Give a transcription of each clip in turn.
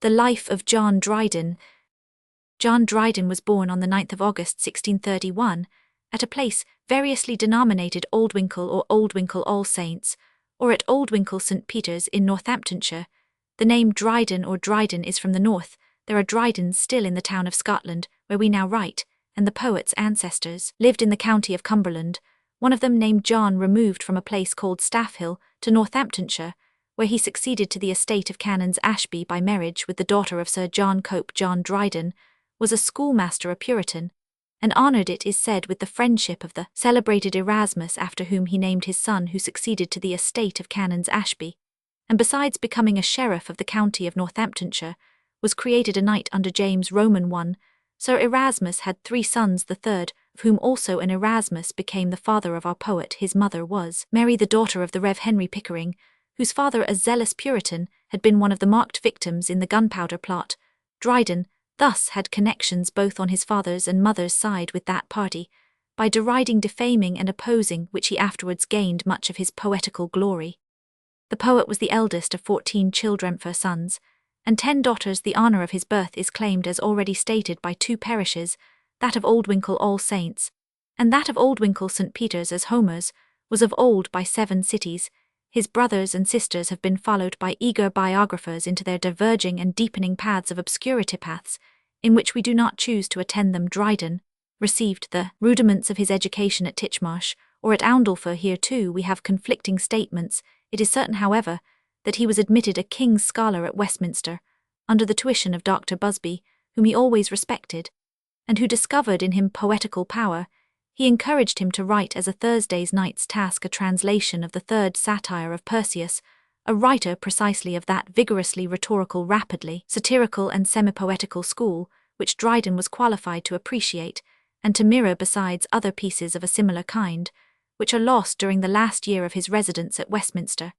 The life of John Dryden. John Dryden was born on the 9th of August 1631, at a place variously denominated Aldwinkle or Oldwinkle All Saints, or at Oldwinkle St. Peter's in Northamptonshire. The name Dryden or Dryden is from the north. There are Drydens still in the town of Scotland, where we now write, and the poet's ancestors lived in the county of Cumberland. One of them, named John, removed from a place called Staffhill to Northamptonshire, where he succeeded to the estate of Canons Ashby by marriage with the daughter of Sir John Cope. John Dryden was a schoolmaster, a Puritan, and honoured, it is said, with the friendship of the celebrated Erasmus, after whom he named his son, who succeeded to the estate of Canons Ashby, and besides becoming a sheriff of the county of Northamptonshire, was created a knight under James Roman I. Sir Erasmus had 3 sons, the third of whom, also an Erasmus, became the father of our poet. His mother was Mary, the daughter of the Rev. Henry Pickering, whose father, a zealous Puritan, had been one of the marked victims in the Gunpowder Plot. Dryden thus had connections both on his father's and mother's side with that party, by deriding, defaming, and opposing which he afterwards gained much of his poetical glory. The poet was the eldest of 14 children, 4 sons, and 10 daughters. The honour of his birth is claimed, as already stated, by 2 parishes, that of Oldwinkle All Saints, and that of Oldwinkle St. Peter's, as Homer's was of old, by 7 cities. His brothers and sisters have been followed by eager biographers into their diverging and deepening paths of obscurity, paths in which we do not choose to attend them. Dryden received the rudiments of his education at Titchmarsh or at Oundlefor. Here too we have conflicting statements. It is certain, however, that he was admitted a King's Scholar at Westminster, under the tuition of Dr. Busby, whom he always respected, and who discovered in him poetical power. He encouraged him to write as a Thursday's night's task a translation of the 3rd satire of Persius, a writer precisely of that vigorously rhetorical, rapidly satirical and semi-poetical school, which Dryden was qualified to appreciate, and to mirror, besides other pieces of a similar kind, which are lost during the last year of his residence at Westminster.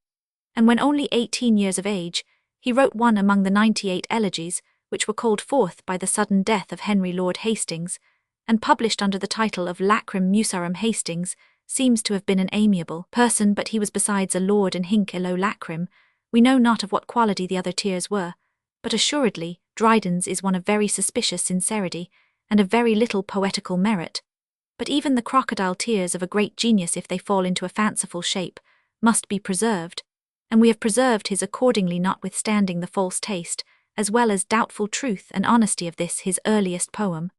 And when only 18 years of age, he wrote one among the 98 elegies, which were called forth by the sudden death of Henry Lord Hastings, and published under the title of Lacrim Musarum. Hastings seems to have been an amiable person, but he was besides a lord, and hinc illo lacrim. We know not of what quality the other tears were, but assuredly Dryden's is one of very suspicious sincerity, and of very little poetical merit. But even the crocodile tears of a great genius, if they fall into a fanciful shape, must be preserved, and we have preserved his accordingly, notwithstanding the false taste, as well as doubtful truth and honesty of this his earliest poem.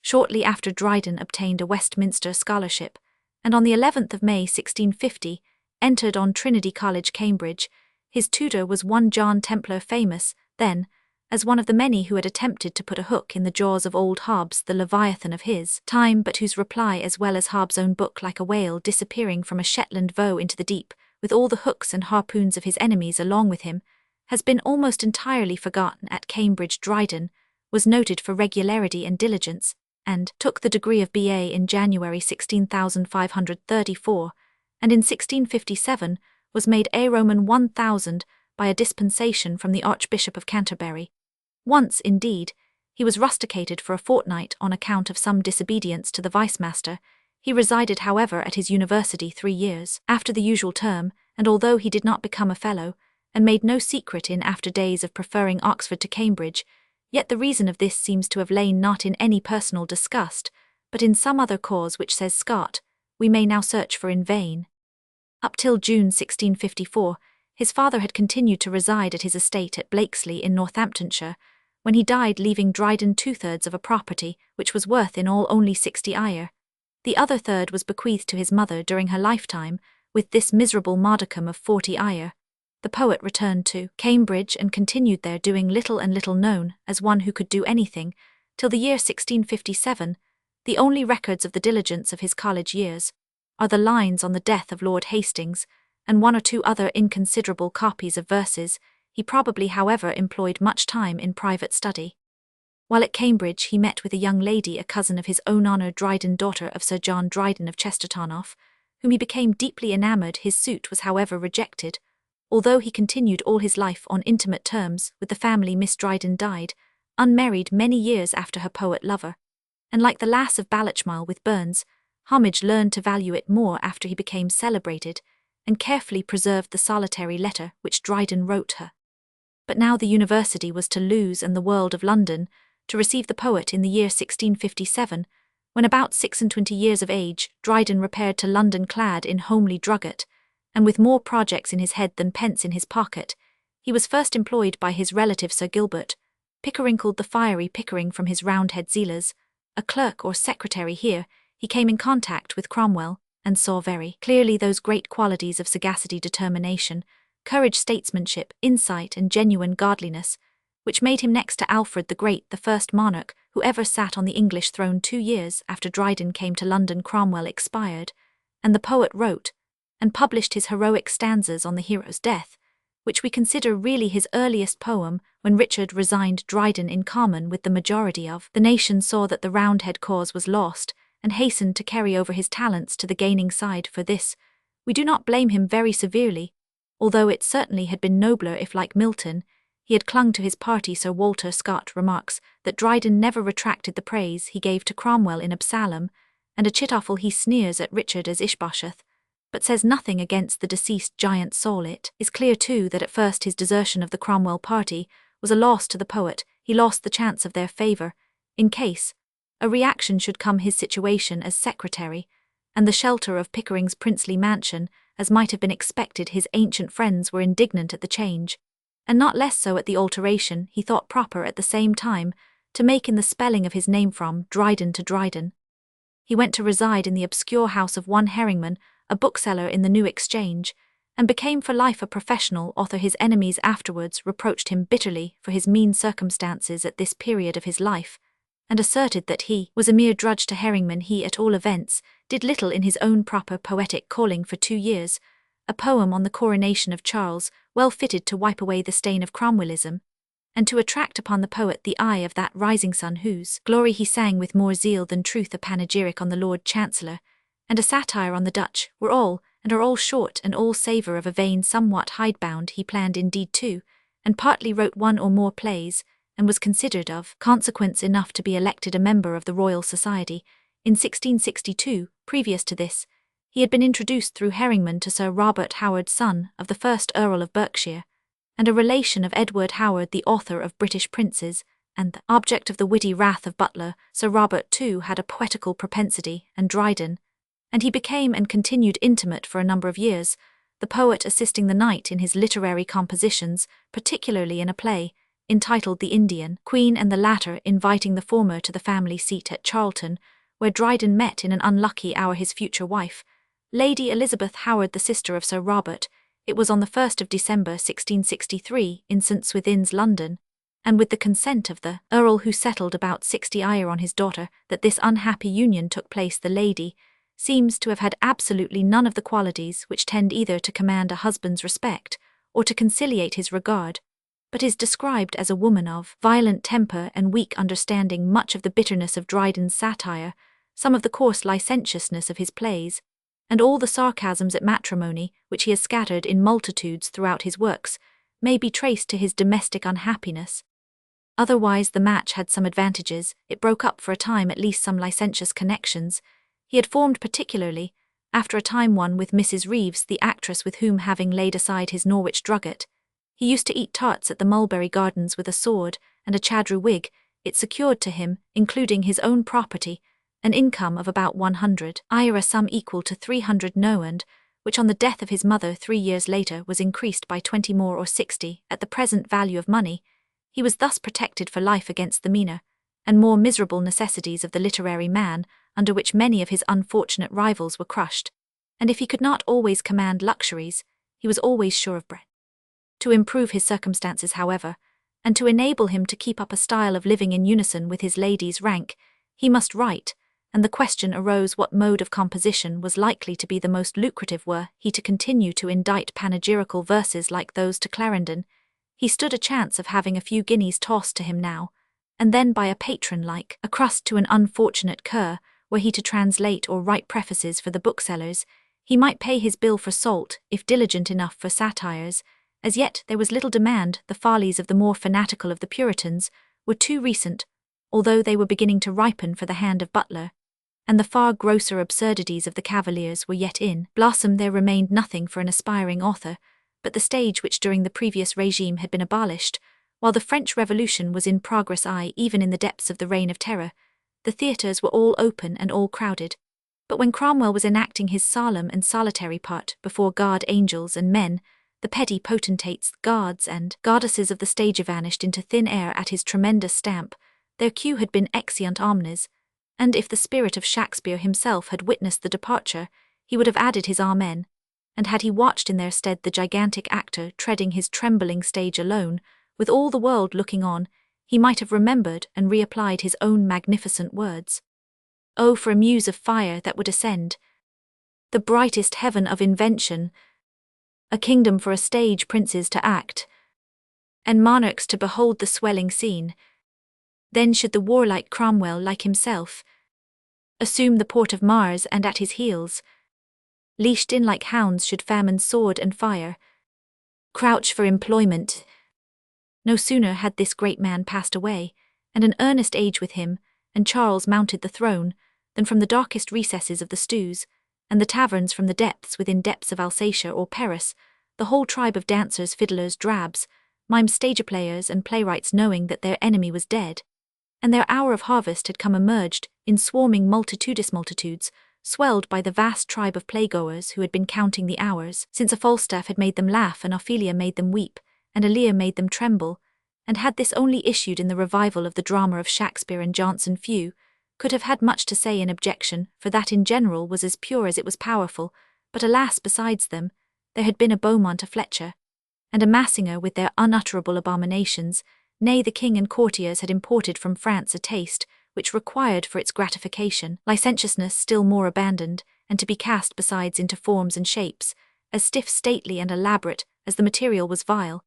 Shortly after, Dryden obtained a Westminster scholarship, and on the 11th of May 1650 entered on Trinity College, Cambridge. His tutor was one John Templar, famous, then, as one of the many who had attempted to put a hook in the jaws of old Hobbes, the Leviathan of his time, but whose reply, as well as Hobbes' own book, like a whale disappearing from a Shetland voe into the deep, with all the hooks and harpoons of his enemies along with him, has been almost entirely forgotten. At Cambridge, Dryden was noted for regularity and diligence, and took the degree of B.A. in January 16,534, and in 1657 was made A Roman 1000 by a dispensation from the Archbishop of Canterbury. Once, indeed, he was rusticated for a fortnight on account of some disobedience to the vice-master. He resided, however, at his university 3 years after the usual term, and although he did not become a fellow, and made no secret in after days of preferring Oxford to Cambridge, yet the reason of this seems to have lain not in any personal disgust, but in some other cause which, says Scott, we may now search for in vain. Up till June 1654, his father had continued to reside at his estate at Blakesley in Northamptonshire, when he died, leaving Dryden 2/3 of a property which was worth in all only 60 ire. The other third was bequeathed to his mother during her lifetime, with this miserable modicum of 40 ire. The poet returned to Cambridge and continued there, doing little and little known, as one who could do anything, till the year 1657. The only records of the diligence of his college years are the lines on the death of Lord Hastings, and 1 or 2 other inconsiderable copies of verses. He probably, however, employed much time in private study. While at Cambridge he met with a young lady, a cousin of his own honour, Dryden, daughter of Sir John Dryden of Chestertonoff, whom he became deeply enamoured. His suit was, however, rejected. Although he continued all his life on intimate terms with the family, Miss Dryden died, unmarried, many years after her poet-lover, and like the lass of Ballochmyle with Burns, Homage learned to value it more after he became celebrated, and carefully preserved the solitary letter which Dryden wrote her. But now the university was to lose and the world of London to receive the poet in the year 1657, when about 26 years of age, Dryden repaired to London clad in homely drugget, and with more projects in his head than pence in his pocket. He was first employed by his relative Sir Gilbert, Pickering called the fiery Pickering from his Roundhead zealers, a clerk or secretary here. He came in contact with Cromwell, and saw very clearly those great qualities of sagacity, determination, courage, statesmanship, insight, and genuine godliness, which made him next to Alfred the Great the first monarch who ever sat on the English throne. 2 years after Dryden came to London, Cromwell expired, and the poet wrote and published his heroic stanzas on the hero's death, which we consider really his earliest poem. When Richard resigned Dryden in common with the majority of the nation, saw that the Roundhead cause was lost, and hastened to carry over his talents to the gaining side. For this, we do not blame him very severely, although it certainly had been nobler if, like Milton, he had clung to his party. Sir Walter Scott remarks that Dryden never retracted the praise he gave to Cromwell in Absalom, and Achitophel he sneers at Richard as Ishbosheth, but says nothing against the deceased giant Saul. It is clear too that at first his desertion of the Cromwell party was a loss to the poet. He lost the chance of their favour, in case a reaction should come, his situation as secretary, and the shelter of Pickering's princely mansion, as might have been expected. His ancient friends were indignant at the change, and not less so at the alteration he thought proper at the same time to make in the spelling of his name from Dryden to Dryden. He went to reside in the obscure house of one Herringman, a bookseller in the New Exchange, and became for life a professional author. His enemies afterwards reproached him bitterly for his mean circumstances at this period of his life, and asserted that he was a mere drudge to Herringman. He, at all events, did little in his own proper poetic calling for 2 years, a poem on the coronation of Charles, well fitted to wipe away the stain of Cromwellism, and to attract upon the poet the eye of that rising sun whose glory he sang with more zeal than truth. A panegyric on the Lord Chancellor, and a satire on the Dutch, were all, and are all short, and all savour of a vein somewhat hidebound. He planned indeed too, and partly wrote one or more plays, and was considered of consequence enough to be elected a member of the Royal Society. In 1662, previous to this, he had been introduced through Herringman to Sir Robert Howard, son of the first Earl of Berkshire, and a relation of Edward Howard, the author of British Princes, and the object of the witty wrath of Butler. Sir Robert too had a poetical propensity, and Dryden, and he became and continued intimate for a number of years, the poet assisting the knight in his literary compositions, particularly in a play entitled The Indian Queen, and the latter inviting the former to the family seat at Charlton, where Dryden met in an unlucky hour his future wife, Lady Elizabeth Howard, the sister of Sir Robert. It was on the 1st of December 1663 in St. Swithin's, London, and with the consent of the Earl, who settled about 60 ire on his daughter, that this unhappy union took place. The lady seems to have had absolutely none of the qualities which tend either to command a husband's respect or to conciliate his regard, but is described as a woman of violent temper and weak understanding. Much of the bitterness of Dryden's satire, some of the coarse licentiousness of his plays, and all the sarcasms at matrimony which he has scattered in multitudes throughout his works, may be traced to his domestic unhappiness. Otherwise the match had some advantages. It broke up for a time at least some licentious connections. He had formed particularly, after a time, one with Mrs. Reeves, the actress, with whom, having laid aside his Norwich drugget, he used to eat tarts at the Mulberry Gardens with a sword and a chadru wig. It secured to him, including his own property, an income of about 100 ire, a sum equal to 300 no, and which on the death of his mother 3 years later was increased by 20 more, or 60 at the present value of money. He was thus protected for life against the meaner and more miserable necessities of the literary man, under which many of his unfortunate rivals were crushed, and if he could not always command luxuries, he was always sure of bread. To improve his circumstances, however, and to enable him to keep up a style of living in unison with his lady's rank, he must write, and the question arose what mode of composition was likely to be the most lucrative. Were he to continue to indite panegyrical verses like those to Clarendon, he stood a chance of having a few guineas tossed to him now and then by a patron like a crust to an unfortunate cur. Were he to translate or write prefaces for the booksellers, he might pay his bill for salt, if diligent enough for satires. As yet there was little demand. The follies of the more fanatical of the Puritans were too recent, although they were beginning to ripen for the hand of Butler, and the far grosser absurdities of the Cavaliers were yet in blossom. There remained nothing for an aspiring author but the stage which during the previous regime had been abolished, while the French Revolution was in progress even in the depths of the Reign of Terror. The theatres were all open and all crowded. But when Cromwell was enacting his solemn and solitary part before God, angels and men, the petty potentates, guards and goddesses of the stage vanished into thin air at his tremendous stamp. Their cue had been exeunt omnes, and if the spirit of Shakespeare himself had witnessed the departure, he would have added his amen, and had he watched in their stead the gigantic actor treading his trembling stage alone, with all the world looking on, he might have remembered and reapplied his own magnificent words. Oh, for a muse of fire that would ascend the brightest heaven of invention, a kingdom for a stage princes to act, and monarchs to behold the swelling scene. Then should the warlike Cromwell, like himself, assume the port of Mars, and at his heels, leashed in like hounds, should famine, sword and fire crouch for employment. No sooner had this great man passed away, and an earnest age with him, and Charles mounted the throne, than from the darkest recesses of the stews, and the taverns from the depths within depths of Alsatia or Paris, the whole tribe of dancers, fiddlers, drabs, mime stage players and playwrights, knowing that their enemy was dead, and their hour of harvest had come, emerged in swarming multitudes, swelled by the vast tribe of playgoers who had been counting the hours, since a Falstaff had made them laugh, and Ophelia made them weep, and a Lear made them tremble, and had this only issued in the revival of the drama of Shakespeare and Jonson, few could have had much to say in objection, for that in general was as pure as it was powerful. But alas, besides them, there had been a Beaumont, a Fletcher, and a Massinger with their unutterable abominations. Nay, the king and courtiers had imported from France a taste which required for its gratification licentiousness still more abandoned, and to be cast besides into forms and shapes, as stiff, stately, and elaborate as the material was vile,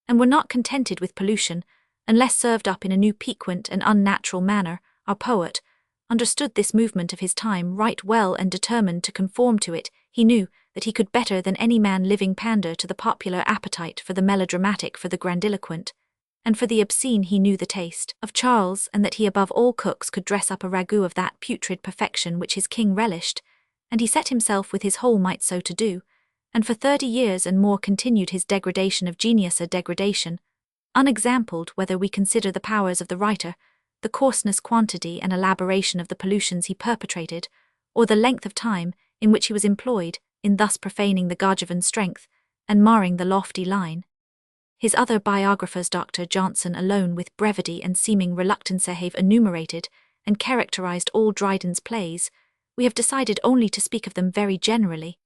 and were not contented with pollution, unless served up in a new piquant and unnatural manner. Our poet understood this movement of his time right well, and determined to conform to it. He knew that he could better than any man living pander to the popular appetite for the melodramatic, for the grandiloquent, and for the obscene. He knew the taste of Charles, and that he above all cooks could dress up a ragout of that putrid perfection which his king relished, and he set himself with his whole might so to do, and for 30 years and more continued his degradation of genius, a degradation unexampled, whether we consider the powers of the writer, the coarseness, quantity, and elaboration of the pollutions he perpetrated, or the length of time in which he was employed in thus profaning the Gargivan strength and marring the lofty line. His other biographers, Dr. Johnson, alone with brevity and seeming reluctance have enumerated and characterized all Dryden's plays. We have decided only to speak of them very generally,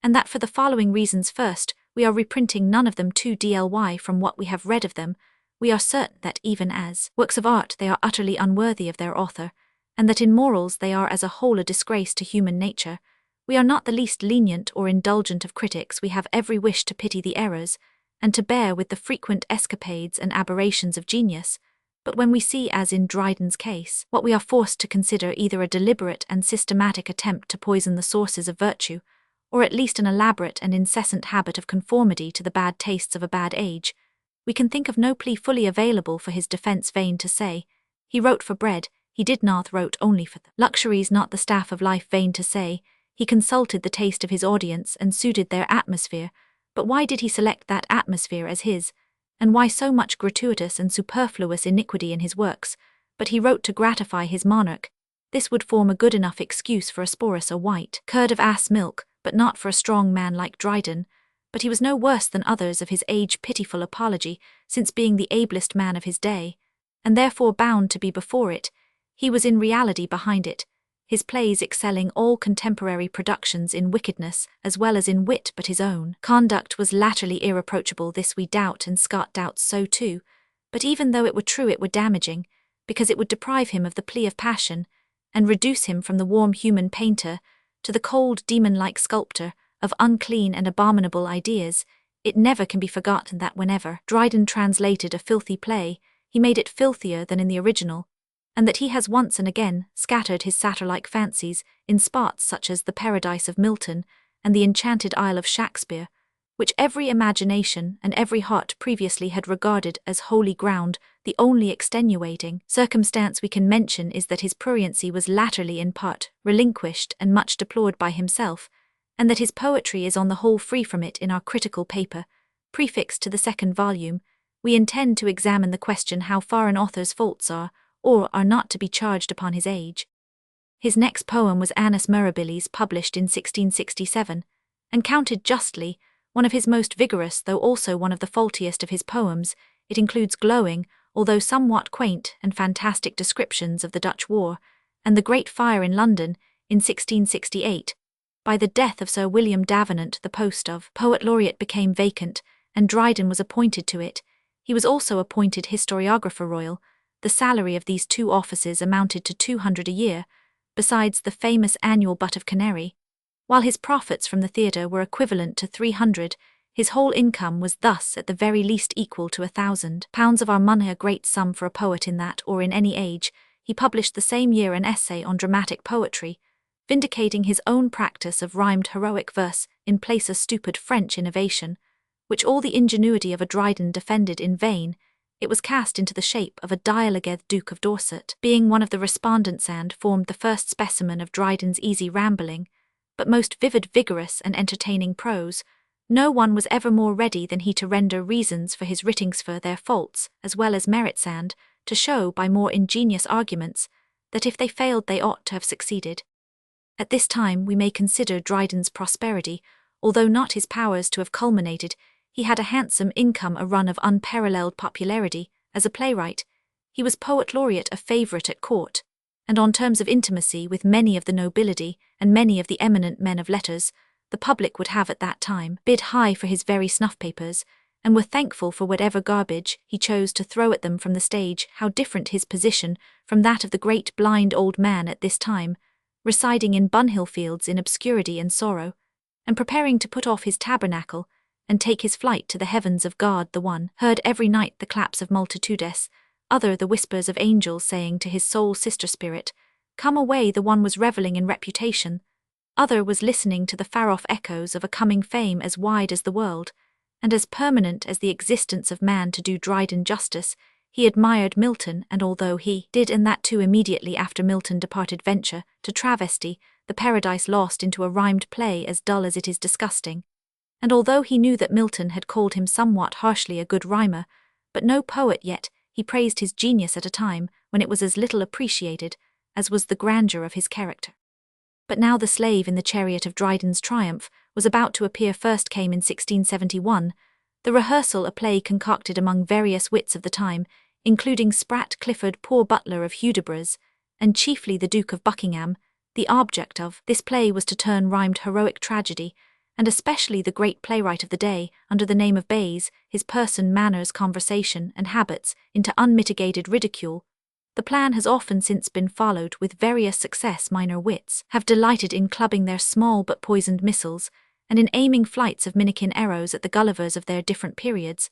and that for the following reasons. First, we are reprinting none of them to dly from what we have read of them. We are certain that even as works of art they are utterly unworthy of their author, and that in morals they are as a whole a disgrace to human nature. We are not the least lenient or indulgent of critics. We have every wish to pity the errors, and to bear with the frequent escapades and aberrations of genius. But when we see, as in Dryden's case, what we are forced to consider either a deliberate and systematic attempt to poison the sources of virtue, or at least an elaborate and incessant habit of conformity to the bad tastes of a bad age, we can think of no plea fully available for his defence. Vain to say, he wrote for bread, he did not wrote only for the luxuries, not the staff of life. Vain to say, he consulted the taste of his audience and suited their atmosphere. But why did he select that atmosphere as his, and why so much gratuitous and superfluous iniquity in his works? But he wrote to gratify his monarch. This would form a good enough excuse for a Sporus, a white curd of ass milk, but not for a strong man like Dryden. But he was no worse than others of his age. Pitiful apology, since being the ablest man of his day, and therefore bound to be before it, he was in reality behind it, his plays excelling all contemporary productions in wickedness as well as in wit. But his own conduct was latterly irreproachable. This we doubt, and Scott doubts so too. But even though it were true, it were damaging, because it would deprive him of the plea of passion, and reduce him from the warm human painter to the cold demon-like sculptor of unclean and abominable ideas. It never can be forgotten that whenever Dryden translated a filthy play, he made it filthier than in the original, and that he has once and again scattered his satyr-like fancies in spots such as the Paradise of Milton and the Enchanted Isle of Shakespeare, which every imagination and every heart previously had regarded as holy ground. The only extenuating circumstance we can mention is that his pruriency was latterly in part relinquished and much deplored by himself, and that his poetry is on the whole free from it in our critical paper. prefixed to the second volume, we intend to examine the question how far an author's faults are, or are not to be charged upon his age. His next poem was Annus Mirabilis, published in 1667, and counted justly one of his most vigorous, though also one of the faultiest of his poems. It includes glowing, although somewhat quaint and fantastic descriptions of the Dutch War, and the Great Fire in London, in 1668. By the death of Sir William Davenant, the post of Poet Laureate became vacant, and Dryden was appointed to it. He was also appointed Historiographer Royal. The salary of these two offices amounted to 200 a year, besides the famous annual butt of canary. While his profits from the theatre were equivalent to 300, his whole income was thus at the very least equal to £1,000 of our money, a great sum for a poet in that or in any age. He published the same year an essay on dramatic poetry, vindicating his own practice of rhymed heroic verse in place of stupid French innovation, which all the ingenuity of a Dryden defended in vain. It was cast into the shape of a dialogue. Duke of Dorset, being one of the respondents, and formed the first specimen of Dryden's easy rambling, but most vivid, vigorous, and entertaining prose. No one was ever more ready than he to render reasons for his writings, for their faults as well as merits, and to show by more ingenious arguments that if they failed they ought to have succeeded. At this time we may consider Dryden's prosperity, although not his powers to have culminated. He had a handsome income, a run of unparalleled popularity. As a playwright, he was Poet Laureate, a favourite at court, and on terms of intimacy with many of the nobility and many of the eminent men of letters. The public would have at that time bid high for his very snuff papers, and were thankful for whatever garbage he chose to throw at them from the stage. How different his position from that of the great blind old man at this time, residing in Bunhill Fields in obscurity and sorrow, and preparing to put off his tabernacle and take his flight to the heavens of God. The one heard every night the claps of multitudes, other the whispers of angels saying to his soul sister spirit, "Come away." The one was revelling in reputation, other was listening to the far-off echoes of a coming fame as wide as the world, and as permanent as the existence of man. To do Dryden justice, he admired Milton, and although he did, and that too immediately after Milton departed, venture to travesty the Paradise Lost into a rhymed play as dull as it is disgusting, and although he knew that Milton had called him somewhat harshly a good rhymer, but no poet, yet he praised his genius at a time when it was as little appreciated as was the grandeur of his character. But now the slave in the chariot of Dryden's triumph was about to appear. First came in 1671, The Rehearsal, a play concocted among various wits of the time, including Spratt, Clifford, poor butler of Hudibras, and chiefly the Duke of Buckingham. The object of this play was to turn rhymed heroic tragedy, and especially the great playwright of the day, under the name of Bayes, his person, manners, conversation, and habits, into unmitigated ridicule. The plan has often since been followed with various success. Minor wits have delighted in clubbing their small but poisoned missiles, and in aiming flights of minikin arrows at the Gullivers of their different periods.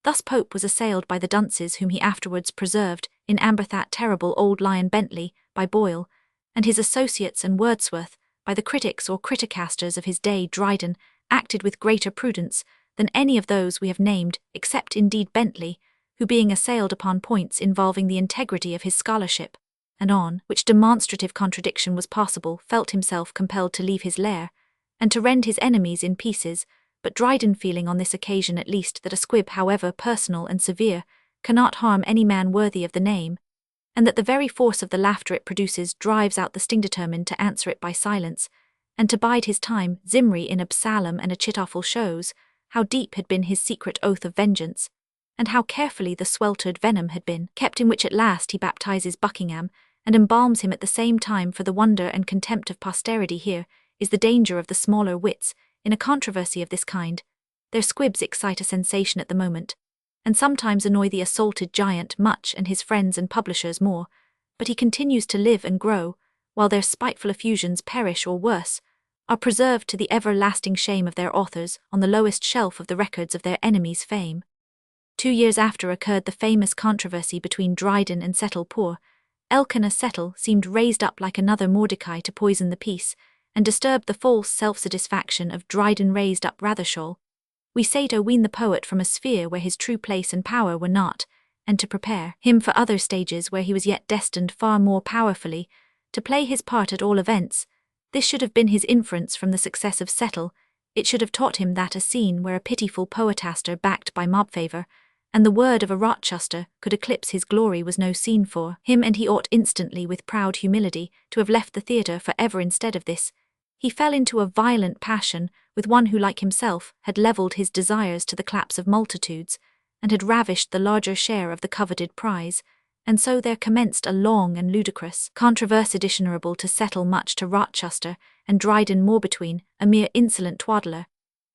Thus Pope was assailed by the dunces whom he afterwards preserved in amber. That terrible old lion Bentley, by Boyle, and his associates, and Wordsworth, by the critics or criticasters of his day. Dryden acted with greater prudence than any of those we have named, except indeed Bentley, who, being assailed upon points involving the integrity of his scholarship, and on which demonstrative contradiction was possible, felt himself compelled to leave his lair, and to rend his enemies in pieces. But Dryden, feeling on this occasion at least that a squib, however personal and severe, cannot harm any man worthy of the name, and that the very force of the laughter it produces drives out the sting, determined to answer it by silence, and to bide his time. Zimri in Absalom and Achitophel shows how deep had been his secret oath of vengeance, and how carefully the sweltered venom had been kept, in which at last he baptizes Buckingham, and embalms him at the same time. For the wonder and contempt of posterity here is the danger of the smaller wits in a controversy of this kind. Their squibs excite a sensation at the moment, and sometimes annoy the assaulted giant much and his friends and publishers more, but he continues to live and grow, while their spiteful effusions perish, or worse, are preserved to the everlasting shame of their authors on the lowest shelf of the records of their enemies' fame. 2 years after occurred the famous controversy between Dryden and Settle. Poor Elkanah Settle seemed raised up like another Mordecai to poison the peace, and disturbed the false self-satisfaction of Dryden. Raised up Rathershall, we say, to wean the poet from a sphere where his true place and power were not, and to prepare him for other stages where he was yet destined far more powerfully to play his part. At all events, this should have been his inference from the success of Settle. It should have taught him that a scene where a pitiful poetaster backed by mob favour, and the word of a Rochester could eclipse his glory was no scene for him, and he ought instantly, with proud humility, to have left the theatre for ever instead of this. He fell into a violent passion with one who, like himself, had levelled his desires to the claps of multitudes, and had ravished the larger share of the coveted prize, and so there commenced a long and ludicrous controversy dishonourable to settle much to Rochester, and Dryden more between, a mere insolent twaddler,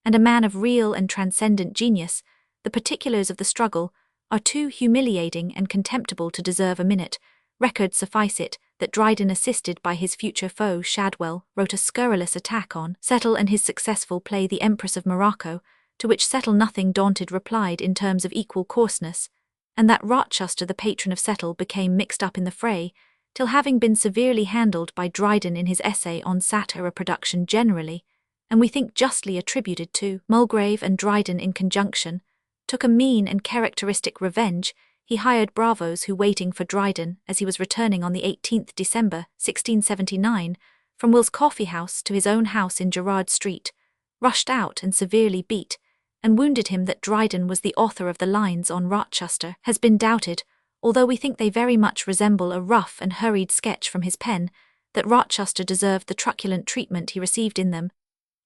and a man of real and transcendent genius. The particulars of the struggle are too humiliating and contemptible to deserve a minute. Record suffice it that Dryden, assisted by his future foe Shadwell, wrote a scurrilous attack on Settle and his successful play The Empress of Morocco, to which Settle, nothing daunted, replied in terms of equal coarseness, and that Rochester, the patron of Settle, became mixed up in the fray, till, having been severely handled by Dryden in his essay on satire, a production generally, and we think justly attributed to Mulgrave and Dryden in conjunction, took a mean and characteristic revenge. He hired bravos who, waiting for Dryden as he was returning on the 18th December, 1679, from Will's Coffee House to his own house in Gerrard Street, rushed out and severely beat and wounded him. That Dryden was the author of the lines on Rochester has been doubted, although we think they very much resemble a rough and hurried sketch from his pen. That Rochester deserved the truculent treatment he received in them.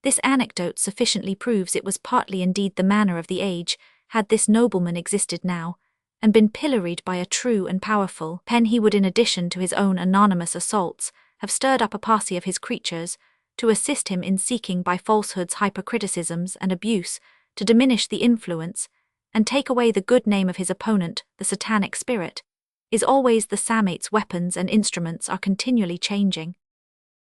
This anecdote sufficiently proves it was partly indeed the manner of the age. Had this nobleman existed now, and been pilloried by a true and powerful pen, he would, in addition to his own anonymous assaults, have stirred up a posse of his creatures to assist him in seeking by falsehoods, hypercriticisms, and abuse to diminish the influence and take away the good name of his opponent. The satanic spirit is always the Samate's weapons, and instruments are continually changing.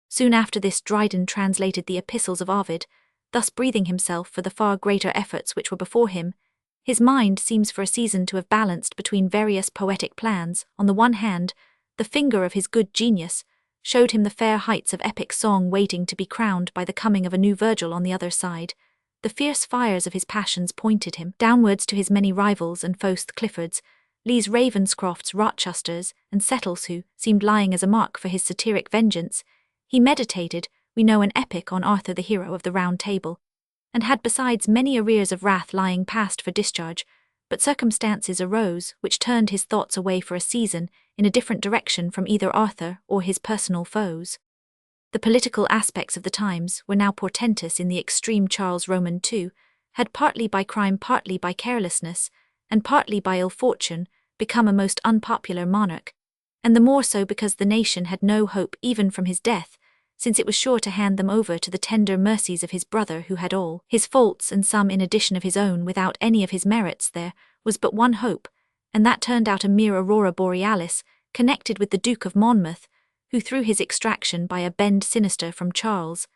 Soon after this Dryden translated the epistles of Ovid, thus breathing himself for the far greater efforts which were before him. His mind seems for a season to have balanced between various poetic plans. On the one hand, the finger of his good genius showed him the fair heights of epic song waiting to be crowned by the coming of a new Virgil. On the other side, the fierce fires of his passions pointed him downwards to his many rivals and Faust Cliffords, Lees, Ravenscrofts, Rochesters, and Settles, who seemed lying as a mark for his satiric vengeance. He meditated, we know, an epic on Arthur, the hero of the Round Table, and had besides many arrears of wrath lying past for discharge, but circumstances arose which turned his thoughts away for a season in a different direction from either Arthur or his personal foes. The political aspects of the times were now portentous in the extreme. Charles Roman II had, partly by crime, partly by carelessness, and partly by ill fortune, become a most unpopular monarch, and the more so because the nation had no hope even from his death, since it was sure to hand them over to the tender mercies of his brother, who had all his faults and some in addition of his own without any of his merits. There was but one hope, and that turned out a mere aurora borealis, connected with the Duke of Monmouth, who through his extraction by a bend sinister from Charles,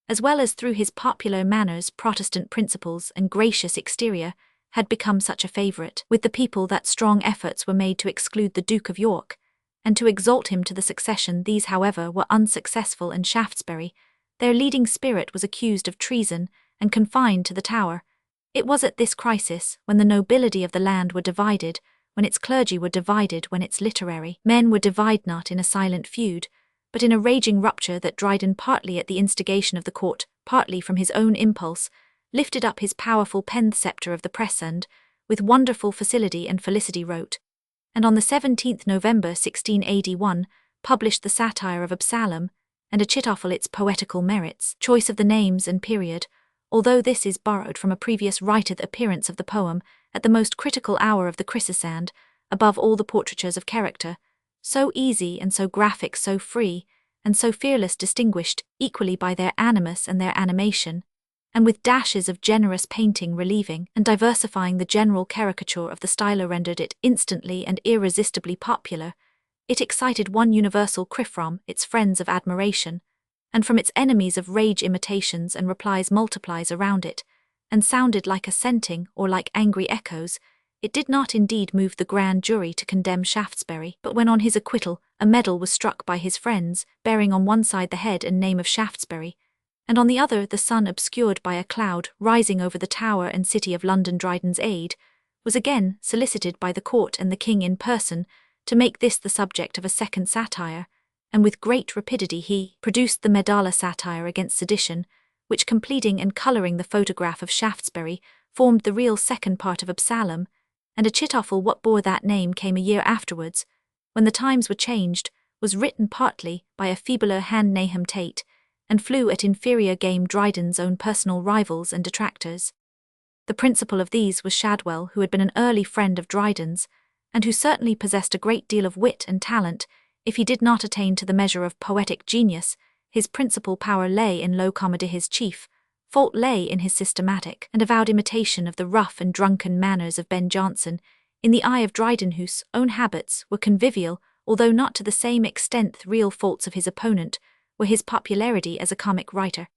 as well as through his popular manners, Protestant principles, and gracious exterior, had become such a favourite with the people that strong efforts were made to exclude the Duke of York, and to exalt him to the succession. These, however, were unsuccessful, and Shaftesbury, their leading spirit, was accused of treason and confined to the Tower. It was at this crisis, when the nobility of the land were divided, when its clergy were divided, when its literary men were divided, not in a silent feud, but in a raging rupture, that Dryden, partly at the instigation of the court, partly from his own impulse, lifted up his powerful pen, the sceptre of the press, and, with wonderful facility and felicity, wrote, and on the 17th November 1681, published the satire of Absalom, and Achitophel, its poetical merits. Choice of the names and period, although this is borrowed from a previous writer, the appearance of the poem at the most critical hour of the crisisand, above all the portraitures of character, so easy and so graphic, so free and so fearless, distinguished equally by their animus and their animation, and with dashes of generous painting relieving and diversifying the general caricature of the styler, rendered it instantly and irresistibly popular. It excited one universal cry from its friends of admiration, and from its enemies of rage. Imitations and replies multiplies around it, and sounded like assenting or like angry echoes. It did not indeed move the grand jury to condemn Shaftesbury, but when on his acquittal a medal was struck by his friends, bearing on one side the head and name of Shaftesbury, and on the other the sun obscured by a cloud rising over the Tower and City of London, Dryden's aid was again solicited by the court and the king in person to make this the subject of a second satire, and with great rapidity he produced the Medala satire against sedition, which, completing and colouring the photograph of Shaftesbury, formed the real second part of Absalom, and Achitophel, what bore that name, came a year afterwards, when the times were changed, was written partly by a feebler hand Nahum Tate, and flew at inferior game Dryden's own personal rivals and detractors. The principal of these was Shadwell, who had been an early friend of Dryden's, and who certainly possessed a great deal of wit and talent. If he did not attain to the measure of poetic genius, his principal power lay in low comedy. His chief fault lay in his systematic and avowed imitation of the rough and drunken manners of Ben Jonson, in the eye of Dryden, whose own habits were convivial, although not to the same extent. The real faults of his opponent were his popularity as a comic writer,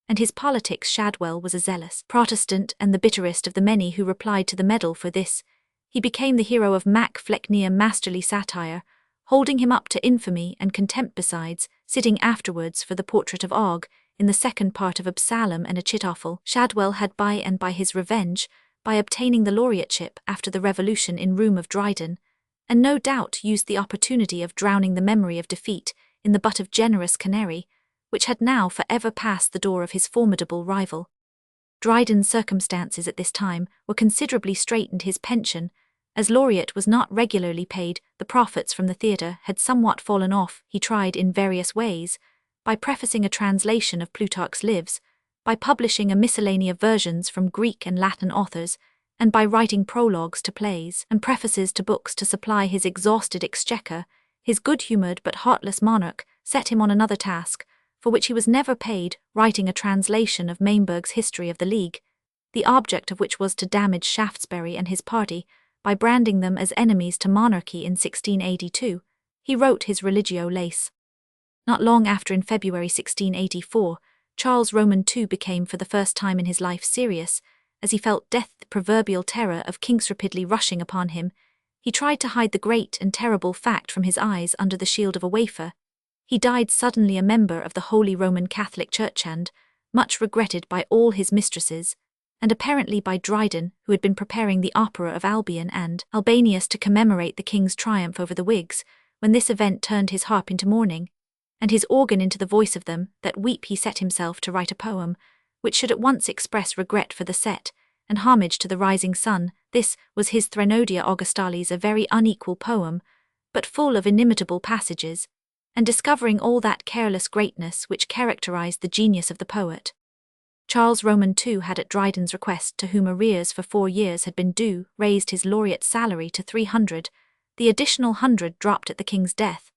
and his politics. Shadwell was a zealous Protestant and the bitterest of the many who replied to the medal. For this, he became the hero of Flecknoe masterly satire, holding him up to infamy and contempt, besides sitting afterwards for the portrait of Og in the second part of Absalom and Achitophel. Shadwell had by his revenge, by obtaining the laureateship after the Revolution in room of Dryden, and no doubt used the opportunity of drowning the memory of defeat in the butt of generous canary, which had now for ever passed the door of his formidable rival. Dryden's circumstances at this time were considerably straitened. His pension, as laureate, was not regularly paid, the profits from the theatre had somewhat fallen off. He tried in various ways, by prefacing a translation of Plutarch's Lives, by publishing a miscellany of versions from Greek and Latin authors, and by writing prologues to plays and prefaces to books to supply his exhausted exchequer. His good-humoured but heartless monarch set him on another task, for which he was never paid, writing a translation of Maimberg's History of the League, the object of which was to damage Shaftesbury and his party, by branding them as enemies to monarchy. In 1682, he wrote his Religio Lace. Not long after, in February 1684, Charles Roman II became for the first time in his life serious, as he felt death, the proverbial terror of kings rapidly rushing upon him. He tried to hide the great and terrible fact from his eyes under the shield of a wafer. He died suddenly, a member of the Holy Roman Catholic Church, and much regretted by all his mistresses, and apparently by Dryden, who had been preparing the opera of Albion and Albanius to commemorate the king's triumph over the Whigs, when this event turned his harp into mourning, and his organ into the voice of them that weep. He set himself to write a poem, which should at once express regret for the set, and homage to the rising sun. This was his Threnodier Augustalis, a very unequal poem, but full of inimitable passages, and discovering all that careless greatness which characterized the genius of the poet. Charles Roman II had, at Dryden's request, to whom arrears for 4 years had been due, raised his laureate's salary to 300, the additional 100 dropped at the king's death,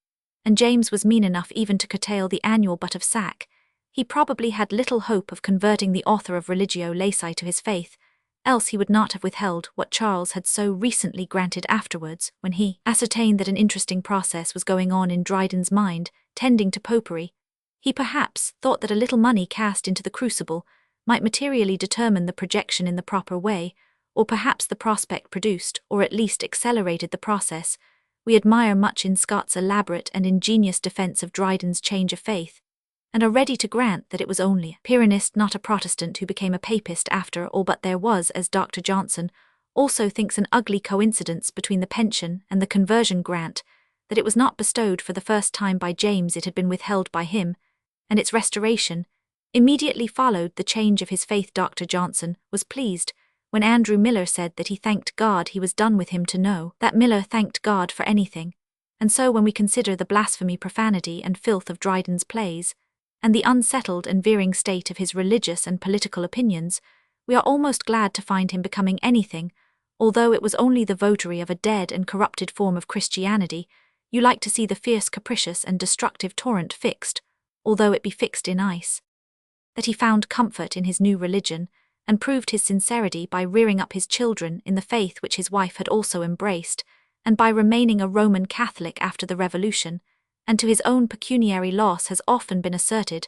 and James was mean enough even to curtail the annual butt of sack. He probably had little hope of converting the author of Religio Laci to his faith, else he would not have withheld what Charles had so recently granted afterwards, when he ascertained that an interesting process was going on in Dryden's mind, tending to popery. He perhaps thought that a little money cast into the crucible might materially determine the projection in the proper way, or perhaps the prospect produced, or at least accelerated the process. We admire much in Scott's elaborate and ingenious defence of Dryden's change of faith, and are ready to grant that it was only a Pyrrhonist, not a Protestant, who became a Papist after all. But there was, as Dr. Johnson also thinks, an ugly coincidence between the pension and the conversion grant, that it was not bestowed for the first time by James, it had been withheld by him, and its restoration immediately followed the change of his faith. Dr. Johnson was pleased when Andrew Miller said that he thanked God he was done with him. To know that Miller thanked God for anything, and so when we consider the blasphemy, profanity, and filth of Dryden's plays, and the unsettled and veering state of his religious and political opinions, we are almost glad to find him becoming anything, although it was only the votary of a dead and corrupted form of Christianity. You like to see the fierce, capricious, and destructive torrent fixed, although it be fixed in ice. That he found comfort in his new religion, and proved his sincerity by rearing up his children in the faith which his wife had also embraced, and by remaining a Roman Catholic after the Revolution, and to his own pecuniary loss, has often been asserted.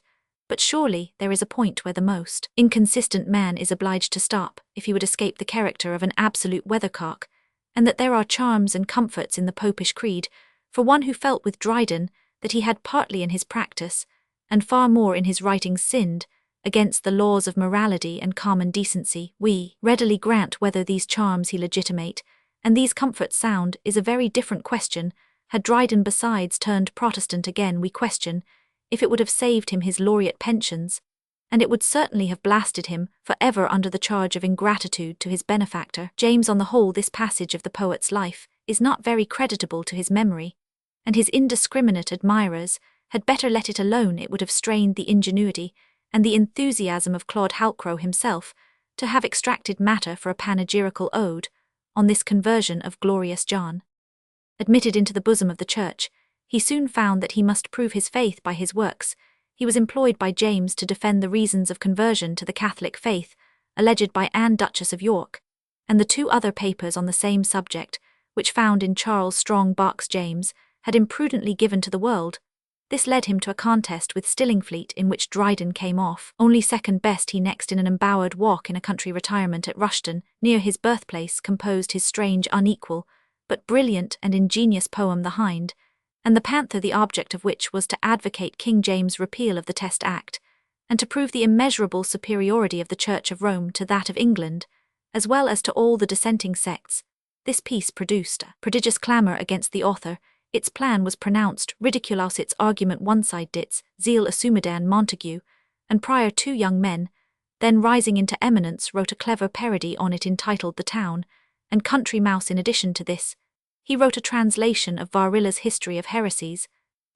But surely there is a point where the most inconsistent man is obliged to stop, if he would escape the character of an absolute weathercock, and that there are charms and comforts in the Popish creed, for one who felt with Dryden that he had partly in his practice, and far more in his writings, sinned against the laws of morality and common decency. We readily grant whether these charms he legitimate, and these comforts sound, is a very different question. Had Dryden besides turned Protestant again, we question if it would have saved him his laureate pensions. and it would certainly have blasted him forever under the charge of ingratitude to his benefactor. James, on the whole, this passage of the poet's life is not very creditable to his memory, and his indiscriminate admirers had better let it alone. It would have strained the ingenuity and the enthusiasm of Claude Halcrow himself to have extracted matter for a panegyrical ode on this conversion of glorious John. Admitted into the bosom of the church, he soon found that he must prove his faith by his works. He was employed by James to defend the reasons of conversion to the Catholic faith, alleged by Anne, Duchess of York, and the two other papers on the same subject, which found in Charles Strong Barks James had imprudently given to the world. This led him to a contest with Stillingfleet, in which Dryden came off only second best. He next, in an embowered walk in a country retirement at Rushton, near his birthplace, composed his strange, unequal, but brilliant and ingenious poem The Hind, and the Panther, the object of which was to advocate King James' repeal of the Test Act, and to prove the immeasurable superiority of the Church of Rome to that of England, as well as to all the dissenting sects. This piece produced a prodigious clamour against the author. Its plan was pronounced ridiculous, its argument one-sided, its zeal assumedan Montague, and Prior, two young men, then rising into eminence, wrote a clever parody on it entitled The Town and Country Mouse. In addition to this, he wrote a translation of Varilla's History of Heresies,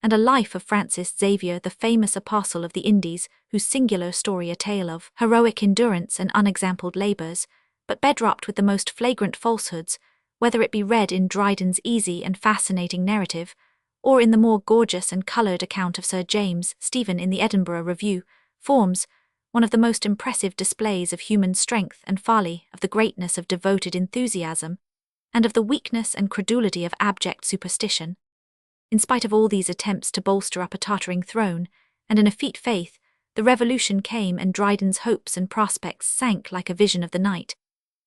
and a life of Francis Xavier, the famous apostle of the Indies, whose singular story, a tale of heroic endurance and unexampled labours, but bedropped with the most flagrant falsehoods, whether it be read in Dryden's easy and fascinating narrative, or in the more gorgeous and coloured account of Sir James Stephen in the Edinburgh Review, forms one of the most impressive displays of human strength and folly, of the greatness of devoted enthusiasm, and of the weakness and credulity of abject superstition. In spite of all these attempts to bolster up a tottering throne and an effete faith, the Revolution came, and Dryden's hopes and prospects sank like a vision of the night.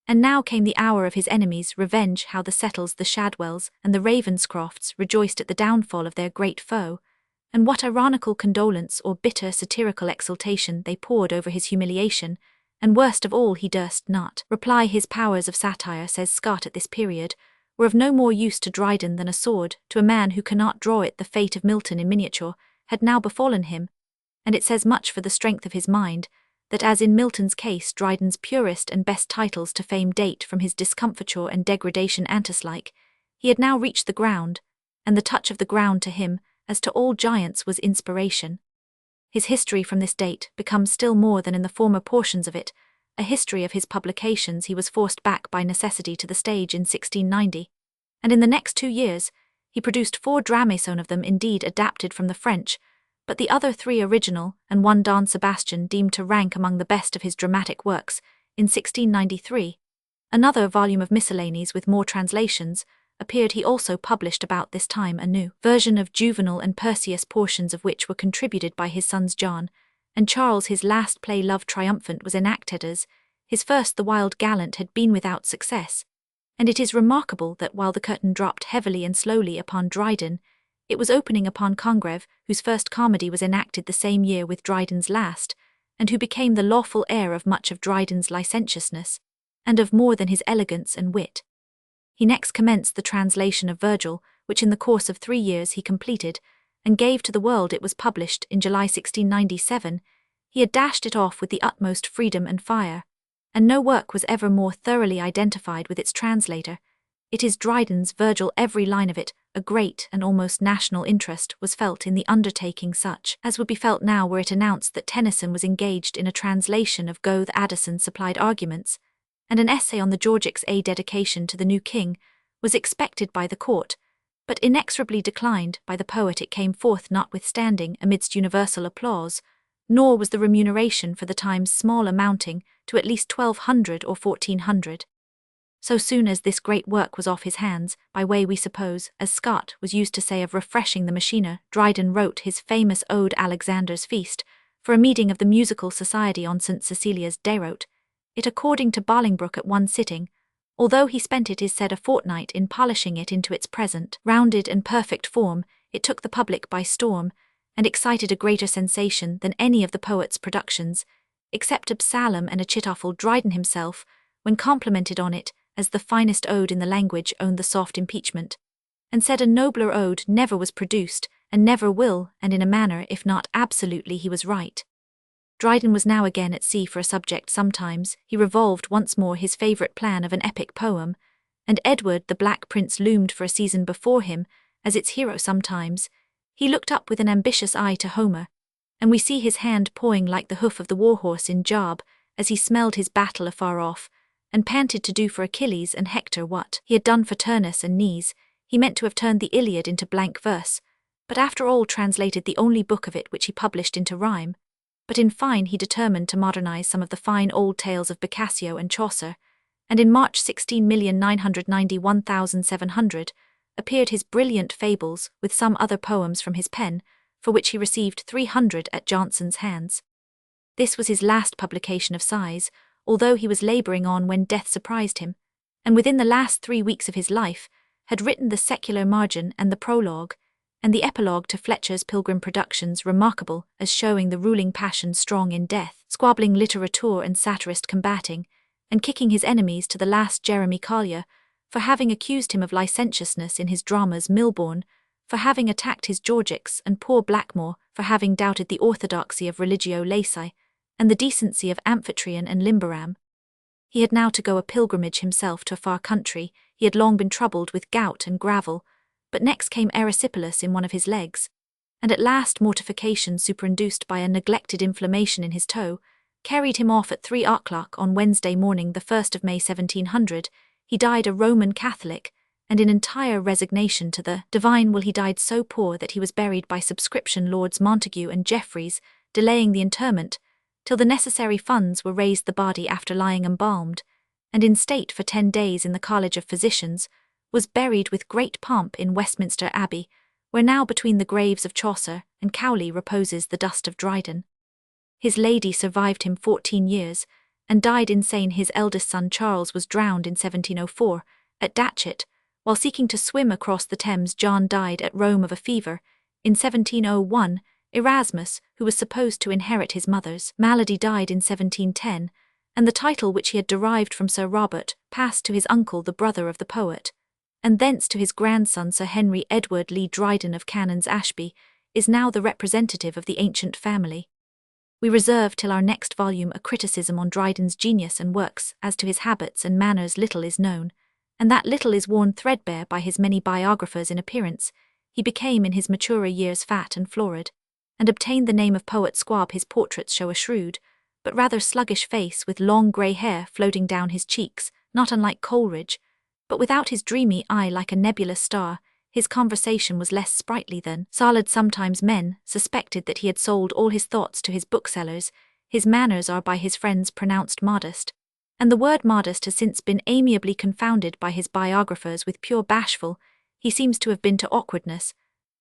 And now came the hour of his enemies' revenge. How the Settles, the Shadwells, and the Ravenscrofts rejoiced at the downfall of their great foe, and what ironical condolence or bitter satirical exultation they poured over his humiliation, and worst of all, he durst not reply. His powers of satire, says Scott, at this period, were of no more use to Dryden than a sword to a man who cannot draw it. The fate of Milton in miniature had now befallen him, and it says much for the strength of his mind, that as in Milton's case, Dryden's purest and best titles to fame date from his discomfiture and degradation. Antis-like, he had now reached the ground, and the touch of the ground to him, as to all giants, was inspiration. His history from this date becomes still more than in the former portions of it a history of his publications. He was forced back by necessity to the stage in 1690, and in the next 2 years he produced 4 dramations, of them indeed adapted from the French, but the other 3 original, and 1 Don Sebastian, deemed to rank among the best of his dramatic works. In 1693, another volume of miscellanies with more translations appeared. He also published about this time a new version of Juvenal and Persius, portions of which were contributed by his sons John and Charles. His last play, Love Triumphant, was enacted as his first. The Wild Gallant had been without success, and it is remarkable that while the curtain dropped heavily and slowly upon Dryden, it was opening upon Congreve, whose first comedy was enacted the same year with Dryden's last, and who became the lawful heir of much of Dryden's licentiousness, and of more than his elegance and wit. He next commenced the translation of Virgil, which in the course of 3 years he completed, and gave to the world. It was published in July 1697. He had dashed it off with the utmost freedom and fire, and no work was ever more thoroughly identified with its translator. It is Dryden's Virgil, every line of it. A great and almost national interest was felt in the undertaking, such as would be felt now were it announced that Tennyson was engaged in a translation of Goethe. Addison supplied arguments, and an essay on the Georgics, a dedication to the new king, was expected by the court, but inexorably declined by the poet. It came forth notwithstanding, amidst universal applause, nor was the remuneration for the times small, amounting to at least 1,200 or 1,400. So soon as this great work was off his hands, by way, we suppose, as Scott was used to say, of refreshing the machiner, Dryden wrote his famous ode Alexander's Feast, for a meeting of the Musical Society on St. Cecilia's Day. Wrote it according to Bolingbroke at one sitting, although he spent, it is said, a fortnight in polishing it into its present rounded and perfect form. It took the public by storm, and excited a greater sensation than any of the poet's productions, except Absalom and Achitophel. Dryden himself, when complimented on it as the finest ode in the language, owned the soft impeachment, and said a nobler ode never was produced, and never will, and in a manner, if not absolutely, he was right. Dryden was now again at sea for a subject sometimes. He revolved once more his favourite plan of an epic poem, and Edward the Black Prince loomed for a season before him as its hero sometimes. He looked up with an ambitious eye to Homer, and we see his hand pawing like the hoof of the war-horse in Job as he smelled his battle afar off, and panted to do for Achilles and Hector what he had done for Turnus and Nes. He meant to have turned the Iliad into blank verse, but after all translated the only book of it which he published into rhyme. But in fine he determined to modernize some of the fine old tales of Boccaccio and Chaucer, and in March 16,991,700 appeared his brilliant Fables with some other poems from his pen, for which he received 300 at Johnson's hands. This was his last publication of size, although he was labouring on when death surprised him, and within the last 3 weeks of his life had written the secular margin and the prologue, and the epilogue to Fletcher's Pilgrim Productions, remarkable as showing the ruling passion strong in death, squabbling literature and satirist combating, and kicking his enemies to the last Jeremy Collier, for having accused him of licentiousness in his dramas Milbourne, for having attacked his Georgics, and poor Blackmore for having doubted the orthodoxy of Religio Laici, and the decency of Amphitryon and Limberam. He had now to go a pilgrimage himself to a far country. He had long been troubled with gout and gravel, but next came erysipelas in one of his legs, and at last mortification superinduced by a neglected inflammation in his toe, carried him off at 3 o'clock on Wednesday morning the 1st of May 1700. He died a Roman Catholic, and in entire resignation to the divine will he died so poor that he was buried by subscription Lords Montague and Jeffreys, delaying the interment, till the necessary funds were raised the body after lying embalmed, and in state for 10 days in the College of Physicians, was buried with great pomp in Westminster Abbey, where now between the graves of Chaucer and Cowley reposes the dust of Dryden. His lady survived him 14 years, and died insane. His eldest son Charles was drowned in 1704, at Datchet, while seeking to swim across the Thames. John died at Rome of a fever. In 1701, Erasmus, who was supposed to inherit his mother's malady, died in 1710, and the title which he had derived from Sir Robert passed to his uncle, the brother of the poet, and thence to his grandson Sir Henry Edward Lee Dryden of Canons Ashby, is now the representative of the ancient family. We reserve till our next volume a criticism on Dryden's genius and works. As to his habits and manners little is known, and that little is worn threadbare by his many biographers. In appearance, he became in his maturer years fat and florid, and obtained the name of poet squab. His portraits show a shrewd, but rather sluggish face with long grey hair floating down his cheeks, not unlike Coleridge, but without his dreamy eye like a nebulous star. His conversation was less sprightly than solid. Sometimes men suspected that he had sold all his thoughts to his booksellers. His manners are by his friends pronounced modest, and the word modest has since been amiably confounded by his biographers with pure bashful. He seems to have been to awkwardness,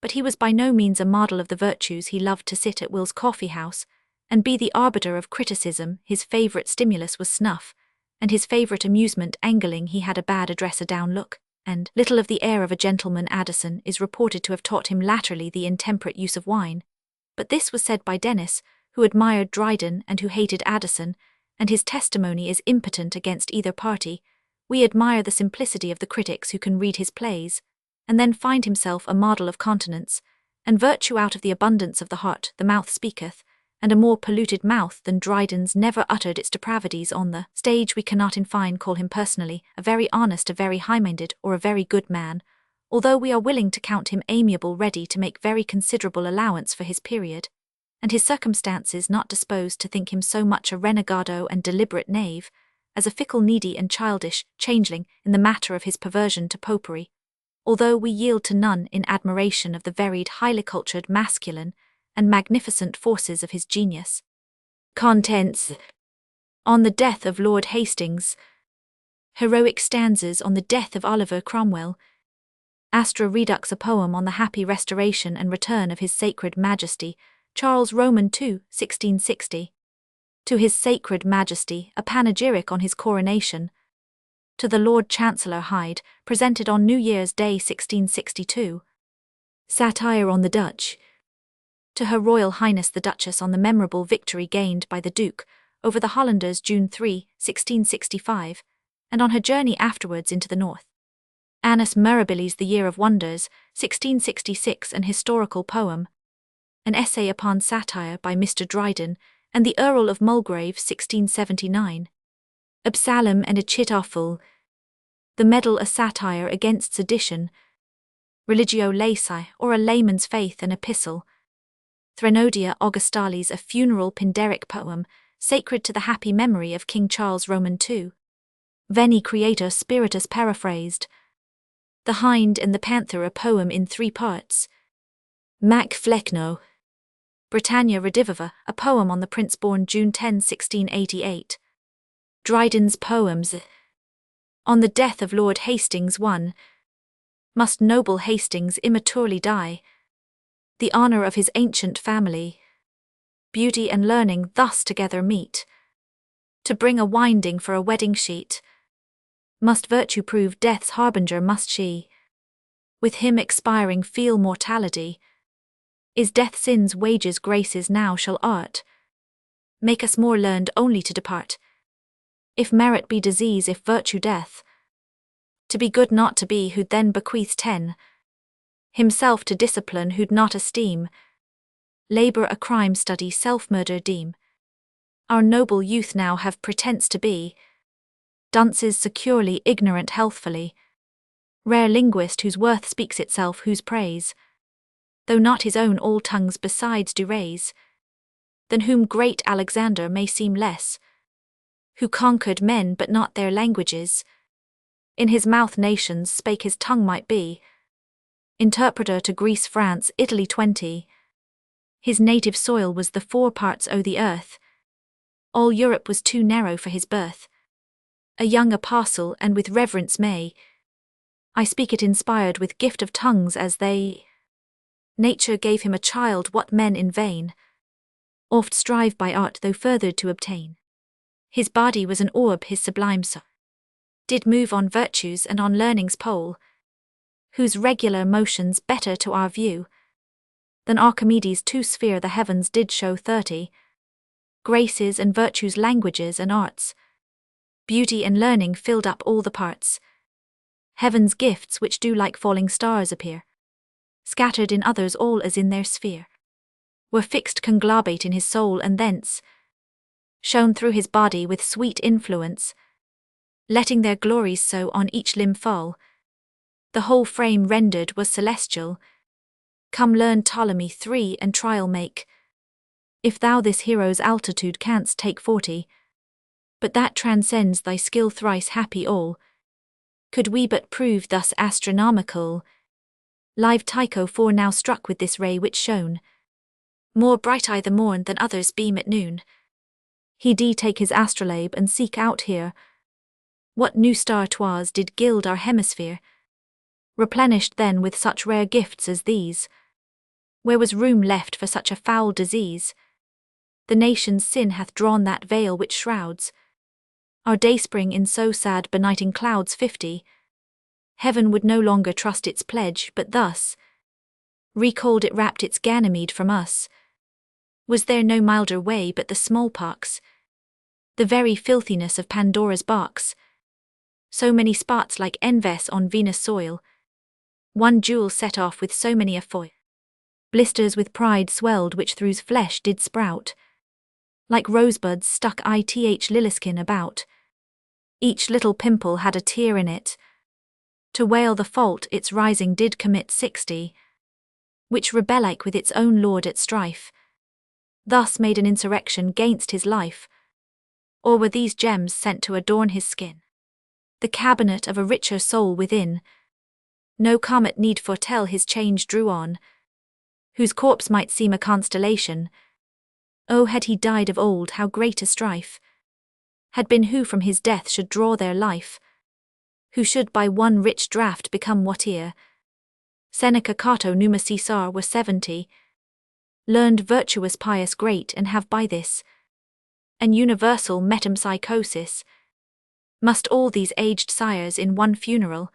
but he was by no means a model of the virtues. He loved to sit at Will's coffee house, and be the arbiter of criticism. His favourite stimulus was snuff, and his favourite amusement angling. He had a bad address, a down look, and little of the air of a gentleman. Addison is reported to have taught him latterly the intemperate use of wine, but this was said by Dennis, who admired Dryden and who hated Addison, and his testimony is impotent against either party. We admire the simplicity of the critics who can read his plays, and then find himself a model of continence and virtue. Out of the abundance of the heart the mouth speaketh, and a more polluted mouth than Dryden's never uttered its depravities on the stage. We cannot in fine call him personally a very honest, a very high-minded, or a very good man, although we are willing to count him amiable, ready to make very considerable allowance for his period, and his circumstances, not disposed to think him so much a renegado and deliberate knave, as a fickle, needy, and childish changeling in the matter of his perversion to popery, although we yield to none in admiration of the varied, highly cultured, masculine, and magnificent forces of his genius. Contents: on the death of Lord Hastings, heroic stanzas on the death of Oliver Cromwell, Astra Redux, a poem on the happy restoration and return of His Sacred Majesty Charles Roman II, 1660. To His Sacred Majesty, a panegyric on his coronation. To the Lord Chancellor Hyde, presented on New Year's Day 1662. Satire on the Dutch. To Her Royal Highness the Duchess on the memorable victory gained by the Duke over the Hollanders June 3, 1665, and on her journey afterwards into the north. Annus Mirabilis, the Year of Wonders, 1666, an historical poem. An essay upon satire by Mr. Dryden, and the Earl of Mulgrave 1679. Absalom and Achitophel. The Medal, a satire against sedition. Religio Laici, or a layman's faith, an epistle. Threnodea Augustalis, a funeral Pindaric poem, sacred to the happy memory of King Charles Roman II. Veni Creator Spiritus paraphrased. The Hind and the Panther, a poem in 3 parts. Mac Flecknoe. Britannia Redivivus, a poem on the prince born June 10, 1688. Dryden's poems. On the death of Lord Hastings I. Must noble Hastings immaturely die. The honour of his ancient family. Beauty and learning thus together meet. To bring a winding for a wedding sheet. Must virtue prove death's harbinger, must she, with him expiring, feel mortality? Is death sin's wages graces, now shall art make us more learned only to depart? If merit be disease, if virtue death, to be good not to be, who'd then bequeath 10 himself to discipline, who'd not esteem labour a crime, study self-murder deem? Our noble youth now have pretence to be dunces securely, ignorant healthfully, rare linguist whose worth speaks itself, whose praise, though not his own, all tongues besides do raise, than whom great Alexander may seem less, who conquered men but not their languages, in his mouth nations spake, his tongue might be interpreter to Greece, France, Italy 20. His native soil was the 4 parts o' the earth, all Europe was too narrow for his birth. A young apostle, and with reverence may I speak it, inspired with gift of tongues as they. Nature gave him a child, what men in vain oft strive by art, though furthered, to obtain. His body was an orb, his sublime soul did move on virtues and on learning's pole, whose regular motions better to our view than Archimedes' 2 sphere the heavens did show 30 graces and virtues, languages and arts. Beauty and learning filled up all the parts. Heaven's gifts, which do like falling stars appear, scattered in others all as in their sphere, were fixed conglobate in his soul, and thence shone through his body with sweet influence, letting their glories so on each limb fall. The whole frame rendered was celestial. Come learn Ptolemy 3 and trial make, if thou this hero's altitude canst take 40. But that transcends thy skill, thrice happy all, could we but prove thus astronomical. Live Tycho 4 now struck with this ray, which shone more bright I the morn than others beam at noon. He did take his astrolabe and seek out here what new star 'twas did gild our hemisphere. Replenished then with such rare gifts as these, where was room left for such a foul disease? The nation's sin hath drawn that veil which shrouds our dayspring in so sad benighting clouds 50. Heaven would no longer trust its pledge, but thus recalled it, wrapped its Ganymede from us. Was there no milder way but the smallpox, the very filthiness of Pandora's box? So many spots like enves on Venus' soil, one jewel set off with so many a foil. Blisters with pride swelled, which through's flesh did sprout, like rosebuds stuck ith lilyskin about. Each little pimple had a tear in it, to wail the fault its rising did commit 60, which rebellike with its own lord at strife, thus made an insurrection gainst his life. Or were these gems sent to adorn his skin, the cabinet of a richer soul within? No comet need foretell his change drew on, whose corpse might seem a constellation. Oh, had he died of old, how great a strife had been who from his death should draw their life, who should by one rich draught become whate'er Seneca, Cato, Numa, Caesar were 70, learned, virtuous, pious, great, and have by this an universal metempsychosis. Must all these aged sires in one funeral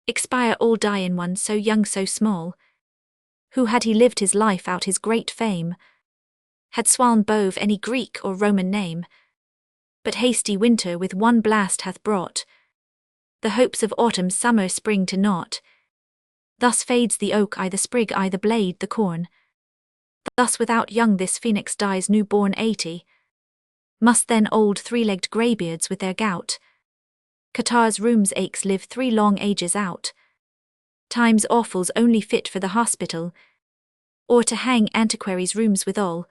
expire, all die in one, so young, so small? Who, had he lived his life out, his great fame had swallowed bove any Greek or Roman name? But hasty winter with one blast hath brought the hopes of autumn, summer, spring to naught. Thus fades the oak, I the sprig, I the blade, the corn. Thus without young this phoenix dies new-born 80. Must then old three-legged greybeards with their gout, Qatar's rheum's aches live 3 long ages out? Time's awfuls only fit for the hospital, or to hang antiquaries' rooms withal?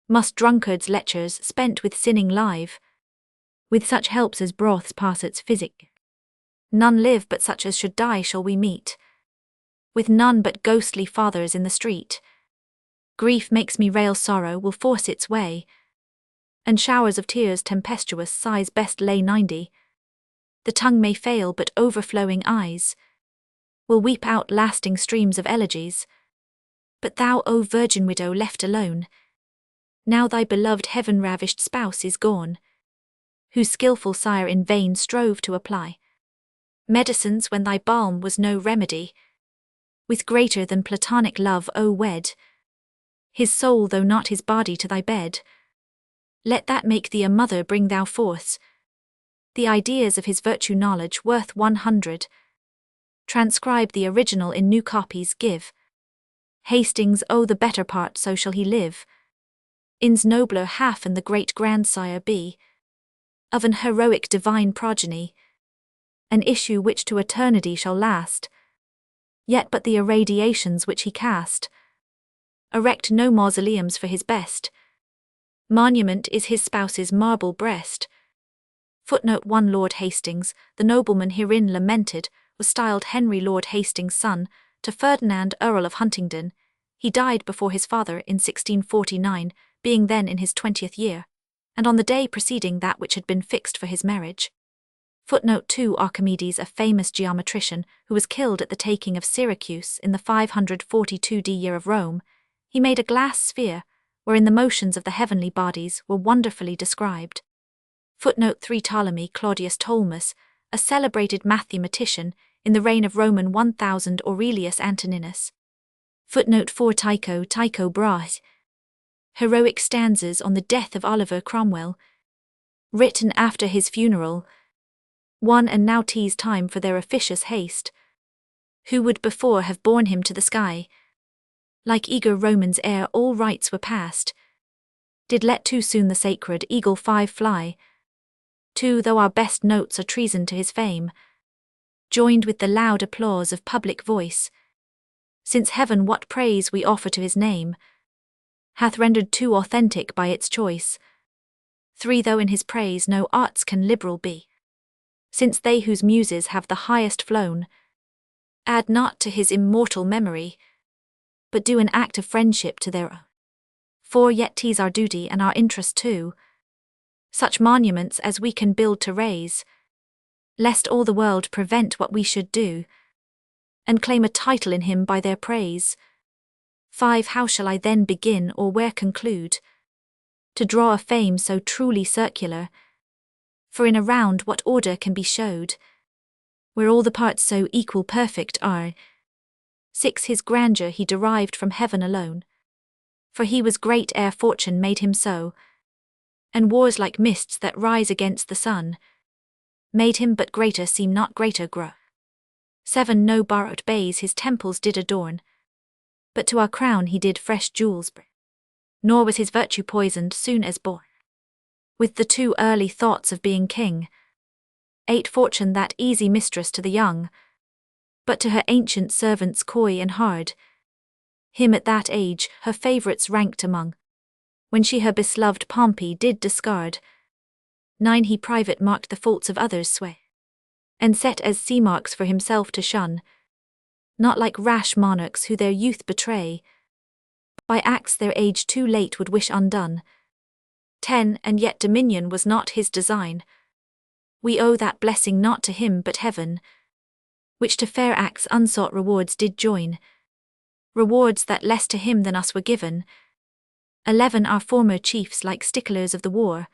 Must drunkards' lectures spent with sinning live, with such helps as broths pass its physic? None live but such as should die shall we meet, with none but ghostly fathers in the street. Grief makes me rail, sorrow will force its way, and showers of tears tempestuous sighs best lay 90. The tongue may fail, but overflowing eyes will weep out lasting streams of elegies. But thou, O virgin widow left alone, now thy beloved heaven-ravished spouse is gone, whose skilful sire in vain strove to apply medicines when thy balm was no remedy, with greater than platonic love, O wed his soul though not his body to thy bed. Let that make thee a mother, bring thou forth the ideas of his virtue, knowledge worth 100. Transcribe the original in new copies, give Hastings, oh the better part, so shall he live in's nobler half, and the great grandsire be of an heroic divine progeny, an issue which to eternity shall last. Yet but the irradiations which he cast erect no mausoleums for his best monument is his spouse's marble breast. Footnote 1. Lord Hastings, the nobleman herein lamented, was styled Henry Lord Hastings, son to Ferdinand Earl of Huntingdon. He died before his father in 1649, being then in his 20th year, and on the day preceding that which had been fixed for his marriage. Footnote 2. Archimedes, a famous geometrician, who was killed at the taking of Syracuse in the 542 D year of Rome, he made a glass sphere, wherein the motions of the heavenly bodies were wonderfully described. Footnote 3. Ptolemy Claudius Ptolemus, a celebrated mathematician in the reign of Roman 1000 Aurelius Antoninus. Footnote 4. Tycho Brahe, heroic stanzas on the death of Oliver Cromwell, written after his funeral. 1. And now 'tis time for their officious haste, who would before have borne him to the sky. Like eager Romans ere all rites were past, did let too soon the sacred eagle 5 fly. 2. Though our best notes are treason to his fame, joined with the loud applause of public voice, since heaven what praise we offer to his name, hath rendered too authentic by its choice. 3. Though in his praise no arts can liberal be, since they whose muses have the highest flown add not to his immortal memory, but do an act of friendship to their own. 4. Yet 'tis our duty and our interest too, such monuments as we can build to raise, lest all the world prevent what we should do, and claim a title in him by their praise. 5. How shall I then begin, or where conclude, to draw a fame so truly circular? For in a round what order can be showed, where all the parts so equal perfect are? 6. His grandeur he derived from heaven alone, for he was great ere fortune made him so, and wars like mists that rise against the sun made him but greater seem, not greater grow. 7. No borrowed bays his temples did adorn, but to our crown he did fresh jewels bring, nor was his virtue poisoned soon as born with the too early thoughts of being king. 8. Fortune that easy mistress to the young, but to her ancient servants coy and hard, him at that age her favourites ranked among, when she her besloved Pompey did discard. 9. He private marked the faults of others' sway, and set as sea marks for himself to shun, not like rash monarchs who their youth betray, by acts their age too late would wish undone. 10. And yet dominion was not his design, we owe that blessing not to him but heaven, which to fair acts unsought rewards did join, rewards that less to him than us were given. 11. Our former chiefs, like sticklers of the war,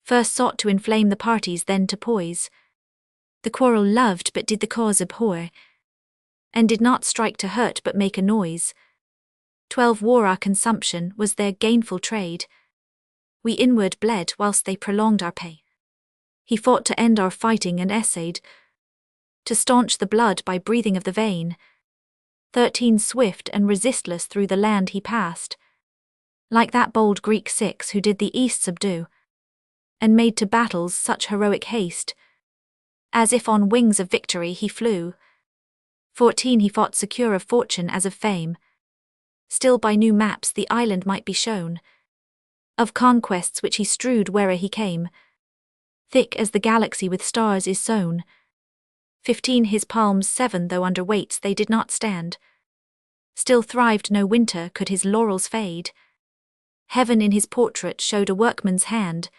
first sought to inflame the parties, then to poise the quarrel, loved but did the cause abhor, and did not strike to hurt but make a noise. 12. War our consumption was their gainful trade, we inward bled whilst they prolonged our pain. He fought to end our fighting and essayed to staunch the blood by breathing of the vein. 13 Swift and resistless through the land he passed, like that bold Greek 6 who did the east subdue, and made to battles such heroic haste, as if on wings of victory he flew. 14 He fought secure of fortune as of fame, still by new maps the island might be shown, of conquests which he strewed where'er he came, thick as the galaxy with stars is sown. 15 His palms 7 though under weights they did not stand, still thrived no winter could his laurels fade. Heaven in his portrait showed a workman's hand,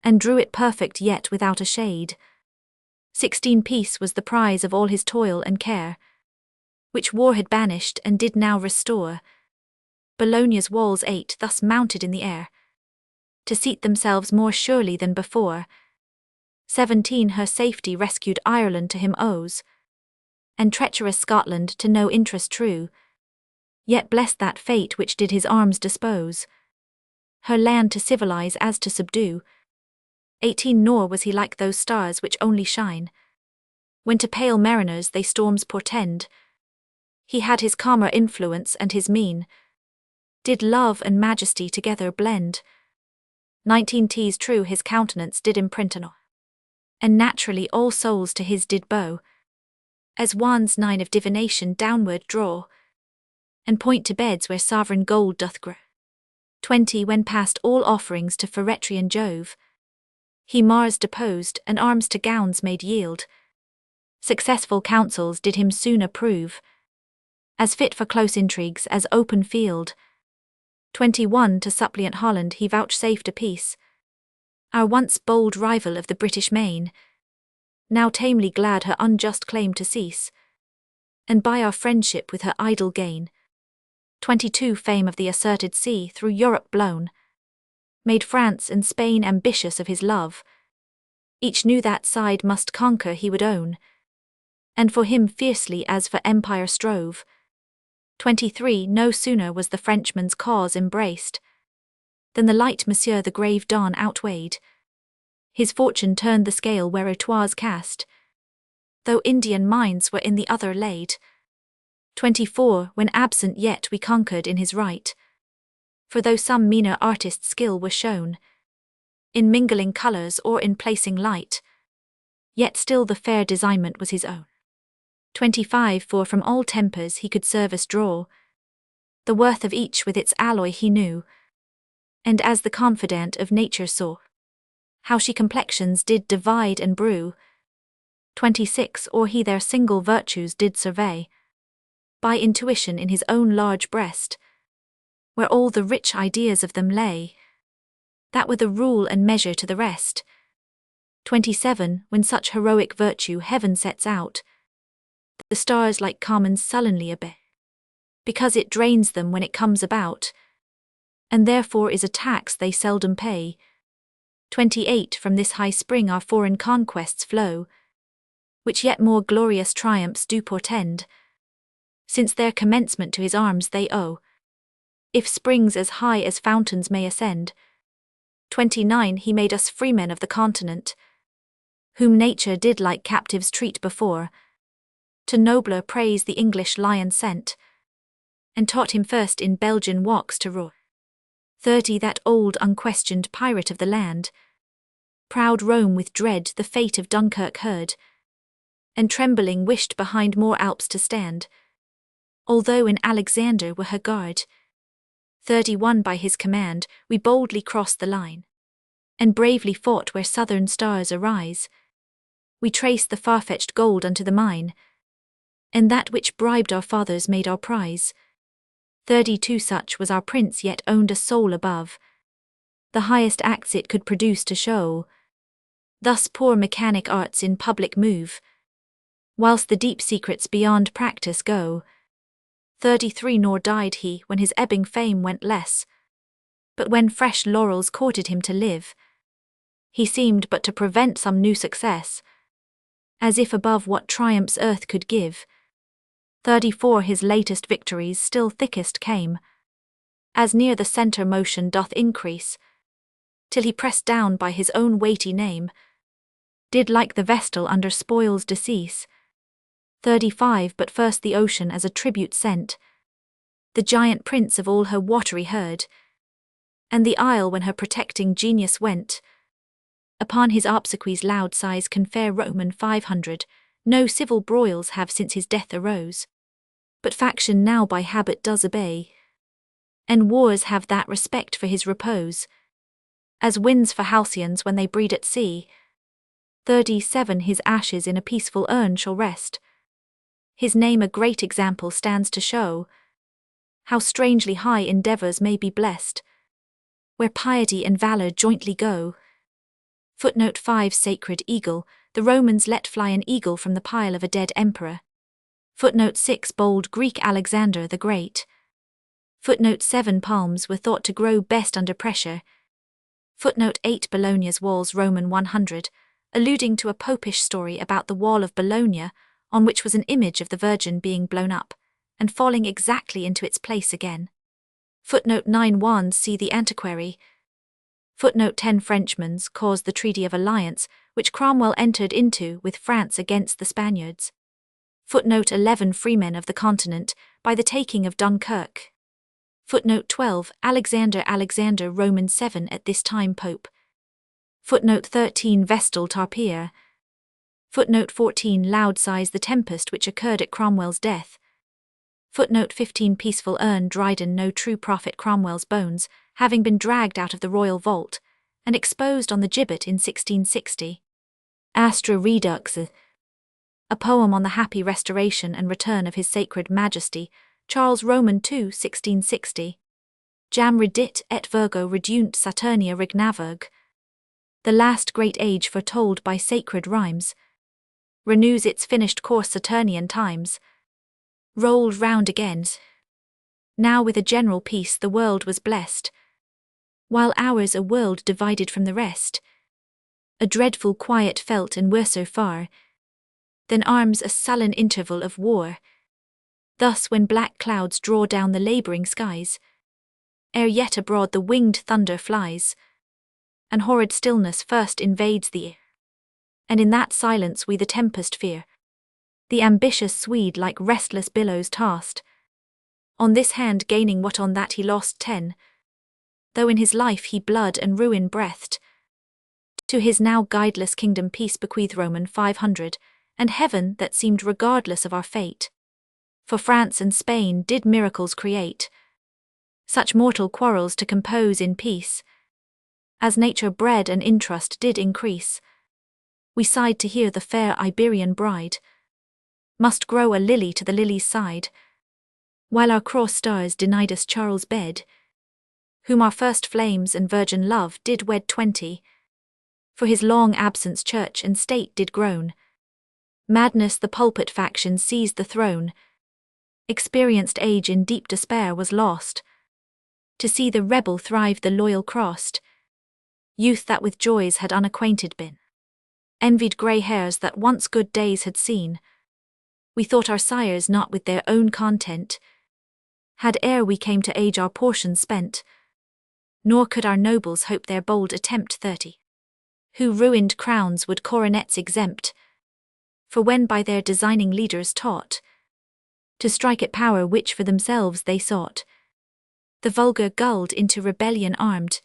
and drew it perfect yet without a shade. 16 Peace was the prize of all his toil and care, which war had banished and did now restore. Bologna's walls 8 thus mounted in the air, to seat themselves more surely than before. 17 Her safety rescued Ireland to him owes, and treacherous Scotland to no interest true, yet blessed that fate which did his arms dispose, her land to civilize as to subdue. 18 Nor was he like those stars which only shine when to pale mariners they storms portend. He had his calmer influence, and his mien did love and majesty together blend. 19 'Tis true his countenance did imprint and naturally all souls to his did bow, as wands 9 of divination downward draw, and point to beds where sovereign gold doth grow. 20 When past all offerings to Feretrian Jove, he Mars deposed, and arms to gowns made yield. Successful counsels did him soon approve, as fit for close intrigues as open field. 21 To suppliant Holland he vouchsafed a peace, our once bold rival of the British main, now tamely glad her unjust claim to cease, and by our friendship with her idle gain. 22 Fame of the asserted sea through Europe blown, made France and Spain ambitious of his love. Each knew that side must conquer he would own, and for him fiercely as for empire strove. 23 No sooner was the Frenchman's cause embraced, than the light Monsieur the grave dawn outweighed. His fortune turned the scale where 'twas cast, though Indian mines were in the other laid. 24 When absent yet we conquered in his right, for though some meaner artist's skill was shown in mingling colours or in placing light, yet still the fair designment was his own. 25 For from all tempers he could service draw, the worth of each with its alloy he knew, and as the confidant of nature saw, how she complexions did divide and brew. 26 Or he their single virtues did survey, by intuition in his own large breast, where all the rich ideas of them lay, that were the rule and measure to the rest. 27 When such heroic virtue heaven sets out, the stars like commons sullenly obey, because it drains them when it comes about, and therefore is a tax they seldom pay. 28 From this high spring our foreign conquests flow, which yet more glorious triumphs do portend, since their commencement to his arms they owe, if springs as high as fountains may ascend. 29 He made us freemen of the continent, whom nature did like captives treat before, to nobler praise the English lion sent, and taught him first in Belgian walks to roar. 30 That old unquestioned pirate of the land, proud Rome with dread the fate of Dunkirk heard, and trembling wished behind more Alps to stand, although in Alexander were her guard. 31 By his command we boldly crossed the line, and bravely fought where southern stars arise. We traced the far-fetched gold unto the mine, and that which bribed our fathers made our prize. 32 Such was our prince yet owned a soul above the highest acts it could produce to show. Thus poor mechanic arts in public move, whilst the deep secrets beyond practice go. 33 Nor died he when his ebbing fame went less, but when fresh laurels courted him to live, he seemed but to prevent some new success, as if above what triumphs earth could give. 34 His latest victories still thickest came, as near the centre motion doth increase, till he pressed down by his own weighty name, did like the vestal under spoils decease. 35 But first the ocean as a tribute sent the giant prince of all her watery herd, and the isle when her protecting genius went. Upon his obsequies loud sighs confer Roman 500, no civil broils have since his death arose. But faction now by habit does obey, and wars have that respect for his repose, as winds for halcyons when they breed at sea. 37 His ashes in a peaceful urn shall rest. His name a great example stands to show how strangely high endeavours may be blessed, where piety and valour jointly go. Footnote 5 Sacred eagle, the Romans let fly an eagle from the pile of a dead emperor. Footnote 6 Bold Greek Alexander the Great. Footnote 7 Palms were thought to grow best under pressure. Footnote 8 Bologna's walls Roman 100, alluding to a popish story about the wall of Bologna, on which was an image of the Virgin being blown up, and falling exactly into its place again. Footnote 9 Wands see the Antiquary. Footnote 10 Frenchmen's caused the Treaty of Alliance, which Cromwell entered into with France against the Spaniards. Footnote 11 Freemen of the Continent, by the taking of Dunkirk. Footnote 12 Alexander Roman 7 at this time Pope. Footnote 13 Vestal Tarpeia. Footnote 14 Loud sighs the tempest which occurred at Cromwell's death. Footnote 15 Peaceful urn Dryden no true prophet Cromwell's bones, having been dragged out of the royal vault, and exposed on the gibbet in 1660. Astra Redux, a poem on the happy restoration and return of His Sacred Majesty, Charles Roman II 1660. Jam redit et Virgo redunt Saturnia Rignavurg. The last great age foretold by sacred rhymes renews its finished course Saturnian times. Rolled round again. Now with a general peace the world was blessed, while ours a world divided from the rest. A dreadful quiet felt and were so far, then arms a sullen interval of war. Thus when black clouds draw down the labouring skies, ere yet abroad the winged thunder flies, and horrid stillness first invades the air, and in that silence we the tempest fear. The ambitious Swede like restless billows tossed, on this hand gaining what on that he lost 10, though in his life he blood and ruin breathed. To his now guideless kingdom peace bequeath Roman 500, and heaven that seemed regardless of our fate. For France and Spain did miracles create, such mortal quarrels to compose in peace, as nature bred and intrust did increase. We sighed to hear the fair Iberian bride must grow a lily to the lily's side, while our cross stars denied us Charles' bed, whom our first flames and virgin love did wed 20. For his long absence church and state did groan. Madness the pulpit faction seized the throne. Experienced age in deep despair was lost. To see the rebel thrive the loyal crossed. Youth that with joys had unacquainted been, envied grey hairs that once good days had seen. We thought our sires not with their own content had ere we came to age our portion spent, nor could our nobles hope their bold attempt 30, who ruined crowns would coronets exempt, for when by their designing leaders taught to strike at power which for themselves they sought, the vulgar gulled into rebellion armed,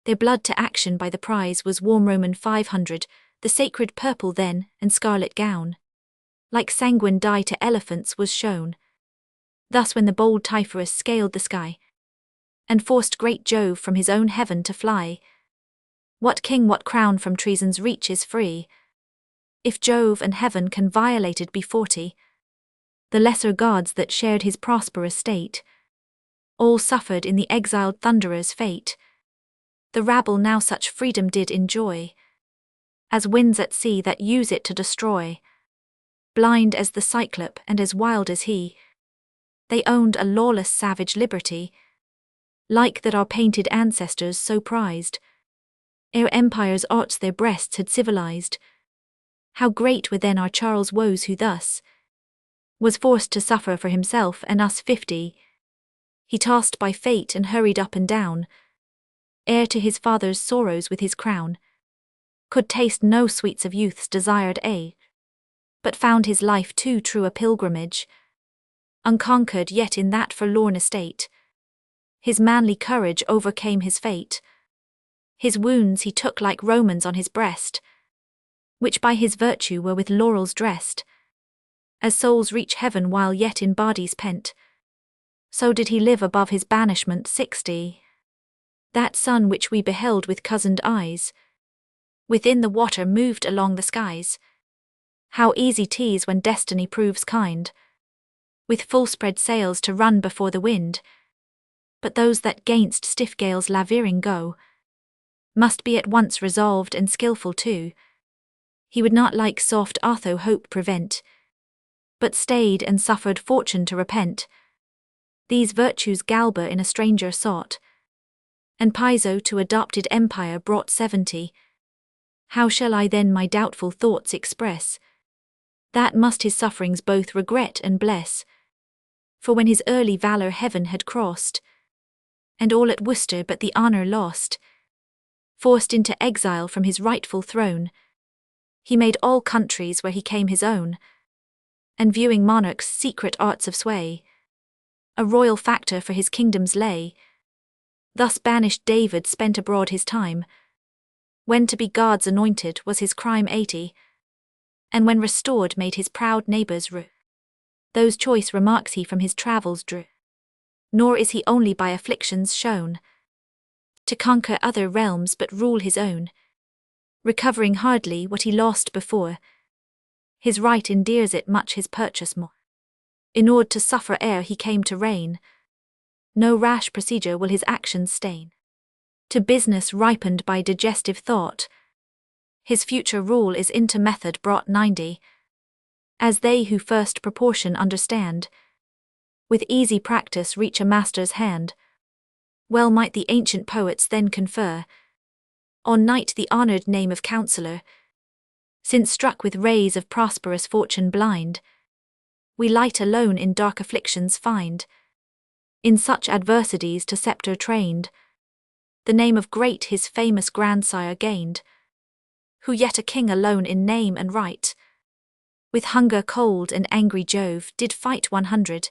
their blood to action by the prize was warm Roman 500, the sacred purple then and scarlet gown, like sanguine dye to elephants was shown. Thus when the bold Typhorus scaled the sky, and forced great Jove from his own heaven to fly, what king what crown from treason's reach is free? If Jove and heaven can violated be 40, the lesser gods that shared his prosperous state, all suffered in the exiled thunderer's fate. The rabble now such freedom did enjoy, as winds at sea that use it to destroy. Blind as the Cyclop and as wild as he, they owned a lawless savage liberty, like that our painted ancestors so prized, ere empires arts their breasts had civilized. How great were then our Charles' woes who thus was forced to suffer for himself and us 50. He tossed by fate and hurried up and down, heir to his father's sorrows with his crown, could taste no sweets of youth's desired age. but found his life too true a pilgrimage. Unconquered yet in that forlorn estate, his manly courage overcame his fate. His wounds he took like Romans on his breast, which by his virtue were with laurels dressed. As souls reach heaven while yet in bodies pent, so did he live above his banishment 60. That sun which we beheld with cozened eyes, within the water moved along the skies. How easy 'tis when destiny proves kind, with full spread sails to run before the wind. But those that 'gainst stiff gales laveering go, must be at once resolved and skilful too. He would not like soft Otho hope prevent, but stayed and suffered fortune to repent. These virtues Galba in a stranger sought, and Piso to adopted empire brought 70. How shall I then my doubtful thoughts express? That must his sufferings both regret and bless. For when his early valour heaven had crossed, and all at Worcester but the honour lost, forced into exile from his rightful throne, he made all countries where he came his own, and viewing monarchs' secret arts of sway, a royal factor for his kingdoms lay. Thus banished David spent abroad his time, when to be God's anointed was his crime 80, and when restored made his proud neighbours rue. Those choice remarks he from his travels drew. Nor is he only by afflictions shown to conquer other realms but rule his own, recovering hardly what he lost before. His right endears it much his purchase more, in order to suffer ere he came to reign. No rash procedure will his actions stain, to business ripened by digestive thought. His future rule is into method brought 90, as they who first proportion understand, with easy practice reach a master's hand. Well might the ancient poets then confer on night the honoured name of counsellor, since struck with rays of prosperous fortune blind, we light alone in dark afflictions find. In such adversities to sceptre trained, the name of great his famous grandsire gained, who yet a king alone in name and right, with hunger cold and angry Jove did fight 100,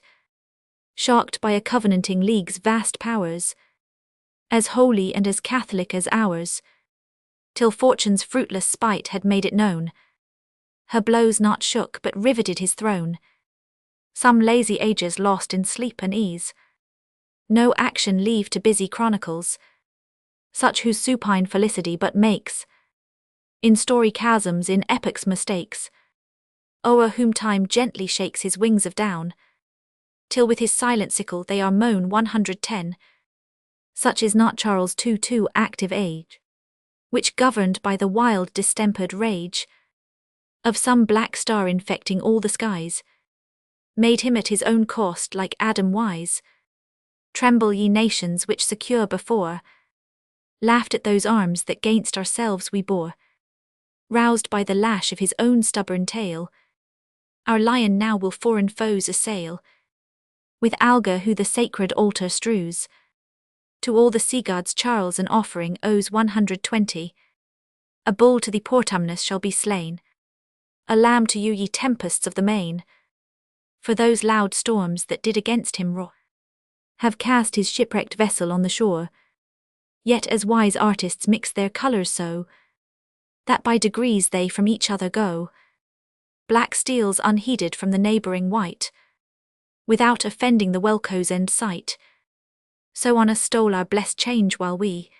shocked by a covenanting league's vast powers, as holy and as Catholic as ours, till fortune's fruitless spite had made it known. Her blows not shook but riveted his throne. Some lazy ages lost in sleep and ease, no action leave to busy chronicles, such whose supine felicity but makes in story chasms in epoch's mistakes, o'er whom time gently shakes his wings of down, till with his silent sickle they are mown 110. Such is not Charles' too active age, which governed by the wild distempered rage of some black star infecting all the skies, made him at his own cost like Adam wise. Tremble ye nations which secure before laughed at those arms that 'gainst ourselves we bore. Roused by the lash of his own stubborn tail, our lion now will foreign foes assail, with alga who the sacred altar strews. To all the sea gods Charles an offering owes 120. A bull to the Portumnus shall be slain, a lamb to you ye tempests of the main, for those loud storms that did against him roar have cast his shipwrecked vessel on the shore. Yet as wise artists mix their colours so, that by degrees they from each other go, black steals unheeded from the neighbouring white, without offending the well-cozened sight. So on us stole our blessed change while we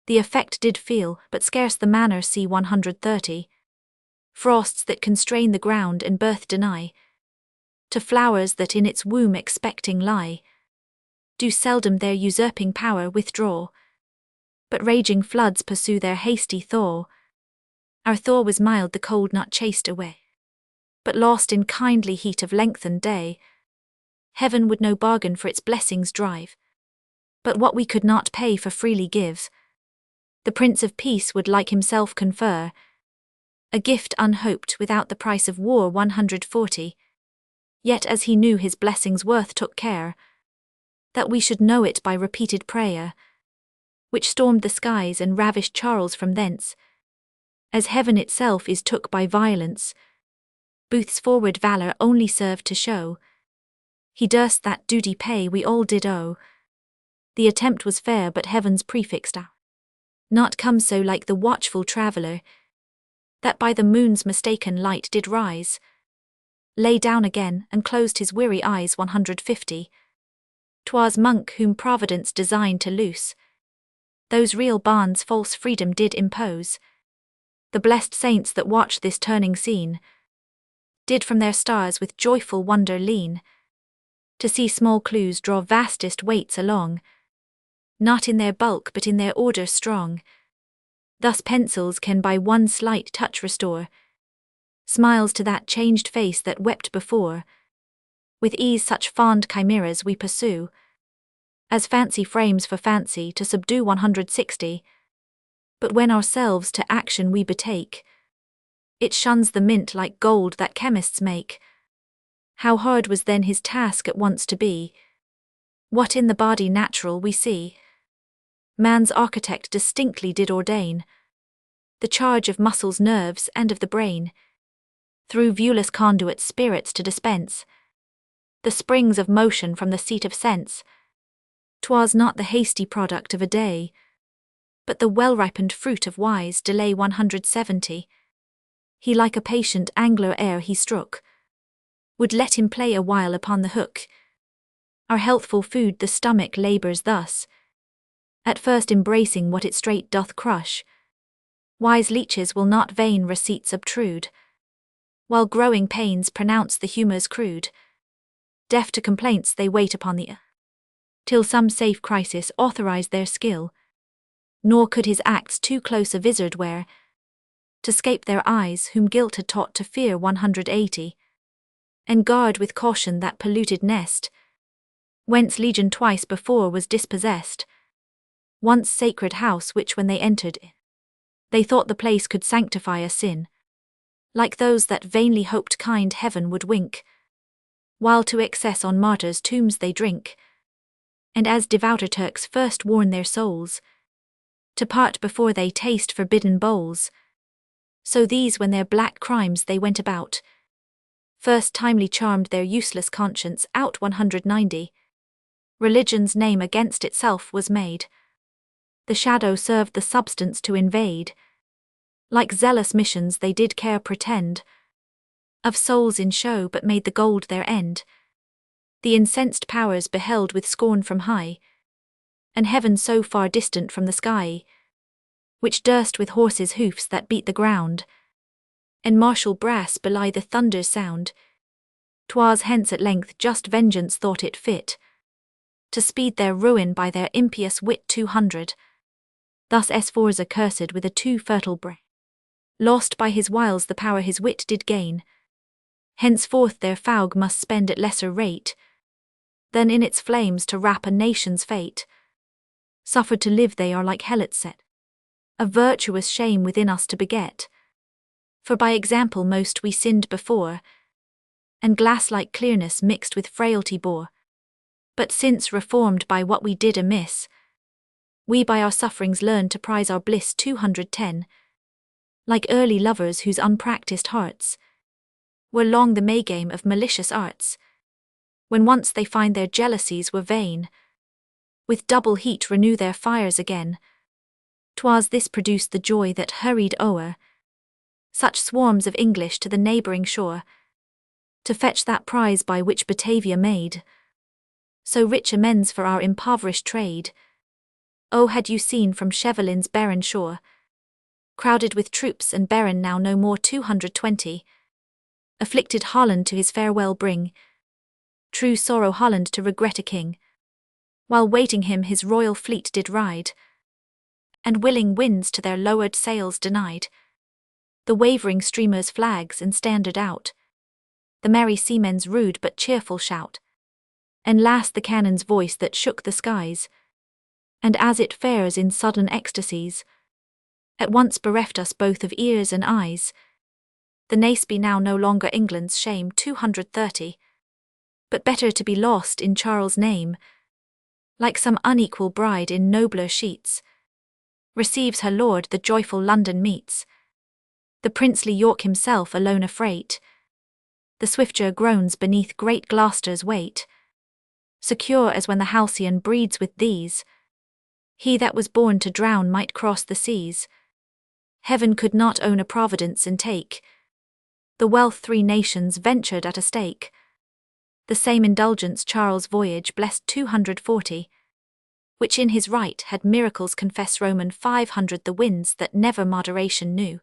the effect did feel, but scarce the manner see 130. Frosts that constrain the ground and birth deny to flowers that in its womb expecting lie, do seldom their usurping power withdraw, but raging floods pursue their hasty thaw. Our thaw was mild, the cold not chased away, but lost in kindly heat of lengthened day. Heaven would no bargain for its blessings drive, but what we could not pay for freely give. The Prince of Peace would like himself confer, a gift unhoped without the price of war 140. Yet as he knew his blessings worth took care that we should know it by repeated prayer, which stormed the skies and ravished Charles from thence, as heaven itself is took by violence, Booth's forward valour only served to show he durst that duty pay we all did owe. The attempt was fair, but heaven's prefixed not come so like the watchful traveller, that by the moon's mistaken light did rise, lay down again, and closed his weary eyes. 150. 'Twas monk whom Providence designed to loose those real bonds false freedom did impose. The blessed saints that watch this turning scene did from their stars with joyful wonder lean, to see small clues draw vastest weights along, not in their bulk but in their order strong. Thus pencils can by one slight touch restore smiles to that changed face that wept before. With ease such fond chimeras we pursue, as fancy frames for fancy to subdue. 160. But when ourselves to action we betake, it shuns the mint like gold that chemists make. How hard was then his task at once to be what in the body natural we see. Man's architect distinctly did ordain the charge of muscles, nerves, and of the brain, through viewless conduits spirits to dispense the springs of motion from the seat of sense. 'Twas not the hasty product of a day, but the well-ripened fruit of wise delay. 170. He like a patient angler ere he struck would let him play a while upon the hook. Our healthful food the stomach labours thus, at first embracing what it straight doth crush. Wise leeches will not vain receipts obtrude, while growing pains pronounce the humours crude. Deaf to complaints they wait upon the till some safe crisis authorize their skill, nor could his acts too close a vizard wear to scape their eyes whom guilt had taught to fear. 180. And guard with caution that polluted nest, whence legion twice before was dispossessed. Once sacred house which when they entered, they thought the place could sanctify a sin, like those that vainly hoped kind heaven would wink, while to excess on martyrs' tombs they drink. And as devouter Turks first warn their souls to part before they taste forbidden bowls, so these when their black crimes they went about, first timely charmed their useless conscience out. 190. Religion's name against itself was made, the shadow served the substance to invade. Like zealous missions they did care pretend of souls in show, but made the gold their end. The incensed powers beheld with scorn from high, and heaven so far distant from the sky, which durst with horses' hoofs that beat the ground, and martial brass belie the thunder's sound. 'Twas hence at length just vengeance thought it fit to speed their ruin by their impious wit. 200. Thus Sforza cursed with a too fertile brain, lost by his wiles the power his wit did gain. Henceforth their faug must spend at lesser rate than in its flames to wrap a nation's fate. Suffered to live they are like helots set, a virtuous shame within us to beget. For by example most we sinned before, and glass-like clearness mixed with frailty bore. But since reformed by what we did amiss, we by our sufferings learned to prize our bliss. 210. Like early lovers whose unpractised hearts were long the May-game of malicious arts, when once they find their jealousies were vain, with double heat renew their fires again. 'Twas this produced the joy that hurried o'er such swarms of English to the neighbouring shore, to fetch that prize by which Batavia made so rich amends for our impoverished trade. Oh, had you seen from Chevelin's barren shore, crowded with troops and barren now no more. 220. Afflicted Holland to his farewell bring, true sorrow Holland to regret a king, while waiting him his royal fleet did ride, and willing winds to their lowered sails denied the wavering streamers' flags and standard out, the merry seamen's rude but cheerful shout, and last the cannon's voice that shook the skies, and as it fares in sudden ecstasies, at once bereft us both of ears and eyes. The Naseby now no longer England's shame. 230. But better to be lost in Charles' name, like some unequal bride in nobler sheets, receives her lord the joyful London meets, the princely York himself alone affraight, The swifter groans beneath great Gloucester's weight. Secure as when the halcyon breeds with these. He that was born to drown might cross the seas. Heaven could not own a providence and take the wealth 3 nations ventured at a stake. The same indulgence Charles' voyage blessed 240, which in his right had miracles confess Roman 500 the winds that never moderation knew.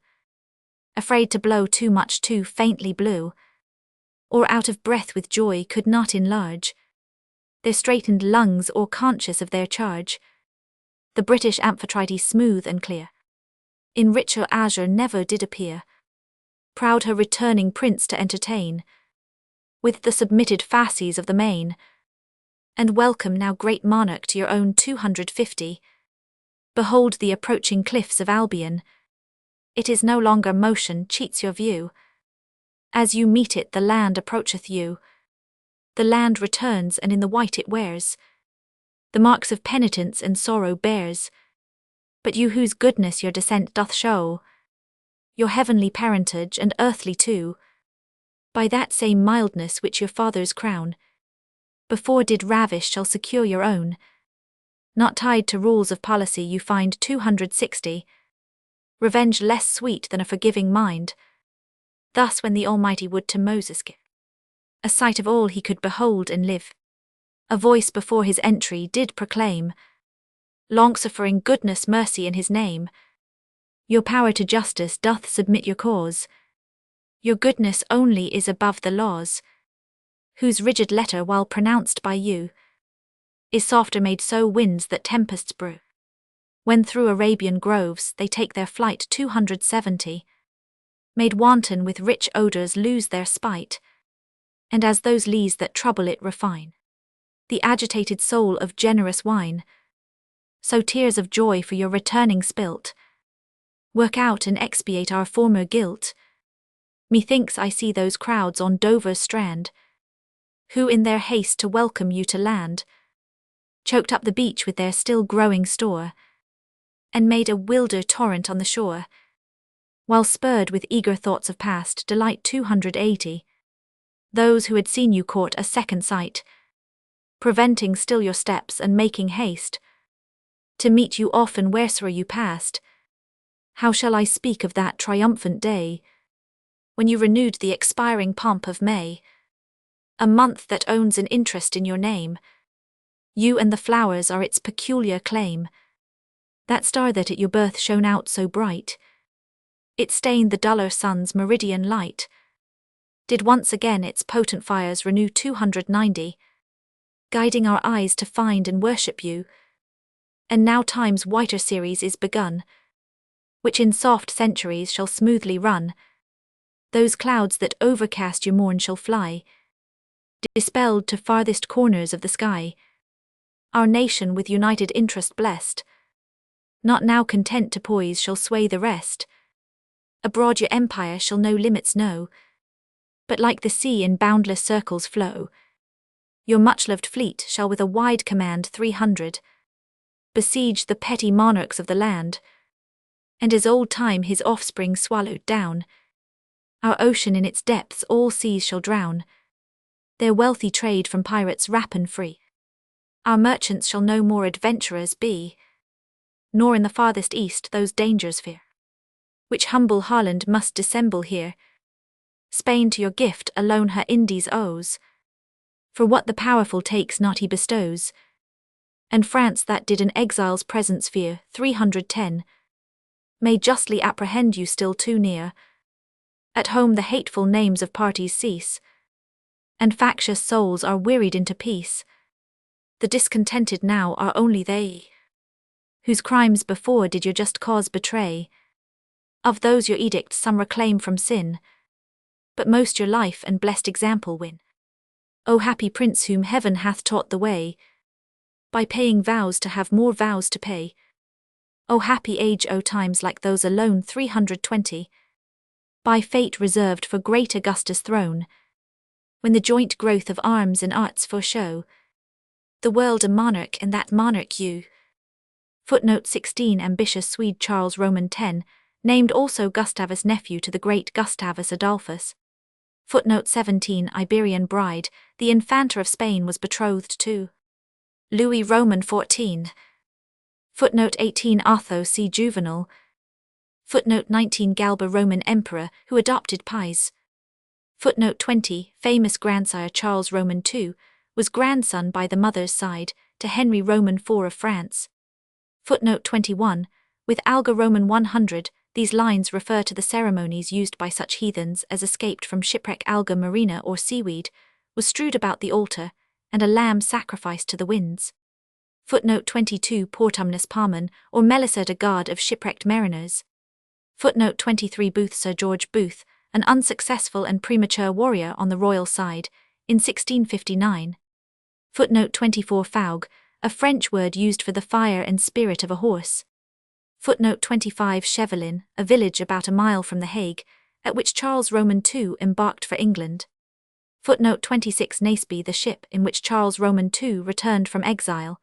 Afraid to blow too much too faintly blew, or out of breath with joy could not enlarge their straitened lungs or conscious of their charge. The British amphitrite smooth and clear, in richer azure never did appear. Proud her returning prince to entertain, with the submitted fasces of the main. And welcome now great monarch to your own 250. Behold the approaching cliffs of Albion. It is no longer motion cheats your view. As you meet it the land approacheth you. The land returns and in the white it wears the marks of penitence and sorrow bears. But you whose goodness your descent doth show, your heavenly parentage and earthly too, by that same mildness which your fathers crown, before did ravish shall secure your own. Not tied to rules of policy you find 260, revenge less sweet than a forgiving mind. Thus when the Almighty would to Moses give a sight of all he could behold and live, a voice before his entry did proclaim, long-suffering goodness mercy in his name. Your power to justice doth submit your cause. Your goodness only is above the laws, whose rigid letter while pronounced by you, is softer made so winds that tempests brew. When through Arabian groves they take their flight 270, made wanton with rich odours lose their spite, and as those lees that trouble it refine the agitated soul of generous wine, so tears of joy for your returning spilt work out and expiate our former guilt. Methinks I see those crowds on Dover's strand, who in their haste to welcome you to land, choked up the beach with their still growing store, and made a wilder torrent on the shore, while spurred with eager thoughts of past delight 280, those who had seen you court a second sight, preventing still your steps and making haste to meet you often wheresoe'er you passed. How shall I speak of that triumphant day, when you renewed the expiring pomp of May, a month that owns an interest in your name? You and the flowers are its peculiar claim. That star that at your birth shone out so bright, it stained the duller sun's meridian light, did once again its potent fires renew 290, guiding our eyes to find and worship you. And now time's whiter series is begun, which in soft centuries shall smoothly run. Those clouds that overcast your morn shall fly, dispelled to farthest corners of the sky. Our nation with united interest blessed, not now content to poise shall sway the rest. Abroad your empire shall no limits know, but like the sea in boundless circles flow. Your much-loved fleet shall with a wide command 300 besiege the petty monarchs of the land, and as old time his offspring swallowed down, our ocean in its depths all seas shall drown, their wealthy trade from pirates rapine free. Our merchants shall no more adventurers be, nor in the farthest east those dangers fear, which humble Holland must dissemble here. Spain to your gift alone her Indies owes, for what the powerful takes not he bestows, and France that did an exile's presence fear 310, may justly apprehend you still too near. At home the hateful names of parties cease, and factious souls are wearied into peace. The discontented now are only they, whose crimes before did your just cause betray. Of those your edicts some reclaim from sin, but most your life and blessed example win. O happy prince whom heaven hath taught the way, by paying vows to have more vows to pay. O happy age, O times like those alone 320, by fate reserved for great Augustus' throne, when the joint growth of arms and arts foreshow the world a monarch and that monarch you. Footnote 16. Ambitious Swede Charles Roman 10, named also Gustavus nephew to the great Gustavus Adolphus. Footnote 17 Iberian bride, the Infanta of Spain was betrothed to Louis Roman XIV. Footnote 18 Otho see Juvenal. Footnote 19 Galba Roman Emperor, who adopted pies. Footnote 20 Famous grandsire Charles Roman II, was grandson by the mother's side to Henry Roman IV of France. Footnote 21 With Alga Roman 100, these lines refer to the ceremonies used by such heathens as escaped from shipwreck. Alga marina or seaweed was strewed about the altar, and a lamb sacrificed to the winds. Footnote 22 Portumnus Parmen, or Melisert, a guard of shipwrecked mariners. Footnote 23 Booth Sir George Booth, an unsuccessful and premature warrior on the royal side, in 1659. Footnote 24 Fougue, a French word used for the fire and spirit of a horse. Footnote 25 Chevelin, a village about a mile from The Hague, at which Charles Roman II embarked for England. Footnote 26 Naseby, the ship in which Charles Roman II returned from exile.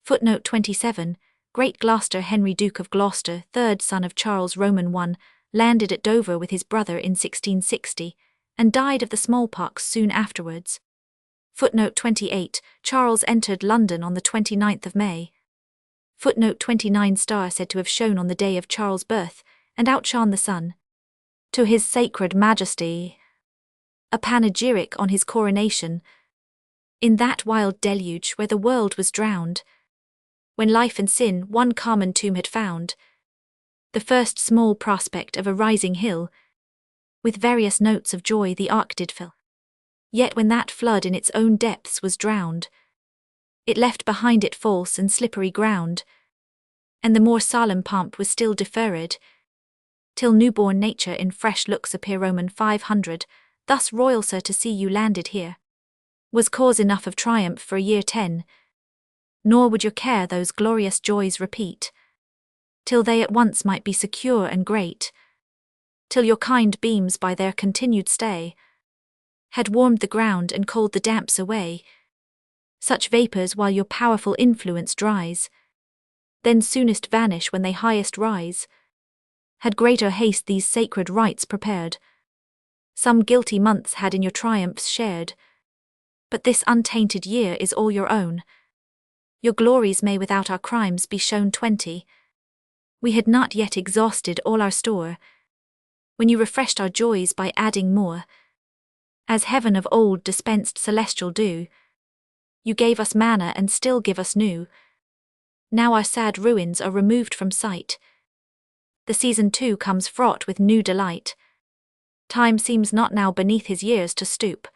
Footnote 27 Great Gloucester Henry Duke of Gloucester, third son of Charles Roman I, landed at Dover with his brother in 1660, and died of the smallpox soon afterwards. Footnote 28 Charles entered London on the 29th of May. Footnote 29 Star said to have shone on the day of Charles' birth, and outshone the sun. To his sacred majesty. A panegyric on his coronation. In that wild deluge where the world was drowned, when life and sin one common tomb had found, the first small prospect of a rising hill, with various notes of joy the ark did fill. Yet when that flood in its own depths was drowned, it left behind it false and slippery ground, and the more solemn pomp was still deferred, till newborn nature in fresh looks appear. Roman 500, thus royal sir to see you landed here, was cause enough of triumph for a year 10, nor would your care those glorious joys repeat, till they at once might be secure and great, till your kind beams by their continued stay had warmed the ground and cooled the damps away, such vapours while your powerful influence dries, then soonest vanish when they highest rise, had greater haste these sacred rites prepared, some guilty months had in your triumphs shared, but this untainted year is all your own. Your glories may without our crimes be shown 20. We had not yet exhausted all our store, when you refreshed our joys by adding more. As heaven of old dispensed celestial dew, you gave us manna and still give us new. Now our sad ruins are removed from sight. The season too comes fraught with new delight. Time seems not now beneath his years to stoop,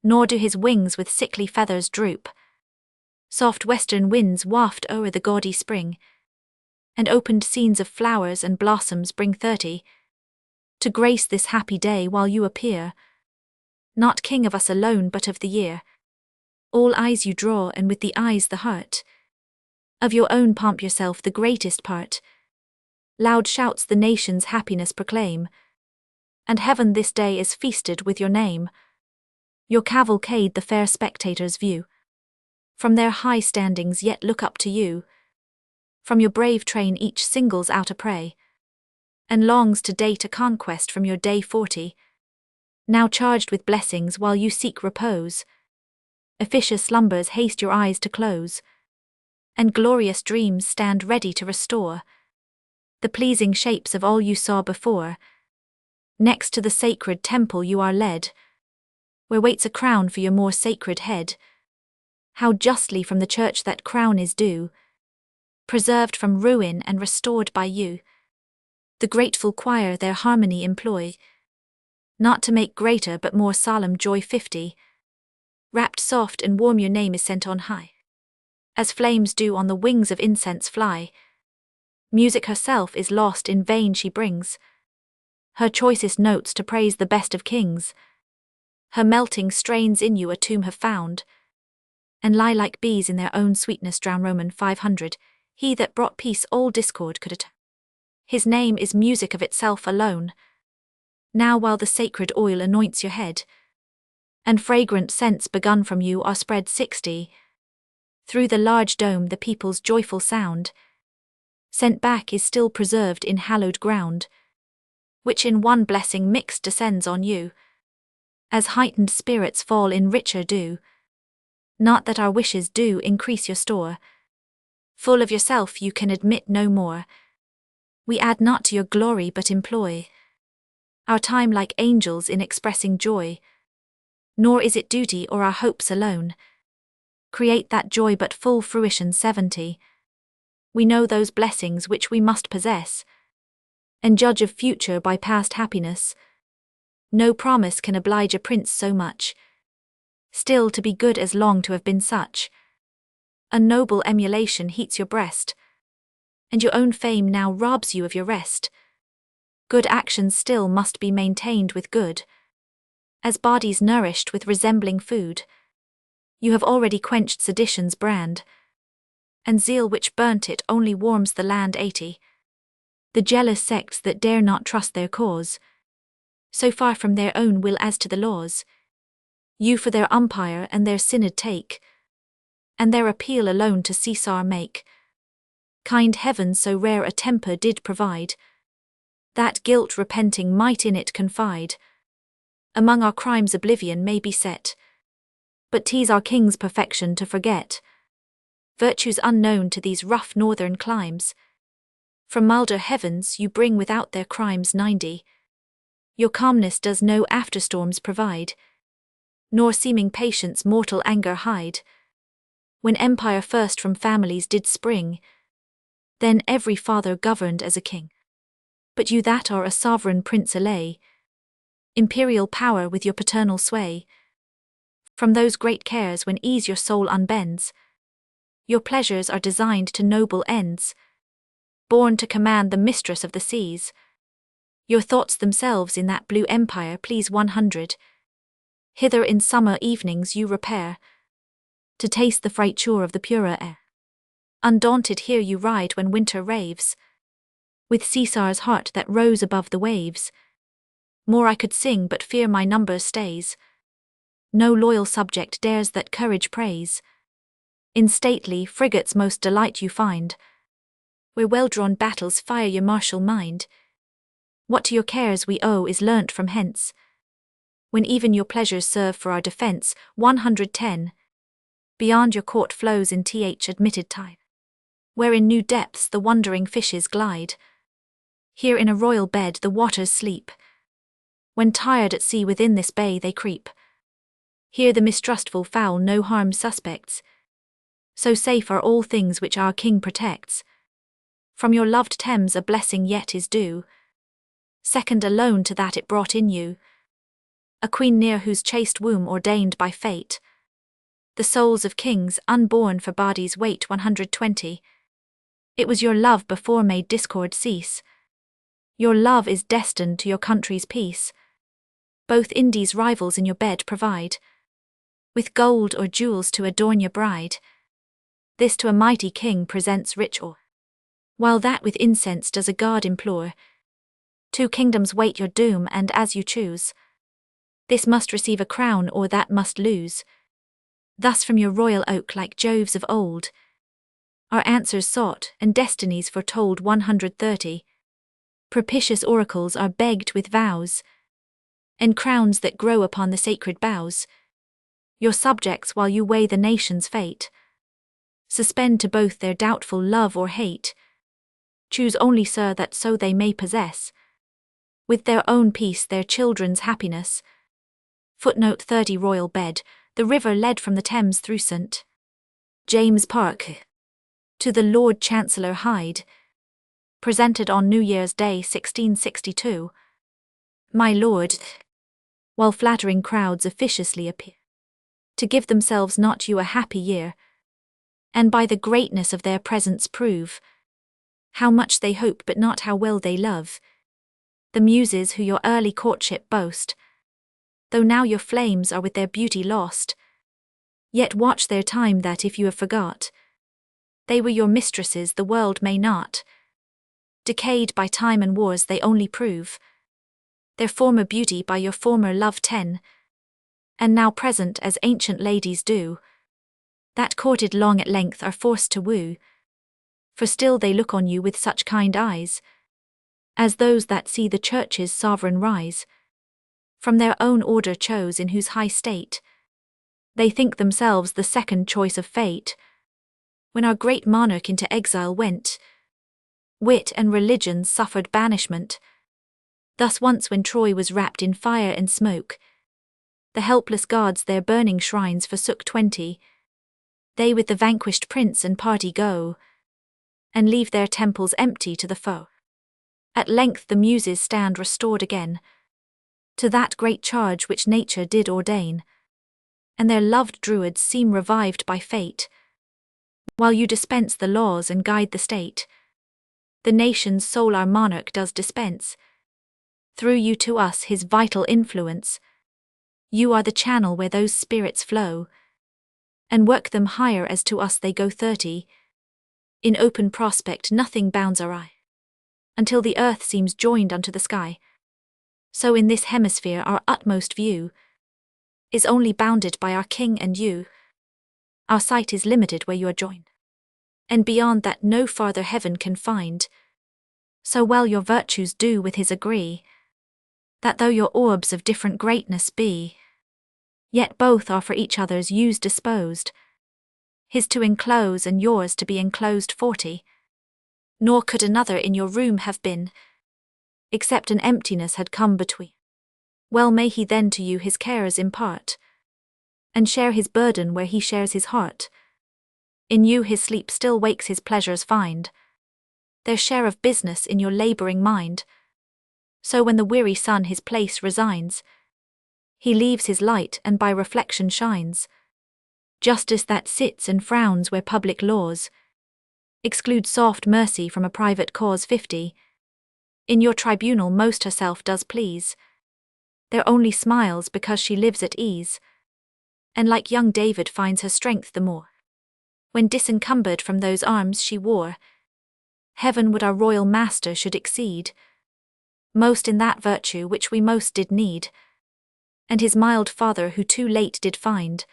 nor do his wings with sickly feathers droop. Soft western winds waft o'er the gaudy spring, and opened scenes of flowers and blossoms bring 30 to grace this happy day while you appear, not king of us alone but of the year. All eyes you draw, and with the eyes the heart, of your own pomp yourself the greatest part. Loud shouts the nation's happiness proclaim, and heaven this day is feasted with your name. Your cavalcade the fair spectators view, from their high standings yet look up to you. From your brave train each singles out a prey, and longs to date a conquest from your day 40, now charged with blessings while you seek repose. Officious slumbers haste your eyes to close, and glorious dreams stand ready to restore the pleasing shapes of all you saw before. Next to the sacred temple you are led, where waits a crown for your more sacred head. How justly from the church that crown is due, preserved from ruin and restored by you. The grateful choir their harmony employ, not to make greater but more solemn joy 50. Wrapped soft and warm your name is sent on high, as flames do on the wings of incense fly. Music herself is lost in vain she brings, her choicest notes to praise the best of kings. Her melting strains in you a tomb have found, and lie like bees in their own sweetness drown. Roman 500, he that brought peace all discord could atone. His name is music of itself alone. Now while the sacred oil anoints your head, and fragrant scents begun from you are spread 60. Through the large dome the people's joyful sound, sent back is still preserved in hallowed ground, which in one blessing mixed descends on you. as heightened spirits fall in richer dew. Not that our wishes do increase your store. Full of yourself you can admit no more. We add not to your glory but employ our time like angels in expressing joy. Nor is it duty or our hopes alone create that joy, but full fruition 70. We know those blessings which we must possess, and judge of future by past happiness. No promise can oblige a prince so much, still to be good as long to have been such. A noble emulation heats your breast, and your own fame now robs you of your rest. Good actions still must be maintained with good, as bodies nourished with resembling food. You have already quenched sedition's brand, and zeal which burnt it only warms the land. 80. The jealous sects that dare not trust their cause, so far from their own will as to the laws, you for their umpire and their synod take, and their appeal alone to Caesar make. Kind heaven so rare a temper did provide, that guilt repenting might in it confide. Among our crimes oblivion may be set, but 'tis our king's perfection to forget virtues unknown to these rough northern climes. From milder heavens you bring without their crimes 90. Your calmness does no afterstorms provide, nor seeming patience mortal anger hide. When empire first from families did spring, then every father governed as a king. But you that are a sovereign prince allay imperial power with your paternal sway. From those great cares when ease your soul unbends, your pleasures are designed to noble ends, born to command the mistress of the seas. Your thoughts themselves in that blue empire please 100. Hither in summer evenings you repair, to taste the fraîture of the purer air. Undaunted here you ride when winter raves, with Caesar's heart that rose above the waves. More I could sing but fear my number stays, no loyal subject dares that courage praise. In stately frigates most delight you find, where well-drawn battles fire your martial mind. What to your cares we owe is learnt from hence, when even your pleasures serve for our defence. 110. Beyond your court flows in admitted tide, where in new depths the wandering fishes glide. Here in a royal bed the waters sleep, when tired at sea within this bay they creep. Here the mistrustful fowl no harm suspects, so safe are all things which our king protects. From your loved Thames a blessing yet is due, second alone to that it brought in you, a queen near whose chaste womb ordained by fate the souls of kings unborn for bodies wait. 120. It was your love before made discord cease, your love is destined to your country's peace. Both Indies rivals in your bed provide, with gold or jewels to adorn your bride. This to a mighty king presents rich ore, while that with incense does a god implore. 2 kingdoms wait your doom, and as you choose, this must receive a crown or that must lose. Thus from your royal oak like Jove's of old, our answers sought and destinies foretold. 130. Propitious oracles are begged with vows, and crowns that grow upon the sacred boughs. Your subjects while you weigh the nation's fate, suspend to both their doubtful love or hate. Choose only, sir, that so they may possess, with their own peace their children's happiness. Footnote 30. Royal bed, the river led from the Thames through St. James Park to the Lord Chancellor Hyde, presented on New Year's Day 1662. My lord, while flattering crowds officiously appear to give themselves not you a happy year, and by the greatness of their presence prove how much they hope but not how well they love, the muses who your early courtship boast, though now your flames are with their beauty lost, yet watch their time that if you have forgot, they were your mistresses the world may not. Decayed by time and wars they only prove their former beauty by your former love 10, and now present as ancient ladies do, that courted long at length are forced to woo, for still they look on you with such kind eyes, as those that see the church's sovereign rise. from their own order chose, in whose high state they think themselves the second choice of fate. When our great monarch into exile went, wit and religion suffered banishment. Thus once when Troy was wrapped in fire and smoke, the helpless gods their burning shrines forsook. 20. They with the vanquished prince and party go, and leave their temples empty to the foe. At length the muses stand restored again to that great charge which nature did ordain, and their loved druids seem revived by fate, while you dispense the laws and guide the state. The nation's soul our monarch does dispense, through you to us his vital influence. You are the channel where those spirits flow, and work them higher as to us they go. 30. In open prospect nothing bounds our eye, until the earth seems joined unto the sky. So in this hemisphere our utmost view is only bounded by our king and you. Our sight is limited where you are joined, and beyond that no farther heaven can find. So well your virtues do with his agree, that though your orbs of different greatness be, yet both are for each other's use disposed, his to enclose and yours to be enclosed. 40. Nor could another in your room have been, except an emptiness had come between. Well may he then to you his cares impart, and share his burden where he shares his heart. In you his sleep still wakes, his pleasures find their share of business in your labouring mind. So when the weary sun his place resigns, he leaves his light and by reflection shines. Justice that sits and frowns where public laws exclude soft mercy from a private cause. 50. In your tribunal most herself does please, there only smiles because she lives at ease, and like young David finds her strength the more, when disencumbered from those arms she wore. Heaven would our royal master should exceed most in that virtue which we most did need, and his mild father who too late did find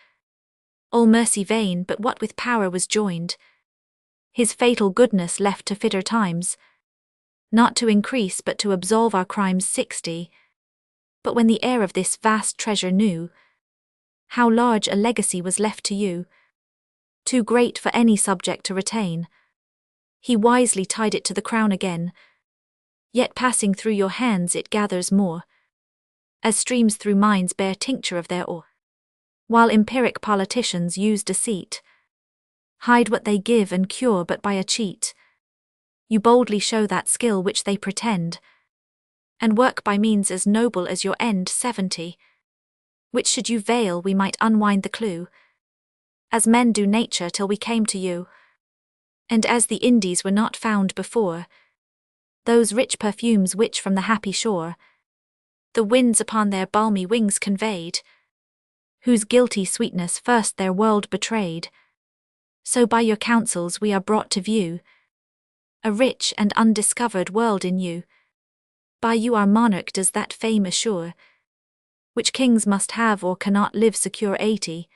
all mercy vain, but what with power was joined, his fatal goodness left to fitter times, not to increase but to absolve our crimes. 60. But when the heir of this vast treasure knew how large a legacy was left to you, too great for any subject to retain, he wisely tied it to the crown again. Yet passing through your hands it gathers more, as streams through mines bear tincture of their ore. While empiric politicians use deceit, hide what they give and cure but by a cheat, you boldly show that skill which they pretend, and work by means as noble as your end. 70. Which should you veil we might unwind the clue, as men do nature till we came to you. And as the Indies were not found before, those rich perfumes which from the happy shore the winds upon their balmy wings conveyed, whose guilty sweetness first their world betrayed, so by your counsels we are brought to view a rich and undiscovered world in you. By you our monarch does that fame assure, which kings must have or cannot live secure. 80.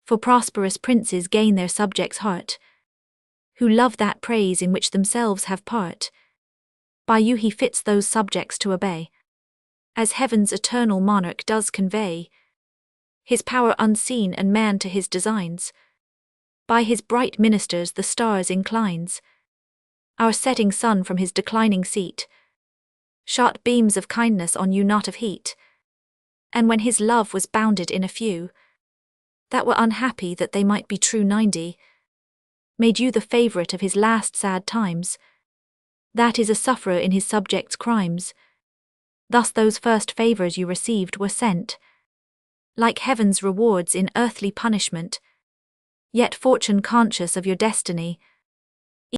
For prosperous princes gain their subjects' heart, who love that praise in which themselves have part. By you he fits those subjects to obey, as heaven's eternal monarch does convey his power unseen and man to his designs. By his bright ministers the stars inclines, our setting sun from his declining seat shot beams of kindness on you, not of heat. And when his love was bounded in a few that were unhappy that they might be true. 90. Made you the favourite of his last sad times, that is a sufferer in his subjects' crimes. Thus those first favours you received were sent like heaven's rewards in earthly punishment, yet fortune conscious of your destiny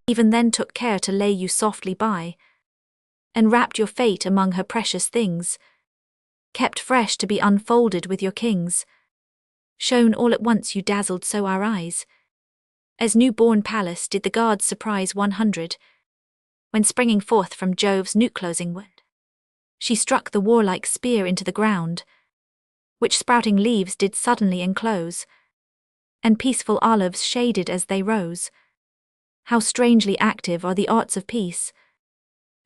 even then took care to lay you softly by, and wrapped your fate among her precious things, kept fresh to be unfolded with your kings, shown all at once you dazzled so our eyes, as new-born Pallas did the gods surprise. 100. When springing forth from Jove's new-closing wood, she struck the warlike spear into the ground, which sprouting leaves did suddenly enclose, and peaceful olives shaded as they rose. How strangely active are the arts of peace,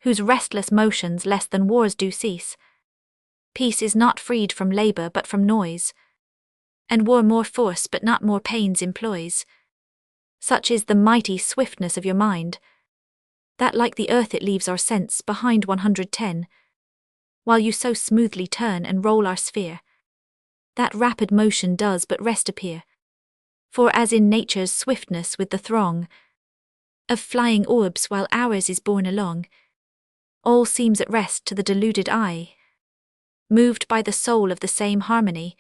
whose restless motions less than wars do cease. Peace is not freed from labour but from noise, and war more force but not more pains employs. Such is the mighty swiftness of your mind, that like the earth it leaves our sense behind 110, while you so smoothly turn and roll our sphere. That rapid motion does but rest appear. For as in nature's swiftness with the throng of flying orbs while ours is borne along, all seems at rest to the deluded eye, moved by the soul of the same harmony,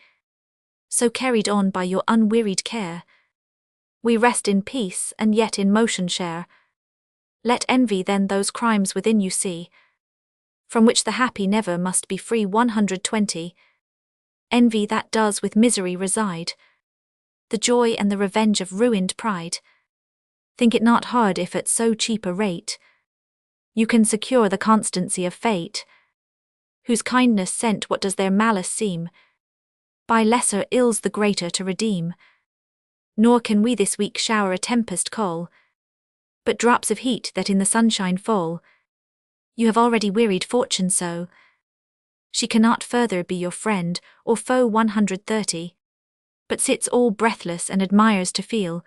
so carried on by your unwearied care, we rest in peace and yet in motion share. Let envy then those crimes within you see, from which the happy never must be free. 120. Envy that does with misery reside, the joy and the revenge of ruined pride. Think it not hard if at so cheap a rate you can secure the constancy of fate, whose kindness sent what does their malice seem, by lesser ills the greater to redeem. Nor can we this week shower a tempest call, but drops of heat that in the sunshine fall. You have already wearied fortune so, she cannot further be your friend or foe. 130. But sits all breathless and admires to feel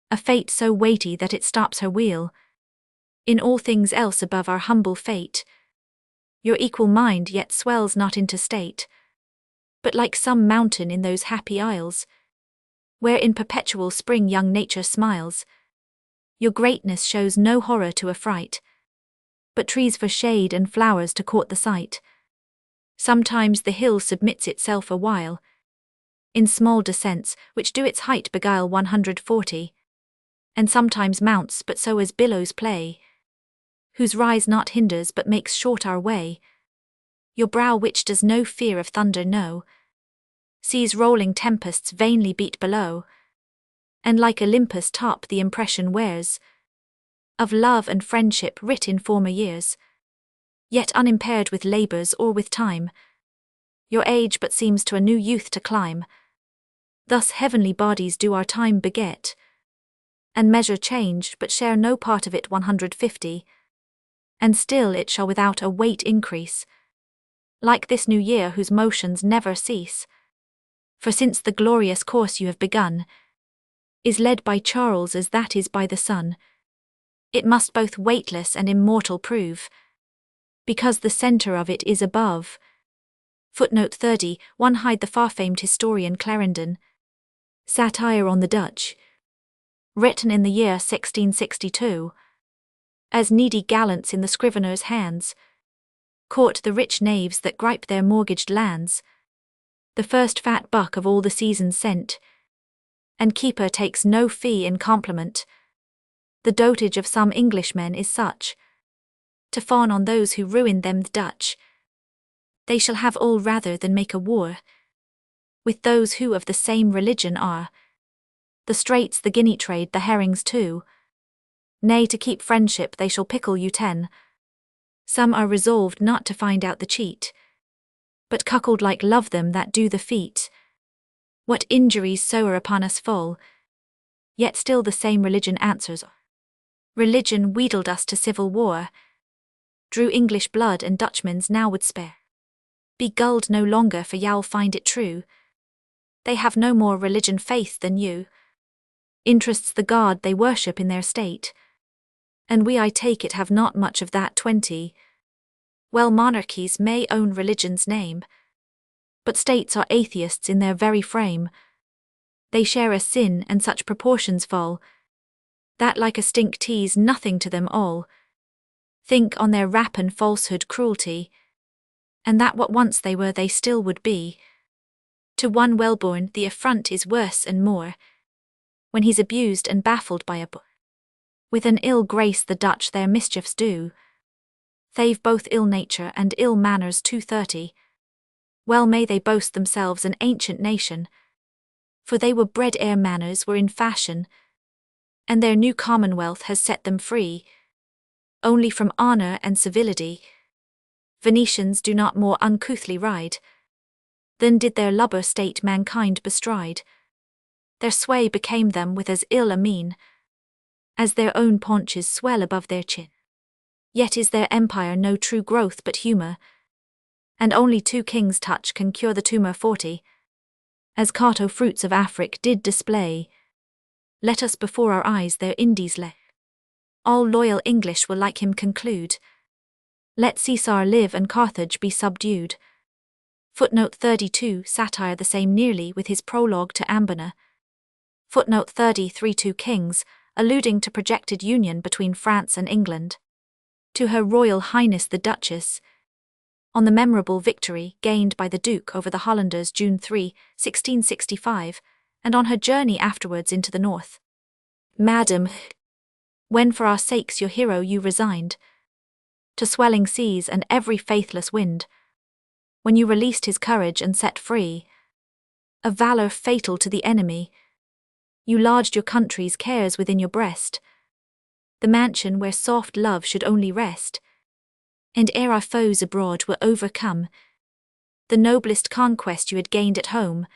a fate so weighty that it stops her wheel. In all things else above our humble fate, your equal mind yet swells not into state, but like some mountain in those happy isles, where in perpetual spring young nature smiles. Your greatness shows no horror to affright, but trees for shade and flowers to court the sight. Sometimes the hill submits itself a while, in small descents, which do its height beguile. 140. And sometimes mounts, but so as billows play, whose rise not hinders but makes short our way. Your brow, which does no fear of thunder know, sees rolling tempests vainly beat below, and like Olympus' top the impression wears of love and friendship writ in former years, yet unimpaired with labours or with time. Your age but seems to a new youth to climb. Thus heavenly bodies do our time beget, and measure change but share no part of it. 150. And still it shall without a weight increase, like this new year whose motions never cease. For since the glorious course you have begun is led by Charles as that is by the sun, it must both weightless and immortal prove, because the centre of it is above. Footnote 30. 1. Hide the far-famed historian Clarendon. Satire on the Dutch. Written in the year 1662. As needy gallants in the scrivener's hands court the rich knaves that gripe their mortgaged lands. The first fat buck of all the seasons sent, and keeper takes no fee in compliment. The dotage of some Englishmen is such, to fawn on those who ruin them the Dutch. They shall have all rather than make a war with those who of the same religion are. The straits, the guinea trade, the herrings too. Nay, to keep friendship they shall pickle you 10. Some are resolved not to find out the cheat, but cuckold like love them that do the feat. What injuries soever upon us fall, yet still the same religion answers. Religion wheedled us to civil war, drew English blood and Dutchmen's now would spare. Be gulled no longer, for you'll find it true, they have no more religion faith than you. Interests the God they worship in their state, and we I take it have not much of that. 20. Well, monarchies may own religion's name, but states are atheists in their very frame. They share a sin and such proportions fall, that like a stink tease nothing to them all. Think on their rapine falsehood cruelty, and that what once they were they still would be. To one wellborn the affront is worse and more, when he's abused and baffled by a with an ill grace the Dutch their mischiefs do. They've both ill nature and ill manners. 230. Well may they boast themselves an ancient nation, for they were bred ere manners were in fashion, and their new commonwealth has set them free, only from honour and civility. Venetians do not more uncouthly ride than did their lubber state mankind bestride. Their sway became them with as ill a mien as their own paunches swell above their chin. Yet is their empire no true growth but humour, and only 2 kings' touch can cure the tumour 40. As Cato fruits of Afric did display, let us before our eyes their Indies lay. All loyal English will like him conclude. Let Caesar live and Carthage be subdued. Footnote 32 Satire the same nearly with his prologue to Ambona. Footnote 33 2 Kings, alluding to projected union between France and England. To Her Royal Highness the Duchess, on the memorable victory gained by the Duke over the Hollanders June 3, 1665, and on her journey afterwards into the north. Madam, when for our sakes your hero you resigned to swelling seas and every faithless wind, when you released his courage and set free a valour fatal to the enemy, you lodged your country's cares within your breast, the mansion where soft love should only rest, and ere our foes abroad were overcome, the noblest conquest you had gained at home.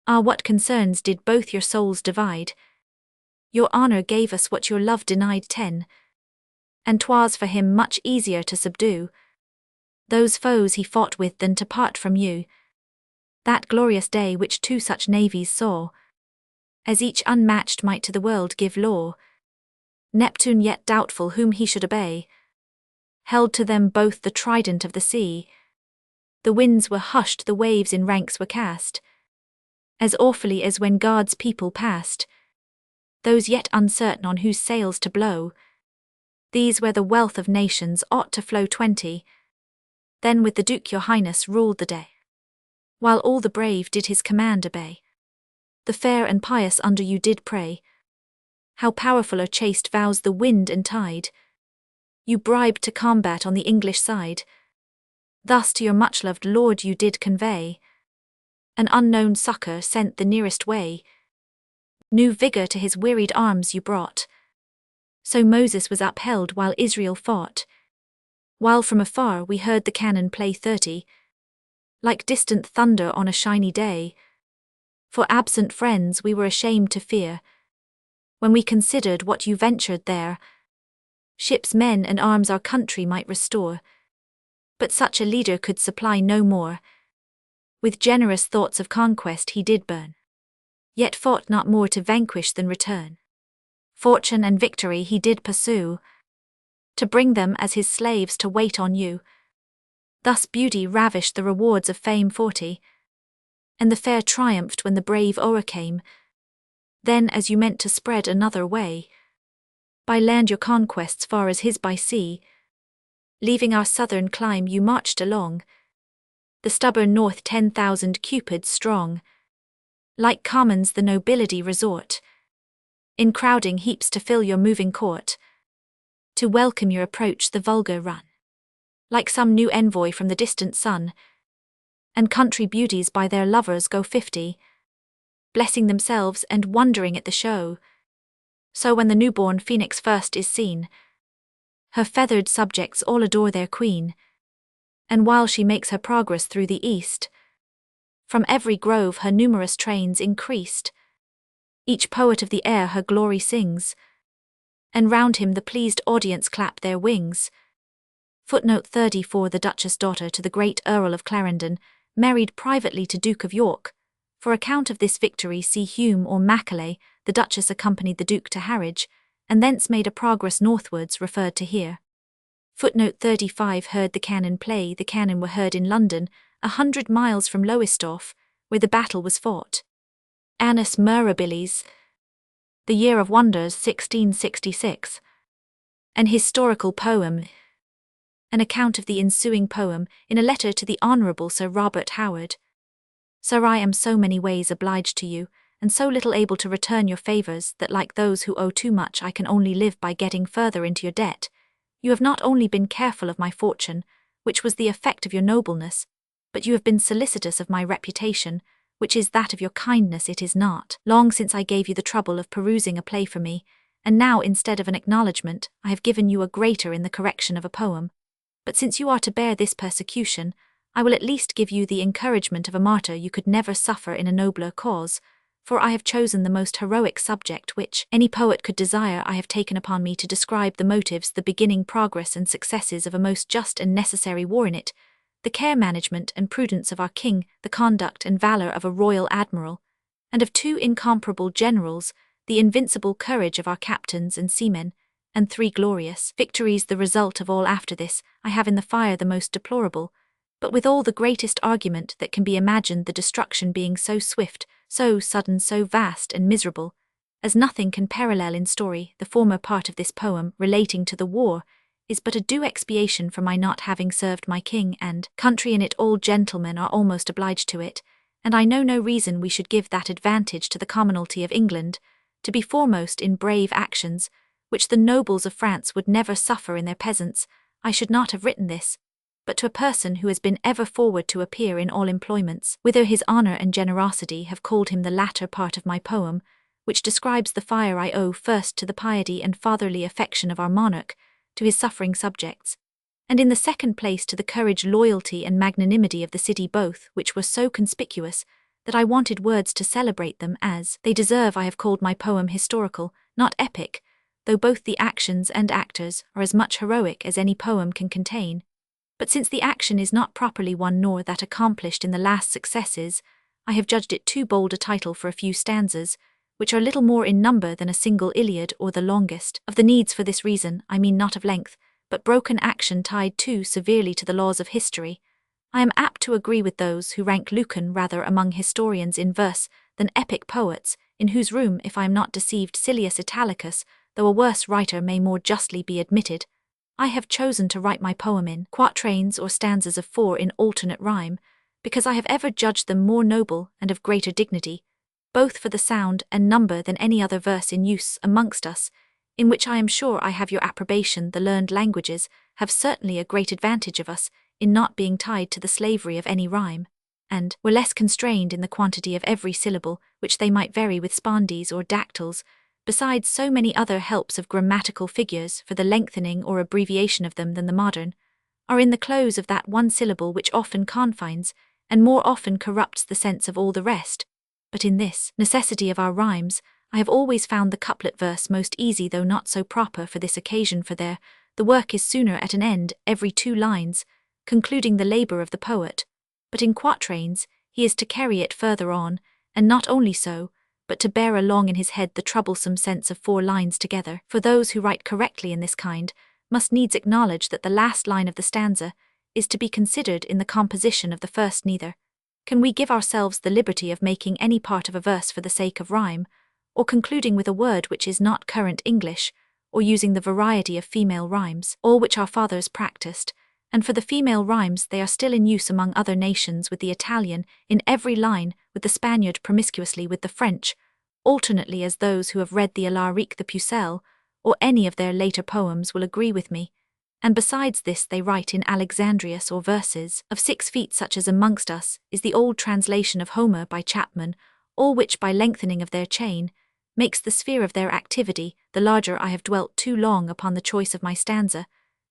Ah, what concerns did both your souls divide! Your honour gave us what your love denied 10, and 'twas for him much easier to subdue those foes he fought with than to part from you. That glorious day which 2 such navies saw, as each unmatched might to the world give law, Neptune yet doubtful whom he should obey, held to them both the trident of the sea. The winds were hushed, the waves in ranks were cast, as awfully as when God's people passed, those yet uncertain on whose sails to blow. These where the wealth of nations ought to flow 20. Then with the Duke your Highness ruled the day, while all the brave did his command obey. The fair and pious under you did pray. How powerful are chaste vows the wind and tide! You bribed to combat on the English side. Thus to your much-loved lord you did convey an unknown succour sent the nearest way. New vigour to his wearied arms you brought. So Moses was upheld while Israel fought, while from afar we heard the cannon play 30, like distant thunder on a shiny day. For absent friends we were ashamed to fear, when we considered what you ventured there. Ships, men, and arms our country might restore, but such a leader could supply no more. With generous thoughts of conquest he did burn, yet fought not more to vanquish than return. Fortune and victory he did pursue, to bring them as his slaves to wait on you. Thus beauty ravished the rewards of fame 40, and the fair triumphed when the brave o'ercame. Then as you meant to spread another way, by land your conquests far as his by sea, leaving our southern clime you marched along, the stubborn north 10,000 Cupids strong. Like commons the nobility resort, in crowding heaps to fill your moving court. To welcome your approach the vulgar run, like some new envoy from the distant sun, and country beauties by their lovers go 50, blessing themselves and wondering at the show. So when the newborn phoenix first is seen, her feathered subjects all adore their queen, and while she makes her progress through the east, from every grove her numerous trains increased. Each poet of the air her glory sings, and round him the pleased audience clap their wings. Footnote 34 The Duchess' daughter to the great Earl of Clarendon, married privately to Duke of York. For account of this victory see Hume or Macaulay. The Duchess accompanied the Duke to Harwich, and thence made a progress northwards referred to here. Footnote 35 Heard the cannon play. The cannon were heard in London, 100 miles from Lowestoft, where the battle was fought. Annus Mirabilis, the Year of Wonders 1666. An historical poem. An account of the ensuing poem, in a letter to the Honourable Sir Robert Howard. Sir, I am so many ways obliged to you, and so little able to return your favours, that like those who owe too much I can only live by getting further into your debt. You have not only been careful of my fortune, which was the effect of your nobleness, but you have been solicitous of my reputation, which is that of your kindness. It is not long since I gave you the trouble of perusing a play for me, and now instead of an acknowledgment I have given you a greater in the correction of a poem. But since you are to bear this persecution, I will at least give you the encouragement of a martyr you could never suffer in a nobler cause, for I have chosen the most heroic subject which any poet could desire. I have taken upon me to describe the motives, the beginning, progress, and successes of a most just and necessary war in it, the care management and prudence of our king, the conduct and valor of a royal admiral, and of 2 incomparable generals, the invincible courage of our captains and seamen, and 3 glorious victories the result of all after this, I have in the fire the most deplorable, but with all the greatest argument that can be imagined, the destruction being so swift, so sudden, so vast and miserable, as nothing can parallel in story. The former part of this poem, relating to the war, is but a due expiation for my not having served my king and country in it. All gentlemen are almost obliged to it, and I know no reason we should give that advantage to the commonalty of England, to be foremost in brave actions, which the nobles of France would never suffer in their peasants. I should not have written this, but to a person who has been ever forward to appear in all employments, whither his honour and generosity have called him. The latter part of my poem, which describes the fire, I owe first to the piety and fatherly affection of our monarch, to his suffering subjects, and in the second place to the courage, loyalty, and magnanimity of the city, both which were so conspicuous that I wanted words to celebrate them as they deserve. I have called my poem historical, not epic, though both the actions and actors are as much heroic as any poem can contain. But since the action is not properly one, nor that accomplished in the last successes, I have judged it too bold a title for a few stanzas, which are little more in number than a single Iliad or the longest of the Needs. For this reason, I mean not of length, but broken action tied too severely to the laws of history. I am apt to agree with those who rank Lucan rather among historians in verse than epic poets, in whose room, if I am not deceived, Silius Italicus, though a worse writer, may more justly be admitted. I have chosen to write my poem in quatrains or stanzas of 4 in alternate rhyme, because I have ever judged them more noble and of greater dignity, both for the sound and number, than any other verse in use amongst us, in which I am sure I have your approbation. The learned languages have certainly a great advantage of us in not being tied to the slavery of any rhyme, and were less constrained in the quantity of every syllable, which they might vary with spondees or dactyls, besides so many other helps of grammatical figures for the lengthening or abbreviation of them, than the modern, are in the close of that one syllable, which often confines and more often corrupts the sense of all the rest. But in this necessity of our rhymes, I have always found the couplet verse most easy, though not so proper for this occasion, for there the work is sooner at an end every 2 lines, concluding the labour of the poet. But in quatrains he is to carry it further on, and not only so, but to bear along in his head the troublesome sense of 4 lines together. For those who write correctly in this kind must needs acknowledge that the last line of the stanza is to be considered in the composition of the first. Neither can we give ourselves the liberty of making any part of a verse for the sake of rhyme, or concluding with a word which is not current English, or using the variety of female rhymes, all which our fathers practiced, and for the female rhymes they are still in use among other nations, with the Italian in every line, with the Spaniard promiscuously with the French, alternately, as those who have read the Alaric the Pucelle, or any of their later poems, will agree with me. And besides this they write in Alexandrius, or verses of 6 feet, such as amongst us is the old translation of Homer by Chapman, all which by lengthening of their chain makes the sphere of their activity the larger. I have dwelt too long upon the choice of my stanza,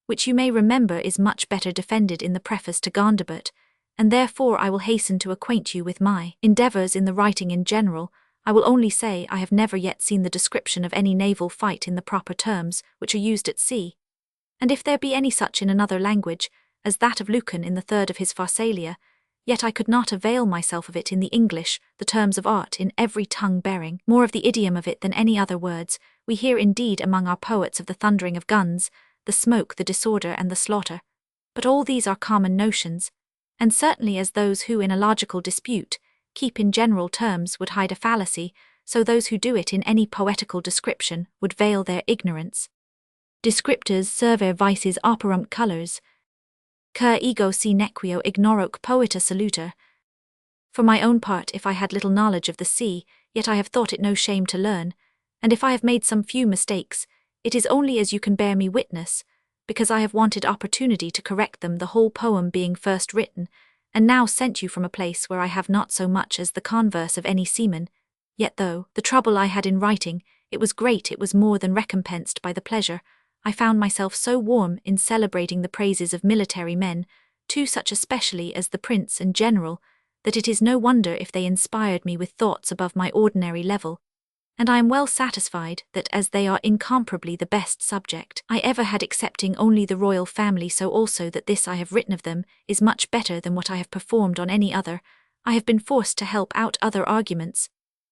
which you may remember is much better defended in the preface to Gondibert, and therefore I will hasten to acquaint you with my endeavours in the writing in general. I will only say I have never yet seen the description of any naval fight in the proper terms which are used at sea, and if there be any such in another language, as that of Lucan in the 3rd of his Pharsalia, yet I could not avail myself of it in the English, the terms of art in every tongue bearing more of the idiom of it than any other words. We hear indeed among our poets of the thundering of guns, the smoke, the disorder, and the slaughter, but all these are common notions, and certainly as those who in a logical dispute keep in general terms would hide a fallacy, so those who do it in any poetical description would veil their ignorance. Descriptors server vices operunt colors, cur ego si nequio ignoroque poeta saluter. For my own part, if I had little knowledge of the sea, yet I have thought it no shame to learn, and if I have made some few mistakes, it is only as you can bear me witness, because I have wanted opportunity to correct them, the whole poem being first written, and now sent you from a place where I have not so much as the converse of any seaman. Yet though the trouble I had in writing, it was great, it was more than recompensed by the pleasure. I found myself so warm in celebrating the praises of military men, too such especially as the prince and general, that it is no wonder if they inspired me with thoughts above my ordinary level. and I am well satisfied that as they are incomparably the best subject I ever had, excepting only the royal family, so also that this I have written of them is much better than what I have performed on any other, I have been forced to help out other arguments.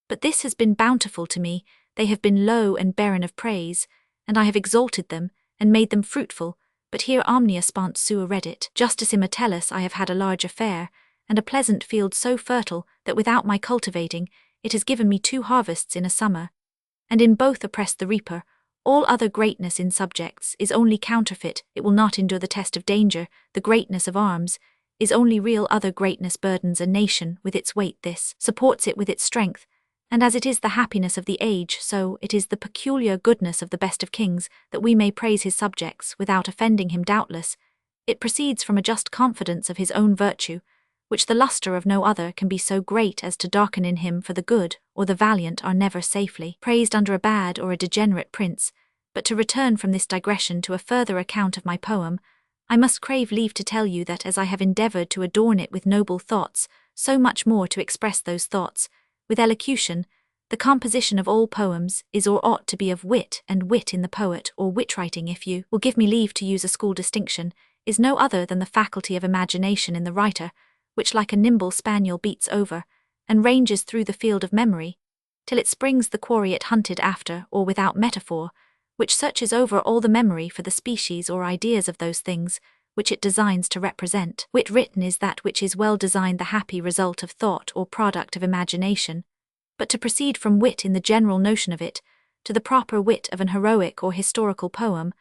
But this has been bountiful to me, they have been low and barren of praise, and I have exalted them, and made them fruitful, but here omnia spant sua reddit. Justice immortalis I have had a large affair, and a pleasant field so fertile that without my cultivating, it has given me 2 harvests in a summer, and in both oppressed the reaper. All other greatness in subjects is only counterfeit, it will not endure the test of danger. The greatness of arms is only real. Other greatness burdens a nation with its weight, this supports it with its strength, and as it is the happiness of the age, so it is the peculiar goodness of the best of kings, that we may praise his subjects without offending him. Doubtless, it proceeds from a just confidence of his own virtue, which the lustre of no other can be so great as to darken in him, for the good or the valiant are never safely praised under a bad or a degenerate prince. But to return from this digression to a further account of my poem, I must crave leave to tell you that as I have endeavoured to adorn it with noble thoughts, so much more to express those thoughts with elocution. The composition of all poems is or ought to be of wit, and wit in the poet, or wit-writing, if you will give me leave to use a school distinction, is no other than the faculty of imagination in the writer, which like a nimble spaniel beats over, and ranges through the field of memory, till it springs the quarry it hunted after, or without metaphor, which searches over all the memory for the species or ideas of those things which it designs to represent. Wit written is that which is well designed, the happy result of thought or product of imagination. But to proceed from wit in the general notion of it, to the proper wit of an heroic or historical poem,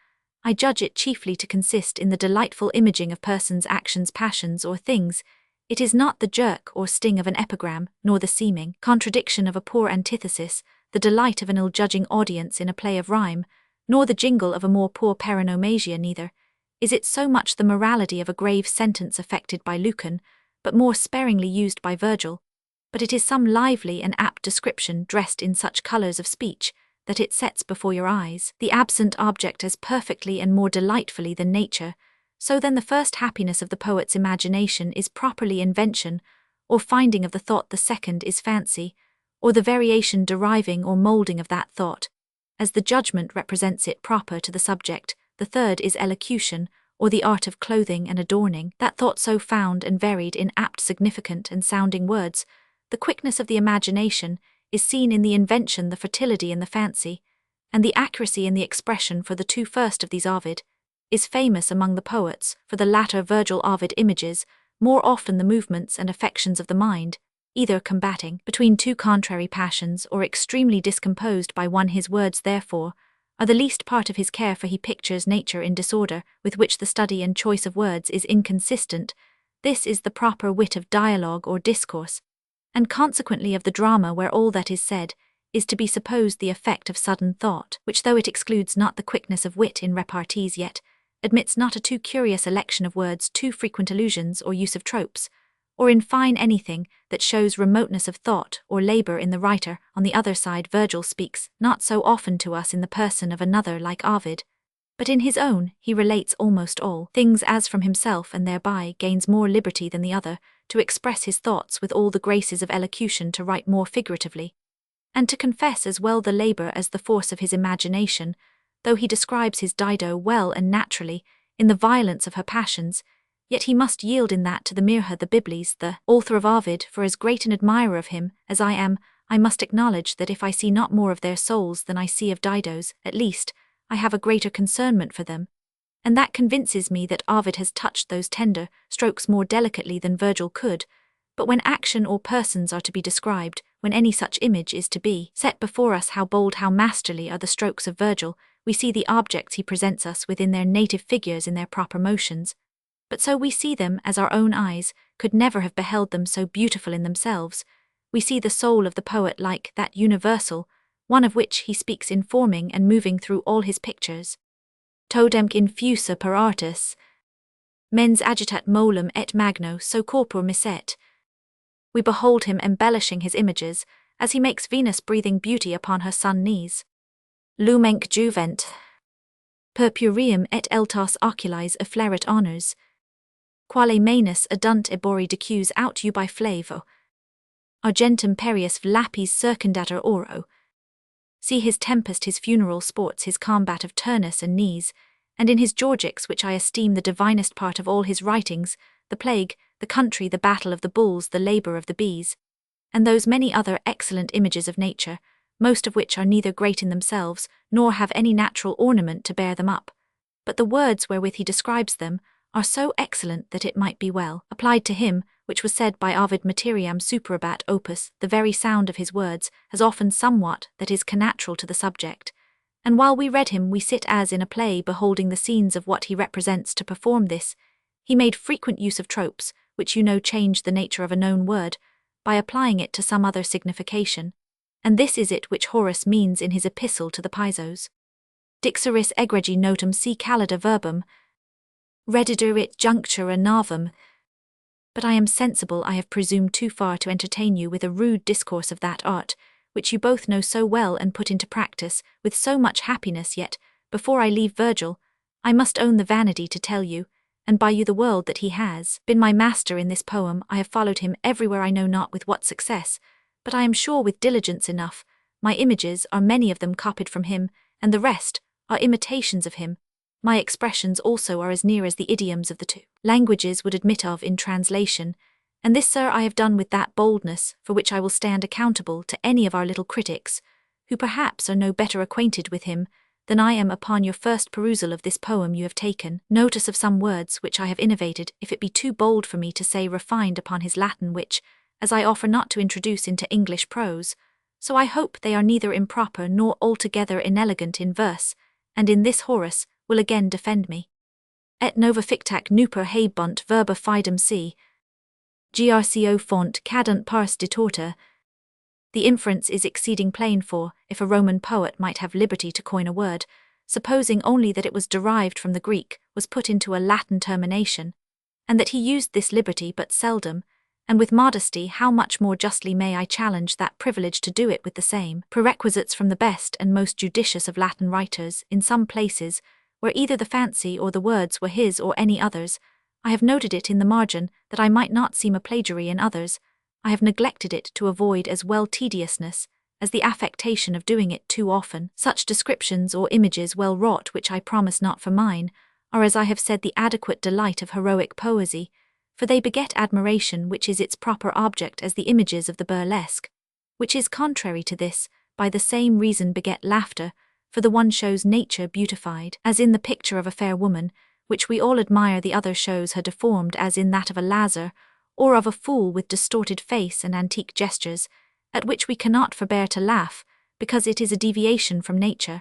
I judge it chiefly to consist in the delightful imaging of persons, actions, passions, or things. It is not the jerk or sting of an epigram, nor the seeming contradiction of a poor antithesis, the delight of an ill-judging audience in a play of rhyme, nor the jingle of a more poor paronomasia. Neither is it so much the morality of a grave sentence affected by Lucan, but more sparingly used by Virgil, but it is some lively and apt description dressed in such colours of speech that it sets before your eyes the absent object as perfectly and more delightfully than nature. So then the first happiness of the poet's imagination is properly invention, or finding of the thought. The second is fancy, or the variation, deriving or moulding of that thought, as the judgment represents it proper to the subject. The third is elocution, or the art of clothing and adorning that thought so found and varied in apt, significant, and sounding words. The quickness of the imagination is seen in the invention, the fertility in the fancy, and the accuracy in the expression. For the 2 first of these Ovid is famous among the poets, for the latter Virgil. Ovid images more often the movements and affections of the mind, either combating between 2 contrary passions or extremely discomposed by one. His words, therefore, are the least part of his care, for he pictures nature in disorder, with which the study and choice of words is inconsistent. This is the proper wit of dialogue or discourse, and consequently of the drama, where all that is said is to be supposed the effect of sudden thought, which, though it excludes not the quickness of wit in repartees, yet admits not a too curious election of words, too frequent allusions or use of tropes, or in fine anything that shows remoteness of thought or labour in the writer. On the other side, Virgil speaks not so often to us in the person of another like Ovid, but in his own he relates almost all things as from himself, and thereby gains more liberty than the other to express his thoughts with all the graces of elocution, to write more figuratively, and to confess as well the labour as the force of his imagination. Though he describes his Dido well and naturally in the violence of her passions, yet he must yield in that to the mere her. The Biblis, the author of Ovid, for as great an admirer of him as I am, I must acknowledge that if I see not more of their souls than I see of Dido's, at least I have a greater concernment for them, and that convinces me that Ovid has touched those tender strokes more delicately than Virgil could. But when action or persons are to be described, when any such image is to be set before us, how bold, how masterly are the strokes of Virgil! We see the objects he presents us with in their native figures, in their proper motions, but so we see them as our own eyes could never have beheld them, so beautiful in themselves. We see the soul of the poet like that universal, one of which he speaks, informing and moving through all his pictures. Todemque infusa per artis, mens agitat molem et magno, so corpor misset. We behold him embellishing his images, as he makes Venus breathing beauty upon her son knees. Lumenque juvent, purpureum et eltas oculis efflerit honors, quale manus adunt ebori decus aut ubi flavo, argentum perius lapis circundatur oro. See his tempest, his funeral sports, his combat of Turnus and Knees, and in his Georgics, which I esteem the divinest part of all his writings, the plague, the country, the battle of the bulls, the labour of the bees, and those many other excellent images of nature, most of which are neither great in themselves, nor have any natural ornament to bear them up, but the words wherewith he describes them are so excellent that it might be well applied to him, which was said by Ovid, materiam superabat opus, the very sound of his words has often somewhat that is connatural to the subject, and while we read him we sit as in a play beholding the scenes of what he represents. To perform this, he made frequent use of tropes, which change the nature of a known word, by applying it to some other signification, and this is it which Horace means in his epistle to the Pisos. Dixeris egregi notum si calida verbum, rediderit junctura navum. But I am sensible I have presumed too far to entertain you with a rude discourse of that art, which you both know so well and put into practice with so much happiness. Yet, before I leave Virgil, I must own the vanity to tell you, and by you the world, that he has been my master in this poem. I have followed him everywhere, I know not with what success, but I am sure with diligence enough. My images are many of them copied from him, and the rest are imitations of him. My expressions also are as near as the idioms of the two languages would admit of in translation, and this, sir, I have done with that boldness for which I will stand accountable to any of our little critics, who perhaps are no better acquainted with him than I am. Upon your first perusal of this poem you have taken notice of some words which I have innovated, if it be too bold for me to say refined upon his Latin, which, as I offer not to introduce into English prose, so I hope they are neither improper nor altogether inelegant in verse, and in this Horace will again defend me. Et nova fictac nuper habebunt verba fidem si, grco font cadunt pars ditorta. The inference is exceeding plain, for, if a Roman poet might have liberty to coin a word, supposing only that it was derived from the Greek, was put into a Latin termination, and that he used this liberty but seldom, and with modesty, how much more justly may I challenge that privilege to do it with the same prerequisites from the best and most judicious of Latin writers. In some places, where either the fancy or the words were his or any others, I have noted it in the margin, that I might not seem a plagiary. In others, I have neglected it to avoid as well tediousness as the affectation of doing it too often. Such descriptions or images well wrought, which I promise not for mine, are, as I have said, the adequate delight of heroic poesy, for they beget admiration, which is its proper object, as the images of the burlesque, which is contrary to this, by the same reason beget laughter, for the one shows nature beautified, as in the picture of a fair woman, which we all admire, the other shows her deformed, as in that of a Lazar, or of a fool with distorted face and antique gestures, at which we cannot forbear to laugh, because it is a deviation from nature.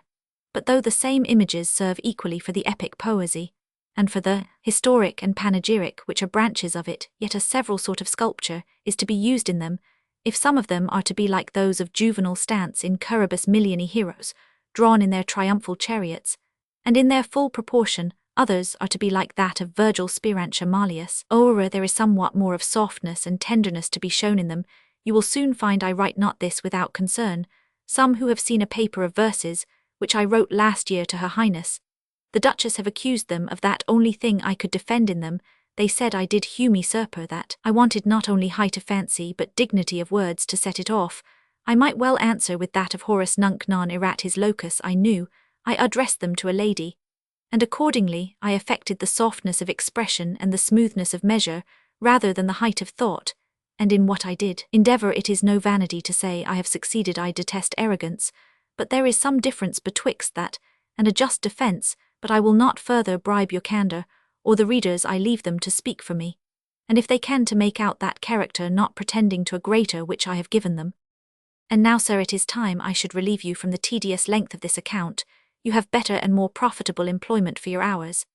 But though the same images serve equally for the epic poesy, and for the historic and panegyric, which are branches of it, yet a several sort of sculpture is to be used in them, if some of them are to be like those of juvenile stance in Curibus Milioni heroes, drawn in their triumphal chariots, and in their full proportion, others are to be like that of Virgil Spirantia Malleus, or there is somewhat more of softness and tenderness to be shown in them. You will soon find I write not this without concern. Some who have seen a paper of verses, which I wrote last year to Her Highness, the Duchess, have accused them of that only thing I could defend in them. They said I did humi serper, that I wanted not only height of fancy but dignity of words to set it off. I might well answer with that of Horace, nunc non erat his locus. I knew I addressed them to a lady, and accordingly I affected the softness of expression and the smoothness of measure rather than the height of thought, and in what I did endeavour it is no vanity to say I have succeeded. I detest arrogance, but there is some difference betwixt that and a just defence. But I will not further bribe your candour, or the readers. I leave them to speak for me, and if they can to make out that character, not pretending to a greater which I have given them. And now, sir, it is time I should relieve you from the tedious length of this account. You have better and more profitable employment for your hours,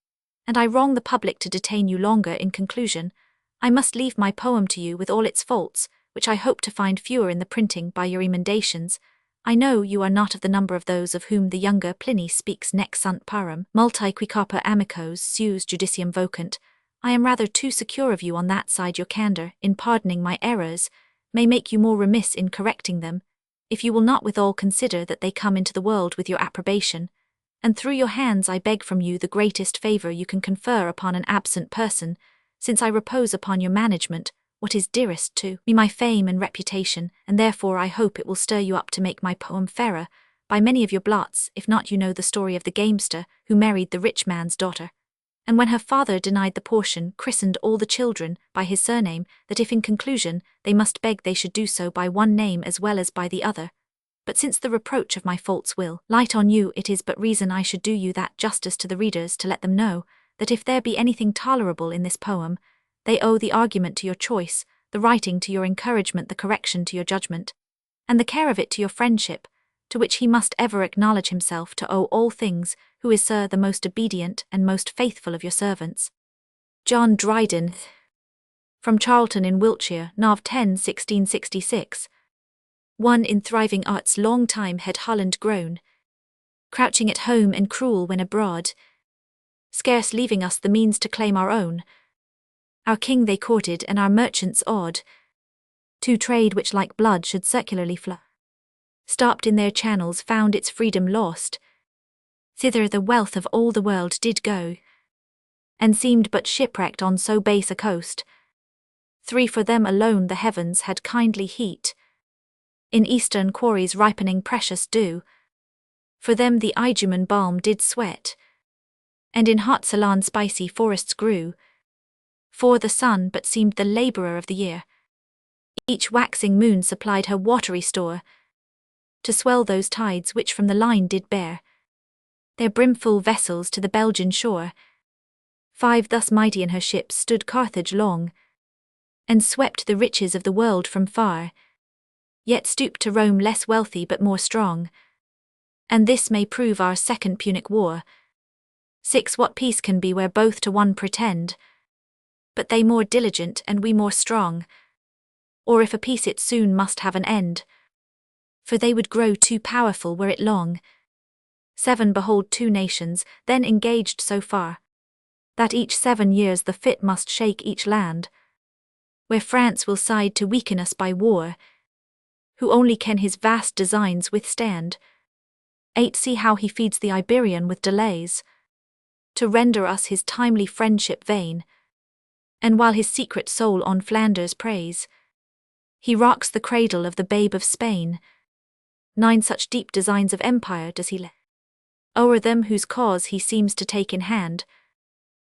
and I wrong the public to detain you longer. In conclusion, I must leave my poem to you with all its faults, which I hope to find fewer in the printing by your emendations. I know you are not of the number of those of whom the younger Pliny speaks, nec sunt parum, multi qui carper amicos sues judicium vocant. I am rather too secure of you on that side. Your candour, in pardoning my errors, may make you more remiss in correcting them, if you will not withal consider that they come into the world with your approbation, and through your hands I beg from you the greatest favour you can confer upon an absent person, since I repose upon your management what is dearest to me, my fame and reputation, and therefore I hope it will stir you up to make my poem fairer, by many of your blots, if not you know the story of the gamester who married the rich man's daughter. And when her father denied the portion, christened all the children by his surname, that if in conclusion they must beg they should do so by one name as well as by the other. But since the reproach of my faults will light on you, it is but reason I should do you that justice to the readers to let them know, that if there be anything tolerable in this poem, they owe the argument to your choice, the writing to your encouragement, the correction to your judgment, and the care of it to your friendship, to which he must ever acknowledge himself to owe all things, who is, sir, the most obedient and most faithful of your servants. John Dryden. From Charlton in Wiltshire, Nov. 10, 1666. One in thriving arts long time had Holland grown, crouching at home and cruel when abroad, scarce leaving us the means to claim our own. Our king they courted and our merchants awed, to trade which like blood should circularly flow. Stopped in their channels found its freedom lost, thither the wealth of all the world did go, and seemed but shipwrecked on so base a coast. 3 For them alone the heavens had kindly heat, in eastern quarries ripening precious dew. For them the Idumen balm did sweat, and in hot Ceylon spicy forests grew. For the sun but seemed the labourer of the year, each waxing moon supplied her watery store, to swell those tides which from the line did bear their brimful vessels to the Belgian shore. 5 Thus mighty in her ships stood Carthage long, and swept the riches of the world from far, yet stooped to Rome less wealthy but more strong. And this may prove our second Punic war. 6 What peace can be where both to one pretend, but they more diligent and we more strong? Or if a peace it soon must have an end, for they would grow too powerful were it long. 7 Behold 2 nations, then engaged so far, that each 7 years the fit must shake each land, where France will side to weaken us by war, who only can his vast designs withstand. 8 See how he feeds the Iberian with delays, to render us his timely friendship vain, and while his secret soul on Flanders preys, he rocks the cradle of the babe of Spain. 9 Such deep designs of empire does he lay o'er them whose cause he seems to take in hand,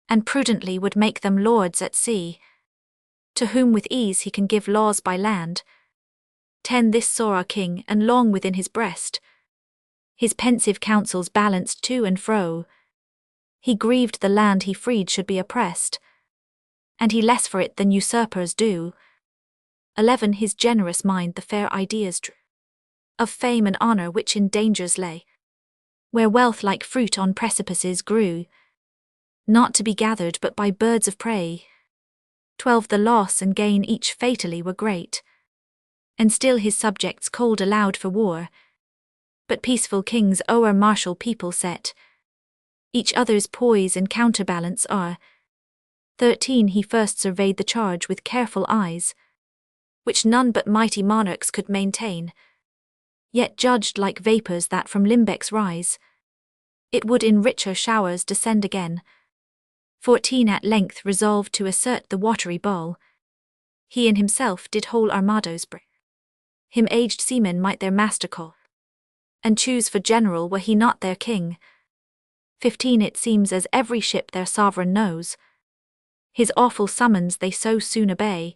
and prudently would make them lords at sea, to whom with ease he can give laws by land. 10 This saw our king, and long within his breast his pensive counsels balanced to and fro. He grieved the land he freed should be oppressed, and he less for it than usurpers do. 11 His generous mind the fair ideas drew of fame and honour which in dangers lay, where wealth like fruit on precipices grew, not to be gathered but by birds of prey. 12 The loss and gain each fatally were great, and still his subjects called aloud for war, but peaceful kings o'er martial people set, each other's poise and counterbalance are. 13 He first surveyed the charge with careful eyes, which none but mighty monarchs could maintain, yet judged like vapours that from limbecks rise, it would in richer showers descend again. 14 At length resolved to assert the watery bowl, he in himself did whole armados bring, him aged seamen might their master call, and choose for general were he not their king. 15 It seems as every ship their sovereign knows, his awful summons they so soon obey,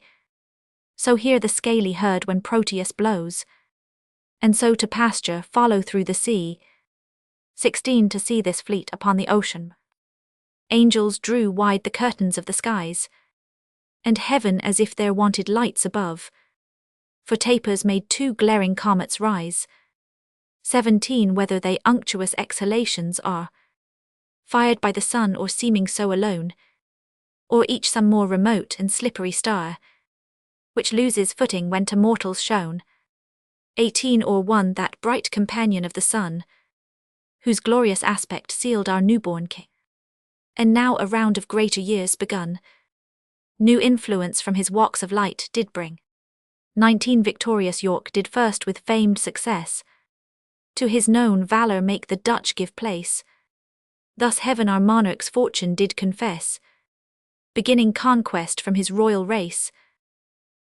so hear the scaly herd when Proteus blows, and so to pasture follow through the sea. 16 To see this fleet upon the ocean, angels drew wide the curtains of the skies, and heaven as if there wanted lights above, for tapers made 2 glaring comets rise. 17 Whether they unctuous exhalations are, fired by the sun or seeming so alone, or each some more remote and slippery star, which loses footing when to mortals shown. 18 Or one that bright companion of the sun, whose glorious aspect sealed our newborn king, and now a round of greater years begun, new influence from his walks of light did bring. 19 Victorious York did first with famed success, to his known valour make the Dutch give place, thus heaven our monarch's fortune did confess, beginning conquest from his royal race.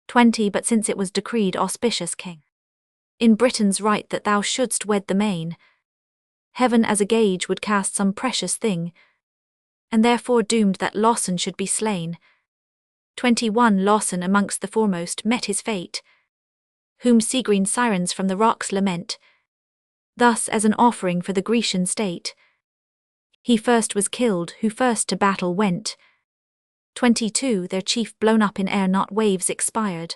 20 But since it was decreed auspicious king In Britain's right that thou shouldst wed the main. Heaven as a gauge would cast some precious thing, and therefore doomed that Lawson should be slain. 21 Lawson amongst the foremost met his fate, whom sea-green sirens from the rocks lament, thus as an offering for the Grecian state. He first was killed who first to battle went. 22 Their chief blown up in air, not waves expired,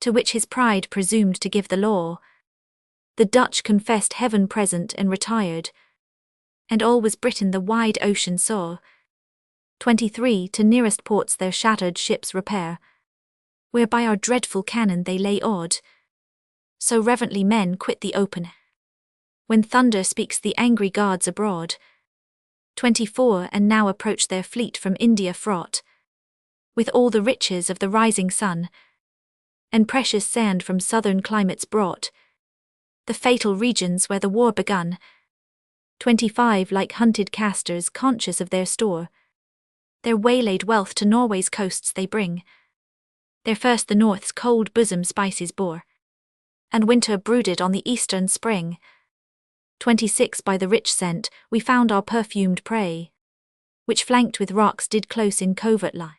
to which his pride presumed to give the law. The Dutch confessed heaven present and retired, and all was Britain the wide ocean saw. 23 To nearest ports their shattered ships repair, where by our dreadful cannon they lay awed. So reverently men quit the open, when thunder speaks the angry gods abroad. 24 And now approach their fleet from India fraught with all the riches of the rising sun, and precious sand from southern climates brought, the fatal regions where the war begun. 25 Like hunted casters conscious of their store, their waylaid wealth to Norway's coasts they bring. There first the north's cold bosom spices bore, and winter brooded on the eastern spring. 26 By the rich scent we found our perfumed prey, which flanked with rocks did close in covert lie,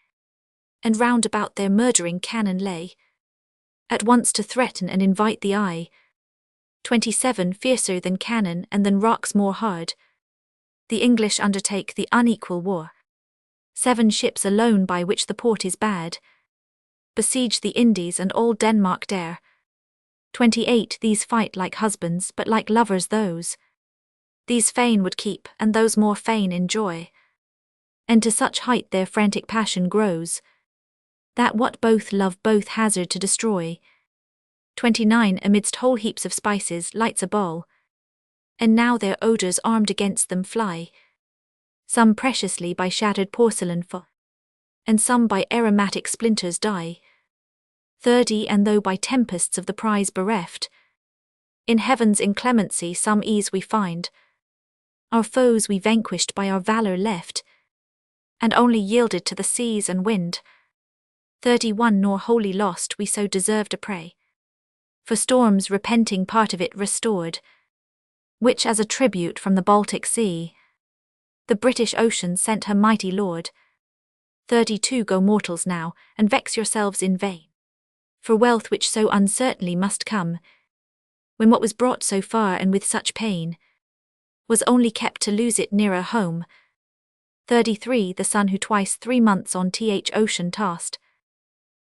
and round about their murdering cannon lay, at once to threaten and invite the eye. 27 Fiercer than cannon and than rocks more hard, the English undertake the unequal war. 7 Ships alone by which the port is bad, besiege the Indies and all Denmark dare. 28 These fight like husbands but like lovers those, these fain would keep and those more fain enjoy, and to such height their frantic passion grows, that what both love both hazard to destroy. 29 Amidst whole heaps of spices lights a ball, and now their odours armed against them fly, some preciously by shattered porcelain fall, and some by aromatic splinters die. 30 And though by tempests of the prize bereft, in heaven's inclemency some ease we find, our foes we vanquished by our valour left, and only yielded to the seas and wind. 31 Nor wholly lost we so deserved a prey, for storms repenting part of it restored, which as a tribute from the Baltic Sea, the British Ocean sent her mighty lord. 32 Go mortals now, and vex yourselves in vain, for wealth which so uncertainly must come, when what was brought so far and with such pain, was only kept to lose it nearer home. 33 The son who twice 3 months on th ocean tossed,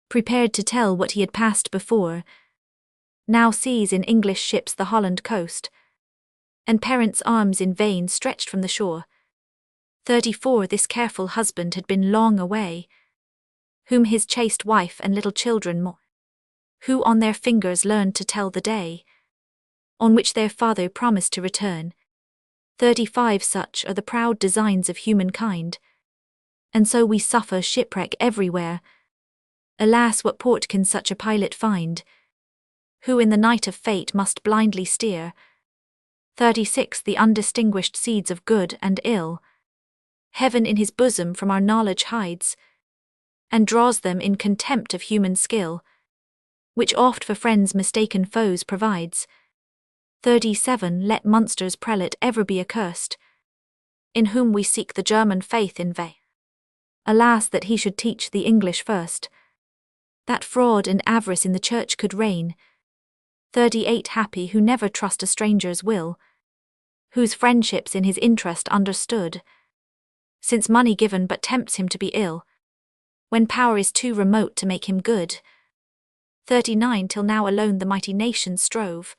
prepared to tell what he had passed before, now sees in English ships the Holland coast, and parents' arms in vain stretched from the shore. 34 This careful husband had been long away, whom his chaste wife and little children more, who on their fingers learned to tell the day, on which their father promised to return. 35 Such are the proud designs of humankind, and so we suffer shipwreck everywhere. Alas, what port can such a pilot find, who in the night of fate must blindly steer? 36 The undistinguished seeds of good and ill, heaven in his bosom from our knowledge hides, and draws them in contempt of human skill, which oft for friends mistaken foes provides. 37 Let Munster's prelate ever be accursed, in whom we seek the German faith in vain. Alas, that he should teach the English first, that fraud and avarice in the church could reign. 38 Happy who never trust a stranger's will, whose friendships in his interest understood, since money given but tempts him to be ill, when power is too remote to make him good. 39 Till now alone the mighty nation strove,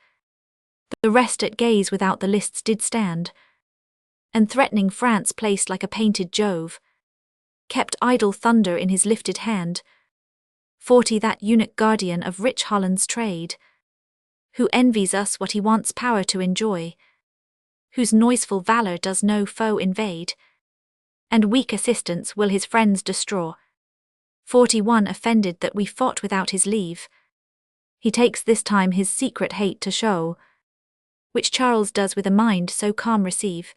the rest at gaze without the lists did stand, and threatening France placed like a painted Jove, kept idle thunder in his lifted hand. 40 That eunuch guardian of rich Holland's trade, who envies us what he wants power to enjoy, whose noiseful valour does no foe invade, and weak assistance will his friends destroy. 41 Offended that we fought without his leave, he takes this time his secret hate to show, which Charles does with a mind so calm receive,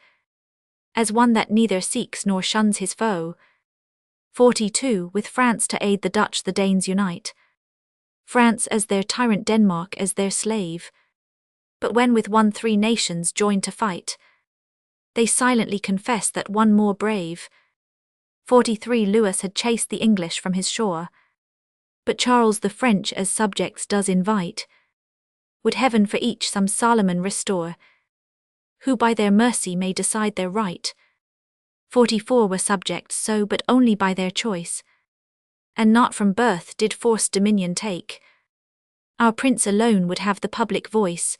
as one that neither seeks nor shuns his foe. 42 With France to aid the Dutch the Danes unite, France as their tyrant, Denmark as their slave, But when with one 3 nations joined to fight, they silently confess that one more brave. 43 Lewis had chased the English from his shore, but Charles the French as subjects does invite. Would heaven for each some Solomon restore, who by their mercy may decide their right. 44 were subjects so, but only by their choice, and not from birth did forced dominion take. Our prince alone would have the public voice,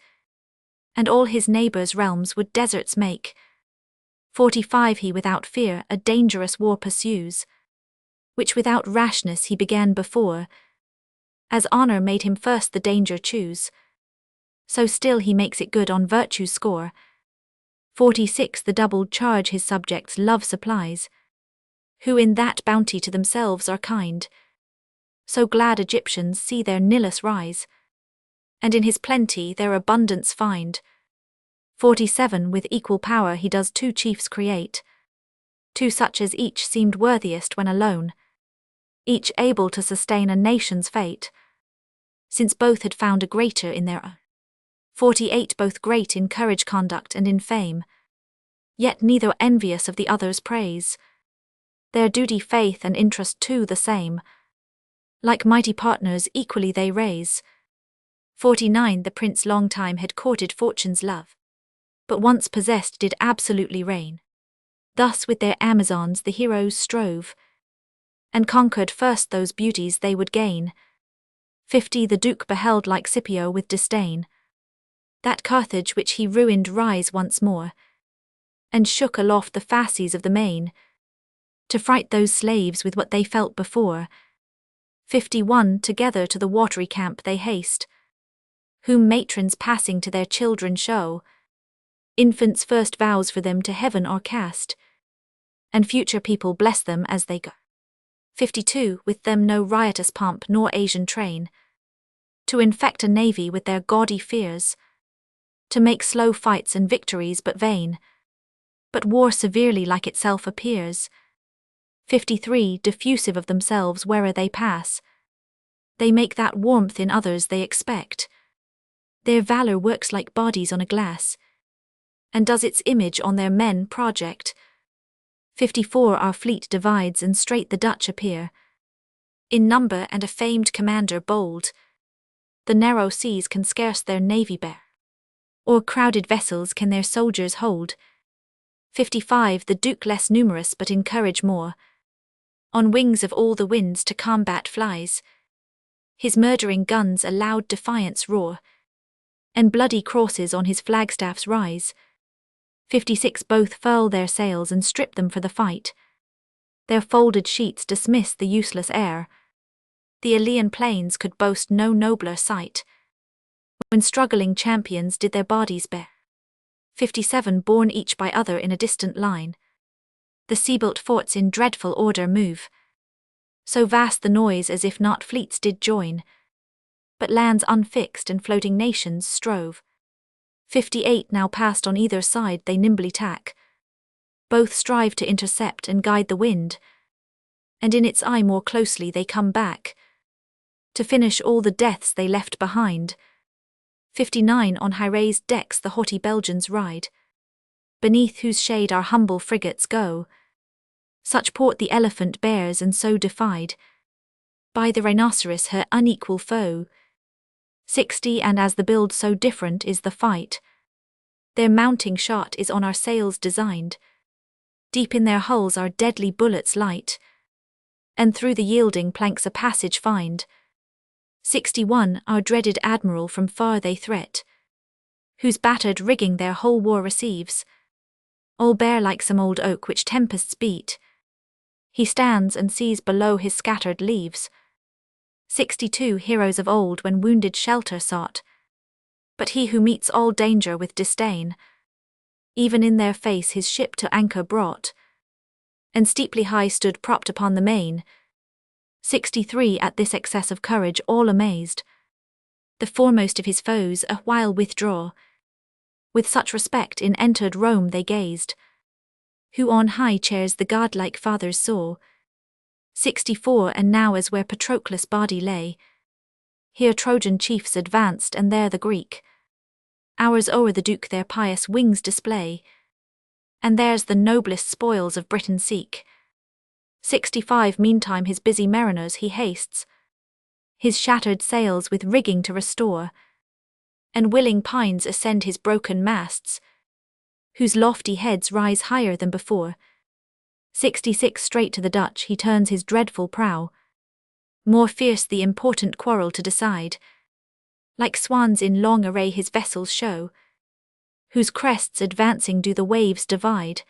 and all his neighbours' realms would deserts make. 45 He without fear a dangerous war pursues, which without rashness he began before, as honour made him first the danger choose, so still he makes it good on virtue's score. 46 The doubled charge his subjects' love supplies, who in that bounty to themselves are kind, so glad Egyptians see their Nilus rise, and in his plenty their abundance find. 47 With equal power he does 2 chiefs create, 2 such as each seemed worthiest when alone, each able to sustain a nation's fate, since both had found a greater in their own. 48 Both great in courage, conduct, and in fame, yet neither envious of the other's praise, their duty, faith, and interest too the same, like mighty partners equally they raise. 49 The prince long time had courted fortune's love, but once possessed did absolutely reign. Thus with their Amazons the heroes strove, and conquered first those beauties they would gain. 50 The duke beheld like Scipio with disdain that Carthage which he ruined rise once more, and shook aloft the fasces of the main, to fright those slaves with what they felt before. 51 Together to the watery camp they haste, whom matrons passing to their children show, infants' first vows for them to heaven are cast, and future people bless them as they go. 52 With them no riotous pomp nor Asian train, to infect a navy with their gaudy fears, to make slow fights and victories but vain, but war severely like itself appears. 53 Diffusive of themselves where'er they pass, they make that warmth in others they expect, their valour works like bodies on a glass, and does its image on their men project. 54 Our fleet divides and straight the Dutch appear, in number and a famed commander bold, the narrow seas can scarce their navy bear, or crowded vessels can their soldiers hold. 55 The duke less numerous but in courage more, on wings of all the winds to combat flies, his murdering guns a loud defiance roar, and bloody crosses on his flagstaffs rise. 56 Both furl their sails and strip them for the fight, their folded sheets dismiss the useless air, the Elean plains could boast no nobler sight, when struggling champions did their bodies bear. 57 Borne each by other in a distant line, the sea-built forts in dreadful order move, so vast the noise as if not fleets did join, but lands unfixed and floating nations strove. 58 Now past on either side they nimbly tack, both strive to intercept and guide the wind, and in its eye more closely they come back, to finish all the deaths they left behind. 59 On high-raised decks the haughty Belgians ride, beneath whose shade our humble frigates go, such port the elephant bears and so defied by the rhinoceros her unequal foe. 60 And as the build so different is the fight, their mounting shot is on our sails designed, deep in their hulls our deadly bullets light, and through the yielding planks a passage find. 61 Our dreaded admiral from far they threat, whose battered rigging their whole war receives, all bare like some old oak which tempests beat, he stands and sees below his scattered leaves. 62 Heroes of old when wounded shelter sought, but he who meets all danger with disdain, even in their face his ship to anchor brought, and steeply high stood propped upon the main. 63 At this excess of courage all amazed, the foremost of his foes a while withdraw, with such respect in entered Rome they gazed, who on high chairs the godlike fathers saw. 64 And now as where Patroclus' body lay, here Trojan chiefs advanced and there the Greek, Ours o'er the Duke their pious wings display, and theirs the noblest spoils of Britain seek. 65 Meantime his busy mariners he hastes, his shattered sails with rigging to restore, and willing pines ascend his broken masts, whose lofty heads rise higher than before. 66 Straight to the Dutch he turns his dreadful prow, more fierce the important quarrel to decide. Like swans in long array his vessels show, whose crests advancing do the waves divide.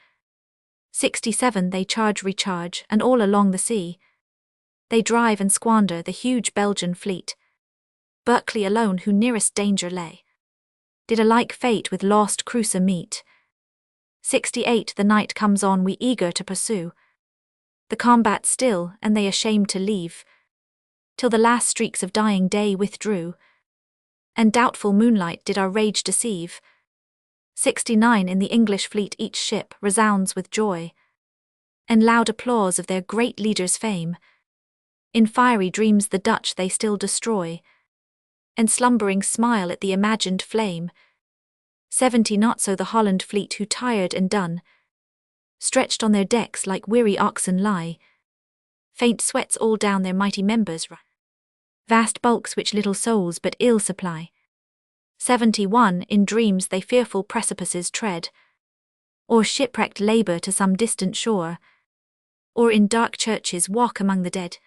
67 They recharge, and all along the sea they drive and squander the huge Belgian fleet. Berkeley alone, who nearest danger lay, did a like fate with lost cruiser meet. 68 The night comes on, we eager to pursue the combat still, and they ashamed to leave, till the last streaks of dying day withdrew, and doubtful moonlight did our rage deceive. 69 In the English fleet each ship resounds with joy, and loud applause of their great leader's fame. In fiery dreams the Dutch they still destroy, and slumbering smile at the imagined flame. 70 Not so the Holland fleet, who tired and done, stretched on their decks like weary oxen lie, faint sweats all down their mighty members run, vast bulks which little souls but ill supply. 71 In dreams they fearful precipices tread, or shipwrecked labour to some distant shore, or in dark churches walk among the dead.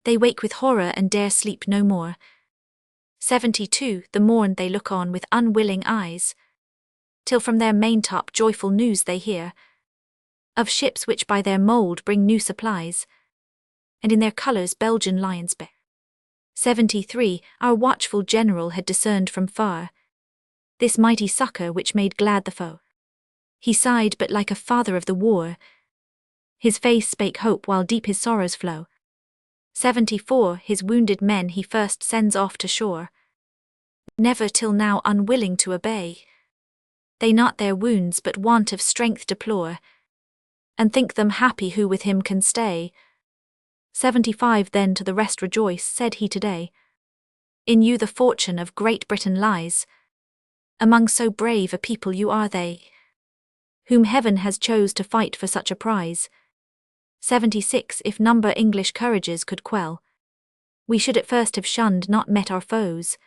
They wake with horror and dare sleep no more. 72 The morn they look on with unwilling eyes, till from their maintop joyful news they hear, of ships which by their mould bring new supplies, and in their colours Belgian lions bear. 73 Our watchful general had discerned from far this mighty succour which made glad the foe. He sighed, but like a father of the war, his face spake hope while deep his sorrows flow. 74 His wounded men he first sends off to shore, never till now unwilling to obey. They not their wounds but want of strength deplore, and think them happy who with him can stay. 75 Then to the rest rejoice, said he today, in you the fortune of Great Britain lies. Among so brave a people you are they, whom heaven has chose to fight for such a prize. 76 If number English courages could quell, we should at first have shunned, not met our foes,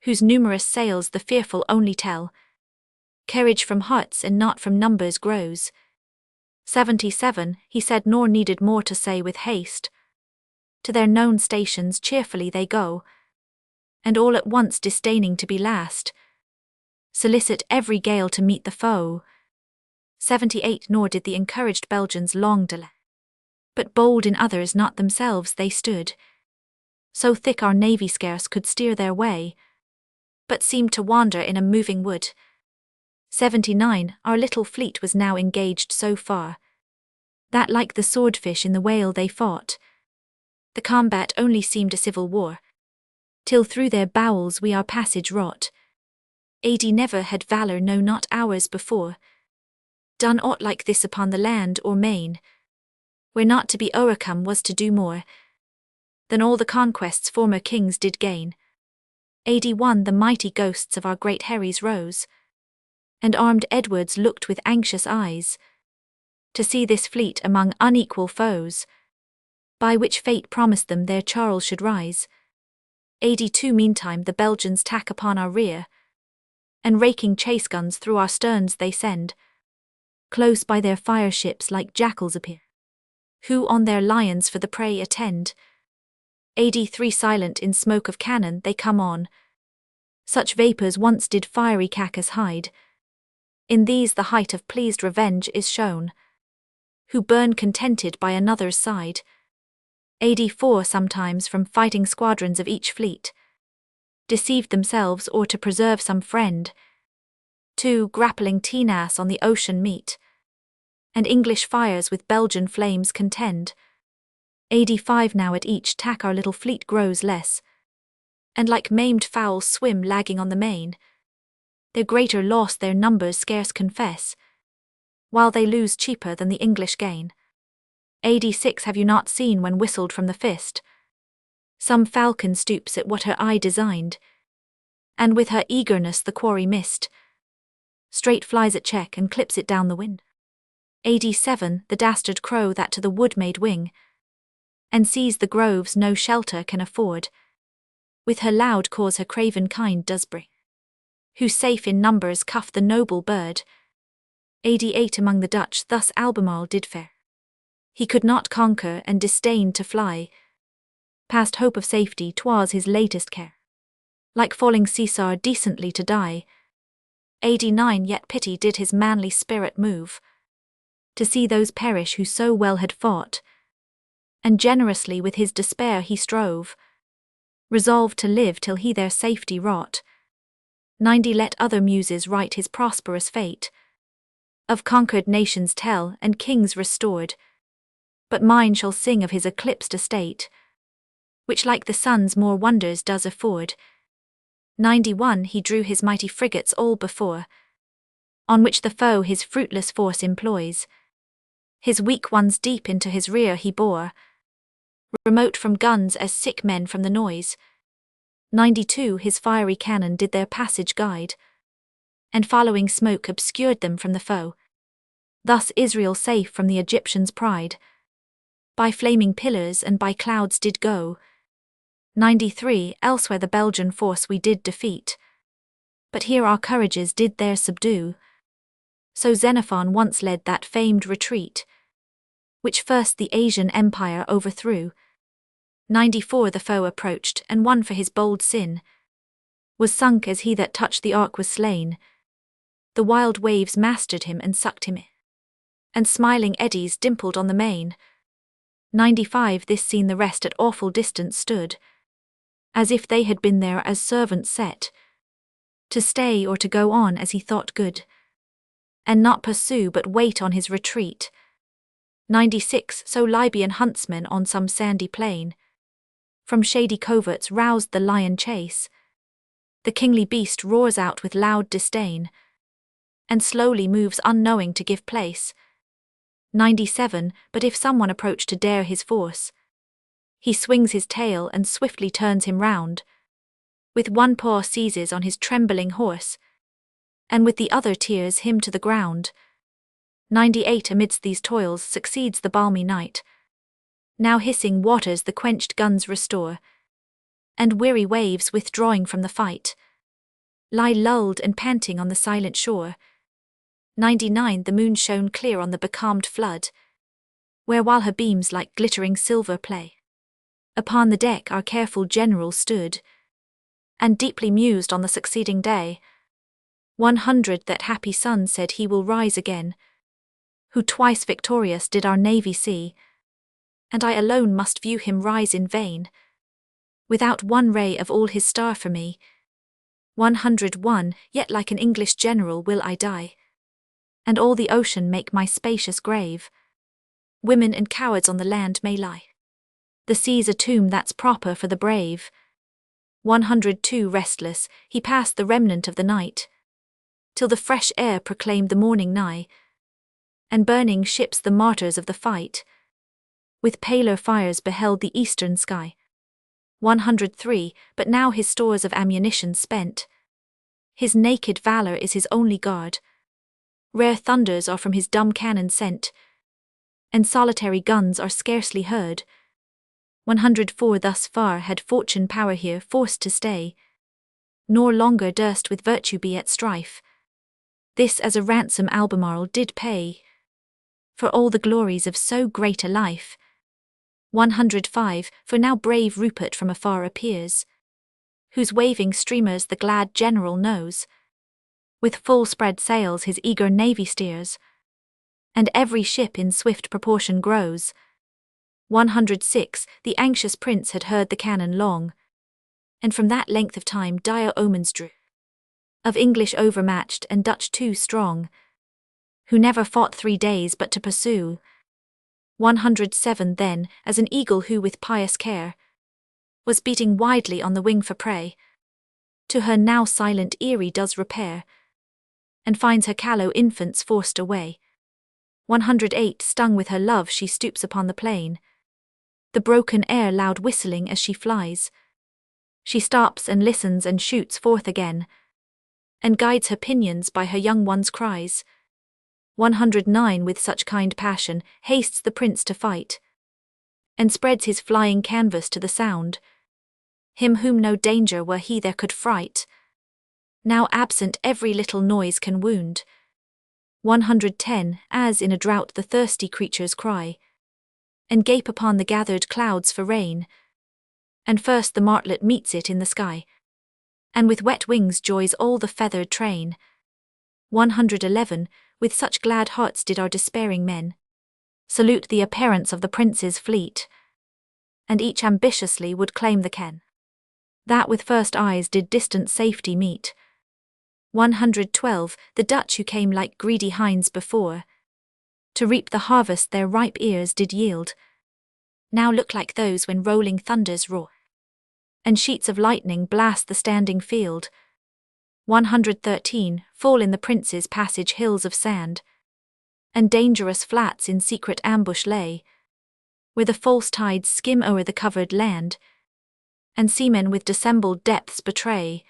whose numerous sails the fearful only tell. Courage from hearts and not from numbers grows. 77 He said, nor needed more to say with haste. To their known stations cheerfully they go, and all at once disdaining to be last, solicit every gale to meet the foe. 78 Nor did the encouraged Belgians long delay, but bold in others not themselves they stood, so thick our navy scarce could steer their way, but seemed to wander in a moving wood. 79 Our little fleet was now engaged so far, that like the swordfish in the whale they fought, the combat only seemed a civil war, till through their bowels we our passage wrought. 80 Never had valour, no not ours before, done aught like this upon the land or main, where not to be o'ercome was to do more than all the conquests former kings did gain. 81 The mighty ghosts of our great Herries rose, and armed Edwards looked with anxious eyes to see this fleet among unequal foes, by which fate promised them their Charles should rise. 82 Meantime the Belgians tack upon our rear, and raking chase guns through our sterns they send, close by their fire ships like jackals appear, who on their lions for the prey attend. 83 Silent in smoke of cannon they come on, such vapours once did fiery Cacus hide. In these the height of pleased revenge is shown, who burn contented by another's side. 84 Sometimes from fighting squadrons of each fleet, deceived themselves or to preserve some friend, two grappling Tinas on the ocean meet, and English fires with Belgian flames contend. 85 Now at each tack our little fleet grows less, and like maimed fowls swim lagging on the main, their greater loss their numbers scarce confess, while they lose cheaper than the English gain. 86 Have you not seen when whistled from the fist, some falcon stoops at what her eye designed, And with her eagerness the quarry missed, straight flies at check and clips it down the wind. AD 7, the dastard crow that to the wood made wing, and sees the groves no shelter can afford, with her loud cause her craven kind does bring, who safe in numbers cuff the noble bird. AD 8 among the Dutch thus Albemarle did fare. He could not conquer and disdained to fly, past hope of safety 'twas his latest care, like falling Caesar decently to die. AD 9 yet pity did his manly spirit move, to see those perish who so well had fought, and generously with his despair he strove, resolved to live till he their safety wrought. 90 let other muses write his prosperous fate, of conquered nations tell and kings restored, but mine shall sing of his eclipsed estate, which like the sun's more wonders does afford. 91 he drew his mighty frigates all before, on which the foe his fruitless force employs, his weak ones deep into his rear he bore, remote from guns as sick men from the noise. 92 his fiery cannon did their passage guide, and following smoke obscured them from the foe. Thus Israel safe from the Egyptians' pride, by flaming pillars and by clouds did go. 93 elsewhere the Belgian force we did defeat, but here our courages did there subdue. So Xenophon once led that famed retreat, which first the Asian empire overthrew. 94 the foe approached, and one for his bold sin was sunk as he that touched the ark was slain. The wild waves mastered him and sucked him in, and smiling eddies dimpled on the main. 95 this seen the rest at awful distance stood, as if they had been there as servants set, to stay or to go on as he thought good, and not pursue but wait on his retreat. 96 so Libyan huntsmen on some sandy plain, from shady coverts roused the lion chase. The kingly beast roars out with loud disdain, and slowly moves unknowing to give place. 97 but if someone approach to dare his force, he swings his tail and swiftly turns him round, with one paw seizes on his trembling horse, and with the other tears him to the ground. 98 amidst these toils succeeds the balmy night, now hissing waters the quenched guns restore, and weary waves withdrawing from the fight lie lulled and panting on the silent shore. 99 the moon shone clear on the becalmed flood, where while her beams like glittering silver play, upon the deck our careful general stood, and deeply mused on the succeeding day. 100 that happy sun said he will rise again, who twice victorious did our navy see, and I alone must view him rise in vain, without one ray of all his star for me. 101 yet like an English general will I die, and all the ocean make my spacious grave. Women and cowards on the land may lie, the sea's a tomb that's proper for the brave. 102 restless, he passed the remnant of the night, till the fresh air proclaimed the morning nigh, and burning ships the martyrs of the fight, with paler fires beheld the eastern sky. 103 but now his stores of ammunition spent, his naked valor is his only guard, rare thunders are from his dumb cannon sent, and solitary guns are scarcely heard. 104 thus far had fortune power here forced to stay, nor longer durst with virtue be at strife. This as a ransom Albemarle did pay, for all the glories of so great a life. 105 for now brave Rupert from afar appears, whose waving streamers the glad general knows, with full spread sails his eager navy steers, and every ship in swift proportion grows. 106 the anxious prince had heard the cannon long, and from that length of time dire omens drew, of English overmatched and Dutch too strong, who never fought 3 days but to pursue. 107 then, as an eagle who with pious care was beating widely on the wing for prey, to her now silent eyrie does repair, and finds her callow infants forced away. 108 stung with her love she stoops upon the plain, the broken air loud whistling as she flies, She stops and listens and shoots forth again, and guides her pinions by her young one's cries. 109 With such kind passion, hastes the prince to fight, and spreads his flying canvas to the sound. Him whom no danger were he there could fright, now absent every little noise can wound. 110 As in a drought the thirsty creatures cry, and gape upon the gathered clouds for rain, and first the martlet meets it in the sky, and with wet wings joys all the feathered train. 111 With such glad hearts did our despairing men salute the appearance of the prince's fleet, and each ambitiously would claim the ken that with first eyes did distant safety meet. 112 The Dutch who came like greedy hinds before, to reap the harvest their ripe ears did yield, now look like those when rolling thunders roar, and sheets of lightning blast the standing field. 113 Fall in the prince's passage hills of sand, and dangerous flats in secret ambush lay, where the false tides skim o'er the covered land, and seamen with dissembled depths betray.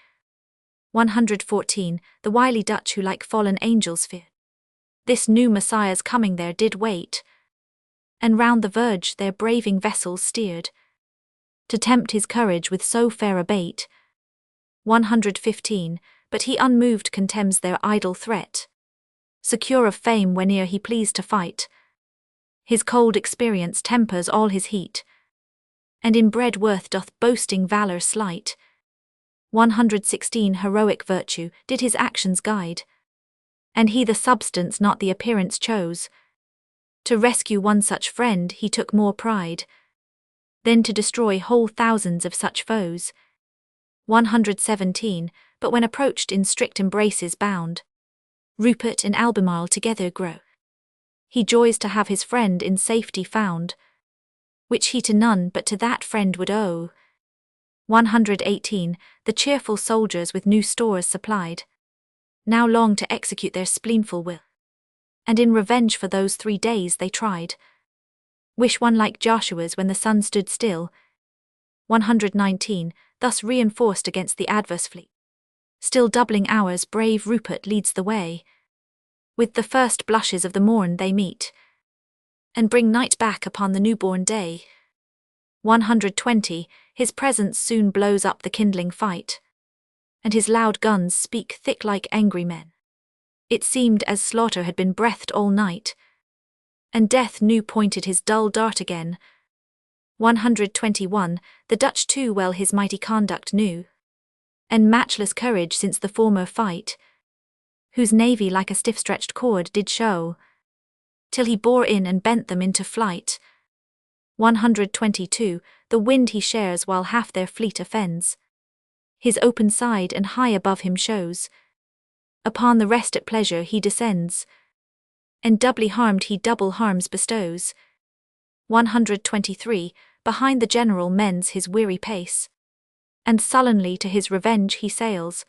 114 The wily Dutch who like fallen angels fear this new Messiah's coming there did wait, and round the verge their braving vessels steered, to tempt his courage with so fair a bait. 115 But he unmoved contemns their idle threat, secure of fame whene'er he pleased to fight. His cold experience tempers all his heat, and in bread worth doth boasting valour slight. 116 Heroic virtue did his actions guide, and he the substance not the appearance chose. To rescue one such friend he took more pride, than to destroy whole thousands of such foes. 117 But when approached in strict embraces bound, Rupert and Albemarle together grow. He joys to have his friend in safety found, which he to none but to that friend would owe. 118 The cheerful soldiers with new stores supplied, now long to execute their spleenful will, and in revenge for those 3 days they tried, wish one like Joshua's when the sun stood still. 119 Thus reinforced against the adverse fleet, still doubling hours brave Rupert leads the way. With the first blushes of the morn they meet, and bring night back upon the newborn day. 120 His presence soon blows up the kindling fight, and his loud guns speak thick like angry men. It seemed as slaughter had been breathed all night, and death new pointed his dull dart again. 121 The Dutch too well his mighty conduct knew, and matchless courage since the former fight, whose navy like a stiff-stretched cord did show, till he bore in and bent them into flight. 122 The wind he shares while half their fleet offends, his open side and high above him shows, upon the rest at pleasure he descends, and doubly harmed he double harms bestows. 123 Behind the general mends his weary pace, and sullenly to his revenge he sails,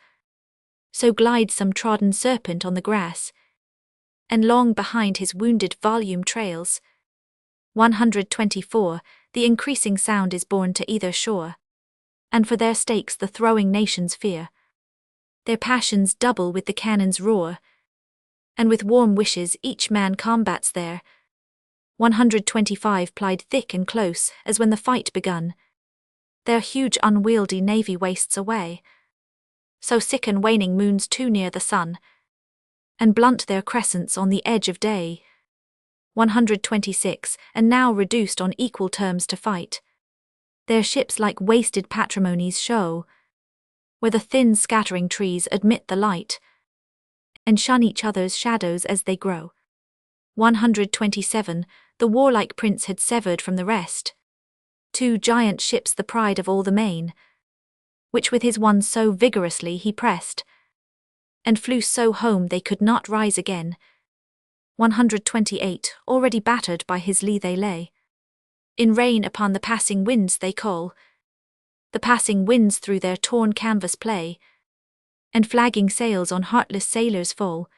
so glides some trodden serpent on the grass, and long behind his wounded volume trails. 124 The increasing sound is borne to either shore, and for their stakes the throwing nations fear. Their passions double with the cannon's roar, and with warm wishes each man combats there. 125 Plied thick and close as when the fight begun, their huge unwieldy navy wastes away, so sicken waning moons too near the sun, and blunt their crescents on the edge of day. 126 And now reduced on equal terms to fight, their ships like wasted patrimonies show, where the thin scattering trees admit the light, and shun each other's shadows as they grow. 127 The warlike prince had severed from the rest 2 giant ships, the pride of all the main, which with his one so vigorously he pressed, and flew so home they could not rise again. 128 Already battered by his lee they lay, in rain upon the passing winds they call, the passing winds through their torn canvas play, and flagging sails on heartless sailors fall.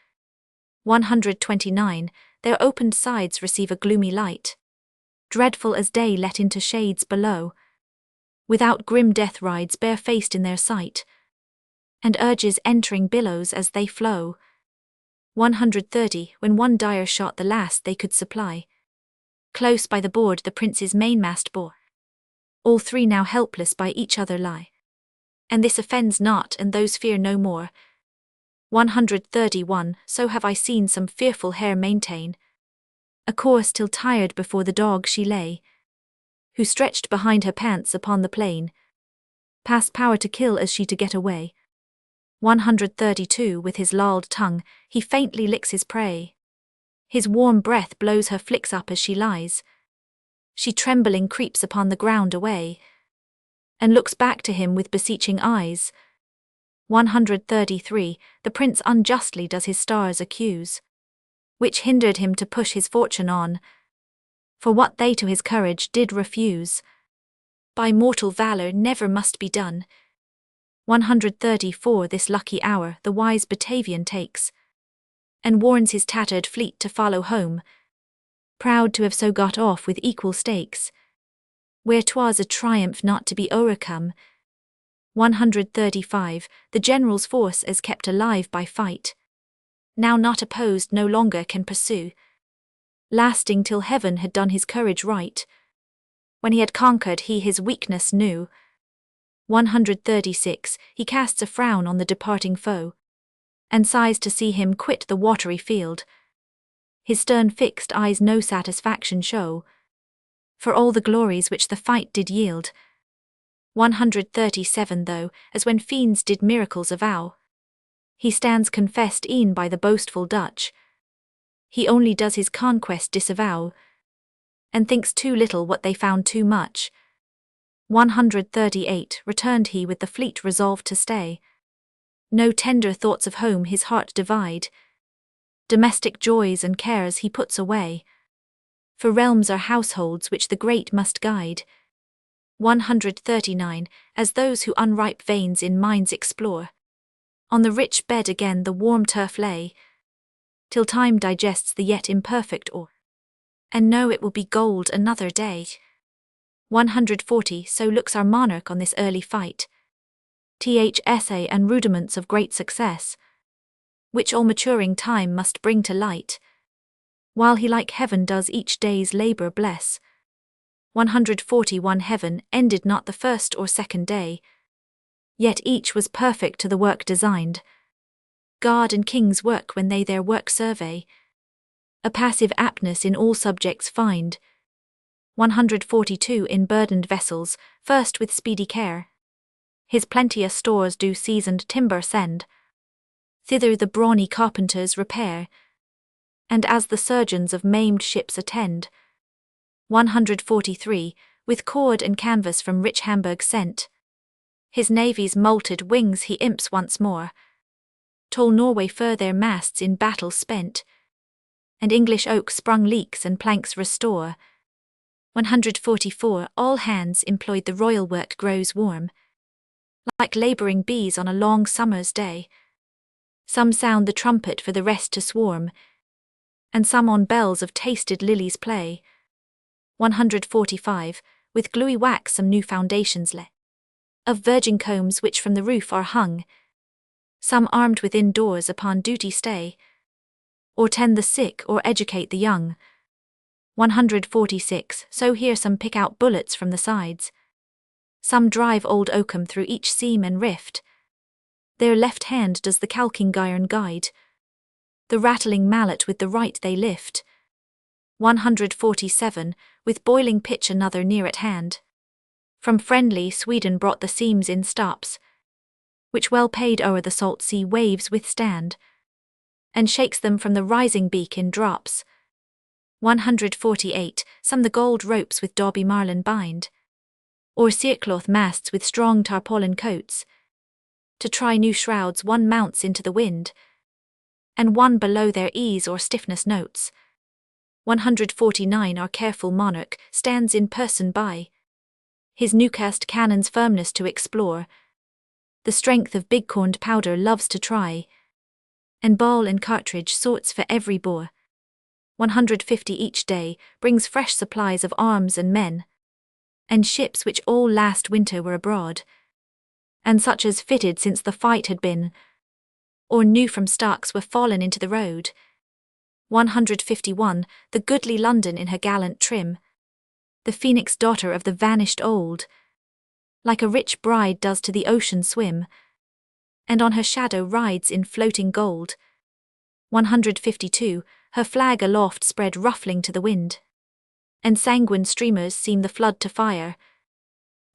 129 Their opened sides receive a gloomy light, dreadful as day let into shades below, without grim death rides barefaced in their sight, and urges entering billows as they flow. 130, when one dire shot the last they could supply. Close by the board the prince's mainmast bore. All three now helpless by each other lie. And this offends not, and those fear no more. 131, so have I seen some fearful hare maintain a course till tired before the dog she lay, who stretched behind her pants upon the plain, past power to kill as she to get away. 132, with his lolled tongue, he faintly licks his prey. His warm breath blows her flicks up as she lies. She trembling creeps upon the ground away, and looks back to him with beseeching eyes. 133, the prince unjustly does his stars accuse, which hindered him to push his fortune on, for what they to his courage did refuse, by mortal valour never must be done. 134, this lucky hour the wise Batavian takes, and warns his tattered fleet to follow home, proud to have so got off with equal stakes, where 'twas a triumph not to be o'ercome. 135, the general's force is kept alive by fight, now not opposed no longer can pursue, lasting till heaven had done his courage right. When he had conquered he his weakness knew. 136, he casts a frown on the departing foe, and sighs to see him quit the watery field. His stern fixed eyes no satisfaction show, for all the glories which the fight did yield. 137, though, as when fiends did miracles avow, he stands confessed e'en by the boastful Dutch, he only does his conquest disavow, and thinks too little what they found too much. 138, returned he with the fleet resolved to stay. No tender thoughts of home his heart divide, domestic joys and cares he puts away, for realms are households which the great must guide. 139, as those who unripe veins in mines explore, on the rich bed again the warm turf lay, till time digests the yet imperfect ore, and know it will be gold another day. 140, so looks our monarch on this early fight, essay and rudiments of great success, which all maturing time must bring to light, while he like heaven does each day's labour bless. 141, heaven ended not the first or second day, yet each was perfect to the work designed. God and kings work when they their work survey, a passive aptness in all subjects find. 142, in burdened vessels, first with speedy care, his plenteous stores do seasoned timber send, thither the brawny carpenters repair, and as the surgeons of maimed ships attend. 143, with cord and canvas from rich Hamburg sent, his navy's molted wings he imps once more, tall Norway fur their masts in battle spent, and English oak sprung leaks and planks restore. 144, all hands employed the royal work grows warm, like labouring bees on a long summer's day. Some sound the trumpet for the rest to swarm, and some on bells of tasted lilies play. 145, with gluey wax some new foundations lay, of virgin combs which from the roof are hung, some armed within doors upon duty stay, or tend the sick or educate the young. 146, so here some pick out bullets from the sides, some drive old oakum through each seam and rift, their left hand does the calking iron guide, the rattling mallet with the right they lift. 147, with boiling pitch another near at hand, from friendly Sweden brought the seams in stops, which well paid o'er the salt sea waves withstand, and shakes them from the rising beak in drops. 148, some the gold ropes with dauby marlin bind, or cerecloth masts with strong tarpaulin coats, to try new shrouds one mounts into the wind, and one below their ease or stiffness notes. 149, our careful monarch stands in person by, his new-cast cannon's firmness to explore, the strength of big-corned powder loves to try, and ball and cartridge sorts for every bore. 150, each day brings fresh supplies of arms and men, and ships which all last winter were abroad, and such as fitted since the fight had been, or new from stocks were fallen into the road. 151. The goodly London in her gallant trim, the phoenix daughter of the vanished old, like a rich bride does to the ocean swim, and on her shadow rides in floating gold. 152. Her flag aloft spread ruffling to the wind, and sanguine streamers seem the flood to fire.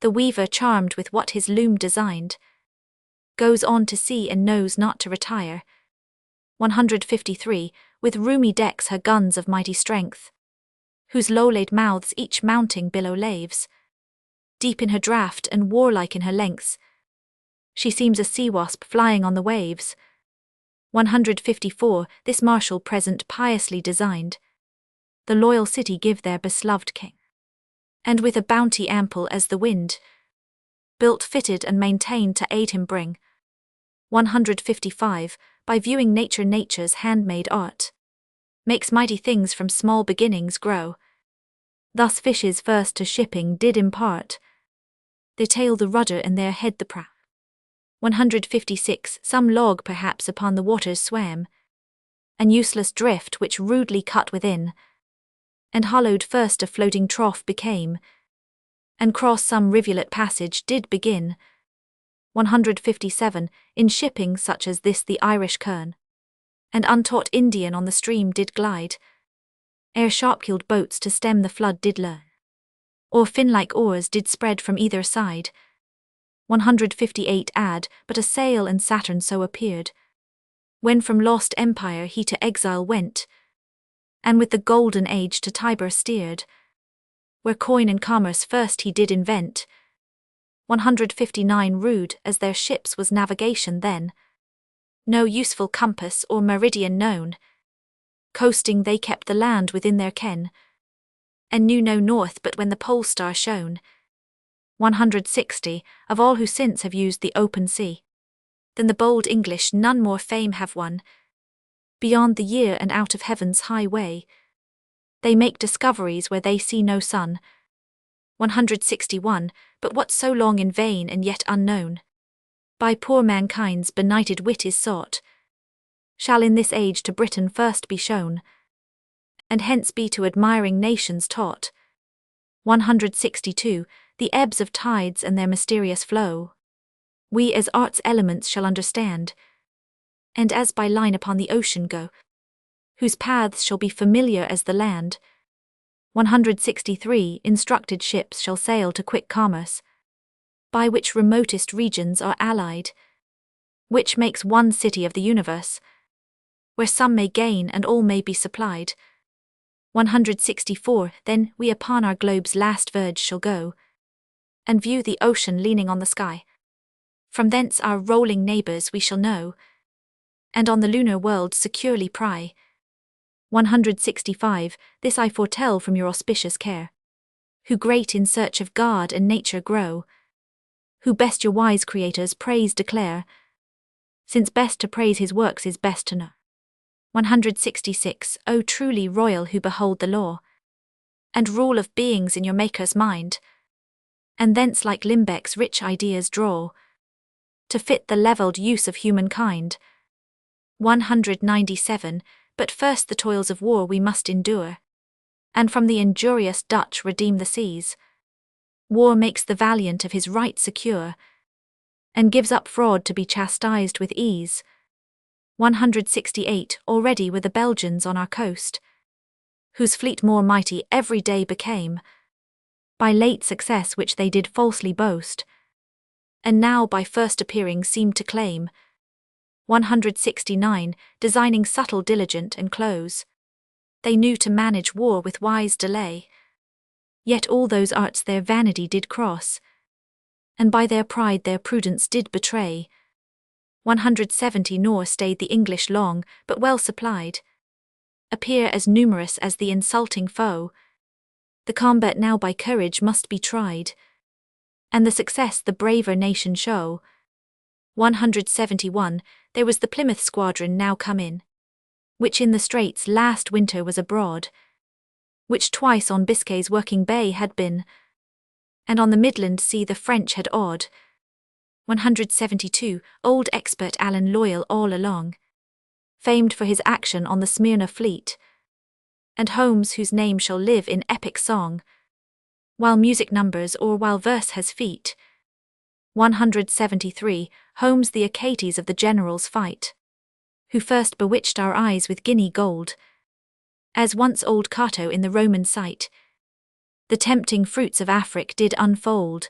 The weaver, charmed with what his loom designed, goes on to sea and knows not to retire. 153. With roomy decks her guns of mighty strength, whose low-laid mouths each mounting billow laves, deep in her draught and warlike in her lengths, she seems a sea-wasp flying on the waves. 154. This martial present piously designed, the loyal city give their besloved king, and with a bounty ample as the wind, built, fitted, and maintained to aid him bring. 155. By viewing nature's handmade art, makes mighty things from small beginnings grow. Thus fishes first to shipping did impart, their tail the rudder and their head the prow. 156. Some log perhaps upon the waters swam, an useless drift which rudely cut within, and hollowed first a floating trough became, and cross some rivulet passage did begin. 157. In shipping such as this the Irish kern, and untaught Indian on the stream did glide, ere sharp-keeled boats to stem the flood did learn, or fin-like oars did spread from either side. 158. Add, but a sail and Saturn so appeared, when from lost empire he to exile went, and with the golden age to Tiber steered, where coin and commerce first he did invent. 159. Rude as their ships was navigation then, no useful compass or meridian known, coasting they kept the land within their ken, and knew no north but when the pole star shone. 160. Of all who since have used the open sea, than the bold English none more fame have won. Beyond the year and out of heaven's high way, they make discoveries where they see no sun. 161. But what so long in vain and yet unknown, by poor mankind's benighted wit is sought, shall in this age to Britain first be shown, and hence be to admiring nations taught. 162. The ebbs of tides and their mysterious flow, we as art's elements shall understand, and as by line upon the ocean go, whose paths shall be familiar as the land. 163. Instructed ships shall sail to quick commerce, by which remotest regions are allied, which makes one city of the universe, where some may gain and all may be supplied. 164. Then we upon our globe's last verge shall go, and view the ocean leaning on the sky. From thence our rolling neighbours we shall know, and on the lunar world securely pry. 165. This I foretell from your auspicious care, who great in search of God and nature grow, who best your wise creator's praise declare, since best to praise his works is best to know. 166. O truly royal who behold the law and rule of beings in your Maker's mind, and thence like Limbeck's rich ideas draw, to fit the levelled use of humankind. 197. But first the toils of war we must endure, and from the injurious Dutch redeem the seas. War makes the valiant of his right secure, and gives up fraud to be chastised with ease. 168. Already were the Belgians on our coast, whose fleet more mighty every day became, by late success which they did falsely boast, and now by first appearing seem to claim. 169. Designing subtle, diligent, and close, they knew to manage war with wise delay, yet all those arts their vanity did cross, and by their pride their prudence did betray. 170. Nor stayed the English long, but well supplied, appear as numerous as the insulting foe. The combat now by courage must be tried, and the success the braver nation show. 171. There was the Plymouth squadron now come in, which in the Straits last winter was abroad, which twice on Biscay's working bay had been, and on the Midland Sea the French had awed. 172, old expert Allen loyal all along, famed for his action on the Smyrna fleet, and Holmes whose name shall live in epic song, while music numbers or while verse has feet. 173, Holmes the Achates of the generals' fight, who first bewitched our eyes with Guinea gold, as once old Cato in the Roman sight, the tempting fruits of Afric did unfold.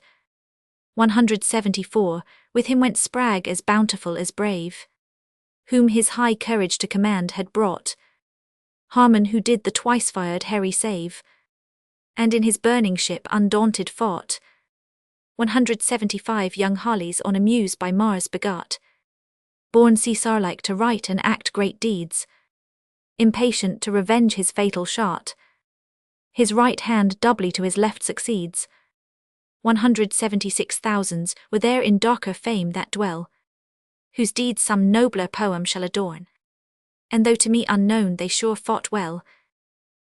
174, with him went Spragg as bountiful as brave, whom his high courage to command had brought, Harmon who did the twice-fired Harry save, and in his burning ship undaunted fought. 175, young Harleys on a muse by Mars begot, born Caesar-like to write and act great deeds, impatient to revenge his fatal shot, his right hand doubly to his left succeeds. 176 thousands were there in darker fame that dwell, whose deeds some nobler poem shall adorn, and though to me unknown they sure fought well,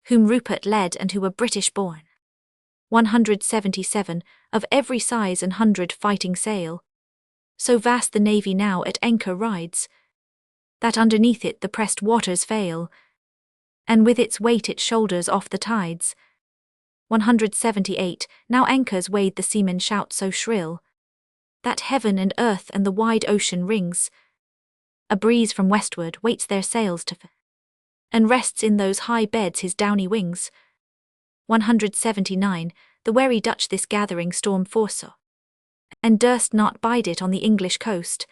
whom Rupert led and who were British born. 177, of every size and 100 fighting sail, so vast the navy now at anchor rides, that underneath it the pressed waters fail, and with its weight it shoulders off the tides. 178, now anchors weighed the seamen shout so shrill, that heaven and earth and the wide ocean rings. A breeze from westward waits their sails to fill, and rests in those high beds his downy wings. 179, the wary Dutch this gathering storm foresaw, and durst not bide it on the English coast.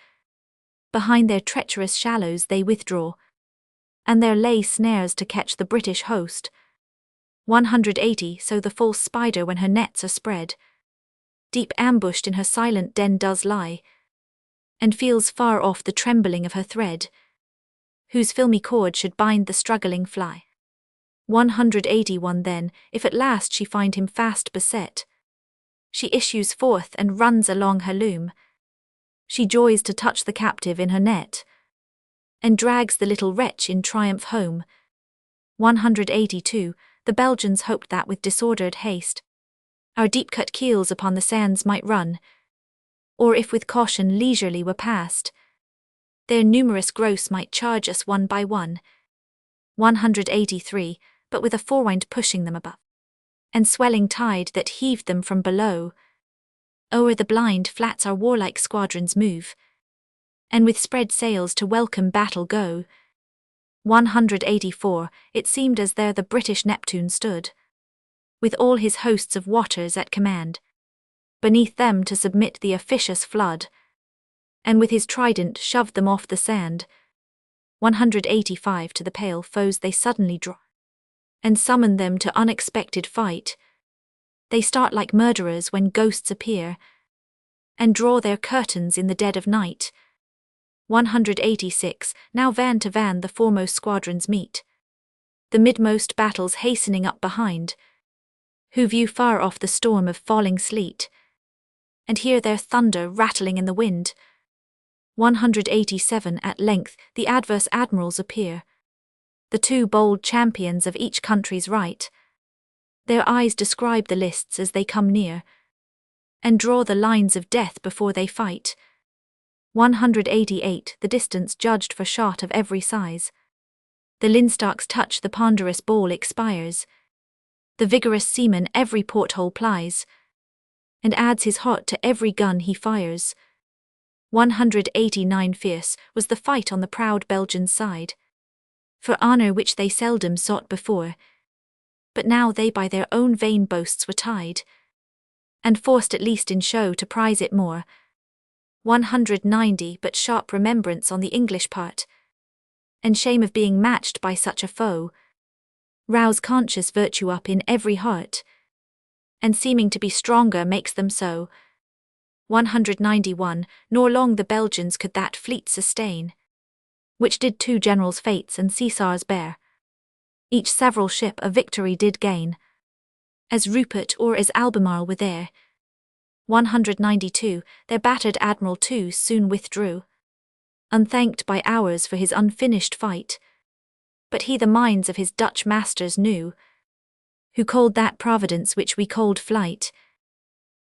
Behind their treacherous shallows they withdraw, and there lay snares to catch the British host. 180, so the false spider when her nets are spread, deep ambushed in her silent den does lie, and feels far off the trembling of her thread, whose filmy cord should bind the struggling fly. 181, then, if at last she find him fast beset, she issues forth and runs along her loom. She joys to touch the captive in her net, and drags the little wretch in triumph home. 182, the Belgians hoped that with disordered haste our deep-cut keels upon the sands might run, or if with caution leisurely were passed, their numerous gross might charge us one by one. 183, but with a forewind pushing them above, and swelling tide that heaved them from below, o'er the blind flats our warlike squadrons move, and with spread sails to welcome battle go. 184, it seemed as there the British Neptune stood, with all his hosts of waters at command, beneath them to submit the officious flood, and with his trident shoved them off the sand. 185, to the pale foes they suddenly draw, and summon them to unexpected fight. They start like murderers when ghosts appear, and draw their curtains in the dead of night. 186, now van to van the foremost squadrons meet, the midmost battles hastening up behind, who view far off the storm of falling sleet, and hear their thunder rattling in the wind. 187, at length the adverse admirals appear, the two bold champions of each country's right. Their eyes describe the lists as they come near, and draw the lines of death before they fight. 188, the distance judged for shot of every size. The linstocks touch, the ponderous ball expires. The vigorous seaman every porthole plies, and adds his heart to every gun he fires. 189, fierce was the fight on the proud Belgian side, for honour which they seldom sought before, but now they by their own vain boasts were tied, and forced at least in show to prize it more. 190, but sharp remembrance on the English part, and shame of being matched by such a foe, rouse conscious virtue up in every heart, and seeming to be stronger makes them so. 191, nor long the Belgians could that fleet sustain, which did two generals' fates and Caesar's bear. Each several ship a victory did gain, as Rupert or as Albemarle were there. 192, their battered admiral too soon withdrew, unthanked by ours for his unfinished fight, but he the minds of his Dutch masters knew, who called that providence which we called flight.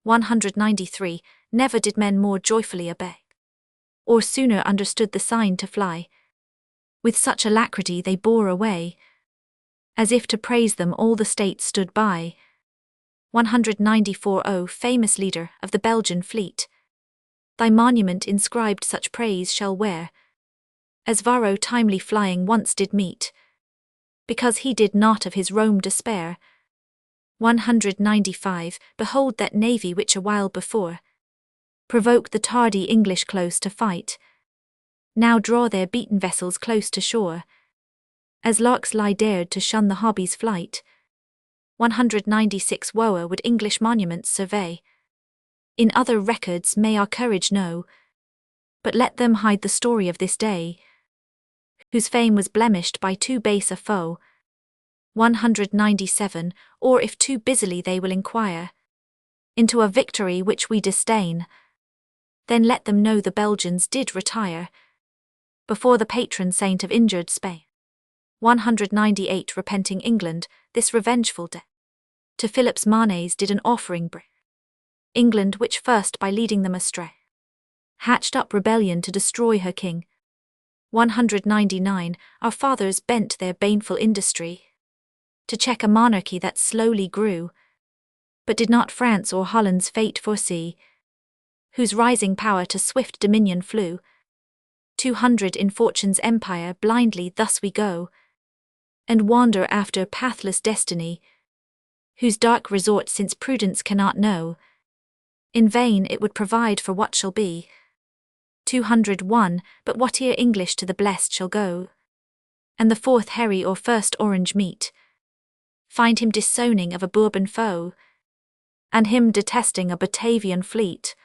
193. Never did men more joyfully obey, or sooner understood the sign to fly. With such alacrity they bore away, as if to praise them all the states stood by. 194. O famous leader of the Belgian fleet, thy monument inscribed such praise shall wear, as Varro timely flying once did meet, because he did not of his Rome despair. 195. Behold that navy which a while before provoked the tardy English close to fight, now draw their beaten vessels close to shore, as larks lie dared to shun the hobby's flight. 196. Woe would English monuments survey, in other records may our courage know, but let them hide the story of this day, whose fame was blemished by too base a foe. 197. Or if too busily they will inquire into a victory which we disdain, then let them know the Belgians did retire before the patron saint of injured Spain. 198. Repenting England, this revengeful day, to Philip's Manes did an offering bring. England, which first by leading them astray hatched up rebellion to destroy her king. 199. Our fathers bent their baneful industry to check a monarchy that slowly grew, but did not France or Holland's fate foresee, whose rising power to swift dominion flew. 200. In fortune's empire blindly thus we go, and wander after pathless destiny, whose dark resort since prudence cannot know, in vain it would provide for what shall be. 201. But whate'er English to the blest shall go, and the fourth Harry or first Orange meet, find him disowning of a Bourbon foe, and him detesting a Batavian fleet.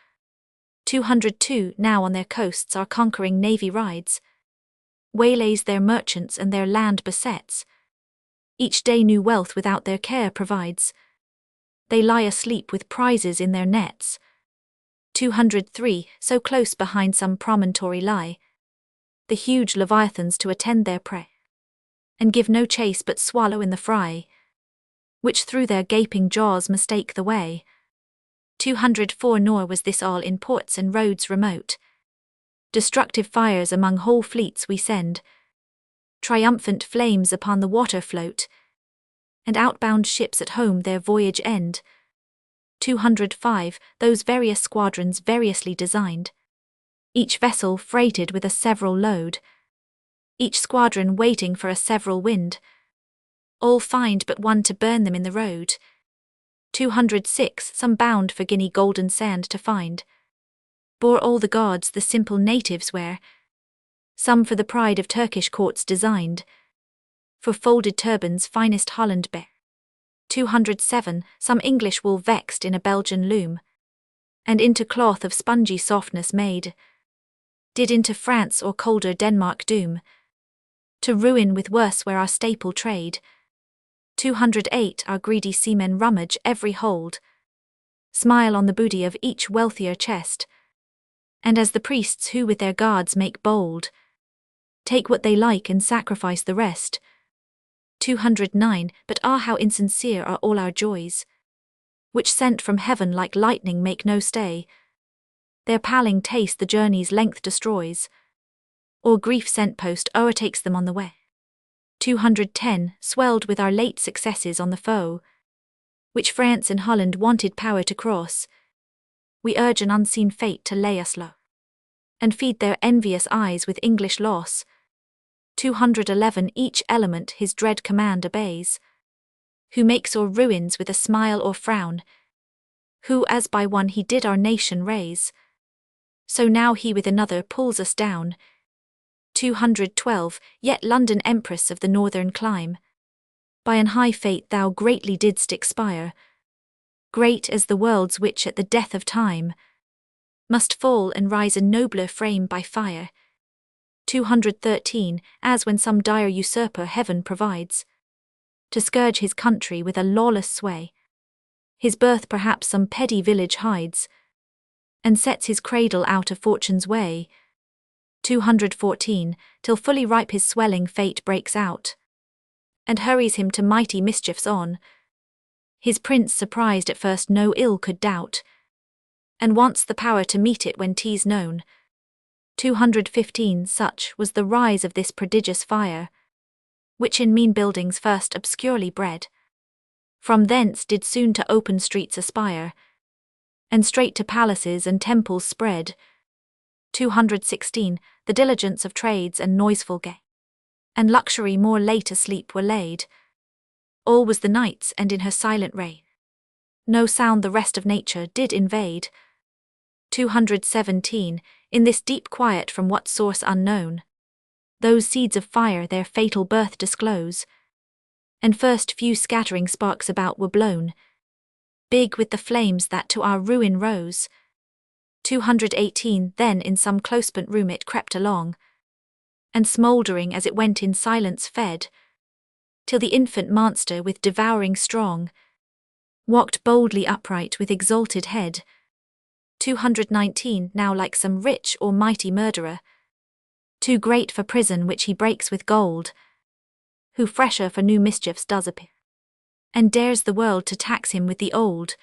202. Now on their coasts our conquering navy rides, waylays their merchants and their land besets, each day new wealth without their care provides, they lie asleep with prizes in their nets. 203. So close behind some promontory lie the huge leviathans to attend their prey, and give no chase but swallow in the fry, which through their gaping jaws mistake the way. 204. Nor was this all in ports and roads remote, destructive fires among whole fleets we send, triumphant flames upon the water float, and outbound ships at home their voyage end. 205. Those various squadrons variously designed, each vessel freighted with a several load, each squadron waiting for a several wind, all find but one to burn them in the road. 206. Some bound for Guinea golden sand to find, bore all the gods the simple natives wear, some for the pride of Turkish courts designed, for folded turbans finest Holland bear. 207. Some English wool vexed in a Belgian loom, and into cloth of spongy softness made, did into France or colder Denmark doom, to ruin with worse where our staple trade. 208. Our greedy seamen rummage every hold, smile on the booty of each wealthier chest, and as the priests who with their guards make bold, take what they like and sacrifice the rest. 209. But how insincere are all our joys, which sent from heaven like lightning make no stay, their palling taste the journey's length destroys, or grief sent post o'ertakes them on the way. 210. Swelled with our late successes on the foe, which France and Holland wanted power to cross, we urge an unseen fate to lay us low, and feed their envious eyes with English loss. 211. Each element his dread command obeys, who makes or ruins with a smile or frown, who as by one he did our nation raise, so now he with another pulls us down. 212. Yet London Empress of the northern clime, by an high fate thou greatly didst expire, great as the worlds which at the death of time must fall and rise a nobler frame by fire. 213. As when some dire usurper heaven provides to scourge his country with a lawless sway, his birth perhaps some petty village hides, and sets his cradle out of fortune's way. 214. Till fully ripe his swelling fate breaks out, and hurries him to mighty mischiefs on. His prince surprised at first no ill could doubt, and wants the power to meet it when 'tis known. 215 Such was the rise of this prodigious fire, which in mean buildings first obscurely bred. From thence did soon to open streets aspire, and straight to palaces and temples spread. 216 The diligence of trades and noiseful gay, and luxury more late asleep were laid. All was the night's, and in her silent ray no sound the rest of nature did invade. 217 In this deep quiet from what source unknown, those seeds of fire their fatal birth disclose, and first few scattering sparks about were blown, big with the flames that to our ruin rose. 218 Then in some close-spent room it crept along, and smouldering as it went in silence fed, till the infant monster with devouring strong walked boldly upright with exalted head. 219 Now like some rich or mighty murderer, too great for prison which he breaks with gold, who fresher for new mischiefs does appear, and dares the world to tax him with the old.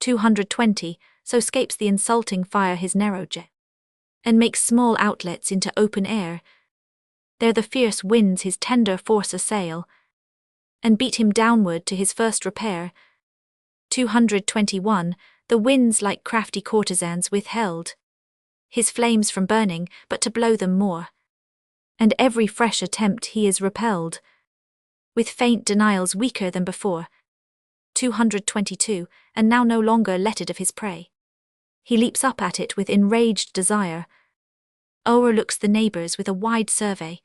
220 So scapes the insulting fire his narrow jet, and makes small outlets into open air. There the fierce winds his tender force assail, and beat him downward to his first repair. 221 The winds like crafty courtesans withheld his flames from burning, but to blow them more, and every fresh attempt he is repelled, with faint denials weaker than before. 222 And now no longer letted of his prey, he leaps up at it with enraged desire, o'erlooks the neighbours with a wide survey,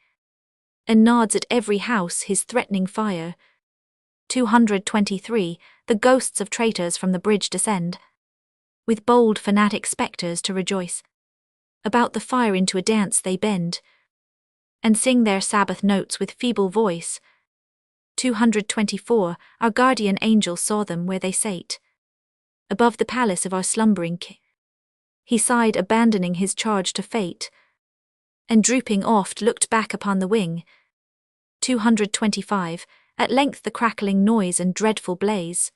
and nods at every house his threatening fire. 223 The ghosts of traitors from the bridge descend, with bold fanatic spectres to rejoice. About the fire into a dance they bend, and sing their Sabbath notes with feeble voice. 224 Our guardian angel saw them where they sate, above the palace of our slumbering king. He sighed, abandoning his charge to fate, and drooping oft looked back upon the wing. 225 At length the crackling noise and dreadful blaze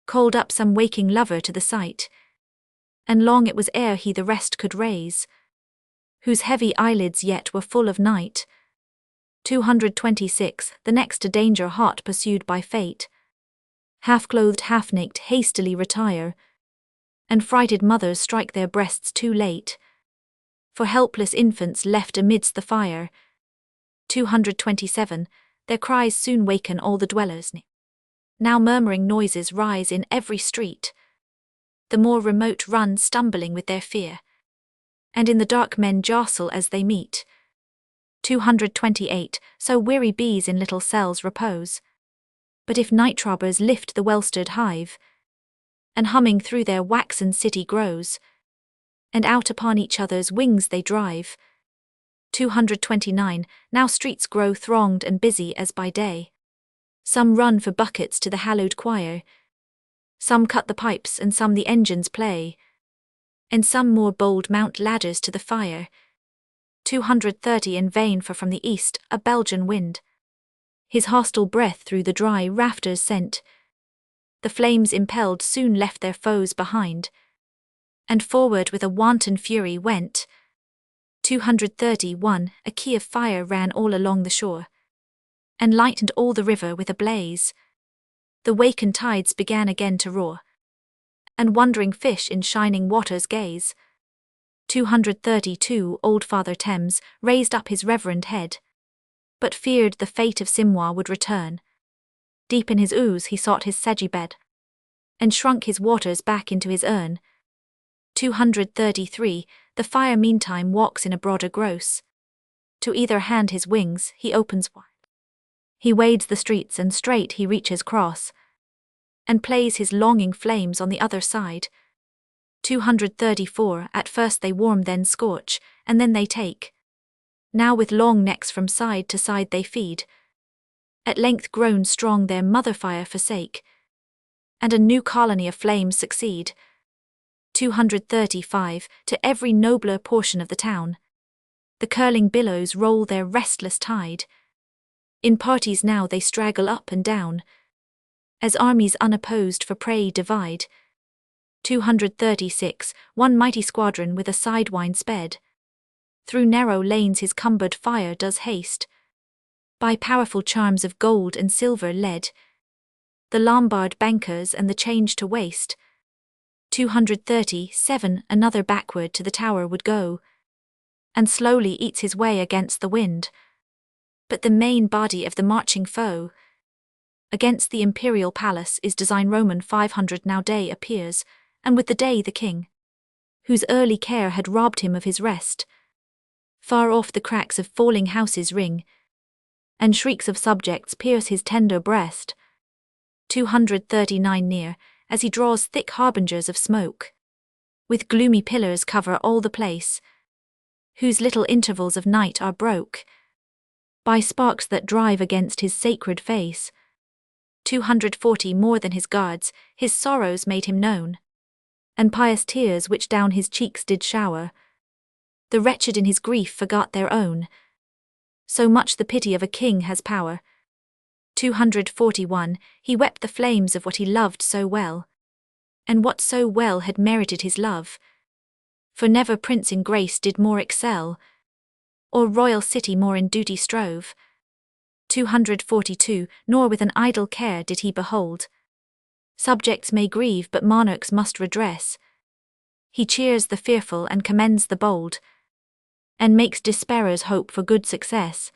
called up some waking lover to the sight, and long it was ere he the rest could raise, whose heavy eyelids yet were full of night. 226 The next to danger hot pursued by fate, half-clothed half-naked hastily retire, and frighted mothers strike their breasts too late, for helpless infants left amidst the fire. 227 Their cries soon waken all the dwellers near. Now murmuring noises rise in every street, the more remote run stumbling with their fear, and in the dark men jostle as they meet. 228 So weary bees in little cells repose, but if night robbers lift the well-stirred hive, and humming through their waxen city grows, and out upon each other's wings they drive. 229 Now streets grow thronged and busy as by day, some run for buckets to the hallowed choir, some cut the pipes and some the engines play, and some more bold mount ladders to the fire. 230 In vain, for from the east a Belgian wind his hostile breath through the dry rafters sent. The flames impelled soon left their foes behind, and forward with a wanton fury went. 231 A key of fire ran all along the shore, and lightened all the river with a blaze. The wakened tides began again to roar, and wondering fish in shining waters gaze. 232 Old Father Thames raised up his reverend head, but feared the fate of Simwa would return. Deep in his ooze he sought his sedgy bed, and shrunk his waters back into his urn. 233 The fire meantime walks in a broader gross, to either hand his wings he opens wide. He wades the streets and straight he reaches cross, and plays his longing flames on the other side. 234 At first they warm, then scorch, and then they take. Now with long necks from side to side they feed. At length grown strong their mother fire forsake, and a new colony of flames succeed. 235 To every nobler portion of the town the curling billows roll their restless tide. In parties now they straggle up and down, as armies unopposed for prey divide. 236, one mighty squadron with a sidewind sped. Through narrow lanes his cumbered fire does haste. By powerful charms of gold and silver led the Lombard bankers and the change to waste. 237, another backward to the tower would go, and slowly eats his way against the wind. But the main body of the marching foe against the imperial palace is design Roman 500 now day appears, and with the day the king, whose early care had robbed him of his rest. Far off the cracks of falling houses ring, and shrieks of subjects pierce his tender breast. 239 near, as he draws thick harbingers of smoke, with gloomy pillars cover all the place, whose little intervals of night are broke by sparks that drive against his sacred face. 240 more than his guards, his sorrows made him known, and pious tears which down his cheeks did shower. The wretched in his grief forgot their own, so much the pity of a king has power. 241, he wept the flames of what he loved so well, and what so well had merited his love. For never prince in grace did more excel, or royal city more in duty strove. 242, nor with an idle care did he behold subjects may grieve but monarchs must redress. He cheers the fearful and commends the bold, and makes despairers hope for good success.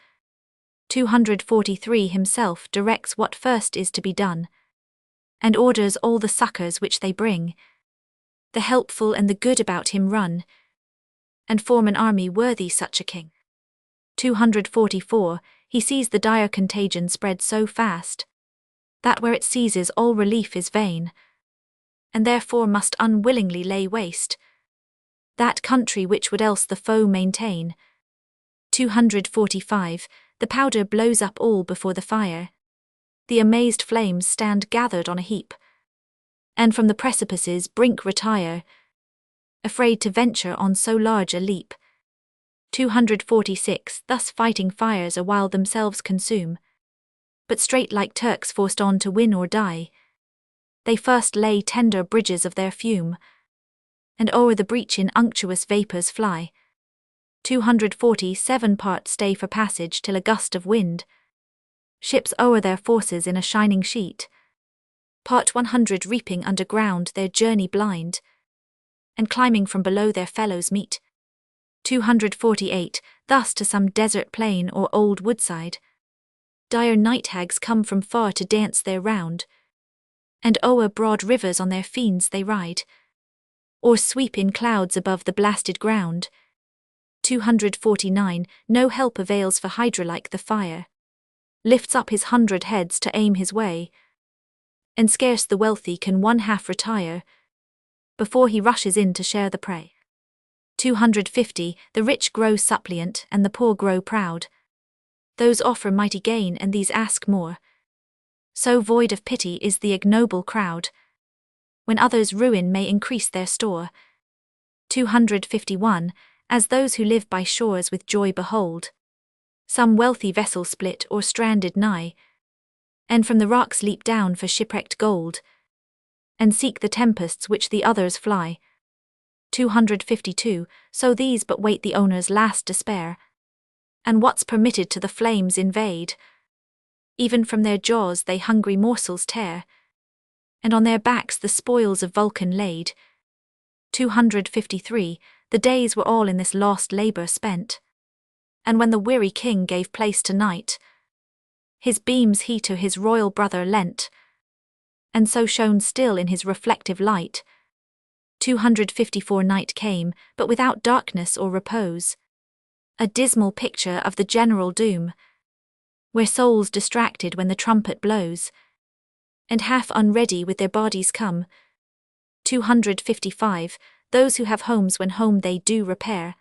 243 himself directs what first is to be done, and orders all the succours which they bring. The helpful and the good about him run, and form an army worthy such a king. 244, he sees the dire contagion spread so fast, that where it seizes all relief is vain, and therefore must unwillingly lay waste that country which would else the foe maintain. 245, the powder blows up all before the fire. The amazed flames stand gathered on a heap, and from the precipice's brink retire, afraid to venture on so large a leap. 246, thus fighting fires a while themselves consume, but straight like Turks forced on to win or die, they first lay tender bridges of their fume, and o'er the breach in unctuous vapours fly. 247 parts stay for passage till a gust of wind, ships o'er their forces in a shining sheet. Part 100 reaping underground their journey blind, and climbing from below their fellows meet. 248, thus to some desert plain or old woodside, dire night hags come from far to dance their round, and o'er broad rivers on their fiends they ride, or sweep in clouds above the blasted ground. 249, no help avails for Hydra like the fire, lifts up his 100 heads to aim his way, and scarce the wealthy can one half retire, before he rushes in to share the prey. 250, the rich grow suppliant and the poor grow proud, those offer mighty gain and these ask more, so void of pity is the ignoble crowd, when others' ruin may increase their store. 251, as those who live by shores with joy behold some wealthy vessel split or stranded nigh, and from the rocks leap down for shipwrecked gold, and seek the tempests which the others fly. 252, so these but wait the owner's last despair, and what's permitted to the flames invade. Even from their jaws they hungry morsels tear, and on their backs the spoils of Vulcan laid. 253, the days were all in this lost labour spent, and when the weary king gave place to night, his beams he to his royal brother lent, and so shone still in his reflective light. 254 night came, but without darkness or repose, a dismal picture of the general doom, where souls distracted when the trumpet blows, and half unready with their bodies come. 255, those who have homes when home they do repair,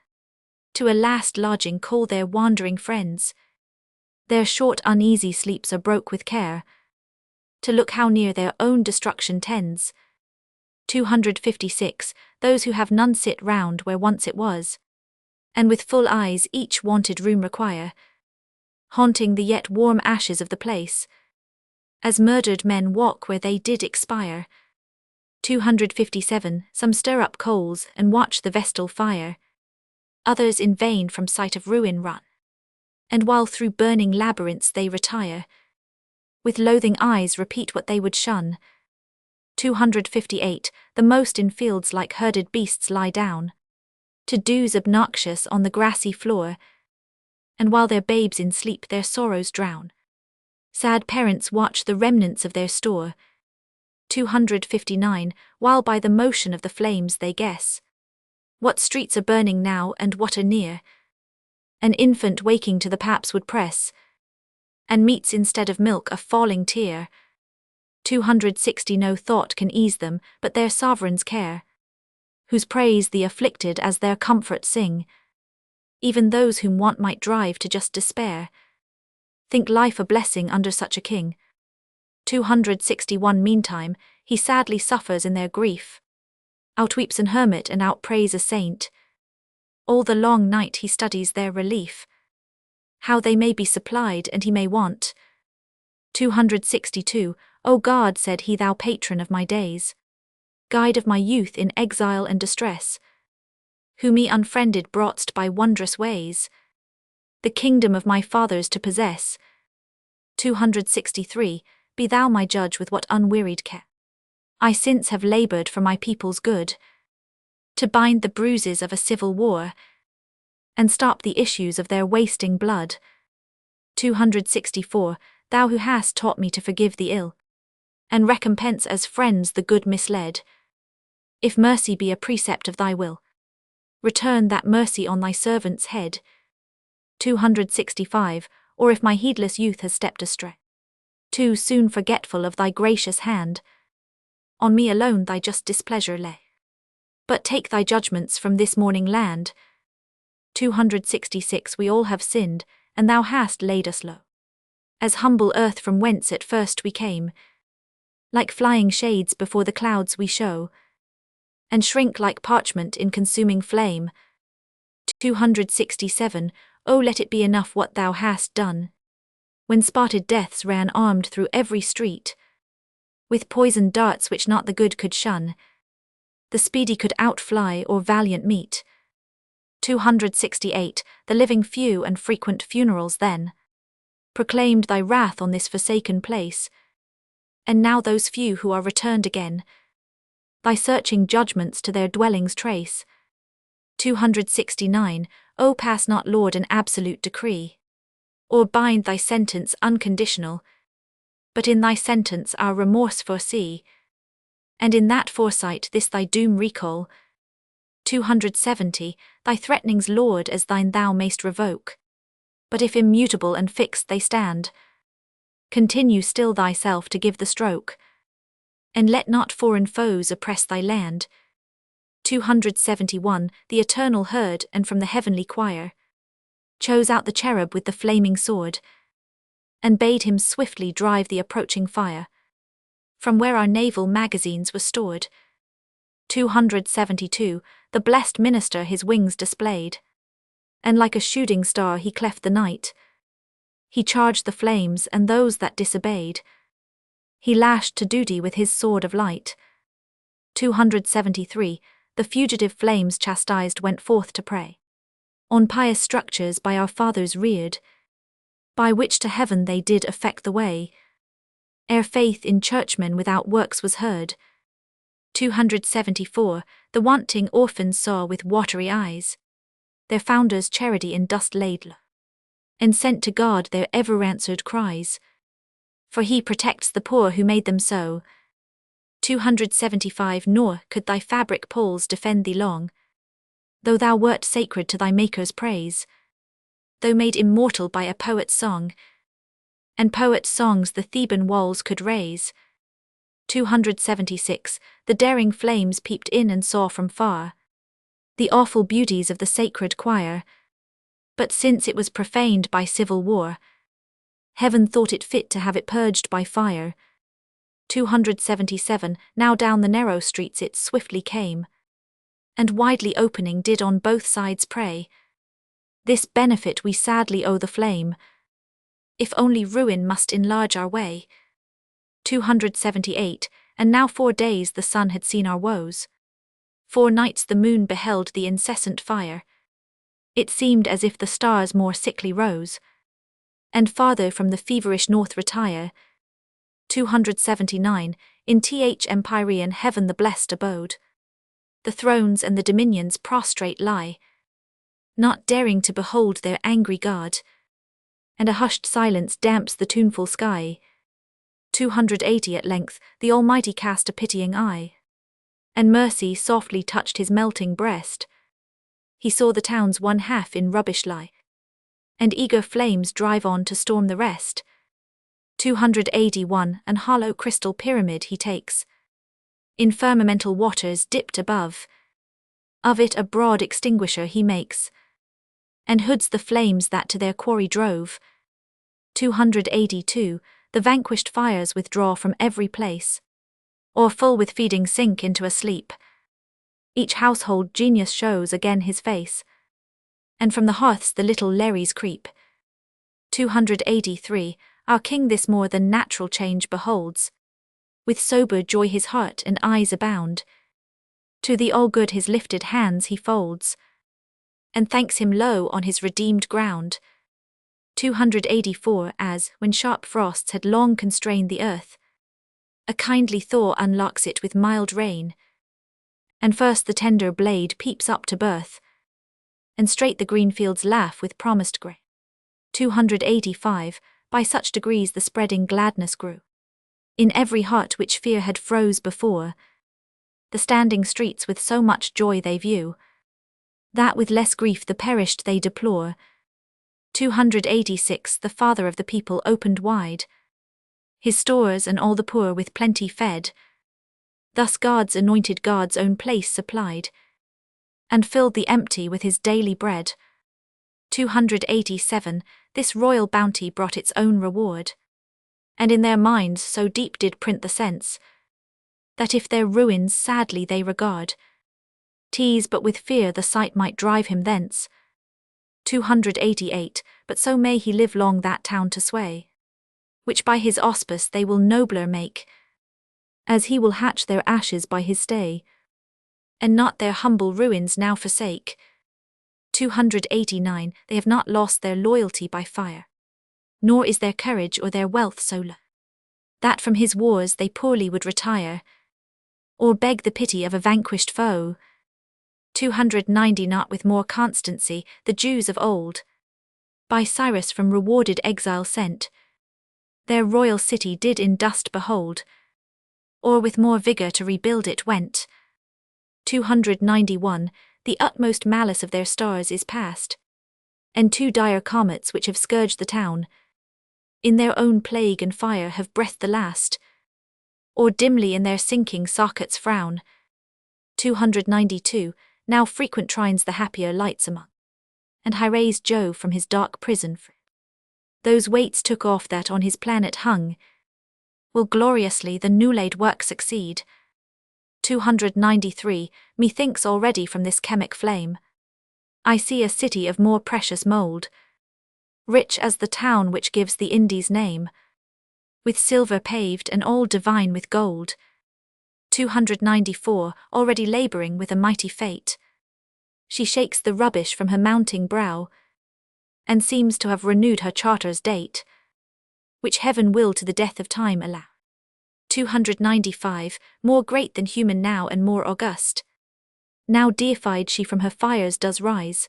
to a last lodging call their wandering friends, their short uneasy sleeps are broke with care, to look how near their own destruction tends. 256, those who have none sit round where once it was, and with full eyes each wanted room require, haunting the yet warm ashes of the place, as murdered men walk where they did expire. 257. Some stir up coals and watch the vestal fire. Others in vain from sight of ruin run. And while through burning labyrinths they retire, with loathing eyes repeat what they would shun. 258. The most in fields like herded beasts lie down, to doze obnoxious on the grassy floor, and while their babes in sleep their sorrows drown, sad parents watch the remnants of their store. 259. While by the motion of the flames they guess what streets are burning now and what are near, an infant waking to the paps would press, and meets instead of milk a falling tear. 260. No thought can ease them but their sovereign's care, whose praise the afflicted as their comfort sing. Even those whom want might drive to just despair think life a blessing under such a king. 261. Meantime, he sadly suffers in their grief, outweeps an hermit and outprays a saint. All the long night he studies their relief, how they may be supplied and he may want. 262. O God, said he, thou patron of my days, guide of my youth in exile and distress, who me unfriended brought'st by wondrous ways, the kingdom of my fathers to possess. 263. Be thou my judge with what unwearied care I since have laboured for my people's good, to bind the bruises of a civil war, and stop the issues of their wasting blood. 264. Thou who hast taught me to forgive the ill, and recompense as friends the good misled, if mercy be a precept of thy will, return that mercy on thy servant's head. 265. Or if my heedless youth has stepped astray, too soon forgetful of thy gracious hand, on me alone thy just displeasure lay, but take thy judgments from this morning land. 266. We all have sinned, and thou hast laid us low, as humble earth from whence at first we came, like flying shades before the clouds we show, and shrink like parchment in consuming flame. 267. O let it be enough what thou hast done, when spotted deaths ran armed through every street, with poisoned darts which not the good could shun, the speedy could outfly or valiant meet. 268. The living few and frequent funerals then proclaimed thy wrath on this forsaken place, and now those few who are returned again, thy searching judgments to their dwellings trace. 269. O pass not, Lord, an absolute decree, or bind thy sentence unconditional, but in thy sentence our remorse foresee, and in that foresight this thy doom recall. 270. Thy threatenings, Lord, as thine thou mayst revoke, but if immutable and fixed they stand, continue still thyself to give the stroke, and let not foreign foes oppress thy land. 271. The eternal heard and from the heavenly choir chose out the cherub with the flaming sword, and bade him swiftly drive the approaching fire from where our naval magazines were stored. 272. The blessed minister his wings displayed, and like a shooting star he cleft the night. He charged the flames and those that disobeyed, he lashed to duty with his sword of light. 273. The fugitive flames chastised went forth to prey on pious structures by our fathers reared, by which to heaven they did effect the way, ere faith in churchmen without works was heard. 274. The wanting orphans saw with watery eyes their founder's charity in dust laid low, and sent to God their ever-answered cries, for he protects the poor who made them so. 275. Nor could thy fabric poles defend thee long, though thou wert sacred to thy Maker's praise, though made immortal by a poet's song, and poet's songs the Theban walls could raise. 276. The daring flames peeped in and saw from far the awful beauties of the sacred choir, but since it was profaned by civil war, heaven thought it fit to have it purged by fire. 277. Now down the narrow streets it swiftly came, and widely opening did on both sides prey. This benefit we sadly owe the flame, if only ruin must enlarge our way. 278. and now 4 days the sun had seen our woes. 4 nights the moon beheld the incessant fire. It seemed as if the stars more sickly rose, and farther from the feverish north retire. 279, in th empyrean heaven the blessed abode. The thrones and the dominions prostrate lie, not daring to behold their angry God, and a hushed silence damps the tuneful sky. 280 at length, the Almighty cast a pitying eye, and mercy softly touched his melting breast. He saw the town's one half in rubbish lie, and eager flames drive on to storm the rest. 281, an hollow crystal pyramid he takes, in firmamental waters dipped above. Of it a broad extinguisher he makes, and hoods the flames that to their quarry drove. 282, the vanquished fires withdraw from every place, or full with feeding sink into a sleep. Each household genius shows again his face, and from the hearths the little Lares creep. 283, our king this more than natural change beholds. With sober joy his heart and eyes abound. To the all-good his lifted hands he folds, and thanks him low on his redeemed ground. 284, as, when sharp frosts had long constrained the earth, a kindly thaw unlocks it with mild rain, and first the tender blade peeps up to birth, and straight the green fields laugh with promised grain. 285, by such degrees the spreading gladness grew in every heart which fear had froze before. The standing streets with so much joy they view, that with less grief the perished they deplore. 286, the Father of the people opened wide his stores, and all the poor with plenty fed. Thus God's anointed God's own place supplied, and filled the empty with his daily bread. 287, this royal bounty brought its own reward, and in their minds so deep did print the sense, that if their ruins sadly they regard, 'tis but with fear the sight might drive him thence. 288, but so may he live long that town to sway, which by his auspice they will nobler make, as he will hatch their ashes by his stay, and not their humble ruins now forsake. 289, they have not lost their loyalty by fire, nor is their courage or their wealth so low, that from his wars they poorly would retire, or beg the pity of a vanquished foe. 290, not with more constancy, the Jews of old, by Cyrus from rewarded exile sent, their royal city did in dust behold, or with more vigour to rebuild it went. 291, the utmost malice of their stars is past, and 2 dire comets which have scourged the town, in their own plague and fire have breathed the last, or dimly in their sinking sockets frown. 292, now frequent trines the happier lights among, and high raised Jove from his dark prison free. Those weights took off that on his planet hung, will gloriously the new-laid work succeed. 293, methinks already from this chemic flame, I see a city of more precious mould, rich as the town which gives the Indies name, with silver paved and all divine with gold. 294, already labouring with a mighty fate, she shakes the rubbish from her mounting brow, and seems to have renewed her charter's date, which heaven will to the death of time allow. 295, more great than human now and more august, now deified she from her fires does rise,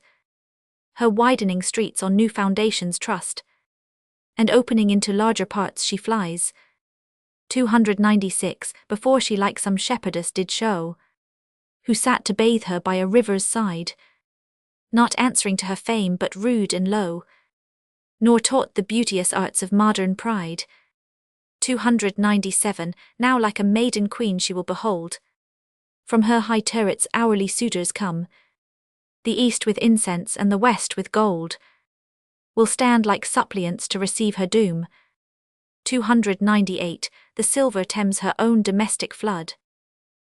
her widening streets on new foundations trust, and opening into larger parts she flies. 296, before she like some shepherdess did show, who sat to bathe her by a river's side, not answering to her fame but rude and low, nor taught the beauteous arts of modern pride. 297, now like a maiden queen she will behold, from her high turrets hourly suitors come, the east with incense and the west with gold, will stand like suppliants to receive her doom. 298, the silver Thames her own domestic flood,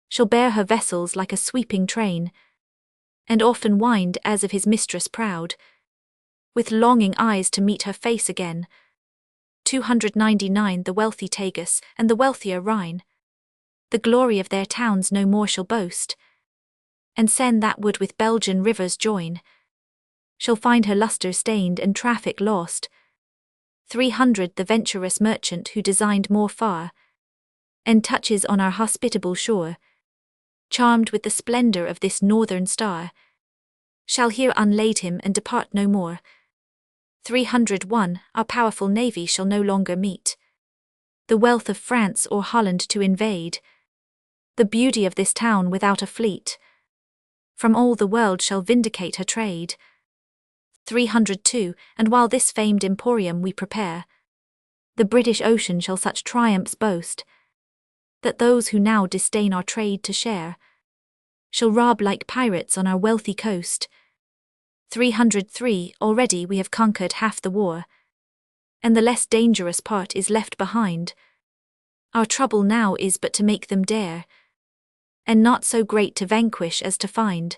shall bear her vessels like a sweeping train, and often wind as of his mistress proud, with longing eyes to meet her face again. 299, the wealthy Tagus and the wealthier Rhine, the glory of their towns no more shall boast, and Seine that would with Belgian rivers join, shall find her lustre stained and traffic lost. 300 The venturous merchant who designed more far, and touches on our hospitable shore, charmed with the splendor of this northern star, shall here unlade him and depart no more. 301 Our powerful navy shall no longer meet the wealth of France or Holland to invade the beauty of this town without a fleet, from all the world shall vindicate her trade. 302 And while this famed emporium we prepare, the British Ocean shall such triumphs boast, that those who now disdain our trade to share, shall rob like pirates on our wealthy coast. 303 Already we have conquered half the war, and the less dangerous part is left behind. Our trouble now is but to make them dare, and not so great to vanquish as to find.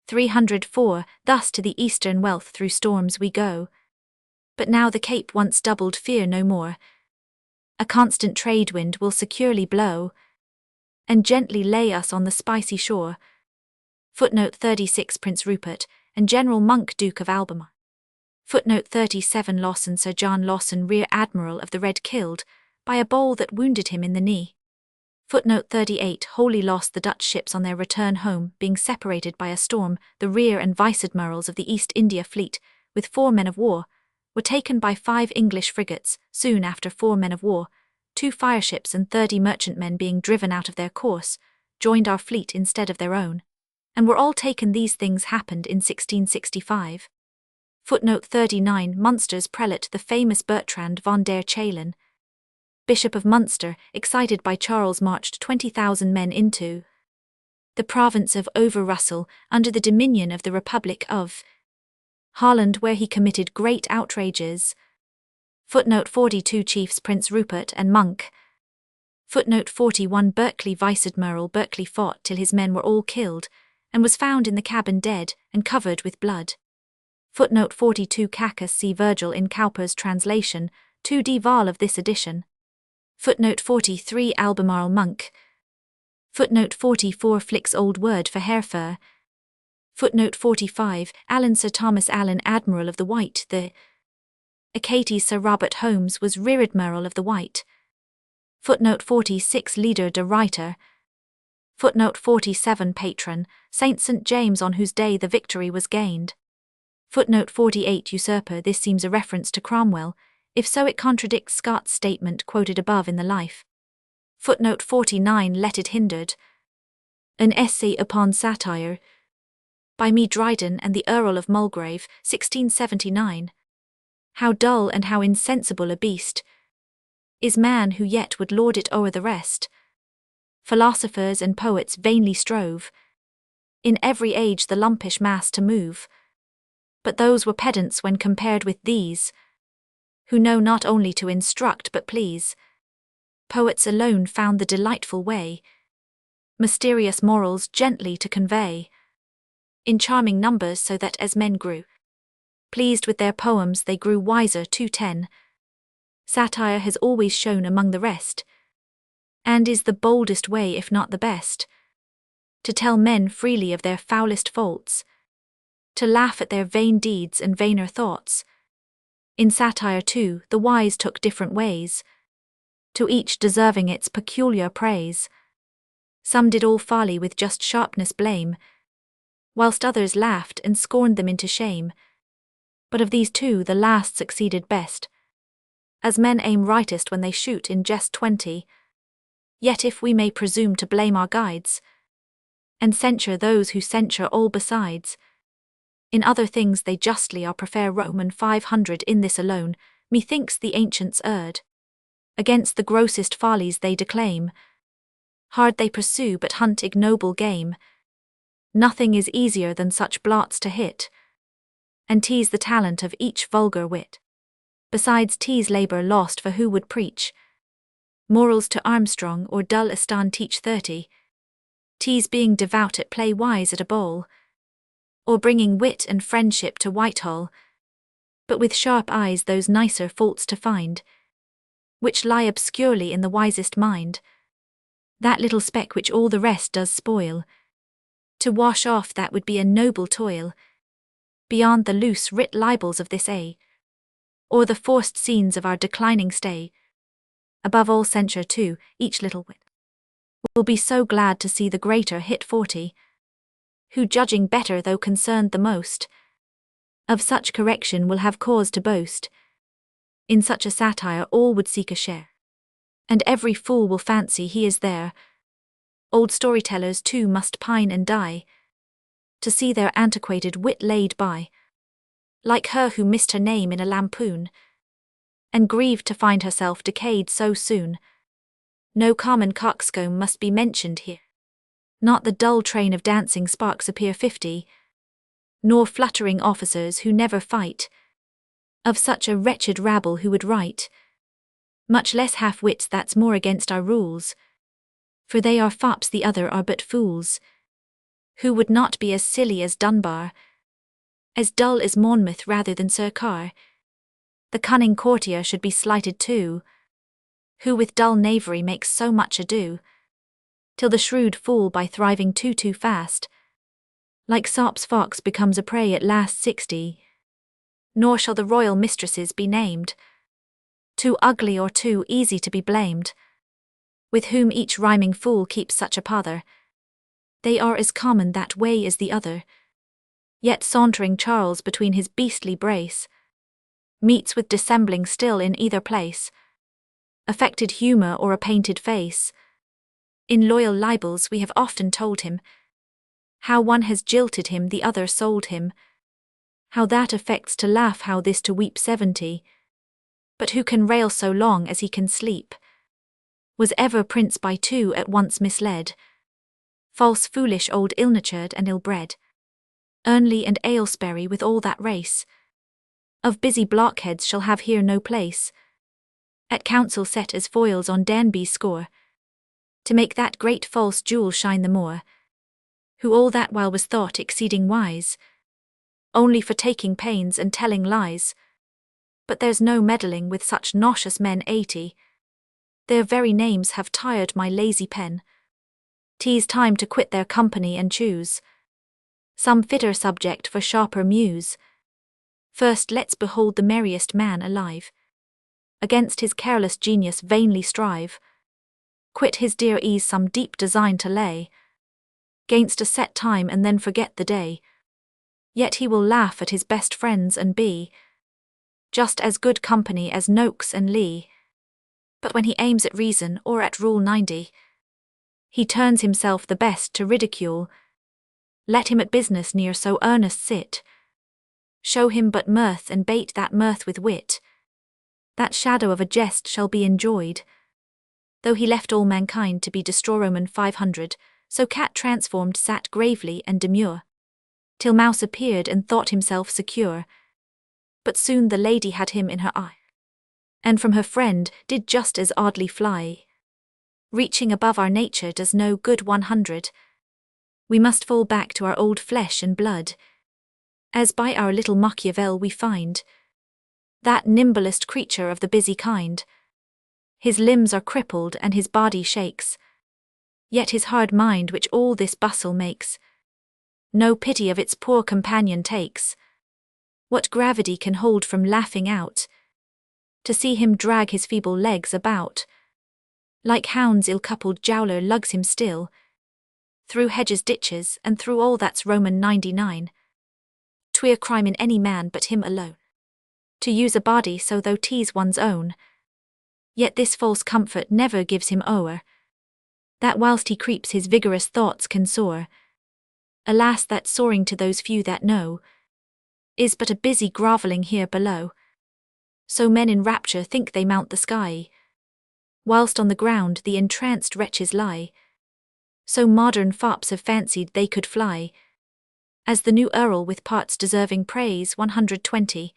304 Thus to the eastern wealth through storms we go, but now the Cape once doubled fear no more. A constant trade wind will securely blow, and gently lay us on the spicy shore. Footnote 36 Prince Rupert and General Monk Duke of Albemarle. Footnote 37 Lawson Sir John Lawson Rear Admiral of the Red killed by a ball that wounded him in the knee. Footnote 38 Wholly lost the Dutch ships on their return home, being separated by a storm. The rear and vice admirals of the East India fleet, with 4 men of war, were taken by 5 English frigates. Soon after 4 men of war, 2 fireships and 30 merchantmen being driven out of their course, joined our fleet instead of their own, and were all taken. These things happened in 1665. Footnote 39 Munster's prelate the famous Bertrand von der Chalin, Bishop of Munster, excited by Charles, marched 20,000 men into the province of Overyssel under the dominion of the Republic of Holland, where he committed great outrages. Footnote 42 Chiefs Prince Rupert and Monk. Footnote 41 Berkeley Vice Admiral Berkeley fought till his men were all killed, and was found in the cabin dead and covered with blood. Footnote 42 Cacus see Virgil in Cowper's translation, 2d Val of this edition. Footnote 43 Albemarle Monk. Footnote 44 Flick's old word for hair fur. Footnote 45 Allen Sir Thomas Allen Admiral of the White. The Acatee Sir Robert Holmes was Rear Admiral of the White. Footnote 46 Leader de Ruyter. Footnote 47 Patron, Saint St. James on whose day the victory was gained. Footnote 48 Usurper. This seems a reference to Cromwell. If so, it contradicts Scott's statement quoted above in the Life. Footnote 49 Let it hindered. An essay upon satire, by me Dryden and the Earl of Mulgrave, 1679. How dull and how insensible a beast is man who yet would lord it o'er the rest. Philosophers and poets vainly strove in every age the lumpish mass to move, but those were pedants when compared with these, who know not only to instruct but please. Poets alone found the delightful way mysterious morals gently to convey in charming numbers, so that as men grew pleased with their poems they grew wiser. 210 Satire has always shone among the rest, and is the boldest way, if not the best, to tell men freely of their foulest faults, to laugh at their vain deeds and vainer thoughts. In satire too, the wise took different ways, to each deserving its peculiar praise. Some did all folly with just sharpness blame, whilst others laughed and scorned them into shame. But of these two the last succeeded best, as men aim rightest when they shoot in jest 20. Yet if we may presume to blame our guides, and censure those who censure all besides, in other things they justly are prefer Roman 500. In this alone, methinks the ancients erred. Against the grossest follies they declaim, hard they pursue but hunt ignoble game. Nothing is easier than such blots to hit, and tease the talent of each vulgar wit. Besides tease labour lost, for who would preach morals to Armstrong or dull Aston teach 30? Tease being devout at play, wise at a bowl, or bringing wit and friendship to Whitehall, but with sharp eyes those nicer faults to find, which lie obscurely in the wisest mind. that little speck which all the rest does spoil. To wash off that would be a noble toil, beyond the loose writ libels of this or the forced scenes of our declining stay. Above all censure too, each little wit will be so glad to see the greater hit 40, who judging better though concerned the most, of such correction will have cause to boast. In such a satire all would seek a share, and every fool will fancy he is there. Old storytellers too must pine and die, to see their antiquated wit laid by, like her who missed her name in a lampoon, and grieved to find herself decayed so soon. No common coxcomb must be mentioned here, not the dull train of dancing sparks appear 50, nor fluttering officers who never fight, of such a wretched rabble who would write, much less half-wits that's more against our rules, for they are fops the other are but fools, who would not be as silly as Dunbar, as dull as Monmouth rather than Sir Carr. The cunning courtier should be slighted too, who with dull knavery makes so much ado, till the shrewd fool by thriving too fast, like Sop's fox becomes a prey at last 60. Nor shall the royal mistresses be named, too ugly or too easy to be blamed, with whom each rhyming fool keeps such a pother. They are as common that way as the other, yet sauntering Charles between his beastly brace, meets with dissembling still in either place, affected humour or a painted face. In loyal libels we have often told him, how one has jilted him the other sold him, how that affects to laugh how this to weep 70, but who can rail so long as he can sleep? Was ever prince by two at once misled? False, foolish, old, ill-natured and ill-bred, Ernley and Aylesbury with all that race of busy blockheads shall have here no place, at council set as foils on Danby's score, to make that great false jewel shine the more, who all that while was thought exceeding wise, only for taking pains and telling lies. But there's no meddling with such nauseous men 80, their very names have tired my lazy pen. 'Tis time to quit their company and choose some fitter subject for sharper muse. First let's behold the merriest man alive, against his careless genius vainly strive, quit his dear ease some deep design to lay, 'gainst a set time and then forget the day. Yet he will laugh at his best friends and be just as good company as Noakes and Lee. But when he aims at reason or at Rule 90, he turns himself the best to ridicule. Let him at business near so earnest sit, show him but mirth and bait that mirth with wit, that shadow of a jest shall be enjoyed. Though he left all mankind to be destroy Roman 500, so cat transformed sat gravely and demure, till mouse appeared and thought himself secure. But soon the lady had him in her eye, and from her friend did just as oddly fly. Reaching above our nature does no good 100. We must fall back to our old flesh and blood, as by our little Machiavel we find that nimblest creature of the busy kind. His limbs are crippled and his body shakes, yet his hard mind which all this bustle makes, no pity of its poor companion takes. What gravity can hold from laughing out, to see him drag his feeble legs about? Like hounds ill-coupled jowler lugs him still, through hedges ditches and through all that's Roman 99. 'Twere crime in any man but him alone, to use a body so though 'tis one's own. Yet this false comfort never gives him o'er, that whilst he creeps his vigorous thoughts can soar. Alas, that soaring to those few that know, is but a busy grovelling here below. So men in rapture think they mount the sky, whilst on the ground the entranced wretches lie. So modern fops have fancied they could fly, as the new Earl with parts deserving praise 120,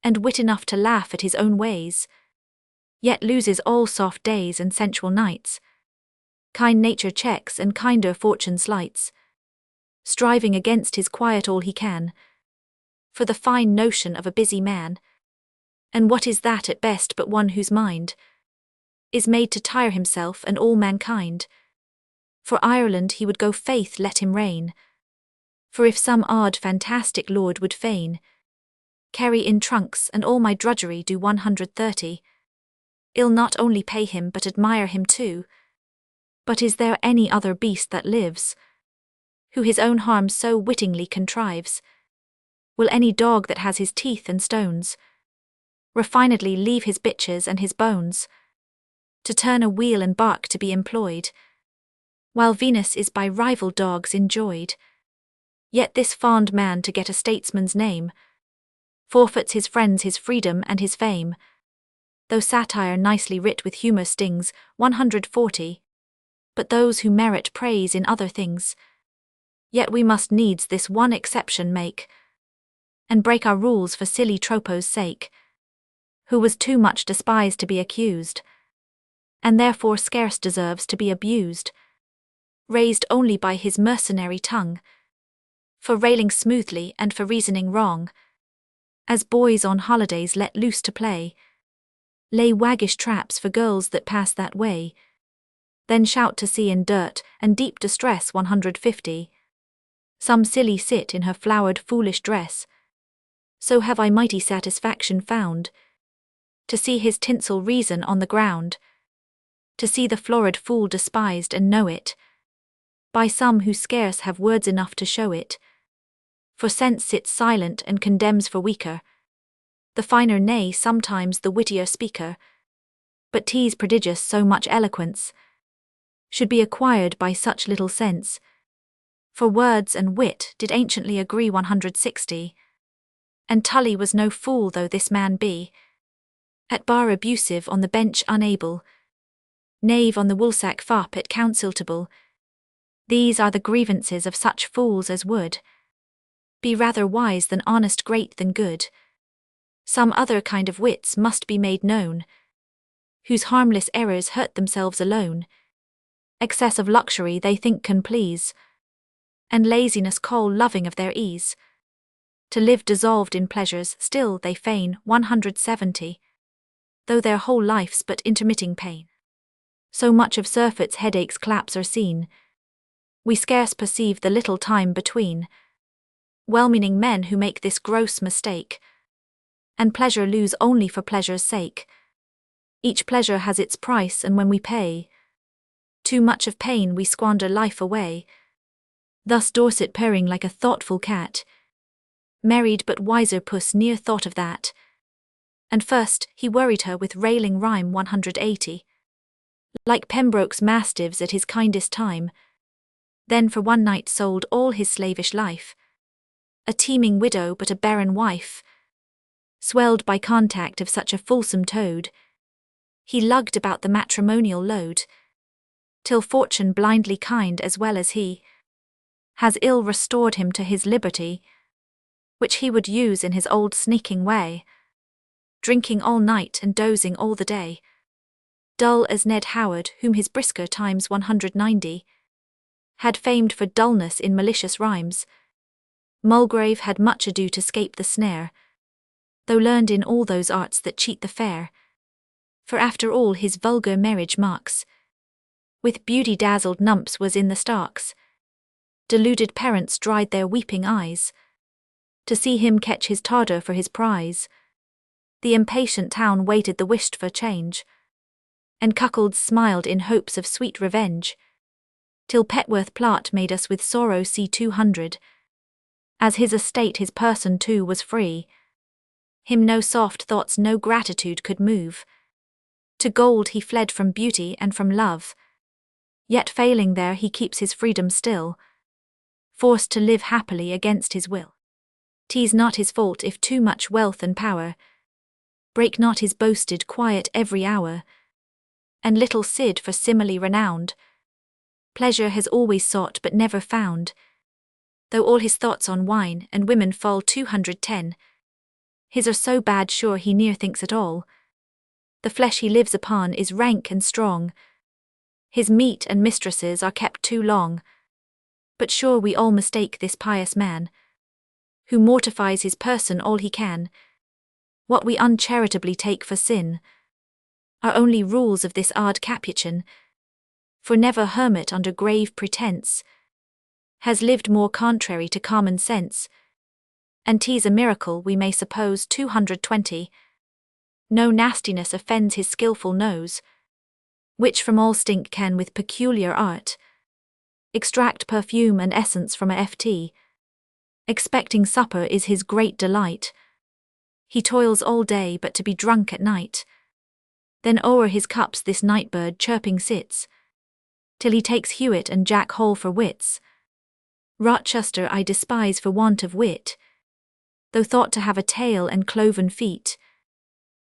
and wit enough to laugh at his own ways, yet loses all soft days and sensual nights. Kind nature checks and kinder fortune slights, striving against his quiet all he can, for the fine notion of a busy man. And what is that at best but one whose mind is made to tire himself and all mankind. For Ireland he would go, faith let him reign. For if some odd fantastic lord would fain carry in trunks and all my drudgery do 130, I'll not only pay him but admire him too. But is there any other beast that lives, who his own harm so wittingly contrives? Will any dog that has his teeth and stones refinedly leave his bitches and his bones, to turn a wheel and bark to be employed, while Venus is by rival dogs enjoyed? Yet this fond man to get a statesman's name forfeits his friends, his freedom and his fame, though satire nicely writ with humour stings 140. But those who merit praise in other things, yet we must needs this one exception make, and break our rules for silly Tropo's sake, who was too much despised to be accused, and therefore scarce deserves to be abused, raised only by his mercenary tongue, for railing smoothly and for reasoning wrong, as boys on holidays let loose to play, lay waggish traps for girls that pass that way, then shout to sea in dirt and deep distress 150. Some silly sit in her flowered foolish dress, so have I mighty satisfaction found, to see his tinsel reason on the ground, to see the florid fool despised and know it, by some who scarce have words enough to show it. For sense sits silent and condemns for weaker, the finer nay sometimes the wittier speaker, but 'tis prodigious so much eloquence should be acquired by such little sense, for words and wit did anciently agree 160, and Tully was no fool though this man be, at bar abusive on the bench unable, knave on the woolsack fop at counsel-table. These are the grievances of such fools as would be rather wise than honest, great than good. Some other kind of wits must be made known, whose harmless errors hurt themselves alone. Excess of luxury they think can please, and laziness call loving of their ease. To live dissolved in pleasures still they feign 170, though their whole life's but intermitting pain. So much of surfeits headaches claps are seen, we scarce perceive the little time between. Well-meaning men who make this gross mistake, and pleasure lose only for pleasure's sake. Each pleasure has its price, and when we pay too much of pain we squander life away. Thus Dorset purring like a thoughtful cat, married but wiser puss ne'er thought of that, and first he worried her with railing rhyme 180. Like Pembroke's mastiffs at his kindest time, then for one night sold all his slavish life, a teeming widow but a barren wife, swelled by contact of such a fulsome toad, he lugged about the matrimonial load, till fortune blindly kind as well as he has ill restored him to his liberty, which he would use in his old sneaking way, drinking all night and dozing all the day, dull as Ned Howard, whom his brisker times 190 had famed for dullness in malicious rhymes. Mulgrave had much ado to scape the snare, though learned in all those arts that cheat the fair, for after all his vulgar marriage marks with beauty dazzled numps was in the stocks. Deluded parents dried their weeping eyes to see him catch his tartar for his prize. The impatient town waited the wished for change, and cuckolds smiled in hopes of sweet revenge, till Petworth plot made us with sorrow see 200. As his estate his person too was free, him no soft thoughts no gratitude could move. To gold he fled from beauty and from love, yet failing there he keeps his freedom still, forced to live happily against his will. 'Tis not his fault if too much wealth and power break not his boasted quiet every hour, and little Sid for simile renowned, pleasure has always sought but never found, though all his thoughts on wine and women fall 210. His are so bad sure he ne'er thinks at all. The flesh he lives upon is rank and strong, his meat and mistresses are kept too long. But sure we all mistake this pious man, who mortifies his person all he can. What we uncharitably take for sin, are only rules of this odd capuchin, for never hermit under grave pretence has lived more contrary to common sense, and 'tis a miracle we may suppose 220. No nastiness offends his skilful nose, which from all stink can with peculiar art extract perfume and essence from a ft. Expecting supper is his great delight. He toils all day but to be drunk at night. Then o'er his cups this night-bird chirping sits, till he takes Hewitt and Jack Hall for wits. Rochester I despise for want of wit, though thought to have a tail and cloven feet.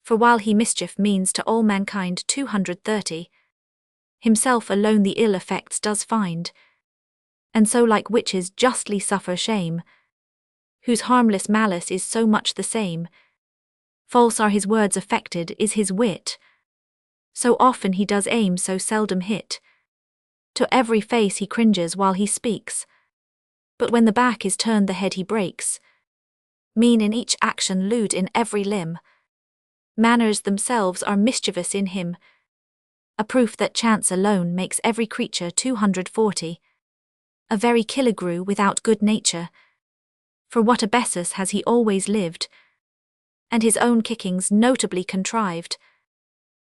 For while he mischief means to all mankind 230, himself alone the ill effects does find, and so like witches justly suffer shame, whose harmless malice is so much the same. False are his words affected is his wit, so often he does aim so seldom hit. To every face he cringes while he speaks, but when the back is turned the head he breaks. Mean in each action, lewd in every limb, manners themselves are mischievous in him, a proof that chance alone makes every creature 240. A very killigrew without good nature, for what a Bessus has he always lived, and his own kickings notably contrived,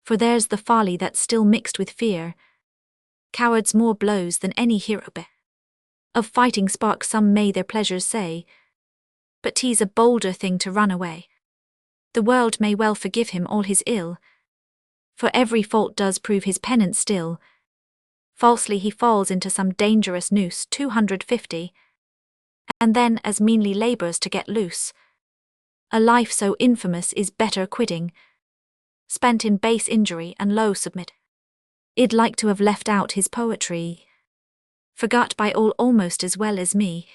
for there's the folly that's still mixed with fear. Cowards more blows than any hero bear. Of fighting spark some may their pleasures say, but 'tis a bolder thing to run away. The world may well forgive him all his ill, for every fault does prove his penance still. Falsely he falls into some dangerous noose 250, and then as meanly labours to get loose. A life so infamous is better quitting, spent in base injury and low submit. I'd like to have left out his poetry, forgot by all almost as well as me.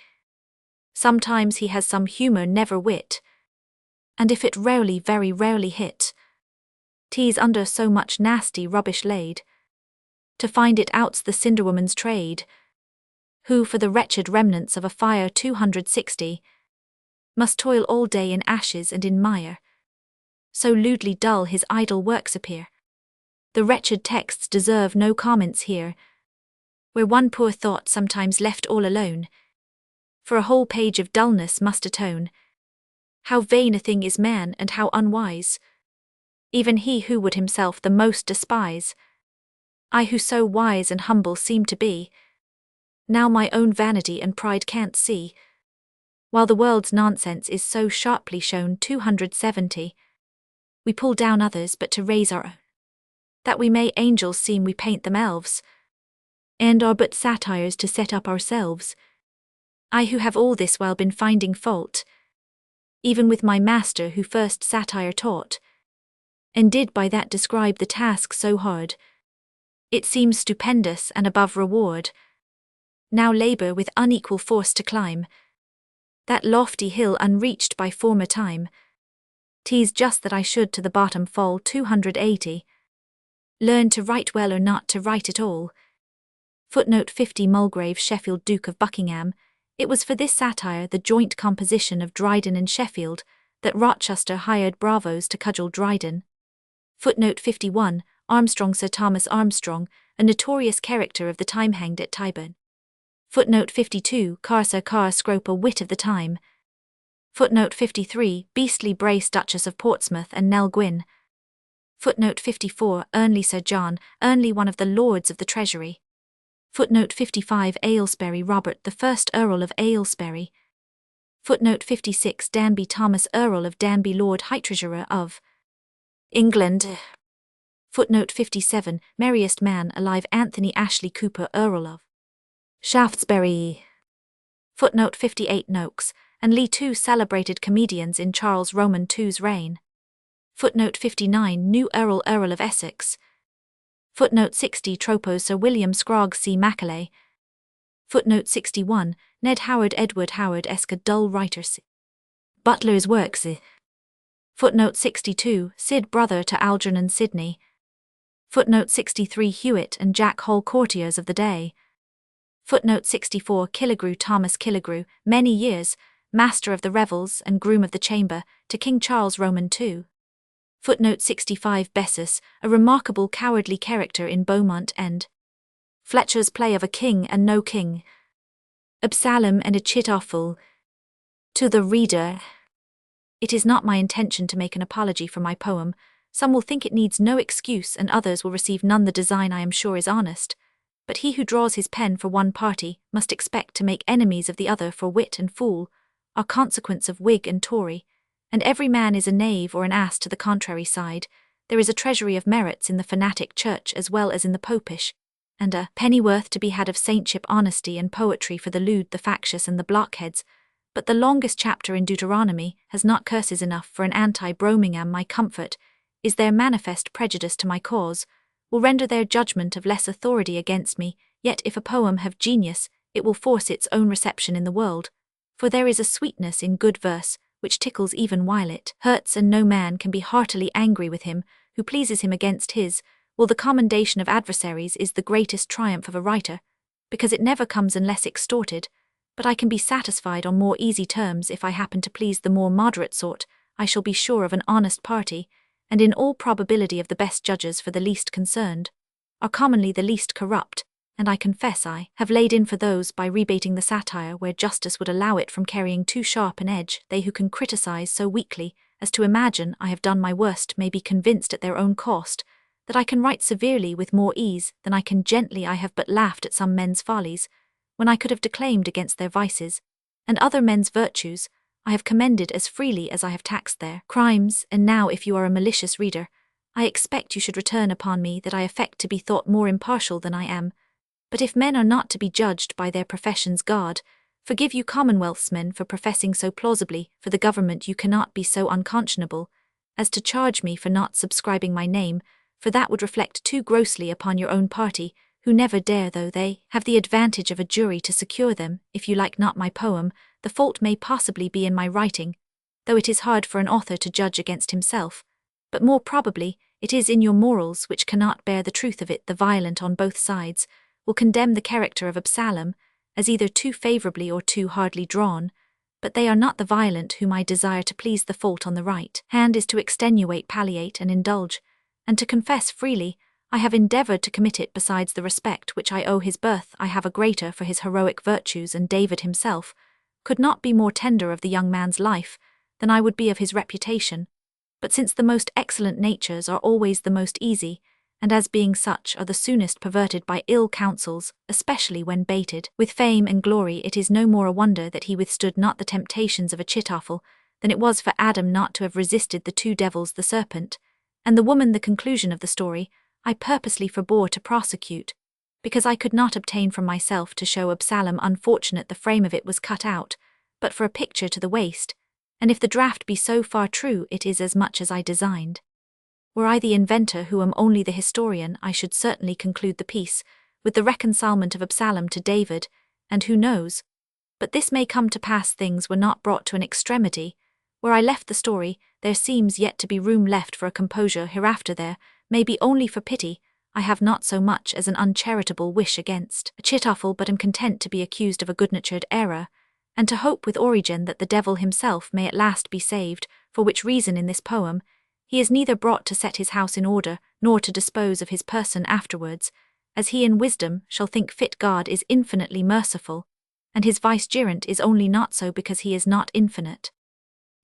Sometimes he has some humour never wit, and if it rarely very rarely hit, 'tis under so much nasty rubbish laid. To find it out's the cinderwoman's trade, who for the wretched remnants of a fire 260 must toil all day in ashes and in mire. So lewdly dull his idle works appear. The wretched texts deserve no comments here, where one poor thought sometimes left all alone, for a whole page of dullness must atone. How vain a thing is man and how unwise, even he who would himself the most despise. I who so wise and humble seem to be, now my own vanity and pride can't see, while the world's nonsense is so sharply shown 270. We pull down others but to raise our own, that we may angels seem we paint them elves, and are but satires to set up ourselves. I who have all this while been finding fault, even with my master who first satire taught, and did by that describe the task so hard, it seems stupendous and above reward. Now labour with unequal force to climb that lofty hill unreached by former time. 'Tis just that I should to the bottom fall 280. Learn to write well or not to write at all. Footnote 50 Mulgrave Sheffield Duke of Buckingham. It was for this satire, the joint composition of Dryden and Sheffield, that Rochester hired bravos to cudgel Dryden. Footnote 51 Armstrong Sir Thomas Armstrong, a notorious character of the time, hanged at Tyburn. Footnote 52 Car Sir Car Scrope, a wit of the time. Footnote 53 Beastly Brace, Duchess of Portsmouth, and Nell Gwynn. Footnote 54 Ernley Sir John Ernley, one of the Lords of the Treasury. Footnote 55 Aylesbury Robert, the first Earl of Aylesbury. Footnote 56 Danby Thomas Earl of Danby, Lord High Treasurer of England. Footnote 57 Merriest man alive Anthony Ashley Cooper, Earl of Shaftesbury. Footnote 58 Noakes and Lee, two celebrated comedians in Charles Roman II's reign. Footnote 59 New Earl of Essex. Footnote 60 Tropos Sir William Scroggs C. Macaulay. Footnote 61 Ned Howard Edward Howard Esca Dull Writer C. Butler's Works. Footnote 62 Sid brother to Algernon Sidney. Footnote 63 Hewitt and Jack Hall courtiers of the day. Footnote 64 Killigrew Thomas Killigrew, many years, Master of the Revels and Groom of the Chamber, to King Charles Roman II. Footnote 65 Bessus, a remarkable cowardly character in Beaumont and Fletcher's play of A King and No King. Absalom and Achitophel. To the reader. It is not my intention to make an apology for my poem. Some will think it needs no excuse and others will receive none. The design I am sure is honest. But he who draws his pen for one party must expect to make enemies of the other, for wit and fool are consequence of Whig and Tory, and every man is a knave or an ass to the contrary side. There is a treasury of merits in the fanatic church as well as in the popish, and a pennyworth to be had of saintship, honesty, and poetry for the lewd, the factious, and the blockheads. But the longest chapter in Deuteronomy has not curses enough for an anti-Bromingham. My comfort is their manifest prejudice to my cause will render their judgment of less authority against me. Yet if a poem have genius, it will force its own reception in the world, for there is a sweetness in good verse which tickles even while it hurts, and no man can be heartily angry with him who pleases him against his will. The commendation of adversaries is the greatest triumph of a writer, because it never comes unless extorted, but I can be satisfied on more easy terms if I happen to please the more moderate sort. I shall be sure of an honest party, and in all probability of the best judges, for the least concerned are commonly the least corrupt, and I confess I have laid in for those by rebating the satire where justice would allow it from carrying too sharp an edge. They who can criticize so weakly as to imagine I have done my worst may be convinced at their own cost that I can write severely with more ease than I can gently. I have but laughed at some men's follies, when I could have declaimed against their vices, and other men's virtues I have commended as freely as I have taxed their crimes. And now, if you are a malicious reader, I expect you should return upon me that I affect to be thought more impartial than I am. But if men are not to be judged by their professions, God forgive you commonwealth's men for professing so plausibly for the government. You cannot be so unconscionable as to charge me for not subscribing my name, for that would reflect too grossly upon your own party, who never dare, though they have the advantage of a jury to secure them. If you like not my poem, the fault may possibly be in my writing, though it is hard for an author to judge against himself, but more probably it is in your morals, which cannot bear the truth of it. The violent on both sides will condemn the character of Absalom as either too favourably or too hardly drawn, but they are not the violent whom I desire to please. The fault on the right hand is to extenuate, palliate, and indulge, and to confess freely I have endeavoured to commit it. Besides the respect which I owe his birth, I have a greater for his heroic virtues, and David himself could not be more tender of the young man's life than I would be of his reputation. But since the most excellent natures are always the most easy, and as being such are the soonest perverted by ill counsels, especially when baited with fame and glory, it is no more a wonder that he withstood not the temptations of Achitophel than it was for Adam not to have resisted the two devils, the serpent and the woman. The conclusion of the story I purposely forbore to prosecute, because I could not obtain from myself to show Absalom unfortunate. The frame of it was cut out, but for a picture to the waist, and if the draught be so far true, it is as much as I designed. Were I the inventor who am only the historian, I should certainly conclude the piece with the reconcilement of Absalom to David, and who knows but this may come to pass. Things were not brought to an extremity. Where I left the story, there seems yet to be room left for a composure hereafter. There may be only for pity. I have not so much as an uncharitable wish against Achitophel, but am content to be accused of a good-natured error, and to hope with Origen that the devil himself may at last be saved, for which reason in this poem he is neither brought to set his house in order, nor to dispose of his person afterwards, as he in wisdom shall think fit. God is infinitely merciful, and his vicegerent is only not so because he is not infinite.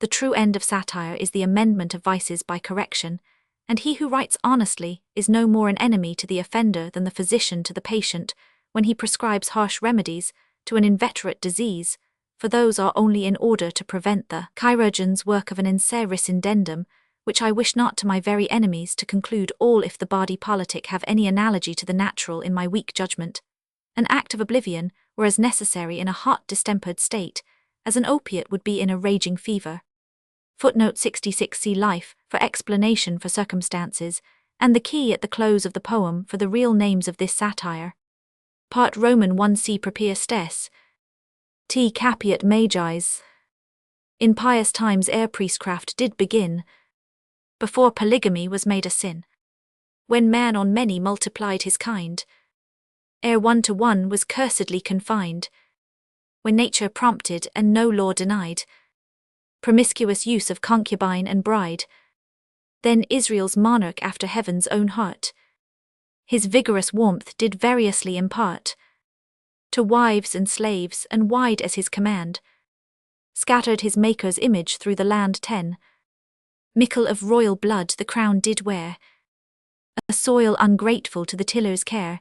The true end of satire is the amendment of vices by correction, and he who writes honestly is no more an enemy to the offender than the physician to the patient when he prescribes harsh remedies to an inveterate disease, for those are only in order to prevent the chirurgeon's work of an inser rescindendum, which I wish not to my very enemies to conclude all. If the body politic have any analogy to the natural in my weak judgment, an act of oblivion were as necessary in a hot distempered state as an opiate would be in a raging fever. Footnote 66. See Life for explanation for circumstances, and the key at the close of the poem for the real names of this satire. Part Roman 1. See Propiastes. T. Capiat Magis. In pious times ere priestcraft did begin, before polygamy was made a sin, when man on many multiplied his kind, ere 1 to 1 was cursedly confined, when nature prompted and no law denied promiscuous use of concubine and bride, Then Israel's monarch after heaven's own heart, his vigorous warmth did variously impart to wives and slaves, and wide as his command, scattered his Maker's image through the land 10. Mickle of royal blood the crown did wear, a soil ungrateful to the tiller's care.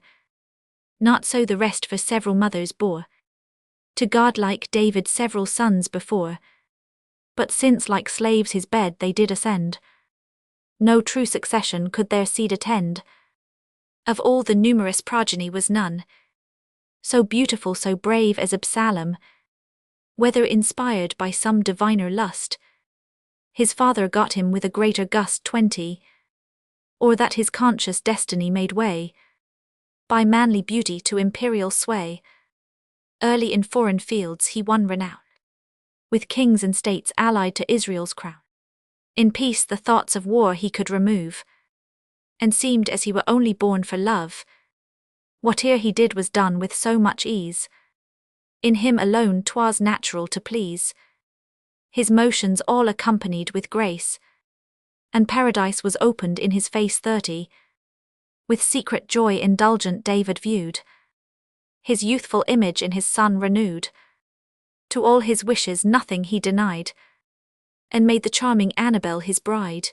Not so the rest, for several mothers bore to godlike David several sons before, but since like slaves his bed they did ascend, no true succession could their seed attend. Of all the numerous progeny was none so beautiful, so brave as Absalom, whether inspired by some diviner lust, his father got him with a greater gust 20, or that his conscious destiny made way by manly beauty to imperial sway. Early in foreign fields he won renown, with kings and states allied to Israel's crown. In peace the thoughts of war he could remove, and seemed as he were only born for love. Whate'er he did was done with so much ease, in him alone 'twas natural to please. His motions all accompanied with grace, and paradise was opened in his face 30. With secret joy indulgent David viewed his youthful image in his son renewed. To all his wishes nothing he denied, and made the charming Annabel his bride.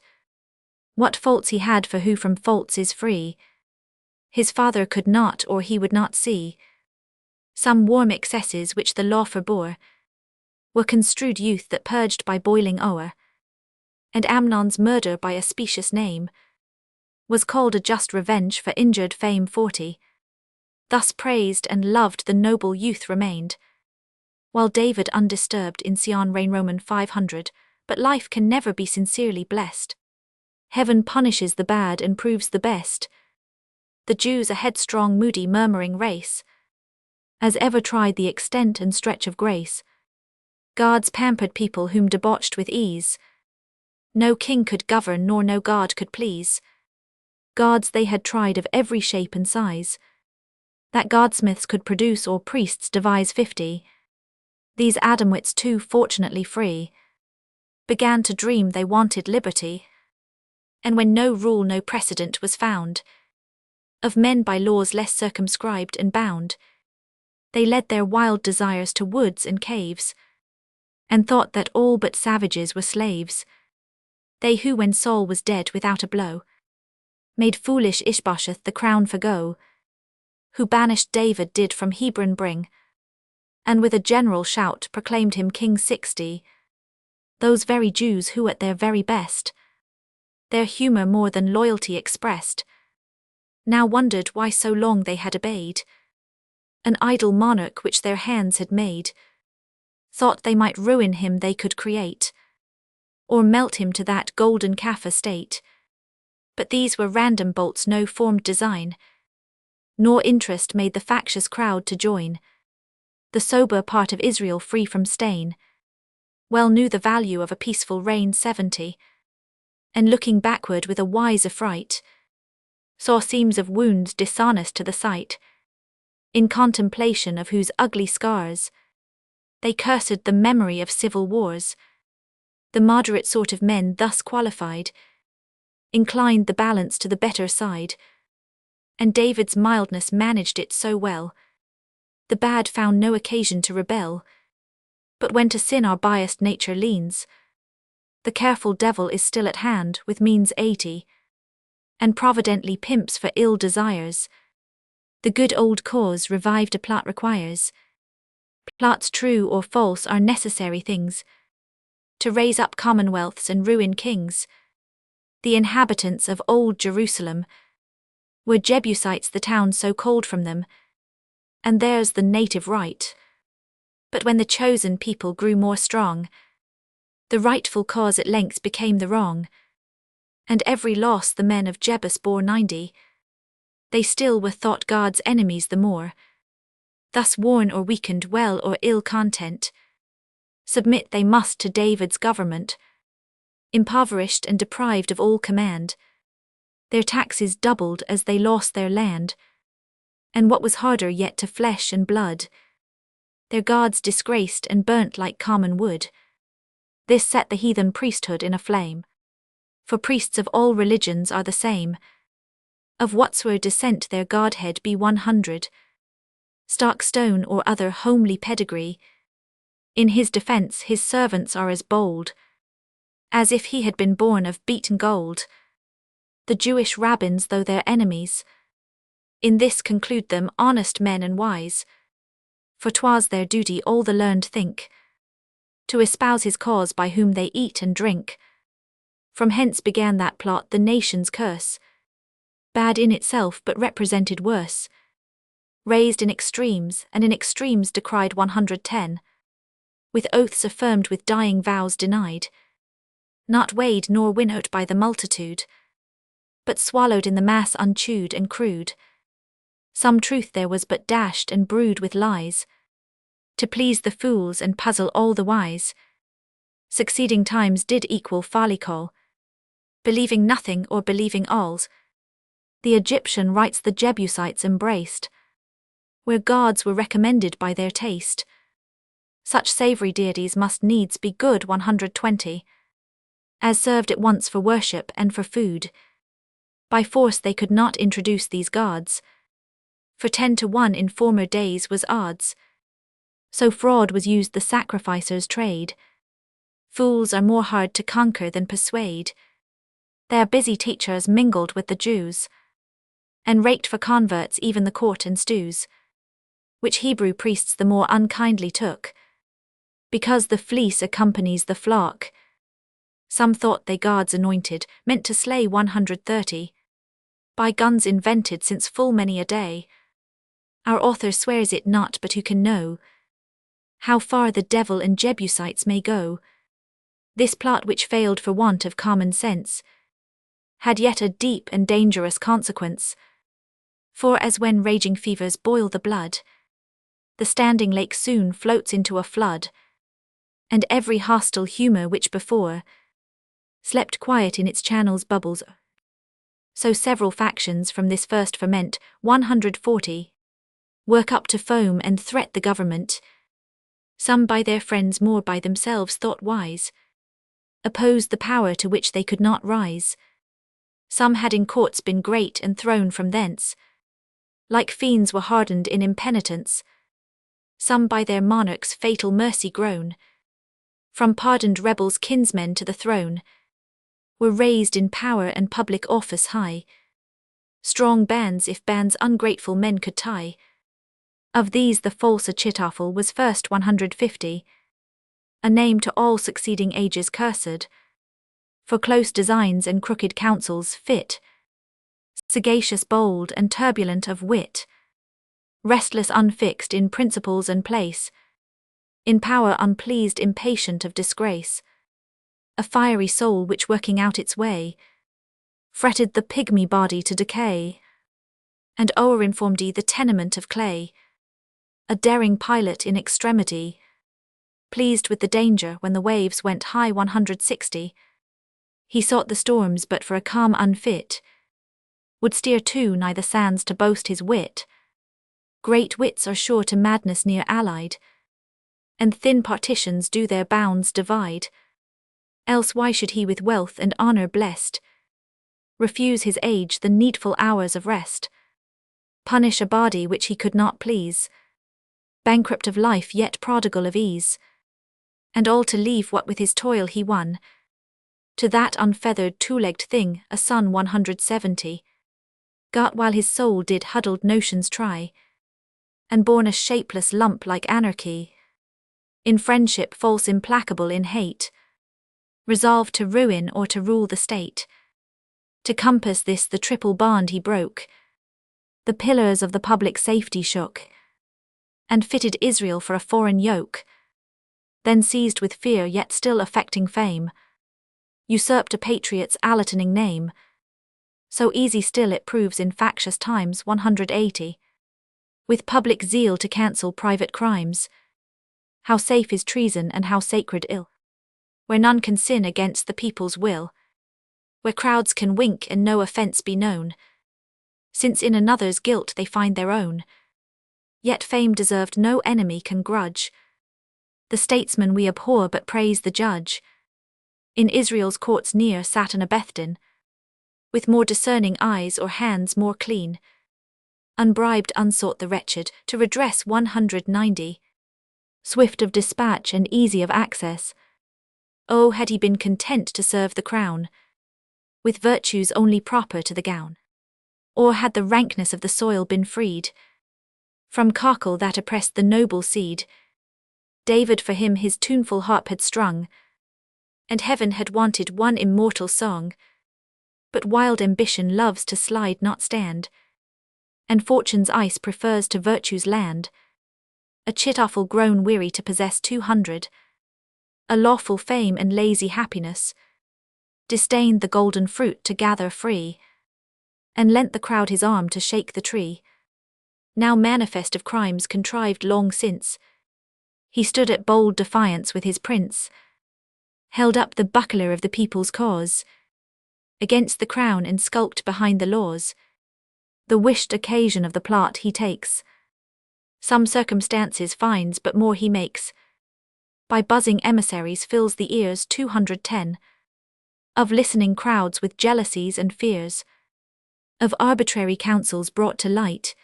What faults he had, for who from faults is free, his father could not or he would not see. Some warm excesses which the law forbore were construed youth that purged by boiling o'er, and Amnon's murder by a specious name was called a just revenge for injured fame 40. Thus praised and loved the noble youth remained, while David undisturbed in Sion reigned. Roman 500. But life can never be sincerely blessed. Heaven punishes the bad and proves the best. The Jews a headstrong, moody, murmuring race, as ever tried the extent and stretch of grace. God's pampered people whom debauched with ease no king could govern nor no god could please. Gods they had tried of every shape and size that godsmiths could produce or priests devise 50. These Adamwits too fortunately free began to dream they wanted liberty, and when no rule no precedent was found of men by laws less circumscribed and bound, they led their wild desires to woods and caves, and thought that all but savages were slaves. They who, when Saul was dead without a blow, made foolish Ishbosheth the crown forgo, who banished David did from Hebron bring, and with a general shout proclaimed him king 60. Those very Jews who at their very best their humour more than loyalty expressed, now wondered why so long they had obeyed an idle monarch which their hands had made, thought they might ruin him they could create, or melt him to that golden calf estate. But these were random bolts, no formed design, nor interest made the factious crowd to join. The sober part of Israel, free from stain, well knew the value of a peaceful reign 70, and looking backward with a wise affright, saw seams of wounds dishonest to the sight, in contemplation of whose ugly scars they cursed the memory of civil wars. The moderate sort of men thus qualified inclined the balance to the better side, and David's mildness managed it so well, the bad found no occasion to rebel. But when to sin our biased nature leans, the careful devil is still at hand with means 80, and providently pimps for ill desires. The good old cause revived a plot requires. Plots true or false are necessary things to raise up commonwealths and ruin kings. The inhabitants of old Jerusalem were Jebusites, the town so called from them, and theirs the native right. But when the chosen people grew more strong, the rightful cause at length became the wrong, and every loss the men of Jebus bore 90. They still were thought God's enemies the more. Thus worn or weakened, well or ill content, submit they must to David's government. Impoverished and deprived of all command, their taxes doubled as they lost their land, and what was harder yet to flesh and blood, their gods disgraced and burnt like common wood. This set the heathen priesthood in a flame. For priests of all religions are the same, of whatsoe'er descent their godhead be 100, stark stone or other homely pedigree. In his defence his servants are as bold, as if he had been born of beaten gold. The Jewish rabbins, though their enemies, in this conclude them honest men and wise, for 'twas their duty, all the learned think, to espouse his cause by whom they eat and drink. From hence began that plot, the nation's curse, bad in itself but represented worse, raised in extremes, and in extremes decried 110, with oaths affirmed, with dying vows denied, not weighed nor winnowed by the multitude, but swallowed in the mass unchewed and crude. Some truth there was, but dashed and brewed with lies, to please the fools and puzzle all the wise. Succeeding times did equal Flecknoe, believing nothing or believing alls. The Egyptian rites the Jebusites embraced, where gods were recommended by their taste. Such savoury deities must needs be good 120, as served at once for worship and for food. By force they could not introduce these gods, for 10 to 1 in former days was odds. So fraud was used the sacrificer's trade. Fools are more hard to conquer than persuade. Their busy teachers mingled with the Jews, and raked for converts even the court and stews, which Hebrew priests the more unkindly took, because the fleece accompanies the flock. Some thought they gods anointed, meant to slay 130, by guns invented since full many a day. Our author swears it not, but who can know how far the devil and Jebusites may go? This plot, which failed for want of common sense, had yet a deep and dangerous consequence. For as when raging fevers boil the blood, the standing lake soon floats into a flood, and every hostile humour which before slept quiet in its channels bubbles. So several factions from this first ferment, 140, work up to foam and threat the government. Some by their friends, more by themselves thought wise, opposed the power to which they could not rise. Some had in courts been great and thrown from thence, like fiends were hardened in impenitence. Some by their monarch's fatal mercy grown, from pardoned rebels kinsmen to the throne, were raised in power and public office high. Strong bands, if bands ungrateful men could tie. Of these the false Achitophel was first 150, a name to all succeeding ages cursed, for close designs and crooked counsels fit, sagacious, bold, and turbulent of wit, restless, unfixed in principles and place, in power unpleased, impatient of disgrace, a fiery soul which working out its way, fretted the pygmy body to decay, and o'er-informed the tenement of clay, a daring pilot in extremity, pleased with the danger when the waves went high 160, he sought the storms but for a calm unfit, would steer too nigh the sands to boast his wit. Great wits are sure to madness near allied, and thin partitions do their bounds divide. Else why should he with wealth and honour blessed refuse his age the needful hours of rest, punish a body which he could not please, bankrupt of life yet prodigal of ease, and all to leave what with his toil he won, to that unfeathered two-legged thing a son 170, got while his soul did huddled notions try, and born a shapeless lump like anarchy, in friendship false, implacable in hate, resolved to ruin or to rule the state. To compass this the triple bond he broke, the pillars of the public safety shook, and fitted Israel for a foreign yoke. Then seized with fear yet still affecting fame, usurped a patriot's allatoning name. So easy still it proves in factious times 180, with public zeal to cancel private crimes. How safe is treason and how sacred ill, where none can sin against the people's will, where crowds can wink and no offence be known, since in another's guilt they find their own. Yet fame deserved no enemy can grudge. The statesman we abhor but praise the judge. In Israel's courts near sat an Abethdin, with more discerning eyes or hands more clean. Unbribed unsought the wretched, to redress 190. Swift of dispatch and easy of access. Oh, had he been content to serve the crown, with virtues only proper to the gown. Or had the rankness of the soil been freed from carcass that oppressed the noble seed, David for him his tuneful harp had strung, and heaven had wanted one immortal song. But wild ambition loves to slide not stand, and fortune's ice prefers to virtue's land. Achitophel grown weary to possess 200, a lawful fame and lazy happiness, disdained the golden fruit to gather free, and lent the crowd his arm to shake the tree. Now manifest of crimes contrived long since, he stood at bold defiance with his prince, held up the buckler of the people's cause against the crown and skulked behind the laws. The wished occasion of the plot he takes, some circumstances finds but more he makes. By buzzing emissaries fills the ears 210 of listening crowds with jealousies and fears, of arbitrary counsels brought to light,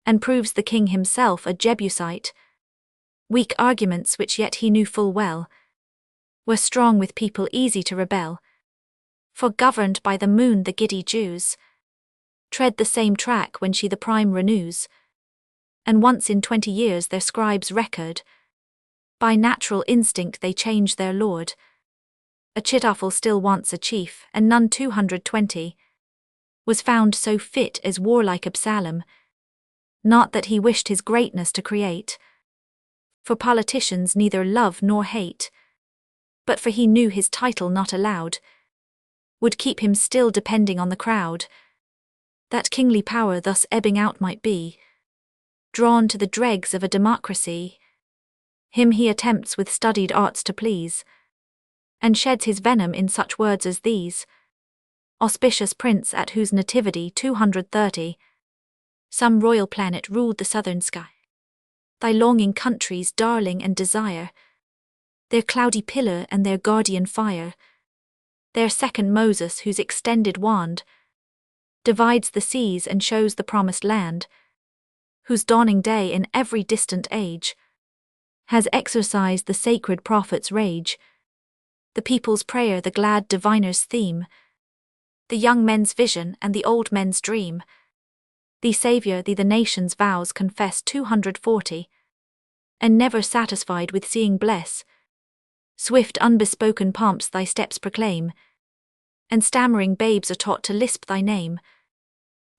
and proves the king himself a Jebusite. Weak arguments which yet he knew full well were strong with people easy to rebel. For governed by the moon the giddy Jews tread the same track when she the prime renews, and once in 20 years their scribes record, by natural instinct they change their lord. Achitophel still wants a chief, and none 220 was found so fit as warlike Absalom, not that he wished his greatness to create, for politicians neither love nor hate, but for he knew his title not allowed would keep him still depending on the crowd, that kingly power thus ebbing out might be drawn to the dregs of a democracy. Him he attempts with studied arts to please, and sheds his venom in such words as these: auspicious prince at whose nativity 230 some royal planet ruled the southern sky, thy longing country's darling and desire, their cloudy pillar and their guardian fire, their second Moses whose extended wand divides the seas and shows the promised land, whose dawning day in every distant age has exorcised the sacred prophet's rage, the people's prayer, the glad diviner's theme, the young men's vision and the old men's dream. Thee Saviour, thee the nation's vows confess 240, and never satisfied with seeing bless, swift unbespoken pomps thy steps proclaim, and stammering babes are taught to lisp thy name.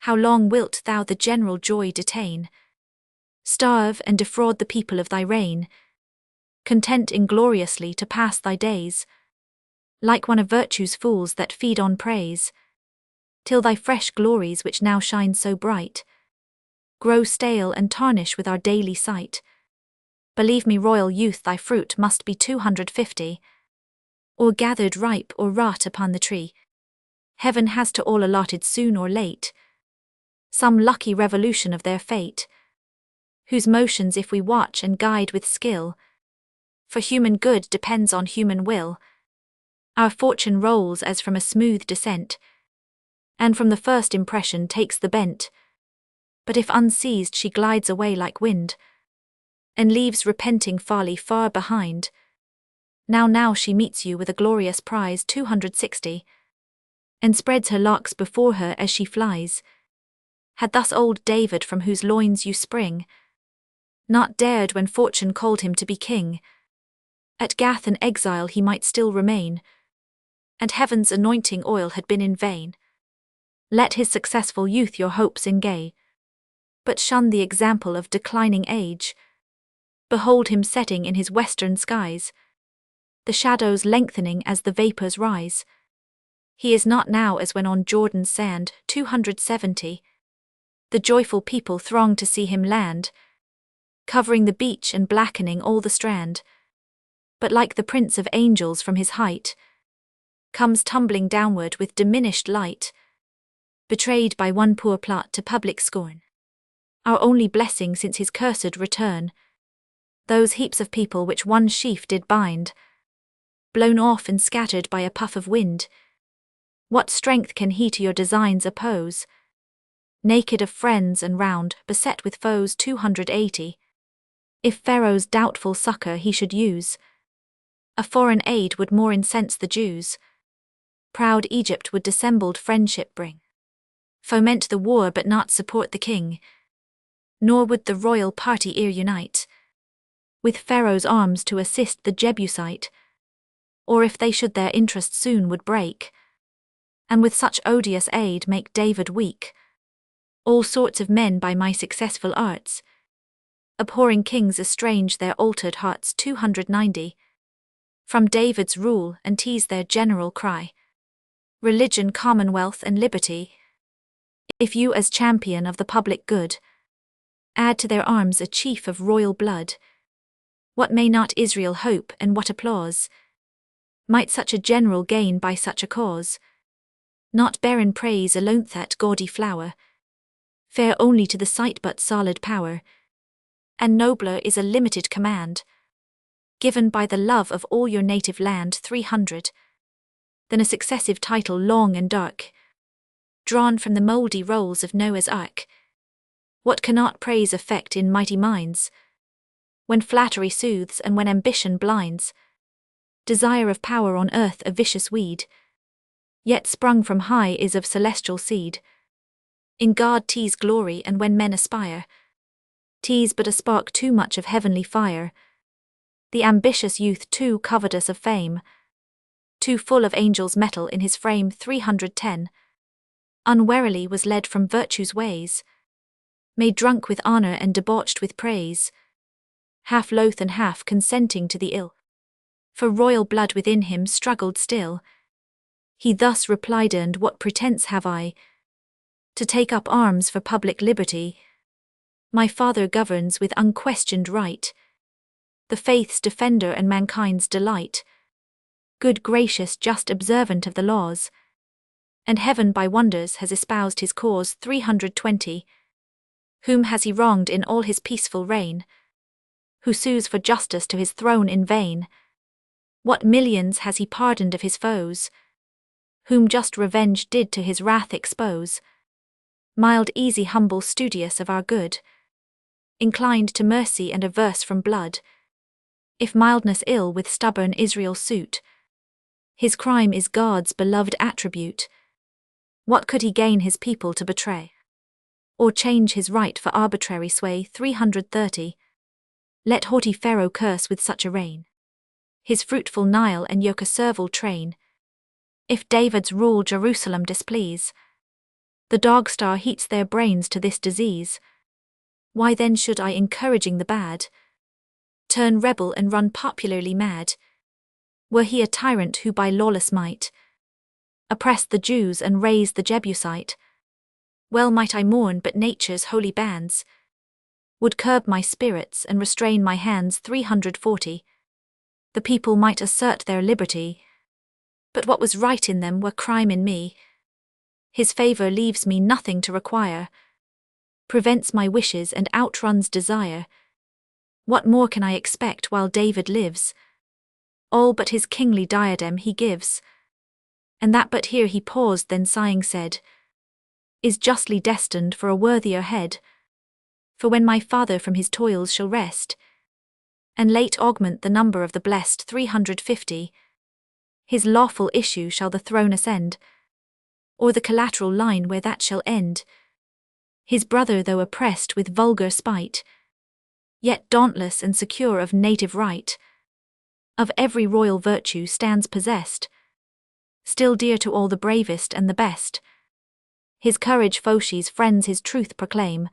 How long wilt thou the general joy detain, starve and defraud the people of thy reign, content ingloriously to pass thy days, like one of virtue's fools that feed on praise, till thy fresh glories which now shine so bright grow stale and tarnish with our daily sight? Believe me, royal youth, thy fruit must be 250, or gathered ripe or rot upon the tree. Heaven has to all allotted soon or late some lucky revolution of their fate, whose motions if we watch and guide with skill, for human good depends on human will, our fortune rolls as from a smooth descent, and from the first impression takes the bent, but if unseized she glides away like wind, and leaves repenting folly far behind. Now she meets you with a glorious prize 260, and spreads her locks before her as she flies. Had thus old David, from whose loins you spring, not dared when fortune called him to be king, at Gath an exile he might still remain, and heaven's anointing oil had been in vain. Let his successful youth your hopes engay, but shun the example of declining age. Behold him setting in his western skies, the shadows lengthening as the vapours rise. He is not now as when on Jordan's sand 270 the joyful people throng to see him land, covering the beach and blackening all the strand, but like the prince of angels from his height, comes tumbling downward with diminished light, betrayed by one poor plot to public scorn. Our only blessing since his cursed return, those heaps of people which one sheaf did bind, blown off and scattered by a puff of wind. What strength can he to your designs oppose? Naked of friends and round, beset with foes 280. If Pharaoh's doubtful succour he should use, a foreign aid would more incense the Jews. Proud Egypt would dissembled friendship bring, foment the war but not support the king. Nor would the royal party ere unite with Pharaoh's arms to assist the Jebusite. Or if they should their interest soon would break, and with such odious aid make David weak. All sorts of men by my successful arts, abhorring kings estrange their altered hearts 290. From David's rule and tease their general cry, religion, commonwealth and liberty. If you as champion of the public good, add to their arms a chief of royal blood, what may not Israel hope and what applause might such a general gain by such a cause? Not barren praise alone that gaudy flower, fair only to the sight but solid power, and nobler is a limited command, given by the love of all your native land 300, than a successive title long and dark, drawn from the mouldy rolls of Noah's Ark. What cannot praise effect in mighty minds, when flattery soothes and when ambition blinds? Desire of power on earth a vicious weed, yet sprung from high is of celestial seed. In God 'tis glory, and when men aspire, 'tis but a spark too much of heavenly fire. The ambitious youth too covetous of fame, too full of angels' metal in his frame 310, unwarily was led from virtue's ways, made drunk with honour and debauched with praise, half loath and half consenting to the ill. For royal blood within him struggled still. He thus replied, and what pretence have I to take up arms for public liberty? My father governs with unquestioned right, the faith's defender and mankind's delight, good, gracious, just, observant of the laws, and heaven by wonders has espoused his cause 320. Whom has he wronged in all his peaceful reign? Who sues for justice to his throne in vain? What millions has he pardoned of his foes? Whom just revenge did to his wrath expose? Mild, easy, humble, studious of our good, inclined to mercy and averse from blood. If mildness ill with stubborn Israel suit, his crime is God's beloved attribute. What could he gain his people to betray, or change his right for arbitrary sway 330? Let haughty Pharaoh curse with such a reign his fruitful Nile and yoke a servile train. If David's rule Jerusalem displease, the dog-star heats their brains to this disease. Why then should I, encouraging the bad, turn rebel and run popularly mad? Were he a tyrant who by lawless might oppressed the Jews and raised the Jebusite, well might I mourn, but nature's holy bands would curb my spirits and restrain my hands 340. The people might assert their liberty, but what was right in them were crime in me. His favour leaves me nothing to require, prevents my wishes and outruns desire. What more can I expect while David lives? All but his kingly diadem he gives, and that but here he paused, then sighing said, is justly destined for a worthier head. For when my father from his toils shall rest, and late augment the number of the blessed 350, his lawful issue shall the throne ascend, or the collateral line where that shall end. His brother, though oppressed with vulgar spite, yet dauntless and secure of native right, of every royal virtue stands possessed, still dear to all the bravest and the best. His courage Phoshe's friends his truth proclaim,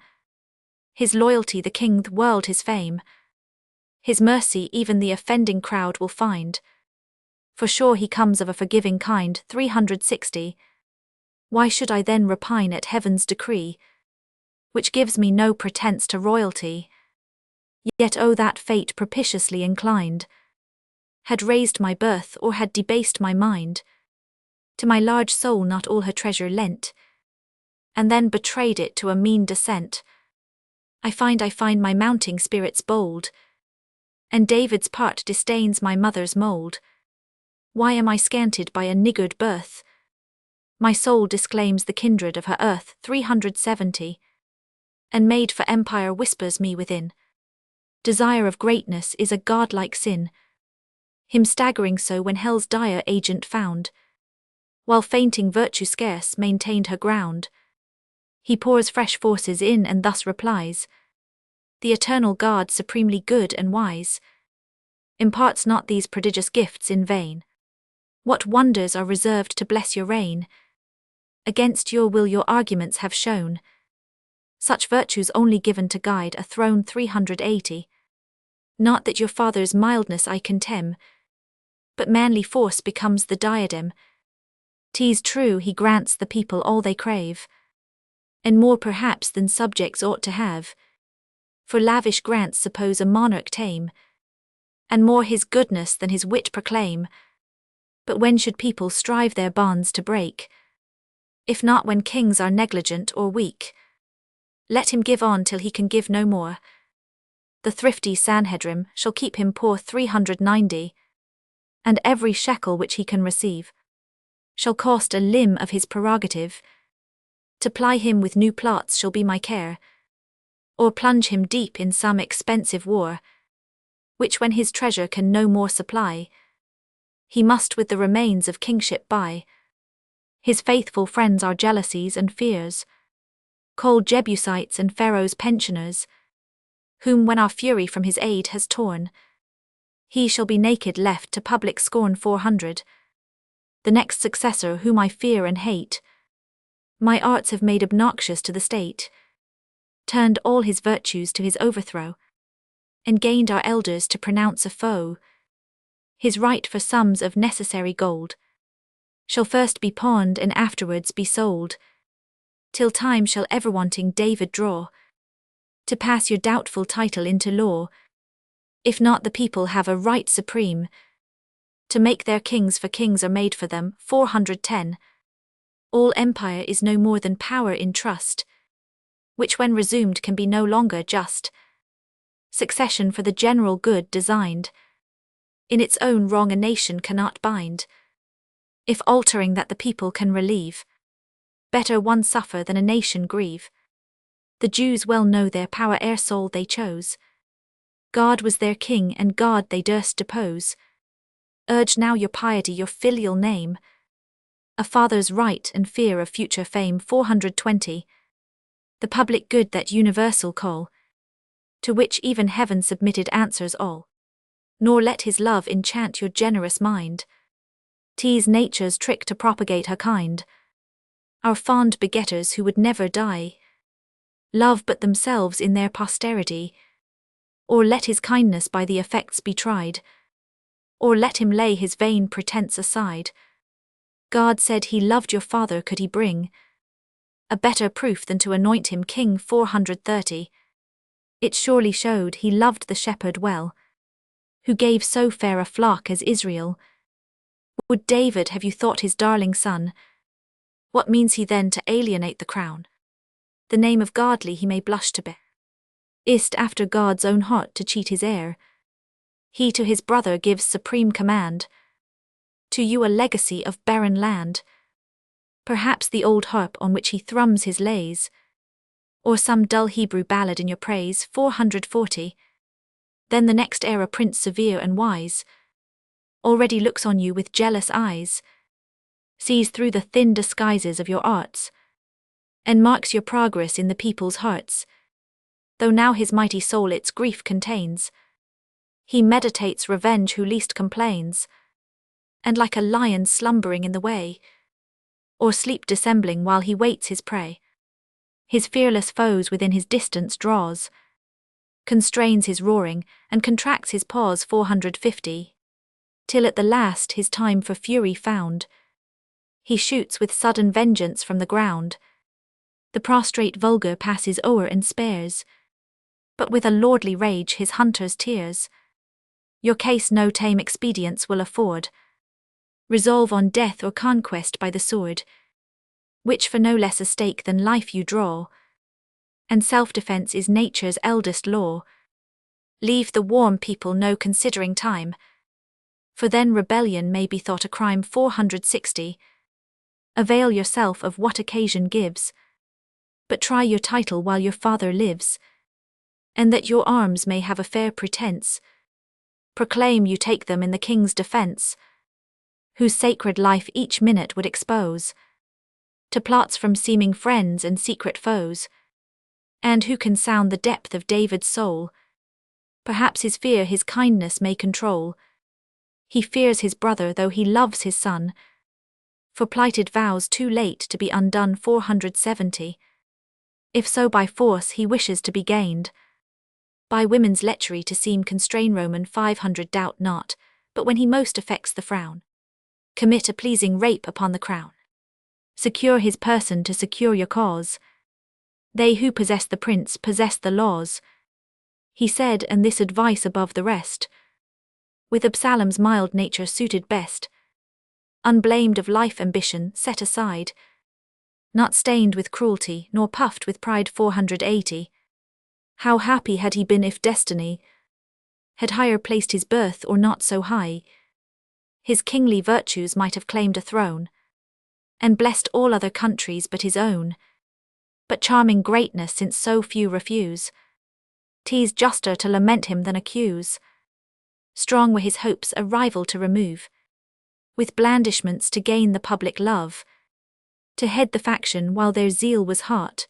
his loyalty the king the world his fame. His mercy even the offending crowd will find, for sure he comes of a forgiving kind 360. Why should I then repine at heaven's decree, which gives me no pretence to royalty? Yet oh, that fate propitiously inclined had raised my birth or had debased my mind, to my large soul not all her treasure lent, and then betrayed it to a mean descent. I find my mounting spirits bold, and David's part disdains my mother's mould. Why am I scanted by a niggard birth? My soul disclaims the kindred of her earth. 370. And made for empire whispers me within. Desire of greatness is a godlike sin. Him staggering so when hell's dire agent found, while fainting virtue scarce maintained her ground. He pours fresh forces in and thus replies, the eternal God supremely good and wise imparts not these prodigious gifts in vain. What wonders are reserved to bless your reign? Against your will your arguments have shown. Such virtues only given to guide a throne. 380. Not that your father's mildness I contemn, but manly force becomes the diadem. 'Tis true he grants the people all they crave, and more perhaps than subjects ought to have. For lavish grants suppose a monarch tame, and more his goodness than his wit proclaim. But when should people strive their bonds to break? If not when kings are negligent or weak. Let him give on till he can give no more. The thrifty Sanhedrim shall keep him poor. 390. And every shekel which he can receive shall cost a limb of his prerogative. To ply him with new plots shall be my care, or plunge him deep in some expensive war, which when his treasure can no more supply, he must with the remains of kingship buy. His faithful friends are jealousies and fears, cold Jebusites and Pharaoh's pensioners, whom when our fury from his aid has torn, he shall be naked left to public scorn. 400. The next successor whom I fear and hate, my arts have made obnoxious to the state, turned all his virtues to his overthrow, and gained our elders to pronounce a foe. His right for sums of necessary gold shall first be pawned and afterwards be sold, till time shall ever wanting David draw, to pass your doubtful title into law. If not, the people have a right supreme, to make their kings, for kings are made for them. 410. All empire is no more than power in trust, which when resumed can be no longer just. Succession for the general good designed, in its own wrong a nation cannot bind. If altering that the people can relieve, better one suffer than a nation grieve. The Jews well know their power ere soul they chose. God was their king and God they durst depose. Urge now your piety, your filial name, a father's right and fear of future fame. 420. The public good, that universal call, to which even heaven submitted answers all. Nor let his love enchant your generous mind. 'Tis nature's trick to propagate her kind. Our fond begetters who would never die, love but themselves in their posterity. Or let his kindness by the effects be tried, or let him lay his vain pretense aside. God said he loved your father, could he bring a better proof than to anoint him king? 430. It surely showed he loved the shepherd well, who gave so fair a flock as Israel. Would David have you thought his darling son? What means he then to alienate the crown? The name of godly he may blush to bear. Is't after God's own heart to cheat his heir? He to his brother gives supreme command, to you a legacy of barren land. Perhaps the old harp on which he thrums his lays, or some dull Hebrew ballad in your praise. 440. Then the next heir, a prince severe and wise, already looks on you with jealous eyes, sees through the thin disguises of your arts, and marks your progress in the people's hearts. Though now his mighty soul its grief contains, he meditates revenge who least complains, and like a lion slumbering in the way, or sleep dissembling while he waits his prey, his fearless foes within his distance draws, constrains his roaring, and contracts his paws. 450. Till at the last his time for fury found, he shoots with sudden vengeance from the ground. The prostrate vulgar passes o'er and spares, but with a lordly rage his hunters tears. Your case no tame expedients will afford. Resolve on death or conquest by the sword, which for no less a stake than life you draw, and self-defense is nature's eldest law. Leave the warm people no considering time, For then rebellion may be thought a crime. 460. Avail yourself of what occasion gives, but try your title while your father lives, and that your arms may have a fair pretence, proclaim you take them in the king's defence, whose sacred life each minute would expose to plots from seeming friends and secret foes, and who can sound the depth of David's soul? Perhaps his fear his kindness may control. He fears his brother though he loves his son, for plighted vows too late to be undone. 470. If so by force he wishes to be gained, by women's lechery to seem constrain. Roman 500. Doubt not, but when he most affects the frown, commit a pleasing rape upon the crown. Secure his person to secure your cause. They who possess the prince possess the laws. He said, and this advice above the rest, with Absalom's mild nature suited best, unblamed of life ambition set aside, not stained with cruelty nor puffed with pride. 480. How happy had he been if destiny had higher placed his birth, or not so high, his kingly virtues might have claimed a throne, and blessed all other countries but his own. But charming greatness, since so few refuse, 'tis juster to lament him than accuse. Strong were his hopes a rival to remove, with blandishments to gain the public love, to head the faction while their zeal was hot,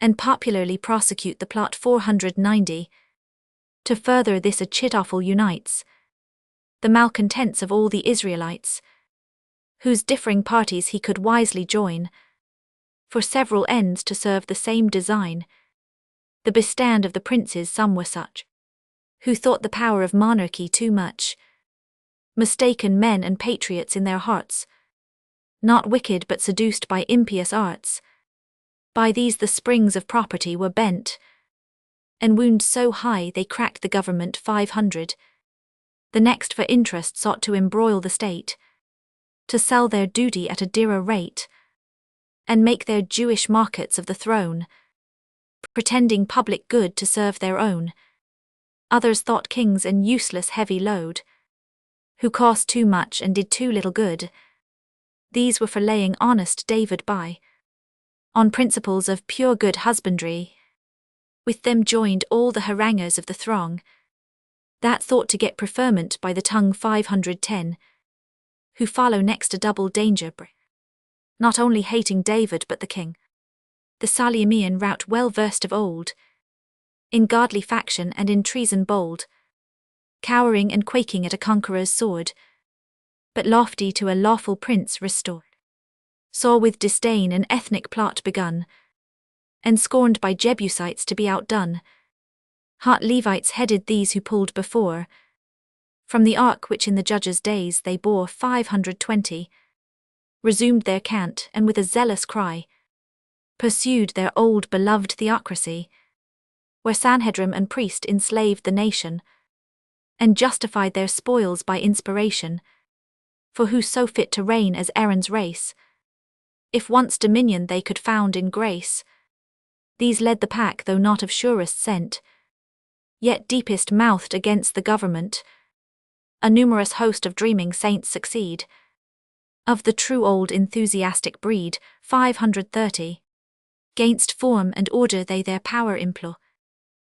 and popularly prosecute the plot. 490. To further this Achitophel unites the malcontents of all the Israelites, whose differing parties he could wisely join, for several ends to serve the same design. The bestand of the princes some were such, who thought the power of monarchy too much, mistaken men and patriots in their hearts, not wicked but seduced by impious arts. By these the springs of property were bent, and wound so high they cracked the government. 500. The next for interest sought to embroil the state, to sell their duty at a dearer rate, and make their Jewish markets of the throne, pretending public good to serve their own. Others thought kings an useless heavy load, who cost too much and did too little good. These were for laying honest David by, on principles of pure good husbandry. With them joined all the haranguers of the throng, that thought to get preferment by the tongue. 510. Who follow next a double danger, not only hating David but the king. The Saliamean rout well versed of old, in godly faction and in treason bold, cowering and quaking at a conqueror's sword, but lofty to a lawful prince restored. Saw with disdain an ethnic plot begun, and scorned by Jebusites to be outdone. Hot Levites headed these who pulled before, from the ark which in the judges' days they bore. 520. Resumed their cant, and with a zealous cry pursued their old beloved theocracy, where Sanhedrim and priest enslaved the nation, and justified their spoils by inspiration. For who so fit to reign as Aaron's race? If once dominion they could found in grace, these led the pack though not of surest scent, yet deepest mouthed against the government. A numerous host of dreaming saints succeed, of the true old enthusiastic breed. 530. Gainst form and order they their power implore,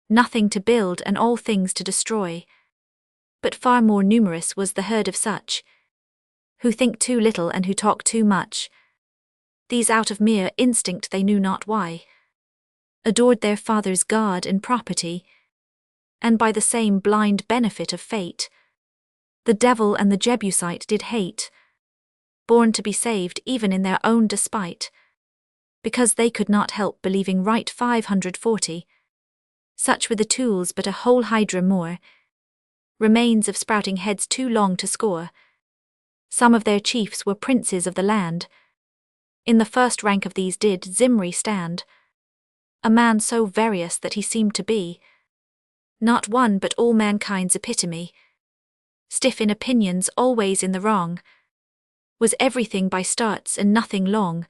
nothing to build and all things to destroy. But far more numerous was the herd of such, who think too little and who talk too much. These out of mere instinct they knew not why, adored their father's God and property, and by the same blind benefit of fate, the devil and the Jebusite did hate, born to be saved even in their own despite, because they could not help believing right. 540. Such were the tools but a whole hydra more, remains of sprouting heads too long to score. Some of their chiefs were princes of the land. In the first rank of these did Zimri stand, a man so various that he seemed to be not one but all mankind's epitome, stiff in opinions always in the wrong, was everything by starts and nothing long,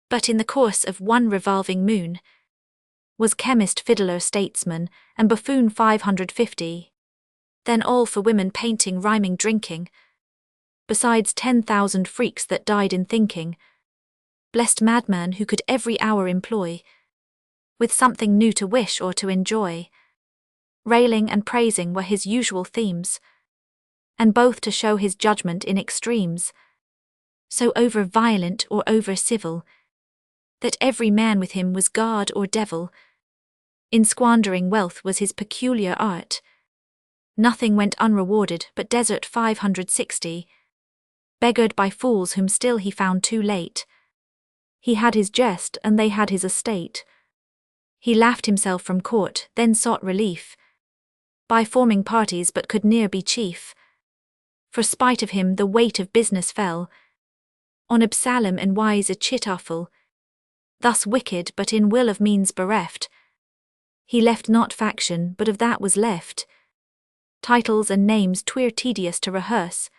but in the course of one revolving moon, was chemist, fiddler, statesman, and buffoon. 550. Then all for women painting, rhyming, drinking, besides 10,000 freaks that died in thinking. Blessed madman who could every hour employ with something new to wish or to enjoy. Railing and praising were his usual themes, and both to show his judgment in extremes, so over violent or over civil, that every man with him was god or devil. In squandering wealth was his peculiar art. Nothing went unrewarded but desert 560, beggared by fools whom still he found too late. He had his jest and they had his estate. He laughed himself from court, then sought relief by forming parties, but could ne'er be chief. For spite of him the weight of business fell on Absalom and wise Achitophel. Thus wicked, but in will of means bereft, he left not faction, but of that was left titles and names 'twere tedious to rehearse,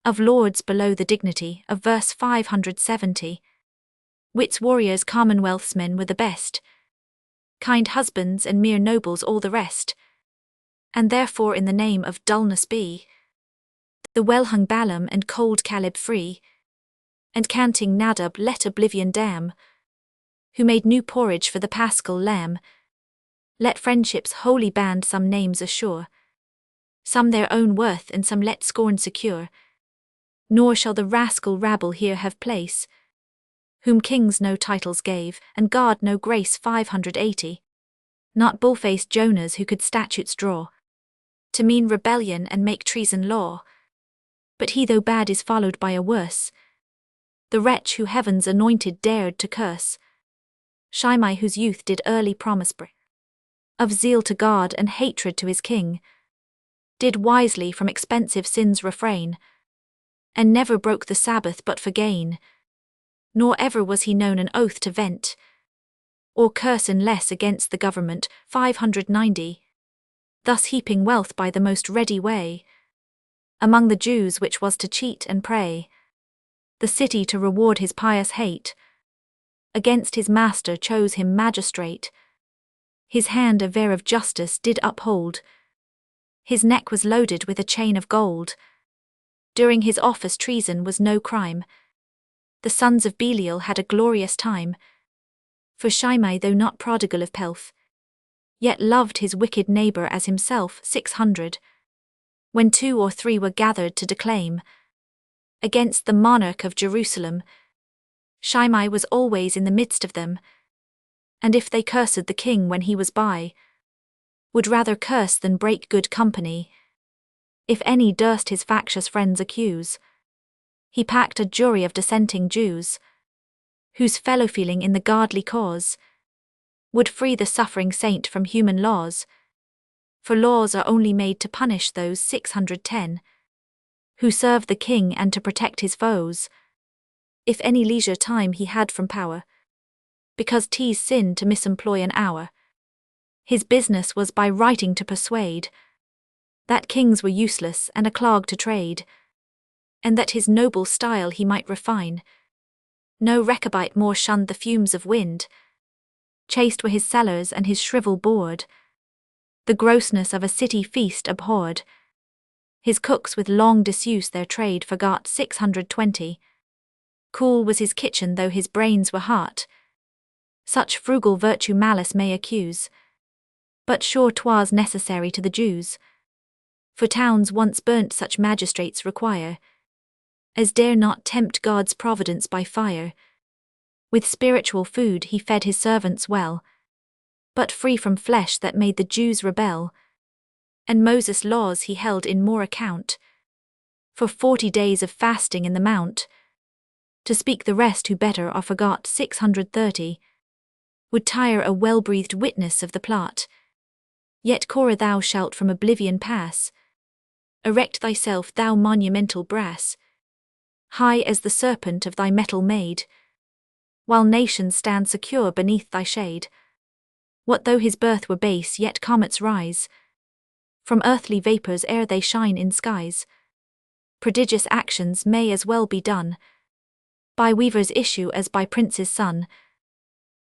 of lords below the dignity of verse 570. Wits, warriors, commonwealth's men were the best, kind husbands and mere nobles all the rest. And therefore in the name of dullness be the well-hung Balaam and cold Caleb free, and canting Nadab let oblivion damn, who made new porridge for the paschal lamb. Let friendship's holy band some names assure, some their own worth and some let scorn secure. Nor shall the rascal rabble here have place, whom kings no titles gave, and God no grace 580. Not bull-faced Jonahs who could statutes draw to mean rebellion and make treason law. But he though bad is followed by a worse, the wretch who heaven's anointed dared to curse. Shimei, whose youth did early promise of zeal to God and hatred to his king, did wisely from expensive sins refrain, and never broke the Sabbath but for gain. Nor ever was he known an oath to vent, or curse unless against the government. 590. Thus heaping wealth by the most ready way among the Jews, which was to cheat and pray the city to reward his pious hate. Against his master chose him magistrate, his hand a ver of justice did uphold, his neck was loaded with a chain of gold. During his office treason was no crime. The sons of Belial had a glorious time. For Shimei, though not prodigal of pelf, yet loved his wicked neighbor as himself. 600. When 2 or 3 were gathered to declaim against the monarch of Jerusalem, Shimei was always in the midst of them, and if they cursed the king when he was by, would rather curse than break good company. If any durst his factious friends accuse, he packed a jury of dissenting Jews, whose fellow-feeling in the godly cause would free the suffering saint from human laws. For laws are only made to punish those 610 who serve the king and to protect his foes, if any leisure time he had from power, because 'tis sin to misemploy an hour. His business was by writing to persuade that kings were useless and a clog to trade, and that his noble style he might refine. No Rechabite more shunned the fumes of wind, chaste were his cellars and his shrivel board, the grossness of a city feast abhorred. His cooks with long disuse their trade forgot. 620. Cool was his kitchen though his brains were hot, such frugal virtue malice may accuse, but sure 'twas necessary to the Jews. For towns once burnt such magistrates require, as dare not tempt God's providence by fire. With spiritual food he fed his servants well, but free from flesh that made the Jews rebel. And Moses' laws he held in more account, for 40 days of fasting in the mount. To speak the rest who better are forgot. 630. Would tire a well-breathed witness of the plot, yet Korah thou shalt from oblivion pass. Erect thyself, thou monumental brass, high as the serpent of thy metal made, while nations stand secure beneath thy shade. What though his birth were base, yet comets rise from earthly vapors ere they shine in skies. Prodigious actions may as well be done by weaver's issue as by prince's son.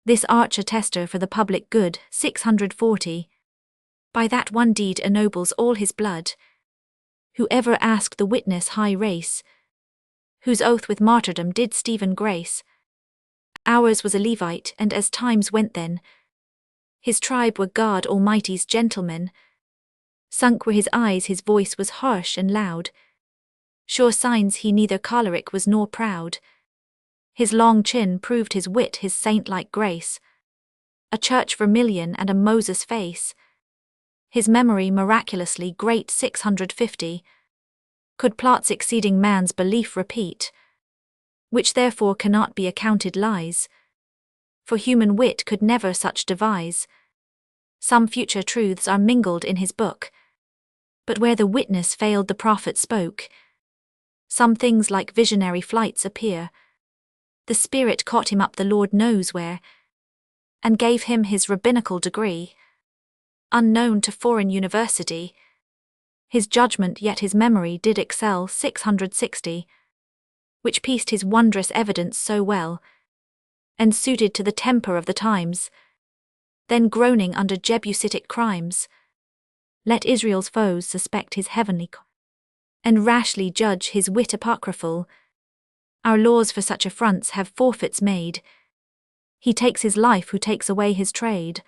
This arch attester for the public good. 640. By that one deed ennobles all his blood. Whoever asked the witness high race, whose oath with martyrdom did Stephen grace. Ours was a Levite, and as times went then, his tribe were God Almighty's gentlemen. Sunk were his eyes, his voice was harsh and loud. Sure signs he neither choleric was nor proud. His long chin proved his wit, his saint-like grace. A church vermilion and a Moses face. His memory miraculously great 650. Could plots exceeding man's belief repeat, which therefore cannot be accounted lies. For human wit could never such devise. Some future truths are mingled in his book, but where the witness failed the prophet spoke. Some things like visionary flights appear. The Spirit caught him up the Lord knows where, and gave him his rabbinical degree. Unknown to foreign university, his judgment yet his memory did excel 660, which pieced his wondrous evidence so well, and suited to the temper of the times. Then groaning under Jebusitic crimes, let Israel's foes suspect his heavenly and rashly judge his wit apocryphal. Our laws for such affronts have forfeits made. He takes his life who takes away his trade.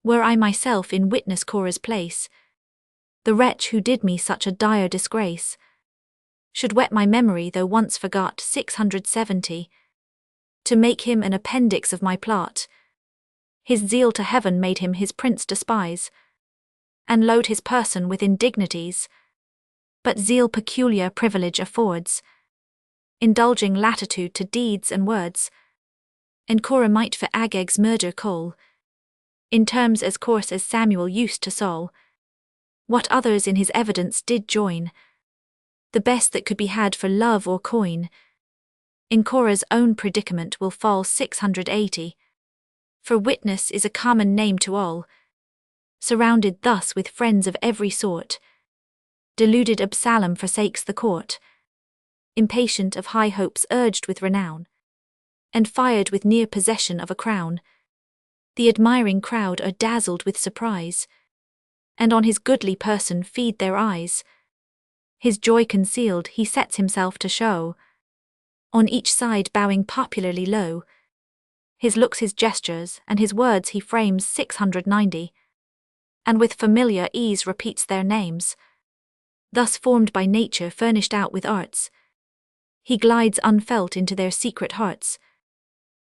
Were I myself in witness Korah's place, the wretch who did me such a dire disgrace should whet my memory though once forgot 670, to make him an appendix of my plot. His zeal to heaven made him his prince despise, and load his person with indignities. But zeal peculiar privilege affords, indulging latitude to deeds and words. And Korah might for Agag's murder call, in terms as coarse as Samuel used to Saul, what others in his evidence did join, the best that could be had for love or coin. In Korah's own predicament will fall 680, for witness is a common name to all. Surrounded thus with friends of every sort, deluded Absalom forsakes the court, impatient of high hopes urged with renown, and fired with near possession of a crown. The admiring crowd are dazzled with surprise, and on his goodly person feed their eyes. His joy concealed he sets himself to show, on each side bowing popularly low. His looks, his gestures, and his words he frames 690, and with familiar ease repeats their names. Thus formed by nature, furnished out with arts, he glides unfelt into their secret hearts.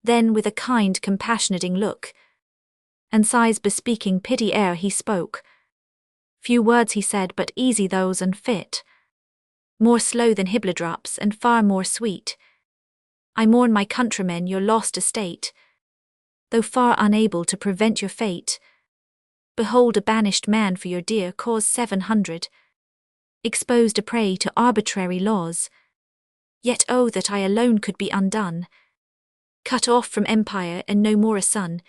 Then with a kind compassionating look, and sighs bespeaking pity ere he spoke. Few words he said, but easy those and fit, more slow than hibblerdrops and far more sweet. I mourn my countrymen your lost estate, though far unable to prevent your fate. Behold a banished man for your dear cause 700, exposed a prey to arbitrary laws. Yet oh that I alone could be undone, cut off from empire and no more a son.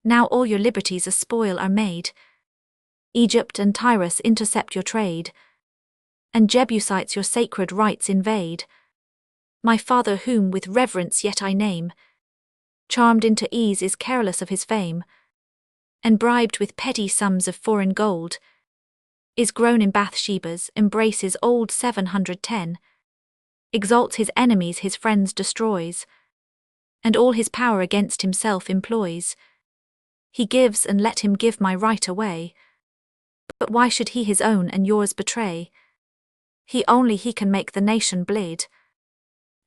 Now all your liberties a spoil are made. Egypt and Tyrus intercept your trade, and Jebusites your sacred rights invade. My father whom with reverence yet I name, charmed into ease is careless of his fame, and bribed with petty sums of foreign gold, is grown in Bathsheba's embraces old 710, exalts his enemies his friends destroys, and all his power against himself employs. He gives and let him give my right away. But why should he his own and yours betray? He only he can make the nation bleed,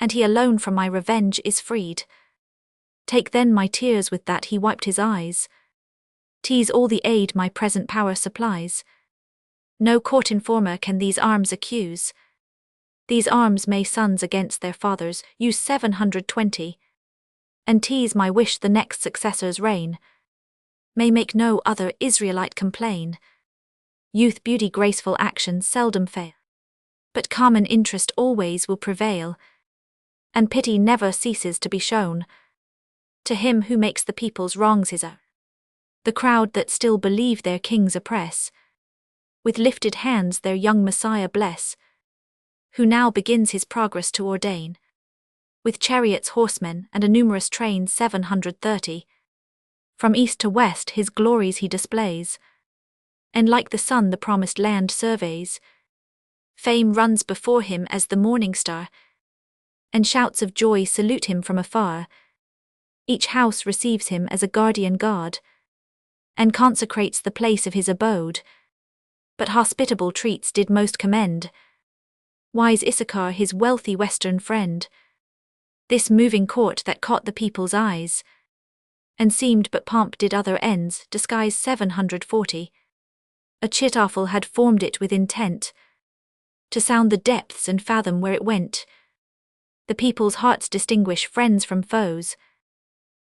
and he alone from my revenge is freed. Take then my tears with that he wiped his eyes, tease all the aid my present power supplies. No court informer can these arms accuse. These arms may sons against their fathers use 720, and tease my wish the next successor's reign may make no other Israelite complain. Youth, beauty, graceful action seldom fail, but common interest always will prevail, and pity never ceases to be shown to him who makes the people's wrongs his own. The crowd that still believe their kings oppress, with lifted hands their young Messiah bless, who now begins his progress to ordain, with chariots, horsemen, and a numerous train 730. From east to west his glories he displays, and like the sun the promised land surveys. Fame runs before him as the morning star, and shouts of joy salute him from afar. Each house receives him as a guardian god, and consecrates the place of his abode. But hospitable treats did most commend wise Issachar his wealthy western friend. This moving court that caught the people's eyes, and seemed but pomp did other ends disguise. 740. Achitophel had formed it with intent to sound the depths and fathom where it went. The people's hearts distinguish friends from foes,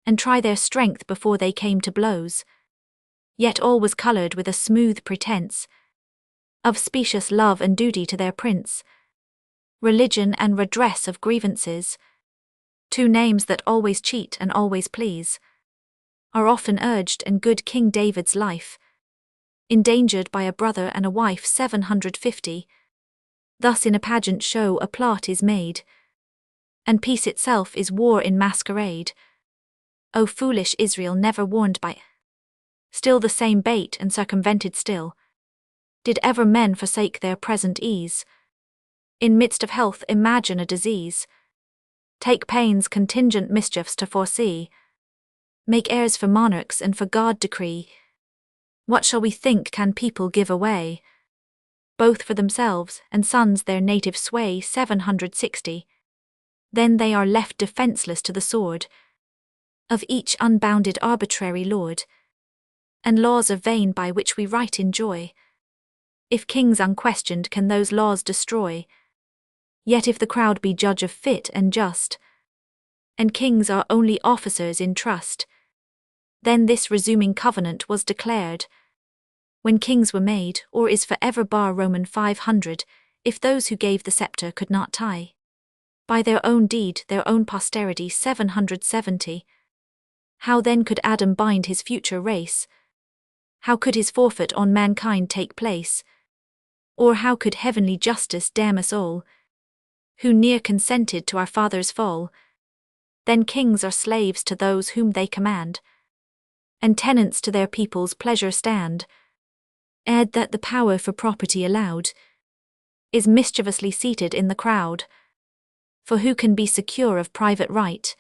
and try their strength before they came to blows. Yet all was coloured with a smooth pretence of specious love and duty to their prince, religion and redress of grievances. Two names that always cheat and always please are often urged, and good King David's life endangered by a brother and a wife. 750. Thus in a pageant show a plot is made, and peace itself is war in masquerade. O foolish Israel, never warned by still the same bait, and circumvented still, did ever men forsake their present ease. In midst of health imagine a disease, take pains contingent mischiefs to foresee, make heirs for monarchs and for God decree. What shall we think can people give away, both for themselves and sons their native sway? 760. Then they are left defenceless to the sword of each unbounded arbitrary lord, and laws are vain by which we right enjoy. If kings unquestioned can those laws destroy, yet if the crowd be judge of fit and just, and kings are only officers in trust, then this resuming covenant was declared, when kings were made, or is for ever. Bar Roman 500, if those who gave the scepter could not tie by their own deed their own posterity. 770. How then could Adam bind his future race? How could his forfeit on mankind take place? Or how could heavenly justice damn us all, who near consented to our fathers' fall? Then kings are slaves to those whom they command, and tenants to their people's pleasure stand. Add that the power for property allowed is mischievously seated in the crowd. For who can be secure of private right,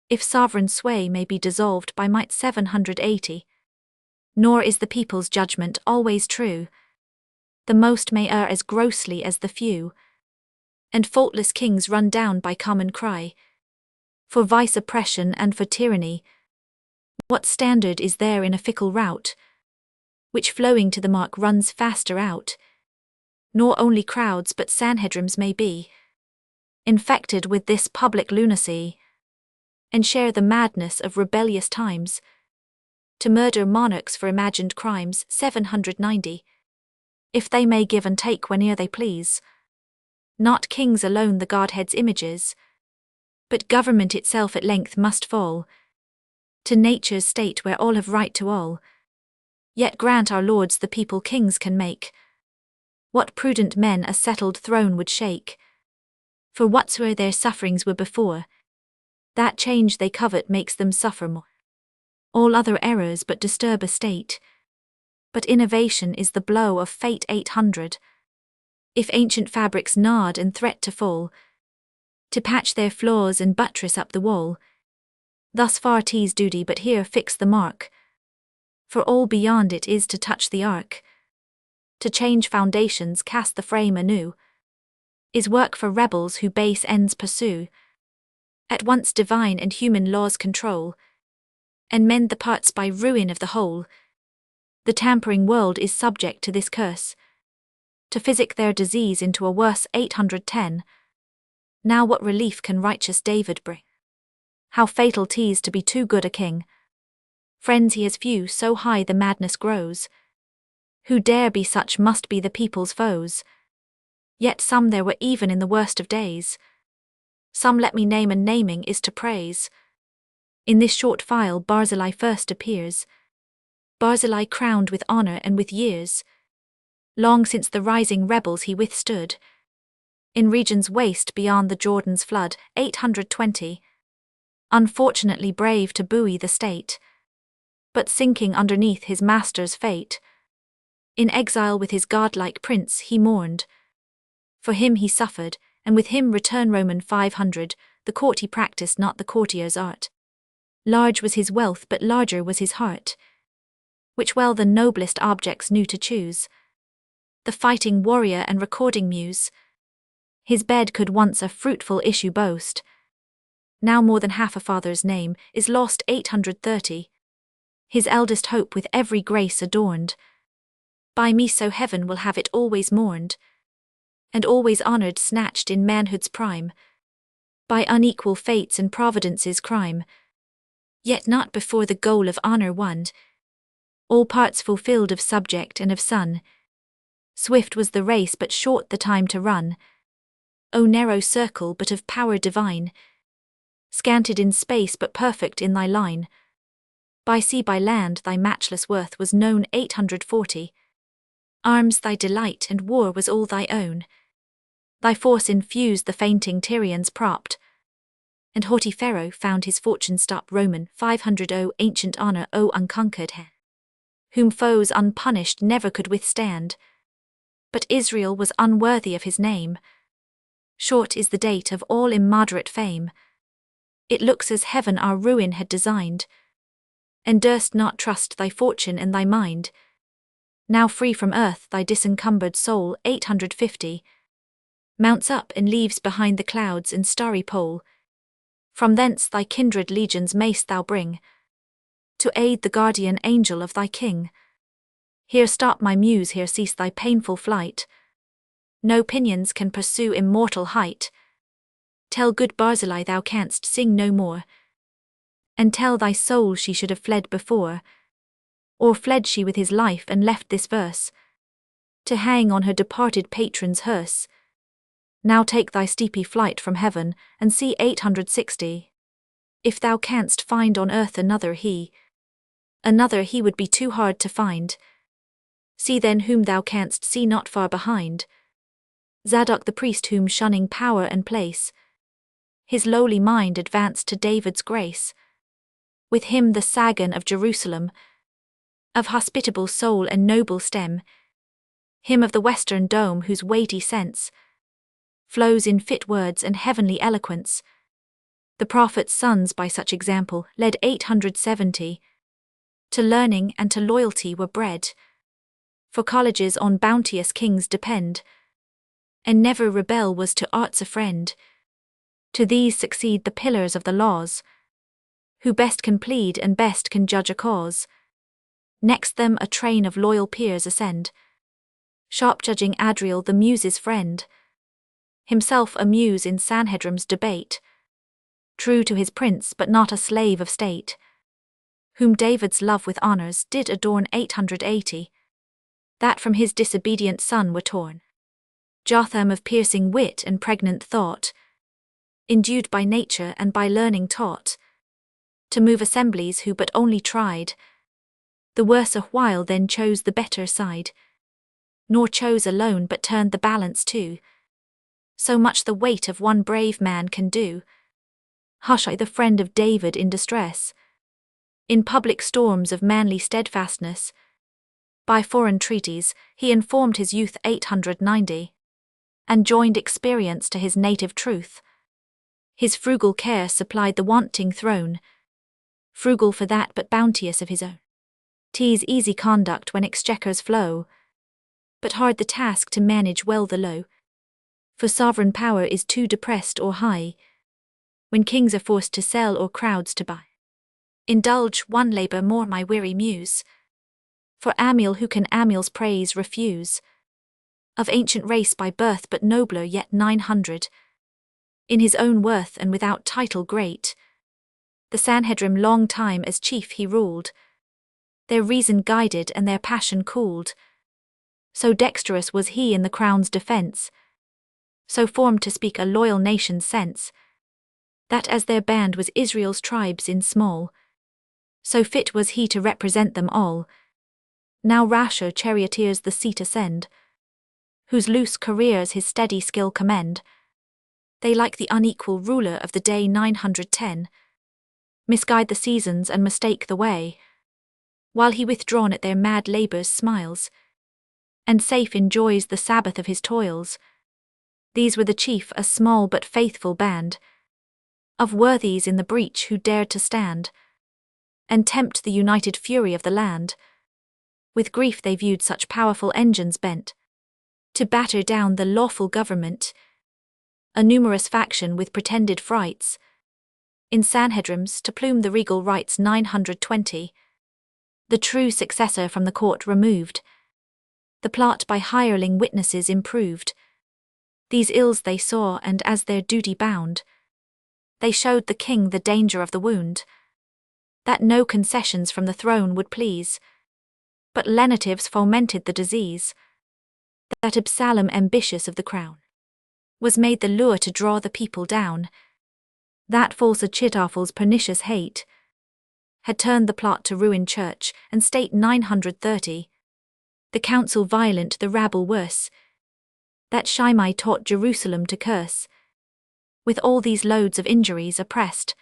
if sovereign sway may be dissolved by might? 780. Nor is the people's judgment always true. The most may err as grossly as the few, and faultless kings run down by common cry. For vice, oppression, and for tyranny, what standard is there in a fickle rout, which flowing to the mark runs faster out? Nor only crowds but Sanhedrims may be infected with this public lunacy, and share the madness of rebellious times, to murder monarchs for imagined crimes. 790. If they may give and take whene'er they please, not kings alone the Godhead's images, but government itself at length must fall to nature's state where all have right to all. Yet grant our lords the people kings can make, what prudent men a settled throne would shake? For whatsoe'er their sufferings were before, that change they covet makes them suffer more. All other errors but disturb a state, but innovation is the blow of fate. 800. If ancient fabrics nod and threat to fall, to patch their flaws and buttress up the wall, thus far 'tis duty, but here fix the mark, for all beyond it is to touch the ark. To change foundations, cast the frame anew, is work for rebels who base ends pursue. At once divine and human laws control, and mend the parts by ruin of the whole. The tampering world is subject to this curse, to physic their disease into a worse. 810. Now what relief can righteous David bring? How fatal 'tis to be too good a king. Friends he has few, so high the madness grows. Who dare be such must be the people's foes. Yet some there were even in the worst of days. Some let me name, and naming is to praise. In this short file Barzillai first appears. Barzillai crowned with honour and with years. Long since the rising rebels he withstood, in regions waste beyond the Jordan's flood. 820. Unfortunately brave to buoy the state, but sinking underneath his master's fate. In exile with his godlike prince he mourned. For him he suffered, and with him return Roman 500, the court he practiced not the courtier's art. Large was his wealth but larger was his heart, which well the noblest objects knew to choose. The fighting warrior and recording muse. His bed could once a fruitful issue boast. Now more than half a father's name is lost 830. His eldest hope with every grace adorned. By me so heaven will have it always mourned, and always honored snatched in manhood's prime, by unequal fates and providence's crime, yet not before the goal of honor won, all parts fulfilled of subject and of son. Swift was the race but short the time to run, O narrow circle but of power divine, scanted in space but perfect in thy line. By sea by land thy matchless worth was known 840. Arms thy delight and war was all thy own. Thy force infused the fainting Tyrians propped, and haughty Pharaoh found his fortune stop. Roman 500 O ancient honor O unconquered he, whom foes unpunished never could withstand. But Israel was unworthy of his name. Short is the date of all immoderate fame. It looks as heaven our ruin had designed, and durst not trust thy fortune and thy mind. Now free from earth thy disencumbered soul 850 mounts up and leaves behind the clouds and starry pole. From thence thy kindred legions mayst thou bring, to aid the guardian angel of thy king. Here stop my muse, here cease thy painful flight. No pinions can pursue immortal height. Tell good Barzillai thou canst sing no more, and tell thy soul she should have fled before. Or fled she with his life and left this verse, to hang on her departed patron's hearse. Now take thy steepy flight from heaven, and see 860. If thou canst find on earth another he would be too hard to find. See then whom thou canst see not far behind. Zadok the priest whom shunning power and place, his lowly mind advanced to David's grace. With him the Sagan of Jerusalem, of hospitable soul and noble stem, him of the western dome whose weighty sense flows in fit words and heavenly eloquence. The prophet's sons by such example led 870, to learning and to loyalty were bred, for colleges on bounteous kings depend, and never rebel was to arts a friend. To these succeed the pillars of the laws, who best can plead and best can judge a cause. Next them a train of loyal peers ascend, sharp-judging Adriel the muse's friend, himself a muse in Sanhedrim's debate, true to his prince but not a slave of state, whom David's love with honors did adorn 880, that from his disobedient son were torn. Jotham of piercing wit and pregnant thought, endued by nature and by learning taught, to move assemblies who but only tried the worse a while, then chose the better side, nor chose alone but turned the balance too. So much the weight of one brave man can do. Hushai the friend of David in distress, in public storms of manly steadfastness, by foreign treaties he informed his youth 890, and joined experience to his native truth. His frugal care supplied the wanting throne, frugal for that but bounteous of his own. 'Tis easy conduct when exchequers flow, but hard the task to manage well the low. For sovereign power is too depressed or high, when kings are forced to sell or crowds to buy. Indulge one labour more, my weary muse, for Amiel who can Amiel's praise refuse, of ancient race by birth but nobler yet 900, in his own worth and without title great. The Sanhedrim long time as chief he ruled, their reason guided and their passion cooled. So dexterous was he in the crown's defence, so formed to speak a loyal nation's sense, that as their band was Israel's tribes in small, so fit was he to represent them all. Now rasher charioteers the seat ascend, whose loose careers his steady skill commend. They like the unequal ruler of the day 910, misguide the seasons and mistake the way, while he withdrawn at their mad labours smiles, and safe enjoys the Sabbath of his toils. These were the chief, a small but faithful band, of worthies in the breach who dared to stand, and tempt the united fury of the land. With grief they viewed such powerful engines bent, to batter down the lawful government, a numerous faction with pretended frights, in Sanhedrims to plume the regal rights 920, the true successor from the court removed, the plot by hireling witnesses improved. These ills they saw, and as their duty bound, they showed the king the danger of the wound, that no concessions from the throne would please, but lenitives fomented the disease, that Absalom, ambitious of the crown, was made the lure to draw the people down, that false Achitophel's pernicious hate had turned the plot to ruin church and state 930, the council violent, the rabble worse, that Shimei taught Jerusalem to curse, with all these loads of injuries oppressed,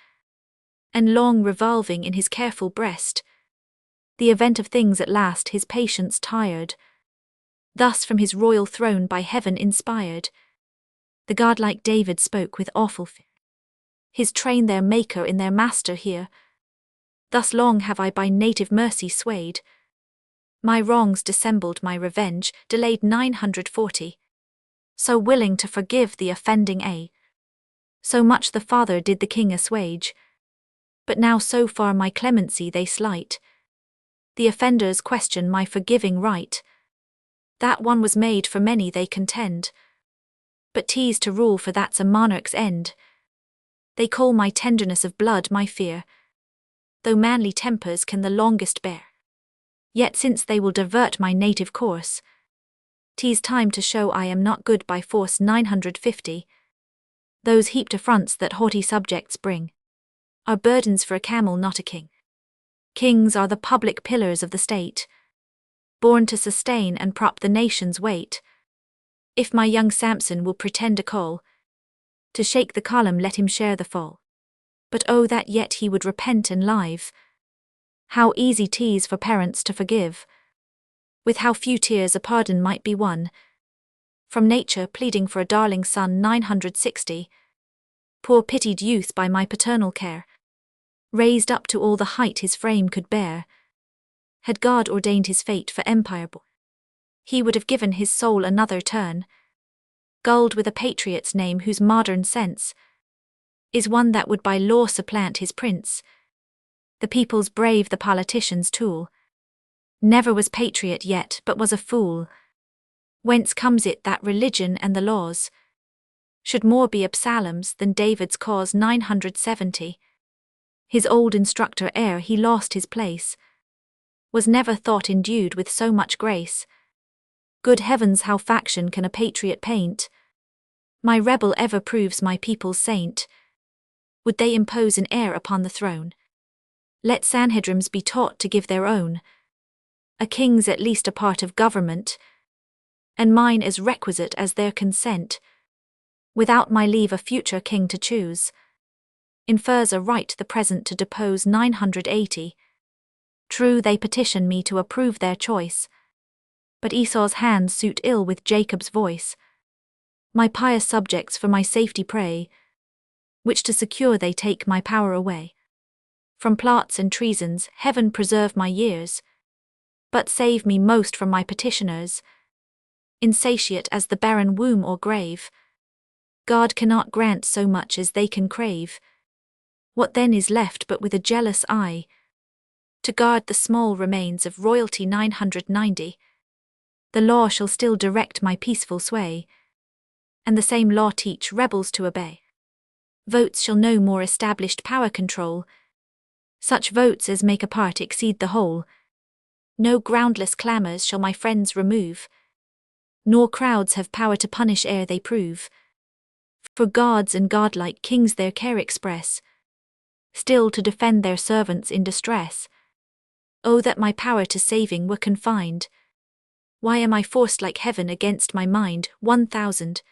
and long revolving in his careful breast, the event of things at last his patience tired, thus from his royal throne by heaven inspired, the godlike David spoke with awful fear. His train their maker in their master hear. Thus long have I by native mercy swayed, my wrongs dissembled, my revenge delayed 940, so willing to forgive the offending A. So much the Father did the King assuage, but now so far my clemency they slight, the offenders question my forgiving right. That one was made for many they contend, but 'tis to rule, for that's a monarch's end. They call my tenderness of blood my fear, though manly tempers can the longest bear. Yet since they will divert my native course, 'tis time to show I am not good by force. 950. Those heaped affronts that haughty subjects bring are burdens for a camel, not a king. Kings are the public pillars of the state, born to sustain and prop the nation's weight. If my young Samson will pretend a call to shake the column, let him share the fall. But oh, that yet he would repent and live. How easy 'tis for parents to forgive, with how few tears a pardon might be won. From nature pleading for a darling son. 960. Poor pitied youth by my paternal care, raised up to all the height his frame could bear. Had God ordained his fate for empire born, he would have given his soul another turn, gulled with a patriot's name whose modern sense is one that would by law supplant his prince. The people's brave, the politician's tool, never was patriot yet, but was a fool. Whence comes it that religion and the laws should more be Absalom's than David's cause? 970. His old instructor, ere he lost his place, was never thought endued with so much grace. Good heavens, how faction can a patriot paint? My rebel ever proves my people's saint. Would they impose an heir upon the throne? Let Sanhedrims be taught to give their own. A king's at least a part of government, and mine as requisite as their consent. Without my leave a future king to choose infers a right the present to depose. 980. True, they petition me to approve their choice, but Esau's hands suit ill with Jacob's voice. My pious subjects for my safety pray, which to secure they take my power away. From plots and treasons, heaven preserve my years, but save me most from my petitioners. Insatiate as the barren womb or grave, God cannot grant so much as they can crave. What then is left but with a jealous eye to guard the small remains of royalty? 990. The law shall still direct my peaceful sway, and the same law teach rebels to obey. Votes shall no more established power control, such votes as make a part exceed the whole. No groundless clamours shall my friends remove, nor crowds have power to punish ere they prove. For gods and godlike kings their care express, still to defend their servants in distress. Oh, that my power to saving were confined! Why am I forced like heaven against my mind? 1000.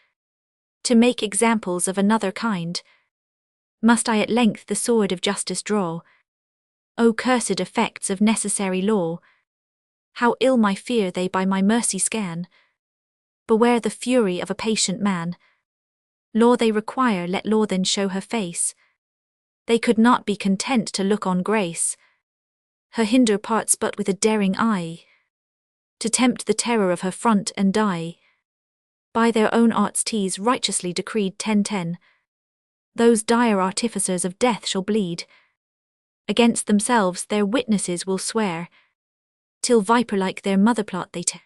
To make examples of another kind, must I at length the sword of justice draw? O cursed effects of necessary law! How ill my fear they by my mercy scan. Beware the fury of a patient man. Law they require, let law then show her face. They could not be content to look on grace. Her hinder parts but with a daring eye, to tempt the terror of her front and die. By their own arts tease righteously decreed 10:10. Those dire artificers of death shall bleed. Against themselves their witnesses will swear, till viper-like their mother plot they tear,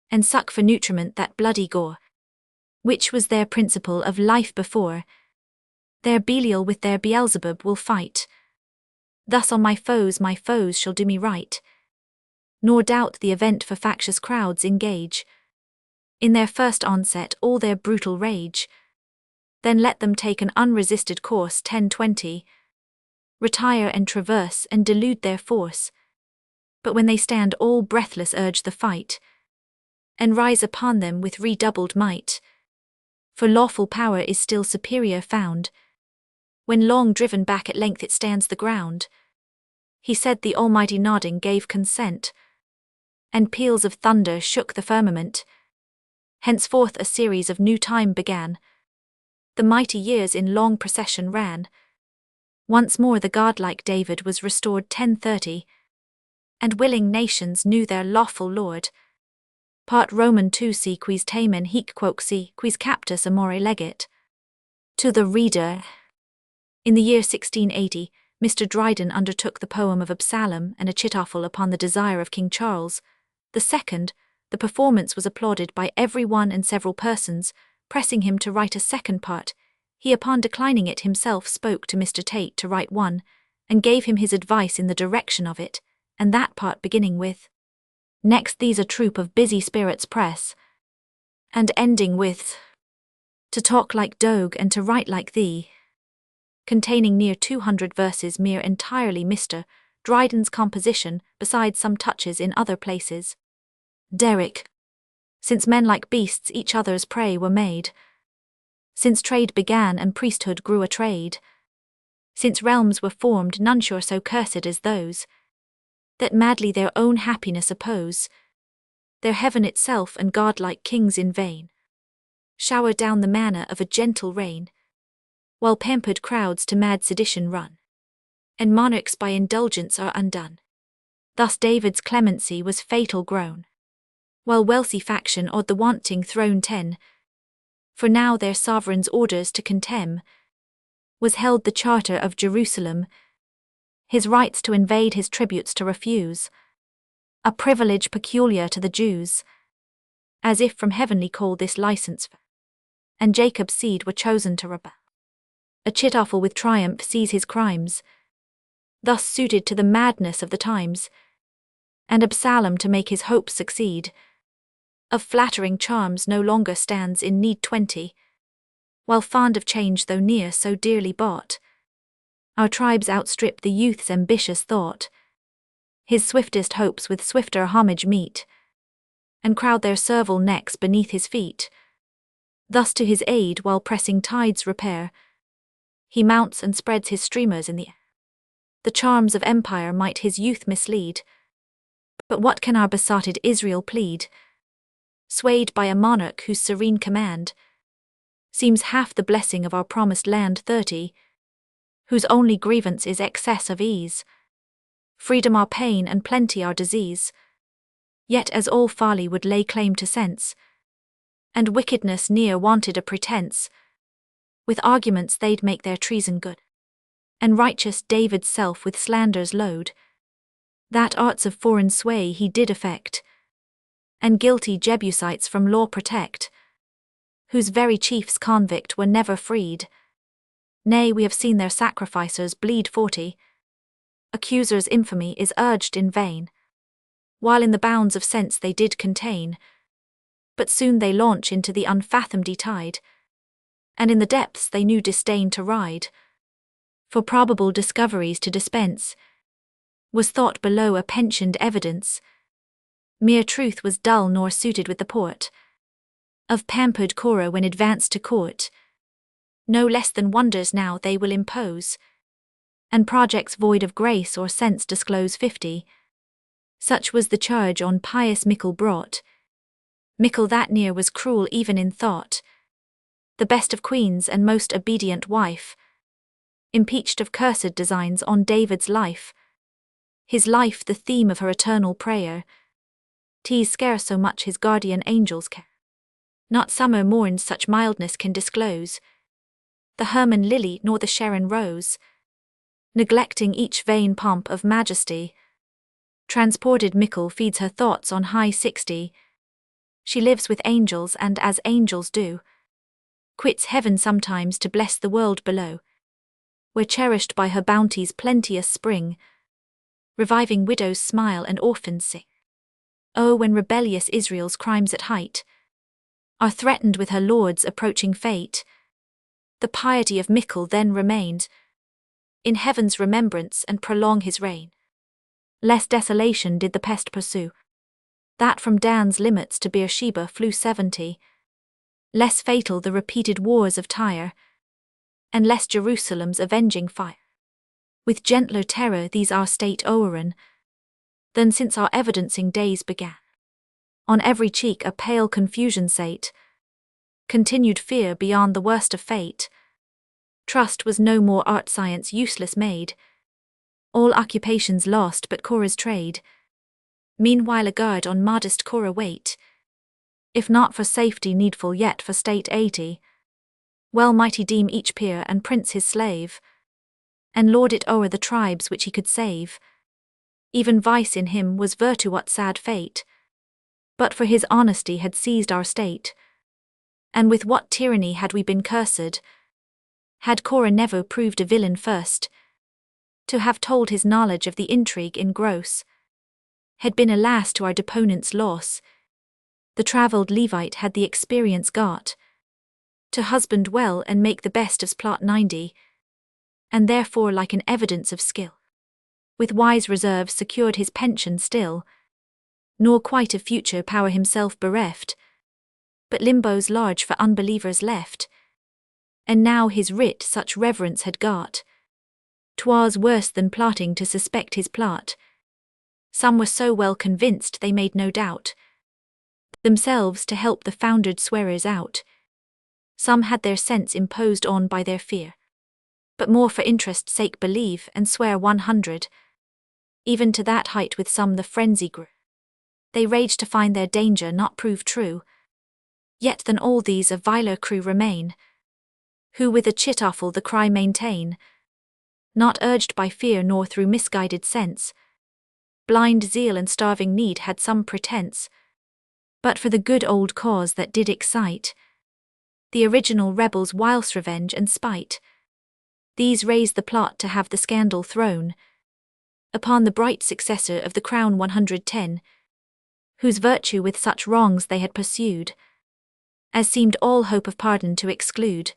and suck for nutriment that bloody gore, which was their principle of life before. Their Belial with their Beelzebub will fight. Thus on my foes shall do me right. Nor doubt the event for factious crowds engage in their first onset all their brutal rage. Then let them take an unresisted course 10:20. Retire and traverse and delude their force. But when they stand all breathless urge the fight, and rise upon them with redoubled might. For lawful power is still superior found, when long driven back at length it stands the ground. He said the Almighty nodding gave consent, and peals of thunder shook the firmament. Henceforth a series of new time began. The mighty years in long procession ran. Once more the godlike David was restored 10:30, and willing nations knew their lawful Lord. Part Roman 2 si quis tamen hic quoque si quis captus amore legit. To the reader. In the year 1680, Mr. Dryden undertook the poem of Absalom and Achitophel upon the desire of King Charles II. The performance was applauded by every one and several persons, pressing him to write a second part. He upon declining it himself spoke to Mr. Tate to write one, and gave him his advice in the direction of it, and that part beginning with, "Next these a troop of busy spirits press," and ending with, "To talk like Dogue and to write like thee," containing near 200 verses mere entirely Mr. Dryden's composition, besides some touches in other places. Derrick. Since men like beasts each other's prey were made, since trade began and priesthood grew a trade, since realms were formed none sure so cursed as those, that madly their own happiness oppose, their heaven itself and godlike kings in vain shower down the manna of a gentle rain, while pampered crowds to mad sedition run, and monarchs by indulgence are undone. Thus David's clemency was fatal grown, while wealthy faction o'd the wanting throne 10, for now their sovereign's orders to contemn, was held the charter of Jerusalem, his rights to invade his tributes to refuse, a privilege peculiar to the Jews, as if from heavenly call this license, and Jacob's seed were chosen to rebel. Achitophel with triumph sees his crimes, thus suited to the madness of the times, and Absalom to make his hopes succeed, of flattering charms no longer stands in need 20, while fond of change though near so dearly bought, our tribes outstrip the youth's ambitious thought, his swiftest hopes with swifter homage meet, and crowd their servile necks beneath his feet. Thus to his aid while pressing tides repair, he mounts and spreads his streamers in the air. The charms of empire might his youth mislead, but what can our besotted Israel plead? Swayed by a monarch whose serene command seems half the blessing of our promised land 30, whose only grievance is excess of ease, freedom our pain and plenty our disease. Yet as all folly would lay claim to sense, and wickedness near wanted a pretence, with arguments they'd make their treason good, and righteous David's self with slanders load, that arts of foreign sway he did affect, and guilty Jebusites from law protect, whose very chiefs convict were never freed. Nay, we have seen their sacrificers bleed 40. Accusers' infamy is urged in vain, while in the bounds of sense they did contain, but soon they launch into the unfathomed tide, and in the depths they knew disdain to ride. For probable discoveries to dispense was thought below a pensioned evidence. Mere truth was dull nor suited with the port of pampered Korah when advanced to court. No less than wonders now they will impose, and projects void of grace or sense disclose 50. Such was the charge on pious Mickle brought. Mickle that near was cruel even in thought. The best of queens and most obedient wife, impeached of cursed designs on David's life. His life the theme of her eternal prayer. 'Tis scarce so much his guardian angels care. Not summer morns such mildness can disclose, the Hermon lily nor the Sharon rose, neglecting each vain pomp of majesty. Transported Mickle feeds her thoughts on high 60. She lives with angels and as angels do, quits heaven sometimes to bless the world below, where cherished by her bounty's plenteous spring, reviving widows smile and orphans sing. Oh, when rebellious Israel's crimes at height are threatened with her lord's approaching fate, the piety of Mickle then remained in heaven's remembrance and prolong his reign. Less desolation did the pest pursue, that from Dan's limits to Beersheba flew 70. Less fatal the repeated wars of Tyre, and less Jerusalem's avenging fire. With gentler terror these our state o'errun, than since our evidencing days began. On every cheek a pale confusion sate, continued fear beyond the worst of fate. Trust was no more art science useless made, all occupations lost but Korah's trade. Meanwhile a guard on modest Korah wait, if not for safety needful yet for state 80. Well might he deem each peer and prince his slave, and lord it o'er the tribes which he could save. Even vice in him was virtue, what sad fate, but for his honesty had seized our state. And with what tyranny had we been cursed, had Korah never proved a villain first, to have told his knowledge of the intrigue in gross, had been alas to our deponent's loss. The travelled Levite had the experience got, to husband well and make the best of's plot 90, and therefore like an evidence of skill, with wise reserve secured his pension still, nor quite of future power himself bereft, but limbos large for unbelievers left. And now his writ such reverence had got, 'twas worse than plotting to suspect his plot. Some were so well convinced they made no doubt themselves to help the foundered swearers out. Some had their sense imposed on by their fear, but more for interest's sake believe and swear 100. Even to that height with some the frenzy grew. They raged to find their danger not prove true. Yet than all these a viler crew remain, who with Achitophel the cry maintain, not urged by fear nor through misguided sense. Blind zeal and starving need had some pretense, but for the good old cause that did excite the original rebels' whilst revenge and spite. These raised the plot to have the scandal thrown upon the bright successor of the crown 110, whose virtue with such wrongs they had pursued, as seemed all hope of pardon to exclude.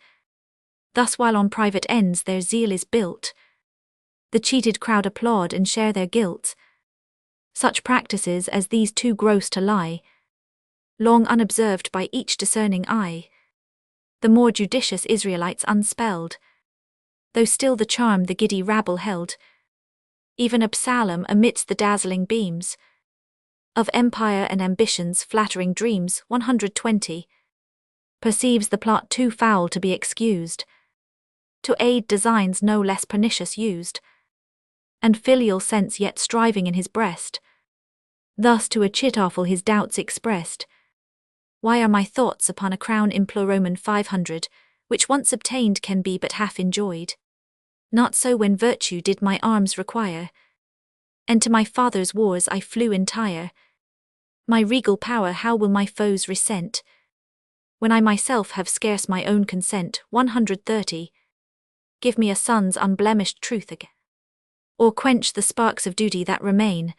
Thus while on private ends their zeal is built, the cheated crowd applaud and share their guilt. Such practices as these too gross to lie, long unobserved by each discerning eye, the more judicious Israelites unspelled, though still the charm the giddy rabble held. Even Absalom amidst the dazzling beams of empire and ambition's flattering dreams 120, perceives the plot too foul to be excused, to aid designs no less pernicious used, and filial sense yet striving in his breast. Thus to Achitophel his doubts expressed, why are my thoughts upon a crown Roman 500, which once obtained can be but half enjoyed? Not so when virtue did my arms require, and to my father's wars I flew entire. My regal power how will my foes resent, when I myself have scarce my own consent? 130. Give me a son's unblemished truth again, or quench the sparks of duty that remain.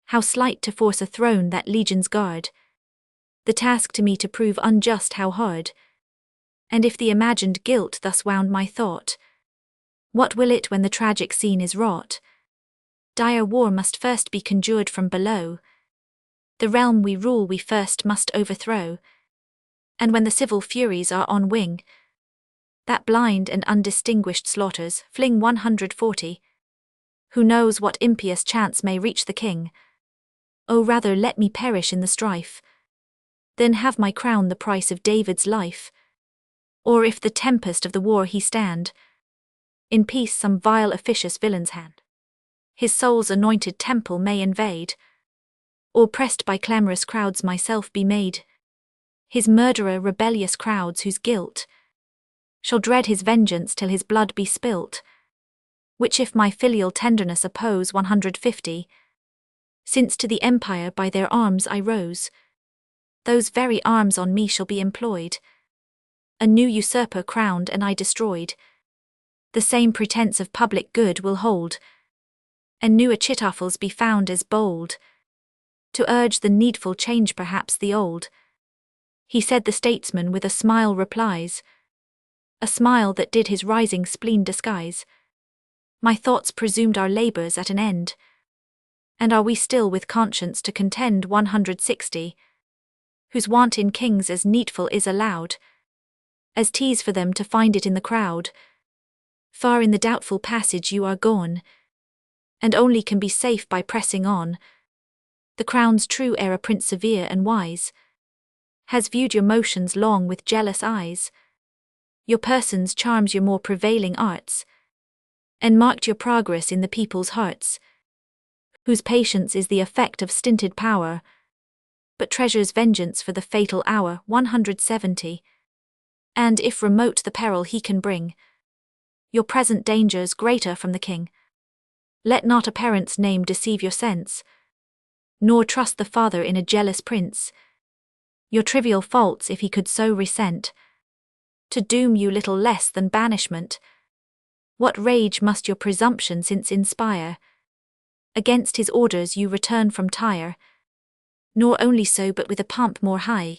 How slight to force a throne that legions guard, the task to me to prove unjust how hard. And if the imagined guilt thus wound my thought, what will it when the tragic scene is wrought? Dire war must first be conjured from below, the realm we rule we first must overthrow. And when the civil furies are on wing, that blind and undistinguished slaughters fling 140. Who knows what impious chance may reach the king? Oh, rather let me perish in the strife, than have my crown the price of David's life. Or if the tempest of the war he stand, in peace some vile officious villain's hand his soul's anointed temple may invade, or pressed by clamorous crowds myself be made his murderer, rebellious crowds whose guilt shall dread his vengeance till his blood be spilt, which if my filial tenderness oppose 150, since to the empire by their arms I rose, those very arms on me shall be employed, a new usurper crowned and I destroyed, the same pretence of public good will hold, and new Achitophels be found as bold, to urge the needful change perhaps the old. He said the statesman with a smile replies, a smile that did his rising spleen disguise. My thoughts presumed our labours at an end, and are we still with conscience to contend 160, whose want in kings as needful is allowed, as 'tis for them to find it in the crowd. Far in the doubtful passage you are gone, and only can be safe by pressing on. The crown's true heir, a prince severe and wise, has viewed your motions long with jealous eyes, your person's charms your more prevailing arts, and marked your progress in the people's hearts, whose patience is the effect of stinted power, but treasures vengeance for the fatal hour. 170. And if remote the peril he can bring, your present dangers greater from the king. Let not a parent's name deceive your sense, nor trust the father in a jealous prince. Your trivial faults if he could so resent, to doom you little less than banishment. What rage must your presumption since inspire? Against his orders you return from Tyre, nor only so but with a pomp more high,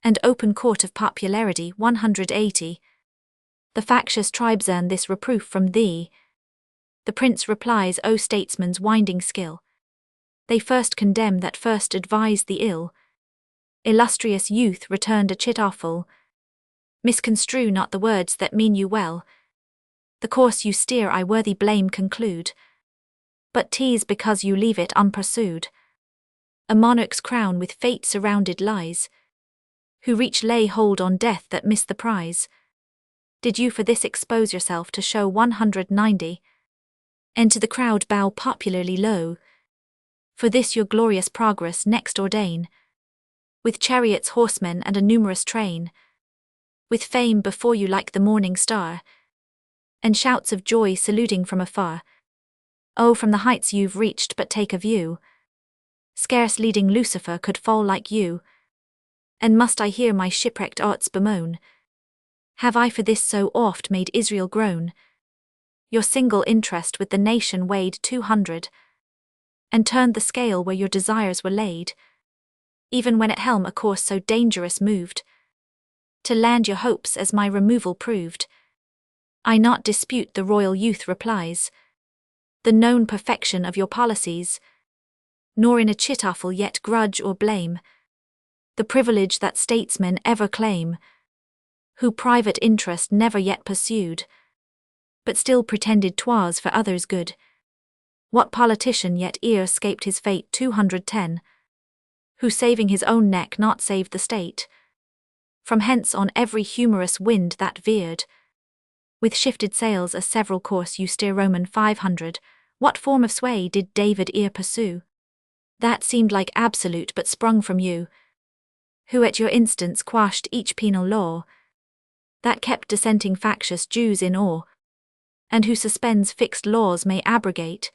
and open court of popularity. 180. The factious tribes earn this reproof from thee. The prince replies, O statesman's winding skill, they first condemn that first advise the ill. Illustrious youth, returned Achitophel, misconstrue not the words that mean you well. The course you steer I worthy blame conclude, but 'tis because you leave it unpursued. A monarch's crown with fate surrounded lies, who reach lay hold on death that miss the prize. Did you for this expose yourself to show? 190. And to the crowd bow popularly low, for this your glorious progress next ordain, with chariots, horsemen, and a numerous train, with fame before you like the morning star, and shouts of joy saluting from afar. Oh, from the heights you've reached but take a view, scarce leading Lucifer could fall like you. And must I hear my shipwrecked arts bemoan? Have I for this so oft made Israel groan? Your single interest with the nation weighed 200, and turned the scale where your desires were laid, even when at helm a course so dangerous moved, to land your hopes as my removal proved. I not dispute, the royal youth replies, the known perfection of your policies, nor in Achitophel yet grudge or blame the privilege that statesmen ever claim, who private interest never yet pursued, but still pretended 'twas for others' good. What politician yet e'er scaped his fate? 210. Who saving his own neck not saved the state, from hence on every humorous wind that veered, with shifted sails a several course you steer. Roman 500. What form of sway did David e'er pursue, that seemed like absolute but sprung from you, who at your instance quashed each penal law, that kept dissenting factious Jews in awe, and who suspends fixed laws may abrogate,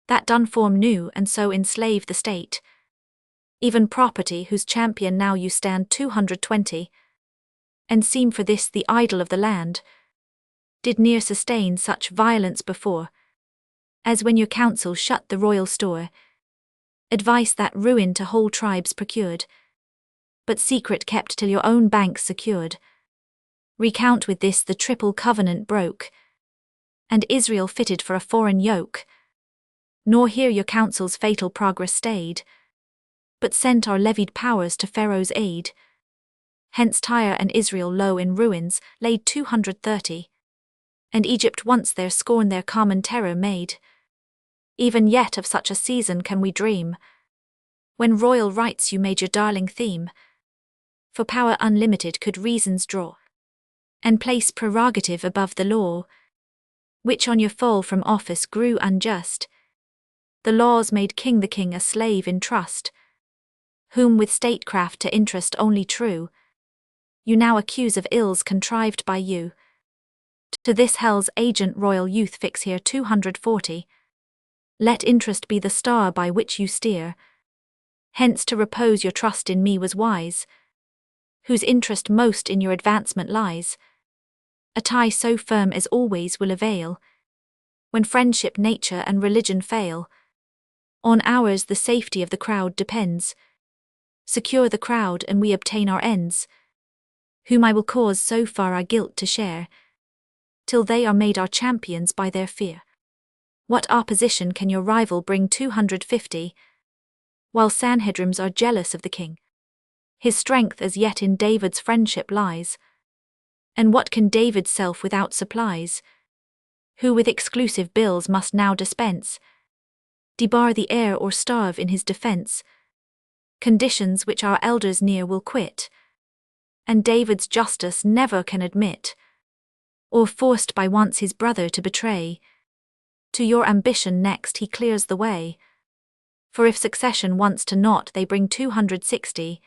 that done form new and so enslave the state, even property whose champion now you stand. 220. And seem for this the idol of the land, did ne'er sustain such violence before, as when your council shut the royal store, advice that ruin to whole tribes procured, but secret kept till your own banks secured. Recount with this the triple covenant broke, and Israel fitted for a foreign yoke, nor here your council's fatal progress stayed, but sent our levied powers to Pharaoh's aid. Hence Tyre and Israel low in ruins laid. 230. And Egypt once their scorn their common terror made. Even yet of such a season can we dream, when royal rights you made your darling theme, for power unlimited could reasons draw, and place prerogative above the law, which on your fall from office grew unjust. The laws made king the king a slave in trust, whom with statecraft to interest only true, you now accuse of ills contrived by you. To this hell's agent royal youth fix here 240. Let interest be the star by which you steer. Hence to repose your trust in me was wise, whose interest most in your advancement lies. A tie so firm as always will avail, when friendship, nature, and religion fail. On ours the safety of the crowd depends. Secure the crowd and we obtain our ends, whom I will cause so far our guilt to share, till they are made our champions by their fear. What opposition can your rival bring 250, while Sanhedrims are jealous of the king? His strength as yet in David's friendship lies, and what can David's self without supplies, who with exclusive bills must now dispense, debar the heir or starve in his defence, conditions which our elders near will quit, and David's justice never can admit, or forced by wants his brother to betray. To your ambition next he clears the way, for if succession once to naught they bring 260,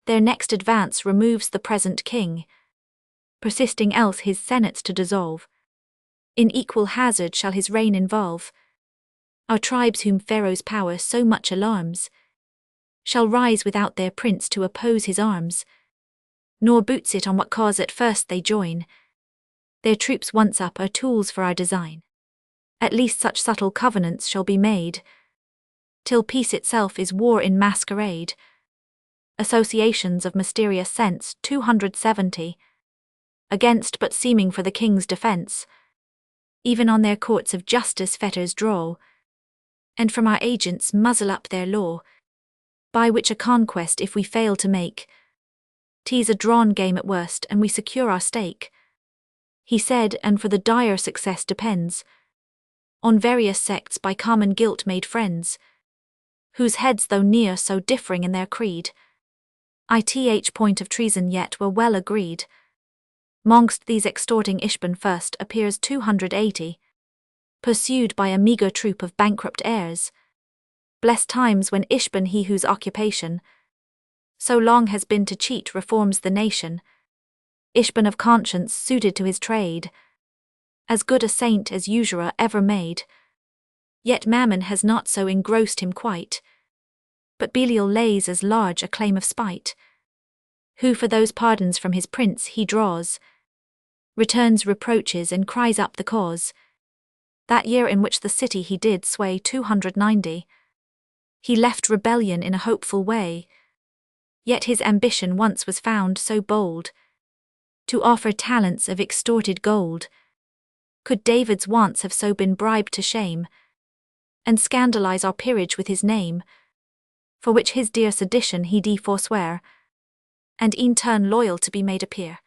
their next advance removes the present king, persisting else his senates to dissolve. In equal hazard shall his reign involve. Our tribes whom Pharaoh's power so much alarms, shall rise without their prince to oppose his arms, nor boots it on what cause at first they join. Their troops once up are tools for our design. At least such subtle covenants shall be made, till peace itself is war in masquerade. Associations of mysterious sense 270, against but seeming for the king's defence, even on their courts of justice fetters draw, and from our agents muzzle up their law, by which a conquest if we fail to make, 'tis a drawn game at worst and we secure our stake. He said, and for the dire success depends on various sects by common guilt made friends, whose heads though near so differing in their creed, ith point of treason yet were well agreed. Mongst these extorting Ishban first appears 280, pursued by a meagre troop of bankrupt heirs. Blessed times when Ishban, he whose occupation so long has been to cheat, reforms the nation. Ishban of conscience suited to his trade, as good a saint as usurer ever made. Yet Mammon has not so engrossed him quite, but Belial lays as large a claim of spite, who for those pardons from his prince he draws, returns reproaches and cries up the cause. That year in which the city he did sway 290, he left rebellion in a hopeful way, yet his ambition once was found so bold, to offer talents of extorted gold. Could David's wants have so been bribed to shame, and scandalize our peerage with his name, for which his dear sedition he did forswear, and e'en turn loyal to be made a peer?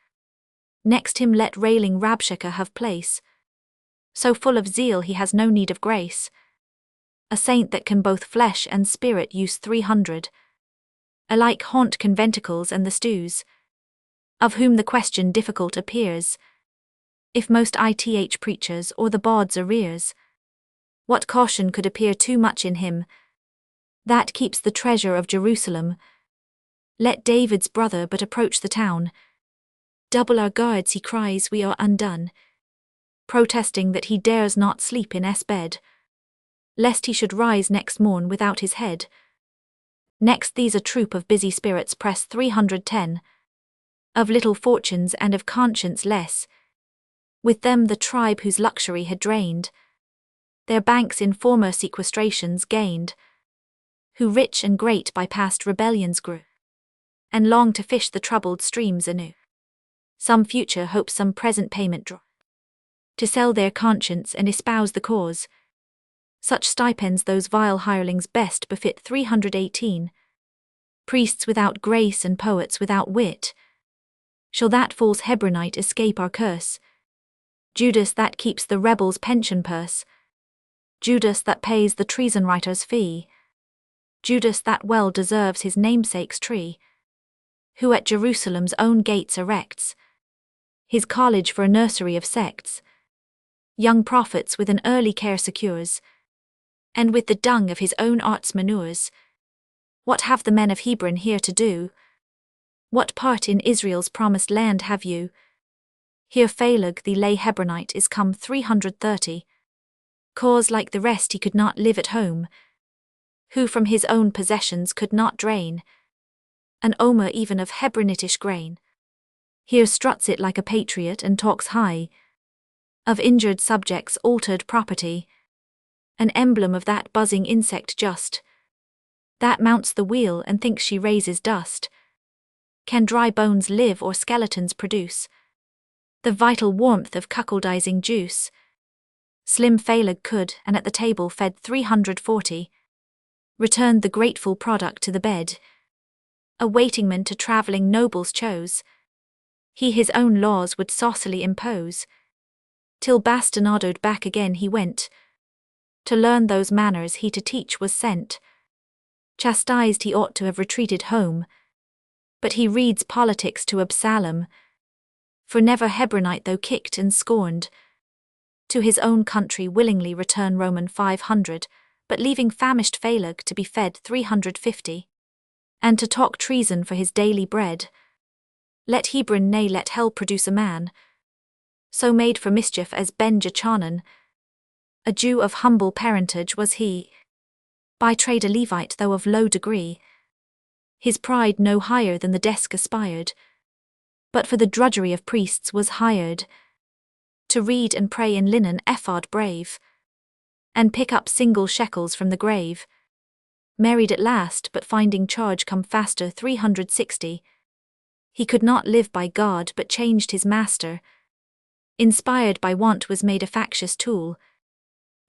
Next him let railing Rabshakeh have place, so full of zeal he has no need of grace, a saint that can both flesh and spirit use 300, alike haunt conventicles and the stews, of whom the question difficult appears, if most ith preachers or the bawds arrears. What caution could appear too much in him, that keeps the treasure of Jerusalem? Let David's brother but approach the town, double our guards he cries we are undone, protesting that he dares not sleep in bed, lest he should rise next morn without his head. Next these a troop of busy spirits press 310, of little fortunes and of conscience less, with them the tribe whose luxury had drained their banks in former sequestrations gained, who rich and great by past rebellions grew, and long to fish the troubled streams anew. Some future hope some present payment draw, to sell their conscience and espouse the cause. Such stipends those vile hirelings best befit 318, priests without grace and poets without wit. Shall that false Hebronite escape our curse? Judas that keeps the rebels' pension purse, Judas that pays the treason writer's fee, Judas that well deserves his namesake's tree, who at Jerusalem's own gates erects his college for a nursery of sects, young prophets with an early care secures, and with the dung of his own arts manures. What have the men of Hebron here to do? What part in Israel's promised land have you? Here Phaleg the lay Hebronite is come 330, cause like the rest he could not live at home, who from his own possessions could not drain an omer even of Hebronitish grain. Here struts it like a patriot and talks high of injured subjects' altered property, an emblem of that buzzing insect just, that mounts the wheel and thinks she raises dust. Can dry bones live or skeletons produce the vital warmth of cuckoldizing juice? Slim Phaleg could, and at the table fed 340, returned the grateful product to the bed. A waitingman to travelling nobles chose, he his own laws would saucily impose, till bastinadoed back again he went, to learn those manners he to teach was sent. Chastised he ought to have retreated home, but he reads politics to Absalom, for never Hebronite though kicked and scorned, to his own country willingly return Roman 500, but leaving famished Phaleg to be fed 350, and to talk treason for his daily bread. Let Hebron nay let hell produce a man, so made for mischief as Ben-Jachanan. A Jew of humble parentage was he, by trade a Levite though of low degree. His pride no higher than the desk aspired, but for the drudgery of priests was hired, to read and pray in linen ephod brave, and pick up single shekels from the grave. Married at last, but finding charge come faster 360, he could not live by God but changed his master. Inspired by want was made a factious tool.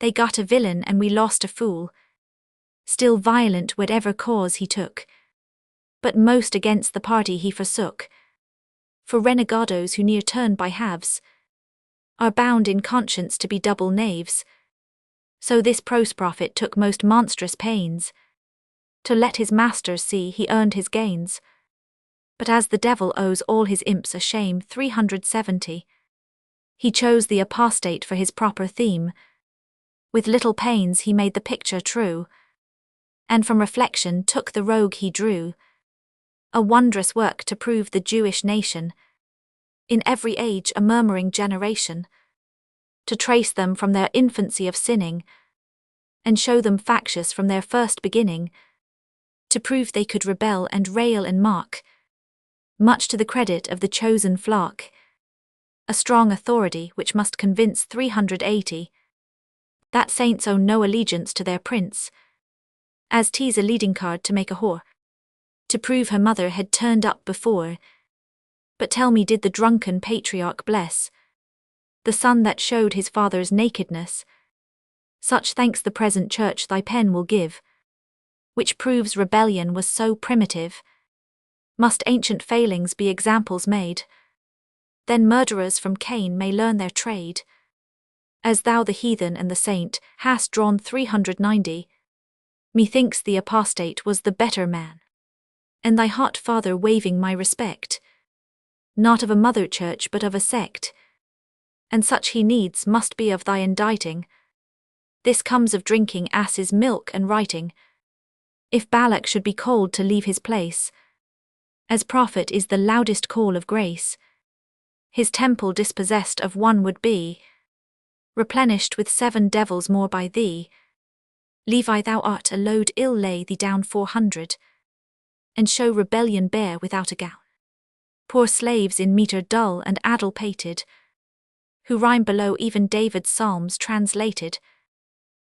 They got a villain and we lost a fool. Still violent whatever cause he took, but most against the party he forsook. For renegados who near turn by halves are bound in conscience to be double knaves. So this prose prophet took most monstrous pains to let his masters see he earned his gains. But as the devil owes all his imps a shame 370, he chose the apostate for his proper theme. With little pains he made the picture true, and from reflection took the rogue he drew. A wondrous work to prove the Jewish nation, in every age a murmuring generation, to trace them from their infancy of sinning, and show them factious from their first beginning, to prove they could rebel and rail and mock, much to the credit of the chosen flock. A strong authority which must convince 380 that saints owe no allegiance to their prince, as 'tis a leading card to make a whore, to prove her mother had turned up before. But tell me, did the drunken patriarch bless the son that showed his father's nakedness? Such thanks the present church thy pen will give, which proves rebellion was so primitive. Must ancient failings be examples made? Then murderers from Cain may learn their trade. As thou the heathen and the saint hast drawn 390, methinks the apostate was the better man, and thy hot father waving my respect, not of a mother church but of a sect, and such he needs must be of thy inditing. This comes of drinking ass's milk and writing. If Balak should be called to leave his place, as prophet is the loudest call of grace, his temple dispossessed of one would be, replenished with 7 devils more by thee. Levi, thou art a load, ill lay thee down 400, and show rebellion bare without a gown. Poor slaves in metre dull and addle-pated, who rhyme below even David's psalms translated.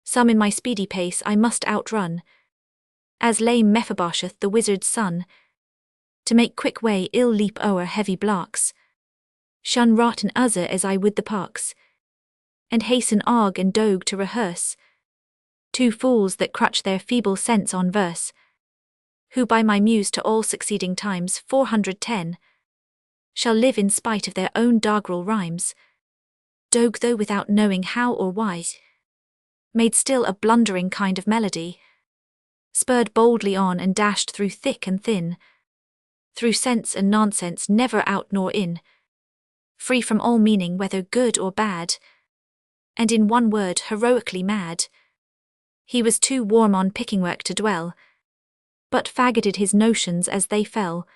Some in my speedy pace I must outrun, as lame Mephibosheth the wizard's son, to make quick way ill leap o'er heavy blocks, shun rot and Uzzah as I would the pox, and hasten Og and Dog to rehearse, 2 fools that crutch their feeble sense on verse, who by my muse to all succeeding times 410 shall live in spite of their own doggerel rhymes. Dog, though without knowing how or why, made still a blundering kind of melody, spurred boldly on and dashed through thick and thin, through sense and nonsense, never out nor in, free from all meaning whether good or bad, and in one word heroically mad. He was too warm on picking work to dwell, but faggoted his notions as they fell,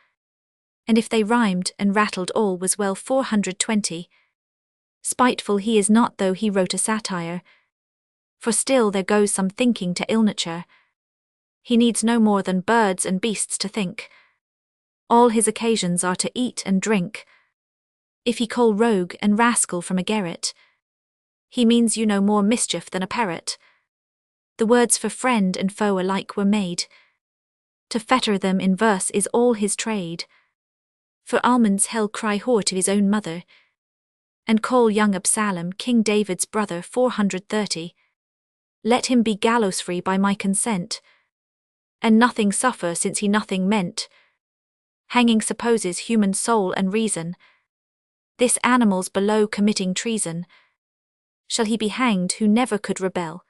and if they rhymed and rattled all was well. 420. Spiteful he is not though he wrote a satire, for still there goes some thinking to ill nature. He needs no more than birds and beasts to think. All his occasions are to eat and drink. If he call rogue and rascal from a garret, he means you no more mischief than a parrot. The words for friend and foe alike were made. To fetter them in verse is all his trade. For almonds he'll cry whore to his own mother, and call young Absalom King David's brother. 430. Let him be gallows free by my consent, and nothing suffer since he nothing meant. Hanging supposes human soul and reason. This animal's below committing treason. Shall he be hanged who never could rebel?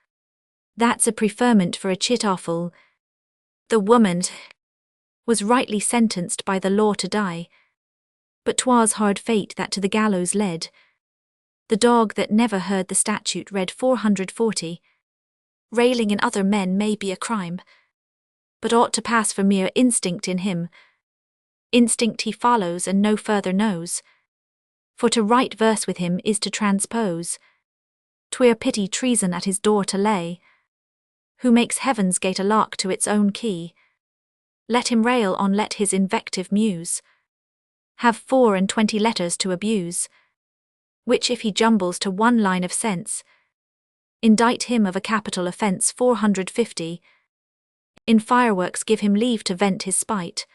That's a preferment for Achitophel. The woman was rightly sentenced by the law to die, but 'twas hard fate that to the gallows led. The dog that never heard the statute read. 440. Railing in other men may be a crime, but ought to pass for mere instinct in him. Instinct he follows and no further knows, for to write verse with him is to transpose. 'Twere pity treason at his door to lay, who makes heaven's gate a lock to its own key. Let him rail on, let his invective muse, have 24 letters to abuse, which if he jumbles to one line of sense, indict him of a capital offence. 450. In fireworks give him leave to vent his spite.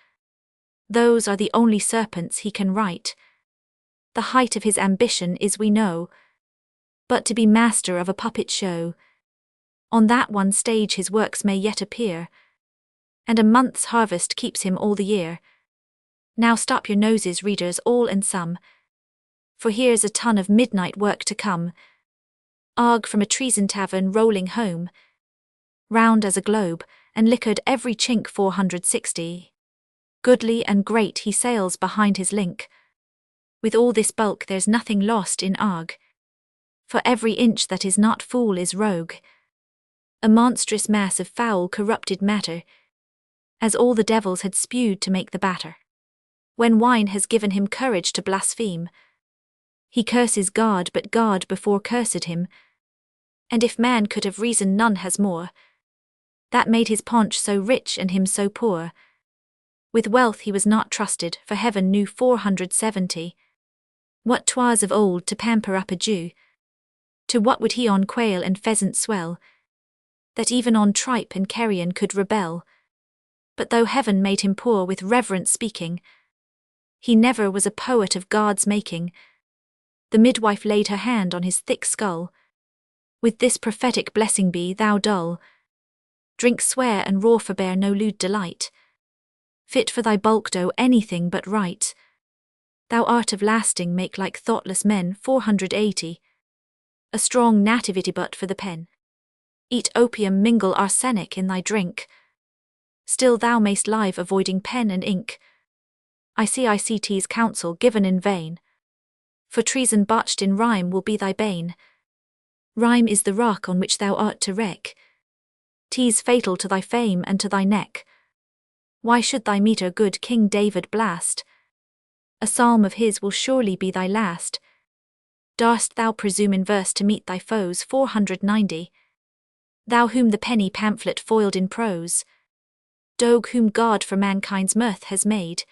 Those are the only serpents he can write. The height of his ambition is we know, but to be master of a puppet show. On that one stage his works may yet appear, and a month's harvest keeps him all the year. Now stop your noses, readers all and some, for here's a ton of midnight work to come. Og from a treason tavern rolling home, round as a globe, and liquored every chink. 460. Goodly and great he sails behind his link. With all this bulk there's nothing lost in Og, for every inch that is not fool is rogue. A monstrous mass of foul corrupted matter, as all the devils had spewed to make the batter. When wine has given him courage to blaspheme, he curses God, but God before cursed him. And if man could have reason, none has more, that made his paunch so rich and him so poor. With wealth he was not trusted, for heaven knew. 470. What 'twas of old to pamper up a Jew, to what would he on quail and pheasant swell, that even on tripe and carrion could rebel? But though heaven made him poor with reverence speaking, he never was a poet of God's making. The midwife laid her hand on his thick skull. With this prophetic blessing be thou dull. Drink, swear, and roar, forbear no lewd delight, fit for thy bulk dough anything but right. Thou art of lasting make like thoughtless men. 480. A strong nativity but for the pen. Eat opium, mingle arsenic in thy drink, still thou mayst live avoiding pen and ink. ICICT's counsel given in vain, for treason botched in rhyme will be thy bane. Rhyme is the rock on which thou art to wreck. 'Tis fatal to thy fame and to thy neck. Why should thy metre good King David blast? A psalm of his will surely be thy last. Darst thou presume in verse to meet thy foes? 490. Thou whom the penny pamphlet foiled in prose, dogue whom God for mankind's mirth has made,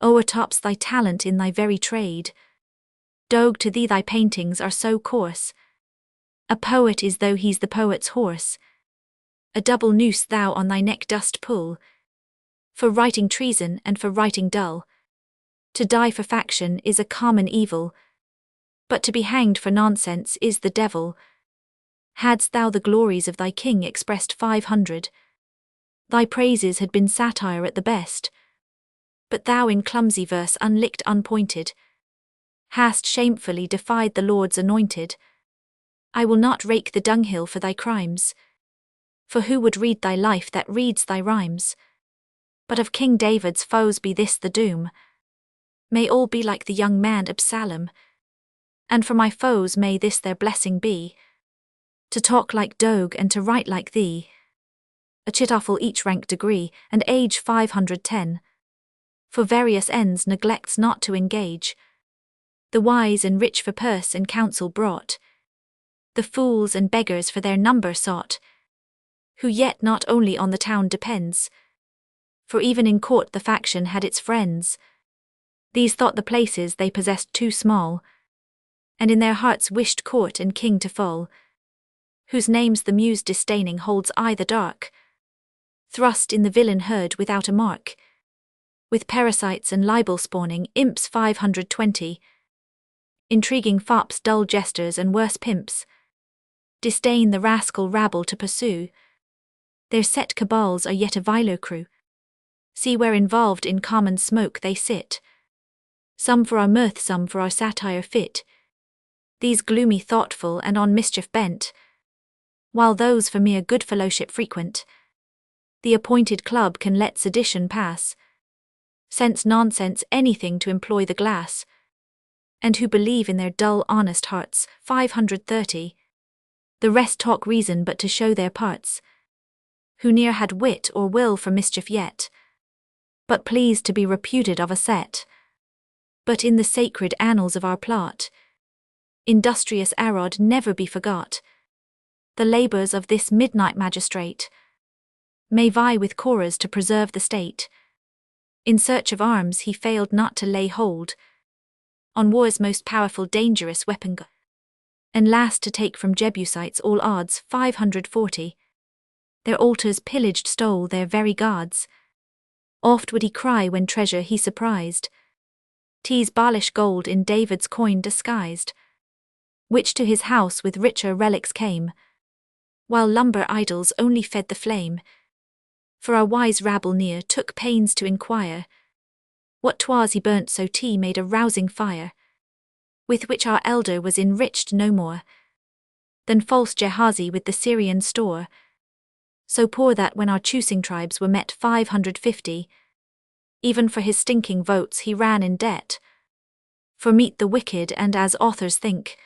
o'ertops thy talent in thy very trade. Dogue, to thee thy paintings are so coarse, a poet is though he's the poet's horse. A double noose thou on thy neck dost pull, for writing treason and for writing dull. To die for faction is a common evil, but to be hanged for nonsense is the devil. Hadst thou the glories of thy king expressed 500, thy praises had been satire at the best. But thou in clumsy verse unlicked unpointed, hast shamefully defied the Lord's anointed. I will not rake the dunghill for thy crimes, For who would read thy life that reads thy rhymes? But of King David's foes be this the doom: may all be like the young man Absalom. And for my foes may this their blessing be: to talk like Doeg and to write like thee. Achitophel each rank degree, and age 510. For various ends neglects not to engage. The wise and rich for purse and counsel brought. The fools and beggars for their number sought. Who yet not only on the town depends, for even in court the faction had its friends. These thought the places they possessed too small, and in their hearts wished court and king to fall. Whose names the muse disdaining holds aye the dark, thrust in the villain herd without a mark. With parasites and libel spawning imps 520, intriguing fops, dull jesters and worse pimps, disdain the rascal rabble to pursue. Their set cabals are yet a viler crew. See where involved in common smoke they sit. Some for our mirth, some for our satire fit. These gloomy, thoughtful, and on mischief bent, while those for mere good fellowship frequent. The appointed club can let sedition pass, sense nonsense anything to employ the glass. And who believe in their dull honest hearts 530. The rest talk reason but to show their parts. Who ne'er had wit or will for mischief yet, but pleased to be reputed of a set. But in the sacred annals of our plot, industrious Arod never be forgot. The labours of this midnight magistrate may vie with Korah's to preserve the state. In search of arms he failed not to lay hold on war's most powerful dangerous weapon, and last to take from Jebusites all odds 540. Their altars pillaged, stole their very gods. Oft would he cry when treasure he surprised, tease Baalish gold in David's coin disguised, which to his house with richer relics came, while lumber idols only fed the flame. For our wise rabble near took pains to inquire what 'twas he burnt so tea made a rousing fire, with which our elder was enriched no more than false Gehazi with the Syrian store. So poor that when our choosing tribes were met 550, even for his stinking votes he ran in debt. For meet the wicked, and as authors think,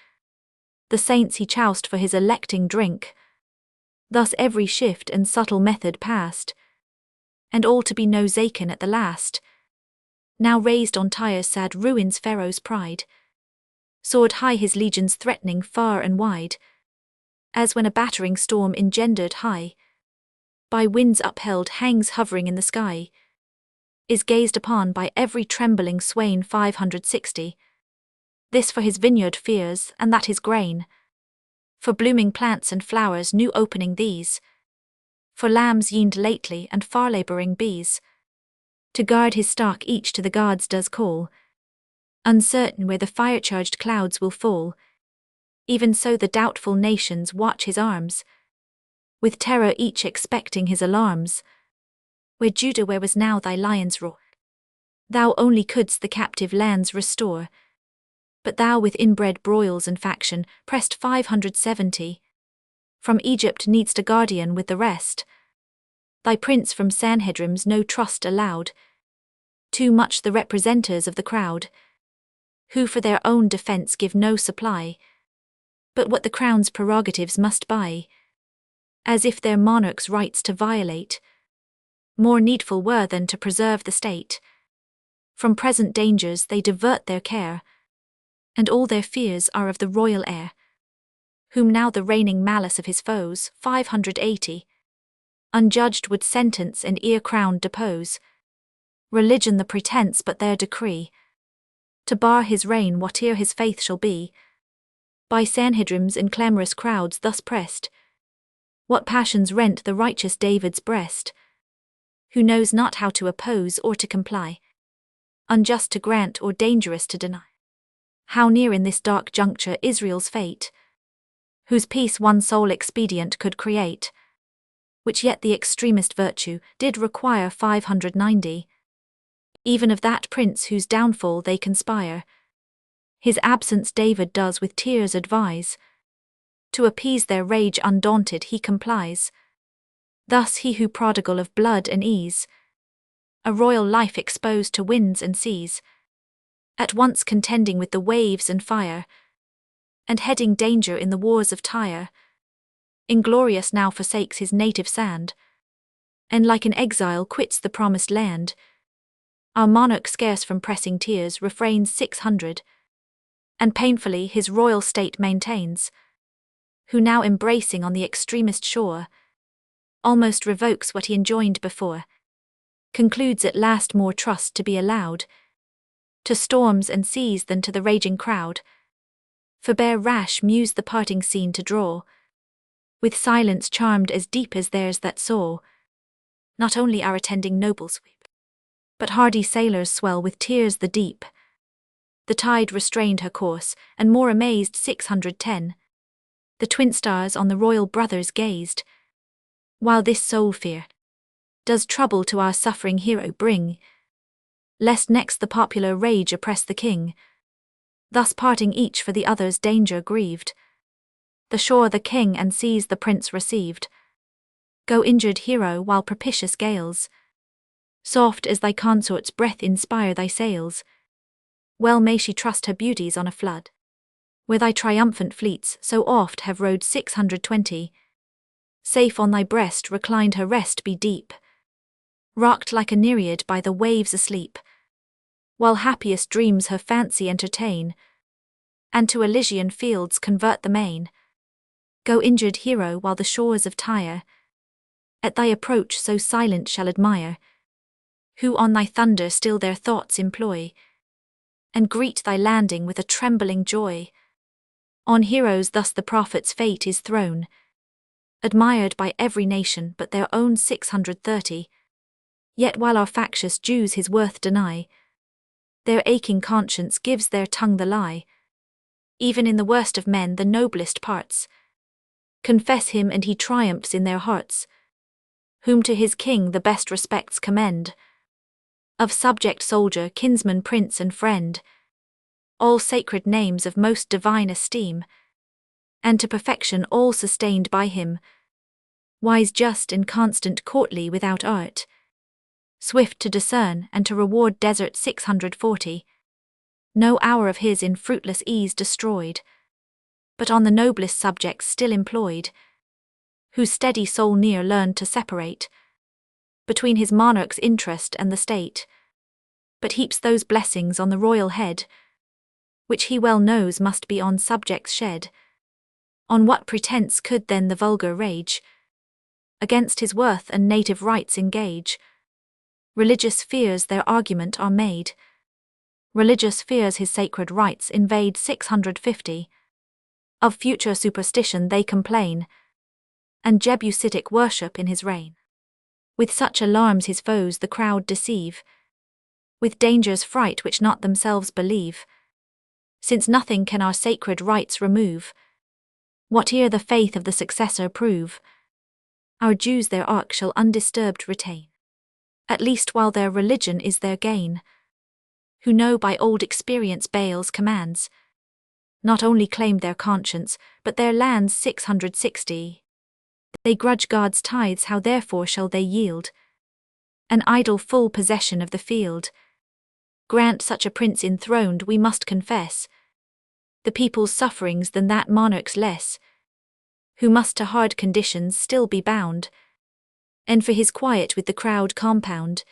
the saints he choused for his electing drink. Thus every shift and subtle method passed, and all to be no Zachan at the last. Now raised on Tyre's sad ruins Pharaoh's pride, soared high his legions threatening far and wide, as when a battering storm engendered high, by winds upheld hangs hovering in the sky, is gazed upon by every trembling swain 560. This for his vineyard fears, and that his grain, for blooming plants and flowers new opening these, for lambs yeaned lately and far labouring bees. To guard his stock each to the gods does call, uncertain where the fire-charged clouds will fall. Even so the doubtful nations watch his arms, with terror each expecting his alarms. Where Judah, where was now thy lion's roar? Thou only couldst the captive lands restore, but thou with inbred broils and faction pressed 570. From Egypt needst a guardian with the rest. Thy prince from Sanhedrim's no trust allowed, too much the representers of the crowd, who for their own defence give no supply, but what the crown's prerogatives must buy, as if their monarch's rights to violate more needful were than to preserve the state. From present dangers they divert their care, and all their fears are of the royal heir, whom now the reigning malice of his foes 580 unjudged would sentence and ere crowned depose. Religion the pretence but their decree, to bar his reign whate'er his faith shall be. By Sanhedrims and clamorous crowds thus pressed, what passions rent the righteous David's breast, who knows not how to oppose or to comply, unjust to grant or dangerous to deny. How near in this dark juncture Israel's fate, whose peace one sole expedient could create, which yet the extremest virtue did require 590. Even of that prince whose downfall they conspire, his absence David does with tears advise. To appease their rage undaunted he complies, Thus he who prodigal of blood and ease, a royal life exposed to winds and seas, at once contending with the waves and fire, and heading danger in the wars of Tyre, inglorious now forsakes his native sand, and like an exile quits the promised land. Our monarch scarce from pressing tears refrains 600, and painfully his royal state maintains, who now embracing on the extremest shore, almost revokes what he enjoined before, concludes at last more trust to be allowed to storms and seas than to the raging crowd, forbear rash muse the parting scene to draw, with silence charmed as deep as theirs that saw, not only our attending nobles weep, but hardy sailors swell with tears the deep. The tide restrained her course, and more amazed 610, the twin stars on the royal brothers gazed, while this sole fear does trouble to our suffering hero bring, lest next the popular rage oppress the king. Thus parting each for the other's danger grieved, the shore the king and seas the prince received. Go injured hero while propitious gales, soft as thy consort's breath inspire thy sails. Well may she trust her beauties on a flood, where thy triumphant fleets so oft have rode 620. Safe on thy breast reclined her rest be deep, rocked like a nereid by the waves asleep, while happiest dreams her fancy entertain, and to Elysian fields convert the main. Go injured hero while the shores of Tyre at thy approach so silent shall admire, who on thy thunder still their thoughts employ, and greet thy landing with a trembling joy. On heroes thus the prophet's fate is thrown, admired by every nation but their own 630. Yet while our factious Jews his worth deny, their aching conscience gives their tongue the lie. Even in the worst of men the noblest parts confess him, and he triumphs in their hearts, whom to his king the best respects commend. Of subject soldier, kinsman, prince and friend, all sacred names of most divine esteem, and to perfection all sustained by him, wise, just and constant, courtly without art, swift to discern and to reward desert 640. No hour of his in fruitless ease destroyed, but on the noblest subjects still employed, whose steady soul near learned to separate between his monarch's interest and the state, but heaps those blessings on the royal head, which he well knows must be on subjects shed. On what pretence could then the vulgar rage against his worth and native rights engage? Religious fears their argument are made, religious fears his sacred rights invade 650. Of future superstition they complain, and Jebusitic worship in his reign. With such alarms his foes the crowd deceive, with dangers fright which not themselves believe, since nothing can our sacred rights remove, whate'er the faith of the successor prove. Our Jews their ark shall undisturbed retain, at least while their religion is their gain, who know by old experience Baal's commands, not only claimed their conscience, but their lands 660. They grudge God's tithes, how therefore shall they yield an idle full possession of the field? Grant such a prince enthroned, we must confess the people's sufferings than that monarch's less, who must to hard conditions still be bound, and for his quiet with the crowd compound.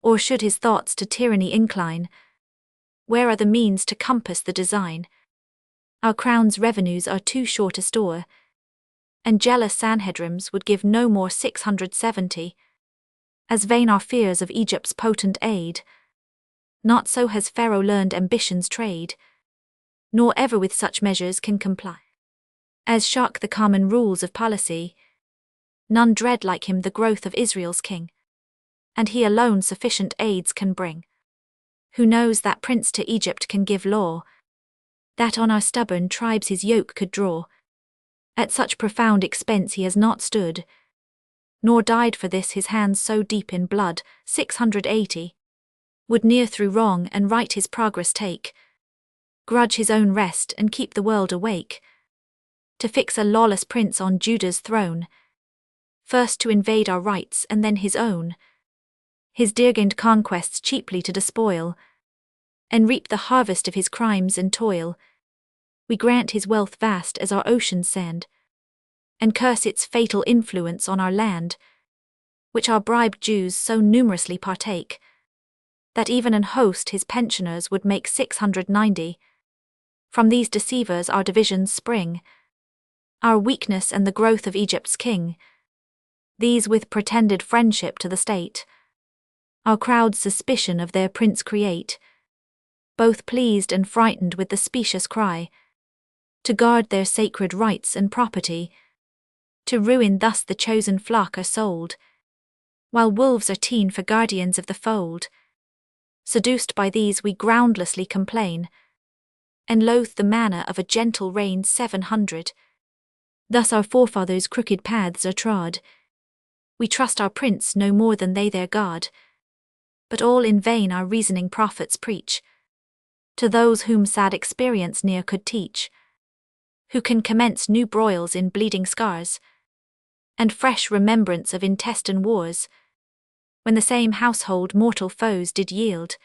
Or should his thoughts to tyranny incline, where are the means to compass the design? Our crown's revenues are too short a store, and jealous Sanhedrims would give no more 670. As vain are fears of Egypt's potent aid, not so has Pharaoh learned ambition's trade, nor ever with such measures can comply. As shock the common rules of policy, none dread like him the growth of Israel's king, and he alone sufficient aids can bring. Who knows that prince to Egypt can give law, that on our stubborn tribes his yoke could draw? At such profound expense he has not stood, nor died for this his hands so deep in blood. 680 would near through wrong and right his progress take, grudge his own rest and keep the world awake, to fix a lawless prince on Judah's throne. first to invade our rights and then his own, his dear-gained conquests cheaply to despoil, and reap the harvest of his crimes and toil. We grant his wealth vast as our ocean's sand, and curse its fatal influence on our land, which our bribed Jews so numerously partake, that even an host his pensioners would make 690. From these deceivers our divisions spring, our weakness and the growth of Egypt's king, these with pretended friendship to the state, our crowd's suspicion of their prince create, both pleased and frightened with the specious cry, to guard their sacred rights and property, to ruin thus the chosen flock are sold, while wolves are ta'en for guardians of the fold. Seduced by these we groundlessly complain, and loathe the manna of a gentle reign 700. Thus our forefathers' crooked paths are trod. We trust our prince no more than they their God, but all in vain our reasoning prophets preach, to those whom sad experience ne'er could teach, who can commence new broils in bleeding scars, and fresh remembrance of intestine wars, when the same household mortal foes did yield,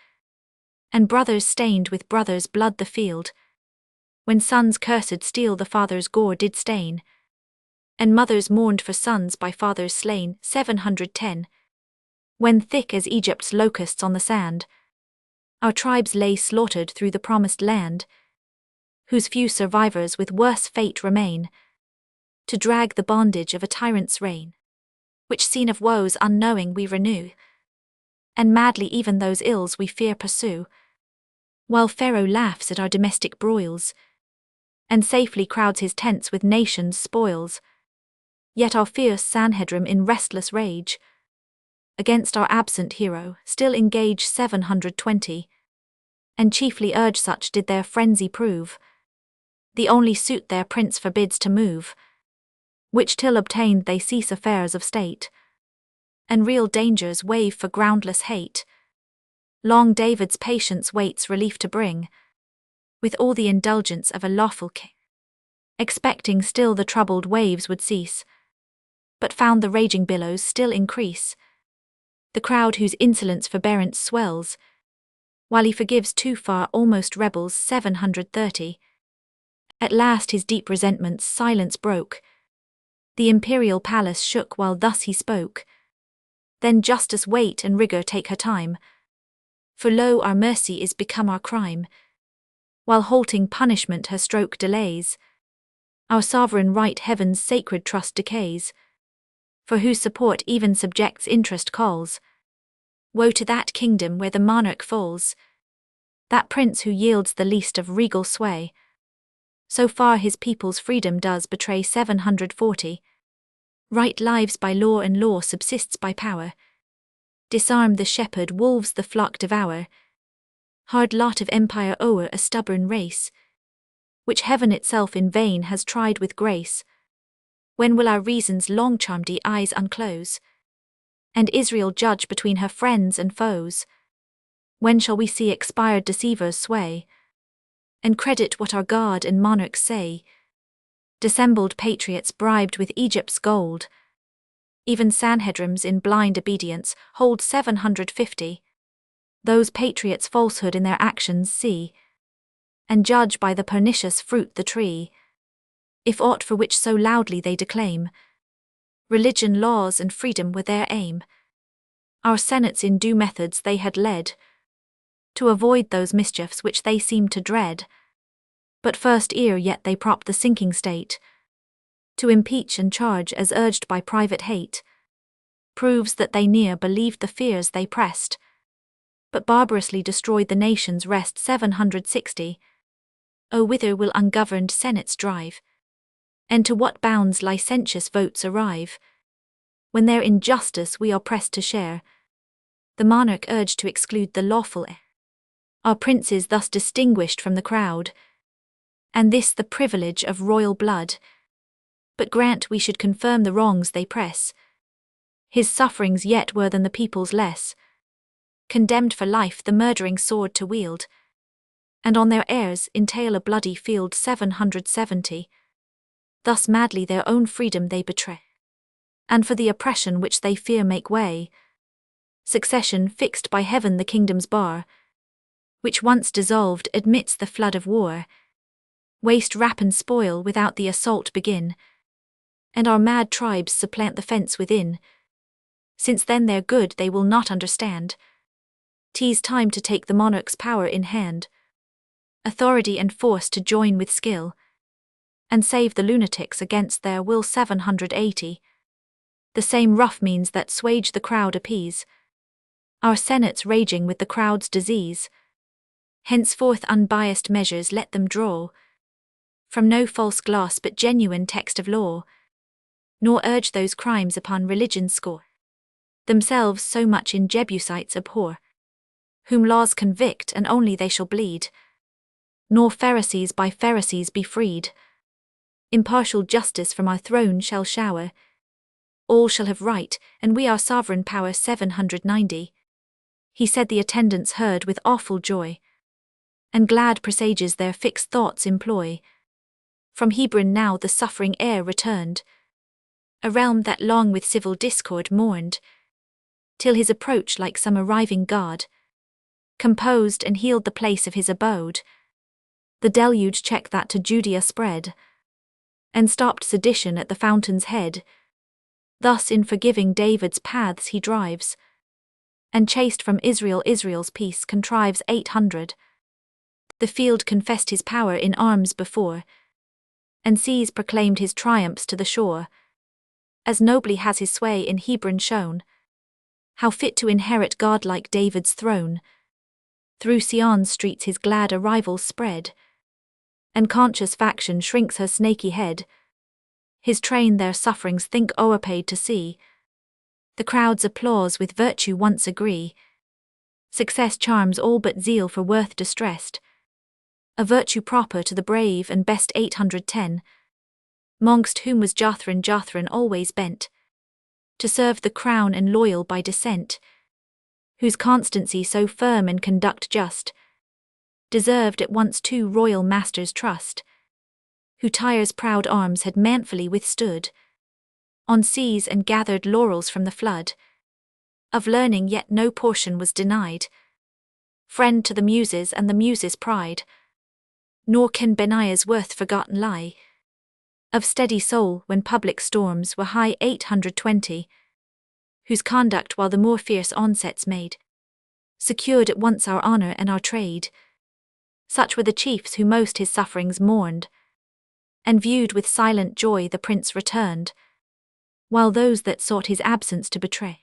and brothers stained with brothers' blood the field, when sons cursed steel the father's gore did stain, and mothers mourned for sons by fathers slain 710, when thick as Egypt's locusts on the sand, our tribes lay slaughtered through the promised land, whose few survivors with worse fate remain, to drag the bondage of a tyrant's reign, which scene of woes unknowing we renew, and madly even those ills we fear pursue, while Pharaoh laughs at our domestic broils, and safely crowds his tents with nations' spoils. Yet our fierce Sanhedrim in restless rage, against our absent hero, still engage 720, and chiefly urge such did their frenzy prove, the only suit their prince forbids to move, which till obtained they cease affairs of state, and real dangers waive for groundless hate. Long David's patience waits relief to bring, with all the indulgence of a lawful king, expecting still the troubled waves would cease, but found the raging billows still increase. The crowd whose insolence forbearance swells, while he forgives too far almost rebels 730. At last his deep resentment's silence broke, the imperial palace shook while thus he spoke. Then justice wait and rigor take her time, for lo our mercy is become our crime, while halting punishment her stroke delays, our sovereign right heaven's sacred trust decays, for whose support even subjects' interest calls. Woe to that kingdom where the monarch falls, that prince who yields the least of regal sway, so far his people's freedom does betray 740. Right lives by law and law subsists by power. Disarm the shepherd, wolves the flock devour. Hard lot of empire o'er a stubborn race, which heaven itself in vain has tried with grace. When will our reason's long-charmed eyes unclose, and Israel judge between her friends and foes? When shall we see expired deceivers sway, and credit what our God and monarchs say? Dissembled patriots bribed with Egypt's gold, even Sanhedrims in blind obedience hold 750. Those patriots falsehood in their actions see, and judge by the pernicious fruit the tree, if aught for which so loudly they declaim. Religion, laws, and freedom were their aim. Our senates in due methods they had led, to avoid those mischiefs which they seemed to dread. But first ere yet they prop the sinking state, to impeach and charge as urged by private hate, proves that they near believed the fears they pressed, but barbarously destroyed the nation's rest 760. O whither will ungoverned senates drive, and to what bounds licentious votes arrive, when their injustice we are pressed to share, the monarch urged to exclude the lawful heir. Our princes thus distinguished from the crowd, and this the privilege of royal blood. But grant we should confirm the wrongs they press, his sufferings yet were than the people's less, condemned for life the murdering sword to wield, and on their heirs entail a bloody field 770. Thus madly their own freedom they betray, and for the oppression which they fear make way. Succession fixed by heaven the kingdom's bar, which once dissolved admits the flood of war. Waste rapine spoil without the assault begin, and our mad tribes supplant the fence within. Since then their good they will not understand. 'Tis time to take the monarch's power in hand, authority and force to join with skill, and save the lunatics against their will. 780. The same rough means that swage the crowd appease, our senates raging with the crowd's disease. Henceforth unbiased measures let them draw, from no false gloss but genuine text of law, nor urge those crimes upon religion's score, themselves so much in Jebusites abhor, whom laws convict and only they shall bleed, nor Pharisees by Pharisees be freed. Impartial justice from our throne shall shower, all shall have right, and we our sovereign power. 790. He said the attendants heard with awful joy, and glad presages their fixed thoughts employ. From Hebron now the suffering heir returned, a realm that long with civil discord mourned, till his approach like some arriving god, composed and healed the place of his abode. The deluge checked that to Judea spread, and stopped sedition at the fountain's head. Thus in forgiving David's paths he drives, and chased from Israel's peace contrives. 800. The field confessed his power in arms before, and seas proclaimed his triumphs to the shore. As nobly has his sway in Hebron shown, how fit to inherit godlike David's throne. Through Sion's streets his glad arrivals spread, and conscious faction shrinks her snaky head. His train their sufferings think o'erpaid to see, the crowd's applause with virtue once agree. Success charms all but zeal for worth distressed, a virtue proper to the brave and best. 810. Mongst whom was Jothran always bent, to serve the crown and loyal by descent, whose constancy so firm and conduct just, deserved at once two royal masters' trust, who Tyre's proud arms had manfully withstood, on seas and gathered laurels from the flood, of learning yet no portion was denied, friend to the Muses and the Muses' pride, nor can Benaiah's worth forgotten lie, of steady soul when public storms were high. 820, whose conduct while the more fierce onsets made, secured at once our honour and our trade. Such were the chiefs who most his sufferings mourned, and viewed with silent joy the prince returned, while those that sought his absence to betray,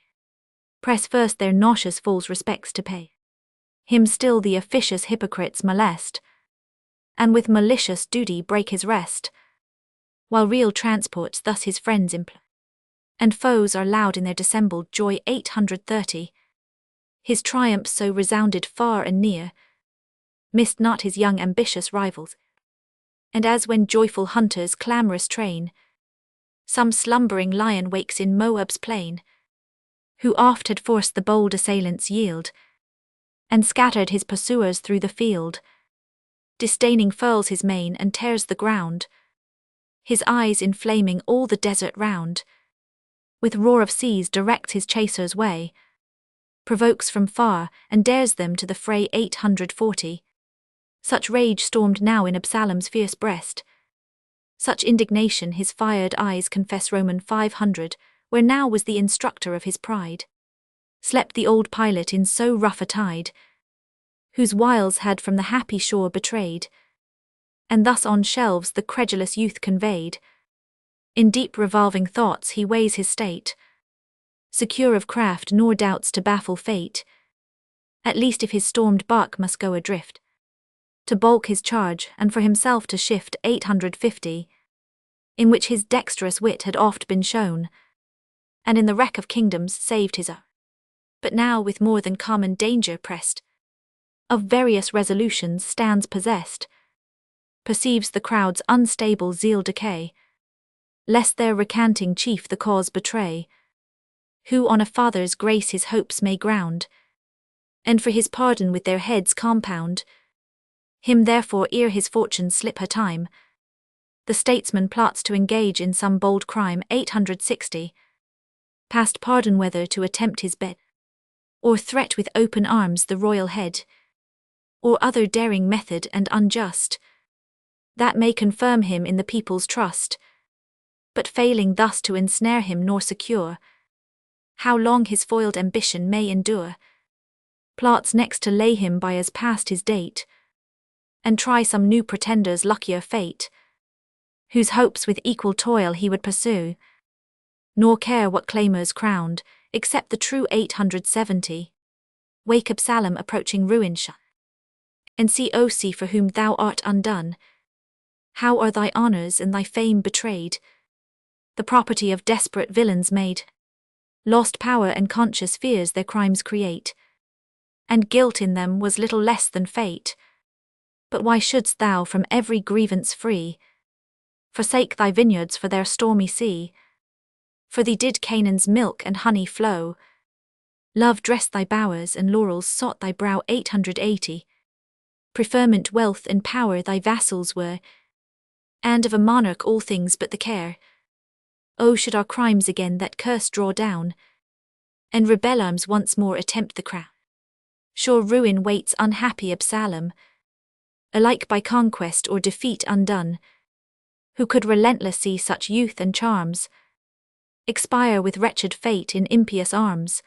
press first their nauseous false respects to pay. Him still the officious hypocrites molest, and with malicious duty break his rest, while real transports thus his friends employ, and foes are loud in their dissembled joy. 830. His triumphs so resounded far and near, missed not his young ambitious rivals, and as when joyful hunters clamorous train, some slumbering lion wakes in Moab's plain, who oft had forced the bold assailants yield, and scattered his pursuers through the field, disdaining furls his mane and tears the ground, his eyes inflaming all the desert round, with roar of seas directs his chasers' way, provokes from far and dares them to the fray. 840. Such rage stormed now in Absalom's fierce breast, such indignation his fired eyes confess. Roman 500, where now was the instructor of his pride, slept the old pilot in so rough a tide, whose wiles had from the happy shore betrayed, and thus on shelves the credulous youth conveyed. In deep revolving thoughts he weighs his state, secure of craft nor doubts to baffle fate, at least if his stormed bark must go adrift, to balk his charge and for himself to shift. 850, in which his dexterous wit had oft been shown, and in the wreck of kingdoms saved his own, but now with more than common danger pressed, of various resolutions stands possessed, perceives the crowd's unstable zeal decay, lest their recanting chief the cause betray, who on a father's grace his hopes may ground, and for his pardon with their heads compound. Him therefore ere his fortunes slip her time, the statesman plots to engage in some bold crime. 860, past pardon whether to attempt his bed, or threat with open arms the royal head, or other daring method and unjust, that may confirm him in the people's trust, but failing thus to ensnare him nor secure, how long his foiled ambition may endure, plots next to lay him by as past his date, and try some new pretender's luckier fate, whose hopes with equal toil he would pursue, nor care what claimers crowned, except the true 870. Wake Absalom approaching ruin and see, O see for whom thou art undone, how are thy honours and thy fame betrayed, the property of desperate villains made, lost power and conscious fears their crimes create, and guilt in them was little less than fate. But why shouldst thou from every grievance free forsake thy vineyards for their stormy sea? For thee did Canaan's milk and honey flow, love dressed thy bowers and laurels sought thy brow 880, preferment, wealth and power thy vassals were, and of a monarch all things but the care. Oh, should our crimes again that curse draw down, and rebel arms once more attempt the crown, sure ruin waits unhappy Absalom, alike by conquest or defeat undone. Who could relentless see such youth and charms expire with wretched fate in impious arms?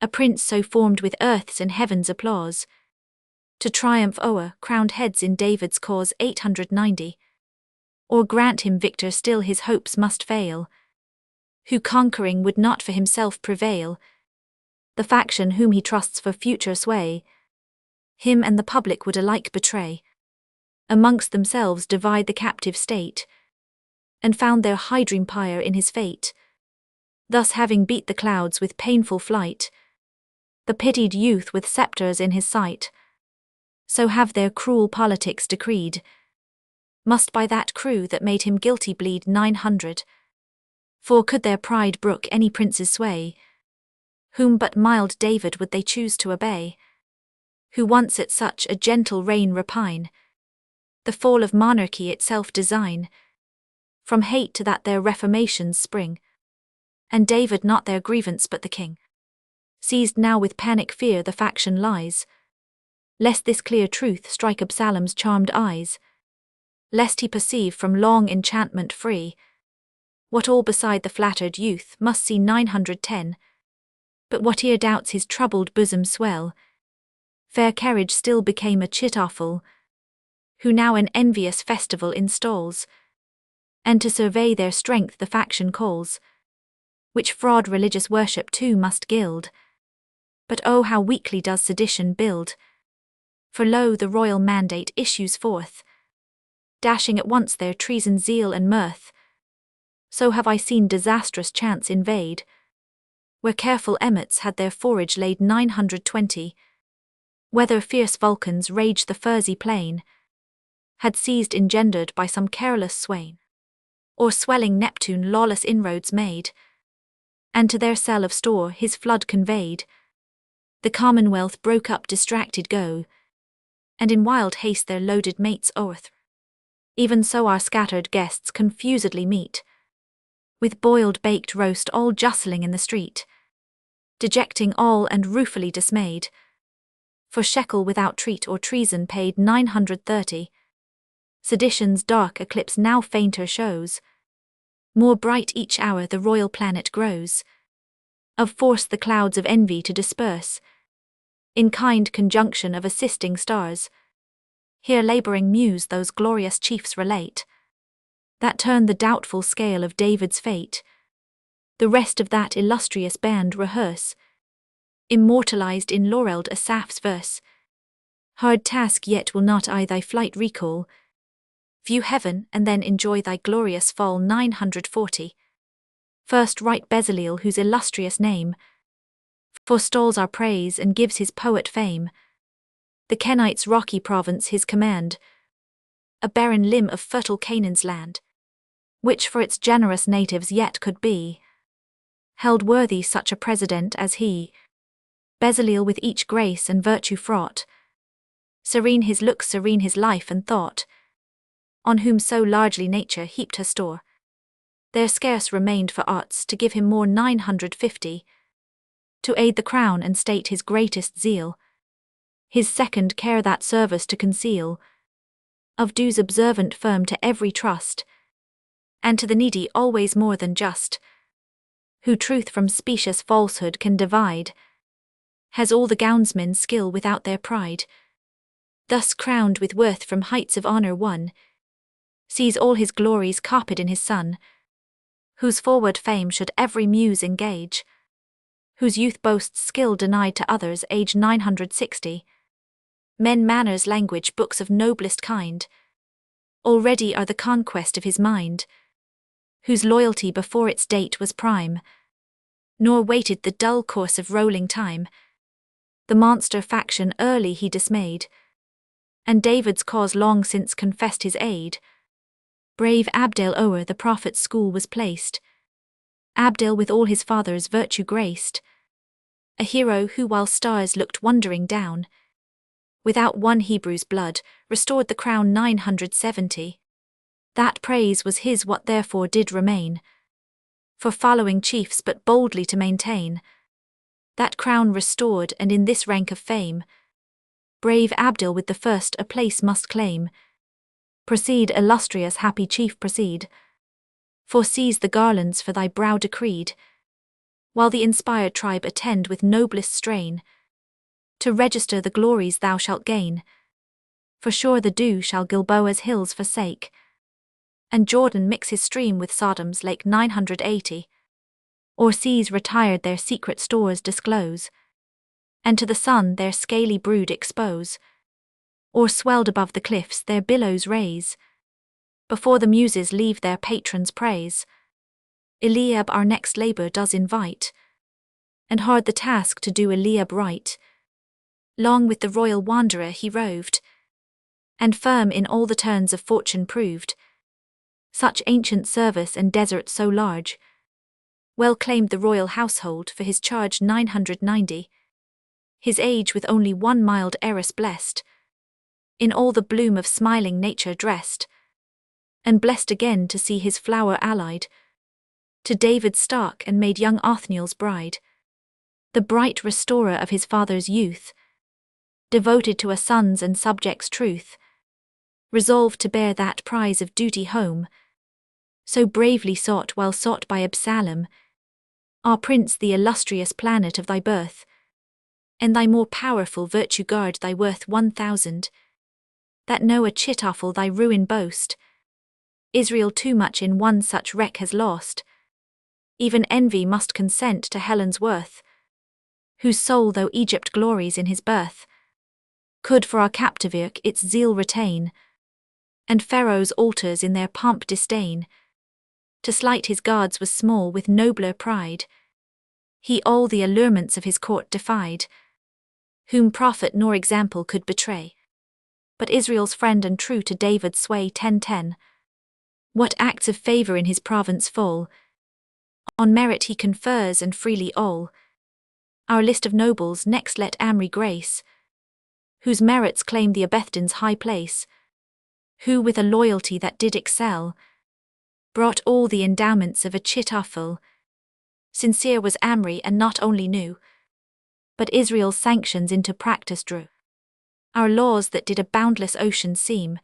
A prince so formed with earth's and heaven's applause, to triumph o'er crowned heads in David's cause 890, or grant him victor still his hopes must fail, who conquering would not for himself prevail, the faction whom he trusts for future sway, him and the public would alike betray, amongst themselves divide the captive state, and found their high dream pyre in his fate. Thus having beat the clouds with painful flight, the pitied youth with sceptres in his sight, so have their cruel politics decreed, must by that crew that made him guilty bleed 900. For could their pride brook any prince's sway, whom but mild David would they choose to obey, who once at such a gentle reign repine, the fall of monarchy itself design, from hate to that their reformations spring, and David not their grievance but the king. Seized now with panic fear the faction lies, lest this clear truth strike Absalom's charmed eyes, lest he perceive from long enchantment free, what all beside the flattered youth must see 910, but whate'er doubts his troubled bosom swell, fair carriage still became Achitophel, who now an envious festival installs, and to survey their strength the faction calls, which fraud religious worship too must gild. But oh, how weakly does sedition build, for lo, the royal mandate issues forth, dashing at once their treason, zeal and mirth. So have I seen disastrous chance invade, where careful emmets had their forage laid 920, whether fierce Vulcans raged the furzy plain, had seized engendered by some careless swain, or swelling Neptune lawless inroads made, and to their cell of store his flood conveyed. The commonwealth broke up distracted go, and in wild haste their loaded mates o'erthrew. Even so our scattered guests confusedly meet, with boiled baked roast all justling in the street, dejecting all and ruefully dismayed, for shekel without treat or treason paid 930. Sedition's dark eclipse now fainter shows, more bright each hour the royal planet grows, of force the clouds of envy to disperse, in kind conjunction of assisting stars. Here labouring muse those glorious chiefs relate, that turn the doubtful scale of David's fate, the rest of that illustrious band rehearse, immortalized in laurelled Asaph's verse. Hard task yet will not I thy flight recall, view heaven and then enjoy thy glorious fall 940. First write Bezaleel whose illustrious name forestalls our praise and gives his poet fame, the Kenites' rocky province his command, a barren limb of fertile Canaan's land, which for its generous natives yet could be held worthy such a president as he. Bezaleel with each grace and virtue fraught, serene his looks, serene his life and thought, on whom so largely nature heaped her store. There scarce remained for arts to give him more 950, to aid the crown and state his greatest zeal, his second care that service to conceal, of dues observant firm to every trust, and to the needy always more than just, who truth from specious falsehood can divide, has all the gownsmen's skill without their pride, thus crowned with worth from heights of honour won, sees all his glories carped in his son, whose forward fame should every muse engage, whose youth boasts skill denied to others age 960, men manners language books of noblest kind, already are the conquest of his mind, whose loyalty before its date was prime, nor waited the dull course of rolling time, the monster faction early he dismayed, and David's cause long since confessed his aid. Brave Abdel o'er the prophet's school was placed, Abdel with all his father's virtue graced, a hero who while stars looked wondering down, without one Hebrew's blood, restored the crown 970. That praise was his what therefore did remain, for following chiefs but boldly to maintain, that crown restored and in this rank of fame, brave Abdel with the first a place must claim. Proceed, illustrious happy chief, proceed, for seize the garlands for thy brow decreed, while the inspired tribe attend with noblest strain, to register the glories thou shalt gain, for sure the dew shall Gilboa's hills forsake, and Jordan mix his stream with Sodom's lake 980, or seas retired their secret stores disclose, and to the sun their scaly brood expose, or swelled above the cliffs their billows raise, before the muses leave their patron's praise. Eliab our next labour does invite, and hard the task to do Eliab right. Long with the royal wanderer he roved, and firm in all the turns of fortune proved. Such ancient service and desert so large, well claimed the royal household for his charge 990. His age with only one mild heiress blessed, in all the bloom of smiling nature dressed, and blessed again to see his flower allied to David's stark and made young Othniel's bride, the bright restorer of his father's youth, devoted to a son's and subject's truth, resolved to bear that prize of duty home, so bravely sought while sought by Absalom, our prince the illustrious planet of thy birth, and thy more powerful virtue guard thy worth 1,000, that no Achitophel thy ruin boast. Israel too much in one such wreck has lost, even envy must consent to Helen's worth, whose soul though Egypt glories in his birth, could for our captivirk its zeal retain, and Pharaoh's altars in their pomp disdain. To slight his guards was small with nobler pride, he all the allurements of his court defied, whom prophet nor example could betray. But Israel's friend and true to David's sway 1010. What acts of favour in his province fall, on merit he confers and freely all. Our list of nobles next let Amri grace, whose merits claim the Abethdin's high place, who with a loyalty that did excel, brought all the endowments of Achitophel. Sincere was Amri and not only knew, but Israel's sanctions into practice drew. Our laws that did a boundless ocean seem,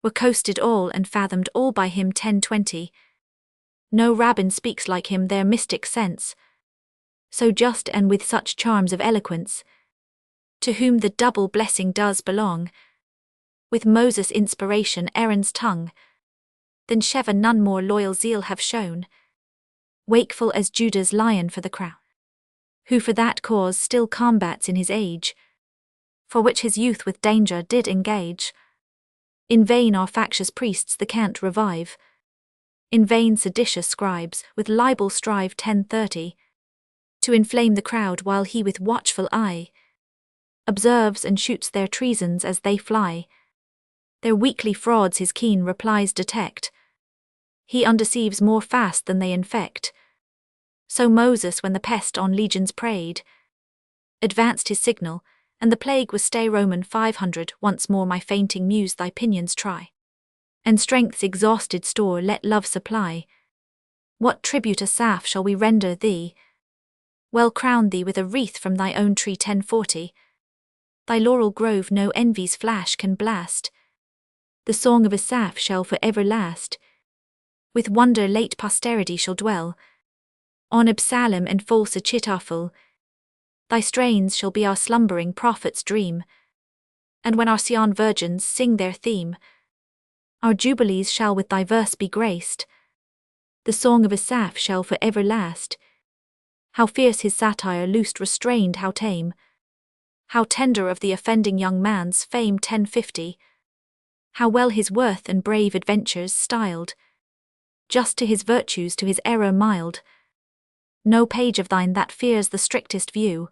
were coasted all and fathomed all by him 1020. No rabbin speaks like him their mystic sense, so just and with such charms of eloquence, to whom the double blessing does belong, with Moses' inspiration Aaron's tongue, than Sheva none more loyal zeal have shown, wakeful as Judah's lion for the crown, who for that cause still combats in his age, for which his youth with danger did engage. In vain our factious priests the cant revive, in vain seditious scribes with libel strive 1030, to inflame the crowd while he with watchful eye observes and shoots their treasons as they fly. Their weakly frauds his keen replies detect, he undeceives more fast than they infect. So Moses when the pest on legions preyed, advanced his signal, and the plague was stay. Roman 500. Once more my fainting muse thy pinions try, and strength's exhausted store let love supply. What tribute a Saph shall we render thee? Well crown thee with a wreath from thy own tree 1040. Thy laurel grove no envy's flash can blast. The song of a Saph shall for ever last. With wonder late posterity shall dwell on Absalom and false Achitophel. Thy strains shall be our slumbering prophet's dream, and when our Sion virgins sing their theme, our jubilees shall with thy verse be graced. The song of a Saph shall for ever last. How fierce his satire loosed restrained, how tame, how tender of the offending young man's fame 1050. How well his worth and brave adventures styled, just to his virtues to his error mild. No page of thine that fears the strictest view,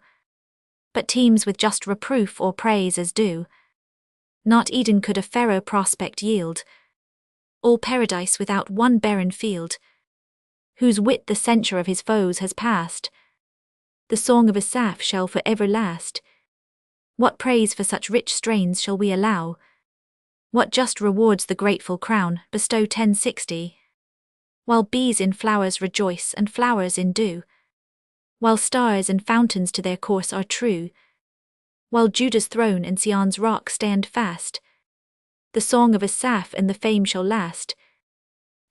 but teems with just reproof or praise as due. Not Eden could a fairer prospect yield, all paradise without one barren field, whose wit the censure of his foes has passed. The song of a Saph shall for ever last. What praise for such rich strains shall we allow? What just rewards the grateful crown bestow 1060? While bees in flowers rejoice and flowers in dew, while stars and fountains to their course are true, while Judah's throne and Sion's rock stand fast, the song of a Saph and the fame shall last.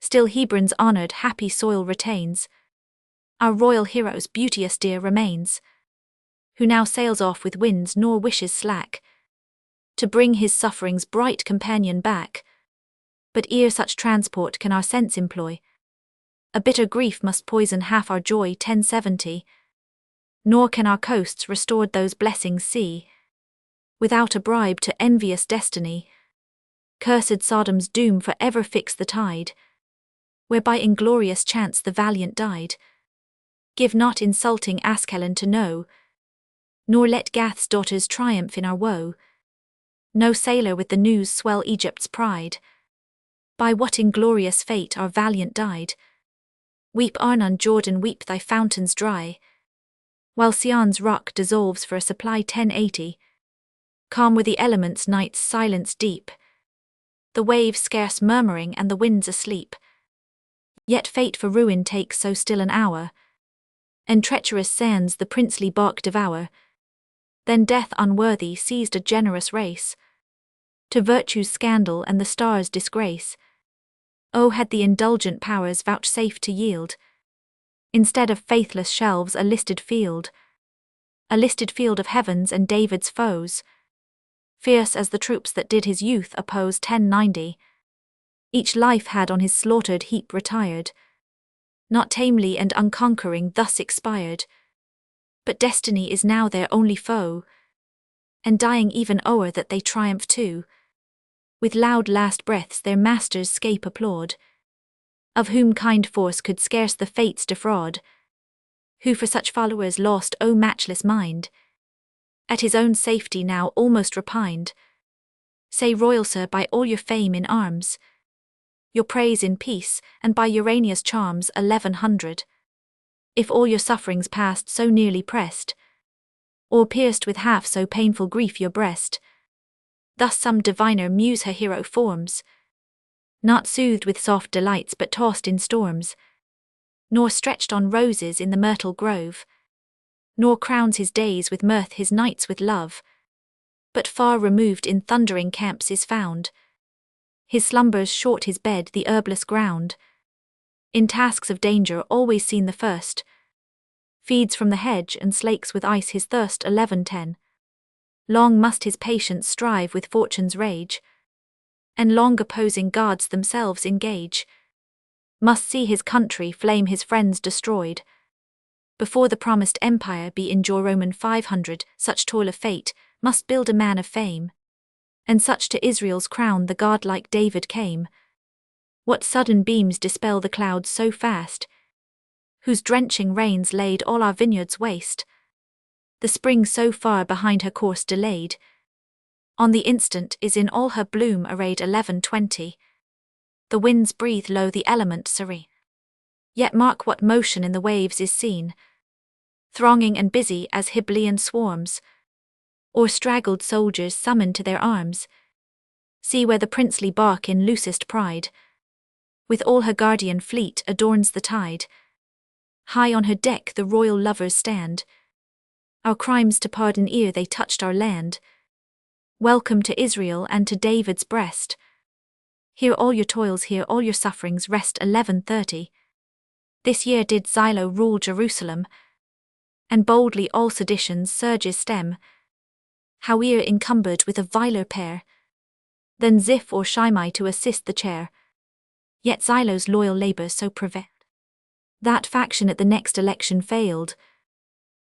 Still Hebron's honoured happy soil retains our royal hero's beauteous dear remains, who now sails off with winds nor wishes slack to bring his sufferings bright companion back. But ere such transport can our sense employ, a bitter grief must poison half our joy 1070. Nor can our coasts restored those blessings see, without a bribe to envious destiny. Cursed Sodom's doom for ever fix the tide, whereby inglorious chance the valiant died. Give not insulting Askelon to know, nor let Gath's daughters triumph in our woe. No sailor with the news swell Egypt's pride, by what inglorious fate our valiant died. Weep Arnon Jordan, weep thy fountains dry, while Sion's rock dissolves for a supply 1080. Calm were the elements, night's silence deep, the waves scarce murmuring and the winds asleep. Yet fate for ruin takes so still an hour, and treacherous sands the princely bark devour. Then death unworthy seized a generous race, to virtue's scandal and the stars' disgrace. Oh, had the indulgent powers vouchsafed to yield, instead of faithless shelves, a listed field of heavens and David's foes, fierce as the troops that did his youth oppose 1090. Each life had on his slaughtered heap retired, not tamely and unconquering thus expired, but destiny is now their only foe, and dying even o'er that they triumph too. With loud last breaths their masters scape applaud, of whom kind force could scarce the fates defraud, who for such followers lost matchless mind, at his own safety now almost repined. Say, royal sir, by all your fame in arms, your praise in peace, and by Urania's charms 1100, if all your sufferings past so nearly pressed, or pierced with half so painful grief your breast, thus some diviner muse her hero forms, not soothed with soft delights but tossed in storms, nor stretched on roses in the myrtle grove, nor crowns his days with mirth his nights with love, but far removed in thundering camps is found, his slumbers short, his bed the herbless ground, in tasks of danger always seen the first, feeds from the hedge and slakes with ice his thirst 1110. Long must his patience strive with fortune's rage, and long opposing gods themselves engage, must see his country flame his friends destroyed, before the promised empire be in Roman 500. Such toil of fate must build a man of fame, and such to Israel's crown the godlike David came. What sudden beams dispel the clouds so fast, whose drenching rains laid all our vineyards waste? The spring so far behind her course delayed, on the instant is in all her bloom arrayed 1120. The winds breathe low the element serene, yet mark what motion in the waves is seen, thronging and busy as Hyblaean swarms, or straggled soldiers summoned to their arms. See where the princely bark in loosest pride with all her guardian fleet adorns the tide. High on her deck the royal lovers stand, our crimes to pardon ere they touched our land. Welcome to Israel and to David's breast. Here all your toils, here all your sufferings rest. 1130. This year did Xilo rule Jerusalem, and boldly all sedition's surges stem. Howe'er encumbered with a viler pair than Ziph or Shimei to assist the chair, yet Xilo's loyal labour so prevailed that faction at the next election failed,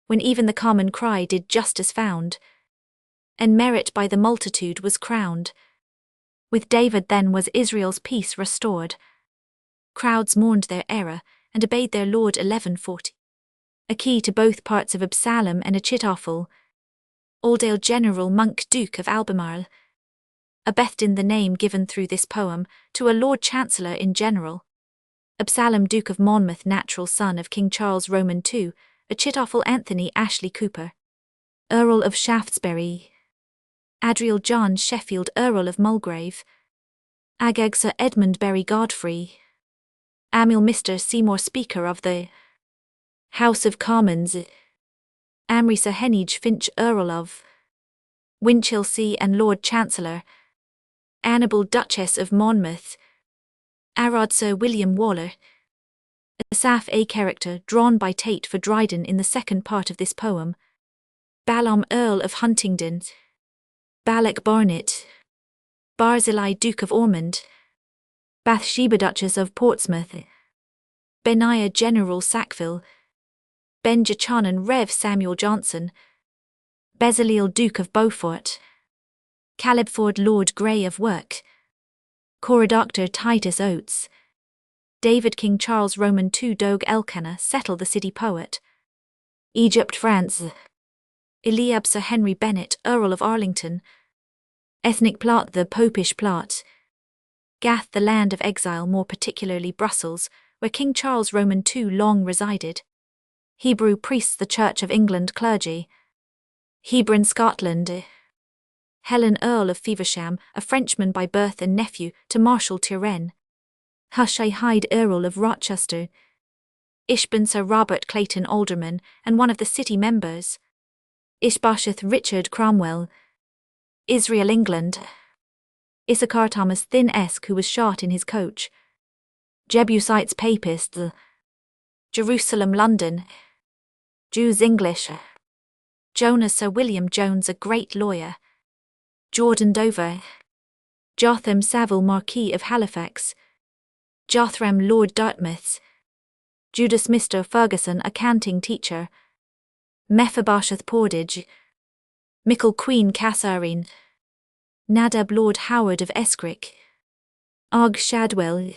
when even the common cry did justice found, and merit by the multitude was crowned. With David then was Israel's peace restored. Crowds mourned their error, and obeyed their Lord. 1140. A key to both parts of Absalom and Achitophel, Aldale General Monk Duke of Albemarle, a Bethdin the name given through this poem to a Lord Chancellor in general. Absalom Duke of Monmouth, natural son of King Charles Roman II, Achitophel Anthony Ashley Cooper, Earl of Shaftesbury, Adriel John Sheffield Earl of Mulgrave, Agag Sir Edmund Berry Godfrey, Amiel Mr. Seymour Speaker of the House of Commons, Amri Sir Heneage Finch Earl of Winchelsea and Lord Chancellor, Annabel Duchess of Monmouth, Arad Sir William Waller. Asaph A character drawn by Tate for Dryden in the second part of this poem. Balaam Earl of Huntingdon, Balak Barnet, Barzillai Duke of Ormond, Bathsheba Duchess of Portsmouth, Benaiah General Sackville, Ben Jachanan Rev Samuel Johnson, Bezaleel Duke of Beaufort, Caleb Ford Lord Grey of Werk, Cora Dr. Titus Oates, David King Charles Roman II Dogue Elkanah Settle the city poet, Egypt France, Eliab Sir Henry Bennett Earl of Arlington, Ethnic plot the Popish plot, Gath the land of exile, more particularly Brussels, where King Charles Roman II long resided, Hebrew priests the Church of England clergy, Hebron Scotland, Helen Earl of Feversham, a Frenchman by birth and nephew to Marshal Turenne, Hushai Hyde Earl of Rochester, Ishban Sir Robert Clayton Alderman and one of the city members, Ishbosheth Richard Cromwell, Israel England, Issachar Thomas Thin Esk who was shot in his coach, Jebusites Papists, Jerusalem London, Jews English, Jonas Sir William Jones a great lawyer, Jordan Dover, Jotham Saville Marquis of Halifax, Jothram Lord Dartmouth, Judas Mr. Ferguson a canting teacher, Mephibosheth Portage, Mickle Queen Kassarin, Nadab Lord Howard of Escrick, Og Shadwell,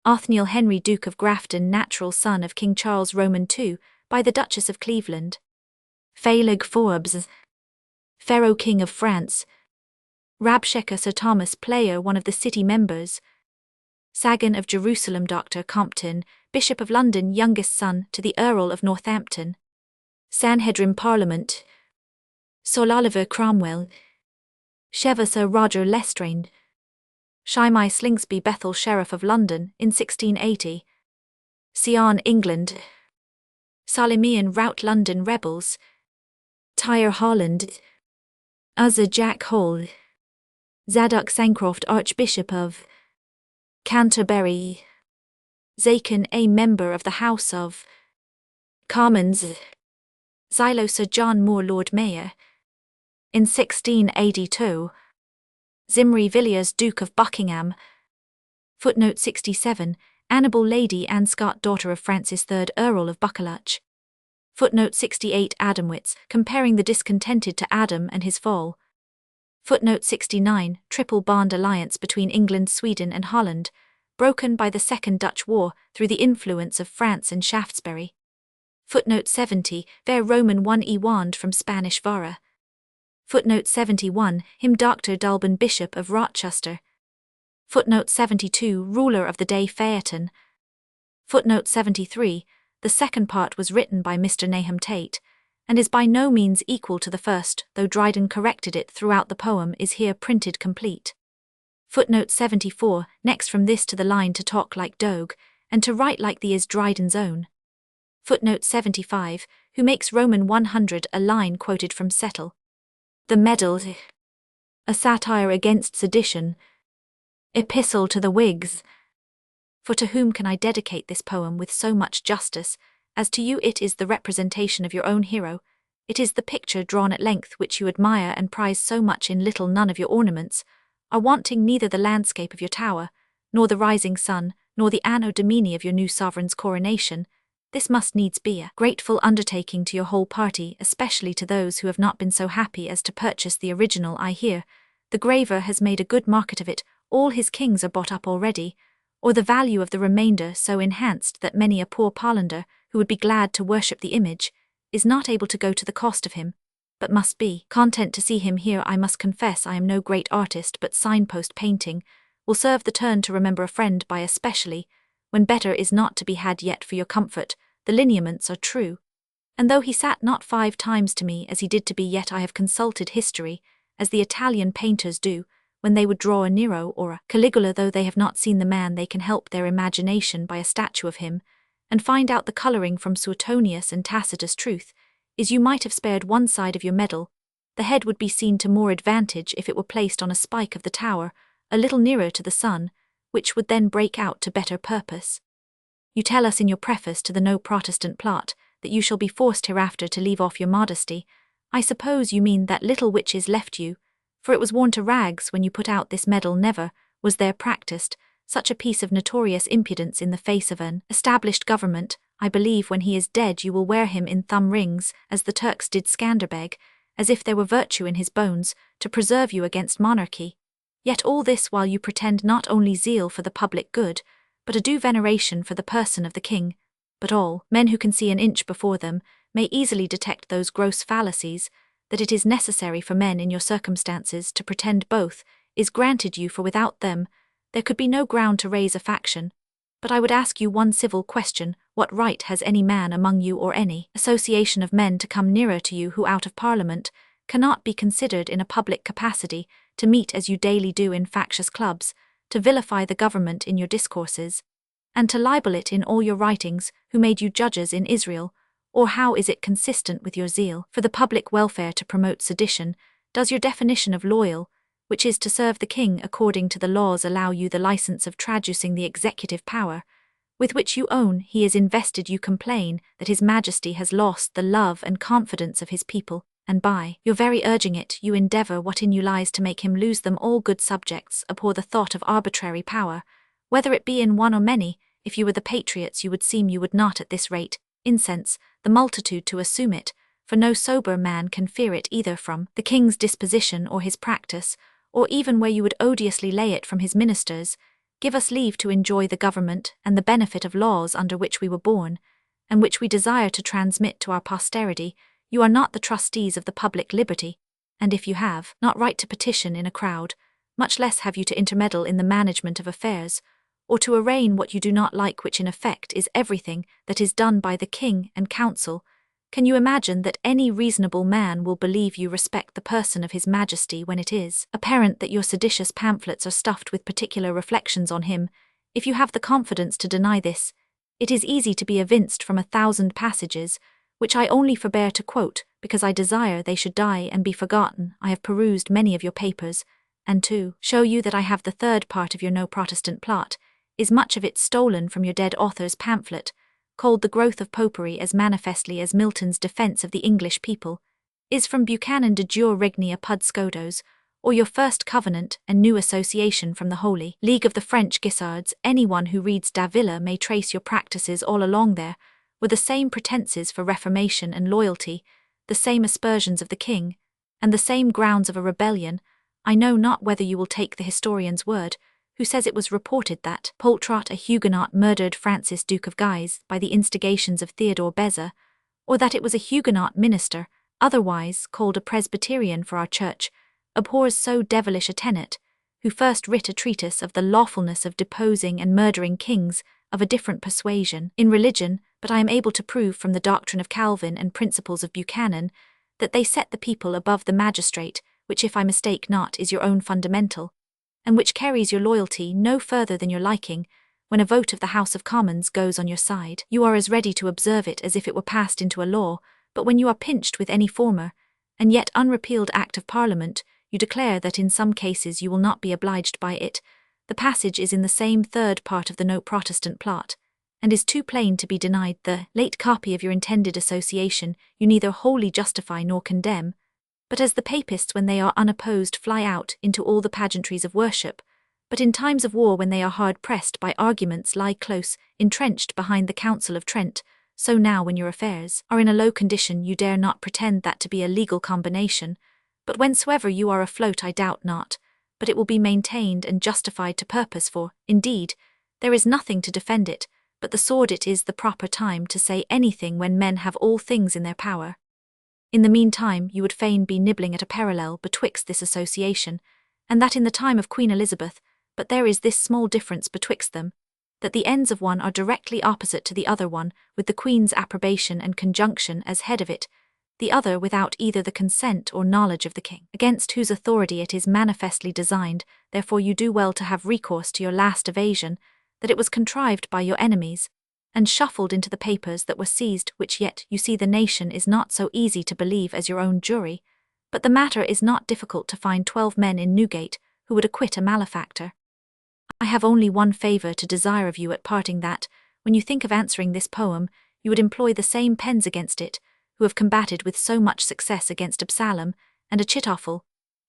Othniel Henry Duke of Grafton natural son of King Charles Roman II by the Duchess of Cleveland, Phaleg Forbes, Pharaoh King of France, Rabshakeh Sir Thomas Player one of the city members, Sagan of Jerusalem Dr. Compton, Bishop of London youngest son to the Earl of Northampton, Sanhedrin Parliament, Sol Oliver Cromwell, Sheva Sir Roger Lestrain, Shimei Slingsby Bethel Sheriff of London in 1680, Sion England, Solimian Rout London Rebels, Tyre Holland, Uzzah Jack Hall, Zadok Sancroft Archbishop of Canterbury, Zachan a member of the House of Commons, Xilo Sir John Moore Lord Mayor, in 1682, Zimri Villiers Duke of Buckingham. Footnote 67, Annabel Lady Anne Scott daughter of Francis III Earl of Buccleuch. Footnote 68, Adamwitz, comparing the discontented to Adam and his fall. Footnote 69, Triple Bond alliance between England, Sweden and Holland, broken by the Second Dutch War through the influence of France and Shaftesbury. Footnote 70, Ver Roman 1 e wand from Spanish vara. Footnote 71, him Dr. Dulban Bishop of Rochester. Footnote 72, ruler of the day Phaeton. Footnote 73, the second part was written by Mr. Nahum Tate, and is by no means equal to the first, though Dryden corrected it throughout the poem is here printed complete. Footnote 74, next from this to the line to talk like Dogue, and to write like thee is Dryden's own. Footnote 75, who makes Roman 100 a line quoted from Settle. The Medal, a satire against sedition, epistle to the Whigs. For to whom can I dedicate this poem with so much justice, as to you it is the representation of your own hero, it is the picture drawn at length which you admire and prize so much in little none of your ornaments, are wanting neither the landscape of your tower, nor the rising sun, nor the anno domini of your new sovereign's coronation. This must needs be a grateful undertaking to your whole party, especially to those who have not been so happy as to purchase the original. I hear the graver has made a good market of it, all his kings are bought up already, or the value of the remainder so enhanced that many a poor parlander, who would be glad to worship the image, is not able to go to the cost of him, but must be content to see him here. I must confess I am no great artist, but signpost painting will serve the turn to remember a friend by, especially when better is not to be had. Yet for your comfort, the lineaments are true, and though he sat not 5 times to me as he did to be, yet I have consulted history, as the Italian painters do, when they would draw a Nero or a Caligula. Though they have not seen the man, they can help their imagination by a statue of him, and find out the colouring from Suetonius and Tacitus. Truth is, you might have spared one side of your medal. The head would be seen to more advantage if it were placed on a spike of the tower, a little nearer to the sun, which would then break out to better purpose. You tell us in your preface to the No Protestant Plot that you shall be forced hereafter to leave off your modesty. I suppose you mean that little which is left you, for it was worn to rags when you put out this medal. Never was there practised such a piece of notorious impudence in the face of an established government. I believe when he is dead you will wear him in thumb rings, as the Turks did Skanderbeg, as if there were virtue in his bones, to preserve you against monarchy. Yet all this while you pretend not only zeal for the public good, but a due veneration for the person of the king. But all men who can see an inch before them may easily detect those gross fallacies, that it is necessary for men in your circumstances to pretend both is granted you, for without them there could be no ground to raise a faction. But I would ask you one civil question: what right has any man among you, or any association of men, to come nearer to you who out of Parliament cannot be considered in a public capacity, to meet as you daily do in factious clubs, to vilify the government in your discourses, and to libel it in all your writings, who made you judges in Israel? Or how is it consistent with your zeal for the public welfare to promote sedition? Does your definition of loyal, which is to serve the king according to the laws, allow you the license of traducing the executive power, with which you own he is invested? You complain that his majesty has lost the love and confidence of his people, and by your very urging it you endeavour what in you lies to make him lose them. All good subjects abhor the thought of arbitrary power, whether it be in one or many. If you were the patriots you would seem you would not at this rate incense the multitude to assume it, for no sober man can fear it either from the king's disposition or his practice, or even where you would odiously lay it from his ministers. Give us leave to enjoy the government and the benefit of laws under which we were born, and which we desire to transmit to our posterity. You are not the trustees of the public liberty, and if you have not right to petition in a crowd, much less have you to intermeddle in the management of affairs, or to arraign what you do not like, which in effect is everything that is done by the king and council. Can you imagine that any reasonable man will believe you respect the person of his majesty when it is apparent that your seditious pamphlets are stuffed with particular reflections on him? If you have the confidence to deny this, it is easy to be evinced from 1,000 passages, which I only forbear to quote, because I desire they should die and be forgotten. I have perused many of your papers, and to show you that I have the third part of your No Protestant Plot, is much of it stolen from your dead author's pamphlet, called The Growth of Popery, as manifestly as Milton's Defence of the English People is from Buchanan de Jure Regni apud Scodos, or your First Covenant and New Association from the Holy League of the French Guisards. Anyone who reads Davila may trace your practices all along there, with the same pretences for reformation and loyalty, the same aspersions of the king, and the same grounds of a rebellion. I know not whether you will take the historian's word, who says it was reported that Poltrot, a Huguenot, murdered Francis Duke of Guise by the instigations of Theodore Beza, or that it was a Huguenot minister, otherwise called a Presbyterian for our church, abhors so devilish a tenet, who first writ a treatise of the lawfulness of deposing and murdering kings of a different persuasion in religion. But I am able to prove from the doctrine of Calvin and principles of Buchanan that they set the people above the magistrate, which, if I mistake not, is your own fundamental, and which carries your loyalty no further than your liking, when a vote of the House of Commons goes on your side, you are as ready to observe it as if it were passed into a law, but when you are pinched with any former, and yet unrepealed Act of Parliament, you declare that in some cases you will not be obliged by it. The passage is in the same third part of the No Protestant plot, and is too plain to be denied. The late copy of your intended association you neither wholly justify nor condemn, but as the papists when they are unopposed fly out into all the pageantries of worship, but in times of war when they are hard-pressed by arguments lie close, entrenched behind the Council of Trent, so now when your affairs are in a low condition you dare not pretend that to be a legal combination, but whensoever you are afloat I doubt not, but it will be maintained and justified to purpose, for, indeed, there is nothing to defend it, but the sword. It is the proper time to say anything when men have all things in their power. In the meantime you would fain be nibbling at a parallel betwixt this association, and that in the time of Queen Elizabeth, but there is this small difference betwixt them, that the ends of one are directly opposite to the other, one with the Queen's approbation and conjunction as head of it, the other without either the consent or knowledge of the King, against whose authority it is manifestly designed. Therefore you do well to have recourse to your last evasion, that it was contrived by your enemies, and shuffled into the papers that were seized, which yet you see the nation is not so easy to believe as your own jury, but the matter is not difficult to find 12 men in Newgate who would acquit a malefactor. I have only one favour to desire of you at parting, that, when you think of answering this poem, you would employ the same pens against it, who have combated with so much success against Absalom and Achitophel,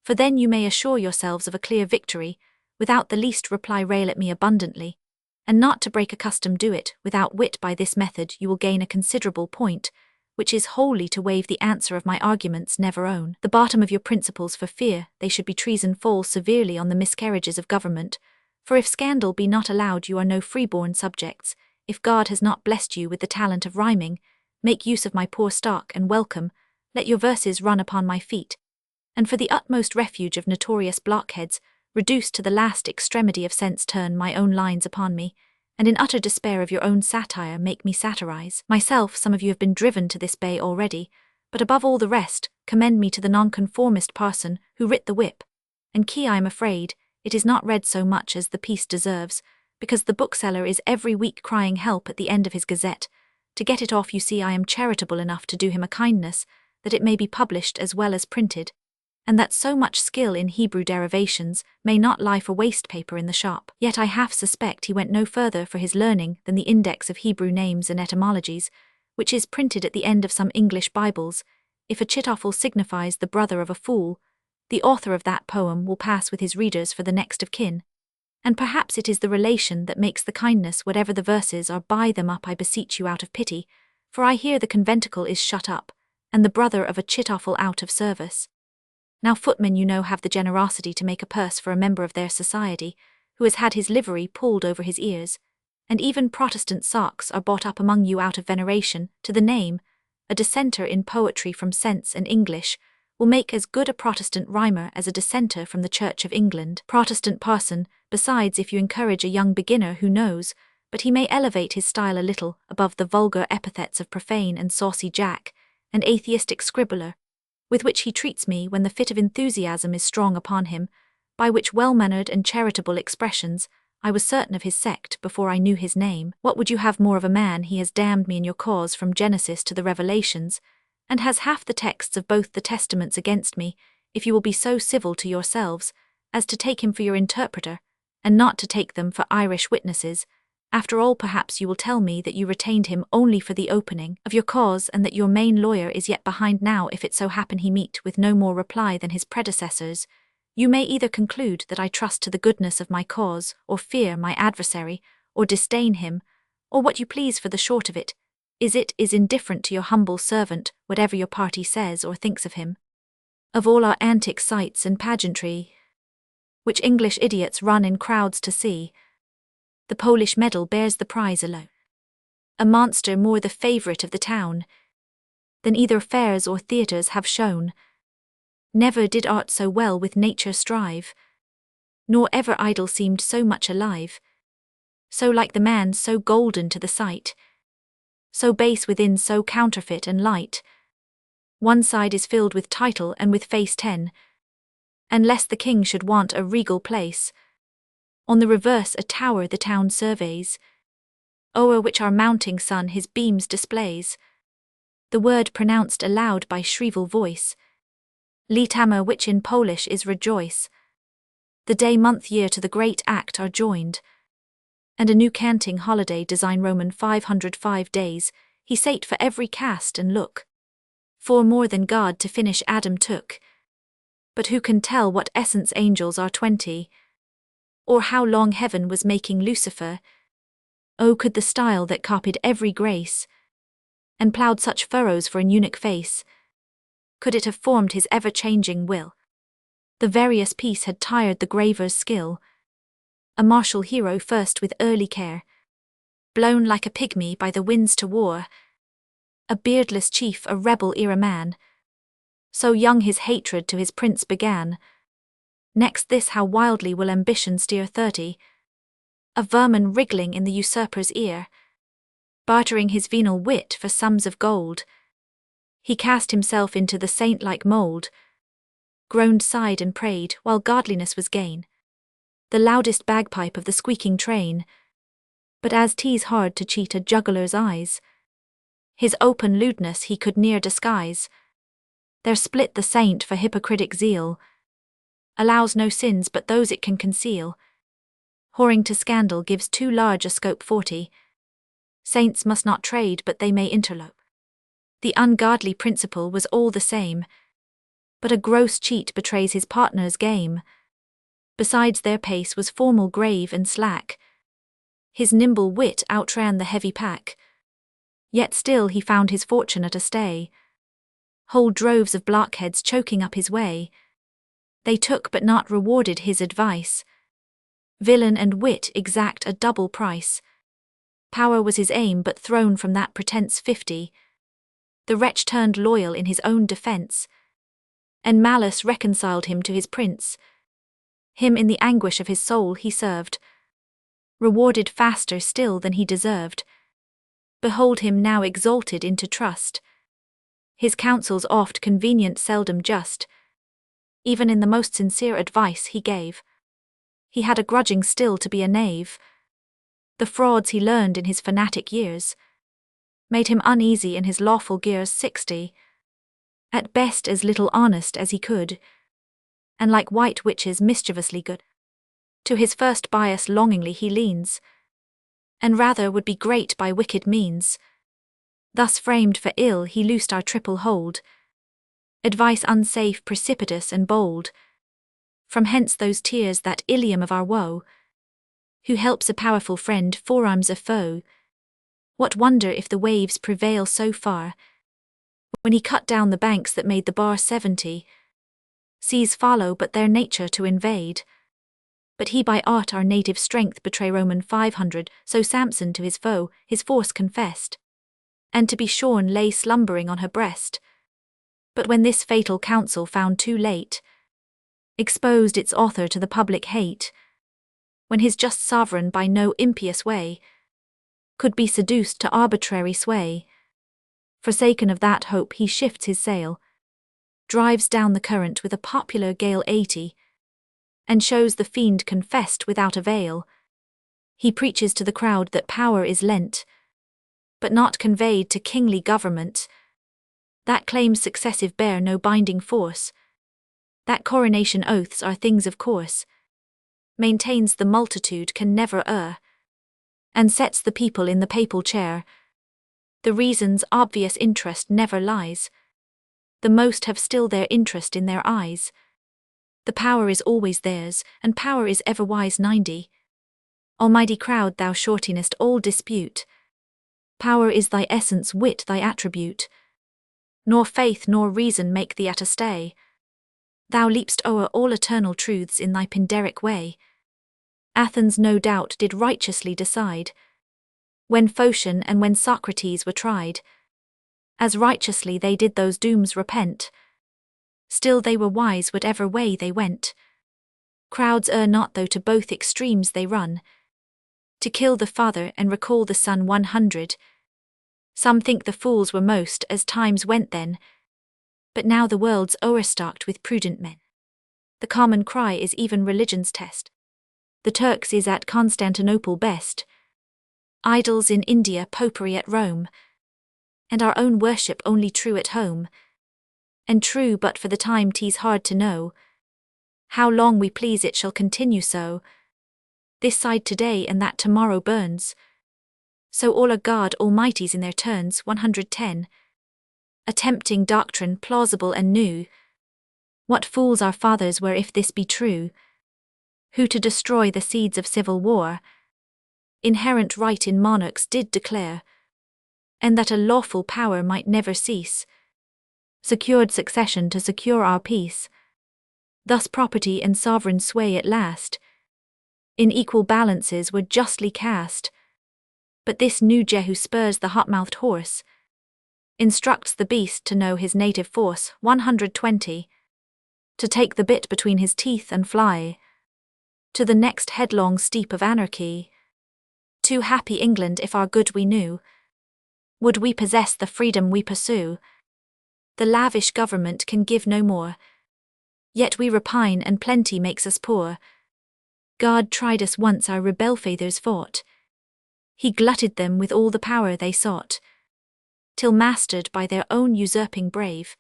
for then you may assure yourselves of a clear victory, without the least reply. Rail at me abundantly, and not to break a custom do it without wit. By this method you will gain a considerable point, which is wholly to waive the answer of my arguments. Never own the bottom of your principles, for fear they should be treason. Fall severely on the miscarriages of government, for if scandal be not allowed you are no freeborn subjects. If God has not blessed you with the talent of rhyming, make use of my poor stock and welcome, let your verses run upon my feet, and for the utmost refuge of notorious blockheads, reduced to the last extremity of sense, turn my own lines upon me, and in utter despair of your own satire make me satirize myself. Some of you have been driven to this bay already, but above all the rest, commend me to the nonconformist parson who writ the whip, and key. I am afraid it is not read so much as the piece deserves, because the bookseller is every week crying help at the end of his gazette. To get it off, you see, I am charitable enough to do him a kindness, that it may be published as well as printed, and that so much skill in Hebrew derivations may not lie for waste paper in the shop. Yet I half suspect he went no further for his learning than the index of Hebrew names and etymologies, which is printed at the end of some English Bibles. If Achitophel signifies the brother of a fool, the author of that poem will pass with his readers for the next of kin, and perhaps it is the relation that makes the kindness. Whatever the verses are, buy them up, I beseech you, out of pity, for I hear the conventicle is shut up, and the brother of Achitophel out of service. Now footmen, you know, have the generosity to make a purse for a member of their society, who has had his livery pulled over his ears, and even Protestant socks are bought up among you out of veneration to the name. A dissenter in poetry from sense and English will make as good a Protestant rhymer as a dissenter from the Church of England. Protestant parson, besides, if you encourage a young beginner who knows, but he may elevate his style a little above the vulgar epithets of profane and saucy Jack, and atheistic scribbler, with which he treats me when the fit of enthusiasm is strong upon him, by which well-mannered and charitable expressions I was certain of his sect before I knew his name. What would you have more of a man? He has damned me in your cause from Genesis to the Revelations, and has half the texts of both the Testaments against me, if you will be so civil to yourselves as to take him for your interpreter, and not to take them for Irish witnesses. After all, perhaps you will tell me that you retained him only for the opening of your cause, and that your main lawyer is yet behind. Now, if it so happen he meet with no more reply than his predecessors, you may either conclude that I trust to the goodness of my cause, or fear my adversary, or disdain him, or what you please. For the short of it is indifferent to your humble servant whatever your party says or thinks of him. Of all our antic sights and pageantry, which English idiots run in crowds to see, the Polish medal bears the prize alone. A monster more the favourite of the town than either fairs or theatres have shown. Never did art so well with nature strive, nor ever idol seemed so much alive, so like the man, so golden to the sight, so base within, so counterfeit and light. One side is filled with title and with face 10, and lest the king should want a regal place, On the reverse a tower the town surveys, o'er which our mounting sun his beams displays. The word pronounced aloud by shrivel voice, litama, which in Polish is rejoice. The day, month, year to the great act are joined, and a new canting holiday design Roman 505 days, he sate for every cast and look. For more than God to finish Adam took. But who can tell what essence angels are 20? Or how long heaven was making Lucifer? Oh, could the style that copied every grace, and ploughed such furrows for an eunuch face, could it have formed his ever-changing will? The various piece had tired the graver's skill, a martial hero first with early care, blown like a pygmy by the winds to war, a beardless chief, a rebel ere a man, so young his hatred to his prince began. Next this, how wildly will ambition steer 30, a vermin wriggling in the usurper's ear, bartering his venal wit for sums of gold. He cast himself into the saint-like mould, groaned, sighed and prayed, while godliness was gain, the loudest bagpipe of the squeaking train. But as 'tis hard to cheat a juggler's eyes, his open lewdness he could ne'er disguise. There split the saint for hypocritic zeal, allows no sins but those it can conceal. Whoring to scandal gives too large a scope 40. Saints must not trade but they may interlope. The ungodly principle was all the same, but a gross cheat betrays his partner's game. Besides their pace was formal, grave and slack. His nimble wit outran the heavy pack. Yet still he found his fortune at a stay. Whole droves of blockheads choking up his way. They took but not rewarded his advice. Villain and wit exact a double price. Power was his aim, but thrown from that pretence 50. The wretch turned loyal in his own defence, and malice reconciled him to his prince. Him in the anguish of his soul he served, rewarded faster still than he deserved. Behold him now exalted into trust. His counsels oft convenient, seldom just. Even in the most sincere advice he gave. He had a grudging still to be a knave. The frauds he learned in his fanatic years made him uneasy in his lawful gears 60. At best as little honest as he could, and like white witches mischievously good. To his first bias longingly he leans, and rather would be great by wicked means. Thus framed for ill he loosed our triple hold, advice unsafe, precipitous and bold. From hence those tears, that Ilium of our woe, who helps a powerful friend forearms a foe. What wonder if the waves prevail so far, when he cut down the banks that made the bar 70. Seas follow but their nature to invade, but he by art our native strength betray. Roman 500, so Samson to his foe his force confessed, and to be shorn lay slumbering on her breast. But when this fatal counsel found too late, exposed its author to the public hate, when his just sovereign by no impious way could be seduced to arbitrary sway, forsaken of that hope he shifts his sail, drives down the current with a popular gale 80, and shows the fiend confessed without avail. He preaches to the crowd that power is lent, but not conveyed to kingly government, that claims successive bear no binding force, that coronation oaths are things of course, maintains the multitude can never err, and sets the people in the papal chair. The reason's obvious interest never lies. The most have still their interest in their eyes. The power is always theirs, and power is ever wise. 90. Almighty crowd, thou shortenest all dispute. Power is thy essence, wit thy attribute. Nor faith nor reason make thee at a stay. Thou leapst o'er all eternal truths in thy Pindaric way. Athens no doubt did righteously decide, when Phocion and when Socrates were tried. As righteously they did those dooms repent. Still they were wise whatever way they went. Crowds err not though to both extremes they run, to kill the father and recall the son 100. Some think the fools were most as times went then, but now the world's o'erstocked with prudent men. The common cry is even religion's test. The Turks is at Constantinople best, idols in India, popery at Rome, and our own worship only true at home. And true but for the time 'tis hard to know how long we please it shall continue so. This side today and that tomorrow burns, so all are God Almighty's in their turns. 110. Attempting doctrine plausible and new. What fools our fathers were if this be true, who to destroy the seeds of civil war, inherent right in monarchs did declare, and that a lawful power might never cease, secured succession to secure our peace. Thus property and sovereign sway at last in equal balances were justly cast. But this new Jehu spurs the hot-mouthed horse, instructs the beast to know his native force. 120. To take the bit between his teeth and fly to the next headlong steep of anarchy. Too happy England if our good we knew, would we possess the freedom we pursue. The lavish government can give no more, yet we repine and plenty makes us poor. God tried us once our rebel fathers fought, he glutted them with all the power they sought, till mastered by their own usurping brave,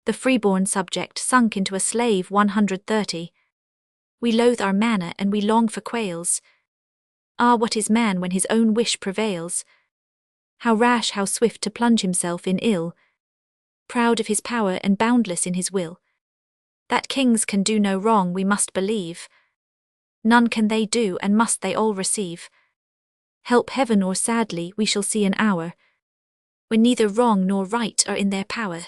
the freeborn subject sunk into a slave. 130. We loathe our manna and we long for quails. Ah, what is man when his own wish prevails? How rash, how swift to plunge himself in ill, proud of his power and boundless in his will. That kings can do no wrong we must believe, none can they do and must they all receive. Help heaven or sadly we shall see an hour, when neither wrong nor right are in their power.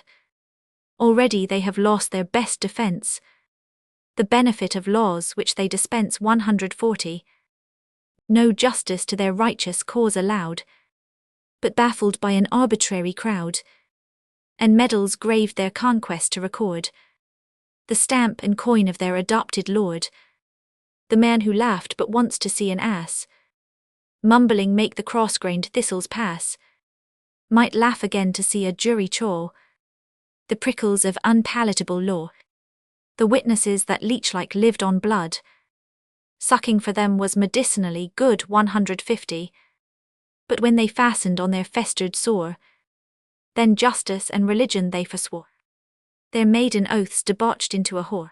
Already they have lost their best defence, the benefit of laws which they dispense. 140. No justice to their righteous cause allowed, but baffled by an arbitrary crowd, and medals graved their conquest to record, the stamp and coin of their adopted lord. The man who laughed but wants to see an ass, mumbling make the cross-grained thistles pass, might laugh again to see a jury chaw the prickles of unpalatable law. The witnesses that leech-like lived on blood, sucking for them was medicinally good. 150. But when they fastened on their festered sore, then justice and religion they forswore. Their maiden oaths debauched into a whore.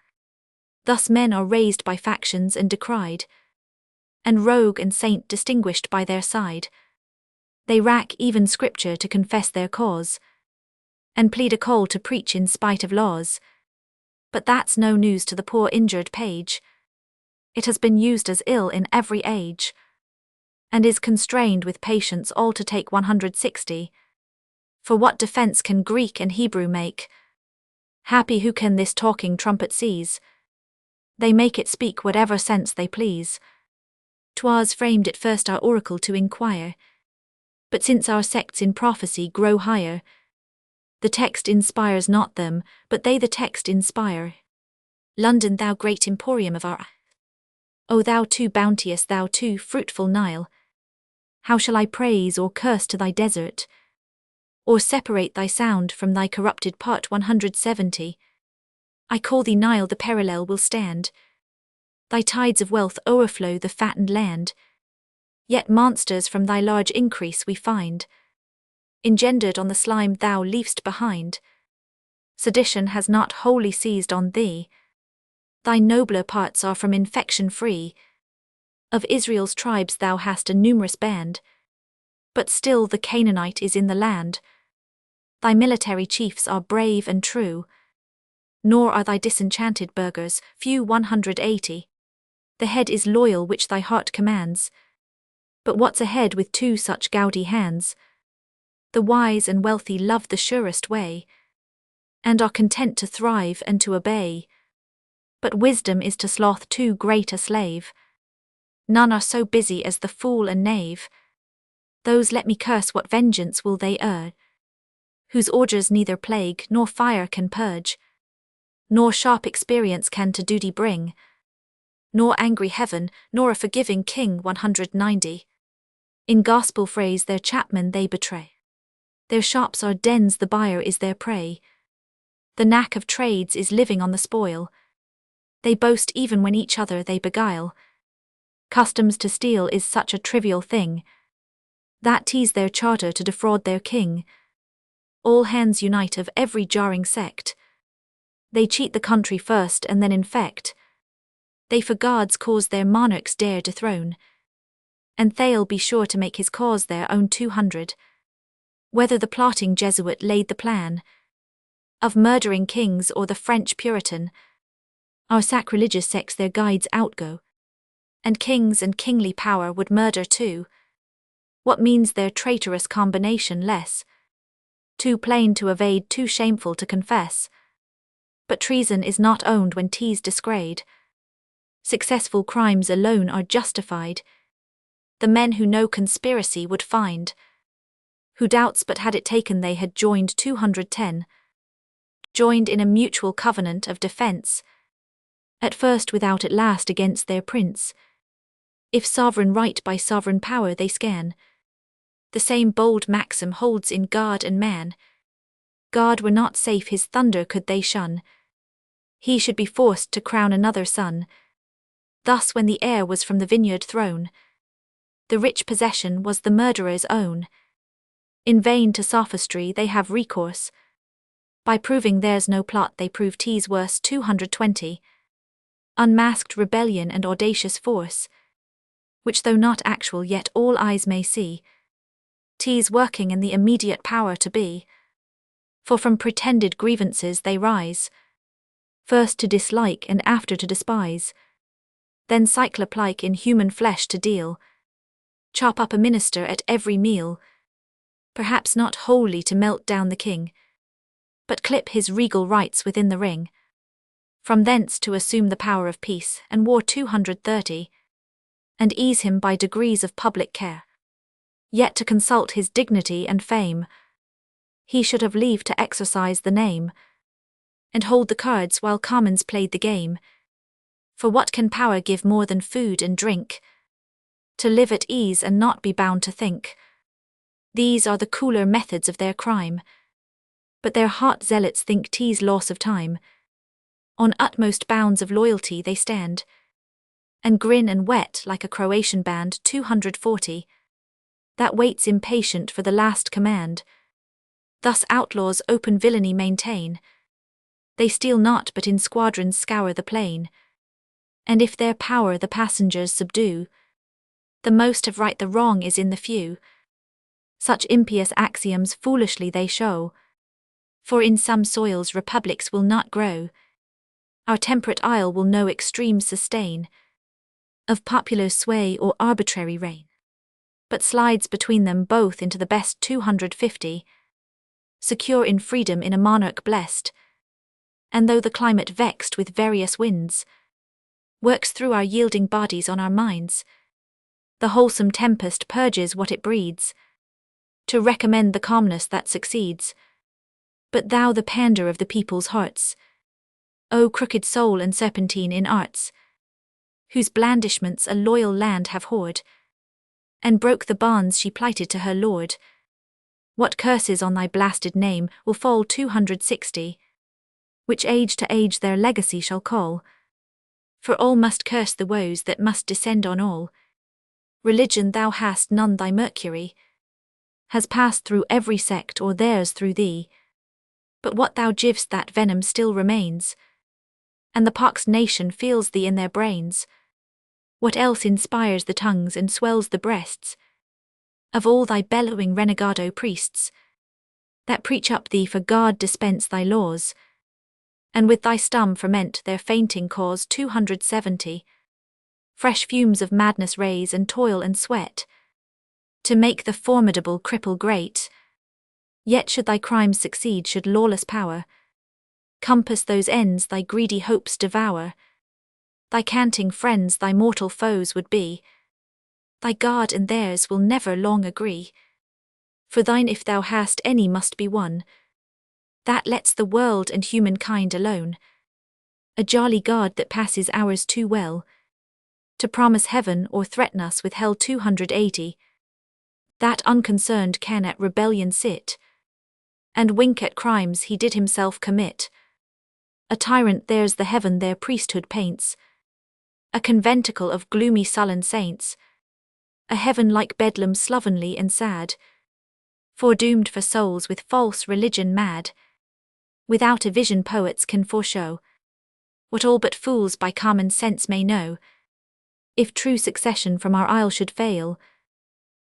Thus men are raised by factions and decried, and rogue and saint distinguished by their side. They rack even scripture to confess their cause, and plead a call to preach in spite of laws. But that's no news to the poor injured page. It has been used as ill in every age, and is constrained with patience all to take. 160. For what defence can Greek and Hebrew make? Happy who can this talking trumpet seize. They make it speak whatever sense they please. 'Twas framed at first our oracle to inquire, but since our sects in prophecy grow higher, the text inspires not them, but they the text inspire. London, thou great emporium of our O thou too bounteous, thou too fruitful Nile, how shall I praise or curse to thy desert, or separate thy sound from thy corrupted part? 170. I call thee Nile, the parallel will stand, thy tides of wealth o'erflow the fattened land, yet monsters from thy large increase we find, engendered on the slime thou leav'st behind. Sedition has not wholly seized on thee, thy nobler parts are from infection free. Of Israel's tribes thou hast a numerous band, but still the Canaanite is in the land. Thy military chiefs are brave and true, nor are thy disenchanted burghers few. 180. The head is loyal which thy heart commands, but what's a head with two such gouty hands? The wise and wealthy love the surest way, and are content to thrive and to obey. But wisdom is to sloth too great a slave. None are so busy as the fool and knave. Those let me curse, what vengeance will they earn, whose orders neither plague nor fire can purge, nor sharp experience can to duty bring, nor angry heaven, nor a forgiving king. 190. In gospel phrase their chapmen they betray. Their shops are dens, the buyer is their prey. The knack of trades is living on the spoil. They boast even when each other they beguile. Customs to steal is such a trivial thing, that tease their charter to defraud their king. All hands unite of every jarring sect. They cheat the country first and then infect. They for God's cause their monarchs dare dethrone, and they'll be sure to make his cause their own 200. Whether the plotting Jesuit laid the plan of murdering kings or the French Puritan, our sacrilegious sects their guides outgo, and kings and kingly power would murder too. What means their traitorous combination less? Too plain to evade, too shameful to confess. But treason is not owned when 'tis disgrayed. Successful crimes alone are justified. The men who know conspiracy would find, who doubts but had it taken they had joined 210. Joined in a mutual covenant of defence, at first without at last against their prince. If sovereign right by sovereign power they scan, the same bold maxim holds in God and man. God were not safe, his thunder could they shun. He should be forced to crown another son. Thus when the heir was from the vineyard thrown, the rich possession was the murderer's own. In vain to sophistry they have recourse. By proving there's no plot they prove 'tis worse. 220. Unmasked rebellion and audacious force, which though not actual yet all eyes may see, 'tis working in the immediate power to be. For from pretended grievances they rise, first to dislike and after to despise, then cyclope-like in human flesh to deal, chop up a minister at every meal, perhaps not wholly to melt down the king, but clip his regal rights within the ring, from thence to assume the power of peace and war. 230, and ease him by degrees of public care. Yet to consult his dignity and fame, he should have leave to exercise the name, and hold the cards while commons played the game. For what can power give more than food and drink? To live at ease and not be bound to think. These are the cooler methods of their crime, but their hot zealots think 'tis loss of time. On utmost bounds of loyalty they stand, and grin and whet like a Croatian band. 240, that waits impatient for the last command. Thus outlaws open villainy maintain. They steal not but in squadrons scour the plain, and if their power the passengers subdue, the most of right the wrong is in the few. Such impious axioms foolishly they show, for in some soils republics will not grow. Our temperate isle will no extreme sustain of popular sway or arbitrary reign, but slides between them both into the best. 250, secure in freedom in a monarch blessed, and though the climate vexed with various winds, works through our yielding bodies on our minds, the wholesome tempest purges what it breeds, to recommend the calmness that succeeds. But thou the pander of the people's hearts, O crooked soul and serpentine in arts, whose blandishments a loyal land have whored, and broke the bonds she plighted to her lord, what curses on thy blasted name will fall. 260, which age to age their legacy shall call, for all must curse the woes that must descend on all. Religion thou hast none, thy Mercury has passed through every sect, or theirs through thee, but what thou giv'st that venom still remains, and the pox nation feels thee in their brains. What else inspires the tongues and swells the breasts of all thy bellowing renegado priests, that preach up thee for God dispense thy laws, and with thy stum ferment their fainting cause. 270, fresh fumes of madness raise and toil and sweat, to make the formidable cripple great. Yet should thy crimes succeed, should lawless power compass those ends, thy greedy hopes devour, thy canting friends thy mortal foes would be. Thy God and theirs will never long agree, for thine if thou hast any must be one, that lets the world and humankind alone. A jolly God that passes ours too well to promise heaven or threaten us with hell. 280, that unconcerned can at rebellion sit, and wink at crimes he did himself commit. A tyrant theirs the heaven their priesthood paints, a conventicle of gloomy sullen saints, a heaven like Bedlam slovenly and sad, foredoomed for souls with false religion mad. Without a vision poets can foreshow what all but fools by common sense may know. If true succession from our isle should fail,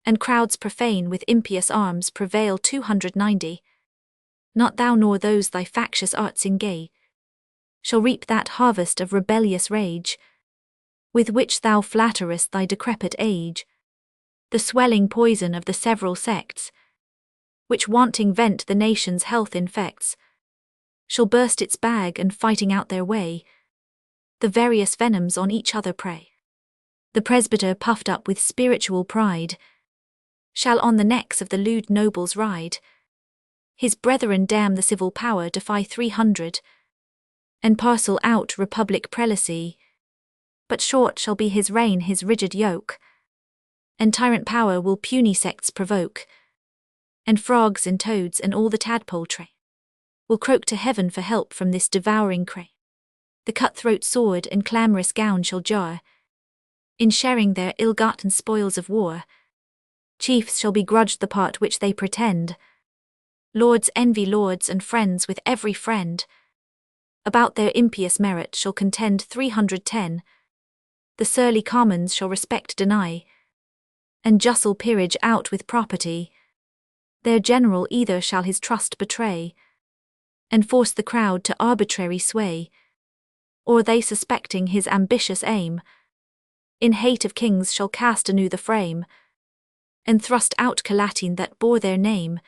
and crowds profane with impious arms prevail 290, not thou nor those thy factious arts engage shall reap that harvest of rebellious rage, with which thou flatterest thy decrepit age, the swelling poison of the several sects, which wanting vent the nation's health infects, shall burst its bag and fighting out their way, the various venoms on each other prey. The presbyter puffed up with spiritual pride, shall on the necks of the lewd nobles ride, his brethren damn the civil power defy 300, and parcel out republic prelacy, but short shall be his reign his rigid yoke, and tyrant power will puny sects provoke, and frogs and toads and all the tadpole tray will croak to heaven for help from this devouring cray. The cut-throat sword and clamorous gown shall jar, in sharing their ill-gotten spoils of war. Chiefs shall be grudged the part which they pretend, lords envy lords and friends with every friend, about their impious merit shall contend 310, the surly commons shall respect deny, and justle peerage out with property. Their general either shall his trust betray, and force the crowd to arbitrary sway, or they suspecting his ambitious aim, in hate of kings shall cast anew the frame, and thrust out Calatine that bore their name.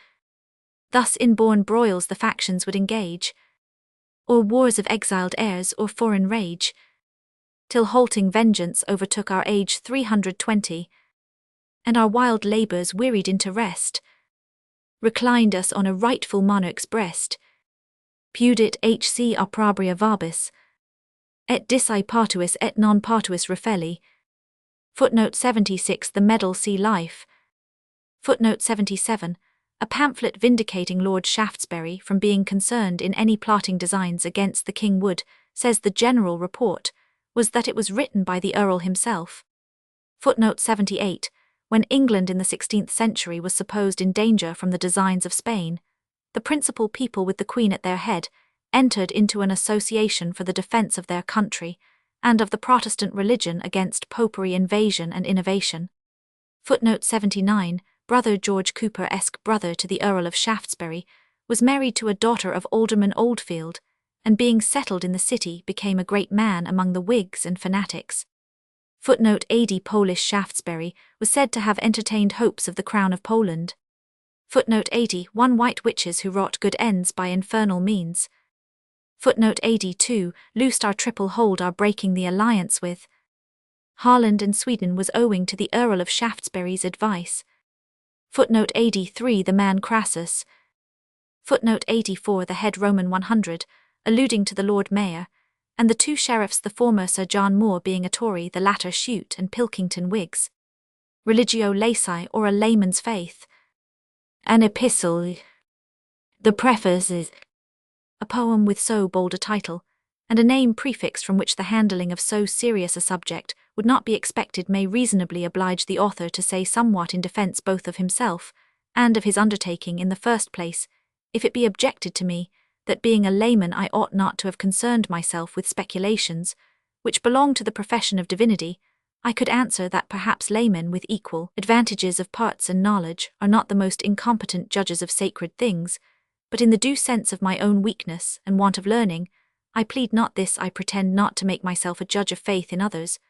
Thus inborn broils the factions would engage, or wars of exiled heirs or foreign rage, till halting vengeance overtook our age 320, and our wild labours wearied into rest, reclined us on a rightful monarch's breast, pudit hc opprobria varbis, et disi partuis et non partuis refelli. Footnote 76. The Medal See Life. Footnote 77. A pamphlet vindicating Lord Shaftesbury from being concerned in any plotting designs against the king would, says the general report, was that it was written by the Earl himself. Footnote 78. When England in the 16th century was supposed in danger from the designs of Spain, the principal people with the Queen at their head entered into an association for the defence of their country and of the Protestant religion against popery invasion and innovation. Footnote 79. Brother George Cooper-esque brother to the Earl of Shaftesbury, was married to a daughter of Alderman Oldfield, and being settled in the city became a great man among the Whigs and fanatics. Footnote 80. Polish Shaftesbury was said to have entertained hopes of the crown of Poland. Footnote 80. One white witches who wrought good ends by infernal means. Footnote 82. Loosed our triple hold our breaking the alliance with Holland and Sweden was owing to the Earl of Shaftesbury's advice. Footnote 83. The man Crassus. Footnote 84. The head Roman 100, alluding to the Lord Mayor, and the two sheriffs, the former Sir John Moore being a Tory, the latter Shute and Pilkington Whigs. Religio Laici, or a layman's faith. An epistle. The preface is a poem with so bold a title, and a name prefixed from which the handling of so serious a subject would not be expected may reasonably oblige the author to say somewhat in defence both of himself and of his undertaking in the first place, if it be objected to me, that being a layman I ought not to have concerned myself with speculations, which belong to the profession of divinity. I could answer that perhaps laymen with equal advantages of parts and knowledge are not the most incompetent judges of sacred things, but in the due sense of my own weakness and want of learning, I plead not this. I pretend not to make myself a judge of faith in others,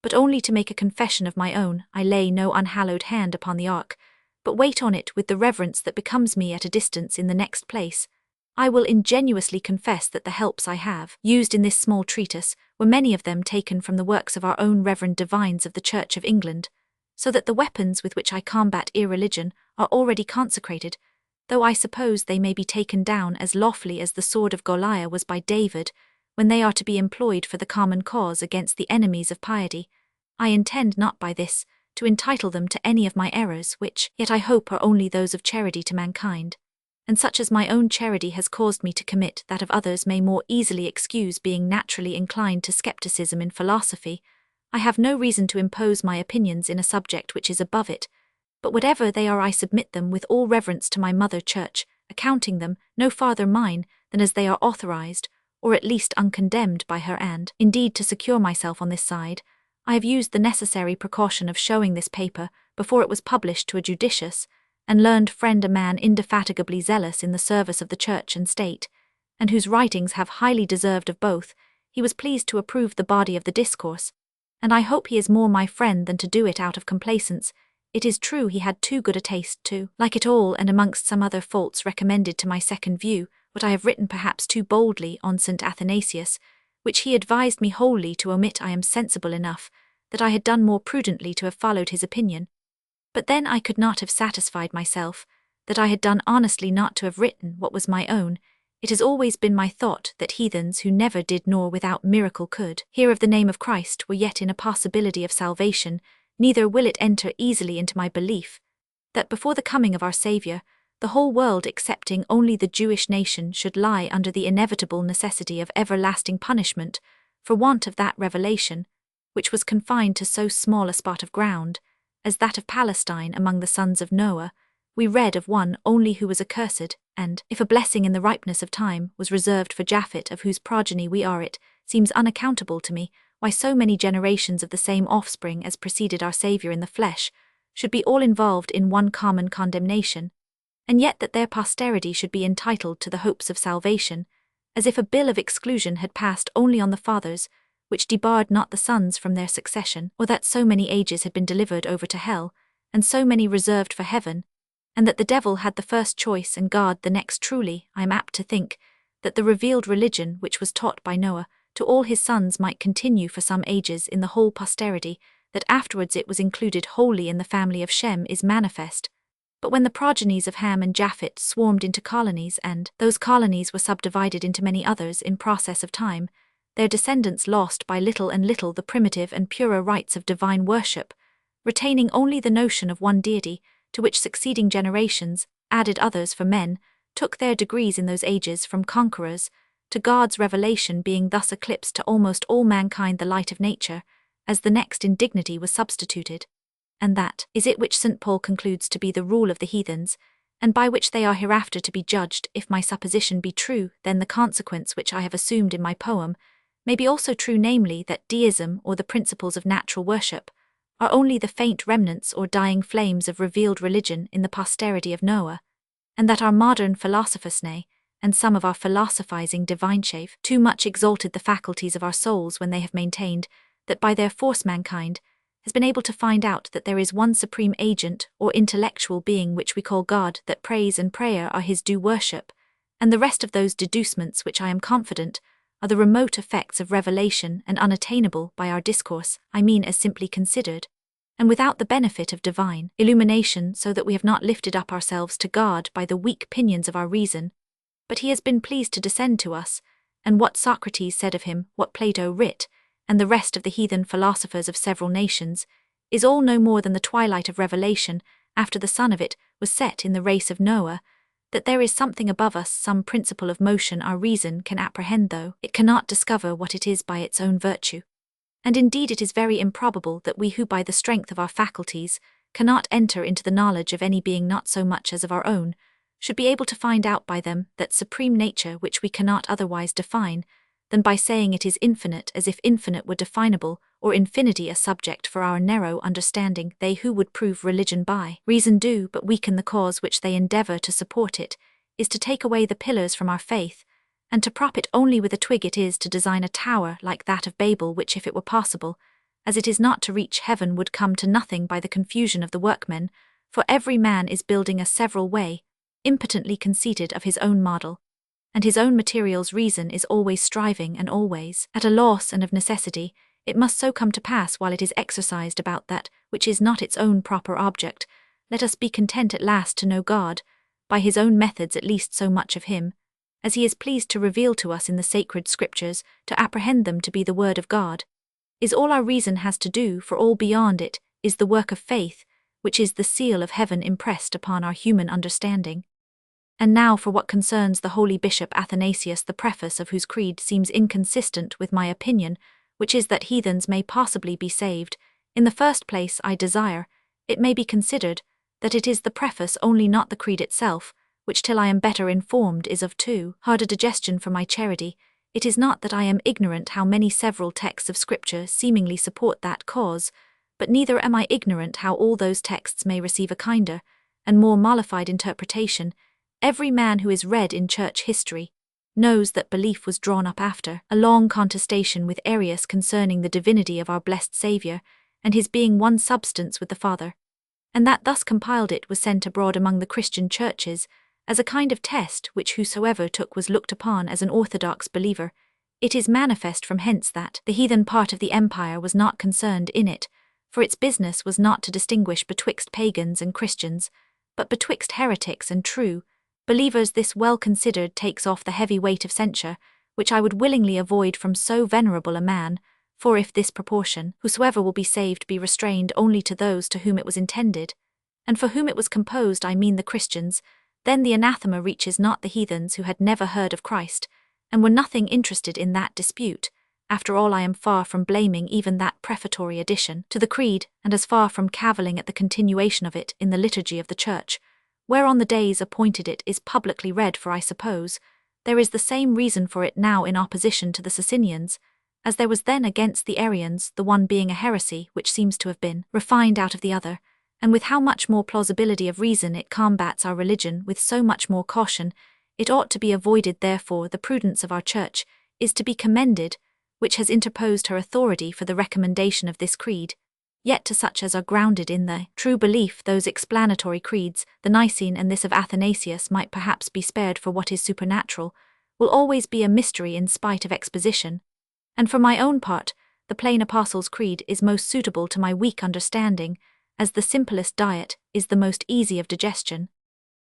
but only to make a confession of my own. I lay no unhallowed hand upon the ark, but wait on it with the reverence that becomes me at a distance. In the next place, I will ingenuously confess that the helps I have used in this small treatise were many of them taken from the works of our own reverend divines of the Church of England, so that the weapons with which I combat irreligion are already consecrated, though I suppose they may be taken down as lawfully as the sword of Goliath was by David, when they are to be employed for the common cause against the enemies of piety. I intend not by this to entitle them to any of my errors, which yet I hope are only those of charity to mankind, and such as my own charity has caused me to commit, that of others may more easily excuse being naturally inclined to scepticism in philosophy, I have no reason to impose my opinions in a subject which is above it, but whatever they are I submit them with all reverence to my mother church, accounting them no farther mine than as they are authorized, or at least uncondemned by her, and, indeed, to secure myself on this side, I have used the necessary precaution of showing this paper, before it was published, to a judicious and learned friend, a man indefatigably zealous in the service of the church and state, and whose writings have highly deserved of both. He was pleased to approve the body of the discourse, and I hope he is more my friend than to do it out of complaisance. It is true he had too good a taste to, like it all, and amongst some other faults recommended to my second view, what I have written perhaps too boldly on St. Athanasius, which he advised me wholly to omit. I am sensible enough that I had done more prudently to have followed his opinion, but then I could not have satisfied myself that I had done honestly not to have written what was my own. It has always been my thought that heathens who never did nor without miracle could hear of the name of Christ were yet in a possibility of salvation. Neither will it enter easily into my belief that before the coming of our Saviour, the whole world excepting only the Jewish nation should lie under the inevitable necessity of everlasting punishment for want of that revelation, which was confined to so small a spot of ground as that of Palestine among the sons of Noah. We read of one only who was accursed, and, if a blessing in the ripeness of time was reserved for Japhet, of whose progeny we are, it seems unaccountable to me why so many generations of the same offspring as preceded our Saviour in the flesh should be all involved in one common condemnation, and yet that their posterity should be entitled to the hopes of salvation, as if a bill of exclusion had passed only on the fathers, which debarred not the sons from their succession, or that so many ages had been delivered over to hell, and so many reserved for heaven, and that the devil had the first choice and God the next. Truly, I am apt to think that the revealed religion which was taught by Noah to all his sons might continue for some ages in the whole posterity, that afterwards it was included wholly in the family of Shem is manifest. But when the progenies of Ham and Japhet swarmed into colonies, and those colonies were subdivided into many others in process of time, their descendants lost by little and little the primitive and purer rites of divine worship, retaining only the notion of one deity, to which succeeding generations, added others for men, took their degrees in those ages from conquerors, to God's revelation being thus eclipsed to almost all mankind the light of nature, as the next in dignity was substituted. And that is it which St. Paul concludes to be the rule of the heathens, and by which they are hereafter to be judged. If my supposition be true, then the consequence which I have assumed in my poem may be also true, namely, that deism, or the principles of natural worship, are only the faint remnants or dying flames of revealed religion in the posterity of Noah, and that our modern philosophers, nay, and some of our philosophizing divineshave, too much exalted the faculties of our souls when they have maintained that by their force mankind has been able to find out that there is one supreme agent or intellectual being which we call God, that praise and prayer are his due worship, and the rest of those deducements which I am confident are the remote effects of revelation and unattainable by our discourse, I mean as simply considered, and without the benefit of divine illumination, so that we have not lifted up ourselves to God by the weak pinions of our reason, but he has been pleased to descend to us, and what Socrates said of him, what Plato writ, and the rest of the heathen philosophers of several nations, is all no more than the twilight of revelation, after the sun of it was set in the race of Noah, that there is something above us, some principle of motion our reason can apprehend, though it cannot discover what it is by its own virtue. And indeed it is very improbable that we who by the strength of our faculties cannot enter into the knowledge of any being not so much as of our own, should be able to find out by them that supreme nature which we cannot otherwise define than by saying it is infinite, as if infinite were definable, or infinity a subject for our narrow understanding. They who would prove religion by reason do but weaken the cause which they endeavour to support it, is to take away the pillars from our faith, and to prop it only with a twig. It is to design a tower like that of Babel, which, if it were possible, as it is not to reach heaven, would come to nothing by the confusion of the workmen, for every man is building a several way, impotently conceited of his own model, and his own materials. Reason is always striving and always at a loss, and of necessity it must so come to pass while it is exercised about that which is not its own proper object. Let us be content at last to know God, by his own methods, at least so much of him as he is pleased to reveal to us in the sacred scriptures, to apprehend them to be the word of God, is all our reason has to do, for all beyond it is the work of faith, which is the seal of heaven impressed upon our human understanding. And now for what concerns the holy Bishop Athanasius, the preface of whose creed seems inconsistent with my opinion, which is that heathens may possibly be saved. In the first place, I desire, it may be considered, that it is the preface only, not the creed itself, which till I am better informed is of too hard a digestion for my charity. It is not that I am ignorant how many several texts of Scripture seemingly support that cause, but neither am I ignorant how all those texts may receive a kinder and more mollified interpretation. Every man who is read in church history knows that belief was drawn up after a long contestation with Arius concerning the divinity of our blessed Saviour, and his being one substance with the Father, and that thus compiled it was sent abroad among the Christian churches, as a kind of test which whosoever took was looked upon as an orthodox believer. It is manifest from hence that the heathen part of the empire was not concerned in it, for its business was not to distinguish betwixt pagans and Christians, but betwixt heretics and true believers. This well considered takes off the heavy weight of censure, which I would willingly avoid from so venerable a man, for if this proportion, whosoever will be saved, be restrained only to those to whom it was intended, and for whom it was composed, I mean the Christians, then the anathema reaches not the heathens who had never heard of Christ, and were nothing interested in that dispute. After all, I am far from blaming even that prefatory addition to the creed, and as far from cavilling at the continuation of it in the liturgy of the Church, where on the days appointed it is publicly read, for I suppose there is the same reason for it now in opposition to the Socinians, as there was then against the Arians, the one being a heresy which seems to have been refined out of the other, and with how much more plausibility of reason it combats our religion with so much more caution. It ought to be avoided. Therefore the prudence of our Church is to be commended, which has interposed her authority for the recommendation of this creed. Yet to such as are grounded in the true belief, those explanatory creeds, the Nicene and this of Athanasius, might perhaps be spared, for what is supernatural will always be a mystery in spite of exposition. And for my own part, the plain Apostles' Creed is most suitable to my weak understanding, as the simplest diet is the most easy of digestion.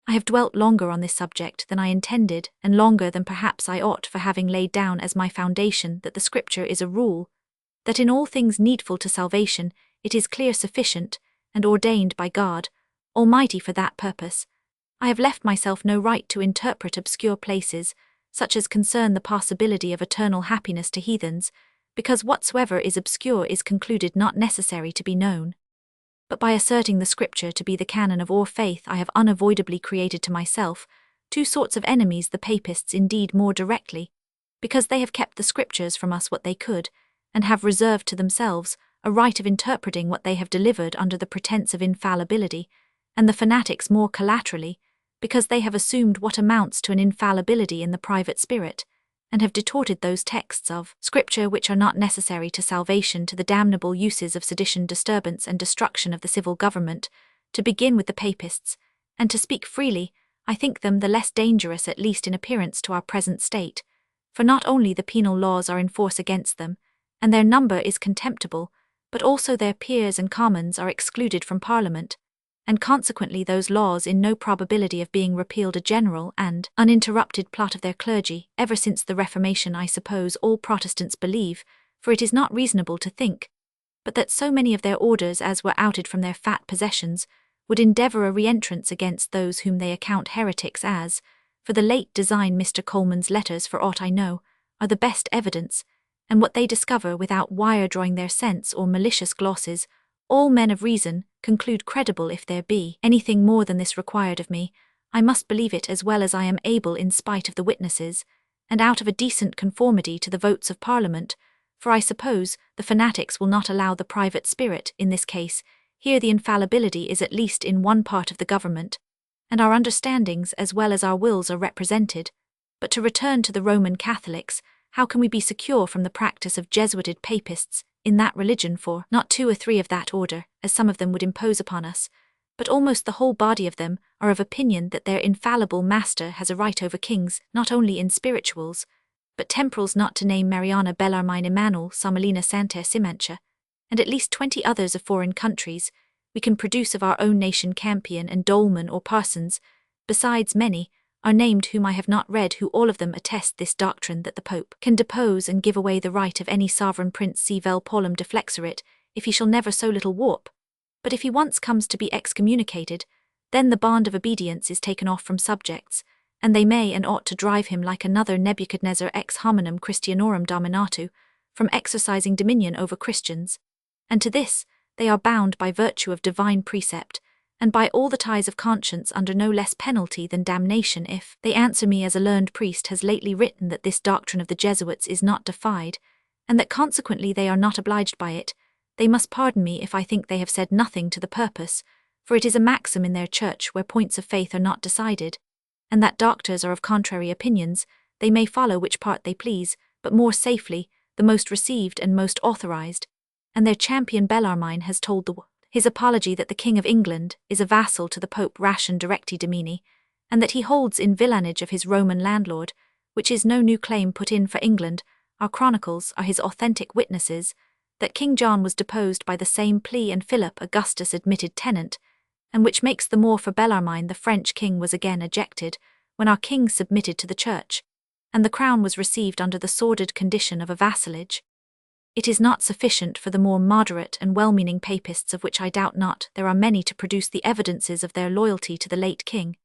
I have dwelt longer on this subject than I intended, and longer than perhaps I ought, for having laid down as my foundation that the Scripture is a rule, that in all things needful to salvation it is clear, sufficient, and ordained by God Almighty for that purpose. I have left myself no right to interpret obscure places, such as concern the possibility of eternal happiness to heathens, because whatsoever is obscure is concluded not necessary to be known. But by asserting the Scripture to be the canon of all faith, I have unavoidably created to myself two sorts of enemies: the Papists indeed more directly, because they have kept the Scriptures from us what they could, and have reserved to themselves a right of interpreting what they have delivered under the pretence of infallibility, and the fanatics more collaterally, because they have assumed what amounts to an infallibility in the private spirit, and have distorted those texts of Scripture which are not necessary to salvation to the damnable uses of sedition, disturbance, and destruction of the civil government. To begin with the Papists, and to speak freely, I think them the less dangerous, at least in appearance, to our present state, for not only the penal laws are in force against them, and their number is contemptible, but also their peers and commons are excluded from Parliament, and consequently those laws in no probability of being repealed. A general and uninterrupted plot of their clergy, ever since the Reformation, I suppose all Protestants believe, for it is not reasonable to think but that so many of their orders as were outed from their fat possessions would endeavour a re-entrance against those whom they account heretics, as, for the late design, Mr. Coleman's letters, for aught I know, are the best evidence, and what they discover without wire drawing their sense or malicious glosses, all men of reason conclude credible. If there be anything more than this required of me, I must believe it as well as I am able in spite of the witnesses, and out of a decent conformity to the votes of Parliament, for I suppose the fanatics will not allow the private spirit in this case. Here the infallibility is at least in one part of the government, and our understandings as well as our wills are represented. But to return to the Roman Catholics, how can we be secure from the practice of Jesuited Papists in that religion? For not 2 or 3 of that order, as some of them would impose upon us, but almost the whole body of them are of opinion that their infallible master has a right over kings, not only in spirituals, but temporals, not to name Mariana Bellarmine, Emmanuel, Samalina, Santer, Simantia, and at least 20 others of foreign countries. We can produce of our own nation Campion and Dolman or Parsons, besides many are named whom I have not read, who all of them attest this doctrine, that the Pope can depose and give away the right of any sovereign prince, si vel polum deflexerit, if he shall never so little warp. But if he once comes to be excommunicated, then the bond of obedience is taken off from subjects, and they may and ought to drive him like another Nebuchadnezzar ex hominum Christianorum dominatu, from exercising dominion over Christians, and to this they are bound by virtue of divine precept, and by all the ties of conscience under no less penalty than damnation if they answer me as a learned priest has lately written that this doctrine of the Jesuits is not defied, and that consequently they are not obliged by it. They must pardon me if I think they have said nothing to the purpose, for it is a maxim in their church where points of faith are not decided, and that doctors are of contrary opinions, they may follow which part they please, but more safely, the most received and most authorized, and their champion Bellarmine has told the world his apology that the King of England is a vassal to the Pope Ration Directi Domini, and that he holds in villanage of his Roman landlord, which is no new claim put in for England. Our chronicles are his authentic witnesses, that King John was deposed by the same plea and Philip Augustus admitted tenant, and which makes the more for Bellarmine the French king was again ejected, when our king submitted to the church, and the crown was received under the sordid condition of a vassalage. It is not sufficient for the more moderate and well-meaning papists, of which I doubt not there are many, to produce the evidences of their loyalty to the late king,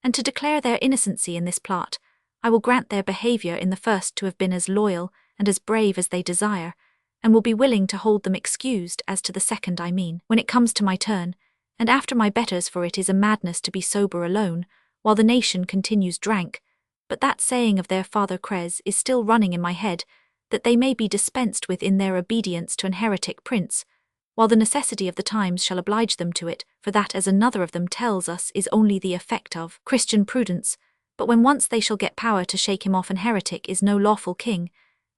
and to declare their innocency in this plot. I will grant their behaviour in the first to have been as loyal and as brave as they desire, and will be willing to hold them excused as to the second I mean, when it comes to my turn, and after my betters, for it is a madness to be sober alone, while the nation continues drank. But that saying of their father Cres is still running in my head, that they may be dispensed with in their obedience to an heretic prince, while the necessity of the times shall oblige them to it, for that, as another of them tells us, is only the effect of Christian prudence, but when once they shall get power to shake him off, an heretic is no lawful king,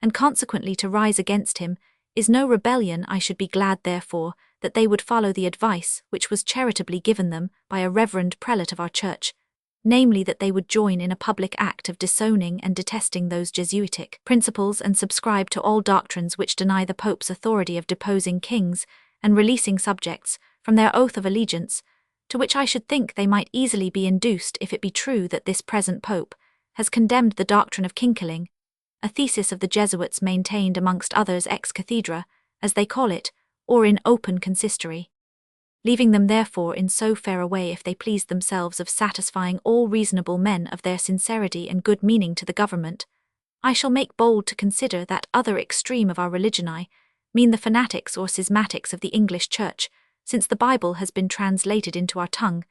and consequently to rise against him is no rebellion. I should be glad, therefore, that they would follow the advice which was charitably given them by a reverend prelate of our church, namely that they would join in a public act of disowning and detesting those Jesuitic principles and subscribe to all doctrines which deny the Pope's authority of deposing kings and releasing subjects from their oath of allegiance, to which I should think they might easily be induced if it be true that this present Pope has condemned the doctrine of kinkilling, a thesis of the Jesuits maintained amongst others ex cathedra, as they call it, or in open consistory. Leaving them therefore in so fair a way if they please themselves of satisfying all reasonable men of their sincerity and good meaning to the government, I shall make bold to consider that other extreme of our religion. I mean the fanatics or schismatics of the English Church. Since the Bible has been translated into our tongue,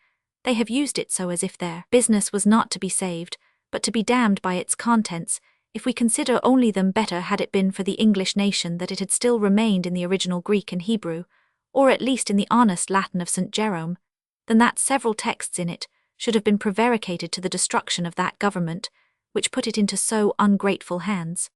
they have used it so as if their business was not to be saved, but to be damned by its contents. If we consider only them, better had it been for the English nation that it had still remained in the original Greek and Hebrew, or at least in the honest Latin of St. Jerome, than that several texts in it should have been prevaricated to the destruction of that government, which put it into so ungrateful hands.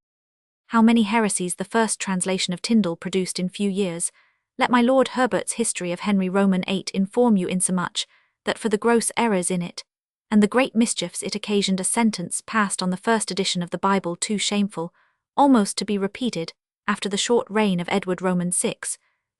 How many heresies the first translation of Tyndale produced in few years! Let my Lord Herbert's History of Henry Roman VIII inform you, insomuch that for the gross errors in it, and the great mischiefs it occasioned, a sentence passed on the first edition of the Bible too shameful, almost to be repeated, after the short reign of Edward Roman VI,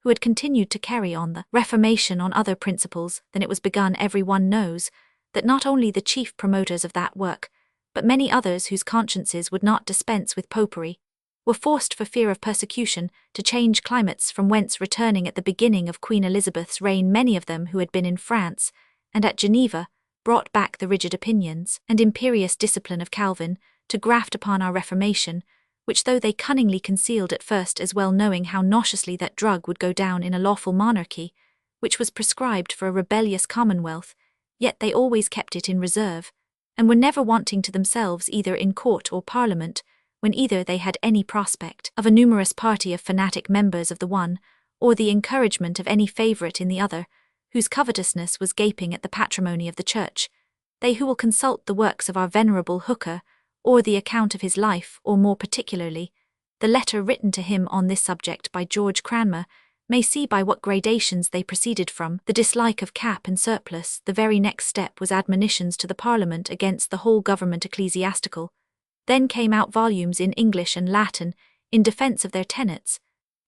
who had continued to carry on the Reformation on other principles than it was begun. Every one knows that not only the chief promoters of that work, but many others whose consciences would not dispense with popery, were forced for fear of persecution to change climates from whence returning at the beginning of Queen Elizabeth's reign. Many of them who had been in France and at Geneva brought back the rigid opinions and imperious discipline of Calvin to graft upon our Reformation, which though they cunningly concealed at first, as well knowing how nauseously that drug would go down in a lawful monarchy, which was prescribed for a rebellious commonwealth, yet they always kept it in reserve, and were never wanting to themselves either in court or parliament, when either they had any prospect of a numerous party of fanatic members of the one, or the encouragement of any favourite in the other, whose covetousness was gaping at the patrimony of the church. They who will consult the works of our venerable Hooker, or the account of his life, or more particularly, the letter written to him on this subject by George Cranmer, may see by what gradations they proceeded from the dislike of cap and surplice. The very next step was admonitions to the Parliament against the whole government ecclesiastical. Then came out volumes in English and Latin in defence of their tenets,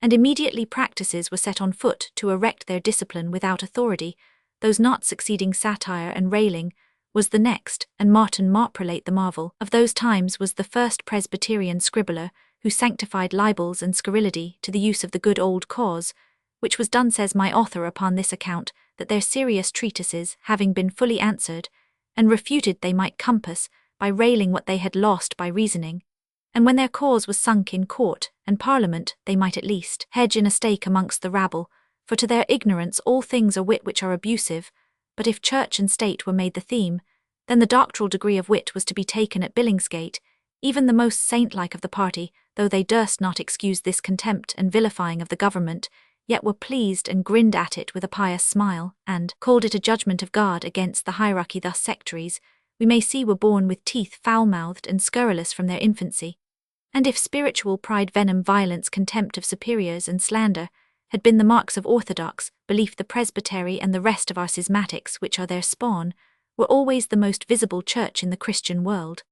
and immediately practices were set on foot to erect their discipline without authority. Those not succeeding satire and railing was the next, and Martin Marprelate, the marvel of those times, was the first Presbyterian scribbler who sanctified libels and scurrility to the use of the good old cause, which was done, says my author, upon this account, that their serious treatises having been fully answered and refuted, they might compass by railing what they had lost by reasoning, And when their cause was sunk in court and parliament, they might at least hedge in a stake amongst the rabble, for to their ignorance all things are wit which are abusive. But if church and state were made the theme, then the doctoral degree of wit was to be taken at Billingsgate. Even the most saint-like of the party, though they durst not excuse this contempt and vilifying of the government, yet were pleased and grinned at it with a pious smile, and called it a judgment of God against the hierarchy. Thus sectaries, we may see, were born with teeth foul-mouthed and scurrilous from their infancy. And if spiritual pride, venom, violence, contempt of superiors, and slander had been the marks of orthodox belief, the presbytery and the rest of our schismatics, which are their spawn, were always the most visible church in the Christian world.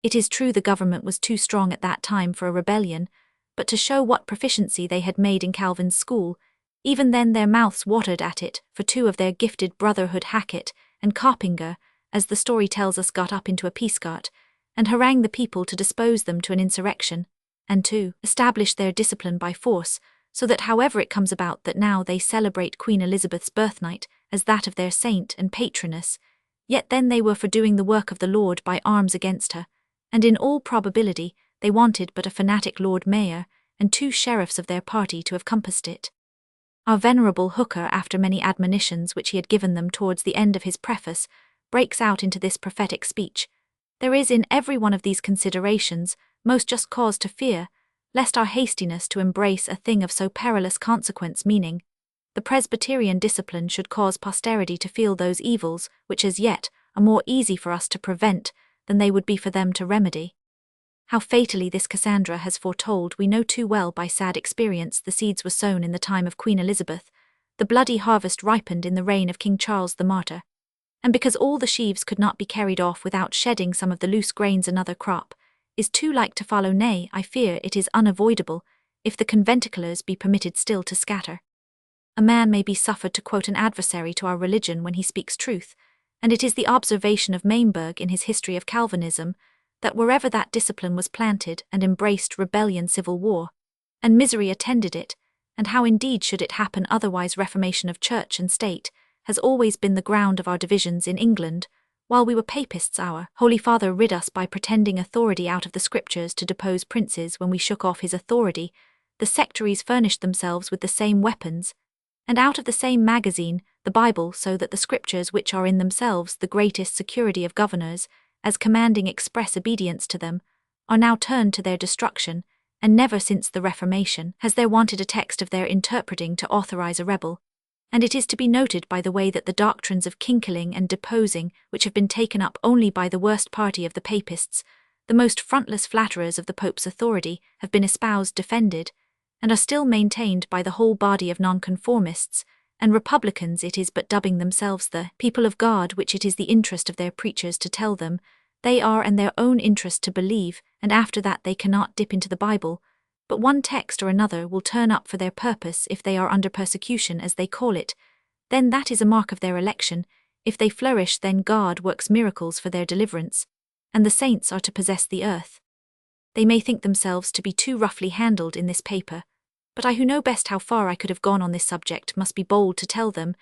It is true the government was too strong at that time for a rebellion, but to show what proficiency they had made in Calvin's school, even then their mouths watered at it, for two of their gifted brotherhood, Hacket and Carpinger, as the story tells us, got up into a peascart, and harangued the people to dispose them to an insurrection, and to establish their discipline by force, so that however it comes about that now they celebrate Queen Elizabeth's birthnight as that of their saint and patroness, yet then they were for doing the work of the Lord by arms against her, and in all probability they wanted but a fanatic Lord Mayor and 2 sheriffs of their party to have compassed it. Our venerable Hooker, after many admonitions which he had given them towards the end of his preface, breaks out into this prophetic speech: there is in every one of these considerations most just cause to fear, lest our hastiness to embrace a thing of so perilous consequence, meaning the Presbyterian discipline, should cause posterity to feel those evils which as yet are more easy for us to prevent than they would be for them to remedy. How fatally this Cassandra has foretold we know too well by sad experience. The seeds were sown in the time of Queen Elizabeth, the bloody harvest ripened in the reign of King Charles the Martyr, and because all the sheaves could not be carried off without shedding some of the loose grains, another crop is too like to follow. Nay, I fear it is unavoidable, if the conventiclers be permitted still to scatter. A man may be suffered to quote an adversary to our religion when he speaks truth, and it is the observation of Maimberg in his History of Calvinism, that wherever that discipline was planted and embraced, rebellion, civil war, and misery attended it, and how indeed should it happen otherwise, reformation of church and state has always been the ground of our divisions in England. While we were papists, our Holy Father rid us by pretending authority out of the Scriptures to depose princes. When we shook off his authority, the sectaries furnished themselves with the same weapons, and out of the same magazine, the Bible, so that the Scriptures, which are in themselves the greatest security of governors, as commanding express obedience to them, are now turned to their destruction, and never since the Reformation has there wanted a text of their interpreting to authorize a rebel. And it is to be noted by the way that the doctrines of kinkilling and deposing, which have been taken up only by the worst party of the papists, the most frontless flatterers of the Pope's authority, have been espoused, defended, and are still maintained by the whole body of nonconformists and republicans. It is but dubbing themselves the people of God, which it is the interest of their preachers to tell them they are, and their own interest to believe, and after that they cannot dip into the Bible, but one text or another will turn up for their purpose. If they are under persecution, as they call it, then that is a mark of their election. If they flourish, then God works miracles for their deliverance, and the saints are to possess the earth. They may think themselves to be too roughly handled in this paper, but I, who know best how far I could have gone on this subject, must be bold to tell them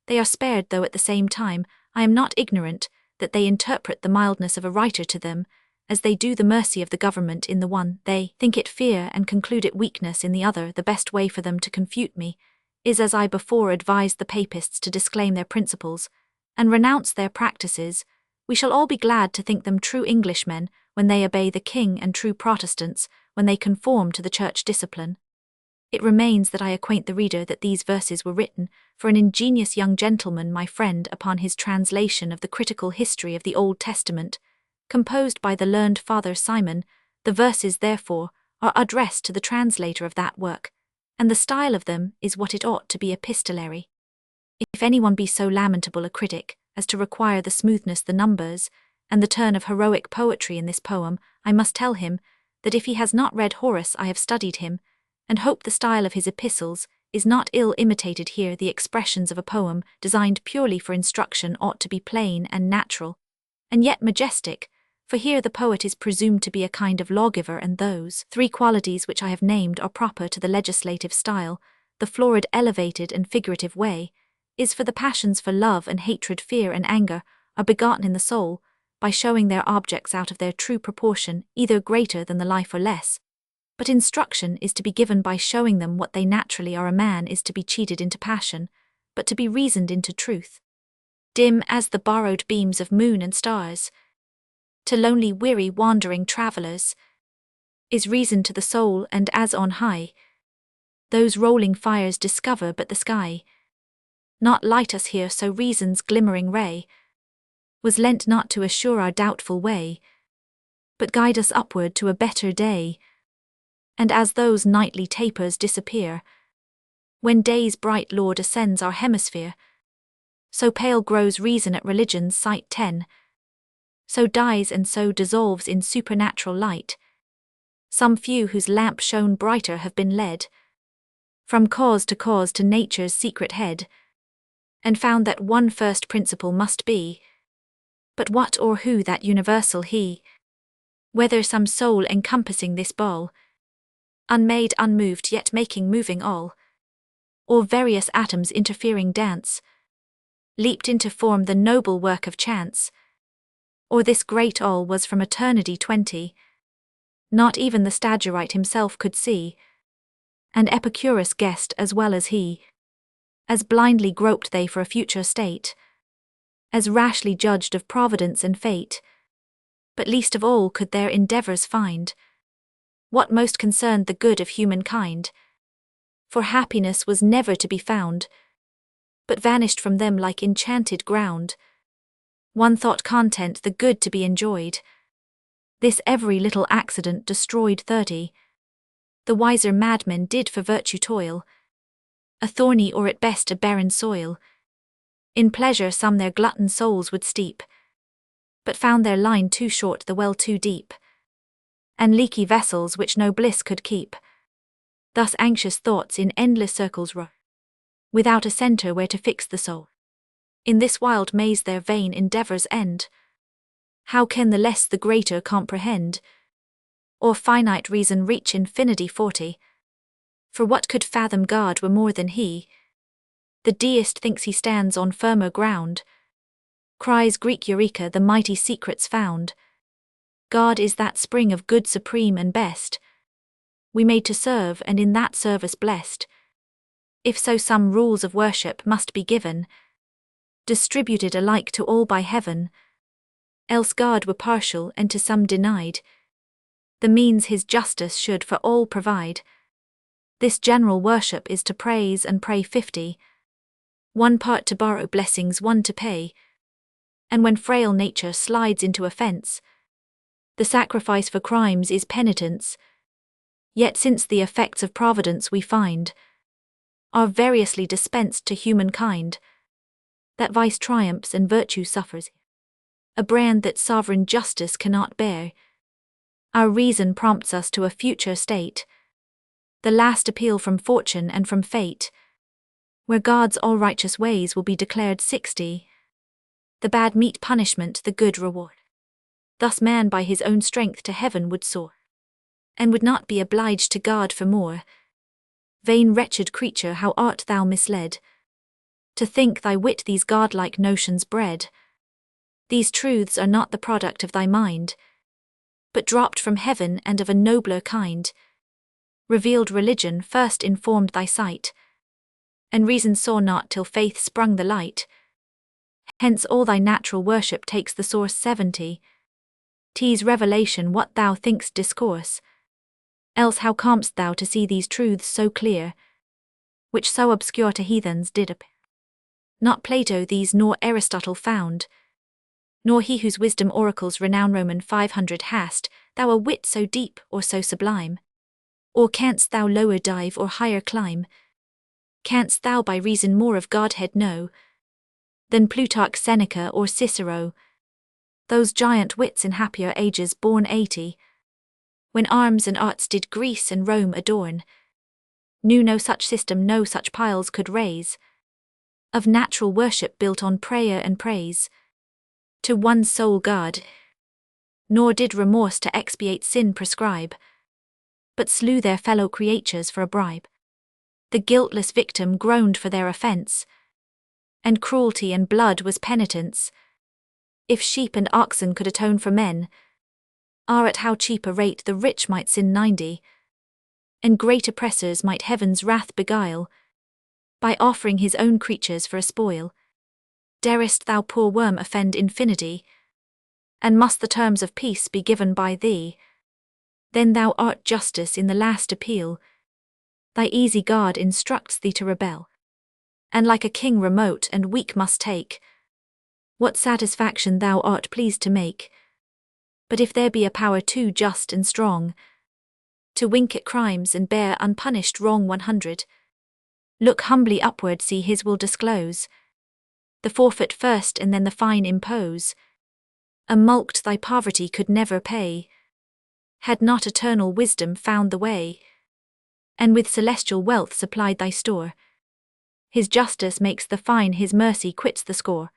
they are spared, though at the same time I am not ignorant that they interpret the mildness of a writer to them as they do the mercy of the government. In the one, they think it fear and conclude it weakness; in the other, the best way for them to confute me is, as I before advised the papists, to disclaim their principles and renounce their practices. We shall all be glad to think them true Englishmen when they obey the king, and true Protestants when they conform to the church discipline. It remains that I acquaint the reader that these verses were written for an ingenious young gentleman, my friend, upon his translation of the critical history of the Old Testament, composed by the learned Father Simon. The verses, therefore, are addressed to the translator of that work, and the style of them is what it ought to be, epistolary. If anyone be so lamentable a critic as to require the smoothness, the numbers, and the turn of heroic poetry in this poem, I must tell him that if he has not read Horace, I have studied him, and hope the style of his epistles is not ill imitated here. The expressions of a poem designed purely for instruction ought to be plain and natural, and yet majestic, for here the poet is presumed to be a kind of lawgiver, and those 3 qualities which I have named are proper to the legislative style. The florid, elevated, and figurative way is for the passions, for love and hatred, fear and anger, are begotten in the soul by showing their objects out of their true proportion, either greater than the life or less. But instruction is to be given by showing them what they naturally are. A man is to be cheated into passion, but to be reasoned into truth. Dim as the borrowed beams of moon and stars, to lonely weary wandering travellers, is reason to the soul, and as on high, those rolling fires discover but the sky. Not light us here, so reason's glimmering ray was lent not to assure our doubtful way, but guide us upward to a better day. And as those nightly tapers disappear, when day's bright Lord ascends our hemisphere, so pale grows reason at religion's sight. 10. So dies and so dissolves in supernatural light some few whose lamp shone brighter have been led from cause to nature's secret head, and found that one first principle must be. But what or who that universal he? Whether some soul encompassing this ball, unmade, unmoved, yet making moving all, or various atoms interfering dance, leaped into form the noble work of chance, or this great all was from eternity 20, not even the Stagirite himself could see, and Epicurus guessed as well as he. As blindly groped they for a future state, as rashly judged of providence and fate, but least of all could their endeavours find what most concerned the good of humankind. For happiness was never to be found, but vanished from them like enchanted ground. One thought content the good to be enjoyed, this every little accident destroyed. 30. The wiser madmen did for virtue toil, a thorny or at best a barren soil. In pleasure some their glutton souls would steep, but found their line too short, the well too deep, and leaky vessels which no bliss could keep. Thus anxious thoughts in endless circles roar, without a centre where to fix the soul. In this wild maze their vain endeavours end. How can the less the greater comprehend, or finite reason reach infinity? 40. For what could fathom God were more than he? The deist thinks he stands on firmer ground, cries Greek Eureka, the mighty secrets found. God is that spring of good supreme and best, we made to serve and in that service blessed. If so, some rules of worship must be given, distributed alike to all by heaven. Else God were partial and to some denied the means his justice should for all provide. This general worship is to praise and pray. 50. One part to borrow blessings, one to pay, and when frail nature slides into offence, the sacrifice for crimes is penitence. Yet since the effects of providence we find are variously dispensed to humankind, that vice triumphs and virtue suffers, a brand that sovereign justice cannot bear, our reason prompts us to a future state, the last appeal from fortune and from fate, where God's all-righteous ways will be declared. 60. The bad meet punishment, the good reward. Thus man by his own strength to heaven would soar, and would not be obliged to God for more. Vain wretched creature, how art thou misled, to think thy wit these godlike notions bred? These truths are not the product of thy mind, but dropped from heaven and of a nobler kind. Revealed religion first informed thy sight, and reason saw not till faith sprung the light. Hence all thy natural worship takes the source. 70. 'Tis revelation what thou think'st discourse, else how comest thou to see these truths so clear, which so obscure to heathens did appear? Not Plato these nor Aristotle found, nor he whose wisdom oracles renown. Roman 500. Hast thou a wit so deep or so sublime? Or canst thou lower dive or higher climb? Canst thou by reason more of Godhead know than Plutarch, Seneca, or Cicero? Those giant wits in happier ages born. 80. When arms and arts did Greece and Rome adorn, knew no such system, no such piles could raise, of natural worship built on prayer and praise, to one sole God, nor did remorse to expiate sin prescribe, but slew their fellow creatures for a bribe. The guiltless victim groaned for their offence, and cruelty and blood was penitence. If sheep and oxen could atone for men, at how cheap a rate the rich might sin 90, and great oppressors might heaven's wrath beguile, by offering his own creatures for a spoil. Darest thou, poor worm, offend infinity? And must the terms of peace be given by thee? Then thou art justice in the last appeal. Thy easy God instructs thee to rebel, and like a king remote and weak must take what satisfaction thou art pleased to make. But if there be a power too just and strong to wink at crimes and bear unpunished wrong 100, look humbly upward, see his will disclose, the forfeit first and then the fine impose. A mulct thy poverty could never pay, had not eternal wisdom found the way, and with celestial wealth supplied thy store. His justice makes the fine, his mercy quits the score.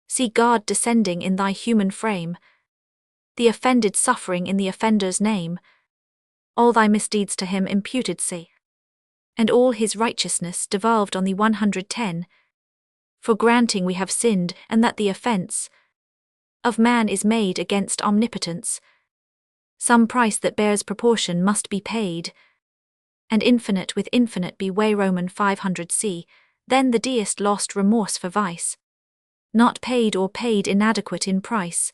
See God descending in thy human frame, the offended suffering in the offender's name, all thy misdeeds to him imputed see, and all his righteousness devolved on thee 110, for granting we have sinned, and that the offence of man is made against omnipotence, some price that bears proportion must be paid, and infinite with infinite be weigh Roman 500 c, then the deist lost remorse for vice, not paid or paid inadequate in price.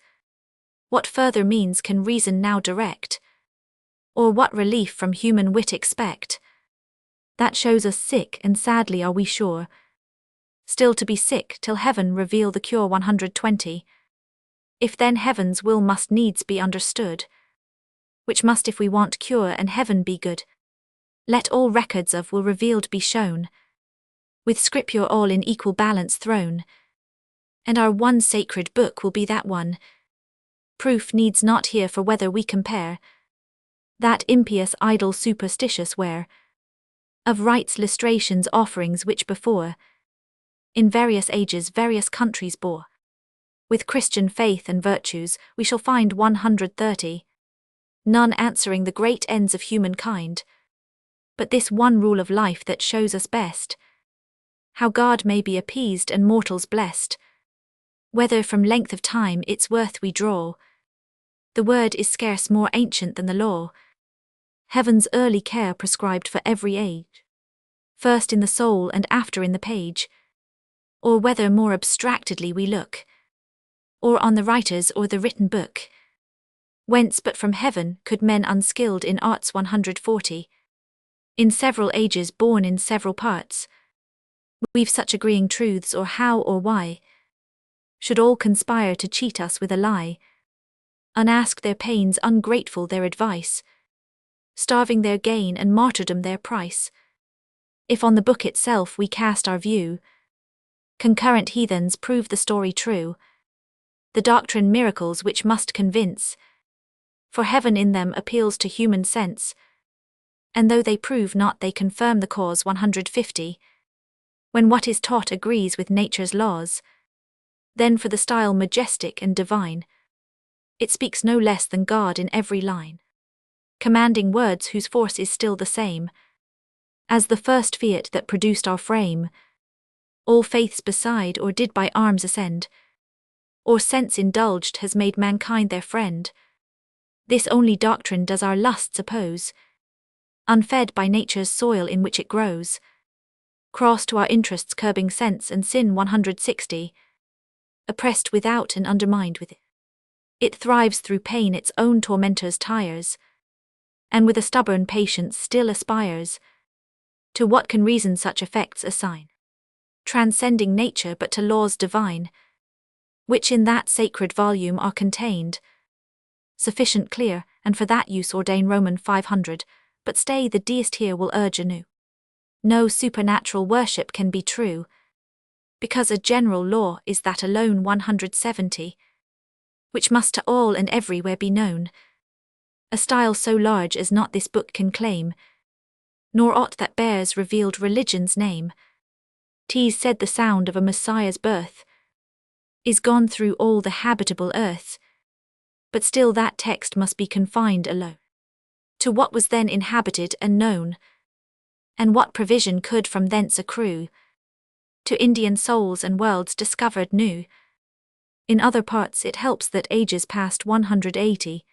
What further means can reason now direct, or what relief from human wit expect? That shows us sick, and sadly are we sure, still to be sick till heaven reveal the cure 120. If then heaven's will must needs be understood, which must if we want cure and heaven be good, let all records of will revealed be shown, with scripture all in equal balance thrown, and our one sacred book will be that one. Proof needs not here, for whether we compare that impious idol superstitious where of rites lustrations offerings which before in various ages various countries bore, with Christian faith and virtues we shall find 130, none answering the great ends of humankind, but this one rule of life that shows us best how God may be appeased and mortals blessed, whether from length of time its worth we draw. The word is scarce more ancient than the law, heaven's early care prescribed for every age, first in the soul and after in the page, or whether more abstractedly we look, or on the writers or the written book, whence but from heaven could men unskilled in arts 140, in several ages born in several parts, weave such agreeing truths, or how or why should all conspire to cheat us with a lie, unask their pains, ungrateful their advice, starving their gain and martyrdom their price? If on the book itself we cast our view, concurrent heathens prove the story true, the doctrine miracles which must convince, for heaven in them appeals to human sense, and though they prove not they confirm the cause 150, when what is taught agrees with nature's laws, then for the style majestic and divine, it speaks no less than God in every line, commanding words whose force is still the same as the first fiat that produced our frame. All faiths beside or did by arms ascend, or sense indulged has made mankind their friend. This only doctrine does our lusts oppose, unfed by nature's soil in which it grows, cross to our interests curbing sense and sin 160, oppressed without and undermined within. It thrives through pain its own tormentors tires, and with a stubborn patience still aspires to what can reason such effects assign, transcending nature but to laws divine, which in that sacred volume are contained, sufficient clear, and for that use ordain Roman 500, but stay the deist here will urge anew. No supernatural worship can be true, because a general law is that alone 170, which must to all and everywhere be known, a style so large as not this book can claim, nor aught that bears revealed religion's name. 'Tis said the sound of a Messiah's birth is gone through all the habitable earth, but still that text must be confined alone to what was then inhabited and known, and what provision could from thence accrue to Indian souls and worlds discovered new. In other parts it helps that ages past 180.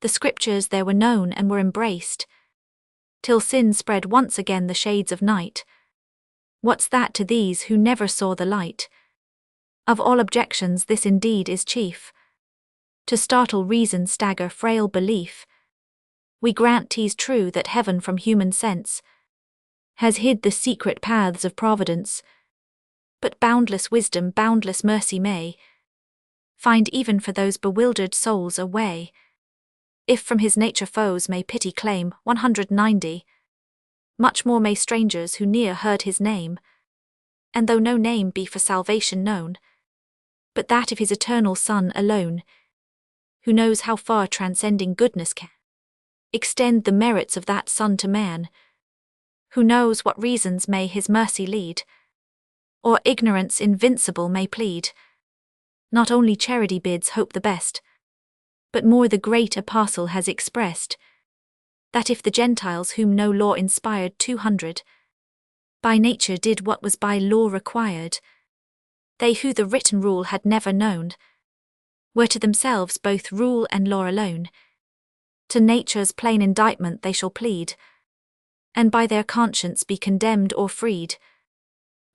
The scriptures there were known and were embraced, till sin spread once again the shades of night. What's that to these who never saw the light? Of all objections this indeed is chief, to startle reason stagger frail belief. We grant 'tis true that heaven from human sense has hid the secret paths of providence, but boundless wisdom, boundless mercy may find even for those bewildered souls a way. If from his nature foes may pity claim, 190. Much more may strangers who near heard his name, and though no name be for salvation known, but that of his eternal Son alone, who knows how far transcending goodness can extend the merits of that Son to man, who knows what reasons may his mercy lead, or ignorance invincible may plead. Not only charity bids hope the best, but more the great apostle has expressed, that if the Gentiles whom no law inspired 200, by nature did what was by law required, they who the written rule had never known, were to themselves both rule and law alone. To nature's plain indictment they shall plead, and by their conscience be condemned or freed.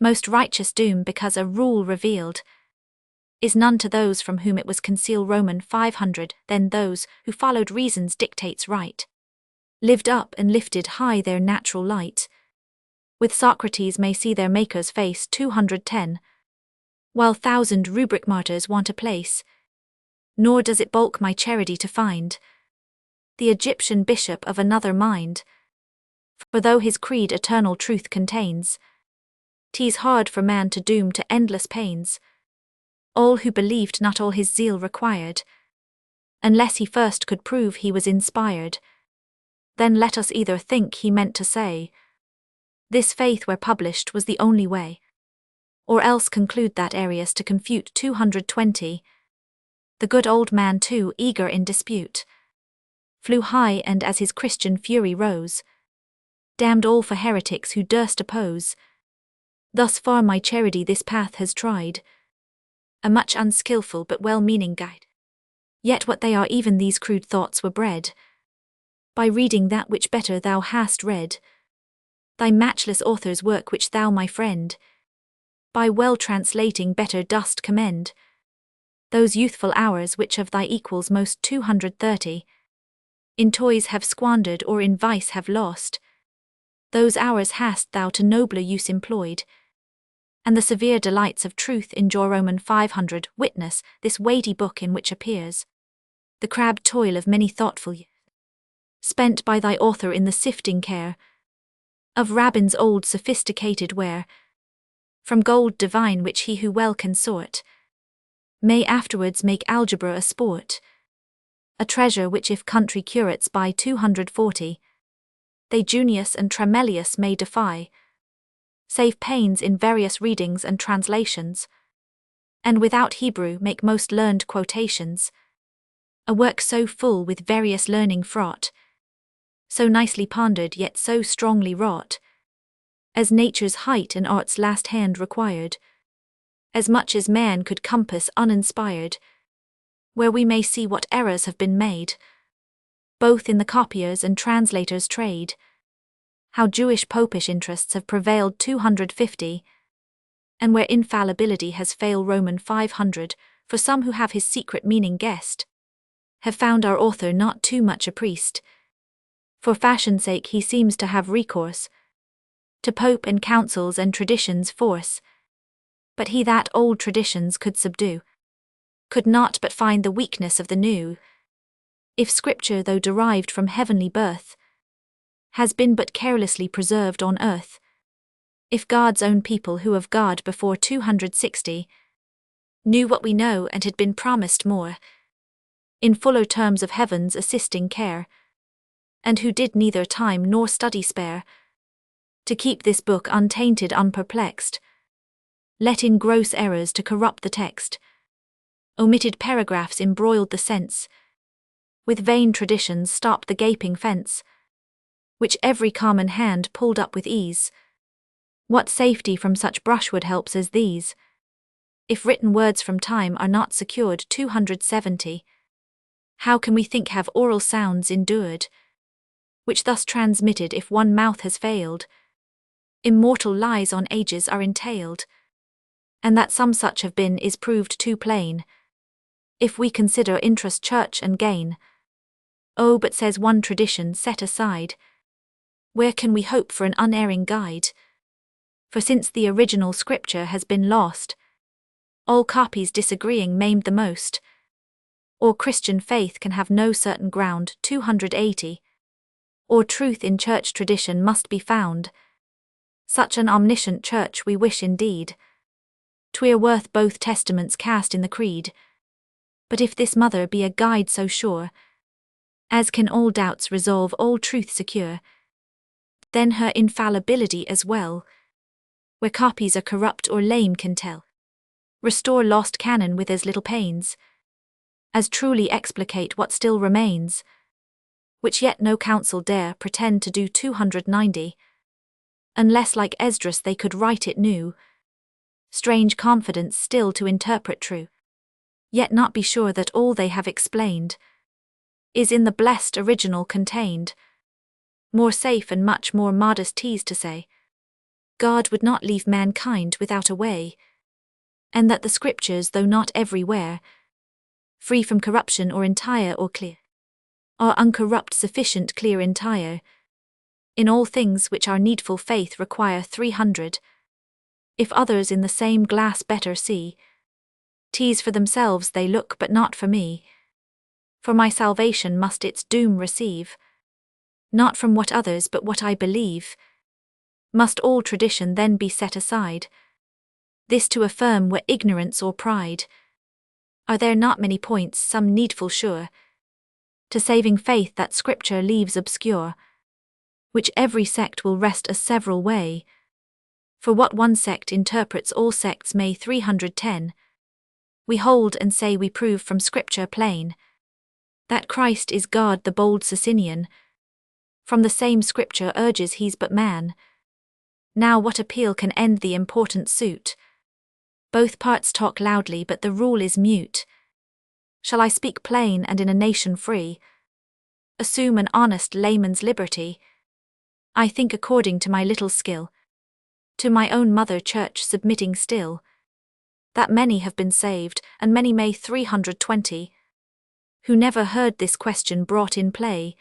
Most righteous doom, because a rule revealed is none to those from whom it was concealed. Roman 500. Then those who followed reason's dictates right lived up and lifted high their natural light, with Socrates may see their Maker's face. 210. While thousand rubric martyrs want a place, nor does it balk my charity to find the Egyptian bishop of another mind. For though his creed eternal truth contains, 'tis hard for man to doom to endless pains all who believed not all his zeal required, unless he first could prove he was inspired. Then let us either think he meant to say, this faith where published was the only way, or else conclude that Arius to confute. 220. The good old man too, eager in dispute, flew high, and as his Christian fury rose, damned all for heretics who durst oppose. Thus far my charity this path has tried, a much unskilful but well-meaning guide. Yet what they are, even these crude thoughts were bred by reading that which better thou hast read, thy matchless author's work, which thou, my friend, by well translating better dost commend. Those youthful hours which of thy equals most 230 in toys have squandered or in vice have lost, those hours hast thou to nobler use employed, and the severe delights of truth enjoy. Roman 500. Witness this weighty book in which appears the crabbed toil of many thoughtful years, spent by thy author in the sifting care of rabbins' old sophisticated ware, from gold divine which he who well can sort may afterwards make algebra a sport, a treasure which if country curates by 240 they Junius and Tremellius may defy, save pains in various readings and translations, and without Hebrew make most learned quotations, a work so full with various learning fraught, so nicely pondered yet so strongly wrought, as nature's height and art's last hand required, as much as man could compass uninspired, where we may see what errors have been made, both in the copier's and translator's trade, how Jewish popish interests have prevailed. 250, and where infallibility has failed. Roman 500, for some who have his secret meaning guessed, have found our author not too much a priest. For fashion's sake he seems to have recourse to pope and councils and tradition's force, but he that old traditions could subdue could not but find the weakness of the new. If scripture, though derived from heavenly birth, has been but carelessly preserved on earth, if God's own people who of God before 260 knew what we know and had been promised more, in fuller terms of heaven's assisting care, and who did neither time nor study spare, to keep this book untainted unperplexed, let in gross errors to corrupt the text, omitted paragraphs embroiled the sense, with vain traditions stopped the gaping fence, which every common hand pulled up with ease. What safety from such brushwood helps as these? If written words from time are not secured 270, how can we think have oral sounds endured, which thus transmitted if one mouth has failed, immortal lies on ages are entailed, and that some such have been is proved too plain, if we consider interest church and gain. Oh, but says one tradition set aside, where can we hope for an unerring guide? For since the original scripture has been lost, all copies disagreeing maimed the most, or Christian faith can have no certain ground 280, or truth in church tradition must be found. Such an omniscient church we wish indeed, 'twere worth both testaments cast in the creed. But if this mother be a guide so sure, as can all doubts resolve all truth secure, then her infallibility as well, where copies are corrupt or lame can tell, restore lost canon with as little pains, as truly explicate what still remains, which yet no council dare pretend to do 290, unless like Esdras they could write it new. Strange confidence still to interpret true, yet not be sure that all they have explained is in the blessed original contained. More safe and much more modest tease to say, God would not leave mankind without a way, and that the scriptures, though not everywhere free from corruption or entire or clear, are uncorrupt sufficient clear entire, in all things which our needful faith require 300, if others in the same glass better see, tease for themselves they look but not for me, for my salvation must its doom receive, not from what others but what I believe. Must all tradition then be set aside, this to affirm were ignorance or pride? Are there not many points, some needful sure, to saving faith that scripture leaves obscure, which every sect will wrest a several way? For what one sect interprets all sects may 310, we hold and say we prove from scripture plain, that Christ is God the bold Socinian, from the same scripture urges he's but man. Now what appeal can end the important suit? Both parts talk loudly but the rule is mute. Shall I speak plain and in a nation free, assume an honest layman's liberty? I think according to my little skill, to my own mother church submitting still, that many have been saved, and many may 320, who never heard this question brought in play.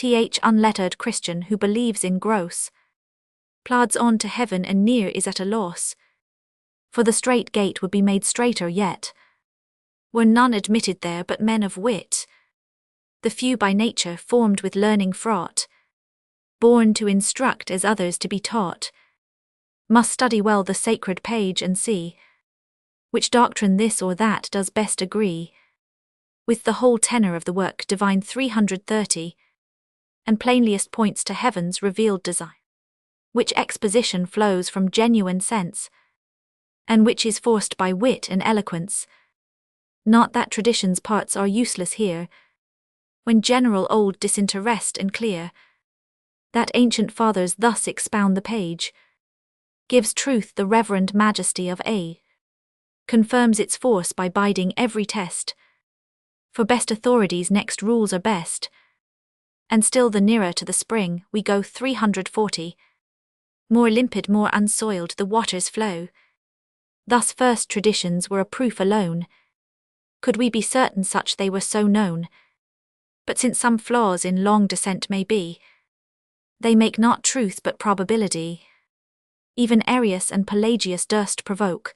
Unlettered Christian who believes in gross, plods on to heaven and near is at a loss, for the strait gate would be made straighter yet, were none admitted there but men of wit, the few by nature formed with learning fraught, born to instruct as others to be taught, must study well the sacred page and see which doctrine this or that does best agree with the whole tenor of the work divine 330, and plainliest points to heaven's revealed design, which exposition flows from genuine sense, and which is forced by wit and eloquence. Not that tradition's parts are useless here, when general old disinterest and clear, that ancient fathers thus expound the page, gives truth the reverend majesty of a, confirms its force by biding every test, for best authorities next rules are best, and still the nearer to the spring we go 340, more limpid more unsoiled the waters flow. Thus first traditions were a proof alone, could we be certain such they were so known, but since some flaws in long descent may be, they make not truth but probability. Even Arius and Pelagius durst provoke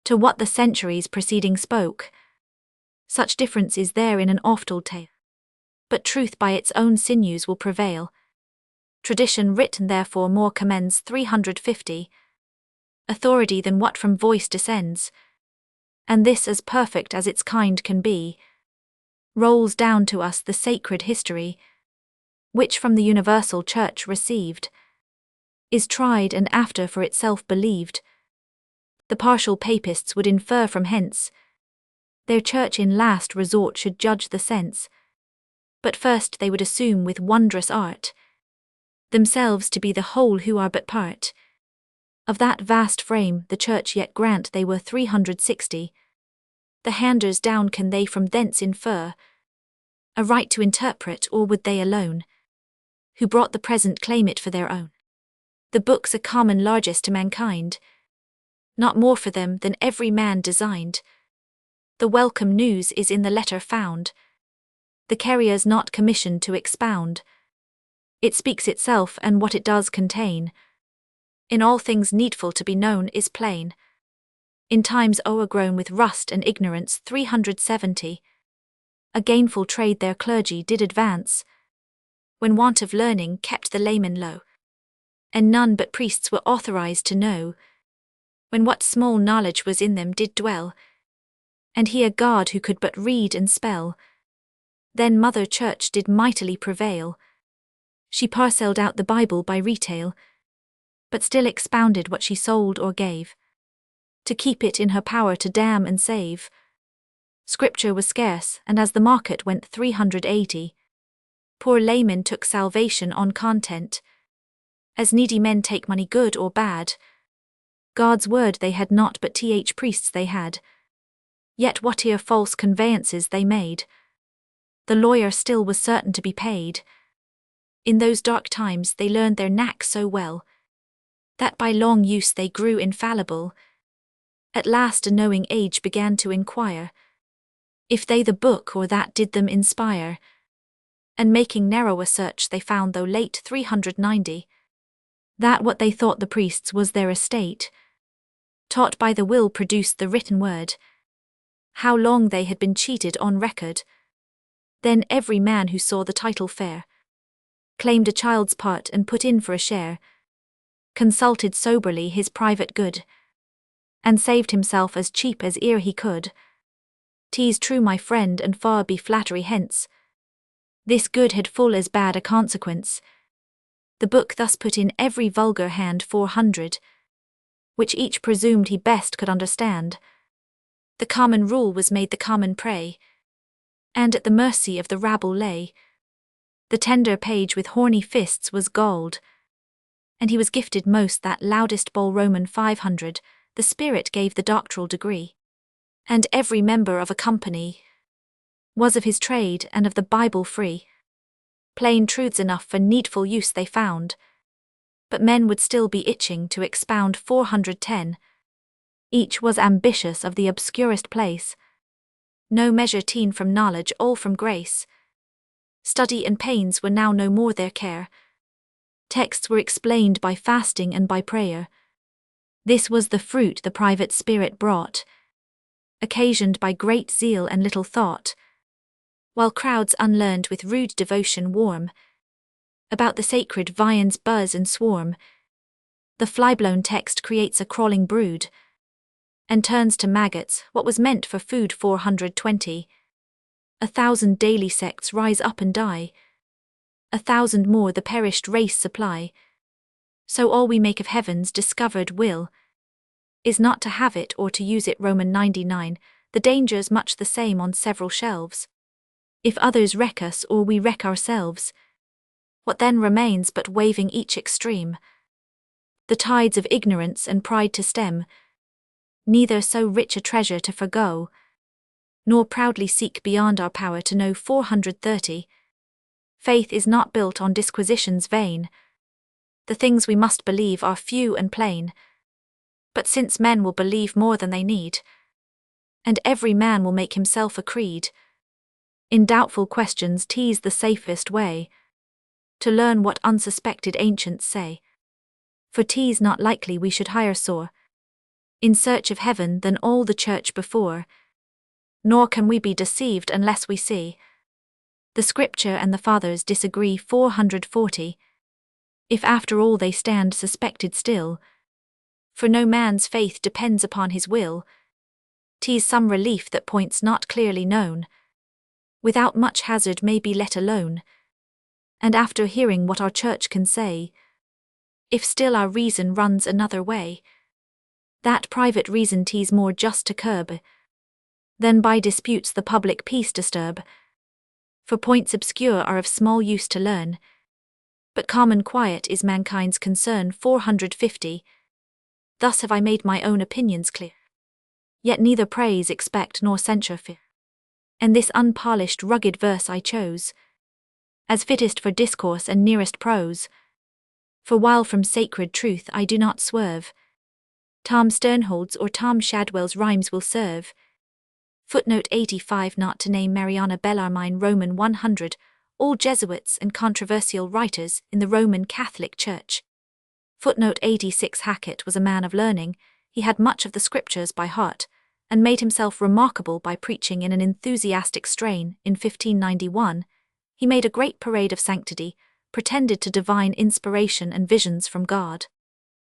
to what the centuries preceding spoke. Such difference is there in an oft-told tale, but truth by its own sinews will prevail. Tradition written therefore more commends 350 authority than what from voice descends, and this as perfect as its kind can be, rolls down to us the sacred history, which from the universal church received, is tried and after for itself believed. The partial papists would infer from hence, their church in last resort should judge the sense, but first they would assume with wondrous art, themselves to be the whole who are but part, Of that vast frame the church yet grant they were 360. The handers down can they from thence infer a right to interpret, or would they alone, who brought the present, claim it for their own? The books are common largest to mankind, not more for them than every man designed. The welcome news is in the letter found, the carrier's not commissioned to expound. It speaks itself, and what it does contain, in all things needful to be known, is plain. In times o'ergrown with rust and ignorance 370, a gainful trade their clergy did advance, when want of learning kept the layman low, and none but priests were authorized to know, when what small knowledge was in them did dwell, and he a God who could but read and spell. Then Mother Church did mightily prevail. She parcelled out the Bible by retail, but still expounded what she sold or gave, to keep it in her power to damn and save. Scripture was scarce, and as the market went 380, poor laymen took salvation on content, as needy men take money good or bad. God's word they had not, but priests they had. Yet whate'er false conveyances they made, the lawyer still was certain to be paid. In those dark times they learned their knack so well, that by long use they grew infallible. At last a knowing age began to inquire if they the book or that did them inspire, and making narrower search they found, though late 390, that what they thought the priests was their estate, taught by the will produced the written word. How long they had been cheated on record. Then every man who saw the title fair claimed a child's part and put in for a share, consulted soberly his private good, and saved himself as cheap as e'er he could. 'Tis true, my friend, and far be flattery hence, this good had full as bad a consequence. The book thus put in every vulgar hand 400, which each presumed he best could understand. The common rule was made the common prey, and at the mercy of the rabble lay. The tender page with horny fists was galled, and he was gifted most that loudest bowl. Roman 500, the spirit gave the doctoral degree, and every member of a company was of his trade and of the Bible free. Plain truths enough for needful use they found, but men would still be itching to expound 410. Each was ambitious of the obscurest place, no measure teen from knowledge, all from grace. Study and pains were now no more their care. Texts were explained by fasting and by prayer. This was the fruit the private spirit brought, occasioned by great zeal and little thought, while crowds unlearned with rude devotion warm about the sacred viands buzz and swarm. The flyblown text creates a crawling brood, and turns to maggots what was meant for food. 420. 1,000 daily sects rise up and die, 1,000 more the perished race supply. So all we make of heaven's discovered will is not to have it or to use it. Roman 99, the danger's much the same on several shelves. If others wreck us or we wreck ourselves, what then remains but waving each extreme? The tides of ignorance and pride to stem, neither so rich a treasure to forgo, nor proudly seek beyond our power to know. 430. Faith is not built on disquisitions vain. The things we must believe are few and plain. But since men will believe more than they need, and every man will make himself a creed, in doubtful questions 'tis the safest way to learn what unsuspected ancients say. For 'tis not likely we should hire sore in search of heaven than all the church before, nor can we be deceived unless we see the scripture and the fathers disagree. 440. If after all they stand suspected still, for no man's faith depends upon his will, 'tis some relief that points not clearly known, without much hazard may be let alone. And after hearing what our church can say, if still our reason runs another way, that private reason 'tis more just to curb, than by disputes the public peace disturb. For points obscure are of small use to learn, but common quiet is mankind's concern. 450. thus have I made my own opinions clear. Yet neither praise expect nor censure fear. And this unpolished rugged verse I chose, as fittest for discourse and nearest prose. For while from sacred truth I do not swerve, Tom Sternhold's or Tom Shadwell's rhymes will serve. Footnote 85. Not to name Mariana Bellarmine. Roman 100. All Jesuits and controversial writers in the Roman Catholic Church. Footnote 86. Hackett was a man of learning. He had much of the scriptures by heart, and made himself remarkable by preaching in an enthusiastic strain. In 1591, he made a great parade of sanctity, pretended to divine inspiration and visions from God.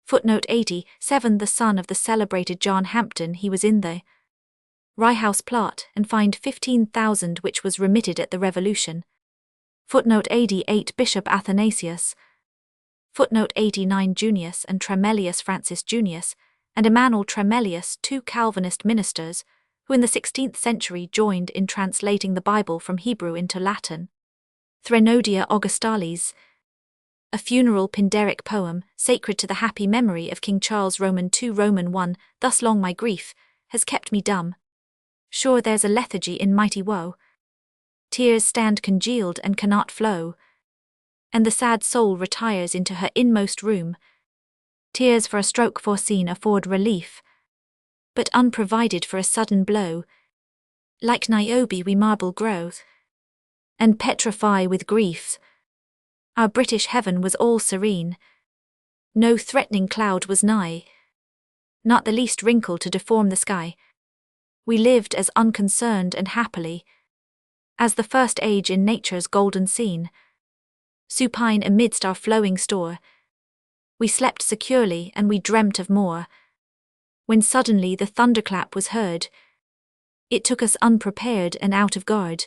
Footnote 87. The son of the celebrated John Hampden, he was in the Rye House plot and fined 15,000, which was remitted at the Revolution. Footnote 88. Bishop Athanasius. Footnote 89. Junius and Tremellius. Francis Junius and Emmanuel Tremellius, two Calvinist ministers, who in the 16th century joined in translating the Bible from Hebrew into Latin. Threnodier Augustalis. A funeral Pindaric poem, sacred to the happy memory of King Charles. Roman 2. Roman 1. Thus long my grief has kept me dumb. Sure there's a lethargy in mighty woe. Tears stand congealed and cannot flow, and the sad soul retires into her inmost room. Tears for a stroke foreseen afford relief, but unprovided for a sudden blow. Like Niobe we marble grow, and petrify with grief. Our British heaven was all serene. No threatening cloud was nigh, not the least wrinkle to deform the sky. We lived as unconcerned and happily as the first age in nature's golden scene. Supine amidst our flowing store, we slept securely and we dreamt of more. When suddenly the thunderclap was heard, it took us unprepared and out of guard.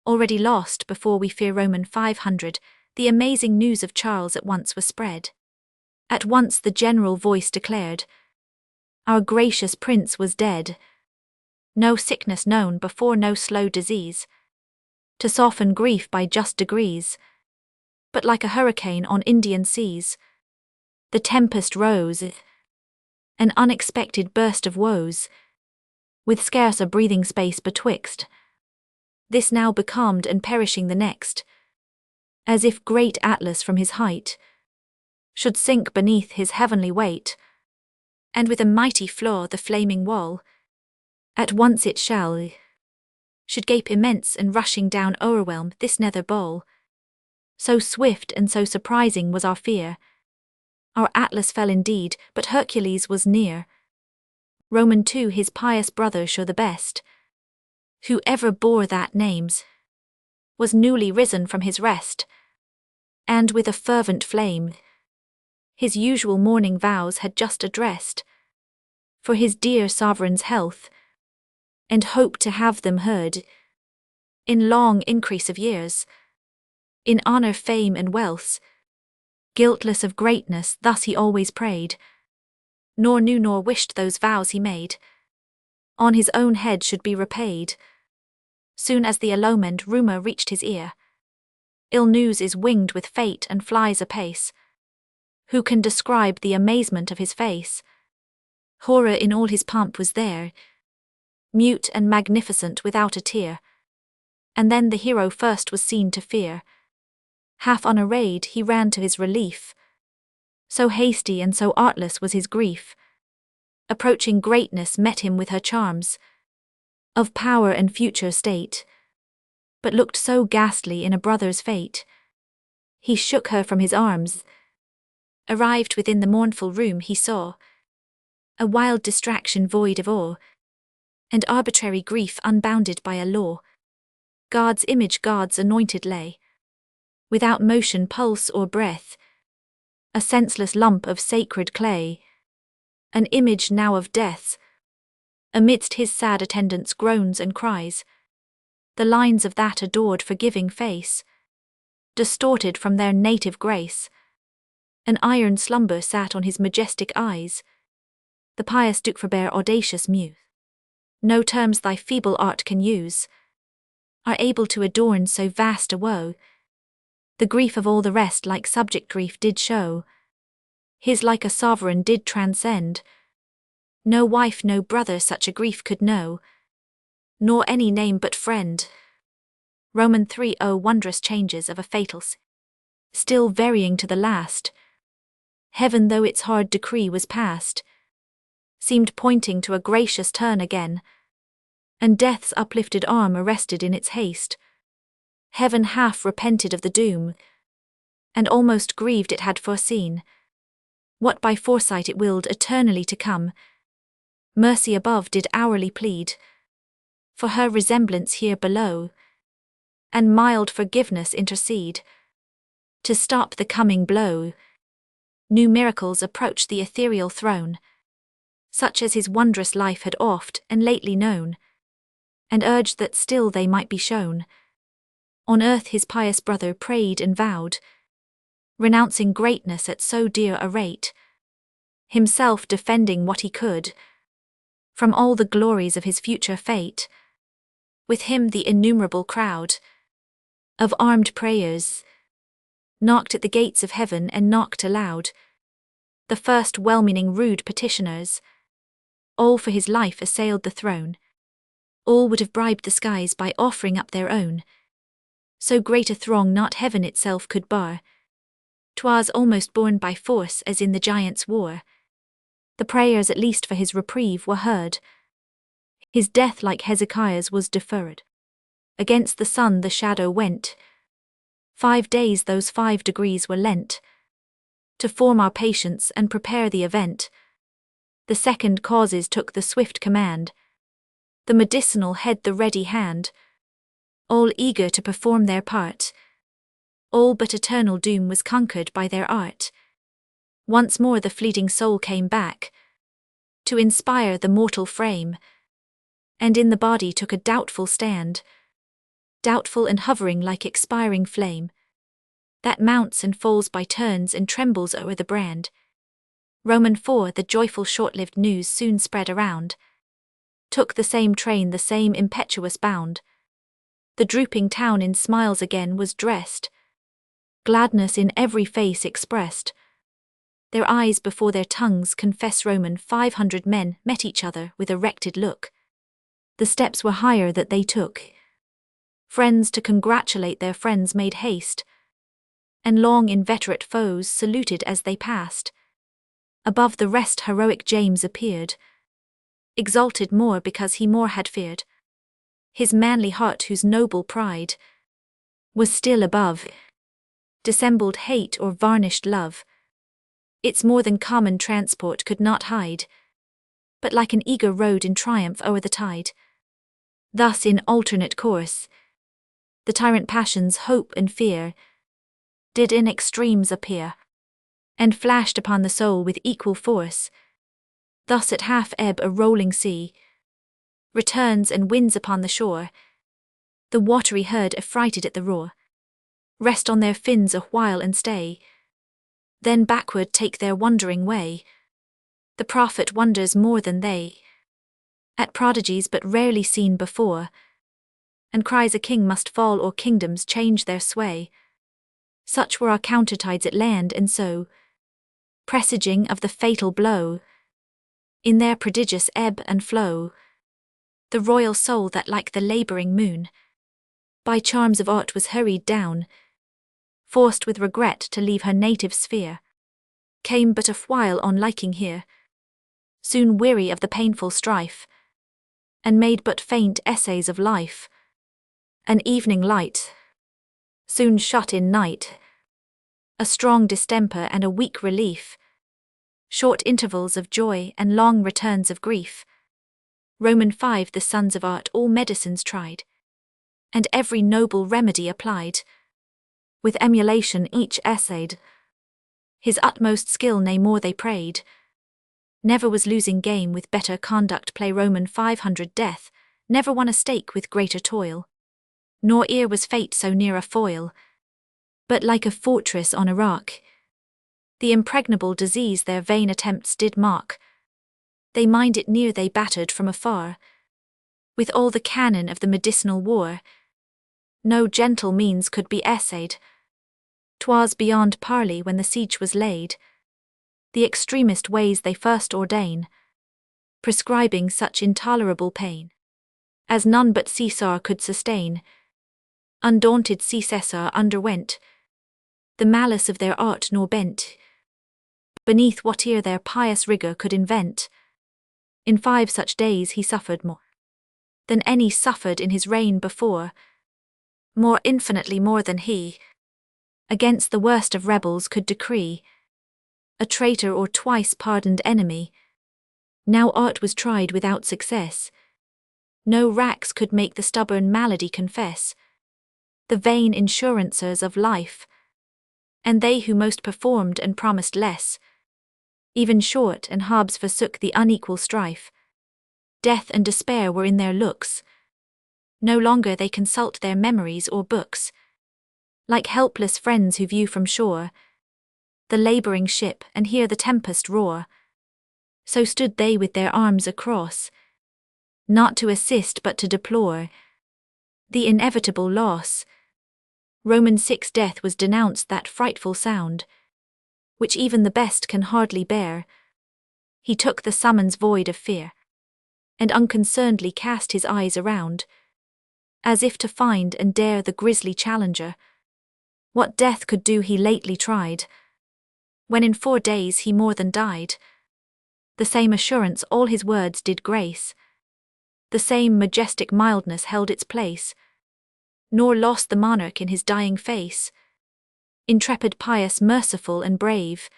Already lost before we fear. Roman 500. The amazing news of Charles at once was spread. At once the general voice declared, our gracious prince was dead. No sickness known before, no slow disease, to soften grief by just degrees. But like a hurricane on Indian seas, the tempest rose, an unexpected burst of woes, with scarce a breathing space betwixt. This now becalmed and perishing the next, as if great Atlas from his height should sink beneath his heavenly weight, and with a mighty flaw the flaming wall at once it should gape immense and rushing down o'erwhelm this nether bowl. So swift and so surprising was our fear. Our Atlas fell indeed, but Hercules was near. Roman 2. His pious brother, sure the best who ever bore that names, was newly risen from his rest, and with a fervent flame his usual morning vows had just addressed, for his dear sovereign's health, and hoped to have them heard in long increase of years, in honour, fame, and wealth. Guiltless of greatness, thus he always prayed, nor knew nor wished those vows he made on his own head should be repaid. Soon as the illumined rumour reached his ear, ill news is winged with fate and flies apace. Who can describe the amazement of his face? Horror in all his pomp was there, mute and magnificent without a tear. And then the hero first was seen to fear. Half unarrayed he ran to his relief, so hasty and so artless was his grief. Approaching greatness met him with her charms of power and future state, but looked so ghastly in a brother's fate. He shook her from his arms. Arrived within the mournful room he saw a wild distraction void of awe, and arbitrary grief unbounded by a law. God's image, God's anointed lay, without motion, pulse, or breath, a senseless lump of sacred clay, an image now of death. Amidst his sad attendants' groans and cries, the lines of that adored forgiving face, distorted from their native grace, an iron slumber sat on his majestic eyes. The pious Duke forbear audacious muse. No terms thy feeble art can use are able to adorn so vast a woe. The grief of all the rest like subject grief did show, his like a sovereign did transcend. No wife, no brother such a grief could know, nor any name but friend. Roman 3. O wondrous changes of a fatal still varying to the last. Heaven, though its hard decree was past, seemed pointing to a gracious turn again, and death's uplifted arm arrested in its haste. Heaven half repented of the doom, and almost grieved it had foreseen what by foresight it willed eternally to come. Mercy above did hourly plead for her resemblance here below, and mild forgiveness intercede to stop the coming blow. New miracles approached the ethereal throne, such as his wondrous life had oft and lately known, and urged that still they might be shown. On earth his pious brother prayed and vowed, renouncing greatness at so dear a rate, himself defending what he could from all the glories of his future fate. With him the innumerable crowd of armed prayers knocked at the gates of heaven and knocked aloud. The first well-meaning rude petitioners, all for his life assailed the throne. All would have bribed the skies by offering up their own. So great a throng not heaven itself could bar. 'Twas almost borne by force as in the giants' war. The prayers at least for his reprieve were heard. His death like Hezekiah's was deferred. Against the sun the shadow went. 5 days those 5 degrees were lent to form our patience and prepare the event. The second causes took the swift command, the medicinal head the ready hand, all eager to perform their part. All but eternal doom was conquered by their art. Once more the fleeting soul came back to inspire the mortal frame, and in the body took a doubtful stand, doubtful and hovering like expiring flame, that mounts and falls by turns and trembles o'er the brand. Roman 4. The joyful short-lived news soon spread around, took the same train, the same impetuous bound. The drooping town in smiles again was dressed, gladness in every face expressed. Their eyes before their tongues confess. Roman 500 men met each other with erected look. The steps were higher that they took. Friends to congratulate their friends made haste, and long inveterate foes saluted as they passed. Above the rest heroic James appeared, exalted more because he more had feared. His manly heart whose noble pride was still above dissembled hate or varnished love. Its more than common transport could not hide, but like an eager rode in triumph o'er the tide. Thus in alternate course, the tyrant passions, hope and fear, did in extremes appear, and flashed upon the soul with equal force. Thus at half ebb a rolling sea returns and winds upon the shore. The watery herd, affrighted at the roar, rest on their fins a while and stay, then backward take their wandering way. The prophet wonders more than they at prodigies but rarely seen before, and cries a king must fall or kingdoms change their sway. Such were our countertides at land, and so, presaging of the fatal blow, in their prodigious ebb and flow, the royal soul that like the labouring moon, by charms of art was hurried down, forced with regret to leave her native sphere, came but a while on liking here, soon weary of the painful strife, and made but faint essays of life. An evening light soon shut in night, a strong distemper and a weak relief, short intervals of joy and long returns of grief. Roman 5. The sons of art all medicines tried, and every noble remedy applied. With emulation each essayed his utmost skill, nay more they prayed. Never was losing game with better conduct play. Roman 500 Death never won a stake with greater toil, nor e'er was fate so near a foil, but like a fortress on a rock, the impregnable disease their vain attempts did mock. They mined it near, they battered from afar, with all the cannon of the medicinal war. No gentle means could be essayed. 'Twas beyond parley when the siege was laid. the extremest ways they first ordain, prescribing such intolerable pain as none but Caesar could sustain. Undaunted Caesar underwent the malice of their art nor bent beneath whate'er their pious rigour could invent. In 5 such days he suffered more than any suffered in his reign before, more infinitely more than he against the worst of rebels could decree. A traitor or twice pardoned enemy, now art was tried without success. No racks could make the stubborn malady confess the vain insurancers of life, and they who most performed and promised less, even short and Hobbes forsook the unequal strife. Death and despair were in their looks, no longer they consult their memories or books, like helpless friends who view from shore the labouring ship and hear the tempest roar. So stood they with their arms across, not to assist but to deplore the inevitable loss. Romans 6 death was denounced, that frightful sound, which even the best can hardly bear. He took the summons void of fear, and unconcernedly cast his eyes around, as if to find and dare the grisly challenger. What death could do he lately tried, when in 4 days he more than died. The same assurance all his words did grace, the same majestic mildness held its place, nor lost the monarch in his dying face. Intrepid, pious, merciful and brave,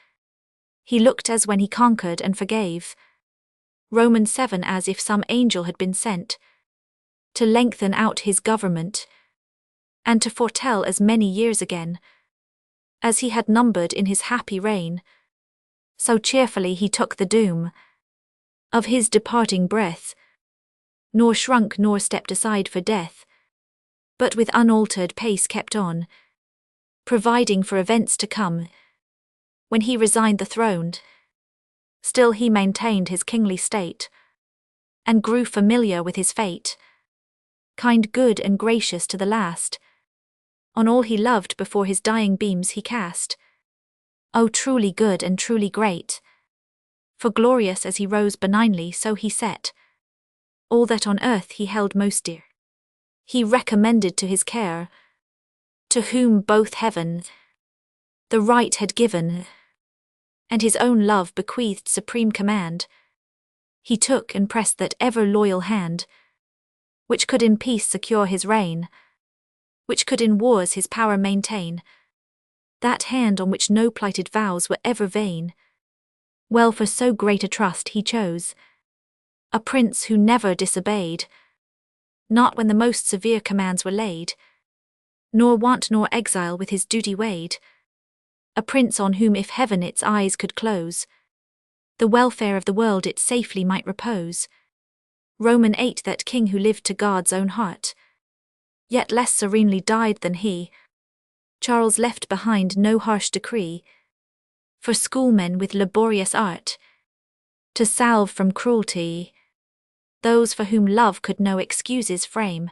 he looked as when he conquered and forgave. Romans 7 as if some angel had been sent to lengthen out his government, and to foretell as many years again as he had numbered in his happy reign. So cheerfully he took the doom of his departing breath, nor shrunk nor stepped aside for death, but with unaltered pace kept on, providing for events to come. When he resigned the throne, still he maintained his kingly state, and grew familiar with his fate, kind, good, and gracious to the last. On all he loved before his dying beams he cast. O truly good and truly great! For glorious as he rose benignly, so he set all that on earth he held most dear. He recommended to his care, to whom both heaven the right had given, and his own love bequeathed supreme command. He took and pressed that ever loyal hand, which could in peace secure his reign, which could in wars his power maintain, that hand on which no plighted vows were ever vain. Well, for so great a trust he chose a prince who never disobeyed, not when the most severe commands were laid, nor want nor exile with his duty weighed, a prince on whom if heaven its eyes could close, the welfare of the world it safely might repose. Roman 8 that king who lived to God's own heart, yet less serenely died than he. Charles left behind no harsh decree for schoolmen with laborious art to salve from cruelty those for whom love could no excuses frame.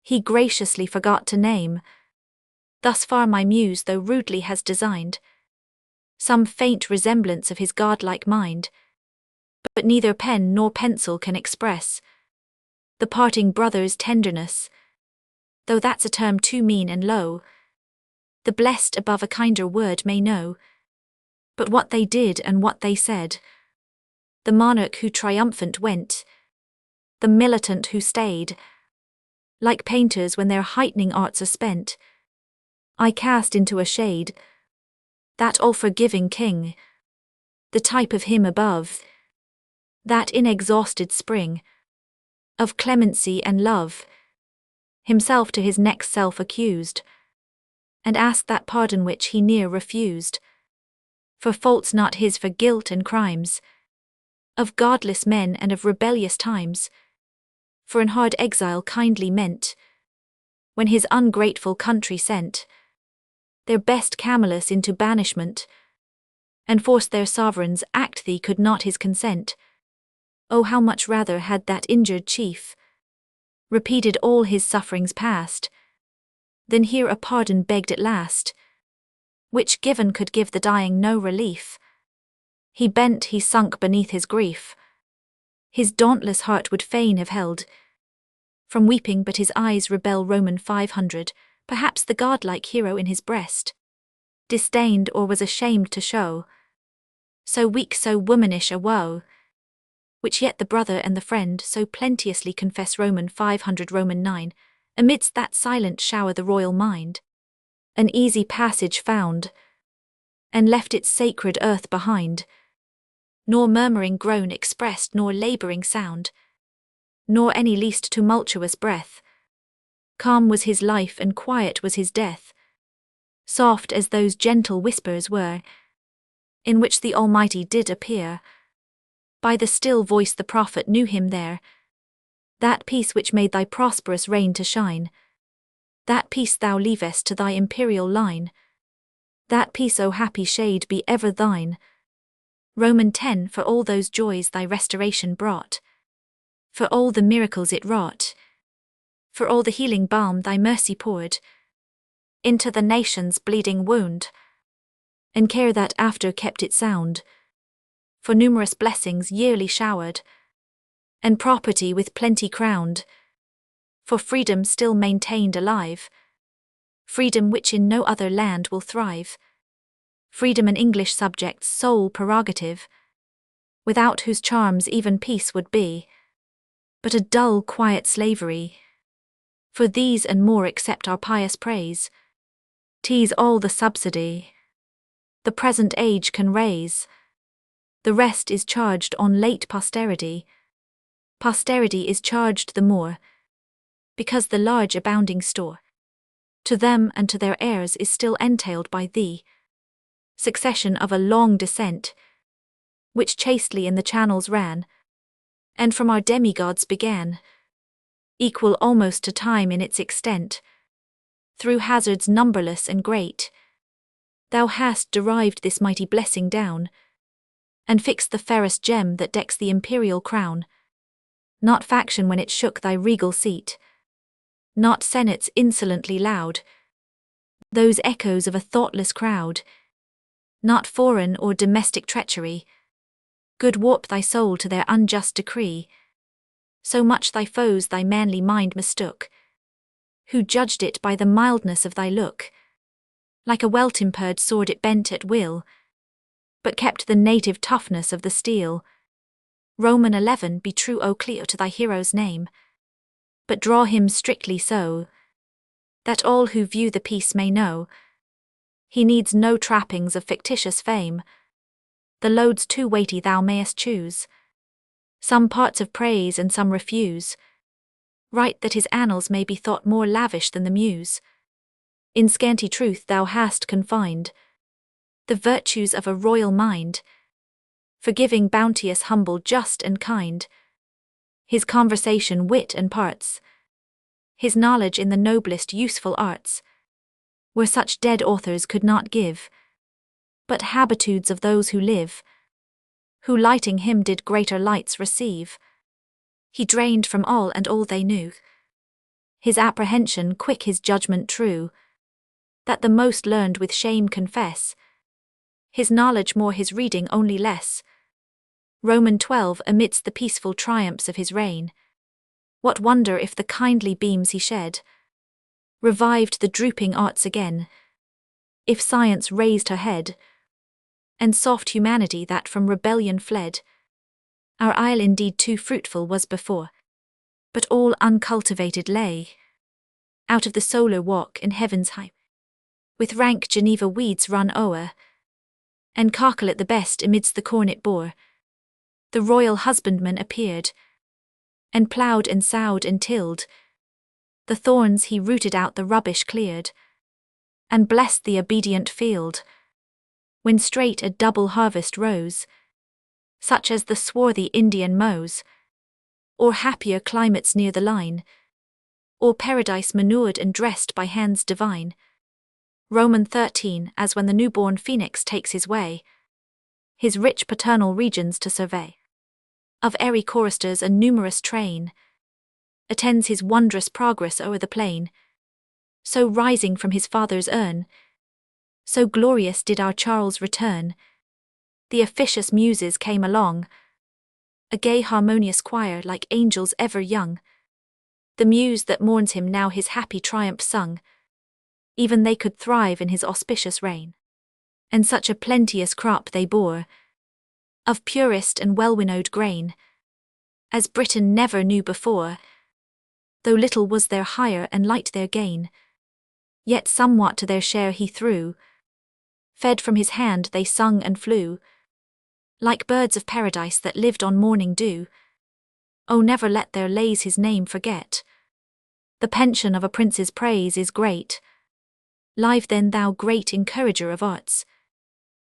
He graciously forgot to name. Thus far my muse, though rudely, has designed some faint resemblance of his godlike mind, but neither pen nor pencil can express the parting brother's tenderness, though that's a term too mean and low. The blessed above a kinder word may know, but what they did and what they said, the monarch who triumphant went, the militant who stayed, like painters when their heightening arts are spent, I cast into a shade that all-forgiving king, the type of him above, that inexhausted spring of clemency and love, himself to his next self accused, and asked that pardon which he ne'er refused, for faults not his, for guilt and crimes of godless men and of rebellious times, for in hard exile kindly meant, when his ungrateful country sent their best Camillus into banishment, and forced their sovereigns act thee could not his consent. Oh, how much rather had that injured chief repeated all his sufferings past, than hear a pardon begged at last, which given could give the dying no relief. He bent, he sunk beneath his grief. His dauntless heart would fain have held from weeping, but his eyes rebel. Roman 500, perhaps the godlike hero in his breast disdained or was ashamed to show so weak, so womanish a woe, which yet the brother and the friend so plenteously confess. Roman 500. Roman 9, amidst that silent shower the royal mind an easy passage found, and left its sacred earth behind. Nor murmuring groan expressed, nor labouring sound, nor any least tumultuous breath. Calm was his life and quiet was his death, soft as those gentle whispers were, in which the Almighty did appear. By the still voice the prophet knew him there, that peace which made thy prosperous reign to shine, that peace thou leavest to thy imperial line, that peace, O happy shade, be ever thine. Roman 10, for all those joys thy restoration brought, for all the miracles it wrought, for all the healing balm thy mercy poured into the nation's bleeding wound, and care that after kept it sound, for numerous blessings yearly showered, and property with plenty crowned, for freedom still maintained alive, freedom which in no other land will thrive, freedom an English subject's sole prerogative, without whose charms even peace would be but a dull, quiet slavery. For these and more accept our pious praise, 'tis all the subsidy the present age can raise. The rest is charged on late posterity. Posterity is charged the more, because the large abounding store to them and to their heirs is still entailed by thee, succession of a long descent, which chastely in the channels ran, and from our demigods began, equal almost to time in its extent, through hazards numberless and great. Thou hast derived this mighty blessing down, and fixed the fairest gem that decks the imperial crown. Not faction when it shook thy regal seat, not senates insolently loud, those echoes of a thoughtless crowd, not foreign or domestic treachery, could warp thy soul to their unjust decree. So much thy foes thy manly mind mistook, who judged it by the mildness of thy look. Like a well-tempered sword it bent at will, but kept the native toughness of the steel. Roman 11, be true, O Cleo, to thy hero's name, but draw him strictly so, that all who view the piece may know he needs no trappings of fictitious fame. The loads too weighty thou mayest choose, some parts of praise and some refuse. Write that his annals may be thought more lavish than the muse. In scanty truth thou hast confined the virtues of a royal mind, forgiving, bounteous, humble, just and kind. His conversation wit and parts, his knowledge in the noblest useful arts, were such dead authors could not give, but habitudes of those who live, who lighting him did greater lights receive. He drained from all and all they knew, his apprehension quick, his judgment true, that the most learned with shame confess, his knowledge more, his reading only less. Roman 12, amidst the peaceful triumphs of his reign, what wonder if the kindly beams he shed revived the drooping arts again, if science raised her head, and soft humanity that from rebellion fled. Our isle indeed too fruitful was before, but all uncultivated lay out of the solar walk in heaven's high, with rank Geneva weeds run o'er, and cockle at the best amidst the corn it bore. The royal husbandman appeared, and ploughed and sowed and tilled, the thorns he rooted out, the rubbish cleared, and blessed the obedient field, when straight a double harvest rose, such as the swarthy Indian mows, or happier climates near the line, or paradise manured and dressed by hands divine. Roman 13, as when the newborn phoenix takes his way, his rich paternal regions to survey, of airy choristers a numerous train attends his wondrous progress o'er the plain. So rising from his father's urn, so glorious did our Charles return, The officious muses came along, a gay harmonious choir like angels ever young. The muse that mourns him now his happy triumph sung, even they could thrive in his auspicious reign. And such a plenteous crop they bore, of purest and well-winnowed grain, as Britain never knew before. Though little was their hire and light their gain, yet somewhat to their share he threw. Fed from his hand they sung and flew, like birds of paradise that lived on morning dew. Oh, never let their lays his name forget. The pension of a prince's praise is great. Live then, thou great encourager of arts,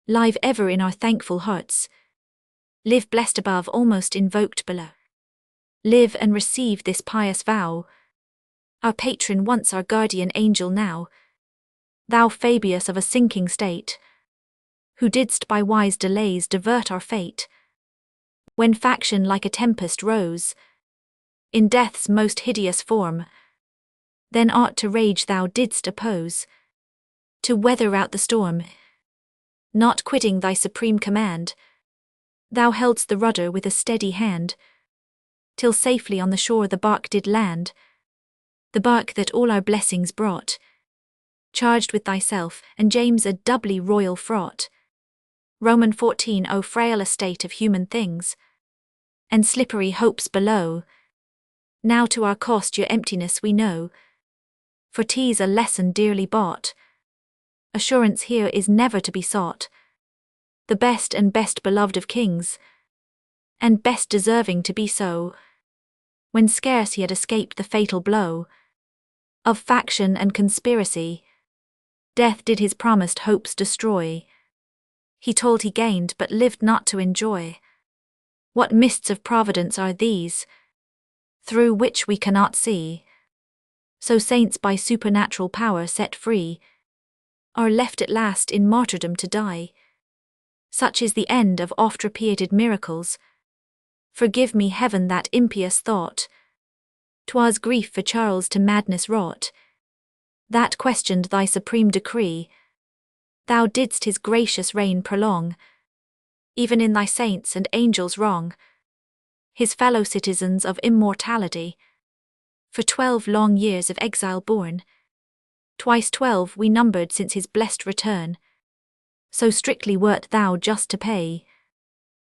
live ever in our thankful hearts. Live blessed above, almost invoked below. Live and receive this pious vow. Our patron once, our guardian angel now. Thou Fabius of a sinking state, who didst by wise delays divert our fate. When faction like a tempest rose, in death's most hideous form, then art to rage thou didst oppose, to weather out the storm. Not quitting thy supreme command, thou heldst the rudder with a steady hand, till safely on the shore the bark did land, the bark that all our blessings brought, charged with thyself and James a doubly royal fraught. Roman 14. O frail estate of human things, and slippery hopes below, now to our cost your emptiness we know, for 'tis a lesson dearly bought. Assurance here is never to be sought, the best and best beloved of kings, and best deserving to be so, when scarce he had escaped the fatal blow of faction and conspiracy. Death did his promised hopes destroy. He told he gained, but lived not to enjoy. What mists of providence are these, through which we cannot see? So saints by supernatural power set free, are left at last in martyrdom to die. Such is the end of oft-repeated miracles. Forgive me, heaven, that impious thought. 'Twas grief for Charles to madness wrought, that questioned thy supreme decree. Thou didst his gracious reign prolong, even in thy saints and angels wrong, his fellow citizens of immortality. For 12 long years of exile borne, twice 12 we numbered since his blessed return. So strictly wert thou just to pay,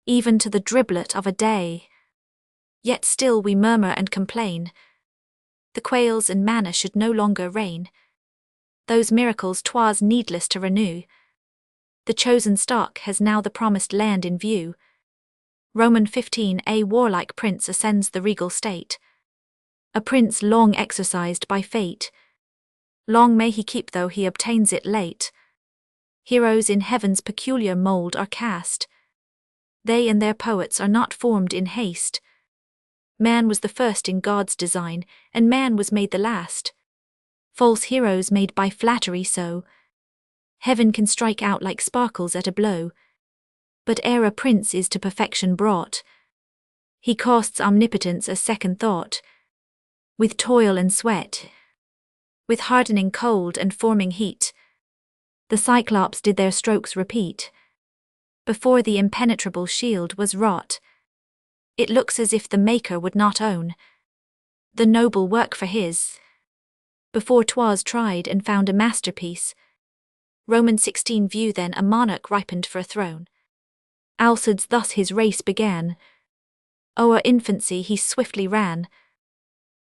even to the driblet of a day. Yet still we murmur and complain, the quails and manna should no longer reign. Those miracles 'twas needless to renew. The chosen stock has now the promised land in view. Roman 15. A warlike prince ascends the regal state, a prince long exercised by fate. Long may he keep though he obtains it late. Heroes in heaven's peculiar mould are cast, they and their poets are not formed in haste. Man was the first in God's design, and man was made the last. False heroes made by flattery so, heaven can strike out like sparkles at a blow. But ere a prince is to perfection brought, he costs omnipotence a second thought. With toil and sweat, with hardening cold and forming heat, the Cyclops did their strokes repeat. Before the impenetrable shield was wrought, it looks as if the Maker would not own the noble work for his, before 'twas tried and found a masterpiece. Roman 16. View then a monarch ripened for a throne. Alcides thus his race began. O'er infancy he swiftly ran.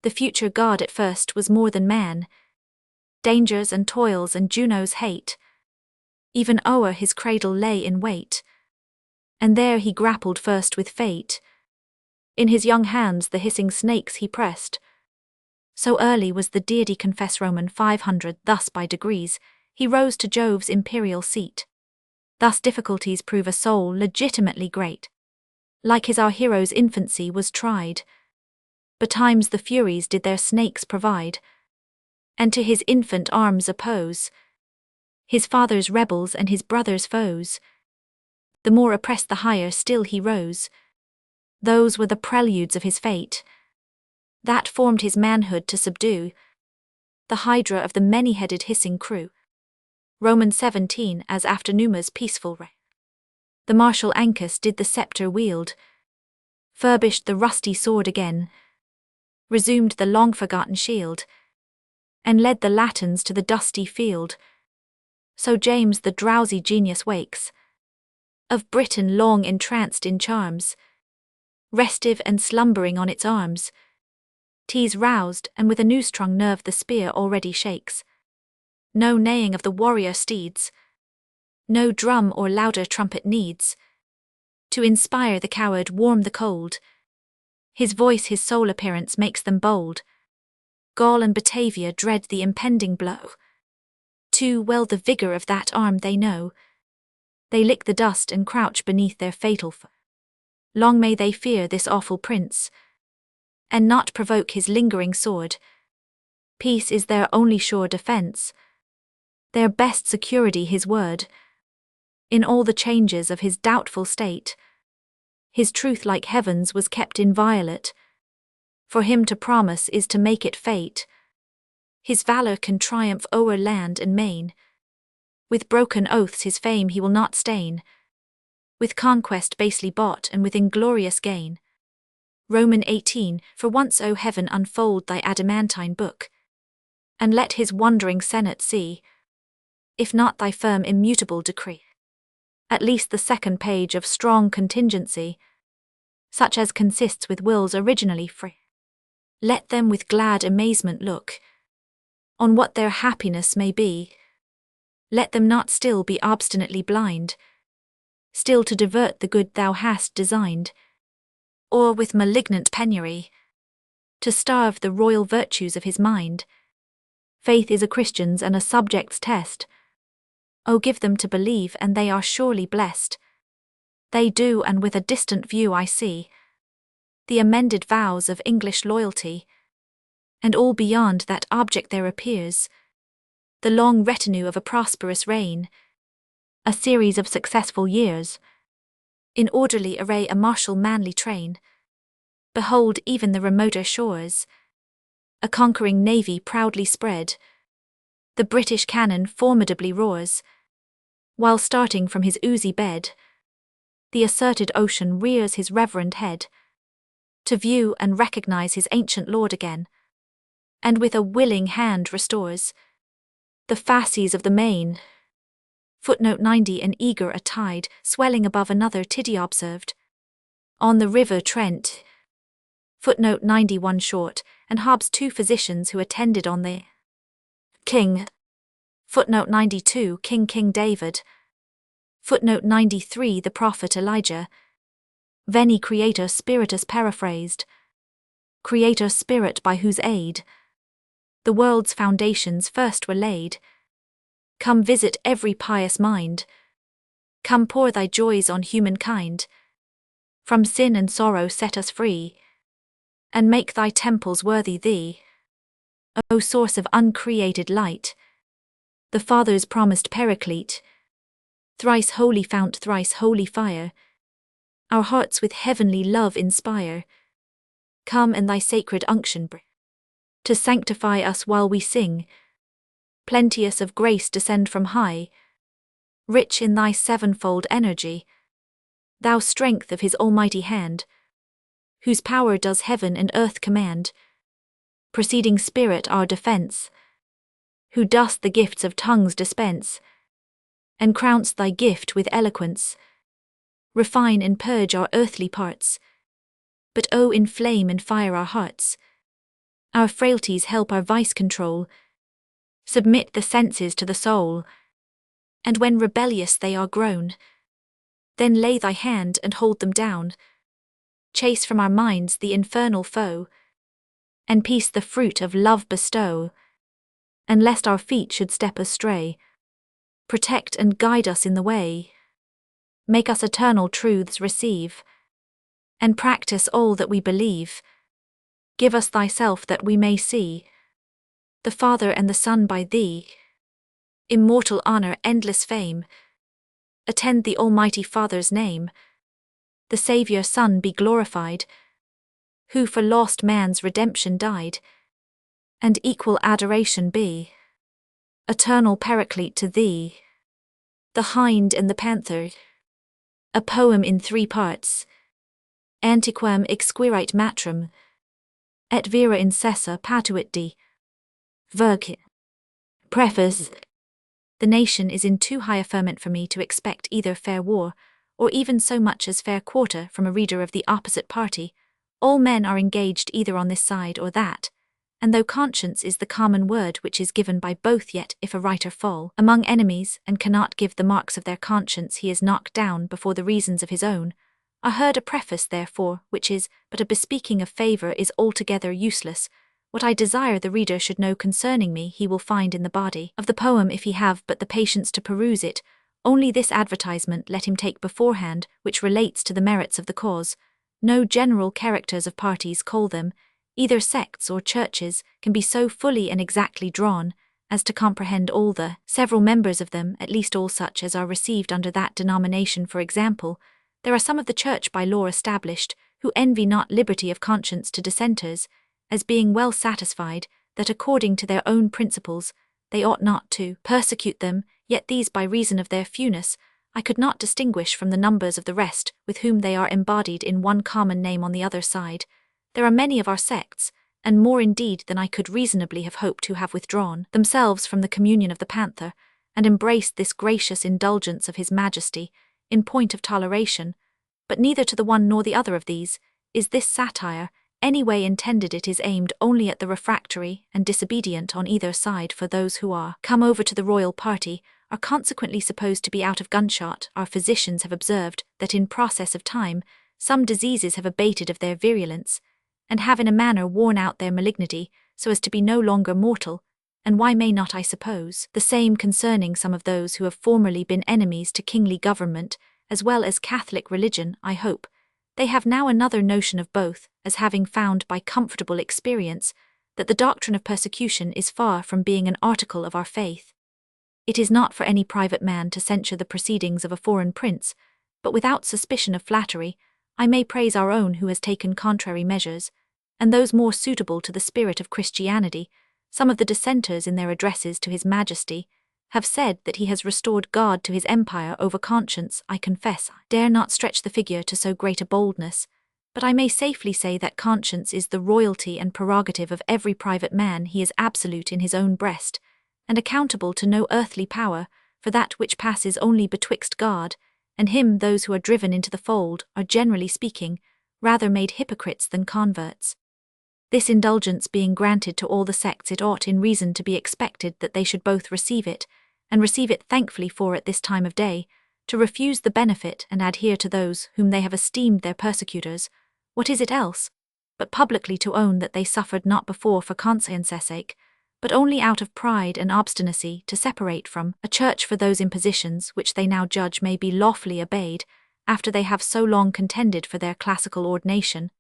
The future god at first was more than man. Dangers and toils and Juno's hate, even o'er his cradle lay in wait. And there he grappled first with fate. In his young hands the hissing snakes he pressed. So early was the deity confess. Roman 500. Thus by degrees he rose to Jove's imperial seat. Thus difficulties prove a soul legitimately great. Like his our hero's infancy was tried. Betimes the Furies did their snakes provide, and to his infant arms oppose his father's rebels and his brother's foes. The more oppressed the higher still he rose. Those were the preludes of his fate, that formed his manhood to subdue the hydra of the many-headed hissing crew. Roman 17. As after Numa's peaceful reign, The martial Ancus did the sceptre wield, furbished the rusty sword again, resumed the long-forgotten shield, and led the Latins to the dusty field. So James the drowsy genius wakes, of Britain long entranced in charms, restive and slumbering on its arms. 'Tis roused, and with a new-strung nerve the spear already shakes. No neighing of the warrior steeds, no drum or louder trumpet needs, to inspire the coward, warm the cold. His voice, his sole appearance makes them bold. Gaul and Batavia dread the impending blow. Too well the vigour of that arm they know. They lick the dust and crouch beneath their fatal foe. Long may they fear this awful prince, and not provoke his lingering sword. Peace is their only sure defence, their best security his word. In all the changes of his doubtful state, his truth like heavens was kept inviolate. For him to promise is to make it fate. His valour can triumph o'er land and main. With broken oaths his fame he will not stain, with conquest basely bought and with inglorious gain. Roman 18, for once, O heaven, unfold thy adamantine book, and let his wondering senate see, if not thy firm immutable decree, at least the second page of strong contingency, such as consists with wills originally free. Let them with glad amazement look on what their happiness may be. Let them not still be obstinately blind, still to divert the good thou hast designed, or with malignant penury to starve the royal virtues of his mind. Faith is a Christian's and a subject's test. O give them to believe, and they are surely blessed. They do, and with a distant view I see the amended vows of English loyalty, and all beyond that object there appears the long retinue of a prosperous reign, a series of successful years, in orderly array a martial manly train. Behold even the remoter shores, a conquering navy proudly spread. The British cannon formidably roars, while starting from his oozy bed, the asserted ocean rears his reverend head, to view and recognize his ancient lord again, and with a willing hand restores the fasces of the main. Footnote 90. An eager a tide, swelling above another tiddy observed, on the river Trent. Footnote 91. Short, and Hobbes 2 physicians who attended on the king. Footnote 92. King David. Footnote 93. The prophet Elijah. Veni Creator Spiritus paraphrased. Creator Spirit by whose aid the world's foundations first were laid. Come visit every pious mind. Come pour thy joys on humankind. From sin and sorrow set us free, and make thy temples worthy thee. O source of uncreated light, the Father's promised paraclete, thrice holy fount, thrice holy fire, our hearts with heavenly love inspire. Come and thy sacred unction bring, to sanctify us while we sing. Plenteous of grace descend from high, rich in thy sevenfold energy, thou strength of his almighty hand, whose power does heaven and earth command. Proceeding Spirit our defence, who dost the gifts of tongues dispense, and crown'st thy gift with eloquence. Refine and purge our earthly parts, but O inflame and fire our hearts. Our frailties help our vice control. Submit the senses to the soul, and when rebellious they are grown, then lay thy hand and hold them down. Chase from our minds the infernal foe, and peace the fruit of love bestow. And lest our feet should step astray, protect and guide us in the way. Make us eternal truths receive, and practice all that we believe. Give us thyself that we may see the Father and the Son by thee. Immortal honour, endless fame, attend the Almighty Father's name. The Saviour Son be glorified, who for lost man's redemption died, and equal adoration be eternal paraclete to thee. The hind and the panther, A poem in 3 parts. Antiquam exquirite matrum, et vera incessa patuit de. Virg. Preface. The nation is in too high a ferment for me to expect either fair war, or even so much as fair quarter from a reader of the opposite party. All men are engaged either on this side or that, and though conscience is the common word which is given by both, yet if a writer fall among enemies and cannot give the marks of their conscience, he is knocked down before the reasons of his own. I heard a preface, therefore, which is but a bespeaking of favour, is altogether useless. What I desire the reader should know concerning me he will find in the body of the poem, if he have but the patience to peruse it. Only this advertisement let him take beforehand, which relates to the merits of the cause. No general characters of parties, call them, either sects or churches, can be so fully and exactly drawn as to comprehend all the several members of them, at least all such as are received under that denomination. For example, there are some of the church by law established, who envy not liberty of conscience to dissenters, as being well satisfied that according to their own principles they ought not to persecute them, yet these by reason of their fewness I could not distinguish from the numbers of the rest with whom they are embodied in one common name on the other side. There are many of our sects, and more indeed than I could reasonably have hoped, who have withdrawn themselves from the communion of the Panther, and embraced this gracious indulgence of His Majesty in point of toleration, but neither to the one nor the other of these is this satire any way intended. It is aimed only at the refractory and disobedient on either side, for those who are come over to the royal party are consequently supposed to be out of gunshot. Our physicians have observed that in process of time some diseases have abated of their virulence, and have in a manner worn out their malignity, so as to be no longer mortal. And why may not I suppose the same concerning some of those who have formerly been enemies to kingly government, as well as Catholic religion? I hope they have now another notion of both, as having found by comfortable experience that the doctrine of persecution is far from being an article of our faith. It is not for any private man to censure the proceedings of a foreign prince, but without suspicion of flattery I may praise our own who has taken contrary measures, and those more suitable to the spirit of Christianity. Some of the dissenters in their addresses to His Majesty have said that he has restored God to his empire over conscience. I confess I dare not stretch the figure to so great a boldness, but I may safely say that conscience is the royalty and prerogative of every private man. He is absolute in his own breast, and accountable to no earthly power for that which passes only betwixt God and him. Those who are driven into the fold are, generally speaking, rather made hypocrites than converts. This indulgence being granted to all the sects, it ought in reason to be expected that they should both receive it, and receive it thankfully, for at this time of day, to refuse the benefit and adhere to those whom they have esteemed their persecutors, what is it else but publicly to own that they suffered not before for conscience's sake, but only out of pride and obstinacy to separate from a church for those impositions which they now judge may be lawfully obeyed, after they have so long contended for their classical ordination?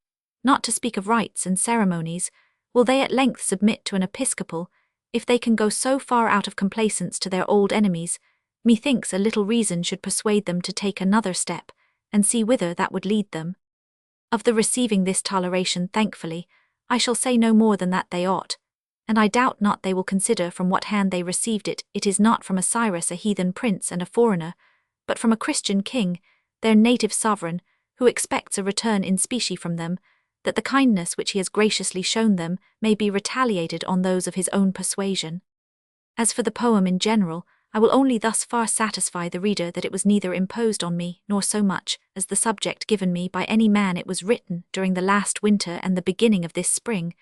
Not to speak of rites and ceremonies, will they at length submit to an episcopal, if they can go so far out of complaisance to their old enemies? Methinks a little reason should persuade them to take another step, and see whither that would lead them. Of the receiving this toleration thankfully, I shall say no more than that they ought, and I doubt not they will consider from what hand they received it. It is not from a Cyrus, a heathen prince and a foreigner, but from a Christian king, their native sovereign, who expects a return in specie from them, that the kindness which he has graciously shown them may be retaliated on those of his own persuasion. As for the poem in general, I will only thus far satisfy the reader that it was neither imposed on me nor so much as the subject given me by any man. It was written during the last winter and the beginning of this spring,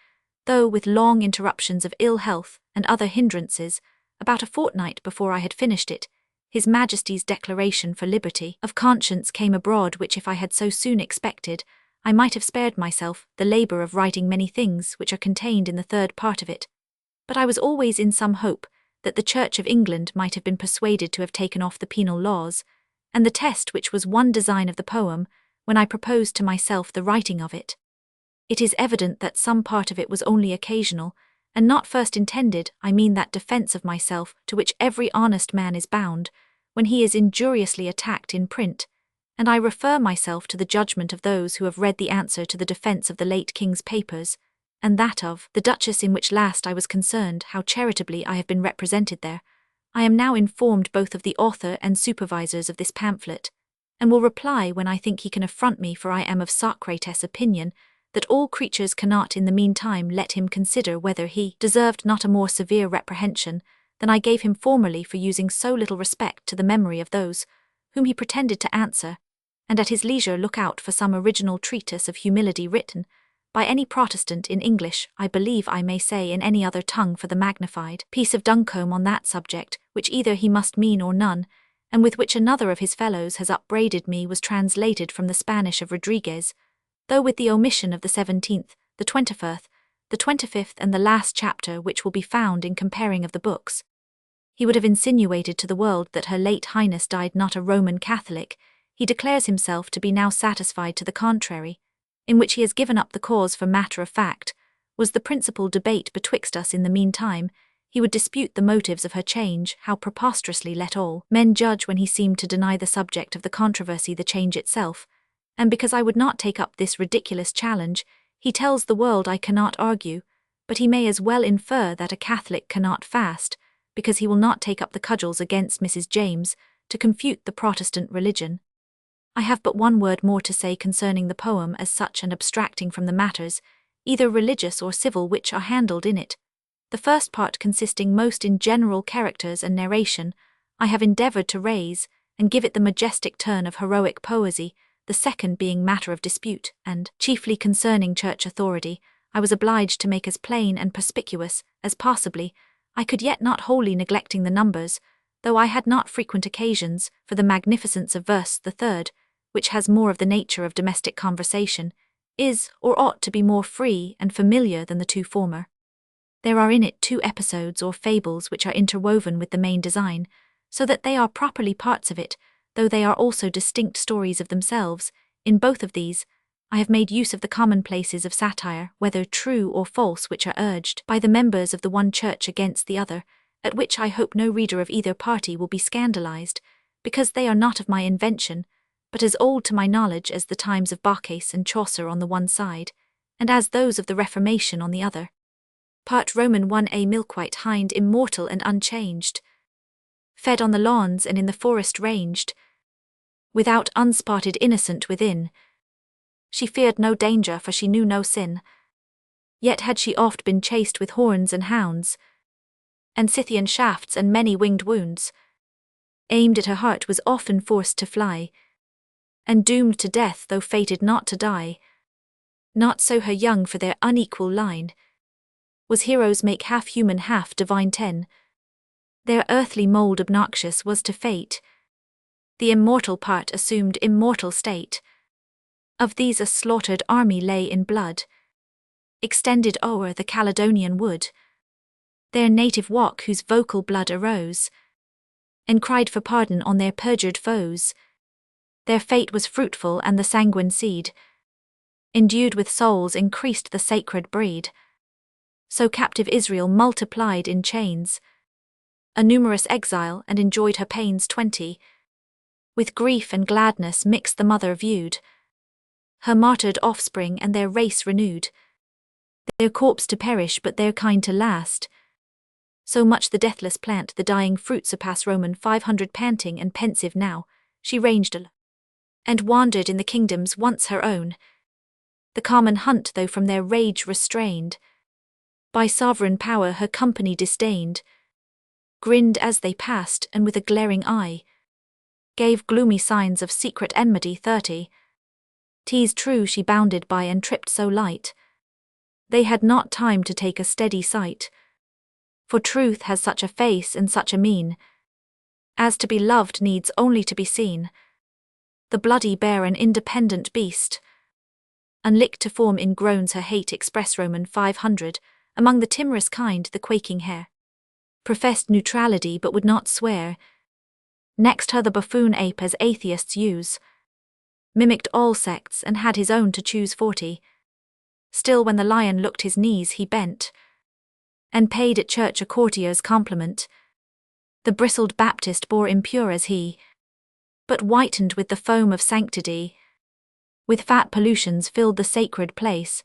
though with long interruptions of ill health and other hindrances. About a fortnight before I had finished it, His Majesty's declaration for liberty of conscience came abroad, which if I had so soon expected, I might have spared myself the labour of writing many things which are contained in the third part of it. But I was always in some hope that the Church of England might have been persuaded to have taken off the penal laws, and the test which was one design of the poem, when I proposed to myself the writing of it. It is evident that some part of it was only occasional, and not first intended. I mean that defence of myself to which every honest man is bound, when he is injuriously attacked in print, and I refer myself to the judgment of those who have read the answer to the defence of the late King's papers, and that of the Duchess, in which last I was concerned. How charitably I have been represented there! I am now informed both of the author and supervisors of this pamphlet, and will reply when I think he can affront me, for I am of Socrates' opinion, that all creatures cannot in the meantime let him consider whether he deserved not a more severe reprehension than I gave him formerly for using so little respect to the memory of those whom he pretended to answer, and at his leisure look out for some original treatise of humility written by any Protestant in English, I believe I may say in any other tongue, for the magnified piece of Duncombe on that subject, which either he must mean or none, and with which another of his fellows has upbraided me, was translated from the Spanish of Rodriguez, though with the omission of the 17th, the 21st, the 25th, and the last chapter, which will be found in comparing of the books. He would have insinuated to the world that Her late Highness died not a Roman Catholic. He declares himself to be now satisfied to the contrary, in which he has given up the cause for matter of fact, was the principal debate betwixt us in the meantime. He would dispute the motives of her change, how preposterously let all men judge when he seemed to deny the subject of the controversy the change itself, and because I would not take up this ridiculous challenge, he tells the world I cannot argue, but he may as well infer that a Catholic cannot fast, because he will not take up the cudgels against Mrs. James, to confute the Protestant religion. I have but one word more to say concerning the poem as such, and abstracting from the matters, either religious or civil, which are handled in it. The first part, consisting most in general characters and narration, I have endeavoured to raise, and give it the majestic turn of heroic poesy. The second, being matter of dispute, and chiefly concerning church authority, I was obliged to make as plain and perspicuous as possibly I could, yet not wholly neglecting the numbers, though I had not frequent occasions for the magnificence of verse. The third, which has more of the nature of domestic conversation, is, or ought to be, more free and familiar than the two former. There are in it two episodes or fables which are interwoven with the main design, so that they are properly parts of it, though they are also distinct stories of themselves. In both of these, I have made use of the commonplaces of satire, whether true or false, which are urged by the members of the one church against the other, at which I hope no reader of either party will be scandalized, because they are not of my invention, but as old to my knowledge as the times of Bacchus and Chaucer on the one side, and as those of the Reformation on the other. Part Roman 1a. Milk-white hind, immortal and unchanged, fed on the lawns and in the forest ranged, without unspotted innocent within. She feared no danger, for she knew no sin. Yet had she oft been chased with horns and hounds, and Scythian shafts and many winged wounds. Aimed at her heart was often forced to fly, and doomed to death though fated not to die. Not so her young, for their unequal line was heroes make half human half divine. 10. Their earthly mould obnoxious was to fate. The immortal part assumed immortal state. Of these a slaughtered army lay in blood, extended o'er the Caledonian wood. Their native walk whose vocal blood arose, and cried for pardon on their perjured foes. Their fate was fruitful, and the sanguine seed, endued with souls, increased the sacred breed. So captive Israel multiplied in chains, a numerous exile, and enjoyed her pains 20. With grief and gladness mixed the mother viewed her martyred offspring, and their race renewed. Their corpse to perish, but their kind to last. So much the deathless plant the dying fruit surpass. Roman 500. Panting and pensive now, she ranged and wandered in the kingdoms once her own. The common hunt, though from their rage restrained by sovereign power, her company disdained. Grinned as they passed, and with a glaring eye gave gloomy signs of secret enmity. 30. 'Tis true she bounded by and tripped so light, they had not time to take a steady sight. For truth has such a face and such a mien, as to be loved needs only to be seen. The bloody bear, an independent beast, unlicked to form in groans her hate express. Roman 500. Among the timorous kind the quaking hare professed neutrality, but would not swear. Next her the buffoon ape, as atheists use, mimicked all sects and had his own to choose. 40. Still when the lion looked his knees he bent, and paid at church a courtier's compliment. The bristled Baptist bore impure as he, but whitened with the foam of sanctity. With fat pollutions filled the sacred place,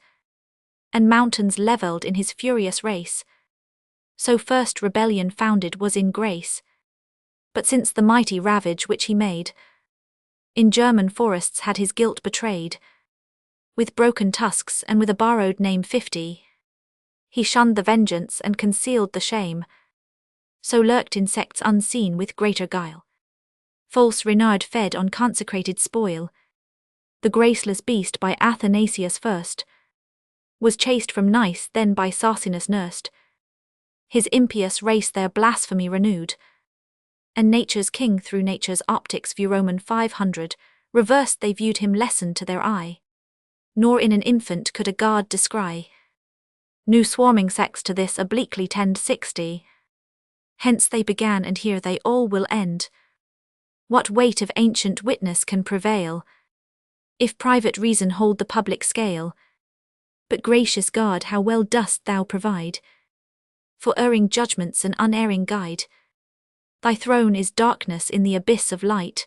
and mountains levelled in his furious race. So first rebellion founded was in grace, but since the mighty ravage which he made, In German forests had his guilt betrayed, with broken tusks and with a borrowed name 50. He shunned the vengeance and concealed the shame, so lurked insects unseen with greater guile. False Renard fed on consecrated spoil. The graceless beast by Athanasius first was chased from Nice, then by sauciness nursed. His impious race their blasphemy renewed, and nature's king through nature's optics view Roman 500, reversed they viewed him lessened to their eye. Nor in an infant could a god descry. New swarming sects to this obliquely tend 60. Hence they began and here they all will end. What weight of ancient witness can prevail, if private reason hold the public scale? But gracious God, how well dost thou provide for erring judgments an unerring guide. Thy throne is darkness in the abyss of light,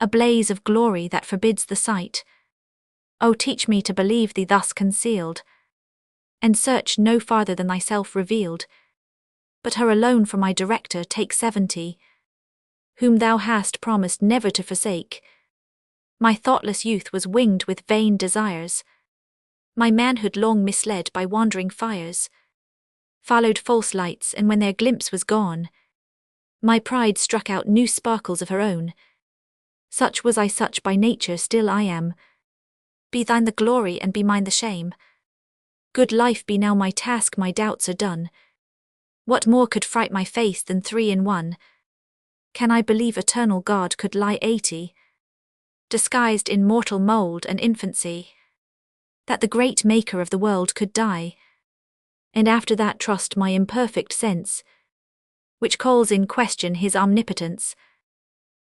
a blaze of glory that forbids the sight. O teach me to believe thee thus concealed, and search no farther than thyself revealed. But her alone for my director take 70, whom thou hast promised never to forsake. My thoughtless youth was winged with vain desires, my manhood long misled by wandering fires, followed false lights, and when their glimpse was gone, my pride struck out new sparkles of her own. Such was I, such by nature still I am. Be thine the glory and be mine the shame. Good life be now my task, my doubts are done. What more could fright my face than 3 in 1? Can I believe eternal God could lie 80, disguised in mortal mould and infancy? That the great maker of the world could die, and after that trust my imperfect sense, which calls in question his omnipotence?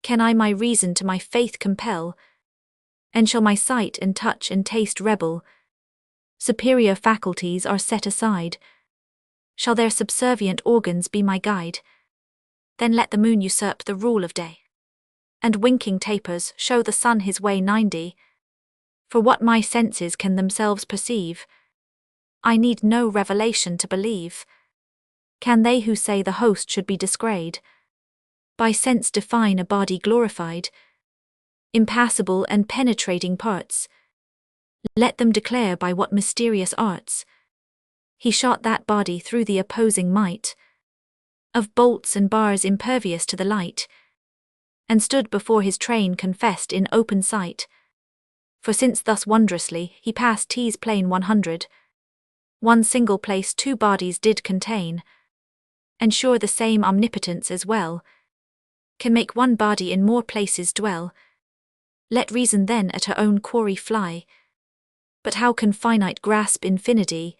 Can I my reason to my faith compel, and shall my sight and touch and taste rebel? Superior faculties are set aside, shall their subservient organs be my guide? Then let the moon usurp the rule of day, and winking tapers show the sun his way 90. For what my senses can themselves perceive, I need no revelation to believe. Can they who say the host should be disgrayed, by sense define a body glorified, impassable and penetrating parts? Let them declare by what mysterious arts he shot that body through the opposing might of bolts and bars impervious to the light, and stood before his train confessed in open sight. For since thus wondrously he passed T's plain 100, one single place 2 bodies did contain, and sure the same omnipotence as well can make one body in more places dwell. Let reason then at her own quarry fly, but how can finite grasp infinity?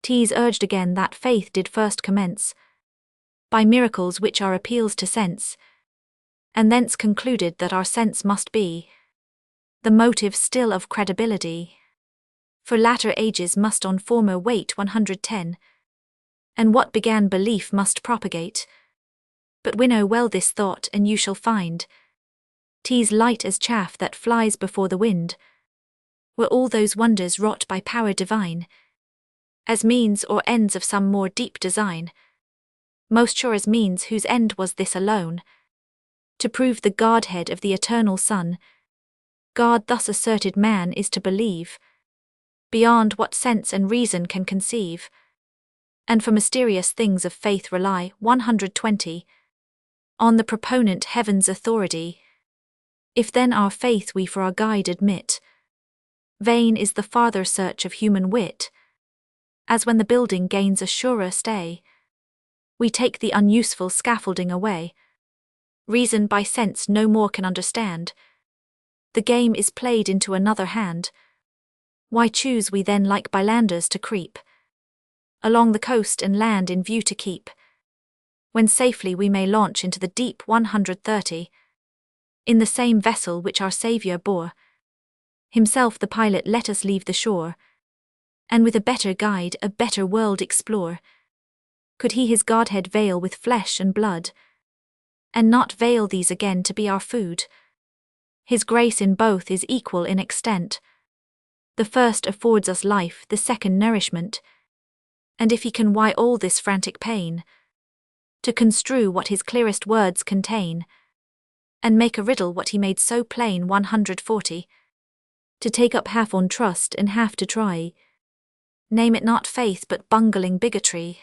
T's urged again that faith did first commence by miracles which are appeals to sense, and thence concluded that our sense must be the motive still of credibility. For latter ages must on former wait 110, and what began belief must propagate. But winnow well this thought and you shall find T's light as chaff that flies before the wind, were all those wonders wrought by power divine, as means or ends of some more deep design. Most sure as means whose end was this alone, to prove the Godhead of the eternal Son. God thus asserted man is to believe beyond what sense and reason can conceive, and for mysterious things of faith rely 120 on the proponent heaven's authority. If then our faith we for our guide admit, vain is the farther search of human wit, as when the building gains a surer stay, we take the unuseful scaffolding away. Reason by sense no more can understand, the game is played into another hand. Why choose we then like bylanders to creep along the coast and land in view to keep, when safely we may launch into the deep 130, in the same vessel which our Saviour bore? Himself the pilot let us leave the shore, and with a better guide a better world explore. Could he his Godhead veil with flesh and blood, and not veil these again to be our food? His grace in both is equal in extent. The first affords us life, the second nourishment. And if he can, why all this frantic pain to construe what his clearest words contain? and make a riddle what he made so plain 140. To take up half on trust and half to try. Name it not faith but bungling bigotry.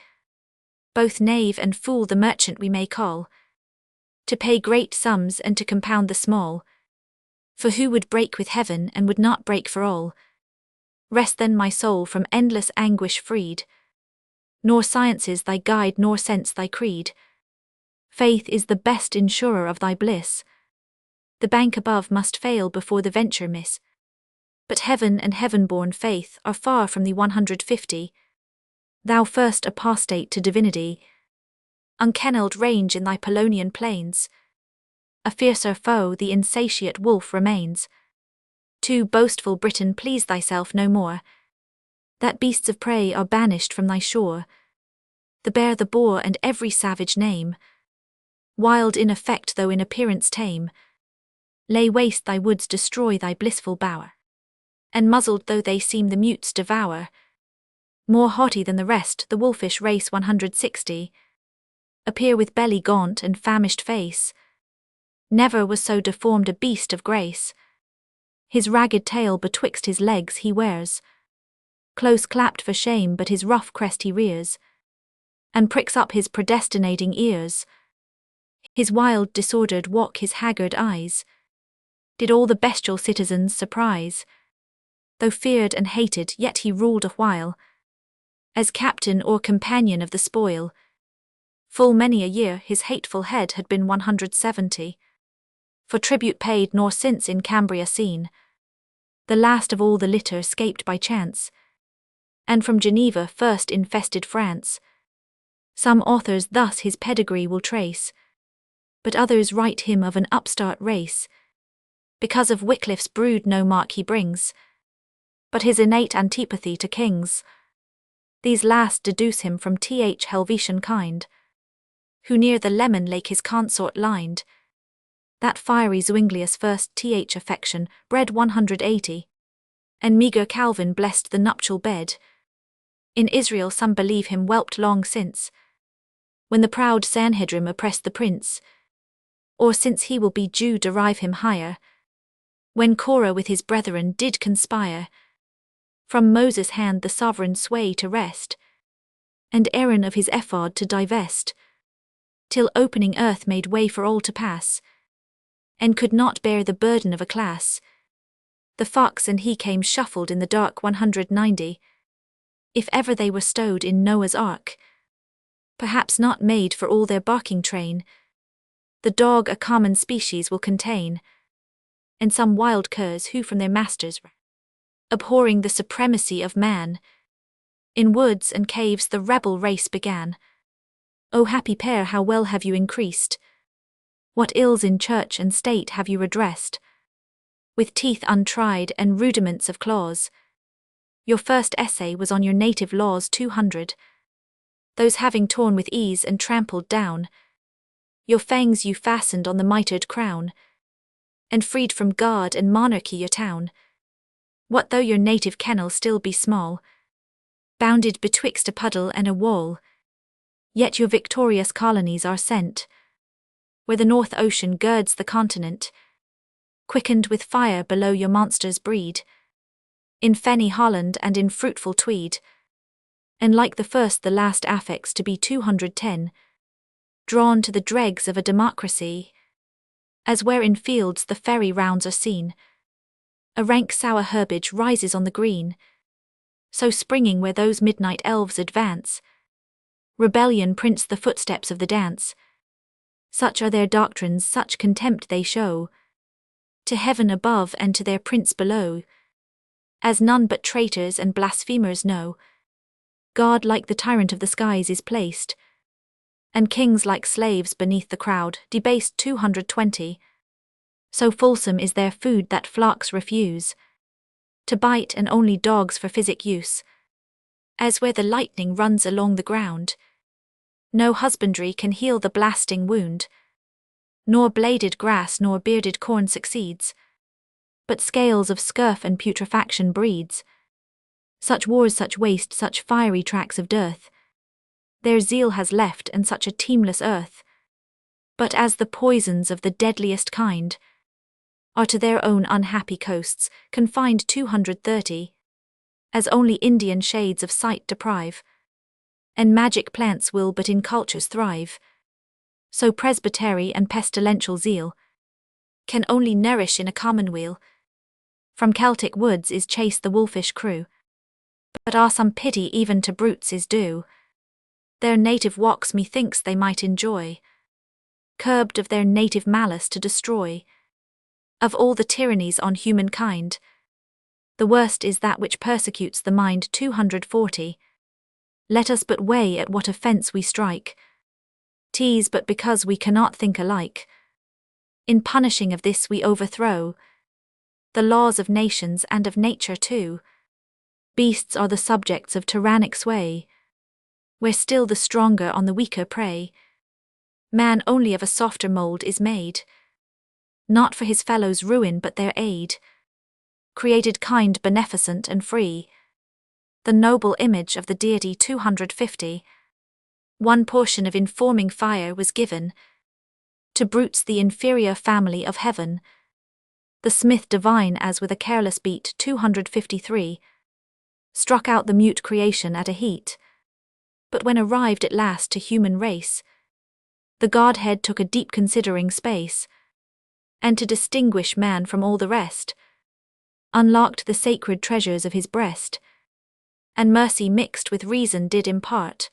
Both knave and fool the merchant we may call, to pay great sums and to compound the small. For who would break with heaven and would not break for all? Rest then my soul from endless anguish freed. Nor science is thy guide nor sense thy creed. Faith is the best insurer of thy bliss. The bank above must fail before the venture miss. But heaven and heaven-born faith are far from thee 150. Thou first apostate to divinity, unkennelled range in thy Polonian plains. A fiercer foe the insatiate wolf remains. Too boastful Britain, please thyself no more, that beasts of prey are banished from thy shore. The bear, the boar, and every savage name, wild in effect though in appearance tame, lay waste thy woods, destroy thy blissful bower. And muzzled though they seem, the mutes devour. More haughty than the rest, the wolfish race 160, appear with belly gaunt and famished face. Never was so deformed a beast of grace. His ragged tail betwixt his legs he wears, close clapped for shame, but his rough crest he rears, and pricks up his predestinating ears. His wild disordered walk, his haggard eyes, did all the bestial citizens surprise. Though feared and hated, yet he ruled a while, as captain or companion of the spoil. Full many a year his hateful head had been 170, for tribute paid nor since in Cambria seen. The last of all the litter scaped by chance, and from Geneva first infested France. Some authors thus his pedigree will trace, but others write him of an upstart race. Because of Wycliffe's brood no mark he brings, but his innate antipathy to kings. These last deduce him from th Helvetian kind, who near the Lemon Lake his consort lined. That fiery Zuinglius first th affection bred 180, and meagre Calvin blessed the nuptial bed. In Israel some believe him whelped long since, when the proud Sanhedrim oppressed the prince, or since he will be Jew derive him higher, when Korah with his brethren did conspire, from Moses' hand the sovereign sway to wrest, and Aaron of his ephod to divest, till opening earth made way for all to pass, and could not bear the burden of a class. The fox and he came shuffled in the dark 190, if ever they were stowed in Noah's ark. Perhaps not made for all their barking train. The dog a common species will contain, and some wild curs who from their masters abhorring the supremacy of man, in woods and caves the rebel race began. O happy pair, how well have you increased! What ills in church and state have you redressed! With teeth untried and rudiments of claws. Your first essay was on your native laws 200. Those having torn with ease and trampled down, your fangs you fastened on the mitred crown, and freed from guard and monarchy your town. What though your native kennel still be small, bounded betwixt a puddle and a wall, yet your victorious colonies are sent, where the North Ocean girds the continent, quickened with fire below your monsters breed, in fenny Holland and in fruitful Tweed, and like the first the last affix to be 210, drawn to the dregs of a democracy, as where in fields the ferry rounds are seen, a rank sour herbage rises on the green, so springing where those midnight elves advance, rebellion prints the footsteps of the dance. Such are their doctrines, such contempt they show, to heaven above and to their prince below, as none but traitors and blasphemers know. God like the tyrant of the skies is placed, and kings like slaves beneath the crowd, debased 220. So fulsome is their food that flocks refuse to bite, and only dogs for physic use. As where the lightning runs along the ground, no husbandry can heal the blasting wound, nor bladed grass nor bearded corn succeeds, but scales of scurf and putrefaction breeds. Such wars, such waste, such fiery tracks of dearth, their zeal has left, and such a teemless earth. But as the poisons of the deadliest kind are to their own unhappy coasts confined 230, as only Indian shades of sight deprive, and magic plants will but in cultures thrive, so presbytery and pestilential zeal can only nourish in a commonweal. From Celtic woods is chased the wolfish crew, but are some pity even to brutes is due. Their native walks methinks they might enjoy, curbed of their native malice to destroy. Of all the tyrannies on humankind, the worst is that which persecutes the mind. 240. Let us but weigh at what offence we strike, 'tis but because we cannot think alike. In punishing of this we overthrow the laws of nations and of nature too. Beasts are the subjects of tyrannic sway, where still the stronger on the weaker prey. Man only of a softer mould is made, not for his fellows' ruin but their aid. Created kind, beneficent and free, the noble image of the deity. 250. One portion of informing fire was given to brutes, the inferior family of heaven. The smith divine, as with a careless beat. 253. Struck out the mute creation at a heat, but when arrived at last to human race, the Godhead took a deep considering space, and to distinguish man from all the rest, unlocked the sacred treasures of his breast, and mercy mixed with reason did impart,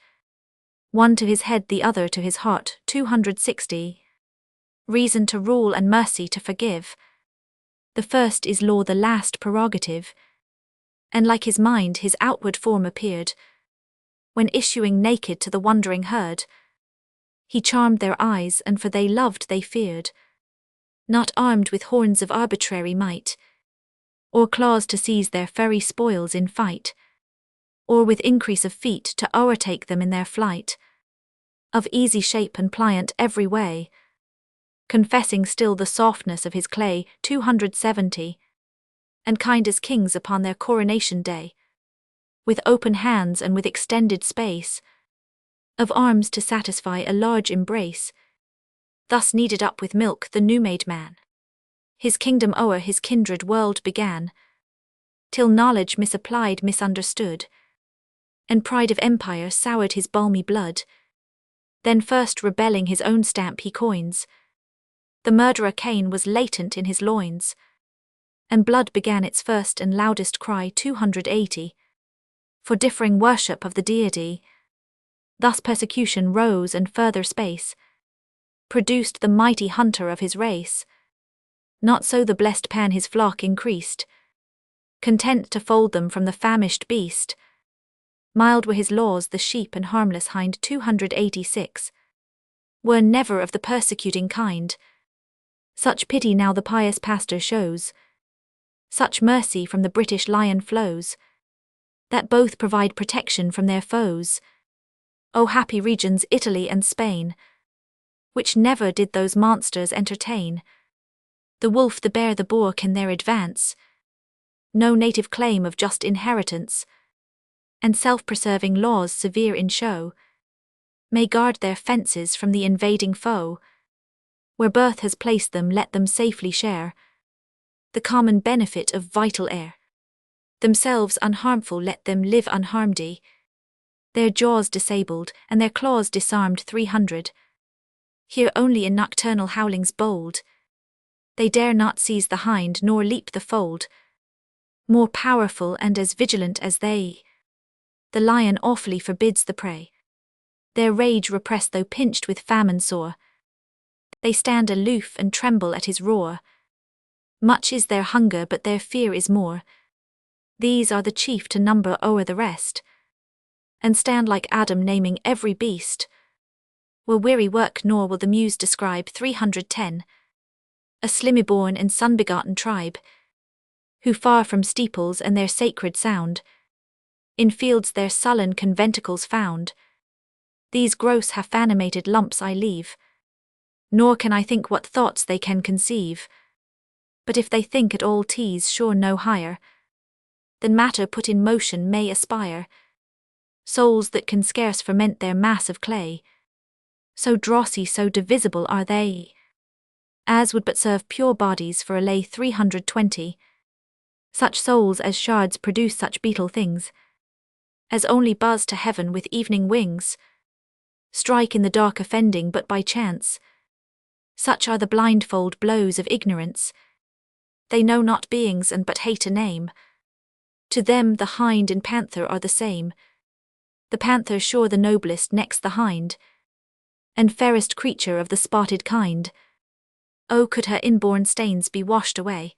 one to his head, the other to his heart. 260. Reason to rule and mercy to forgive, the first is law, the last prerogative, and like his mind his outward form appeared, when issuing naked to the wondering herd, he charmed their eyes, and for they loved they feared, not armed with horns of arbitrary might, or claws to seize their furry spoils in fight, or with increase of feet to o'ertake them in their flight, of easy shape and pliant every way, confessing still the softness of his clay. 270. And kind as kings upon their coronation day, with open hands and with extended space of arms to satisfy a large embrace, thus kneaded up with milk the new-made man, his kingdom o'er his kindred world began, till knowledge misapplied misunderstood, and pride of empire soured his balmy blood. Then first rebelling his own stamp he coins, the murderer Cain was latent in his loins, and blood began its first and loudest cry. 280. For differing worship of the deity, thus persecution rose, and further space produced the mighty hunter of his race. Not so the blessed Pan his flock increased, content to fold them from the famished beast. Mild were his laws, the sheep and harmless hind. 286. Were never of the persecuting kind, such pity now the pious pastor shows, such mercy from the British lion flows, that both provide protection from their foes. O happy regions Italy and Spain, which never did those monsters entertain. The wolf, the bear, the boar can there advance, no native claim of just inheritance, and self-preserving laws severe in show may guard their fences from the invading foe. Where birth has placed them, let them safely share the common benefit of vital air. Themselves unharmful, let them live unharmed, their jaws disabled and their claws disarmed. 300. Here only in nocturnal howlings bold, they dare not seize the hind nor leap the fold. More powerful and as vigilant as they, the lion awfully forbids the prey. Their rage repressed though pinched with famine sore, they stand aloof and tremble at his roar. Much is their hunger but their fear is more, these are the chief to number o'er the rest, and stand like Adam naming every beast. Were weary work nor will the muse describe. 310. A slimy-born and sun-begotten tribe, who far from steeples and their sacred sound, in fields their sullen conventicles found. These gross half-animated lumps I leave, nor can I think what thoughts they can conceive. But if they think at all, 'tis sure no higher than matter put in motion may aspire. Souls that can scarce ferment their mass of clay, So drossy, so divisible are they, as would but serve pure bodies for a lay 320. Such souls as shards produce such beetle things, as only buzz to heaven with evening wings, strike in the dark offending but by chance. Such are the blindfold blows of ignorance. They know not beings and but hate a name. To them the hind and panther are the same. The panther sure the noblest, next the hind, and fairest creature of the spotted kind. Oh, could her inborn stains be washed away,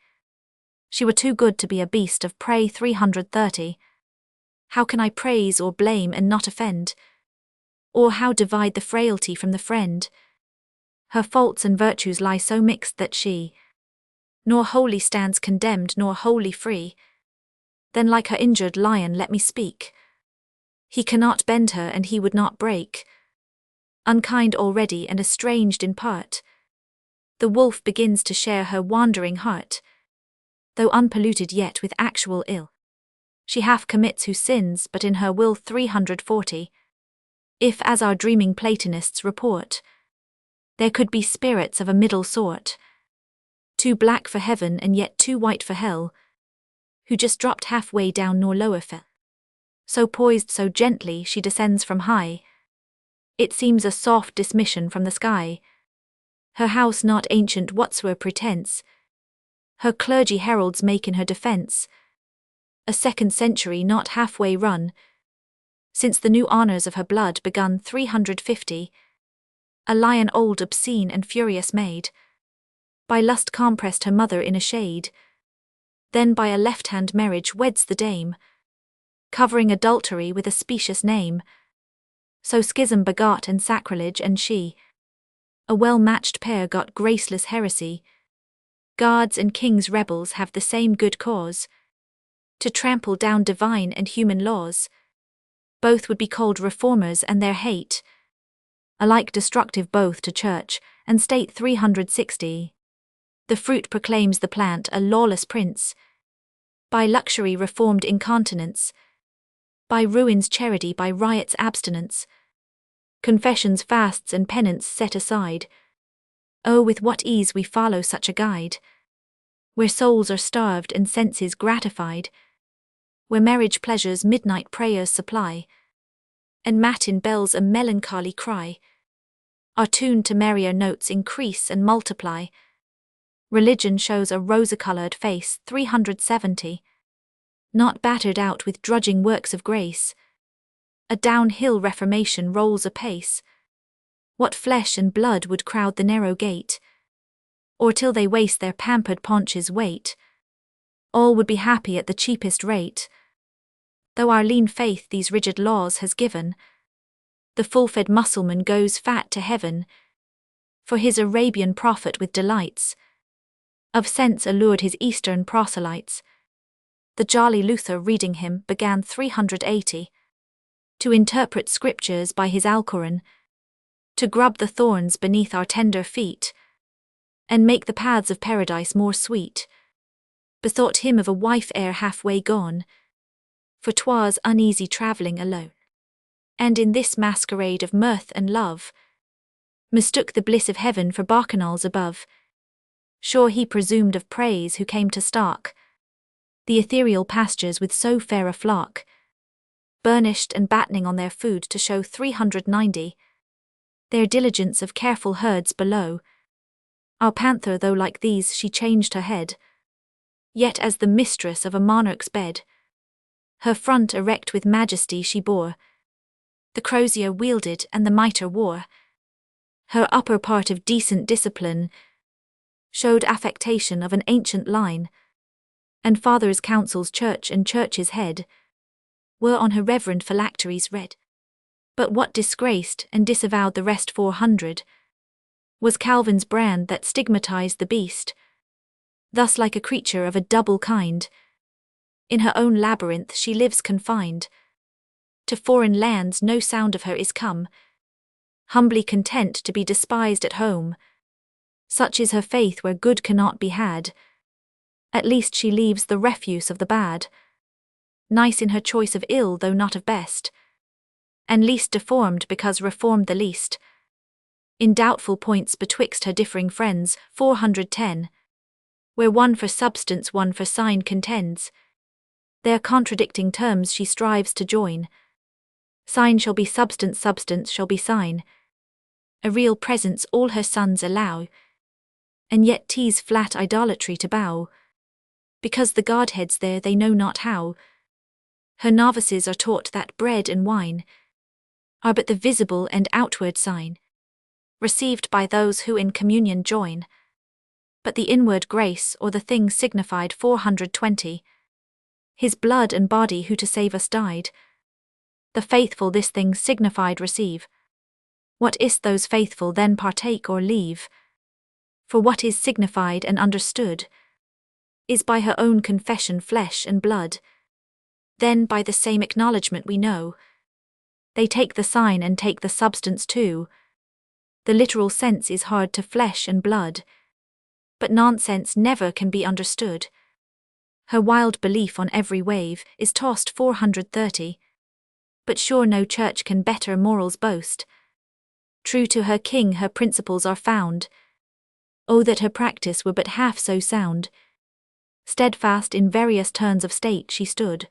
she were too good to be a beast of prey. 330. How can I praise or blame and not offend? Or how divide the frailty from the friend? Her faults and virtues lie so mixed that she nor wholly stands condemned nor wholly free. Then like her injured lion let me speak. He cannot bend her and he would not break. Unkind already and estranged in part, the wolf begins to share her wandering heart. Though unpolluted yet with actual ill, she half commits who sins but in her will. 340. If, as our dreaming Platonists report, there could be spirits of a middle sort, too black for heaven and yet too white for hell, who just dropped halfway down nor lower fell, so poised so gently she descends from high, it seems a soft dismission from the sky. Her house not ancient whatsoe'er pretence, her clergy heralds make in her defence, a 2nd century not halfway run, since the new honours of her blood begun. 350. A lion old, obscene and furious made, by lust compressed her mother in a shade, then by a left-hand marriage weds the dame, covering adultery with a specious name. So schism begot and sacrilege, and she, a well-matched pair, got graceless heresy. Gods and kings rebels have the same good cause, to trample down divine and human laws. Both would be called reformers, and their hate alike destructive both to church and state. 360. The fruit proclaims the plant a lawless prince, by luxury reformed incontinence, by ruins charity, by riots abstinence, confessions fasts and penance set aside. Oh, with what ease we follow such a guide, where souls are starved and senses gratified, where marriage pleasures midnight prayers supply, and matin bells a melancholy cry are tuned to merrier notes increase and multiply. Religion shows a rose-coloured face. 370. Not battered out with drudging works of grace, a downhill reformation rolls apace. What flesh and blood would crowd the narrow gate, or till they waste their pampered paunches weight? All would be happy at the cheapest rate, though our lean faith these rigid laws has given. The full-fed Mussulman goes fat to heaven, for his Arabian prophet with delights of sense allured his Eastern proselytes. The jolly Luther reading him began. 380. To interpret scriptures by his Alcoran, to grub the thorns beneath our tender feet, and make the paths of paradise more sweet, bethought him of a wife ere halfway gone, for 'twas uneasy travelling alone, and in this masquerade of mirth and love, mistook the bliss of heaven for bacchanals above. Sure he presumed of praise who came to stalk the ethereal pastures with so fair a flock, burnished and battening on their food to show. 390. Their diligence of careful herds below. Our panther, though like these she changed her head, yet as the mistress of a monarch's bed, her front erect with majesty she bore, the crozier wielded and the mitre wore. Her upper part of decent discipline showed affectation of an ancient line, and father's counsels church and church's head were on her reverend phylacteries read. But what disgraced and disavowed the rest 400 was Calvin's brand that stigmatized the beast. Thus like a creature of a double kind, in her own labyrinth she lives confined. To foreign lands no sound of her is come, humbly content to be despised at home. Such is her faith where good cannot be had, at least she leaves the refuse of the bad. Nice in her choice of ill though not of best, and least deformed because reformed the least. In doubtful points betwixt her differing friends, 410. Where one for substance one for sign contends, their contradicting terms she strives to join. Sign shall be substance, substance shall be sign. A real presence all her sons allow, and yet 'tis flat idolatry to bow, because the Godhead's there they know not how. Her novices are taught that bread and wine are but the visible and outward sign, received by those who in communion join. But the inward grace or the thing signified, 420. His blood and body who to save us died. The faithful this thing signified receive. What is those faithful then partake or leave? For what is signified and understood is by her own confession flesh and blood. Then by the same acknowledgement we know they take the sign and take the substance too. The literal sense is hard to flesh and blood, but nonsense never can be understood. Her wild belief on every wave is tossed, 430. But sure no church can better morals boast. True to her king her principles are found. Oh that her practice were but half so sound. Steadfast in various turns of state she stood,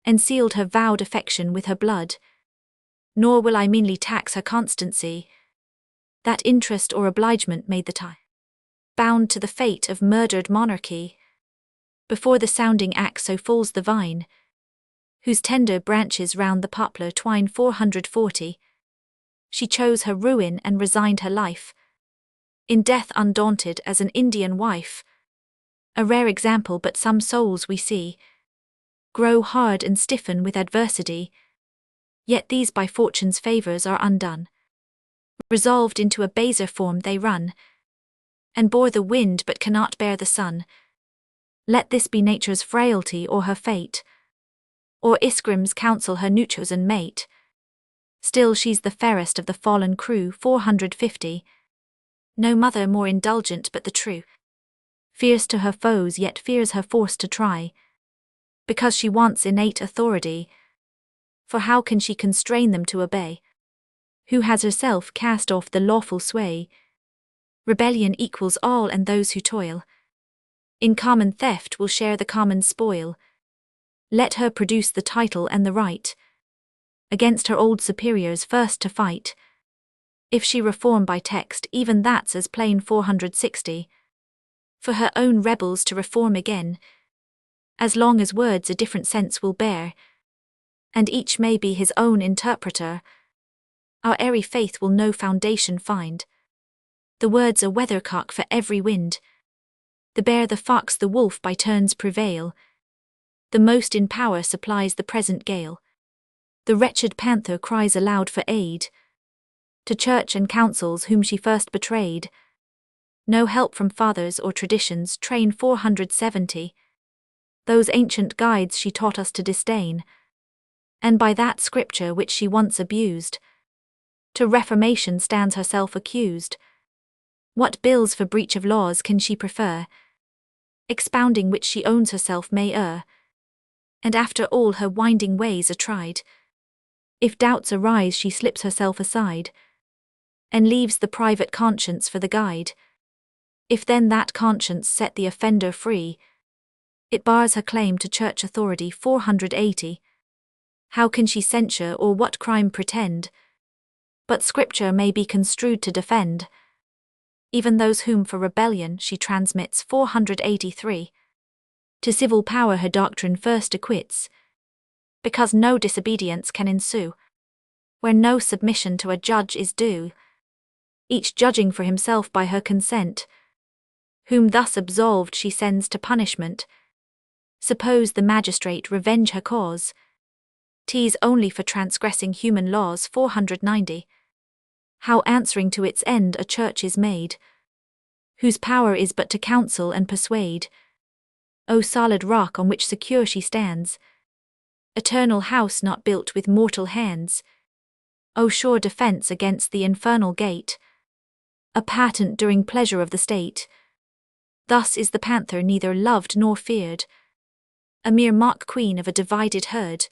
and sealed her vowed affection with her blood. Nor will I meanly tax her constancy, that interest or obligement made the tie bound to the fate of murdered monarchy. Before the sounding axe so falls the vine, whose tender branches round the poplar twine, 440. She chose her ruin and resigned her life, in death undaunted as an Indian wife. A rare example, but some souls we see grow hard and stiffen with adversity, yet these by fortune's favours are undone. Resolved into a baser form they run, and bore the wind but cannot bear the sun. Let this be nature's frailty or her fate, or Isgrim's counsel her chosen mate. Still she's the fairest of the fallen crew, 450. No mother more indulgent but the true. Fierce to her foes yet fears her force to try, because she wants innate authority. For how can she constrain them to obey, who has herself cast off the lawful sway? Rebellion equals all, and those who toil in common theft will share the common spoil. Let her produce the title and the right, against her old superiors first to fight. If she reform by text, even that's as plain, 460. For her own rebels to reform again, as long as words a different sense will bear, and each may be his own interpreter, our airy faith will no foundation find. The word's a weathercock for every wind. The bear, the fox, the wolf by turns prevail. The most in power supplies the present gale. The wretched panther cries aloud for aid to church and councils whom she first betrayed. No help from fathers or traditions train, 470. Those ancient guides she taught us to disdain, and by that scripture which she once abused, to reformation stands herself accused. What bills for breach of laws can she prefer, expounding which she owns herself may err, and after all her winding ways are tried, if doubts arise she slips herself aside, and leaves the private conscience for the guide. If then that conscience set the offender free, it bars her claim to church authority, 480. How can she censure or what crime pretend? But scripture may be construed to defend even those whom for rebellion she transmits, 483. To civil power her doctrine first acquits, because no disobedience can ensue, where no submission to a judge is due, each judging for himself by her consent. Whom thus absolved she sends to punishment. Suppose the magistrate revenge her cause, 'tis only for transgressing human laws, 490. How answering to its end a church is made, whose power is but to counsel and persuade. O solid rock on which secure she stands, eternal house not built with mortal hands. O sure defence against the infernal gate, a patent during pleasure of the state. Thus is the panther neither loved nor feared, a mere mock queen of a divided herd,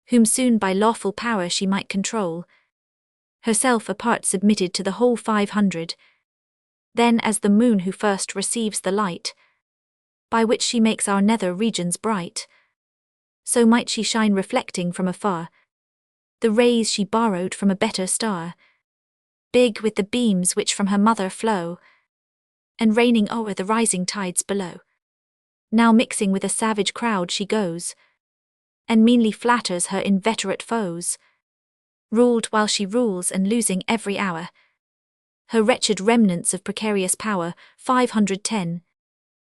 whom soon by lawful power she might control, herself apart submitted to the whole 500. Then as the moon who first receives the light, by which she makes our nether regions bright, so might she shine reflecting from afar the rays she borrowed from a better star, big with the beams which from her mother flow, and raining o'er the rising tides below. Now mixing with a savage crowd she goes, and meanly flatters her inveterate foes, ruled while she rules and losing every hour her wretched remnants of precarious power. 510.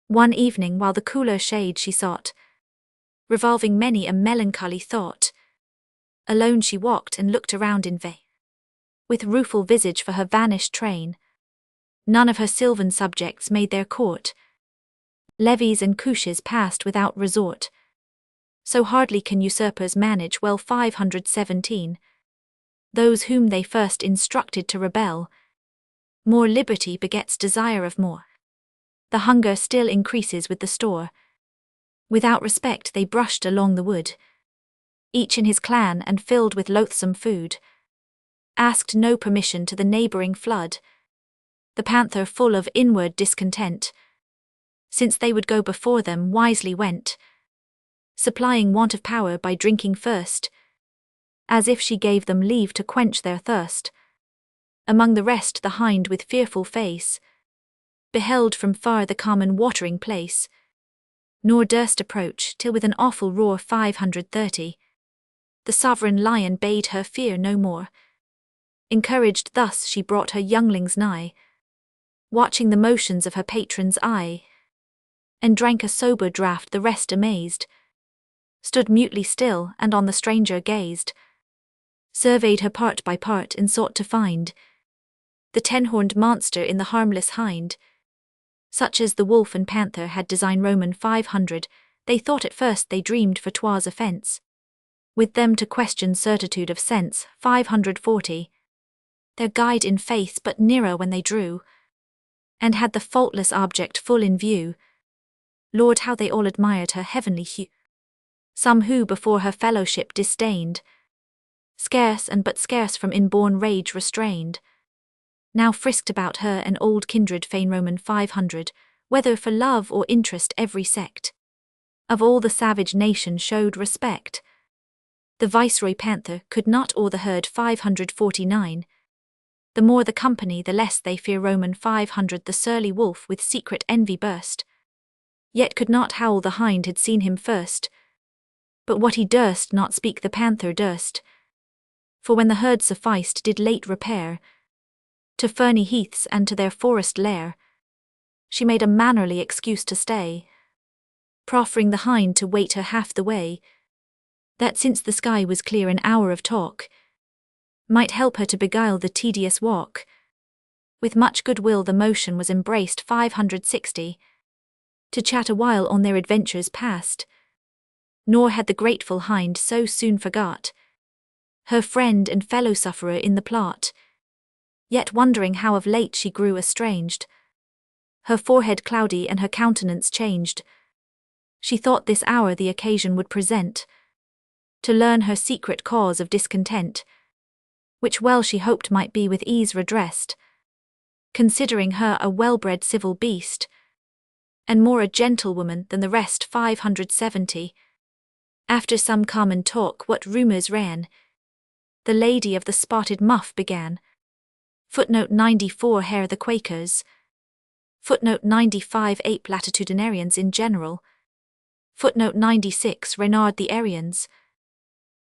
One evening while the cooler shade she sought, revolving many a melancholy thought, alone she walked and looked around in vain, with rueful visage for her vanished train. None of her sylvan subjects made their court, levies and couches passed without resort, so hardly can usurpers manage well. 517. Those whom they first instructed to rebel, more liberty begets desire of more. The hunger still increases with the store. Without respect they brushed along the wood, each in his clan and filled with loathsome food, asked no permission to the neighboring flood. The panther full of inward discontent, since they would go before them wisely went, supplying want of power by drinking first, as if she gave them leave to quench their thirst. Among the rest the hind with fearful face beheld from far the common watering place, nor durst approach till with an awful roar. 530. The sovereign lion bade her fear no more. Encouraged thus she brought her younglings nigh, watching the motions of her patron's eye, and drank a sober draught. The rest amazed stood mutely still and on the stranger gazed, surveyed her part by part and sought to find the 10-horned monster in the harmless hind, such as the wolf and panther had design. Roman 500. They thought at first they dreamed, for 'twas offence with them to question certitude of sense. 540. Their guide in faith but nearer when they drew, and had the faultless object full in view. Lord, how they all admired her heavenly hue! Some who before her fellowship disdained, scarce and but scarce from inborn rage restrained, now frisked about her and old kindred fain. Roman 500. Whether for love or interest every sect of all the savage nation showed respect. The viceroy panther could not awe the herd. 549. The more the company the less they fear. Roman 500. The surly wolf with secret envy burst, yet could not howl. The hind had seen him first, but what he durst not speak the panther durst, for when the herd sufficed did late repair to ferny heaths and to their forest lair, she made a mannerly excuse to stay, proffering the hind to wait her half the way, that since the sky was clear an hour of talk might help her to beguile the tedious walk. With much goodwill the motion was embraced. 560. To chat a while on their adventures past, nor had the grateful hind so soon forgot her friend and fellow-sufferer in the plot, yet wondering how of late she grew estranged, her forehead cloudy and her countenance changed. She thought this hour the occasion would present to learn her secret cause of discontent, which well she hoped might be with ease redressed, considering her a well-bred civil beast, and more a gentlewoman than the rest. 570. After some common talk what rumours ran, the lady of the spotted muff began. Footnote 94. Hare the Quakers. Footnote 95. Ape latitudinarians in general. Footnote 96. Renard the Aryans.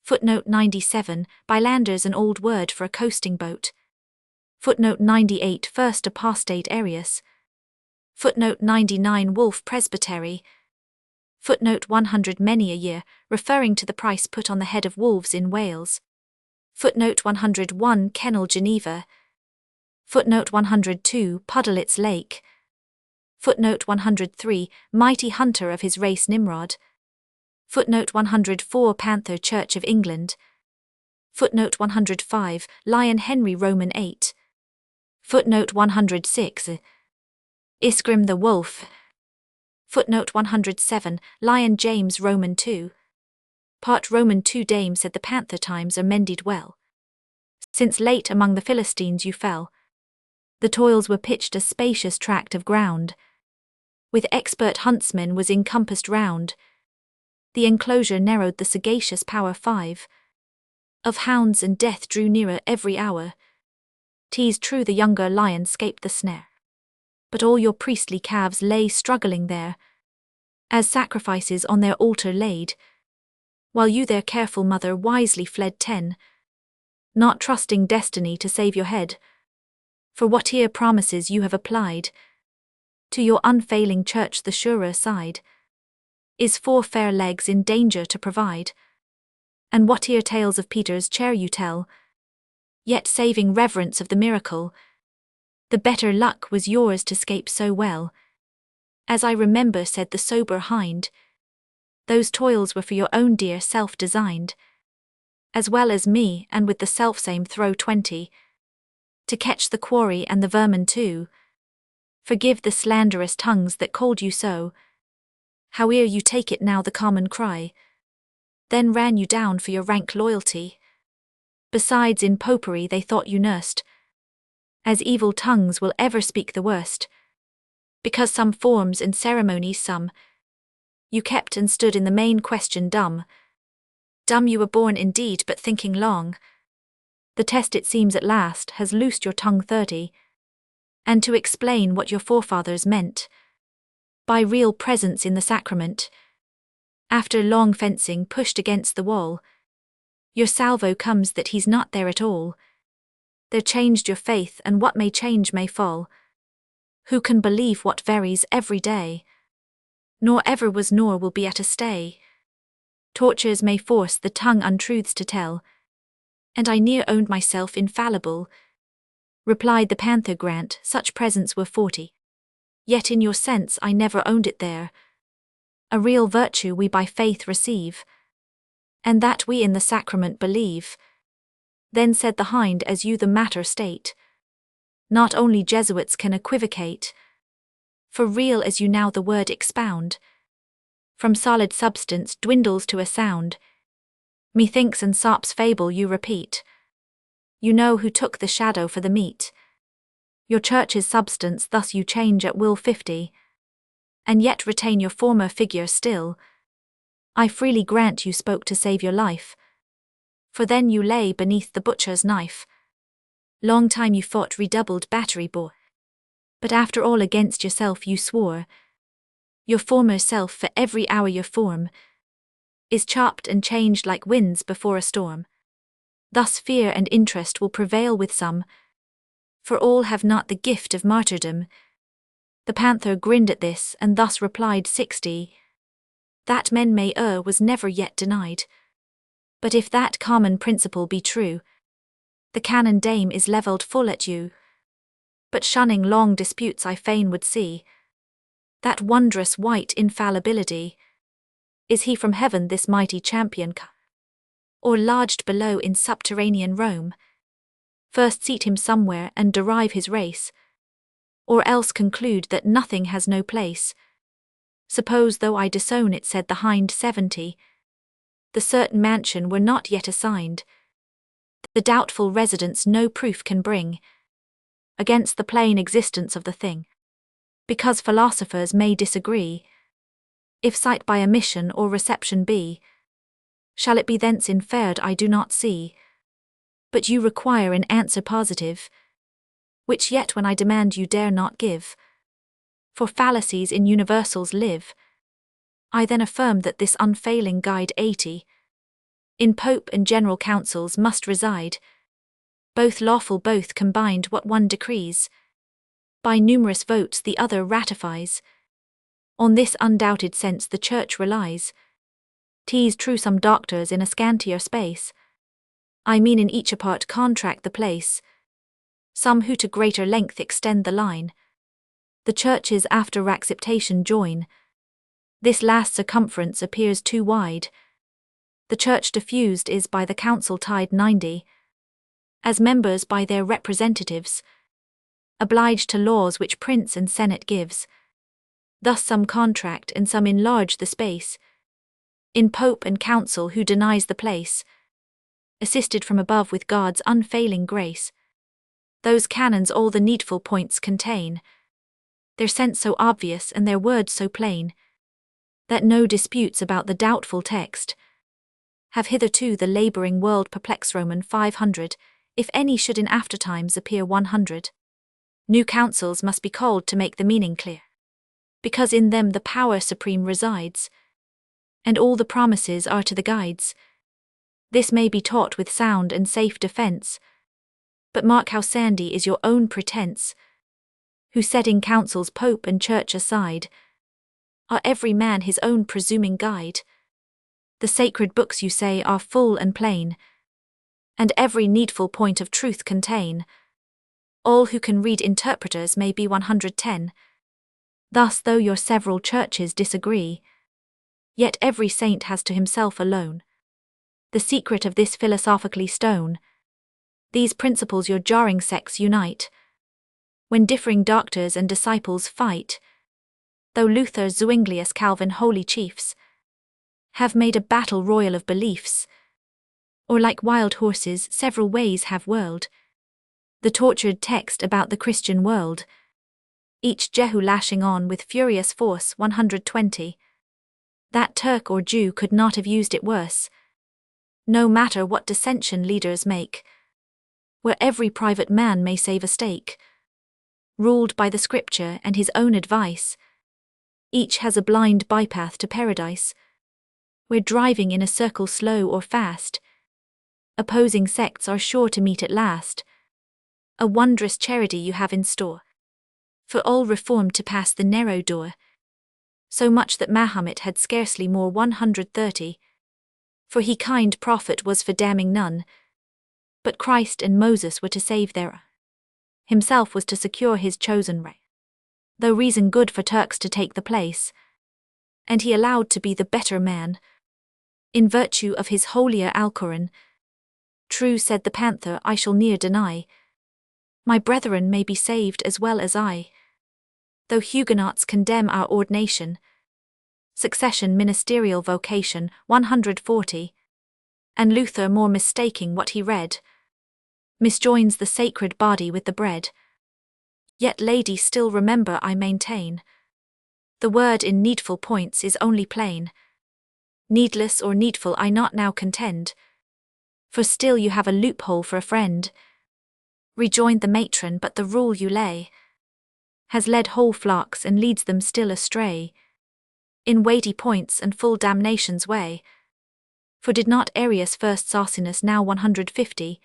Footnote 97. Bylanders, an old word for a coasting boat. Footnote 98. First apostate Arius. Footnote 99. Wolf Presbytery. Footnote 100. Many a year, referring to the price put on the head of wolves in Wales. Footnote 101. Kennel Geneva. Footnote 102. Puddleit's Lake. Footnote 103. Mighty hunter of his race Nimrod. Footnote 104. Panther Church of England. Footnote 105. Lion Henry. Roman 8. Footnote 106. Isgrim the Wolf. Footnote 107. Lion James. Roman 2. Part Roman 2. Dame said the panther times are mended well. since late among the Philistines you fell. The toils were pitched a spacious tract of ground, with expert huntsmen was encompassed round. The enclosure narrowed the sagacious power 5 of hounds, and death drew nearer every hour. 'Tis true the younger lion scaped the snare, but all your priestly calves lay struggling there, as sacrifices on their altar laid, while you their careful mother wisely fled 10, not trusting destiny to save your head. For whate'er promises you have applied, to your unfailing church the surer side is 4 fair legs in danger to provide. And whate'er tales of Peter's chair you tell, yet saving reverence of the miracle, the better luck was yours to scape so well. As I remember, said the sober hind, those toils were for your own dear self designed, as well as me, and with the selfsame throw 20, to catch the quarry and the vermin too. Forgive the slanderous tongues that called you so, howe'er you take it now the common cry, then ran you down for your rank loyalty. Besides in popery they thought you nursed, as evil tongues will ever speak the worst, because some forms and ceremonies some you kept and stood in the main question dumb. Dumb you were born indeed, but thinking long, the test it seems at last has loosed your tongue 30, and to explain what your forefathers meant by real presence in the sacrament, after long fencing pushed against the wall, your salvo comes that he's not there at all. There changed your faith, and what may change may fall. Who can believe what varies every day, nor ever was nor will be at a stay? Tortures may force the tongue untruths to tell, and I near owned myself infallible. Replied the panther, grant such presents were 40, yet in your sense I never owned it there. A real virtue we by faith receive, and that we in the sacrament believe. Then said the hind, as you the matter state, not only Jesuits can equivocate, for real as you now the word expound, from solid substance dwindles to a sound. Methinks an Sop's fable you repeat, you know who took the shadow for the meat. Your church's substance thus you change at will 50, and yet retain your former figure still. I freely grant you spoke to save your life, for then you lay beneath the butcher's knife. Long time you fought redoubled battery bore, but after all against yourself you swore. Your former self for every hour your form is chopped and changed like winds before a storm. Thus fear and interest will prevail with some, for all have not the gift of martyrdom. The panther grinned at this, and thus replied 60, that men may err was never yet denied. But if that common principle be true, the canon dame is levelled full at you. But shunning long disputes I fain would see that wondrous white infallibility. Is he from heaven this mighty champion, or lodged below in subterranean Rome? First seat him somewhere and derive his race, or else conclude that nothing has no place. Suppose though I disown it, said the hind 70, the certain mansion were not yet assigned, the doubtful residence no proof can bring against the plain existence of the thing, because philosophers may disagree, if sight by omission or reception be, shall it be thence inferred I do not see. But you require an answer positive, which yet when I demand you dare not give, for fallacies in universals live. I then affirm that this unfailing guide 80 in Pope and General Councils must reside, both lawful both combined what one decrees, by numerous votes the other ratifies. On this undoubted sense the Church relies. 'Tis true some doctors in a scantier space, I mean in each apart contract the place, some who to greater length extend the line, the Churches after acceptation join. This last circumference appears too wide, the Church diffused is by the Council tied 90, as members by their representatives, obliged to laws which Prince and Senate gives. Thus some contract and some enlarge the space, in Pope and Council who denies the place. assisted from above with God's unfailing grace. Those canons all the needful points contain, their sense so obvious and their words so plain, that no disputes about the doubtful text have hitherto the labouring world perplex. Roman 500, if any should in aftertimes appear 100. New councils must be called to make the meaning clear, because in them the power supreme resides, and all the promises are to the guides. This may be taught with sound and safe defence, but mark how sandy is your own pretence, who setting councils pope and church aside, are every man his own presuming guide. The sacred books you say are full and plain, and every needful point of truth contain. All who can read interpreters may be 110. Thus though your several churches disagree, yet every saint has to himself alone the secret of this philosophically stone. These principles your jarring sects unite, when differing doctors and disciples fight. Though Luther, Zuinglius, Calvin, holy chiefs, have made a battle royal of beliefs, or like wild horses several ways have whirled the tortured text about the Christian world, each Jehu lashing on with furious force 120. That Turk or Jew could not have used it worse, no matter what dissension leaders make, where every private man may save a stake, ruled by the scripture and his own advice. Each has a blind bypath to paradise, where driving in a circle slow or fast, opposing sects are sure to meet at last. A wondrous charity you have in store, for all reformed to pass the narrow door, so much that Mahomet had scarcely more 130, for he kind prophet was for damning none, but Christ and Moses were to save their himself was to secure his chosen ray. Though reason good for Turks to take the place, and he allowed to be the better man, in virtue of his holier Alcoran. True, said the panther, I shall ne'er deny, my brethren may be saved as well as I. Though Huguenots condemn our ordination, succession ministerial vocation 140, and Luther more mistaking what he read, misjoins the sacred body with the bread. Yet, lady, still remember I maintain, the word in needful points is only plain. Needless or needful I not now contend, for still you have a loophole for a friend. Rejoined the matron, but the rule you lay has led whole flocks and leads them still astray, in weighty points and full damnation's way. For did not Arius first sauciness now 150,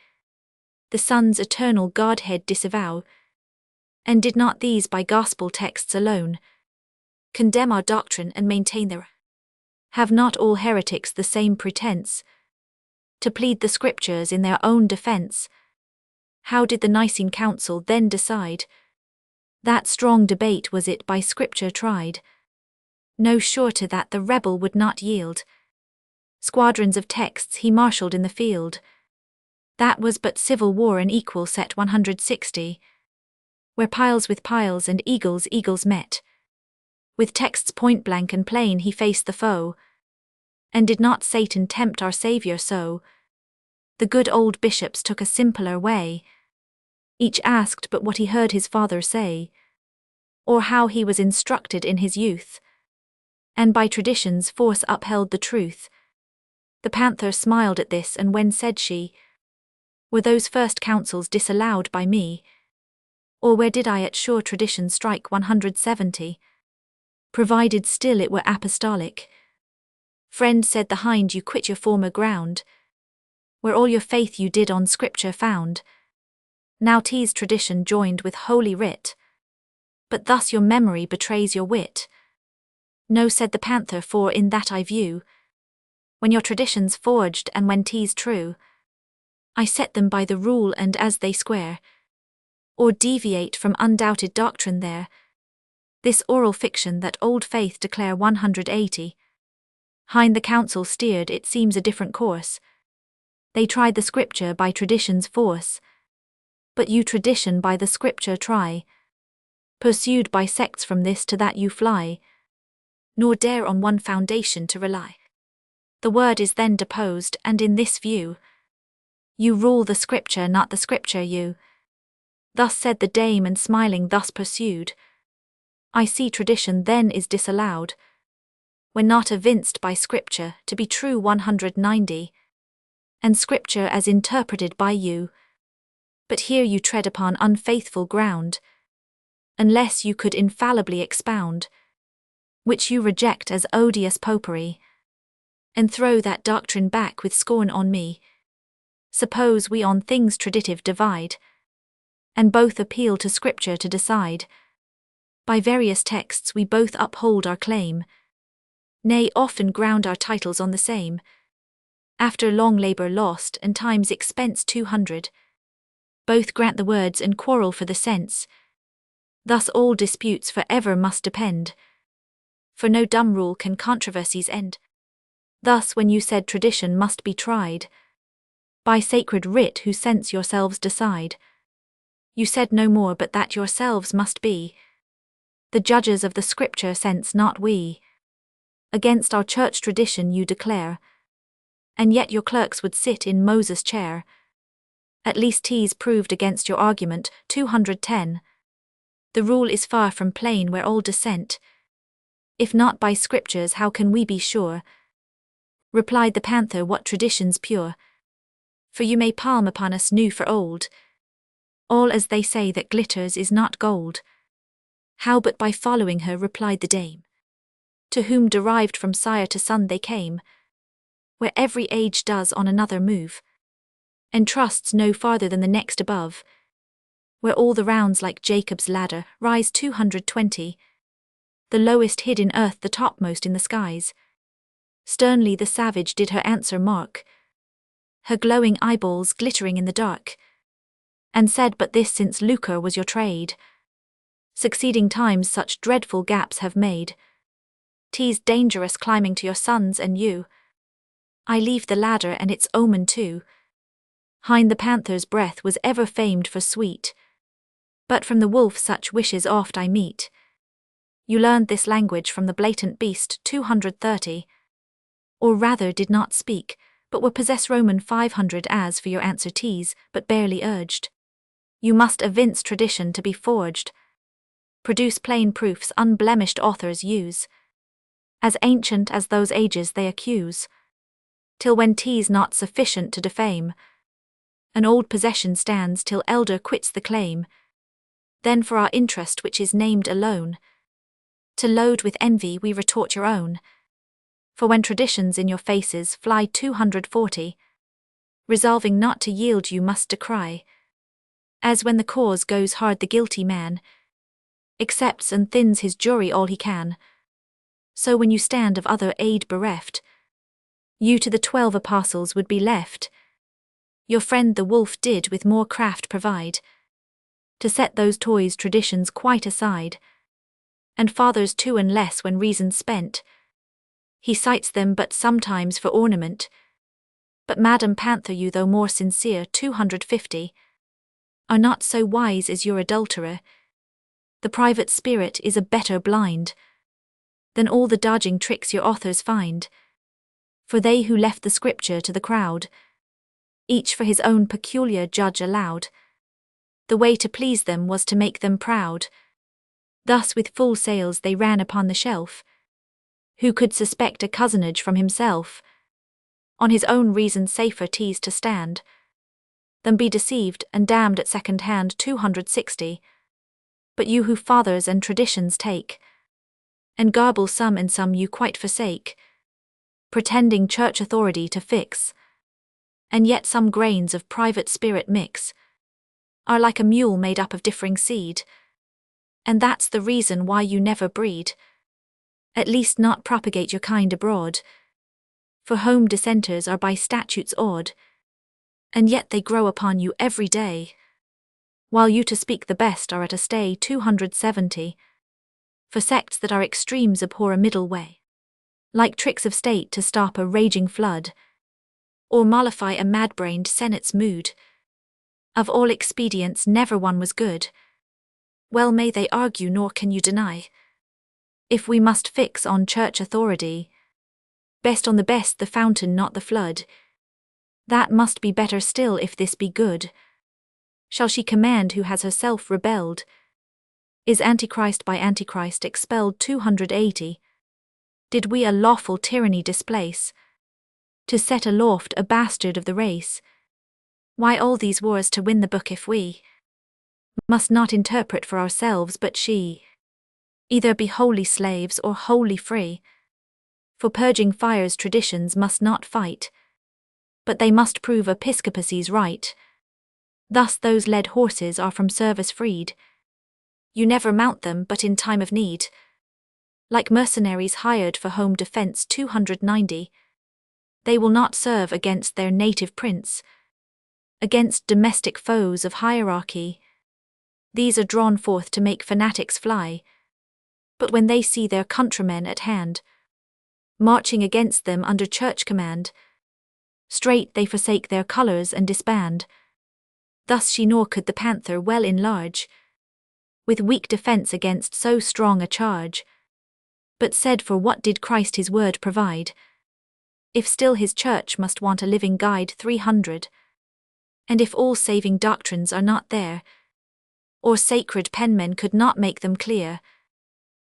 the Son's eternal Godhead disavow, and did not these by gospel texts alone condemn our doctrine and maintain their? Have not all heretics the same pretense to plead the scriptures in their own defense? How did the Nicene Council then decide? That strong debate was it by scripture tried. No surety that the rebel would not yield. Squadrons of texts he marshalled in the field. That was but civil war in equal set 160, where piles with piles and eagles met. With texts point blank and plain he faced the foe. And did not Satan tempt our Saviour so? The good old bishops took a simpler way. Each asked but what he heard his father say, or how he was instructed in his youth, and by tradition's force upheld the truth. The panther smiled at this, and when said she, were those first councils disallowed by me? Or where did I at sure tradition strike 170? Provided still it were apostolic. Friend, said the hind, you quit your former ground, where all your faith you did on scripture found. Now 'tis tradition joined with holy writ, but thus your memory betrays your wit. No, said the panther, for in that I view, when your tradition's forged and when 'tis true, I set them by the rule, and as they square, or deviate from undoubted doctrine there, this oral fiction that old faith declare 180. Hind the council steered, it seems, a different course. They tried the scripture by tradition's force, but you tradition by the scripture try. Pursued by sects from this to that you fly, nor dare on one foundation to rely. The word is then deposed, and in this view, You rule the scripture, not the scripture you. Thus said the dame, and smiling thus pursued. I see tradition then is disallowed, when not evinced by scripture to be true 190, and scripture as interpreted by you. But here you tread upon unfaithful ground, unless you could infallibly expound, which you reject as odious popery, and throw that doctrine back with scorn on me. Suppose we on things traditive divide, and both appeal to scripture to decide. By various texts we both uphold our claim, nay, often ground our titles on the same. After long labour lost and time's expense 200, both grant the words and quarrel for the sense. Thus all disputes for ever must depend, for no dumb rule can controversies end. Thus when you said tradition must be tried, by sacred writ whose sense yourselves decide, you said no more but that yourselves must be the judges of the scripture sense, not we. Against our church tradition you declare, and yet your clerks would sit in Moses' chair. At least 'tis proved against your argument, 210. The rule is far from plain where all dissent. If not by scriptures, how can we be sure? Replied the panther, what tradition's pure? For you may palm upon us new for old. All as they say that glitters is not gold. How but by following her, replied the dame, to whom derived from sire to son they came, where every age does on another move, and trusts no farther than the next above, where all the rounds like Jacob's ladder rise 220, the lowest hid in earth, the topmost in the skies. Sternly the savage did her answer mark, her glowing eyeballs glittering in the dark, and said, but this since lucre was your trade, succeeding times such dreadful gaps have made, 'tis dangerous climbing to your sons and you. I leave the ladder and its omen too. Hind the panther's breath was ever famed for sweet, but from the wolf such wishes oft I meet. You learned this language from the blatant beast 230, or rather did not speak, but were possess Roman 500 as for your answer 'tis but barely urged. You must evince tradition to be forged, produce plain proofs unblemished authors use, as ancient as those ages they accuse, till when 'tis not sufficient to defame, an old possession stands till elder quits the claim, then for our interest which is named alone, to load with envy we retort your own. For when traditions in your faces fly 240, resolving not to yield you must decry, as when the cause goes hard the guilty man accepts and thins his jury all he can, so when you stand of other aid bereft, you to the 12 apostles would be left. Your friend the wolf did with more craft provide, to set those toys traditions quite aside, and fathers too, unless when reason's spent, he cites them but sometimes for ornament. But Madam Panther, you though more sincere 250, are not so wise as your adulterer. The private spirit is a better blind than all the dodging tricks your authors find. For they who left the scripture to the crowd, each for his own peculiar judge allowed, the way to please them was to make them proud. Thus with full sails they ran upon the shelf. Who could suspect a cousinage from himself? On his own reason safer 'tis to stand, than be deceived and damned at second hand 260. But you who fathers and traditions take, and garble some and some you quite forsake, pretending church authority to fix, and yet some grains of private spirit mix, are like a mule made up of differing seed, and that's the reason why you never breed, at least not propagate your kind abroad. For home dissenters are by statutes awed, and yet they grow upon you every day, while you to speak the best are at a stay 270. For sects that are extremes abhor a middle way, like tricks of state to stop a raging flood, or mollify a mad-brained senate's mood. Of all expedients never one was good. Well may they argue, nor can you deny, if we must fix on church authority, best on the best the fountain, not the flood. That must be better still if this be good. Shall she command who has herself rebelled? Is Antichrist by Antichrist expelled 280? Did we a lawful tyranny displace, to set aloft a bastard of the race? Why all these wars to win the book if we must not interpret for ourselves but she? Either be wholly slaves or wholly free. For purging fires traditions must not fight, but they must prove episcopacy's right. Thus those led horses are from service freed. You never mount them but in time of need. Like mercenaries hired for home defense 290. They will not serve against their native prince, against domestic foes of hierarchy. These are drawn forth to make fanatics fly. But when they see their countrymen at hand, marching against them under church command, straight they forsake their colours and disband. Thus she nor could the panther well enlarge, with weak defence against so strong a charge, but said, for what did Christ his word provide, if still his church must want a living guide 300, and if all saving doctrines are not there, or sacred penmen could not make them clear,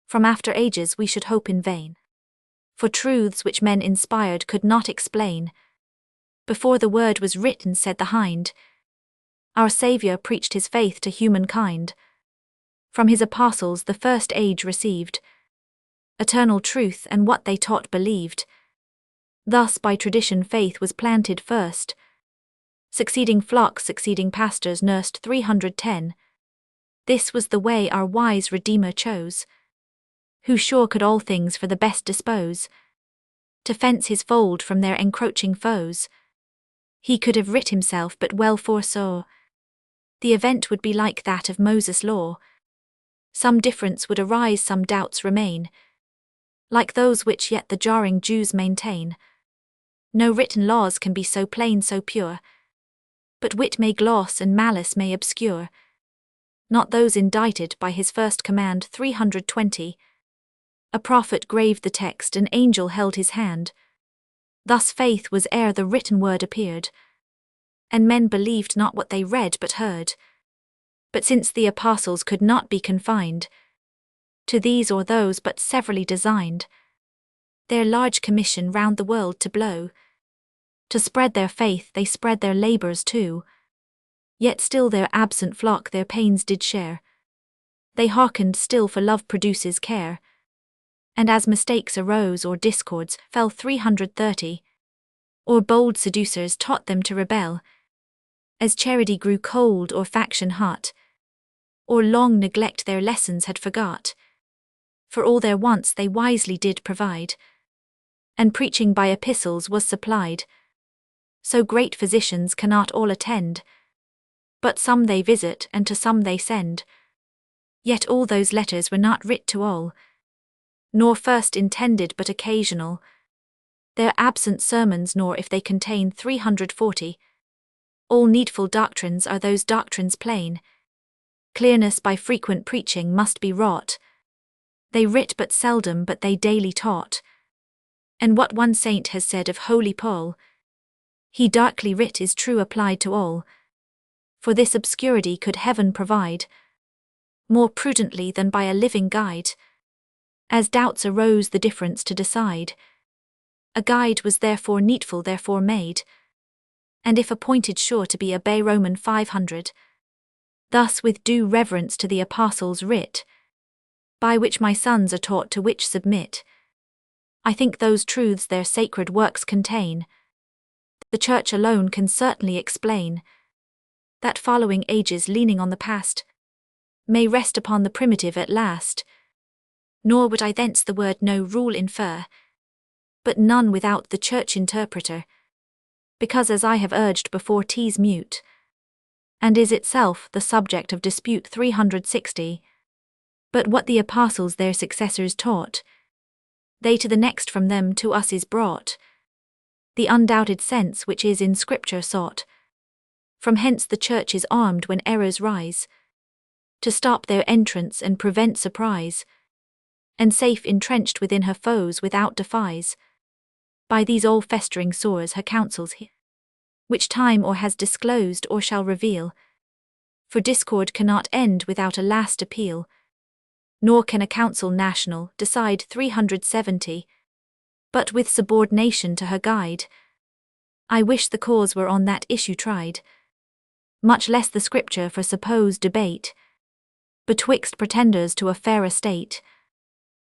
from after ages we should hope in vain. For truths which men inspired could not explain, before the word was written said the hind, our Saviour preached his faith to humankind. From his apostles the first age received eternal truth, and what they taught believed. Thus by tradition faith was planted first, succeeding flocks succeeding pastors nursed 310. This was the way our wise Redeemer chose, who sure could all things for the best dispose, to fence his fold from their encroaching foes. He could have writ himself but well foresaw the event would be like that of Moses' law. Some difference would arise, some doubts remain, like those which yet the jarring Jews maintain. No written laws can be so plain, so pure, but wit may gloss and malice may obscure. Not those indicted by his first command 320. A prophet graved the text, an angel held his hand. Thus faith was ere the written word appeared, and men believed not what they read but heard. But since the apostles could not be confined to these or those but severally designed, their large commission round the world to blow, to spread their faith they spread their labours too. Yet still their absent flock their pains did share. They hearkened still, for love produces care. And as mistakes arose or discords fell 330, or bold seducers taught them to rebel, as charity grew cold or faction hot, or long neglect their lessons had forgot. For all their wants they wisely did provide, and preaching by epistles was supplied. So great physicians cannot all attend, but some they visit and to some they send. Yet all those letters were not writ to all, nor first intended but occasional. Their absent sermons, nor if they contain 340. All needful doctrines are those doctrines plain. Clearness by frequent preaching must be wrought. They writ but seldom, but they daily taught. And what one saint has said of holy Paul, he darkly writ is true applied to all. For this obscurity could heaven provide more prudently than by a living guide. As doubts arose the difference to decide, a guide was therefore needful, therefore made, and if appointed sure to be obey Roman 500. Thus with due reverence to the apostles' writ, by which my sons are taught to which submit, I think those truths their sacred works contain, the Church alone can certainly explain, that following ages leaning on the past, may rest upon the primitive at last. Nor would I thence the word no rule infer, but none without the Church interpreter, because as I have urged before 'tis mute, and is itself the subject of dispute 360. But what the apostles their successors taught, they to the next from them to us is brought, the undoubted sense which is in Scripture sought. From hence the Church is armed when errors rise, to stop their entrance and prevent surprise, and safe entrenched within her foes without defies. By these all festering sores her counsels which time or has disclosed or shall reveal. For discord cannot end without a last appeal, nor can a council national decide 370, but with subordination to her guide. I wish the cause were on that issue tried, much less the scripture for supposed debate, betwixt pretenders to a fair estate,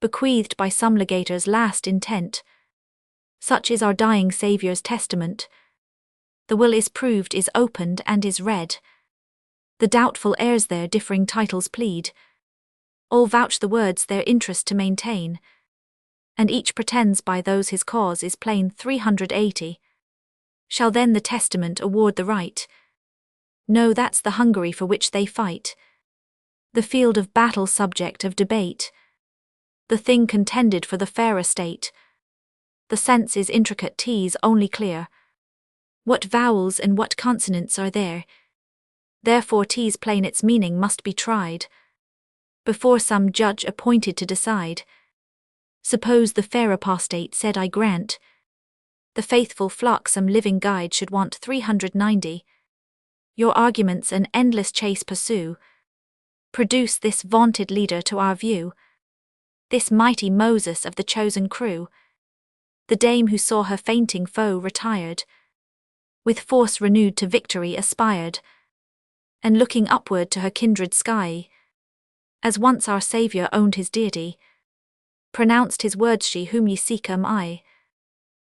bequeathed by some legator's last intent. Such is our dying Saviour's testament. The will is proved, is opened, and is read. The doubtful heirs their differing titles plead. All vouch the words their interest to maintain, and each pretends by those his cause is plain. 380. Shall then the testament award the right? No, that's the Hungary for which they fight, the field of battle subject of debate, the thing contended for the fair estate. The sense is intricate, T's only clear. What vowels and what consonants are there? Therefore T's plain, its meaning must be tried before some judge appointed to decide. Suppose the fair apostate said, I grant, the faithful flock some living guide should want. 390. Your arguments an endless chase pursue. Produce this vaunted leader to our view, this mighty Moses of the chosen crew, the dame who saw her fainting foe retired, with force renewed to victory aspired, and looking upward to her kindred sky, as once our Saviour owned his deity, pronounced his words, she whom ye seek am I.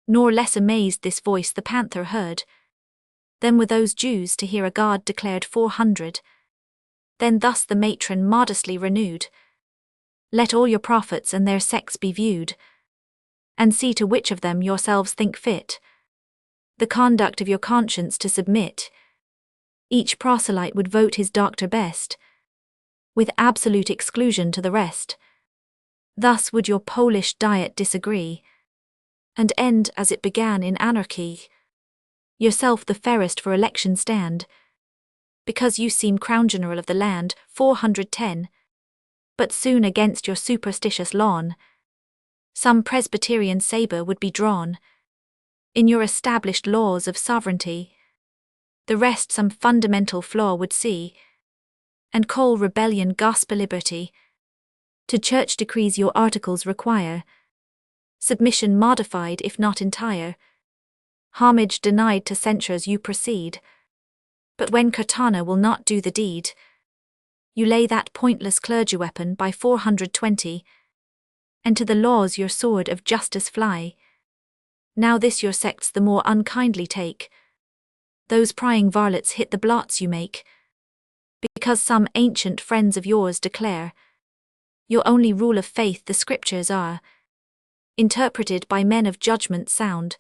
Nor less amazed this voice the panther heard than were those Jews to hear a God declared. 400. Then thus the matron modestly renewed, let all your prophets and their sects be viewed, and see to which of them yourselves think fit the conduct of your conscience to submit. Each proselyte would vote his doctor best, with absolute exclusion to the rest. Thus would your Polish diet disagree, and end as it began in anarchy. Yourself the fairest for election stand, because you seem crown general of the land. 410. But soon against your superstitious lawn, some Presbyterian sabre would be drawn, in your established laws of sovereignty. The rest some fundamental flaw would see, and call rebellion gospel liberty. To church decrees your articles require submission modified if not entire, homage denied to censures you proceed. But when Katana will not do the deed, you lay that pointless clergy weapon by. 420, and to the laws your sword of justice fly. Now this your sects the more unkindly take, those prying varlets hit the blots you make, because some ancient friends of yours declare your only rule of faith the scriptures are, interpreted by men of judgment sound,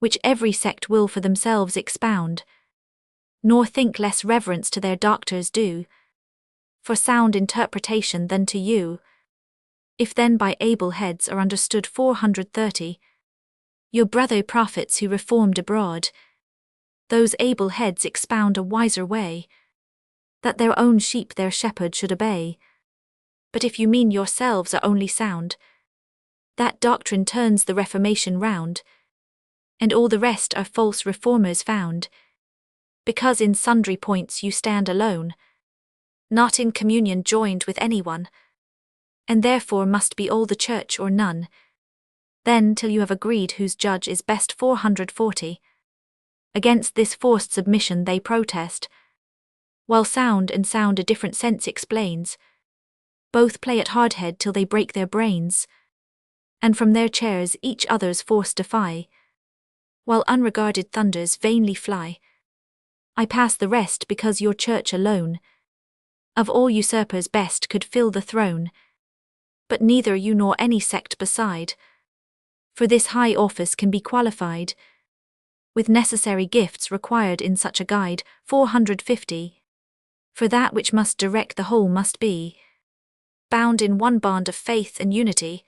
which every sect will for themselves expound, nor think less reverence to their doctors due, for sound interpretation than to you. If then by able heads are understood. 430. Your brother prophets who reformed abroad, those able heads expound a wiser way, that their own sheep their shepherd should obey. But if you mean yourselves are only sound, that doctrine turns the Reformation round, and all the rest are false reformers found, because in sundry points you stand alone, not in communion joined with anyone, and therefore must be all the church or none. Then till you have agreed whose judge is best. 440. Against this forced submission they protest, while sound and sound a different sense explains. Both play at hardhead till they break their brains, and from their chairs each other's force defy, while unregarded thunders vainly fly. I pass the rest because your church alone of all usurpers best could fill the throne, but neither you nor any sect beside for this high office can be qualified, with necessary gifts required in such a guide. 450. For that which must direct the whole must be bound in one bond of faith and unity,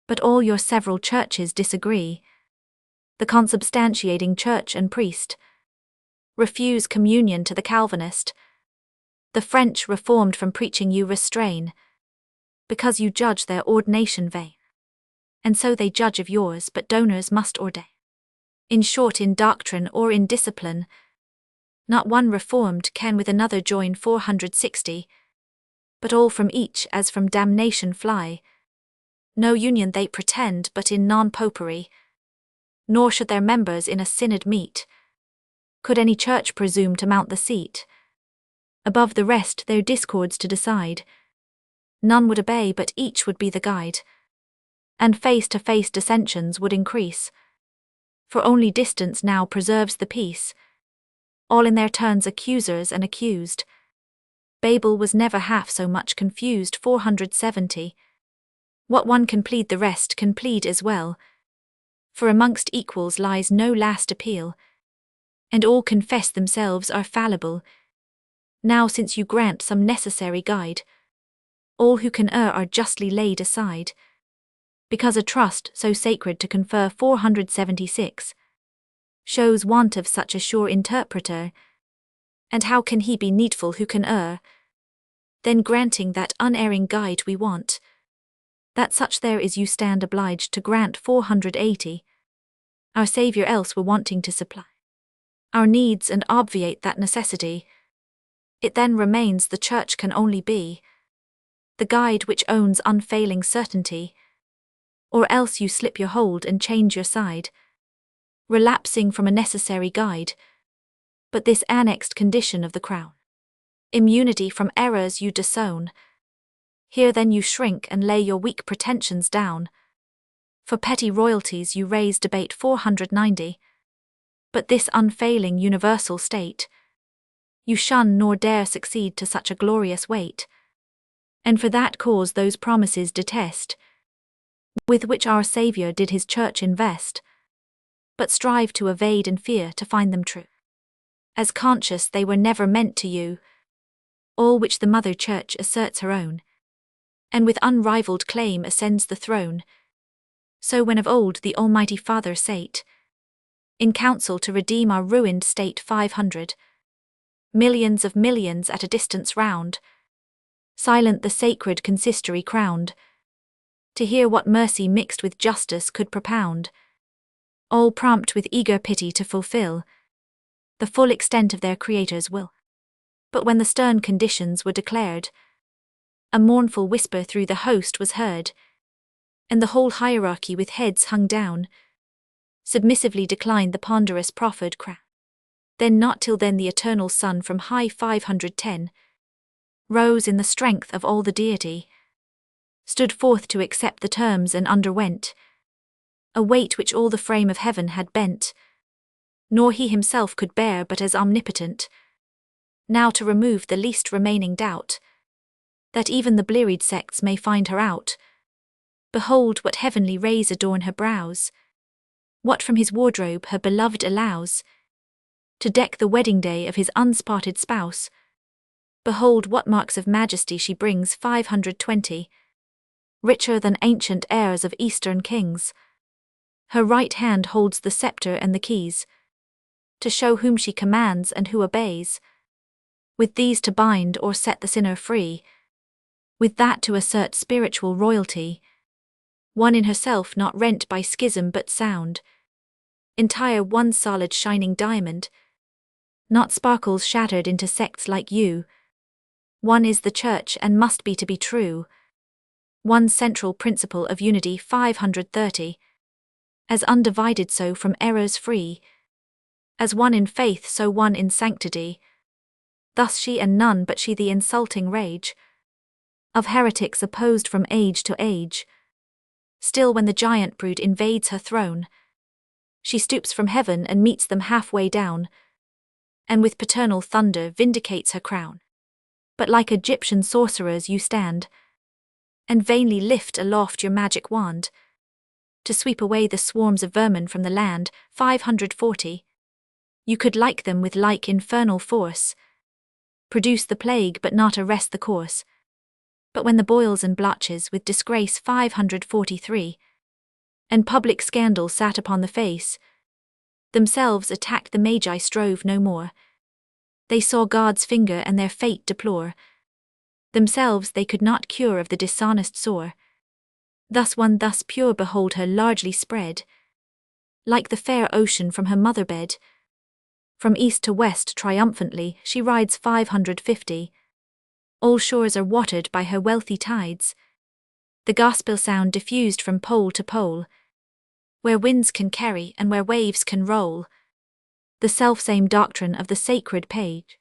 but all your several churches disagree. The consubstantiating church and priest refuse communion to the Calvinist. The French reformed from preaching you restrain, because you judge their ordination vain, and so they judge of yours, but donors must ordain. In short, in doctrine or in discipline, not one reformed can with another join 460, but all from each as from damnation fly. No union they pretend but in non-popery, nor should their members in a synod meet. Could any church presume to mount the seat, above the rest their discords to decide, none would obey but each would be the guide, and face-to-face dissensions would increase, for only distance now preserves the peace, all in their turns accusers and accused. Babel was never half so much confused. 470. What one can plead the rest can plead as well, for amongst equals lies no last appeal, and all confess themselves are fallible. Now since you grant some necessary guide, all who can err are justly laid aside, because a trust so sacred to confer. 476. Shows want of such a sure interpreter, and how can he be needful who can err? Then granting that unerring guide we want, that such there is you stand obliged to grant. 480. Our Saviour else were wanting to supply our needs and obviate that necessity. It then remains the Church can only be the guide which owns unfailing certainty, or else you slip your hold and change your side, relapsing from a necessary guide, but this annexed condition of the crown. Immunity from errors you disown. Here then you shrink and lay your weak pretensions down. For petty royalties you raise debate. 490. But this unfailing universal state you shun nor dare succeed to such a glorious weight, and for that cause those promises detest, with which our Saviour did his Church invest, but strive to evade and fear to find them true, as conscious they were never meant to you, all which the Mother Church asserts her own, and with unrivalled claim ascends the throne. So when of old the Almighty Father sate in council to redeem our ruined state, 500 millions of millions at a distance round, silent the sacred consistory crowned, to hear what mercy mixed with justice could propound, all prompt with eager pity to fulfill the full extent of their Creator's will. But when the stern conditions were declared, a mournful whisper through the host was heard, and the whole hierarchy with heads hung down submissively declined the ponderous proffered crown. Then not till then the eternal Son from high 510 rose in the strength of all the deity, stood forth to accept the terms and underwent a weight which all the frame of heaven had bent, nor he himself could bear but as omnipotent, now to remove the least remaining doubt, that even the blearied sects may find her out. Behold what heavenly rays adorn her brows, what from his wardrobe her beloved allows to deck the wedding day of his unspotted spouse. Behold what marks of majesty she brings. 520. Richer than ancient heirs of Eastern kings, her right hand holds the scepter and the keys, to show whom she commands and who obeys, with these to bind or set the sinner free, with that to assert spiritual royalty, one in herself not rent by schism but sound, entire one solid shining diamond, not sparkles shattered into sects like you. One is the Church and must be to be true, one central principle of unity. 530. As undivided so from errors free, as one in faith so one in sanctity, thus she and none but she the insulting rage of heretics opposed from age to age. Still when the giant brood invades her throne, she stoops from heaven and meets them halfway down, and with paternal thunder vindicates her crown. But like Egyptian sorcerers you stand, and vainly lift aloft your magic wand, to sweep away the swarms of vermin from the land. 540. You could like them with like infernal force, produce the plague but not arrest the course. But when the boils and blotches with disgrace. 543. And public scandal sat upon the face, themselves attacked the Magi strove no more. They saw God's finger and their fate deplore, themselves they could not cure of the dishonest sore. Thus one thus pure behold her largely spread, Like the fair ocean from her mother bed, from east to west triumphantly she rides 550. All shores are watered by her wealthy tides, the gospel sound diffused from pole to pole, where winds can carry and where waves can roll, the selfsame doctrine of the sacred page,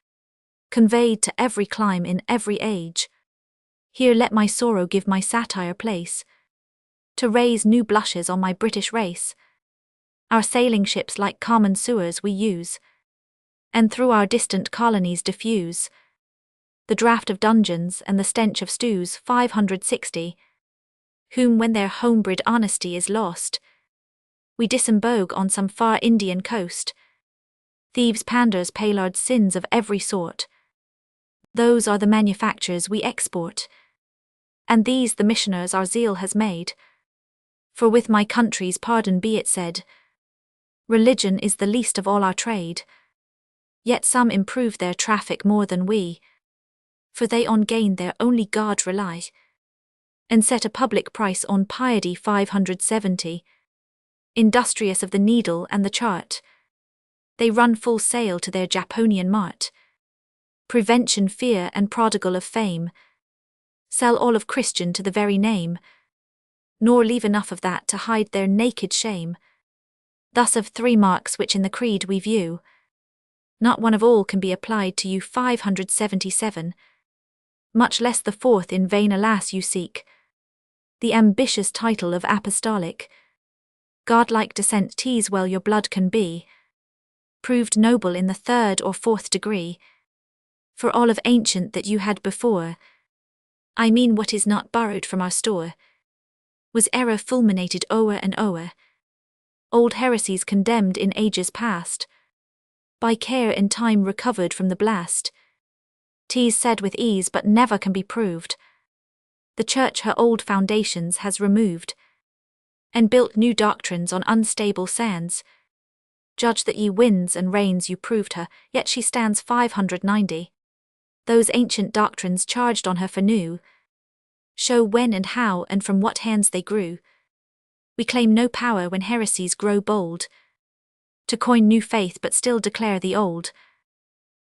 conveyed to every clime in every age. Here let my sorrow give my satire place, to raise new blushes on my British race. Our sailing ships like common sewers we use, and through our distant colonies diffuse the draught of dungeons and the stench of stews. 560, whom when their homebred honesty is lost, we disembogue on some far Indian coast. Thieves, panders, paylards, sins of every sort, those are the manufactures we export, and these the missioners our zeal has made. For with my country's pardon be it said, religion is the least of all our trade. Yet some improve their traffic more than we, for they on gain their only God rely, and set a public price on piety. 570, industrious of the needle and the chart, they run full sail to their Japonian mart. Prevention, fear, and prodigal of fame, sell all of Christian to the very name, nor leave enough of that to hide their naked shame. Thus of 3 marks which in the creed we view, not one of all can be applied to you. 577, much less the 4th in vain alas you seek, the ambitious title of apostolic. Godlike descent 'tis well your blood can be, proved noble in the 3rd or 4th degree. For all of ancient that you had before, I mean what is not borrowed from our store, was error fulminated o'er and o'er, old heresies condemned in ages past, by care in time recovered from the blast. 'Tis said with ease but never can be proved, the Church her old foundations has removed, and built new doctrines on unstable sands. Judge that ye winds and rains you proved her, yet she stands. 590, those ancient doctrines charged on her for new, show when and how and from what hands they grew. We claim no power when heresies grow bold, to coin new faith but still declare the old.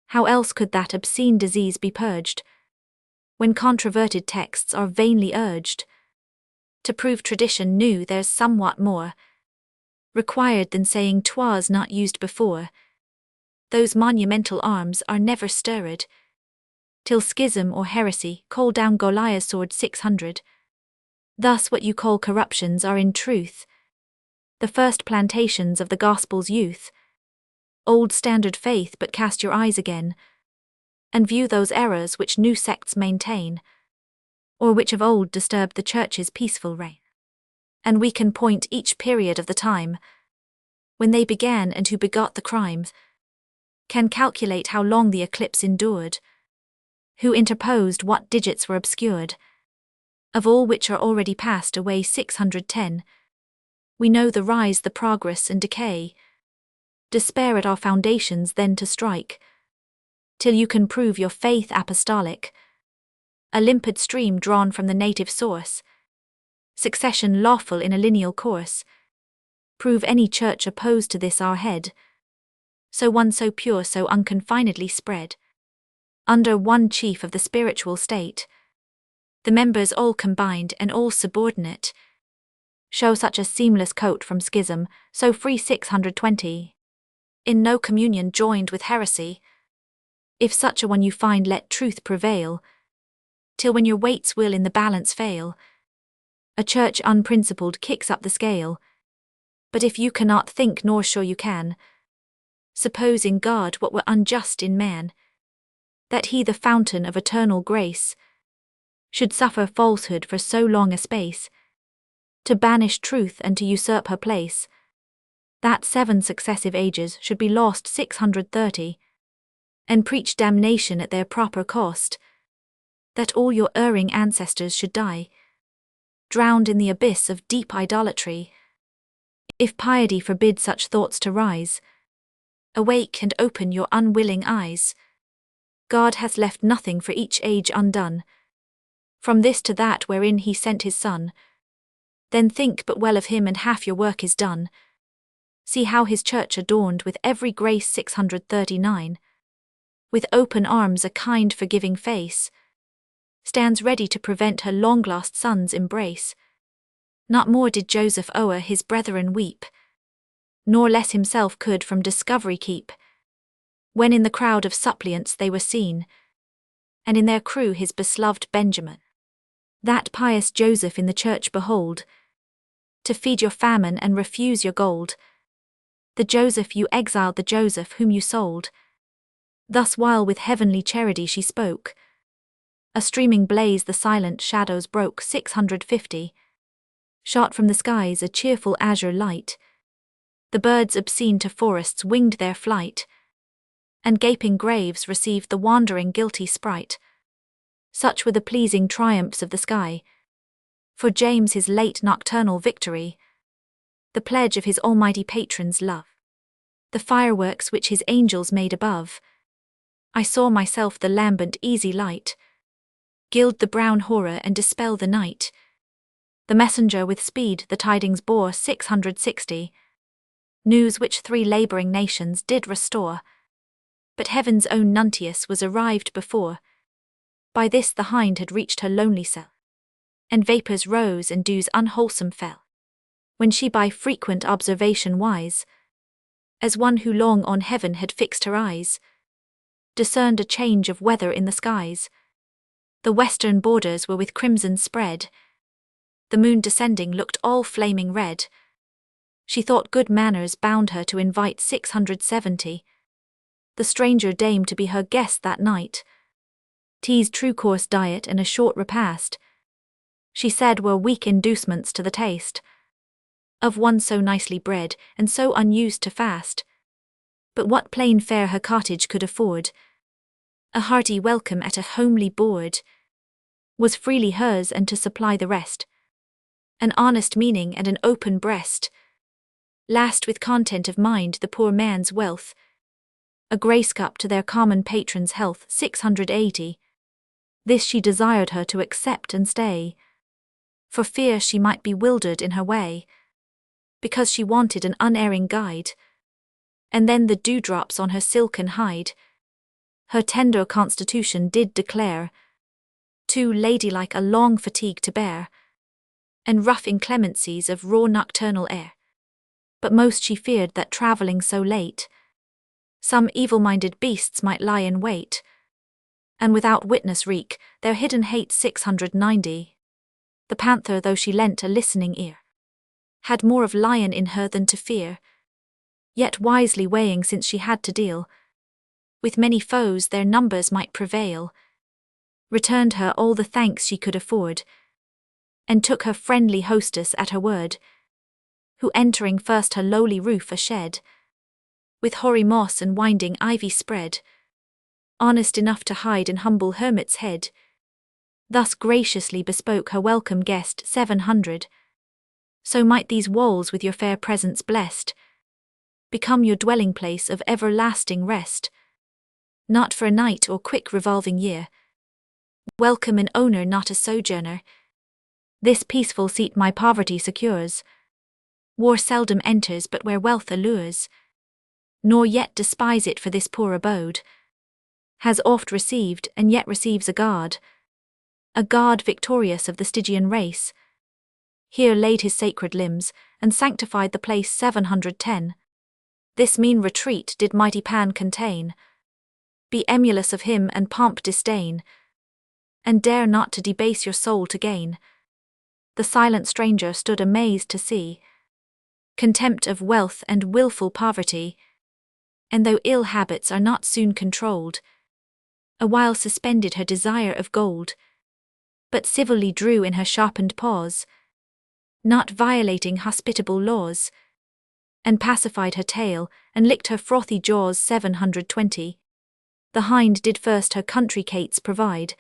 How else could that obscene disease be purged, when controverted texts are vainly urged? To prove tradition new there's somewhat more required than saying 'twas not used before. Those monumental arms are never stirred, till schism or heresy call down Goliath's sword. 600, thus what you call corruptions are in truth the first plantations of the gospel's youth. Old standard faith, but cast your eyes again, and view those errors which new sects maintain, or which of old disturbed the Church's peaceful reign. And we can point each period of the time when they began and who begot the crimes, can calculate how long the eclipse endured, who interposed, what digits were obscured. Of all which are already passed away. 610, we know the rise, the progress and decay. Despair at our foundations then to strike, till you can prove your faith apostolic, a limpid stream drawn from the native source, succession lawful in a lineal course. Prove any church opposed to this our head, so one so pure, so unconfinedly spread, under one chief of the spiritual state, the members all combined and all subordinate, show such a seamless coat from schism, so free. 620, in no communion joined with heresy. If such a one you find, let truth prevail, till when your weights will in the balance fail, a church unprincipled kicks up the scale. But if you cannot think, nor sure you can, suppose in God what were unjust in man, that he, the fountain of eternal grace, should suffer falsehood for so long a space, to banish truth and to usurp her place, that 7 successive ages should be lost. 630, and preach damnation at their proper cost, that all your erring ancestors should die, drowned in the abyss of deep idolatry. If piety forbid such thoughts to rise, awake and open your unwilling eyes. God hath left nothing for each age undone, from this to that wherein he sent his Son. Then think but well of him and half your work is done. See how his church adorned with every grace 639. With open arms a kind forgiving face stands ready to prevent her long-lost son's embrace. Not more did Joseph o'er his brethren weep, nor less himself could from discovery keep, when in the crowd of suppliants they were seen, and in their crew his beloved Benjamin. That pious Joseph in the church behold, to feed your famine and refuse your gold. The Joseph you exiled, the Joseph whom you sold. Thus while with heavenly charity she spoke, a streaming blaze the silent shadows broke. 650. Shot from the skies a cheerful azure light. The birds obscene to forests winged their flight, and gaping graves received the wandering guilty sprite. Such were the pleasing triumphs of the sky, for James his late nocturnal victory, the pledge of his almighty patron's love. The fireworks which his angels made above, I saw myself the lambent easy light, gild the brown horror and dispel the night. The messenger with speed the tidings bore. 660. News which 3 labouring nations did restore, but heaven's own Nuntius was arrived before. By this the hind had reached her lonely cell, and vapours rose and dews unwholesome fell, when she by frequent observation wise, as one who long on heaven had fixed her eyes, discerned a change of weather in the skies. The western borders were with crimson spread, the moon descending looked all flaming red. She thought good manners bound her to invite 670. The stranger dame to be her guest that night. Tea's true course diet and a short repast, she said were weak inducements to the taste of one so nicely bred and so unused to fast. But what plain fare her cottage could afford, a hearty welcome at a homely board, was freely hers, and to supply the rest, an honest meaning and an open breast. Last with content of mind the poor man's wealth, a grace cup to their common patron's health. 680. This she desired her to accept and stay, for fear she might be wildered in her way, because she wanted an unerring guide. And then the dewdrops on her silken hide, her tender constitution did declare, too ladylike a long fatigue to bear, and rough inclemencies of raw nocturnal air. But most she feared that travelling so late, some evil-minded beasts might lie in wait, and without witness wreak their hidden hate. 690. The panther, though she lent a listening ear, had more of lion in her than to fear, yet wisely weighing, since she had to deal with many foes, their numbers might prevail, returned her all the thanks she could afford, and took her friendly hostess at her word, who entering first her lowly roof a shed, with hoary moss and winding ivy spread, honest enough to hide an humble hermit's head, thus graciously bespoke her welcome guest. 700. So might these walls with your fair presence blessed, become your dwelling place of everlasting rest, not for a night or quick revolving year, welcome an owner not a sojourner. This peaceful seat my poverty secures, war seldom enters but where wealth allures, nor yet despise it, for this poor abode has oft received and yet receives a God victorious of the Stygian race, here laid his sacred limbs, and sanctified the place. 710. This mean retreat did mighty Pan contain, be emulous of him and pomp disdain, and dare not to debase your soul to gain. The silent stranger stood amazed to see contempt of wealth and wilful poverty, and though ill habits are not soon controlled, a while suspended her desire of gold, but civilly drew in her sharpened paws, not violating hospitable laws, and pacified her tail, and licked her frothy jaws. 720. The hind did first her country cates provide,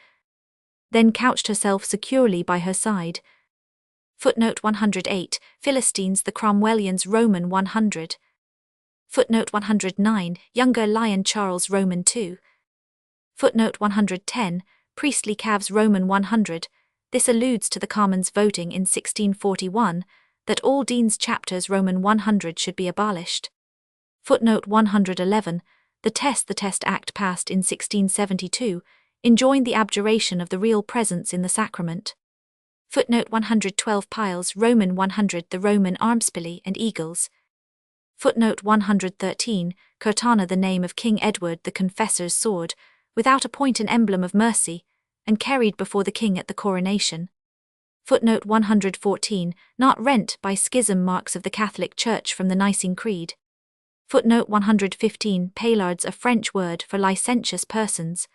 then couched herself securely by her side. Footnote 108, Philistines the Cromwellians Roman 100. Footnote 109, Younger Lion Charles Roman 2. Footnote 110, Priestly calves Roman 100. This alludes to the Commons voting in 1641 that all Dean's chapters Roman 100 should be abolished. Footnote 111, the Test Act passed in 1672, enjoined the abjuration of the real presence in the sacrament. Footnote 112 piles Roman 100 the Roman armspili and eagles. Footnote 113, curtana the name of King Edward the Confessor's sword, without a point an emblem of mercy, and carried before the king at the coronation. Footnote 114, not rent by schism marks of the Catholic Church from the Nicene Creed. Footnote 115, paillards a French word for licentious persons.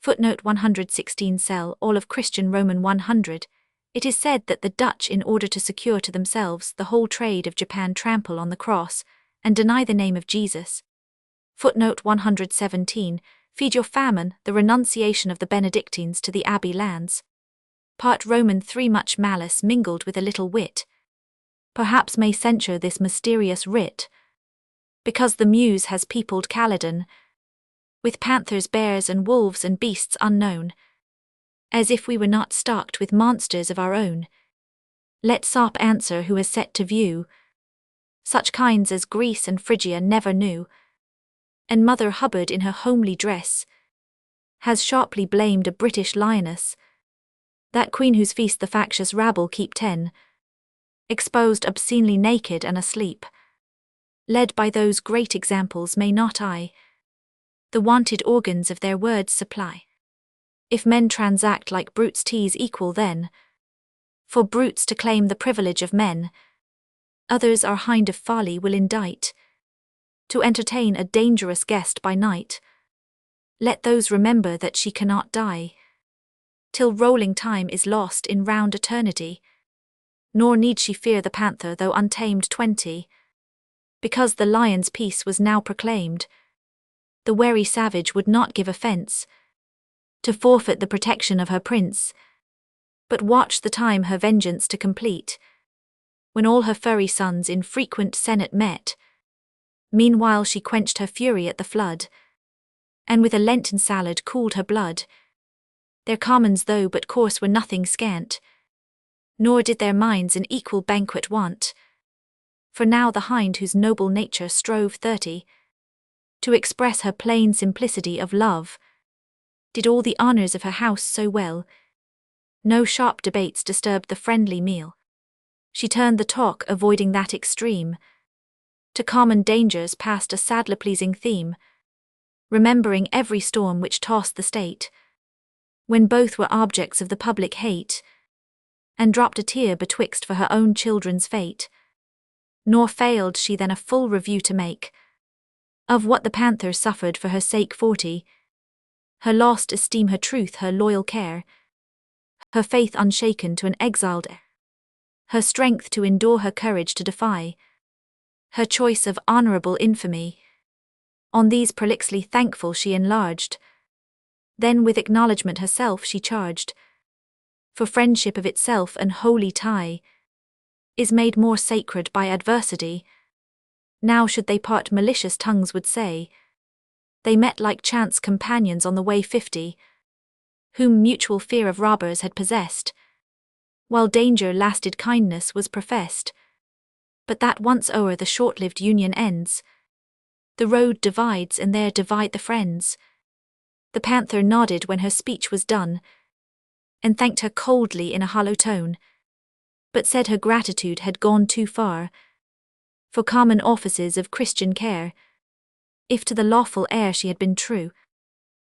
Footnote 116 sell all of Christian Roman 100. It is said that the Dutch, in order to secure to themselves the whole trade of Japan, trample on the cross, and deny the name of Jesus. Footnote 117, feed your famine, the renunciation of the Benedictines to the abbey lands. Part Roman 3 much malice mingled with a little wit. Perhaps may censure this mysterious writ, because the Muse has peopled Caledon with panthers, bears and wolves and beasts unknown, as if we were not stocked with monsters of our own. Let Sop answer who has set to view such kinds as Greece and Phrygia never knew, and Mother Hubbard in her homely dress has sharply blamed a British lioness, that queen whose feast the factious rabble keep 10, exposed obscenely naked and asleep. Led by those great examples may not I the wanted organs of their words supply. If men transact like brutes 'tis equal then, for brutes to claim the privilege of men, others our hind of folly will indict, to entertain a dangerous guest by night. Let those remember that she cannot die, till rolling time is lost in round eternity, nor need she fear the panther though untamed 20, because the lion's peace was now proclaimed. The wary savage would not give offence to forfeit the protection of her prince, but watch the time her vengeance to complete, when all her furry sons in frequent senate met. Meanwhile she quenched her fury at the flood, and with a Lenten salad cooled her blood. Their commons though but coarse were nothing scant, nor did their minds an equal banquet want. For now the hind whose noble nature strove 30 to express her plain simplicity of love, did all the honours of her house so well, no sharp debates disturbed the friendly meal. She turned the talk, avoiding that extreme, to common dangers past a sadler pleasing theme, remembering every storm which tossed the state, when both were objects of the public hate, and dropped a tear betwixt for her own children's fate. Nor failed she then a full review to make of what the panther suffered for her sake 40, her lost esteem, her truth, her loyal care, her faith unshaken to an exiled heir, her strength to endure, her courage to defy, her choice of honourable infamy. On these prolixly thankful she enlarged, then with acknowledgment herself she charged, for friendship of itself an holy tie is made more sacred by adversity. Now should they part, malicious tongues would say they met like chance companions on the way 50, whom mutual fear of robbers had possessed. While danger lasted, kindness was professed. But that once o'er, the short-lived union ends. The road divides, and there divide the friends. The panther nodded when her speech was done, and thanked her coldly in a hollow tone, but said her gratitude had gone too far for common offices of Christian care. If to the lawful heir she had been true,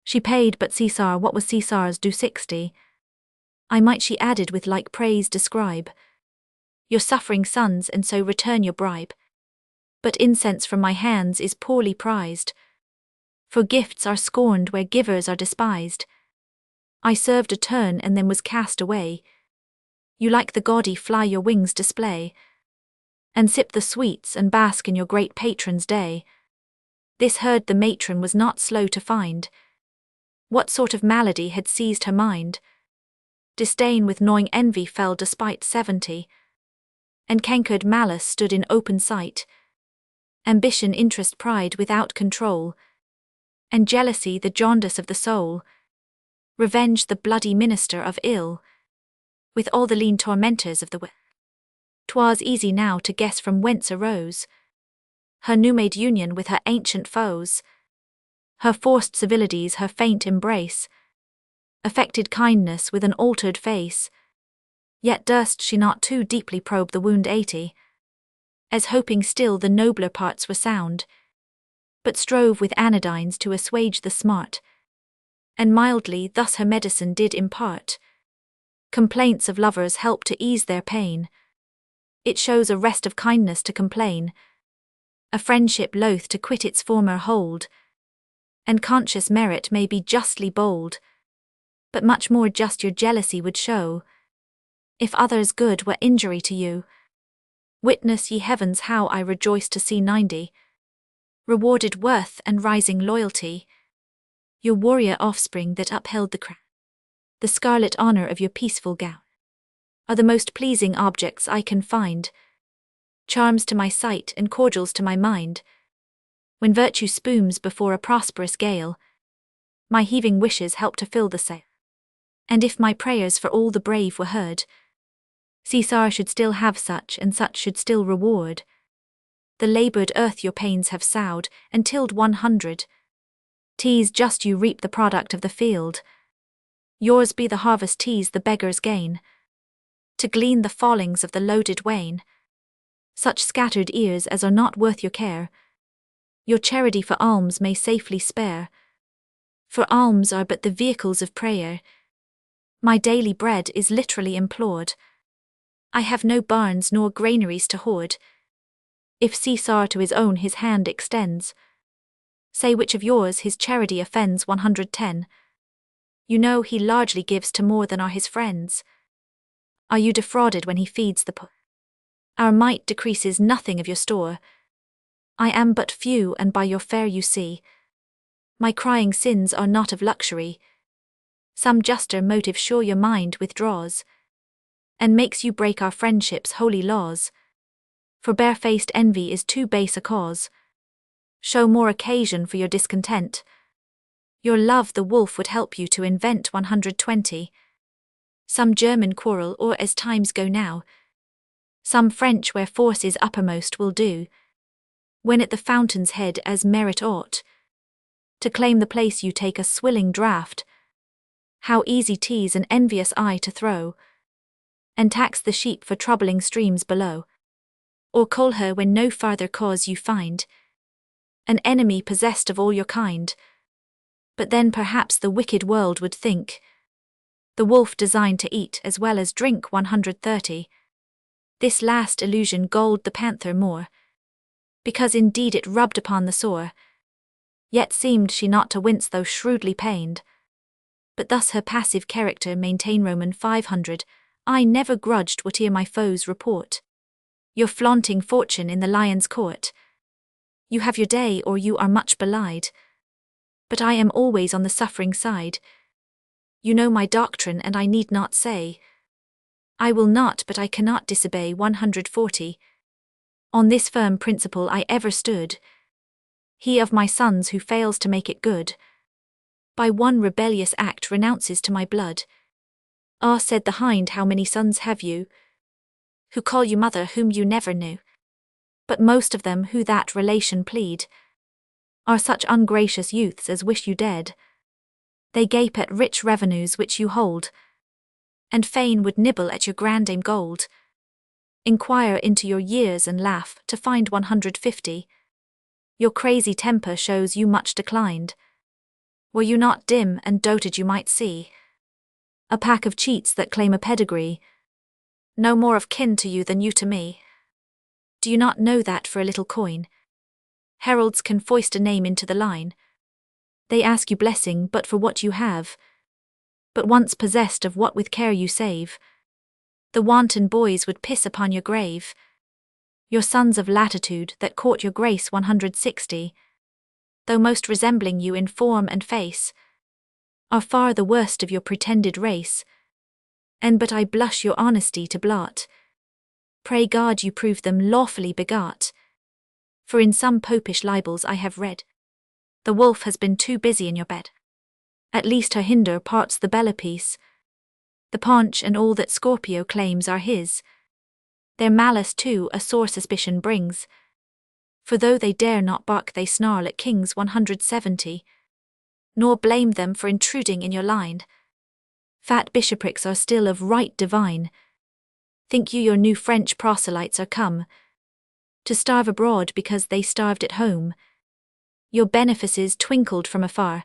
she paid but Caesar what was Caesar's due 60. I might, she added, with like praise describe your suffering sons, and so return your bribe. But incense from my hands is poorly prized, for gifts are scorned where givers are despised. I served a turn and then was cast away. You like the gaudy fly your wings display, and sip the sweets and bask in your great patron's day. This heard the matron was not slow to find what sort of malady had seized her mind. Disdain with gnawing envy fell despite 70, and cankered malice stood in open sight. Ambition, interest, pride without control, and jealousy the jaundice of the soul. Revenge the bloody minister of ill, with all the lean tormentors of the will. 'Twas easy now to guess from whence arose her new-made union with her ancient foes, her forced civilities, her faint embrace, affected kindness with an altered face. Yet durst she not too deeply probe the wound 80, as hoping still the nobler parts were sound, but strove with anodynes to assuage the smart, and mildly thus her medicine did impart. Complaints of lovers help to ease their pain. It shows a rest of kindness to complain, a friendship loath to quit its former hold, and conscious merit may be justly bold, but much more just your jealousy would show, if others' good were injury to you. Witness ye heavens how I rejoice to see 90 rewarded worth and rising loyalty, your warrior offspring that upheld the crown. The scarlet honour of your peaceful gown are the most pleasing objects I can find, charms to my sight and cordials to my mind. When virtue spumes before a prosperous gale, my heaving wishes help to fill the sail. And if my prayers for all the brave were heard, Caesar should still have such, and such should still reward the laboured earth your pains have sowed and tilled 100. 'Tis just you reap the product of the field. Yours be the harvest, 'tis the beggar's gain, to glean the fallings of the loaded wain. Such scattered ears as are not worth your care, your charity for alms may safely spare. For alms are but the vehicles of prayer. My daily bread is literally implored. I have no barns nor granaries to hoard. If Caesar to his own his hand extends, say which of yours his charity offends. 110. You know he largely gives to more than are his friends. Are you defrauded when he feeds the poor? Our mite decreases nothing of your store. I am but few, and by your fare you see, my crying sins are not of luxury. Some juster motive sure your mind withdraws, and makes you break our friendship's holy laws. For barefaced envy is too base a cause. Show more occasion for your discontent. Your love the wolf would help you to invent. 120. Some German quarrel, or as times go now, some French where force is uppermost will do, when at the fountain's head as merit ought, to claim the place you take a swilling draught. How easy 'tis an envious eye to throw, and tax the sheep for troubling streams below, or call her when no farther cause you find, an enemy possessed of all your kind. But then perhaps the wicked world would think the wolf designed to eat as well as drink. 130. This last illusion galled the panther more, because indeed it rubbed upon the sore. Yet seemed she not to wince though shrewdly pained, but thus her passive character maintain. Roman 500. I never grudged whate'er my foes report, your flaunting fortune in the lion's court. You have your day, or you are much belied, but I am always on the suffering side. You know my doctrine, and I need not say I will not, but I cannot disobey. 140. On this firm principle I ever stood. He of my sons who fails to make it good, by one rebellious act renounces to my blood. Ah, said the hind, how many sons have you, who call you mother whom you never knew? But most of them who that relation plead are such ungracious youths as wish you dead. They gape at rich revenues which you hold, and fain would nibble at your grandame gold. Inquire into your years and laugh to find. 150. Your crazy temper shows you much declined. Were you not dim and doted you might see a pack of cheats that claim a pedigree, no more of kin to you than you to me. Do you not know that for a little coin heralds can foist a name into the line? They ask you blessing but for what you have, but once possessed of what with care you save, the wanton boys would piss upon your grave. Your sons of latitude that court your grace. 160. Though most resembling you in form and face, are far the worst of your pretended race, and but I blush your honesty to blot. Pray God you prove them lawfully begot, for in some popish libels I have read, the wolf has been too busy in your bed. At least her hinder parts the belly piece, the paunch and all that Scorpio claims are his. Their malice too a sore suspicion brings, for though they dare not bark they snarl at kings 170, nor blame them for intruding in your line. Fat bishoprics are still of right divine. Think you your new French proselytes are come to starve abroad because they starved at home? Your benefices twinkled from afar.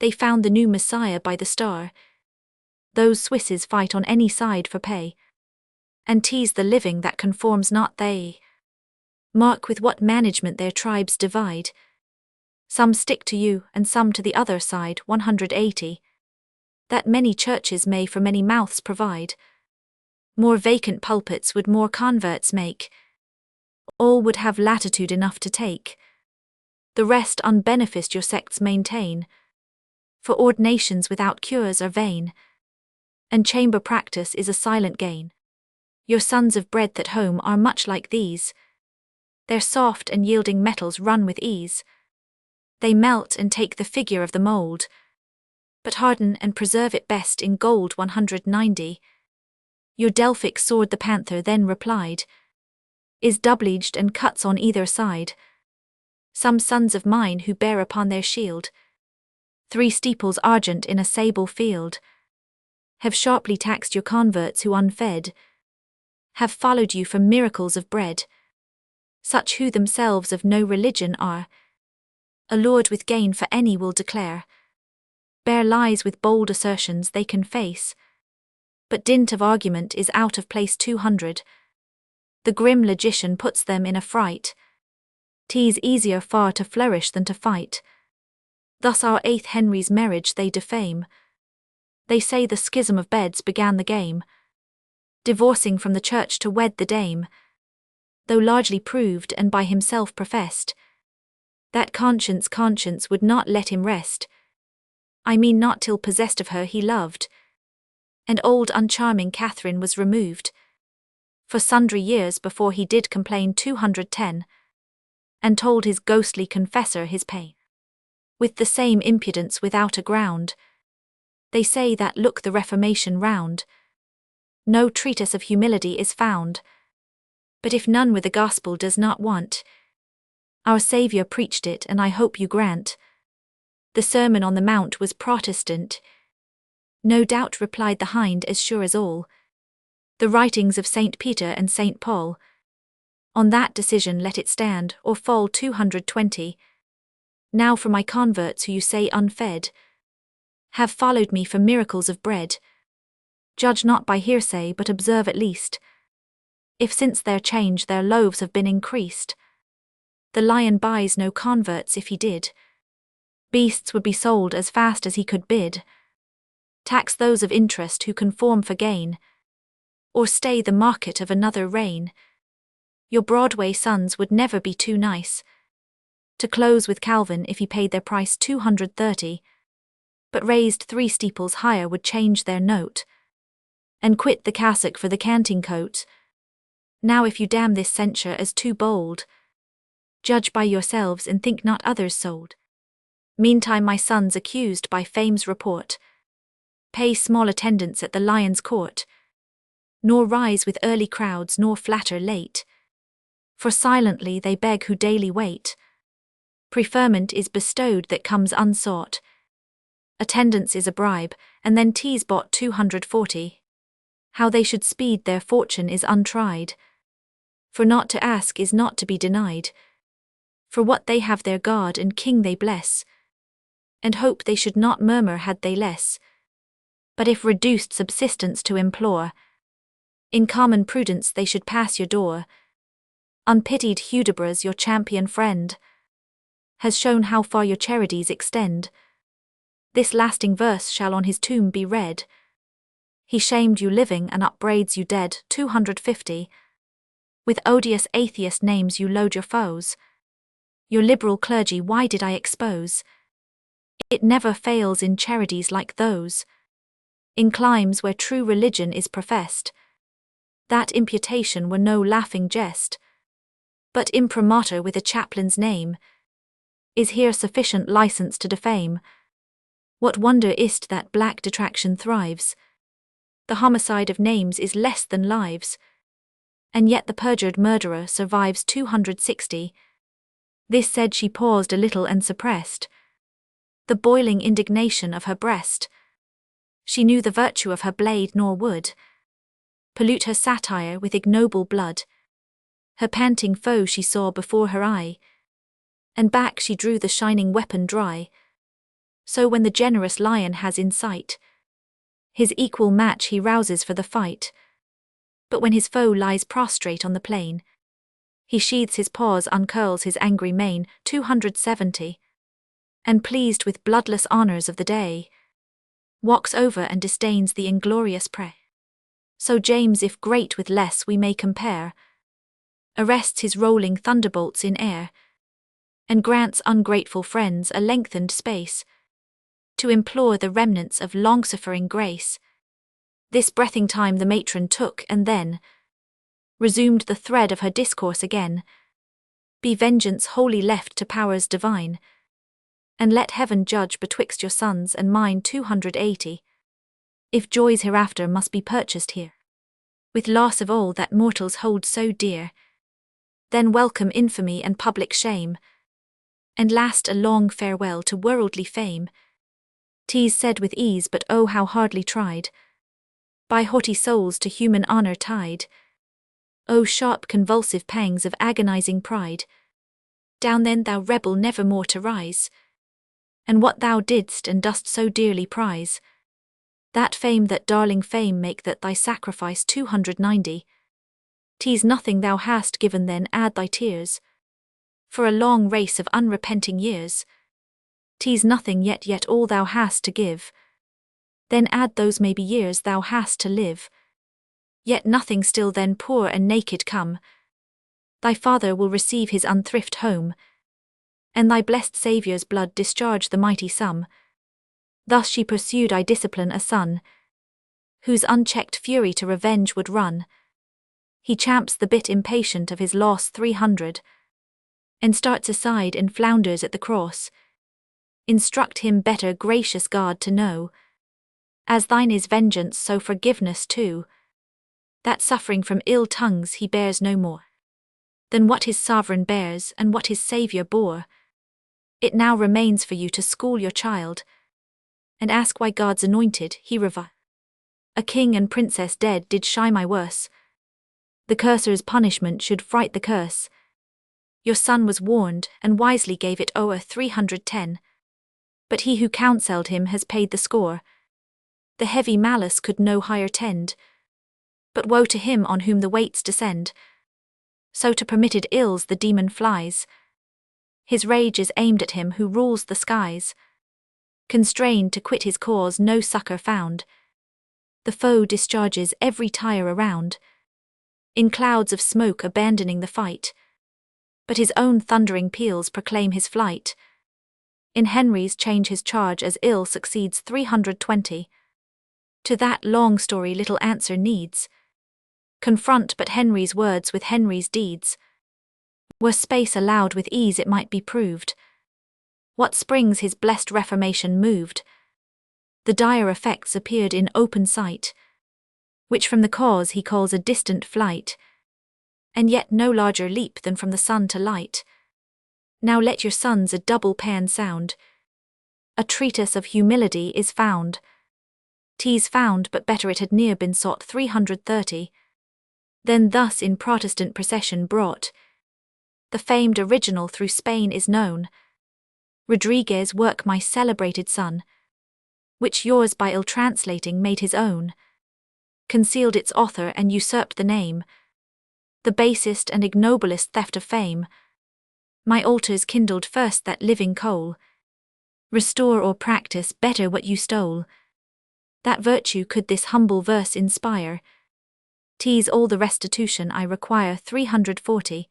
They found the new Messiah by the star. Those Swisses fight on any side for pay, and tease the living that conforms not they. Mark with what management their tribes divide. Some stick to you, and some to the other side, 180. That many churches may for many mouths provide. More vacant pulpits would more converts make. All would have latitude enough to take. The rest unbeneficed your sects maintain. For ordinations without cures are vain, and chamber practice is a silent gain. Your sons of bread at home are much like these. Their soft and yielding metals run with ease. They melt and take the figure of the mould, but harden and preserve it best in gold 190. Your Delphic sword the panther then replied, is double-edged and cuts on either side. Some sons of mine who bear upon their shield 3 steeples argent in a sable field, have sharply taxed your converts who unfed have followed you for miracles of bread, such who themselves of no religion are, allured with gain for any will declare, bear lies with bold assertions they can face, but dint of argument is out of place 200. The grim logician puts them in a fright. 'Tis easier far to flourish than to fight. Thus our 8th Henry's marriage they defame. They say the schism of beds began the game, divorcing from the church to wed the dame. Though largely proved and by himself professed, that conscience would not let him rest. I mean not till possessed of her he loved, and old uncharming Catherine was removed, for sundry years before he did complain 210, and told his ghostly confessor his pain. With the same impudence without a ground, they say that look the Reformation round. No treatise of humility is found, but if none with the gospel does not want, our Saviour preached it and I hope you grant. The Sermon on the Mount was Protestant. No doubt replied the hind as sure as all. The writings of St. Peter and St. Paul. On that decision let it stand or fall 220. Now for my converts who you say unfed have followed me for miracles of bread. Judge not by hearsay but observe at least, if since their change their loaves have been increased. The lion buys no converts if he did. Beasts would be sold as fast as he could bid. Tax those of interest who conform for gain, or stay the market of another reign. Your Broadway sons would never be too nice to close with Calvin if he paid their price 230, but raised 3 steeples higher would change their note, and quit the cassock for the canting coat. Now if you damn this censure as too bold, judge by yourselves and think not others sold. Meantime my sons accused by fame's report, pay small attendance at the lion's court, nor rise with early crowds nor flatter late, for silently they beg who daily wait. Preferment is bestowed that comes unsought. Attendance is a bribe, and then teas bought 240. How they should speed their fortune is untried, for not to ask is not to be denied. For what they have their God and King they bless, and hope they should not murmur had they less. But if reduced subsistence to implore, in common prudence they should pass your door. Unpitied Hudibras, your champion friend, has shown how far your charities extend. This lasting verse shall on his tomb be read. He shamed you living and upbraids you dead, 250. With odious atheist names you load your foes. Your liberal clergy why did I expose? It never fails in charities like those, in climes where true religion is professed. That imputation were no laughing jest, but imprimatur with a chaplain's name is here sufficient license to defame. What wonder is't that black detraction thrives? The homicide of names is less than lives, and yet the perjured murderer survives 260. This said, she paused a little and suppressed the boiling indignation of her breast. She knew the virtue of her blade, nor would pollute her satire with ignoble blood. Her panting foe she saw before her eye, and back she drew the shining weapon dry. So when the generous lion has in sight his equal match, he rouses for the fight. But when his foe lies prostrate on the plain, he sheathes his paws, uncurls his angry mane. 270. And pleased with bloodless honors of the day, walks over and disdains the inglorious prey. So James, if great with less we may compare, arrests his rolling thunderbolts in air, and grants ungrateful friends a lengthened space to implore the remnants of long-suffering grace. This breathing time the matron took, and then resumed the thread of her discourse again. Be vengeance wholly left to powers divine, and let heaven judge betwixt your sons and mine. 280. If joys hereafter must be purchased here with loss of all that mortals hold so dear, then welcome infamy and public shame, and last a long farewell to worldly fame. 'Tis said with ease, but oh how hardly tried by haughty souls to human honor tied. Oh sharp convulsive pangs of agonizing pride. Down then, thou rebel, never more to rise, and what thou didst and dost so dearly prize, that fame, that darling fame, make that thy sacrifice. 290. 'Tis nothing thou hast given, then add thy tears for a long race of unrepenting years. 'Tis nothing yet all thou hast to give, then add those maybe years thou hast to live. Yet nothing still, then poor and naked come, thy Father will receive his unthrift home, and thy blessed Saviour's blood discharge the mighty sum. Thus she pursued. I discipline a son whose unchecked fury to revenge would run. He champs the bit impatient of his loss. 300. And starts aside and flounders at the cross. Instruct him better, gracious God, to know, as thine is vengeance, so forgiveness too, that suffering from ill tongues he bears no more than what his sovereign bears and what his Saviour bore. It now remains for you to school your child, and ask why God's anointed he revile. A king and princess dead did shy my worse. The cursor's punishment should fright the curse. Your son was warned, and wisely gave it o'er. 310. But he who counselled him has paid the score. The heavy malice could no higher tend. But woe to him on whom the weights descend. So to permitted ills the demon flies. His rage is aimed at him who rules the skies. Constrained to quit his cause, no succor found. The foe discharges every tire around, in clouds of smoke abandoning the fight. But his own thundering peals proclaim his flight. In Henry's change his charge as ill succeeds. 320. To that long story little answer needs. Confront but Henry's words with Henry's deeds. Were space allowed, with ease it might be proved what springs his blessed reformation moved. The dire effects appeared in open sight, which from the cause he calls a distant flight, and yet no larger leap than from the sun to light. Now let your sons a double pan sound. A treatise of humility is found. 'Tis found, but better it had ne'er been sought. 330. Then thus in Protestant procession brought, the famed original through Spain is known. Rodriguez' work, my celebrated son, which yours by ill translating made his own, concealed its author and usurped the name, the basest and ignoblest theft of fame. My altars kindled first that living coal. Restore or practice better what you stole. That virtue could this humble verse inspire. 'Tis all the restitution I require. 340.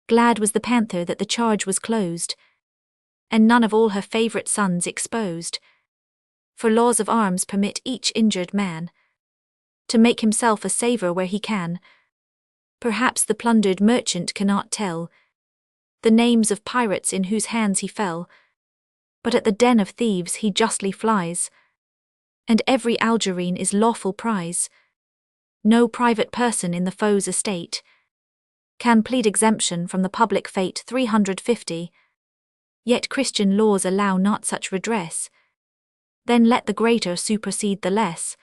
Glad was the panther that the charge was closed, and none of all her favourite sons exposed. For laws of arms permit each injured man to make himself a saver where he can. Perhaps the plundered merchant cannot tell the names of pirates in whose hands he fell, but at the den of thieves he justly flies, and every Algerine is lawful prize. No private person in the foe's estate can plead exemption from the public fate 350. Yet Christian laws allow not such redress. Then let the greater supersede the less.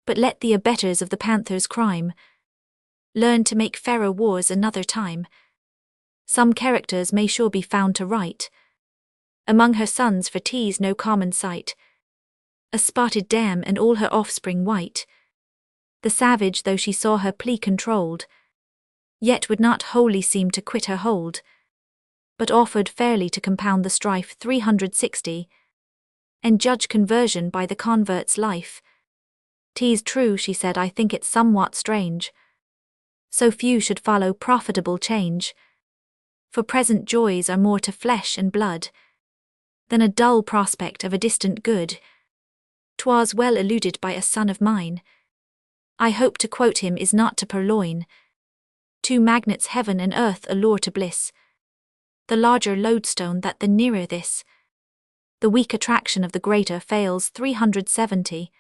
But let the abettors of the panther's crime learn to make fairer wars another time. Some characters may sure be found to write among her sons for tease no common sight. A spotted dam and all her offspring white. The savage, though she saw her plea controlled, yet would not wholly seem to quit her hold, but offered fairly to compound the strife 360, and judge conversion by the convert's life. "'Tis true," she said, "I think it somewhat strange, so few should follow profitable change, for present joys are more to flesh and blood than a dull prospect of a distant good. 'Twas well alluded by a son of mine, I hope to quote him is not to purloin. Two magnets heaven and earth allure to bliss, the larger lodestone that the nearer this. The weak attraction of the greater fails 370.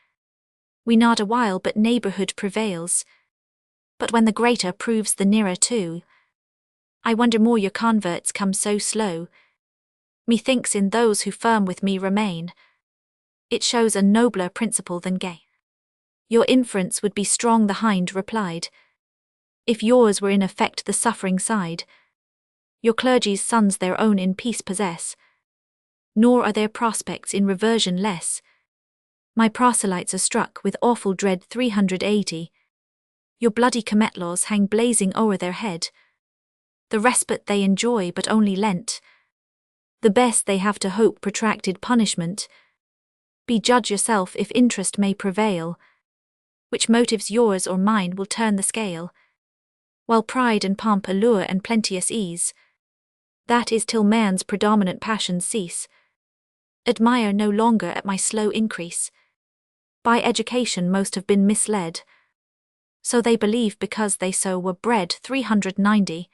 We nod a while but neighborhood prevails. But when the greater proves the nearer too, I wonder more your converts come so slow. Methinks in those who firm with me remain, it shows a nobler principle than gain. Your inference would be strong, the hind replied, if yours were in effect the suffering side. Your clergy's sons their own in peace possess, nor are their prospects in reversion less. My proselytes are struck with awful dread 380. Your bloody cometlaws hang blazing o'er their head. The respite they enjoy but only lent, the best they have to hope protracted punishment. Be judge yourself if interest may prevail, which motives yours or mine will turn the scale. While pride and pomp allure and plenteous ease, that is till man's predominant passions cease. Admire no longer at my slow increase. By education most have been misled, so they believe because they so were bred 390.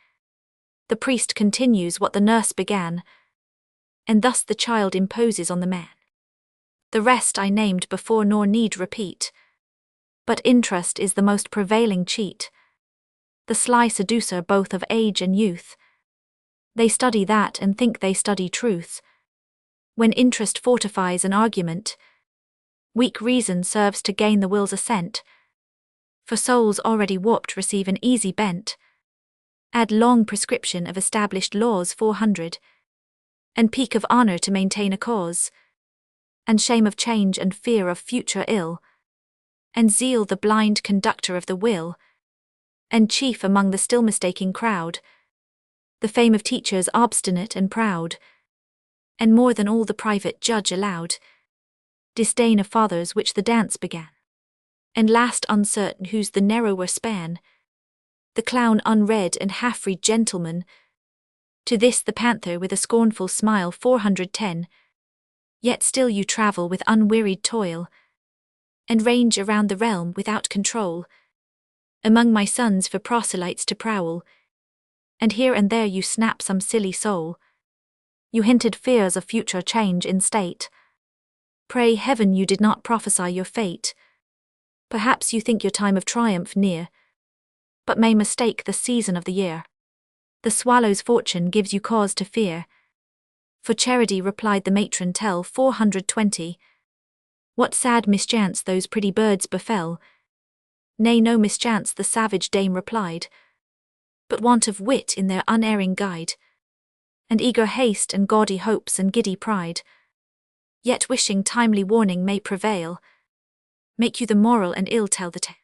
The priest continues what the nurse began, and thus the child imposes on the man. The rest I named before nor need repeat, but interest is the most prevailing cheat. The sly seducer both of age and youth, they study that and think they study truth. When interest fortifies an argument, weak reason serves to gain the will's assent. For souls already warped receive an easy bent. Add long prescription of established laws 400, and pique of honor to maintain a cause, and shame of change and fear of future ill, and zeal the blind conductor of the will, and chief among the still mistaking crowd, the fame of teachers obstinate and proud, and more than all the private judge allowed, disdain of fathers which the dance began, and last uncertain whose the narrower span, the clown unread and half-read gentleman. To this the panther with a scornful smile 410, yet still you travel with unwearied toil, and range around the realm without control, among my sons for proselytes to prowl, and here and there you snap some silly soul. You hinted fears of future change in state. Pray heaven you did not prophesy your fate. Perhaps you think your time of triumph near, but may mistake the season of the year. The swallow's fortune gives you cause to fear. For charity, replied the matron, tell 420. What sad mischance those pretty birds befell. Nay, no mischance, the savage dame replied, but want of wit in their unerring guide, and eager haste and gaudy hopes and giddy pride. Yet wishing timely warning may prevail, make you the moral and ill tell the tale.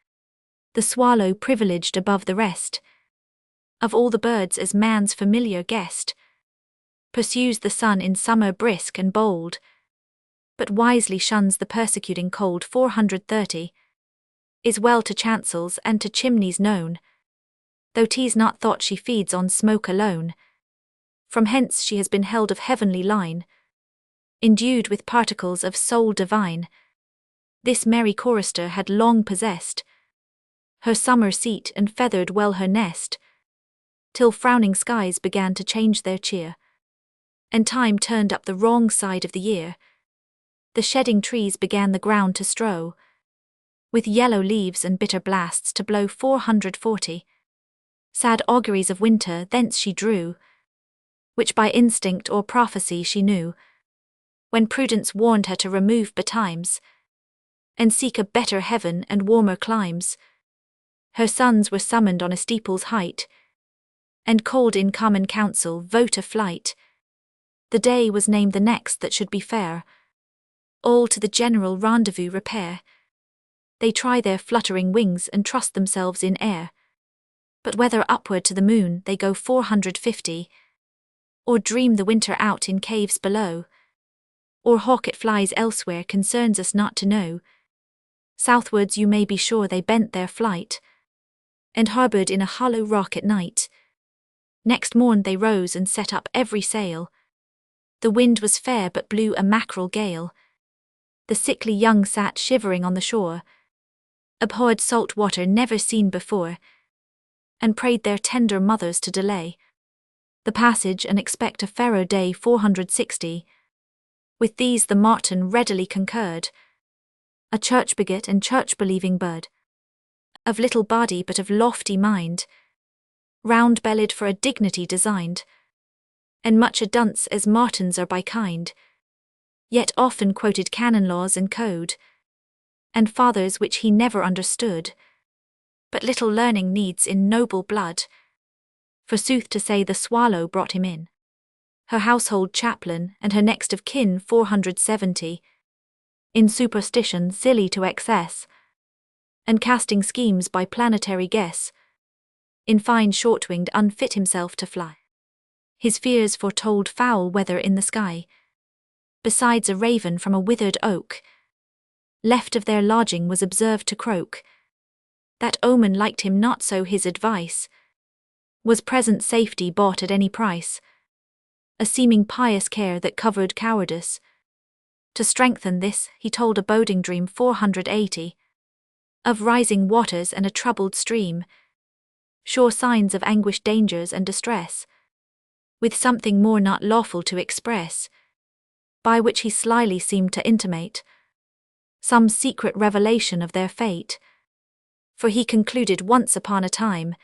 The swallow privileged above the rest, of all the birds as man's familiar guest, pursues the sun in summer brisk and bold, but wisely shuns the persecuting cold 430. Is well to chancels and to chimneys known, though 'tis not thought she feeds on smoke alone. From hence she has been held of heavenly line, endued with particles of soul divine. This merry chorister had long possessed her summer seat and feathered well her nest, till frowning skies began to change their cheer, and time turned up the wrong side of the year. The shedding trees began the ground to strow, with yellow leaves and bitter blasts to blow 440. Sad auguries of winter thence she drew, which by instinct or prophecy she knew, when prudence warned her to remove betimes, and seek a better heaven and warmer climes. Her sons were summoned on a steeple's height, and called in common council vote a flight. The day was named the next that should be fair, all to the general rendezvous repair. They try their fluttering wings and trust themselves in air, but whether upward to the moon they go 450, or dream the winter out in caves below, or hawk it flies elsewhere concerns us not to know. Southwards you may be sure they bent their flight, and harboured in a hollow rock at night. Next morn they rose and set up every sail. The wind was fair but blew a mackerel gale. The sickly young sat shivering on the shore, abhorred salt water never seen before, and prayed their tender mothers to delay the passage and expect a fairer day 460. With these the martin readily concurred, a church-bigot and church-believing bird, of little body but of lofty mind, round-bellied for a dignity designed, and much a dunce as martins are by kind, yet often quoted canon laws and code, and fathers which he never understood, but little learning needs in noble blood. For sooth to say the swallow brought him in, her household chaplain and her next of kin 470, in superstition silly to excess, and casting schemes by planetary guess, in fine short-winged unfit himself to fly. His fears foretold foul weather in the sky, besides a raven from a withered oak, left of their lodging was observed to croak. That omen liked him not, so his advice was present safety bought at any price, a seeming pious care that covered cowardice. To strengthen this, he told a boding dream 480, of rising waters and a troubled stream, sure signs of anguish, dangers and distress, with something more not lawful to express, by which he slyly seemed to intimate some secret revelation of their fate. For he concluded once upon a time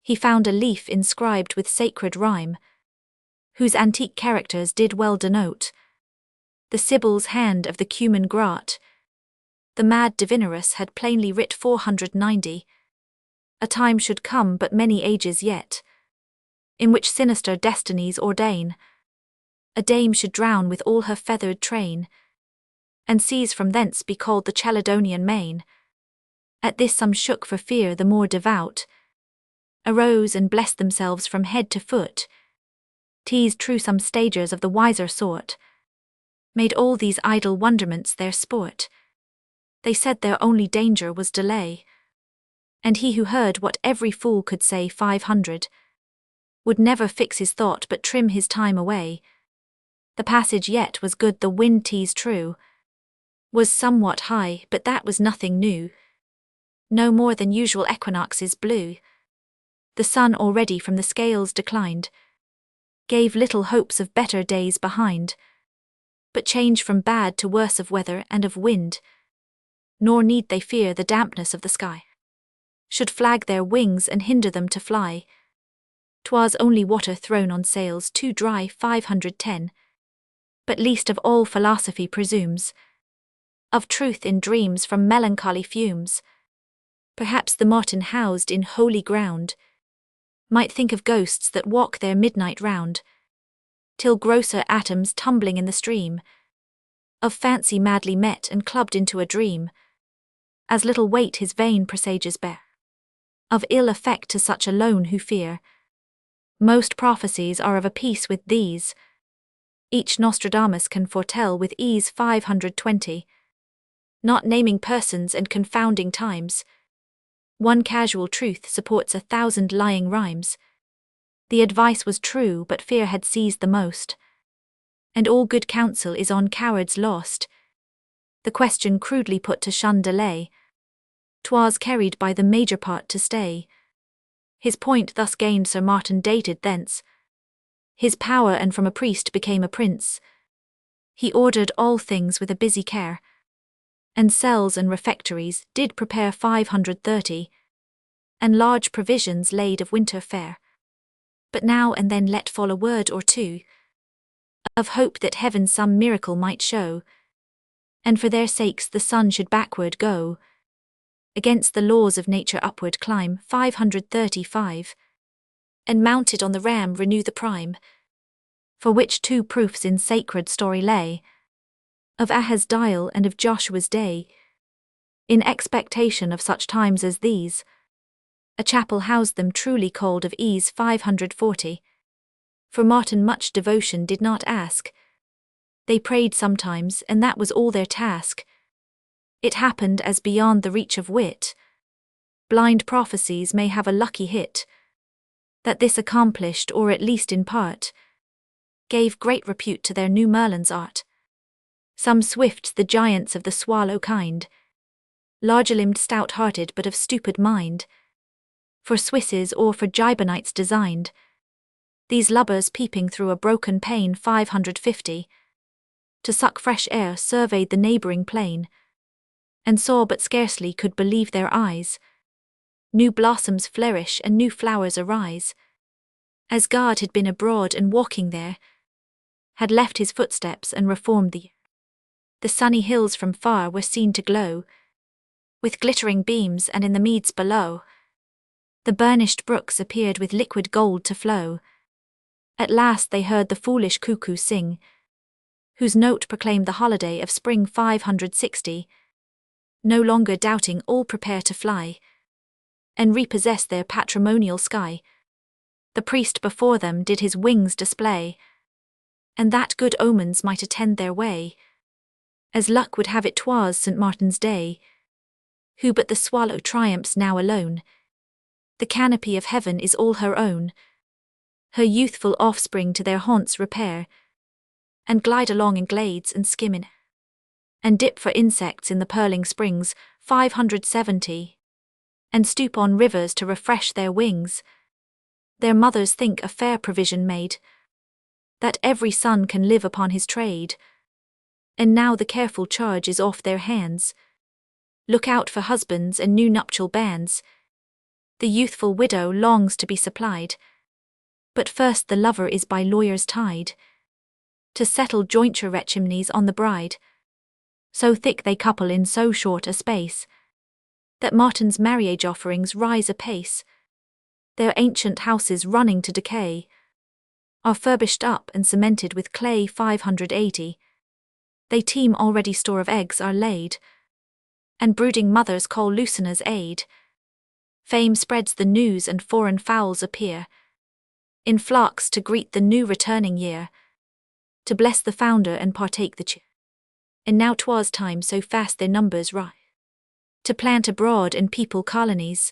he found a leaf inscribed with sacred rhyme, whose antique characters did well denote the Sibyl's hand of the cumin grot. The mad divineress had plainly writ 490, a time should come but many ages yet, in which sinister destinies ordain a dame should drown with all her feathered train, and seas from thence be called the Chelidonian main. At this some shook for fear, the more devout arose and blessed themselves from head to foot. 'Tis true some stagers of the wiser sort made all these idle wonderments their sport. They said their only danger was delay, and he who heard what every fool could say 500 would never fix his thought but trim his time away. The passage yet was good, the wind, 'tis true, was somewhat high, but that was nothing new. No more than usual equinoxes blew. The sun already from the scales declined, gave little hopes of better days behind, but change from bad to worse of weather and of wind. Nor need they fear the dampness of the sky should flag their wings and hinder them to fly. 'Twas only water thrown on sails too dry 510. But least of all philosophy presumes of truth in dreams from melancholy fumes. Perhaps the martin housed in holy ground might think of ghosts that walk their midnight round, till grosser atoms tumbling in the stream of fancy madly met and clubbed into a dream, as little weight his vain presages bear, of ill effect to such alone who fear. Most prophecies are of a piece with these, each Nostradamus can foretell with ease 520, not naming persons and confounding times. One casual truth supports 1,000 lying rhymes. The advice was true, but fear had seized the most, and all good counsel is on cowards lost. The question crudely put to shun delay, 'twas carried by the major part to stay. His point thus gained, Sir Martin dated thence his power, and from a priest became a prince. He ordered all things with a busy care, And cells and refectories did prepare 530, and large provisions laid of winter fare. But now and then let fall a word or two of hope that heaven some miracle might show, and for their sakes the sun should backward go, against the laws of nature upward climb. 535, and mounted on the ram renew the prime, for which two proofs in sacred story lay, of Ahaz's dial and of Joshua's day. In expectation of such times as these, a chapel housed them truly called of ease. 540, for Martin much devotion did not ask. They prayed sometimes, and that was all their task. It happened as beyond the reach of wit. Blind prophecies may have a lucky hit, that this accomplished, or at least in part, gave great repute to their new Merlin's art. Some swifts the giants of the swallow kind, larger-limbed, stout-hearted, but of stupid mind, for Swisses or for Gibeonites designed, these lubbers peeping through a broken pane. 550, to suck fresh air surveyed the neighbouring plain, and saw but scarcely could believe their eyes. New blossoms flourish and new flowers arise, as God had been abroad and walking there, had left his footsteps and reformed the sunny hills from far were seen to glow with glittering beams, and in the meads below the burnished brooks appeared with liquid gold to flow. At last they heard the foolish cuckoo sing, whose note proclaimed the holiday of spring. 560, no longer doubting, all prepare to fly, and repossess their patrimonial sky. The priest before them did his wings display, and that good omens might attend their way, as luck would have it 'twas St. Martin's day, who but the swallow triumphs now alone. The canopy of heaven is all her own, her youthful offspring to their haunts repair, and glide along in glades and skim in, and dip for insects in the purling springs. 570, and stoop on rivers to refresh their wings. Their mothers think a fair provision made, that every son can live upon his trade, and now the careful charge is off their hands. Look out for husbands and new nuptial bands. The youthful widow longs to be supplied, but first the lover is by lawyers tied, to settle jointure retrimonies on the bride. So thick they couple in so short a space, that Martin's marriage offerings rise apace. Their ancient houses running to decay are furbished up and cemented with clay. 580, they teem already, store of eggs are laid, and brooding mothers call Lucina's aid. Fame spreads the news, and foreign fowls appear in flocks to greet the new returning year, to bless the founder and partake the cheer. And now 'twas time, so fast their numbers rise, to plant abroad and people colonies.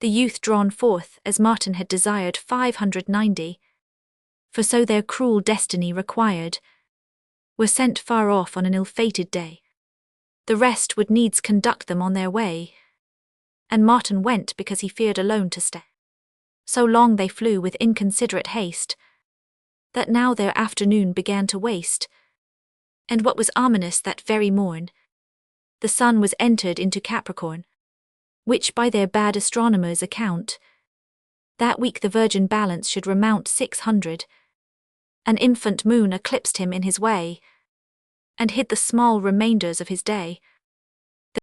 The youth drawn forth, as Martin had desired. 590, for so their cruel destiny required, were sent far off on an ill-fated day. The rest would needs conduct them on their way, and Martin went because he feared alone to stay. So long they flew with inconsiderate haste, that now their afternoon began to waste. And what was ominous that very morn, the sun was entered into Capricorn, which by their bad astronomers' account, that week the virgin balance should remount 600. An infant moon eclipsed him in his way, and hid the small remainders of his day.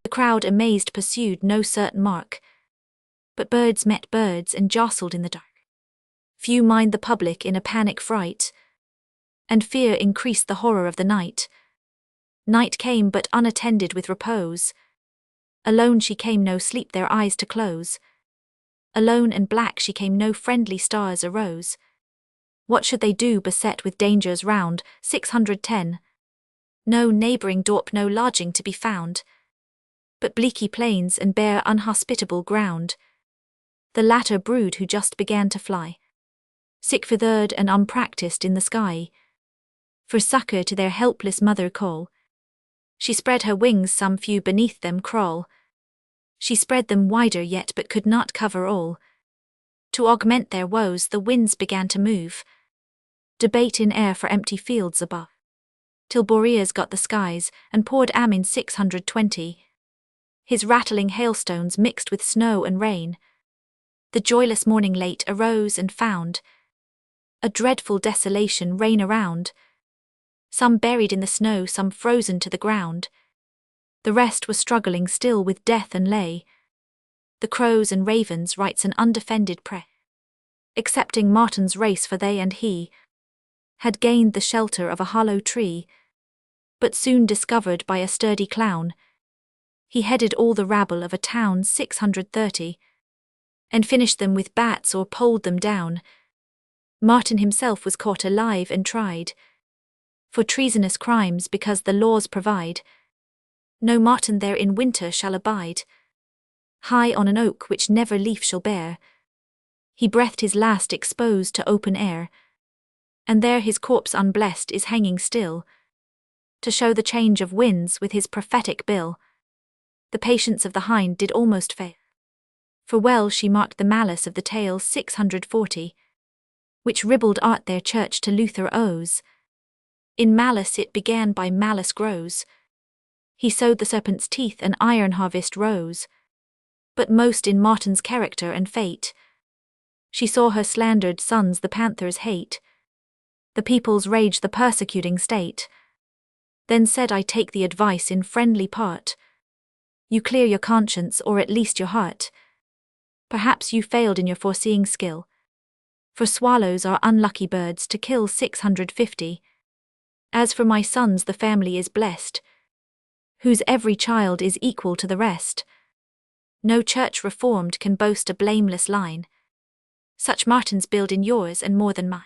The crowd amazed pursued no certain mark, but birds met birds and jostled in the dark. Few mind the public in a panic fright, and fear increased the horror of the night. Night came but unattended with repose. Alone she came, no sleep their eyes to close. Alone and black she came, no friendly stars arose. What should they do beset with dangers round? 610. No neighbouring dorp, no lodging to be found, but bleaky plains and bare unhospitable ground. The latter brood who just began to fly, sick-feathered and unpractised in the sky, for succour to their helpless mother call. She spread her wings, some few beneath them crawl. She spread them wider yet, but could not cover all. To augment their woes, the winds began to move, debate in air for empty fields above. till Boreas got the skies, and poured Am in 620. His rattling hailstones mixed with snow and rain. The joyless morning late arose and found a dreadful desolation reign around. Some buried in the snow, some frozen to the ground. The rest were struggling still with death and lay. The crows and ravens rights an undefended prey, excepting Martin's race, for they and he had gained the shelter of a hollow tree, but soon discovered by a sturdy clown. He headed all the rabble of a town 630, and finished them with bats or poled them down. Martin himself was caught alive and tried for treasonous crimes, because the laws provide no Martin there in winter shall abide. High on an oak which never leaf shall bear, he breathed his last exposed to open air, and there his corpse unblessed is hanging still, to show the change of winds with his prophetic bill. The patience of the hind did almost fail, for well she marked the malice of the tale 640, which ribald art their church to Luther owes. In malice it began, by malice grows. He sowed the serpent's teeth, and iron harvest rose. But most in Martin's character and fate, she saw her slandered sons the panthers hate, the people's rage the persecuting state. Then said, I take the advice in friendly part. You clear your conscience, or at least your heart. Perhaps you failed in your foreseeing skill, for swallows are unlucky birds to kill 650. As for my sons, the family is blessed, whose every child is equal to the rest. No church reformed can boast a blameless line. Such Martins build in yours, and more than mine.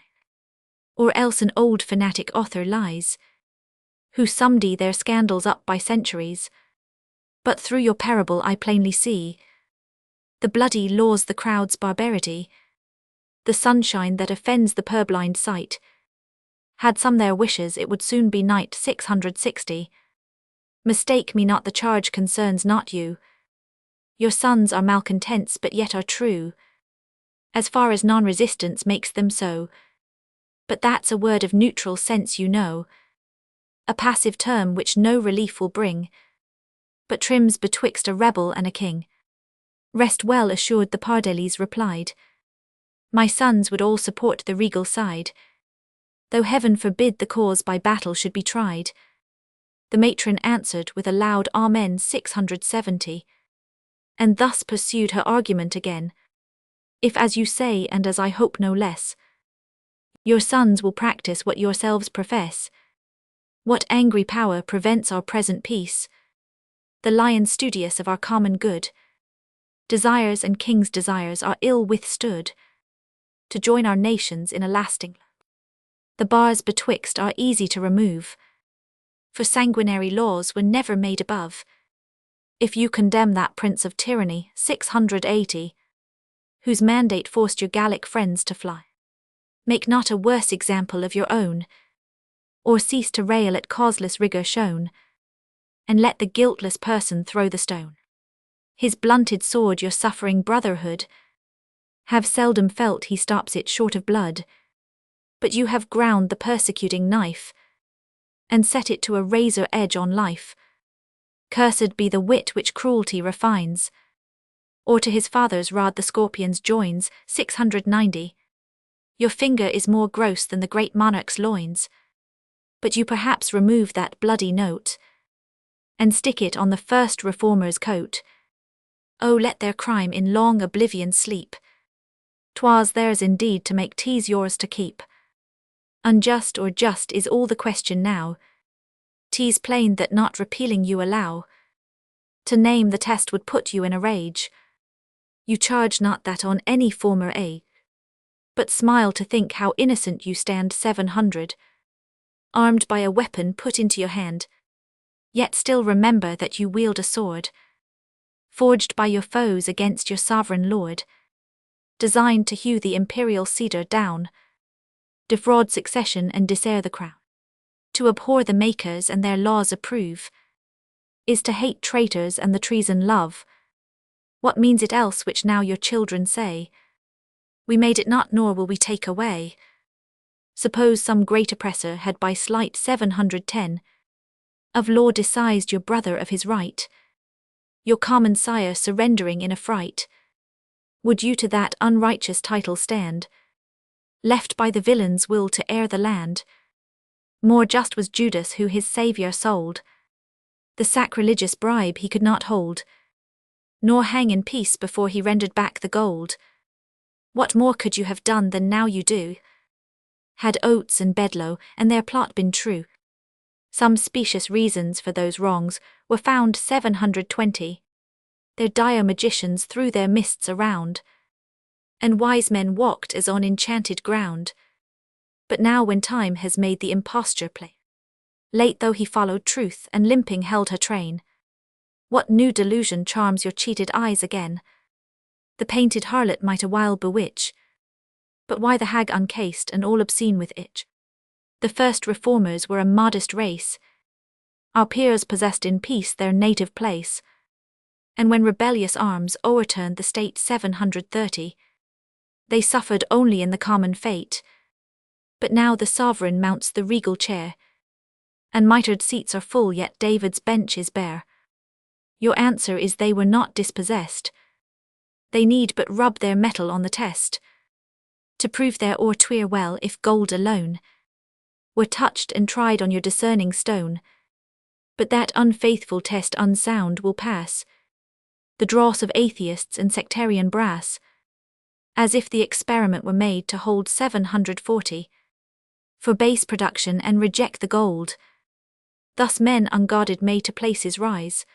Or else an old fanatic author lies, who summed their scandals up by centuries. But through your parable I plainly see the bloody laws, the crowd's barbarity, the sunshine that offends the purblind sight. Had some their wishes, it would soon be night 660. Mistake me not, the charge concerns not you. Your sons are malcontents, but yet are true, as far as non-resistance makes them so. But that's a word of neutral sense, you know, a passive term which no relief will bring, but trims betwixt a rebel and a king. Rest well assured, the Pardelis replied, my sons would all support the regal side, though heaven forbid the cause by battle should be tried. The matron answered with a loud Amen 670, and thus pursued her argument again. If, as you say, and as I hope no less, your sons will practice what yourselves profess, what angry power prevents our present peace? The lion studious of our common good, desires and king's desires are ill withstood, to join our nations in a lasting. The bars betwixt are easy to remove, for sanguinary laws were never made above. If you condemn that prince of tyranny 680, whose mandate forced your Gallic friends to fly, make not a worse example of your own, or cease to rail at causeless rigour shown, and let the guiltless person throw the stone. His blunted sword your suffering brotherhood have seldom felt, he stops it short of blood, but you have ground the persecuting knife, and set it to a razor edge on life. Cursed be the wit which cruelty refines, or to his father's rod the scorpion's joins 690. Your finger is more gross than the great monarch's loins, but you perhaps remove that bloody note, and stick it on the first reformer's coat. Oh, let their crime in long oblivion sleep, 'twas theirs indeed to make, 'tis yours to keep. Unjust or just is all the question now, 'tis plain that not repealing you allow. To name the test would put you in a rage. You charge not that on any former age, but smile to think how innocent you stand 700, armed by a weapon put into your hand, yet still remember that you wield a sword, forged by your foes against your sovereign lord, designed to hew the imperial cedar down, defraud succession and disheir the crown. To abhor the makers and their laws approve, is to hate traitors and the treason love. What means it else which now your children say? We made it not, nor will we take away. Suppose some great oppressor had by slight 710 of law decised your brother of his right, your common sire surrendering in affright, would you to that unrighteous title stand, left by the villain's will to heir the land? More just was Judas who his Saviour sold, the sacrilegious bribe he could not hold, nor hang in peace before he rendered back the gold. What more could you have done than now you do, had Oates and Bedloe and their plot been true? Some specious reasons for those wrongs were found 720. Their dire magicians threw their mists around, and wise men walked as on enchanted ground. But now when time has made the imposture play, late though he followed truth and limping held her train, what new delusion charms your cheated eyes again? The painted harlot might a while bewitch, but why the hag uncased and all obscene with itch? The first reformers were a modest race, our peers possessed in peace their native place, and when rebellious arms o'erturned the state 730, they suffered only in the common fate. But now the sovereign mounts the regal chair, and mitred seats are full, yet David's bench is bare. Your answer is they were not dispossessed, they need but rub their metal on the test, to prove their o'ertweer well if gold alone were touched and tried on your discerning stone. But that unfaithful test unsound will pass the dross of atheists and sectarian brass, as if the experiment were made to hold 740 for base production and reject the gold. Thus men unguarded may to places rise,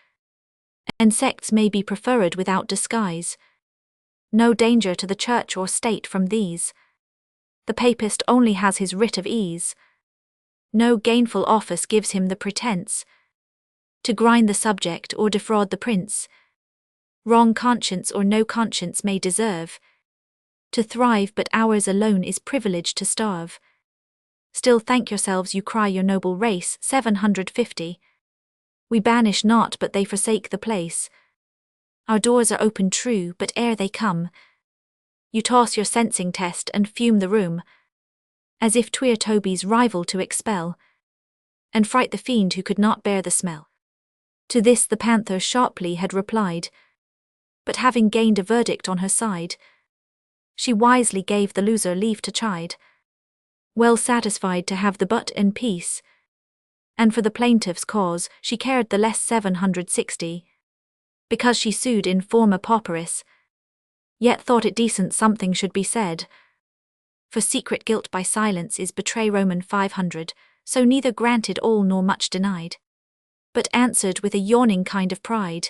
and sects may be preferred without disguise. No danger to the church or state from these, the papist only has his writ of ease. No gainful office gives him the pretence to grind the subject or defraud the prince. Wrong conscience or no conscience may deserve to thrive, but ours alone is privilege to starve. Still thank yourselves, you cry, your noble race. 750. We banish not, but they forsake the place. Our doors are open true, but ere they come, you toss your sensing test and fume the room, as if 'twere Toby's rival to expel, and fright the fiend who could not bear the smell. To this the panther sharply had replied, but having gained a verdict on her side, she wisely gave the loser leave to chide, well satisfied to have the butt in peace, and for the plaintiff's cause she cared the less. 760. Because she sued in forma pauperis, yet thought it decent something should be said, for secret guilt by silence is betray. Roman 500, so neither granted all nor much denied, but answered with a yawning kind of pride,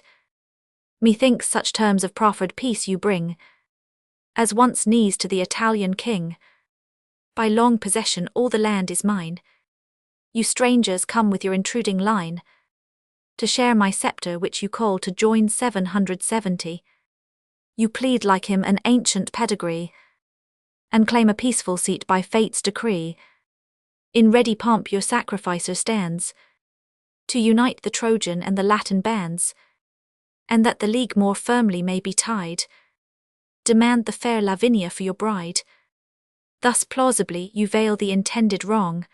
methinks such terms of proffered peace you bring, as once knees to the Italian king. By long possession all the land is mine. You strangers come with your intruding line, to share my scepter which you call to join. 770. You plead like him an ancient pedigree, and claim a peaceful seat by fate's decree. In ready pomp your sacrificer stands, to unite the Trojan and the Latin bands, and that the league more firmly may be tied, demand the fair Lavinia for your bride. Thus plausibly you veil the intended wrong,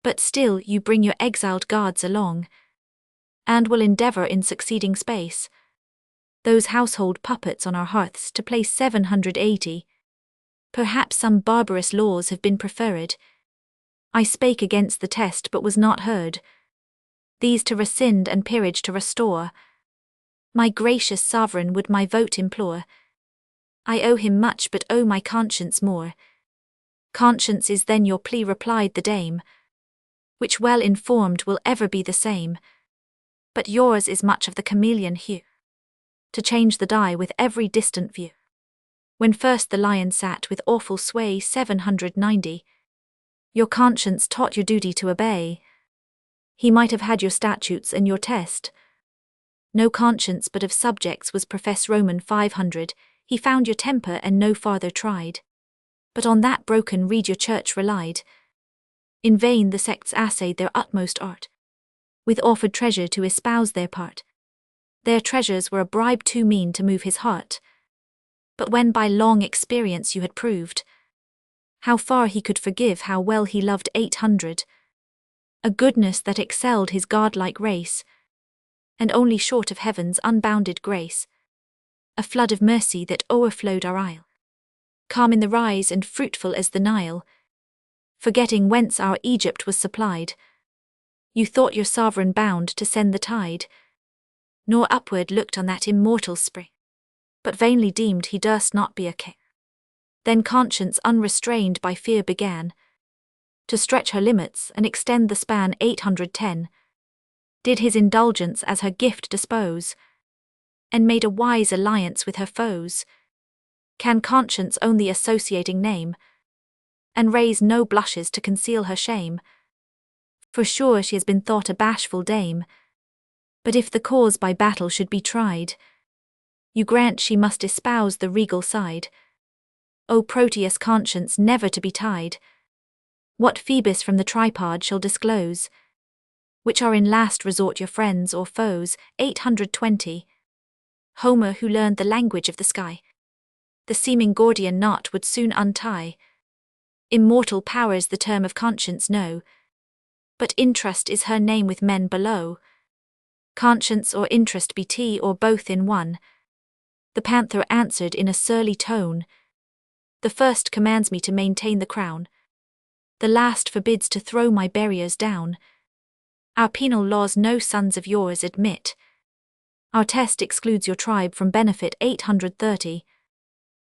but still you bring your exiled guards along, and will endeavour in succeeding space those household puppets on our hearths to place. 780. Perhaps some barbarous laws have been preferred. I spake against the test but was not heard. These to rescind and peerage to restore, my gracious sovereign would my vote implore. I owe him much, but owe my conscience more. Conscience is then your plea, replied the dame, which well informed will ever be the same. But yours is much of the chameleon hue, to change the die with every distant view. When first the lion sat with awful sway. 790. Your conscience taught your duty to obey. He might have had your statutes and your test. No conscience but of subjects was professed. Roman 500. He found your temper and no farther tried, but on that broken reed your church relied. In vain the sects assayed their utmost art, with offered treasure to espouse their part. Their treasures were a bribe too mean to move his heart. But when by long experience you had proved How far he could forgive, how well he loved 800. A goodness that excelled his godlike race, and only short of heaven's unbounded grace. A flood of mercy that o'erflowed our isle, calm in the rise and fruitful as the Nile. Forgetting whence our Egypt was supplied, you thought your sovereign bound to send the tide, nor upward looked on that immortal spring, but vainly deemed he durst not be a king. Then conscience unrestrained by fear began to stretch her limits and extend the span. 810 did his indulgence as her gift dispose, and made a wise alliance with her foes. Can conscience own the associating name, and raise no blushes to conceal her shame? For sure she has been thought a bashful dame, but if the cause by battle should be tried, you grant she must espouse the regal side. O Proteus conscience never to be tied, what Phoebus from the tripod shall disclose, which are in last resort your friends or foes. 820 Homer, who learned the language of the sky, the seeming Gordian knot would soon untie. Immortal powers the term of conscience know, but interest is her name with men below. Conscience or interest be tea or both in one. The panther answered in a surly tone. The first commands me to maintain the crown, the last forbids to throw my barriers down. Our penal laws no sons of yours admit, our test excludes your tribe from benefit. 830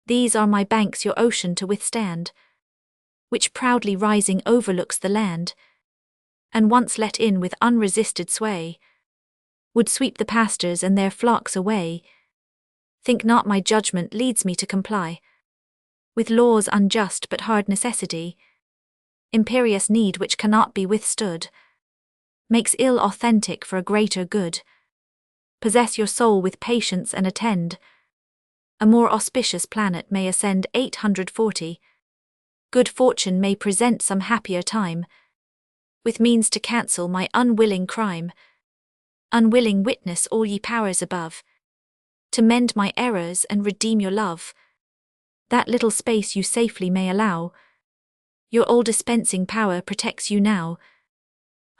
These are my banks your ocean to withstand, which proudly rising overlooks the land, and once let in with unresisted sway, would sweep the pastors and their flocks away. Think not my judgment leads me to comply with laws unjust but hard necessity. Imperious need which cannot be withstood makes ill authentic for a greater good. Possess your soul with patience and attend, a more auspicious planet may ascend. 840 Good fortune may present some happier time, with means to cancel my unwilling crime. Unwilling witness all ye powers above, to mend my errors and redeem your love. That little space you safely may allow, your all dispensing power protects you now.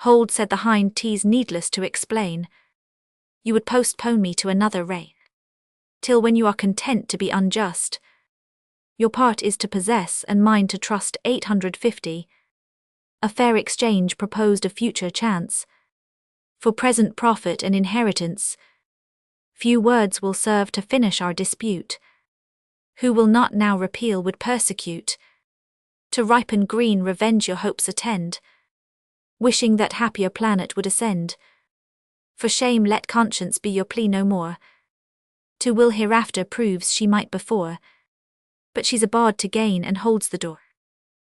Hold, said the hind, 'tis needless to explain. You would postpone me to another reign, till when you are content to be unjust, your part is to possess and mine to trust. 850 A fair exchange proposed a future chance, for present profit and inheritance. Few words will serve to finish our dispute. Who will not now repeal would persecute. To ripen green revenge your hopes attend, wishing that happier planet would ascend. For shame let conscience be your plea no more. To will hereafter proves she might before, but she's a bard to gain and holds the door.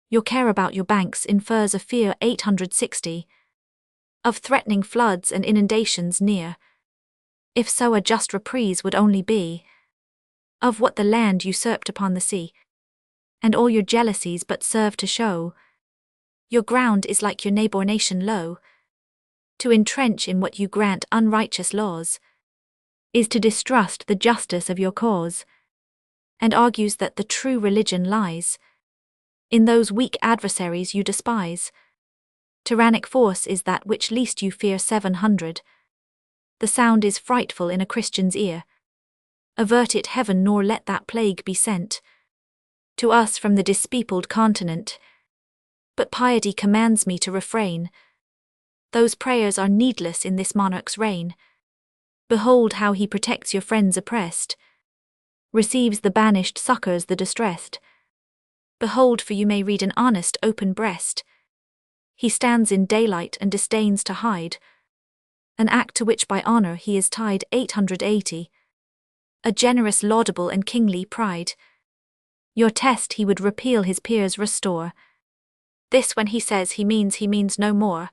Your care about your banks infers a fear. 860 Of threatening floods and inundations near. If so, a just reprise would only be of what the land usurped upon the sea, and all your jealousies but serve to show your ground is like your neighbor nation low. To entrench in what you grant unrighteous laws is to distrust the justice of your cause, and argues that the true religion lies in those weak adversaries you despise. Tyrannic force is that which least you fear. 700 The sound is frightful in a Christian's ear. Avert it, heaven, nor let that plague be sent to us from the dispeopled continent. But piety commands me to refrain. Those prayers are needless in this monarch's reign. Behold how he protects your friends oppressed, receives the banished, succors the distressed. Behold, for you may read an honest open breast. He stands in daylight and disdains to hide an act to which by honor he is tied. 880 A generous, laudable and kingly pride. Your test he would repeal, his peers restore. This when he says he means no more.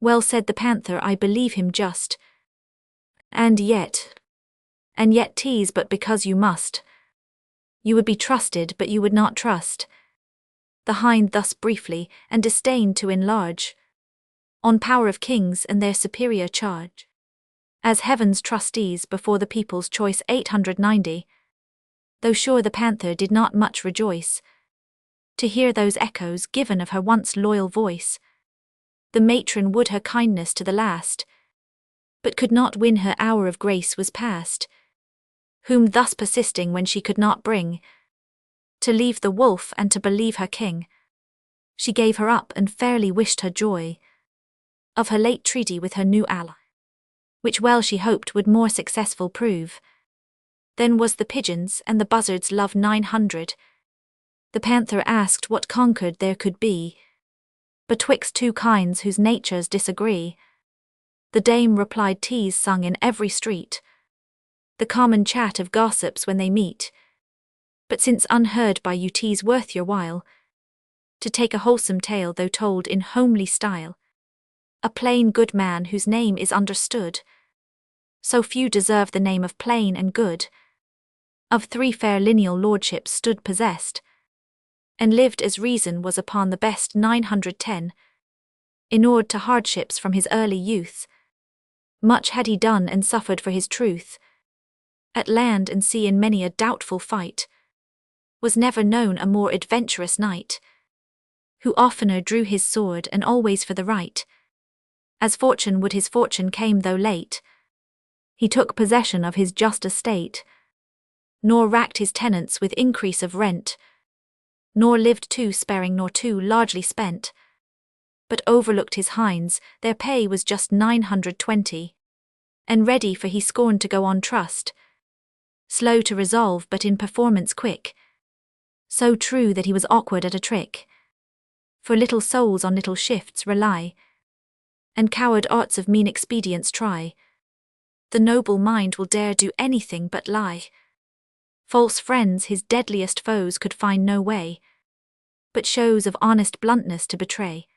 Well said the panther, I believe him just. And yet 'tis but because you must. You would be trusted, but you would not trust. The hind thus briefly, and disdained to enlarge on power of kings and their superior charge, as heaven's trustees before the people's choice. 890 Though sure the panther did not much rejoice, To hear those echoes given of her once loyal voice, the matron would her kindness to the last, but could not win her hour of grace was past, whom thus persisting when she could not bring to leave the wolf and to believe her king, she gave her up and fairly wished her joy of her late treaty with her new ally, which well she hoped would more successful prove. Then was the pigeons and the buzzards love 900. The panther asked what concord there could be betwixt two kinds whose natures disagree. The dame replied, "'Tis sung in every street, the common chat of gossips when they meet. But since unheard by you 'tis worth your while to take a wholesome tale though told in homely style. A plain good man whose name is understood, so few deserve the name of plain and good. Of 3 fair lineal lordships stood possessed, and lived as reason was upon the best 910. Inured to hardships from his early youth, much had he done and suffered for his truth. At land and sea in many a doubtful fight, was never known a more adventurous knight, who oftener drew his sword and always for the right. As fortune would his fortune came though late, he took possession of his just estate, nor racked his tenants with increase of rent, nor lived too sparing nor too largely spent, but overlooked his hinds, their pay was just 920, and ready for he scorned to go on trust, slow to resolve but in performance quick, so true that he was awkward at a trick. For little souls on little shifts rely, and coward arts of mean expedients try. The noble mind will dare do anything but lie. False friends his deadliest foes could find no way, but shows of honest bluntness to betray.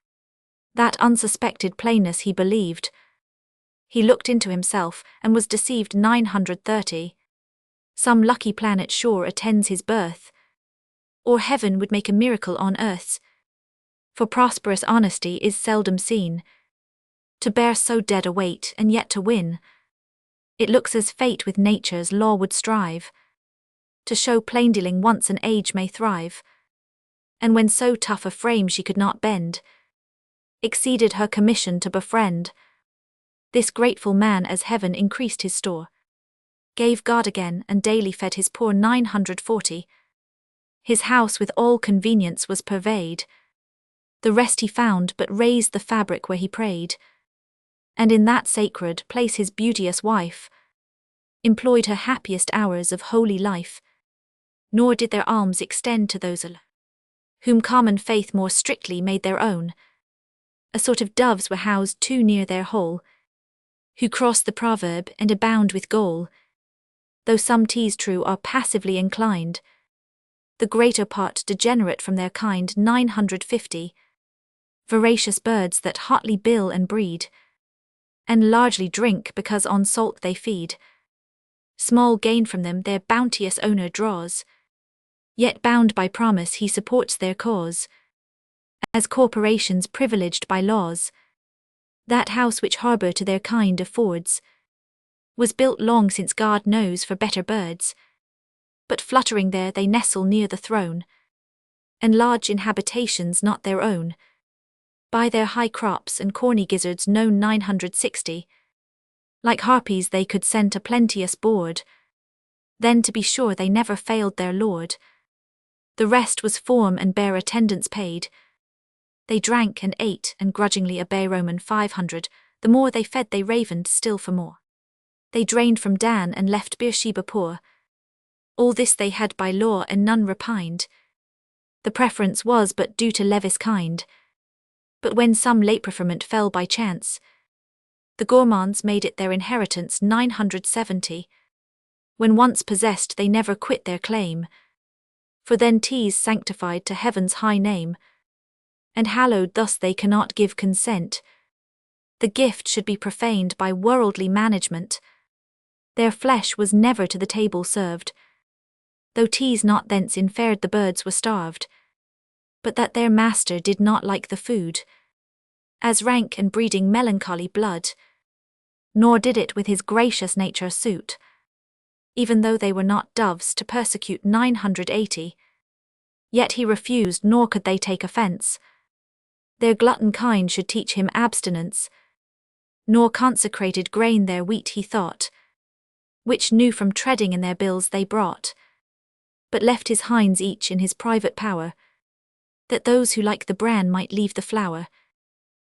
That unsuspected plainness he believed. He looked into himself, and was deceived 930. Some lucky planet sure attends his birth, or heaven would make a miracle on earth's. For prosperous honesty is seldom seen, to bear so dead a weight and yet to win. It looks as fate with nature's law would strive, to show plain dealing once an age may thrive. And when so tough a frame she could not bend, exceeded her commission to befriend. This grateful man as heaven increased his store, gave God again and daily fed his poor 940. His house with all convenience was purveyed, the rest he found but raised the fabric where he prayed, and in that sacred place his beauteous wife employed her happiest hours of holy life. Nor did their alms extend to those whom common faith more strictly made their own. A sort of doves were housed too near their hole, who cross the proverb and abound with gall. Though some 'tis true are passively inclined, the greater part degenerate from their kind 950. Voracious birds that hotly bill and breed, and largely drink because on salt they feed. Small gain from them their bounteous owner draws, yet bound by promise he supports their cause. As corporations privileged by laws, that house which harbour to their kind affords, was built long since God knows for better birds, but fluttering there they nestle near the throne, and lodge in habitations not their own. By their high crops and corny gizzards known 960, like harpies they could scent a plenteous board. Then to be sure they never failed their lord. The rest was form and bare attendance paid. They drank and ate and grudgingly obey Roman 500, the more they fed they ravened still for more. They drained from Dan and left Beersheba poor. All this they had by law and none repined. The preference was but due to Levis kind. But when some late preferment fell by chance, the gourmands made it their inheritance 970. When once possessed they never quit their claim, for then 'tis sanctified to heaven's high name, and hallowed thus they cannot give consent. The gift should be profaned by worldly management. Their flesh was never to the table served, though 'tis not thence inferred the birds were starved, but that their master did not like the food, as rank and breeding melancholy blood, nor did it with his gracious nature suit, even though they were not doves to persecute 980. Yet he refused, nor could they take offence. Their glutton kind should teach him abstinence, nor consecrated grain their wheat he thought, which new from treading in their bills they brought, but left his hinds each in his private power, that those who like the bran might leave the flour.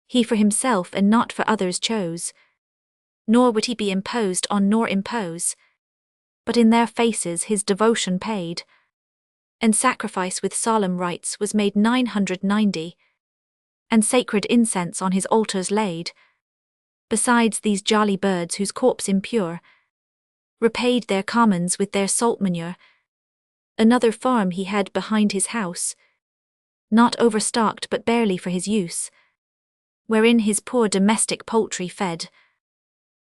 He for himself and not for others chose, nor would he be imposed on nor impose, but in their faces his devotion paid, and sacrifice with solemn rites was made 990, and sacred incense on his altars laid. Besides these jolly birds whose corpse impure repaid their commons with their salt manure, another farm he had behind his house, not overstocked but barely for his use, wherein his poor domestic poultry fed,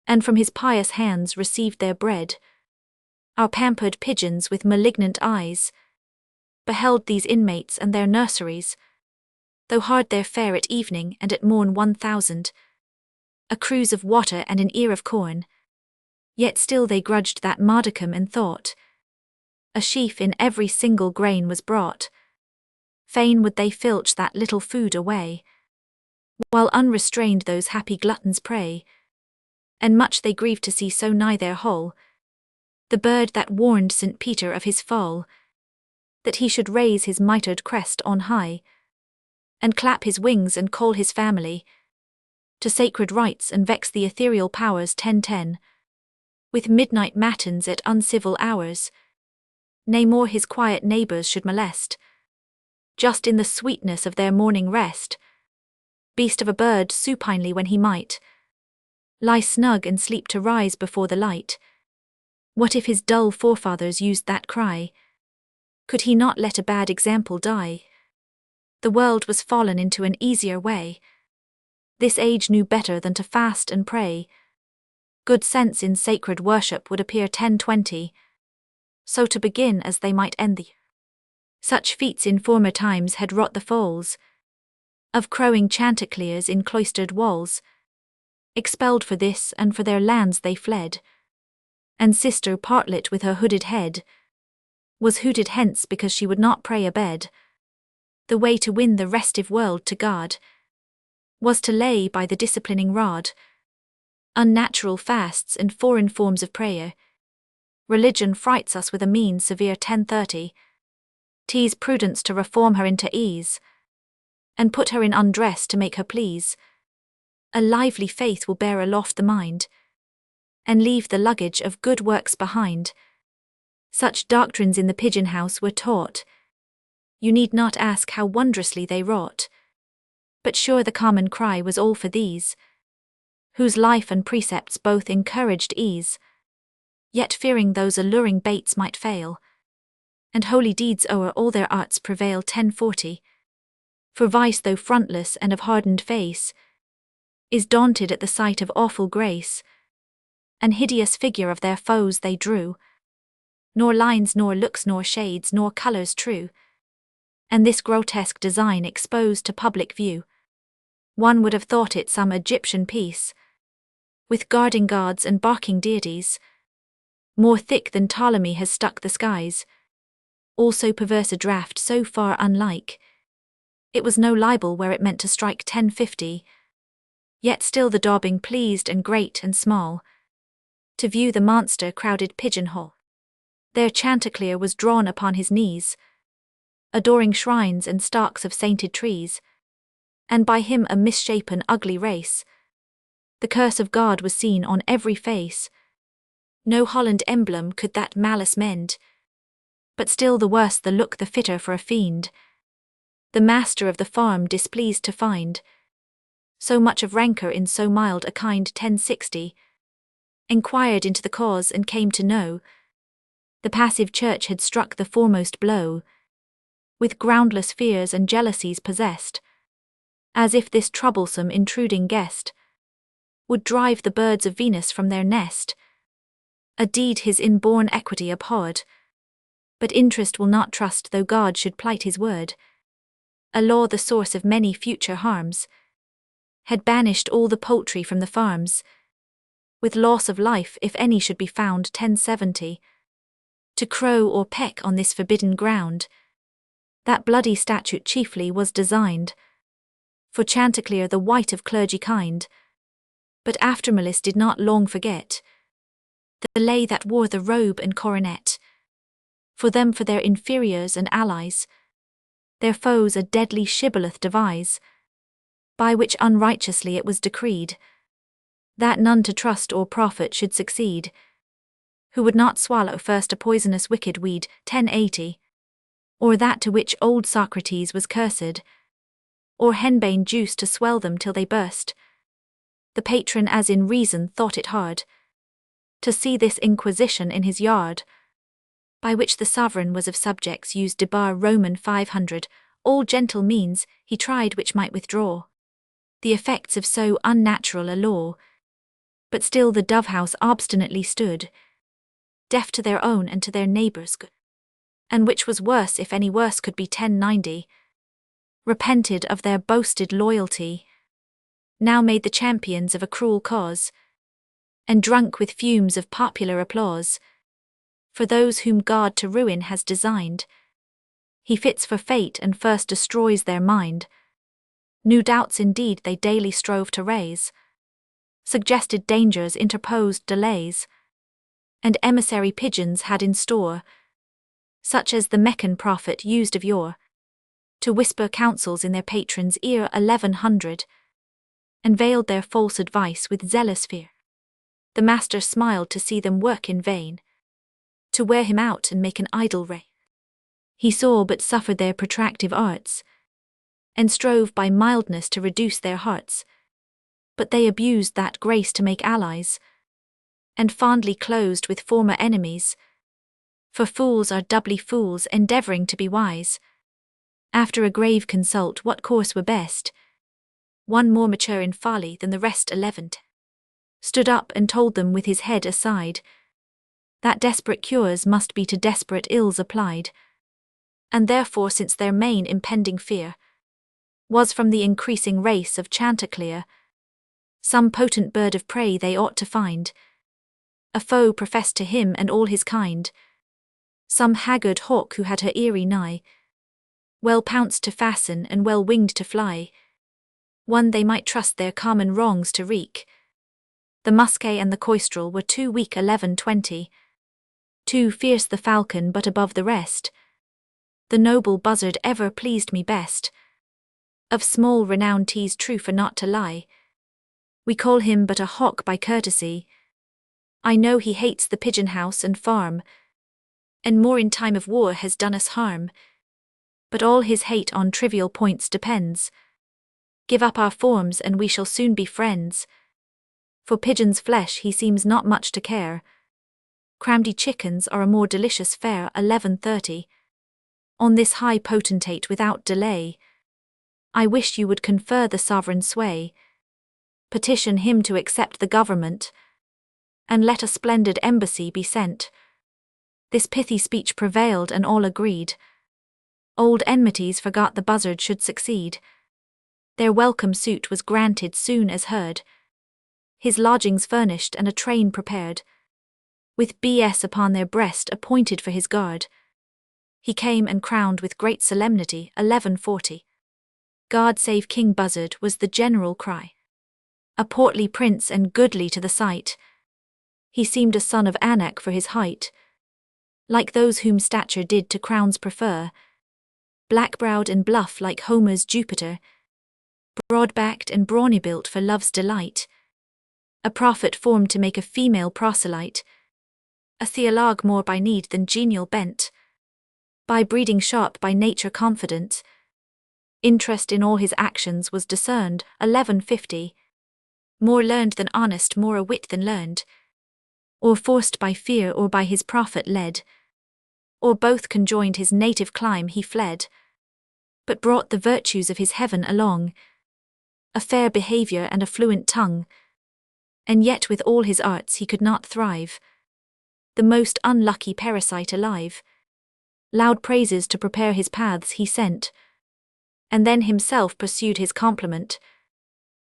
and from his pious hands received their bread. Our pampered pigeons with malignant eyes beheld these inmates and their nurseries, though hard their fare at evening and at morn 1,000, a cruse of water and an ear of corn, yet still they grudged that modicum and thought a sheaf in every single grain was brought. Fain would they filch that little food away, while unrestrained those happy gluttons prey, and much they grieved to see so nigh their hole the bird that warned St. Peter of his fall, that he should raise his mitred crest on high, and clap his wings and call his family to sacred rites and vex the ethereal powers 10:10, with midnight matins at uncivil hours, nay more his quiet neighbours should molest, just in the sweetness of their morning rest. Beast of a bird supinely when he might lie snug and sleep to rise before the light. What if his dull forefathers used that cry? Could he not let a bad example die? The world was fallen into an easier way. This age knew better than to fast and pray. Good sense in sacred worship would appear 10:20, so to begin as they might end the. Such feats in former times had wrought the foals of crowing chanticleers in cloistered walls. Expelled for this and for their lands they fled, and sister Partlet with her hooded head was hooted hence because she would not pray abed. The way to win the restive world to God was to lay by the disciplining rod unnatural fasts and foreign forms of prayer. Religion frights us with a mean severe 10:30, tease prudence to reform her into ease, and put her in undress to make her please. A lively faith will bear aloft the mind, and leave the luggage of good works behind. Such doctrines in the pigeon house were taught. You need not ask how wondrously they wrought, but sure the common cry was all for these, whose life and precepts both encouraged ease, yet fearing those alluring baits might fail, and holy deeds o'er all their arts prevail 10:40. For vice, though frontless and of hardened face, is daunted at the sight of awful grace. An hideous figure of their foes they drew, nor lines nor looks nor shades nor colours true, and this grotesque design exposed to public view. One would have thought it some Egyptian piece, with guarding gods and barking deities, more thick than Ptolemy has stuck the skies. Also perverse a draught so far unlike, it was no libel where it meant to strike 10:50. Yet still the daubing pleased and great and small to view the monster crowded pigeonhole. There Chanticleer was drawn upon his knees, adoring shrines and stalks of sainted trees, and by him a misshapen ugly race. The curse of God was seen on every face. No Holland emblem could that malice mend, but still the worse the look the fitter for a fiend. The master of the farm displeased to find so much of rancour in so mild a kind 10:60, enquired into the cause and came to know the passive church had struck the foremost blow, with groundless fears and jealousies possessed, as if this troublesome intruding guest would drive the birds of Venus from their nest, a deed his inborn equity abhorred. But interest will not trust though God should plight his word. A law the source of many future harms had banished all the poultry from the farms, with loss of life if any should be found 10:70, to crow or peck on this forbidden ground. That bloody statute chiefly was designed for Chanticleer the white of clergy kind, but Aftermalis did not long forget the lay that wore the robe and coronet. For them, for their inferiors and allies, their foes a deadly shibboleth devise, by which unrighteously it was decreed that none to trust or profit should succeed, who would not swallow first a poisonous wicked weed, 1080, or that to which old Socrates was cursed, or henbane juice to swell them till they burst. The patron as in reason thought it hard to see this inquisition in his yard, by which the sovereign was of subjects used debar Roman 500, all gentle means he tried which might withdraw the effects of so unnatural a law, but still the Dovehouse obstinately stood, deaf to their own and to their neighbours' good, and which was worse if any worse could be 1090, repented of their boasted loyalty, now made the champions of a cruel cause, and drunk with fumes of popular applause. For those whom God to ruin has designed, he fits for fate and first destroys their mind. New doubts indeed they daily strove to raise, suggested dangers, interposed delays, and emissary pigeons had in store, such as the Meccan prophet used of yore, to whisper counsels in their patron's ear 1100, and veiled their false advice with zealous fear. The master smiled to see them work in vain, to wear him out and make an idle ray. He saw but suffered their protractive arts, and strove by mildness to reduce their hearts, but they abused that grace to make allies, and fondly closed with former enemies. For fools are doubly fools, endeavouring to be wise. After a grave consult what course were best, one more mature in folly than the rest 11 stood up and told them with his head aside that desperate cures must be to desperate ills applied, and therefore since their main impending fear was from the increasing race of Chanticleer, some potent bird of prey they ought to find, a foe professed to him and all his kind, some haggard hawk who had her eyrie nigh, well pounced to fasten and well winged to fly, one they might trust their common wrongs to wreak. The musquet and the coistrel were too weak 1120, too fierce the falcon but above the rest, the noble buzzard ever pleased me best, of small renown 'tis true for not to lie, we call him but a hawk by courtesy. I know he hates the pigeon house and farm, and more in time of war has done us harm, but all his hate on trivial points depends. Give up our forms and we shall soon be friends. For pigeon's flesh he seems not much to care. Cramdy chickens are a more delicious fare 1130. On this high potentate without delay, I wish you would confer the sovereign sway, petition him to accept the government, and let a splendid embassy be sent. This pithy speech prevailed and all agreed. Old enmities forgot the buzzard should succeed. Their welcome suit was granted soon as heard, his lodgings furnished and a train prepared, with B.S. upon their breast appointed for his guard. He came and crowned with great solemnity 1140. God save King Buzzard was the general cry. A portly prince and goodly to the sight, he seemed a son of Anak for his height, like those whom stature did to crowns prefer, black-browed and bluff like Homer's Jupiter, broad-backed and brawny-built for love's delight, a prophet formed to make a female proselyte, a theologue more by need than genial bent, by breeding sharp, by nature confident, interest in all his actions was discerned 1150, more learned than honest, more a wit than learned, or forced by fear or by his prophet led, or both conjoined his native clime he fled, but brought the virtues of his heaven along, a fair behaviour and a fluent tongue, and yet with all his arts he could not thrive, the most unlucky parasite alive. Loud praises to prepare his paths he sent, and then himself pursued his compliment,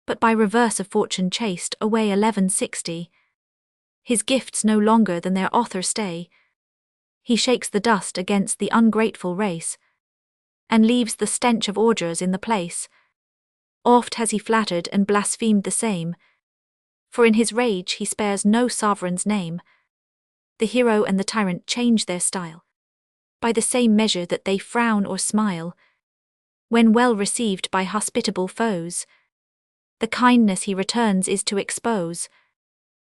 but by reverse of fortune chased away 1160. His gifts no longer than their author stay, he shakes the dust against the ungrateful race, and leaves the stench of ordures in the place. Oft has he flattered and blasphemed the same, for in his rage he spares no sovereign's name. The hero and the tyrant change their style, by the same measure that they frown or smile. When well received by hospitable foes, the kindness he returns is to expose.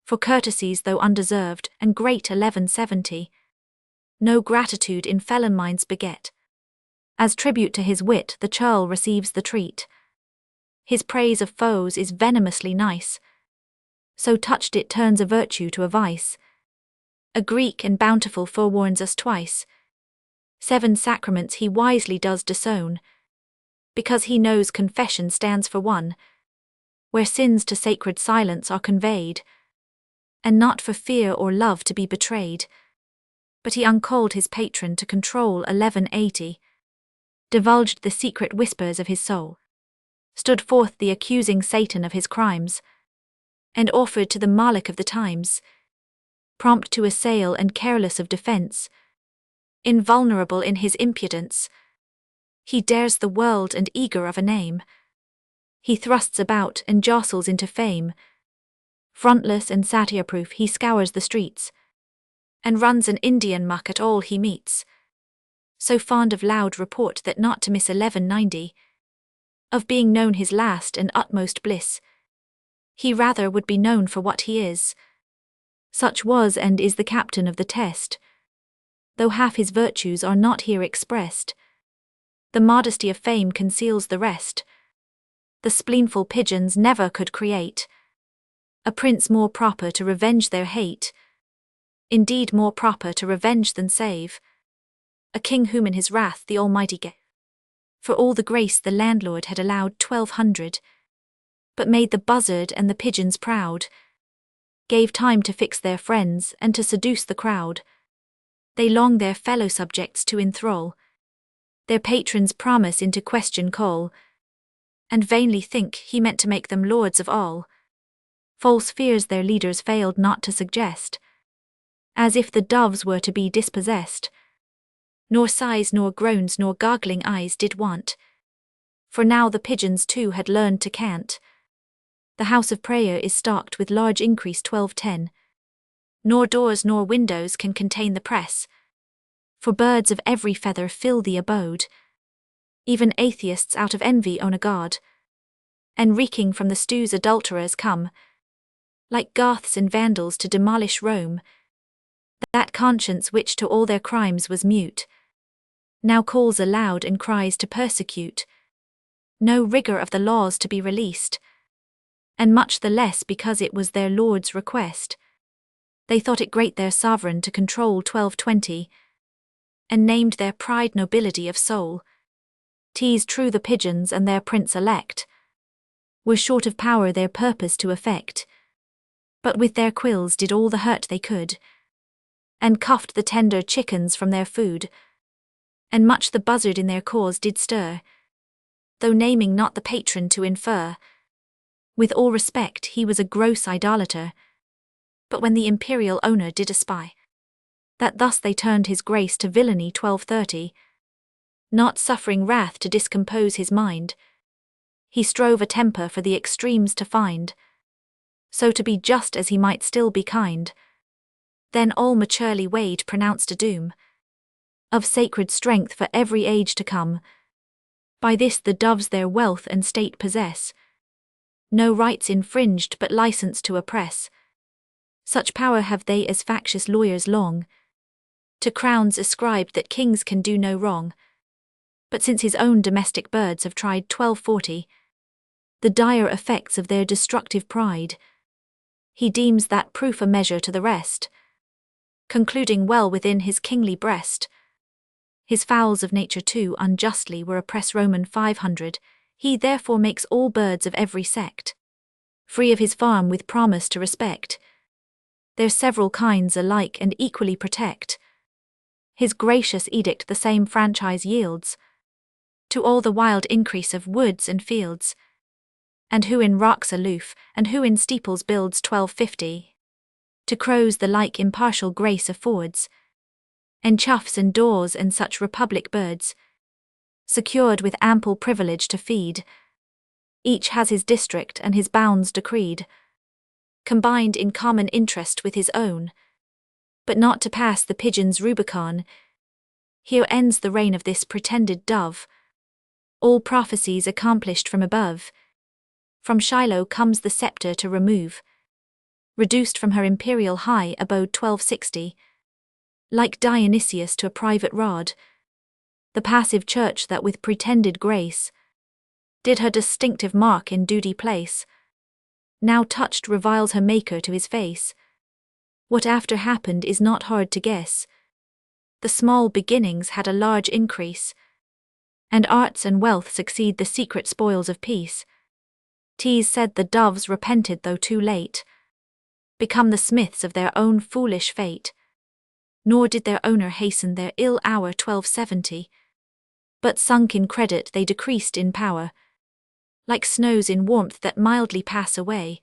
For courtesies though undeserved, and great 1170, no gratitude in felon minds beget. As tribute to his wit the churl receives the treat. His praise of foes is venomously nice, so touched it turns a virtue to a vice. A Greek and bountiful forewarns us twice. 7 sacraments he wisely does disown, because he knows confession stands for one, where sins to sacred silence are conveyed, and not for fear or love to be betrayed. But he uncalled his patron to control 1180, divulged the secret whispers of his soul, stood forth the accusing Satan of his crimes, and offered to the Moloch of the times, prompt to assail and careless of defense, invulnerable in his impudence. He dares the world and eager of a name. He thrusts about and jostles into fame. Frontless and satire-proof he scours the streets, and runs an Indian muck at all he meets. So fond of loud report that not to miss 1190, of being known his last and utmost bliss, he rather would be known for what he is. Such was and is the captain of the test, though half his virtues are not here expressed. The modesty of fame conceals the rest. The spleenful pigeons never could create a prince more proper to revenge their hate, indeed more proper to revenge than save, a king whom in his wrath the Almighty gave. For all the grace the landlord had allowed 1200, but made the buzzard and the pigeons proud, gave time to fix their friends and to seduce the crowd. They long their fellow subjects to enthrall, their patron's promise into question call, and vainly think he meant to make them lords of all. False fears their leaders failed not to suggest, as if the doves were to be dispossessed. Nor sighs nor groans nor gargling eyes did want, for now the pigeons too had learned to cant. The house of prayer is stocked with large increase 1210, nor doors nor windows can contain the press, for birds of every feather fill the abode. Even atheists out of envy own a god, and reeking from the stews adulterers come, like Goths and Vandals to demolish Rome. That conscience which to all their crimes was mute, now calls aloud and cries to persecute. No rigour of the laws to be released, and much the less because it was their Lord's request. They thought it great their sovereign to control 1220, and named their pride nobility of soul. 'Tis true the pigeons and their prince elect were short of power their purpose to effect, but with their quills did all the hurt they could, and cuffed the tender chickens from their food, and much the buzzard in their cause did stir, though naming not the patron to infer. With all respect he was a gross idolater, but when the imperial owner did espy that thus they turned his grace to villainy 1230, not suffering wrath to discompose his mind, he strove a temper for the extremes to find, so to be just as he might still be kind. Then all maturely weighed pronounced a doom of sacred strength for every age to come. By this the doves their wealth and state possess, no rights infringed but license to oppress. Such power have they as factious lawyers long to crowns ascribed that kings can do no wrong. But since his own domestic birds have tried 1240 the dire effects of their destructive pride, he deems that proof a measure to the rest, concluding well within his kingly breast. His fowls of nature too unjustly were oppressed Roman 500, he therefore makes all birds of every sect free of his farm with promise to respect their several kinds alike and equally protect. His gracious edict the same franchise yields to all the wild increase of woods and fields, and who in rocks aloof, and who in steeples builds 1250. To crows the like impartial grace affords, and choughs and daws and such republic birds, secured with ample privilege to feed. Each has his district and his bounds decreed, combined in common interest with his own, but not to pass the pigeon's Rubicon. Here ends the reign of this pretended dove, all prophecies accomplished from above. From Shiloh comes the scepter to remove, reduced from her imperial high abode 1260, like Dionysius to a private rod, the passive church that with pretended grace did her distinctive mark in duty place, now touched reviles her maker to his face. What after happened is not hard to guess. The small beginnings had a large increase, and arts and wealth succeed the secret spoils of peace. 'Tis said the doves repented though too late, become the smiths of their own foolish fate. Nor did their owner hasten their ill hour 1270, but sunk in credit they decreased in power, like snows in warmth that mildly pass away,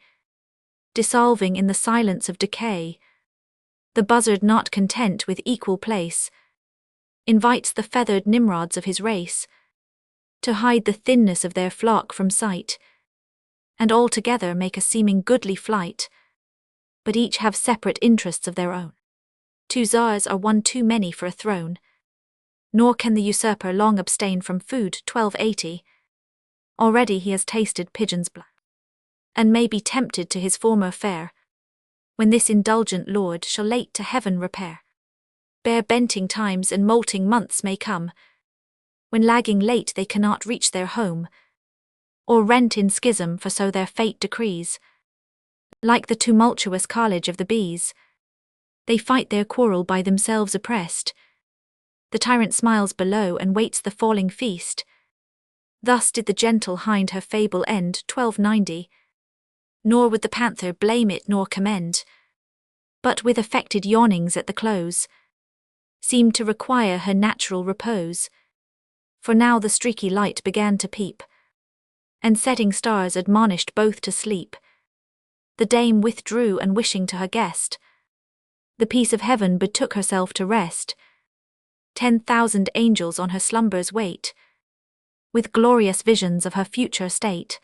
dissolving in the silence of decay. The buzzard, not content with equal place, invites the feathered Nimrods of his race to hide the thinness of their flock from sight, and all together make a seeming goodly flight, but each have separate interests of their own. 2 czars are one too many for a throne, nor can the usurper long abstain from food 1280. Already he has tasted pigeon's blood, and may be tempted to his former fare, when this indulgent lord shall late to heaven repair. Bare benting times and molting months may come, when lagging late they cannot reach their home, or rent in schism, for so their fate decrees. Like the tumultuous carriage of the bees, they fight their quarrel by themselves oppressed. The tyrant smiles below and waits the falling feast. Thus did the gentle hind her fable end 1290, nor would the panther blame it nor commend, but with affected yawnings at the close, seemed to require her natural repose. For now the streaky light began to peep, and setting stars admonished both to sleep. The dame withdrew, and wishing to her guest the peace of heaven, betook herself to rest. 10,000 angels on her slumbers wait, with glorious visions of her future state.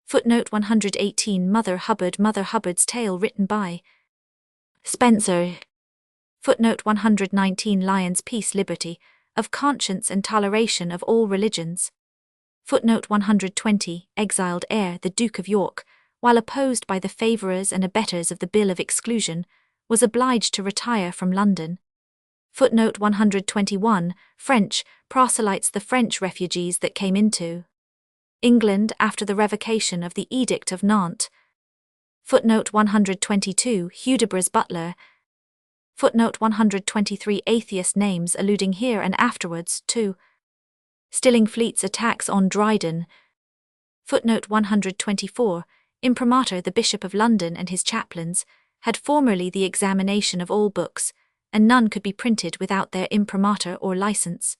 Footnote 118 Mother Hubbard's tale written by Spencer. Footnote 119 Lyons Peace, Liberty, of conscience and toleration of all religions. Footnote 120 Exiled heir, the Duke of York, while opposed by the favourers and abettors of the Bill of Exclusion, was obliged to retire from London. Footnote 121 French proselytes, the French refugees that came into England after the revocation of the Edict of Nantes. Footnote 122 Hudibras's butler. Footnote 123 Atheist names alluding here and afterwards to Stillingfleet's attacks on Dryden. Footnote 124 Imprimatur, the Bishop of London and his chaplains, had formerly the examination of all books, and none could be printed without their imprimatur or license.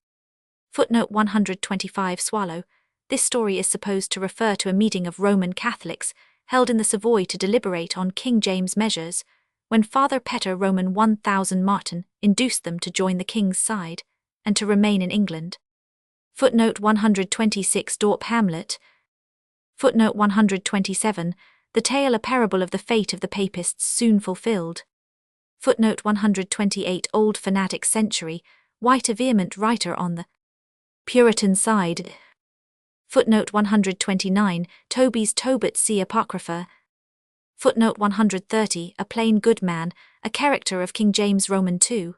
Footnote 125 Swallow. This story is supposed to refer to a meeting of Roman Catholics held in the Savoy to deliberate on King James' measures, when Father Peter Roman 1000 Martin induced them to join the king's side, and to remain in England. Footnote 126 Dorp Hamlet. Footnote 127 The tale, a parable of the fate of the papists, soon fulfilled. Footnote 128 Old fanatic century, White a vehement writer on the Puritan side. Footnote 129 Toby's Tobit see Apocrypha. Footnote 130 A plain good man, a character of King James Roman II.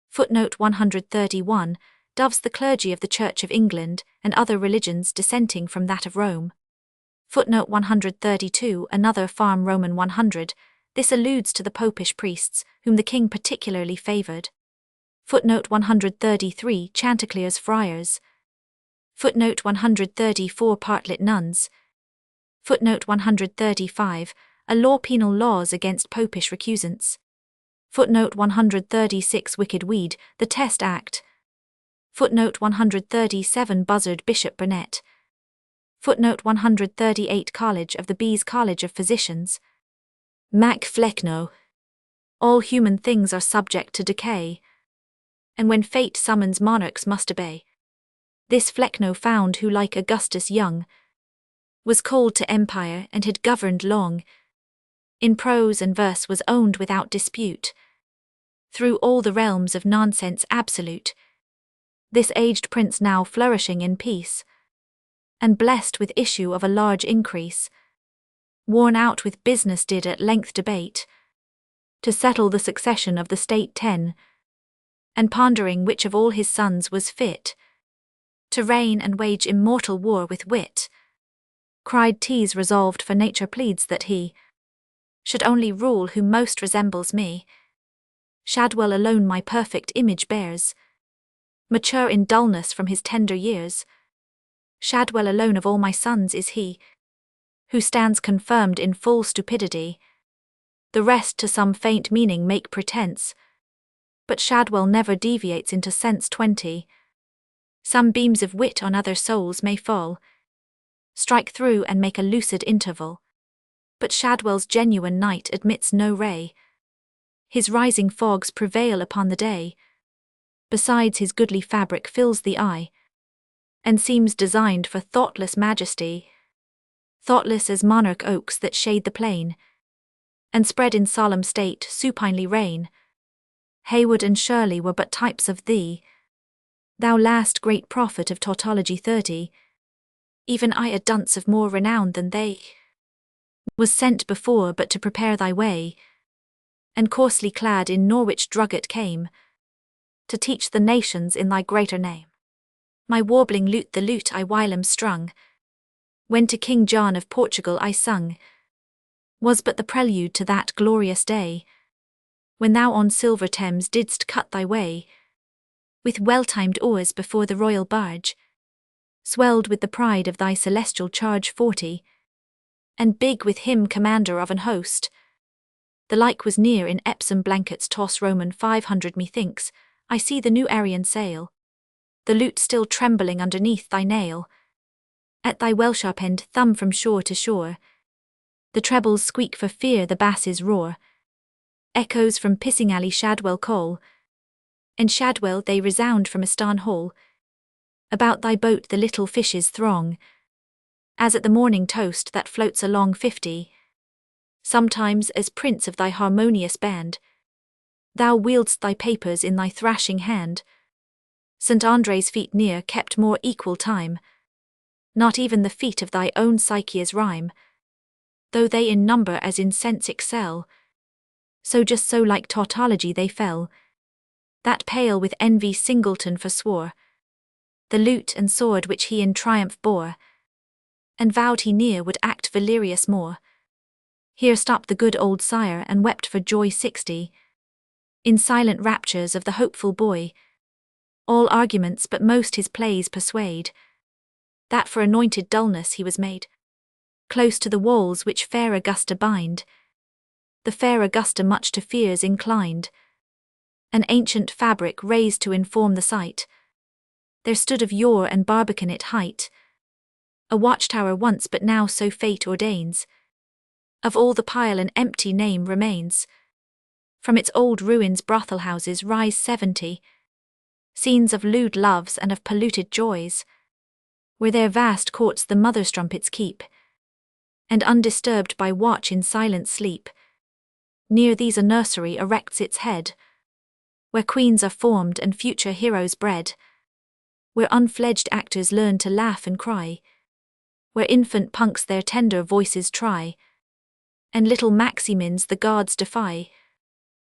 Footnote 131 Doves, the clergy of the Church of England and other religions dissenting from that of Rome. Footnote 132 Another farm Roman 100. This alludes to the popish priests, whom the king particularly favoured. Footnote 133 Chanticleer's friars. Footnote 134 Partlet nuns. Footnote 135 A law, penal laws against popish recusants. Footnote 136 Wicked weed, the Test Act. Footnote 137 Buzzard, Bishop Burnet. Footnote 138 College of the Bees, College of Physicians. Mac Flecknoe. All human things are subject to decay, and when fate summons monarchs must obey. This Flecknoe found who like Augustus young, was called to empire and had governed long, in prose and verse was owned without dispute, through all the realms of nonsense absolute, this aged prince now flourishing in peace, and blessed with issue of a large increase, worn out with business did at length debate, to settle the succession of the state 10, and pondering which of all his sons was fit to reign and wage immortal war with wit, cried Tease resolved for nature pleads that he should only rule who most resembles me. Shadwell alone my perfect image bears, mature in dullness from his tender years. Shadwell alone of all my sons is he who stands confirmed in full stupidity. The rest to some faint meaning make pretence, but Shadwell never deviates into sense 20. Some beams of wit on other souls may fall, strike through and make a lucid interval, but Shadwell's genuine night admits no ray. His rising fogs prevail upon the day. Besides, his goodly fabric fills the eye, and seems designed for thoughtless majesty, thoughtless as monarch oaks that shade the plain, and spread in solemn state supinely reign. Haywood and Shirley were but types of thee, thou last great prophet of tautology 30. Even I, a dunce of more renown than they, was sent before but to prepare thy way, and coarsely clad in Norwich drugget came, to teach the nations in thy greater name. My warbling lute the lute I whilom strung, when to King John of Portugal I sung, was but the prelude to that glorious day, when thou on silver Thames didst cut thy way, with well-timed oars before the royal barge, swelled with the pride of thy celestial charge 40, and big with him commander of an host. The like was near in Epsom blankets toss Roman 500 methinks, I see the new Aryan sail, the lute still trembling underneath thy nail. At thy well sharp end thumb from shore to shore, the trebles squeak for fear the basses roar. Echoes from Pissing Alley Shadwell call, and Shadwell they resound from Aston Hall. About thy boat the little fishes throng, as at the morning toast that floats along 50. Sometimes as prince of thy harmonious band, thou wield'st thy papers in thy thrashing hand. St. Andre's feet near kept more equal time, not even the feet of thy own Psyche's rhyme, though they in number as in sense excel, so just so like tautology they fell, that pale with envy Singleton forswore the lute and sword which he in triumph bore, and vowed he ne'er would act Valerius more. Here stopped the good old sire and wept for joy 60, in silent raptures of the hopeful boy. All arguments but most his plays persuade, that for anointed dullness he was made. Close to the walls which fair Augusta bind, the fair Augusta much to fears inclined, an ancient fabric raised to inform the sight, there stood of yore and barbican at height, a watchtower once but now so fate ordains, of all the pile an empty name remains. From its old ruins brothel houses rise 70, scenes of lewd loves and of polluted joys, where their vast courts the mother strumpets keep, and undisturbed by watch in silent sleep, near these a nursery erects its head, where queens are formed and future heroes bred, where unfledged actors learn to laugh and cry, where infant punks their tender voices try, and little Maximins the gods defy.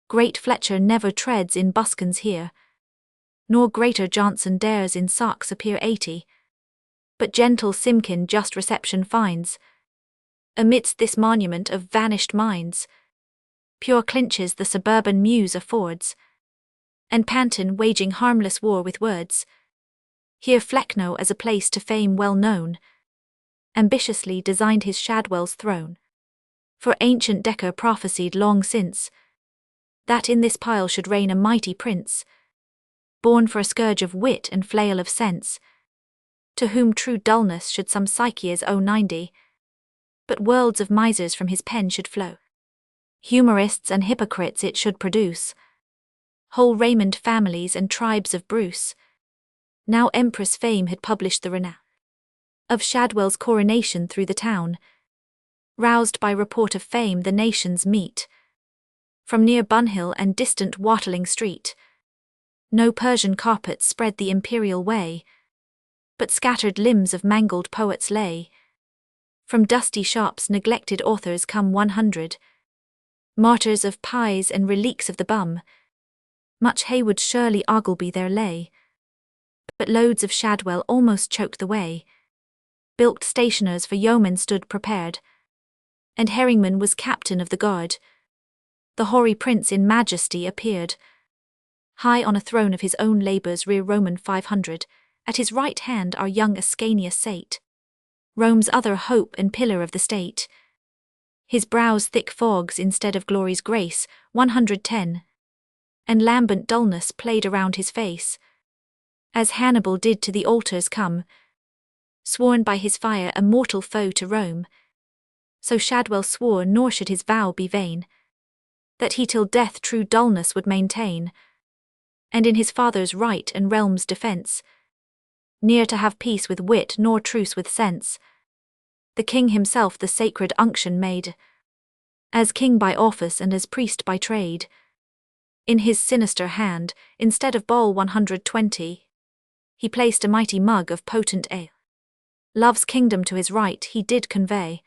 Great Fletcher never treads in buskins here, nor greater Johnson dares in socks appear 80, but gentle Simkin just reception finds, amidst this monument of vanished minds. Pure clinches the suburban muse affords, and Panton waging harmless war with words. Here Flecknoe as a place to fame well known, ambitiously designed his Shadwell's throne. For ancient Decker prophesied long since, that in this pile should reign a mighty prince, born for a scourge of wit and flail of sense, to whom true dullness should some Psyche's owe 90, but worlds of misers from his pen should flow. Humorists and hypocrites it should produce, whole Raymond families and tribes of Bruce, Now Empress Fame had published the renown of Shadwell's coronation through the town. Roused by report of fame, the nations meet from near Bunhill and distant Watling Street. No Persian carpets spread the imperial way, but scattered limbs of mangled poets lay. From dusty shops neglected authors come 100, martyrs of pies and reliques of the bum. Much Haywood surely Ogleby there lay, but loads of Shadwell almost choked the way. Bilked stationers for yeomen stood prepared, and Herringman was captain of the guard. The hoary prince in majesty appeared, high on a throne of his own labours rear Roman 500, at his right hand our young Ascanius sate, Rome's other hope and pillar of the state. His brows thick fogs instead of glory's grace, 110, and lambent dullness played around his face, as Hannibal did to the altars come, sworn by his fire a mortal foe to Rome. So Shadwell swore, nor should his vow be vain, that he till death true dullness would maintain, and in his father's right and realm's defence, ne'er to have peace with wit nor truce with sense. The king himself the sacred unction made, as king by office and as priest by trade. In his sinister hand, instead of bowl 120, he placed a mighty mug of potent ale. Love's kingdom to his right he did convey,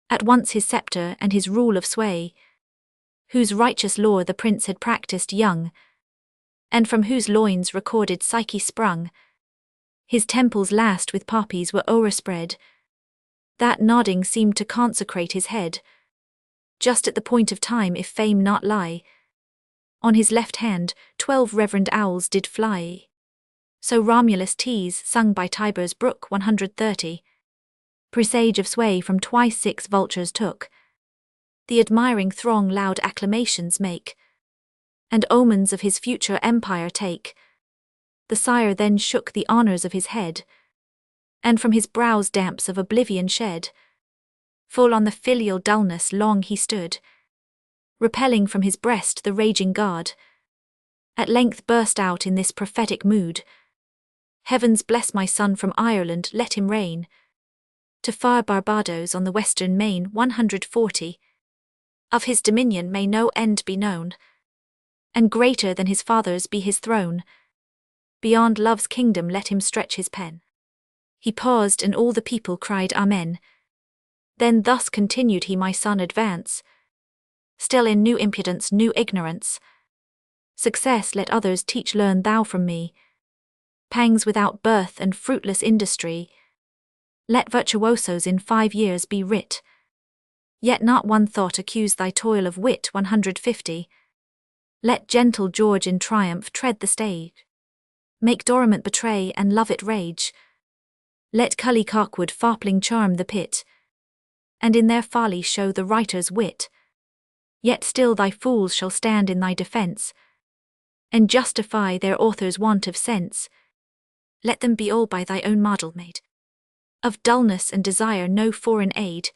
at once his sceptre and his rule of sway, whose righteous law the prince had practised young, and from whose loins recorded Psyche sprung. His temples last with poppies were o'erspread, that nodding seemed to consecrate his head. Just at the point of time, if fame not lie, on his left hand 12 reverend owls did fly. So Romulus tease, sung by Tiber's brook 130, presage of sway from twice 6 vultures took. The admiring throng loud acclamations make, and omens of his future empire take. The sire then shook the honours of his head, and from his brows damps of oblivion shed. Full on the filial dullness long he stood, repelling from his breast the raging god. At length burst out in this prophetic mood, Heavens bless my son from Ireland, let him reign to far Barbados on the western main 140. Of his dominion may no end be known, and greater than his father's be his throne. Beyond love's kingdom let him stretch his pen. He paused and all the people cried Amen. Then thus continued he, my son, advance, still in new impudence, new ignorance. Success let others teach, learn thou from me. Pangs without birth and fruitless industry, let virtuosos in 5 years be writ. Yet not one thought accuse thy toil of wit 150. Let gentle George in triumph tread the stage, make Dorimant betray and love it rage. Let Cully Cockwood fopling charm the pit, and in their folly show the writer's wit. Yet still thy fools shall stand in thy defence, and justify their author's want of sense. Let them be all by thy own model made, of dullness and desire no foreign aid,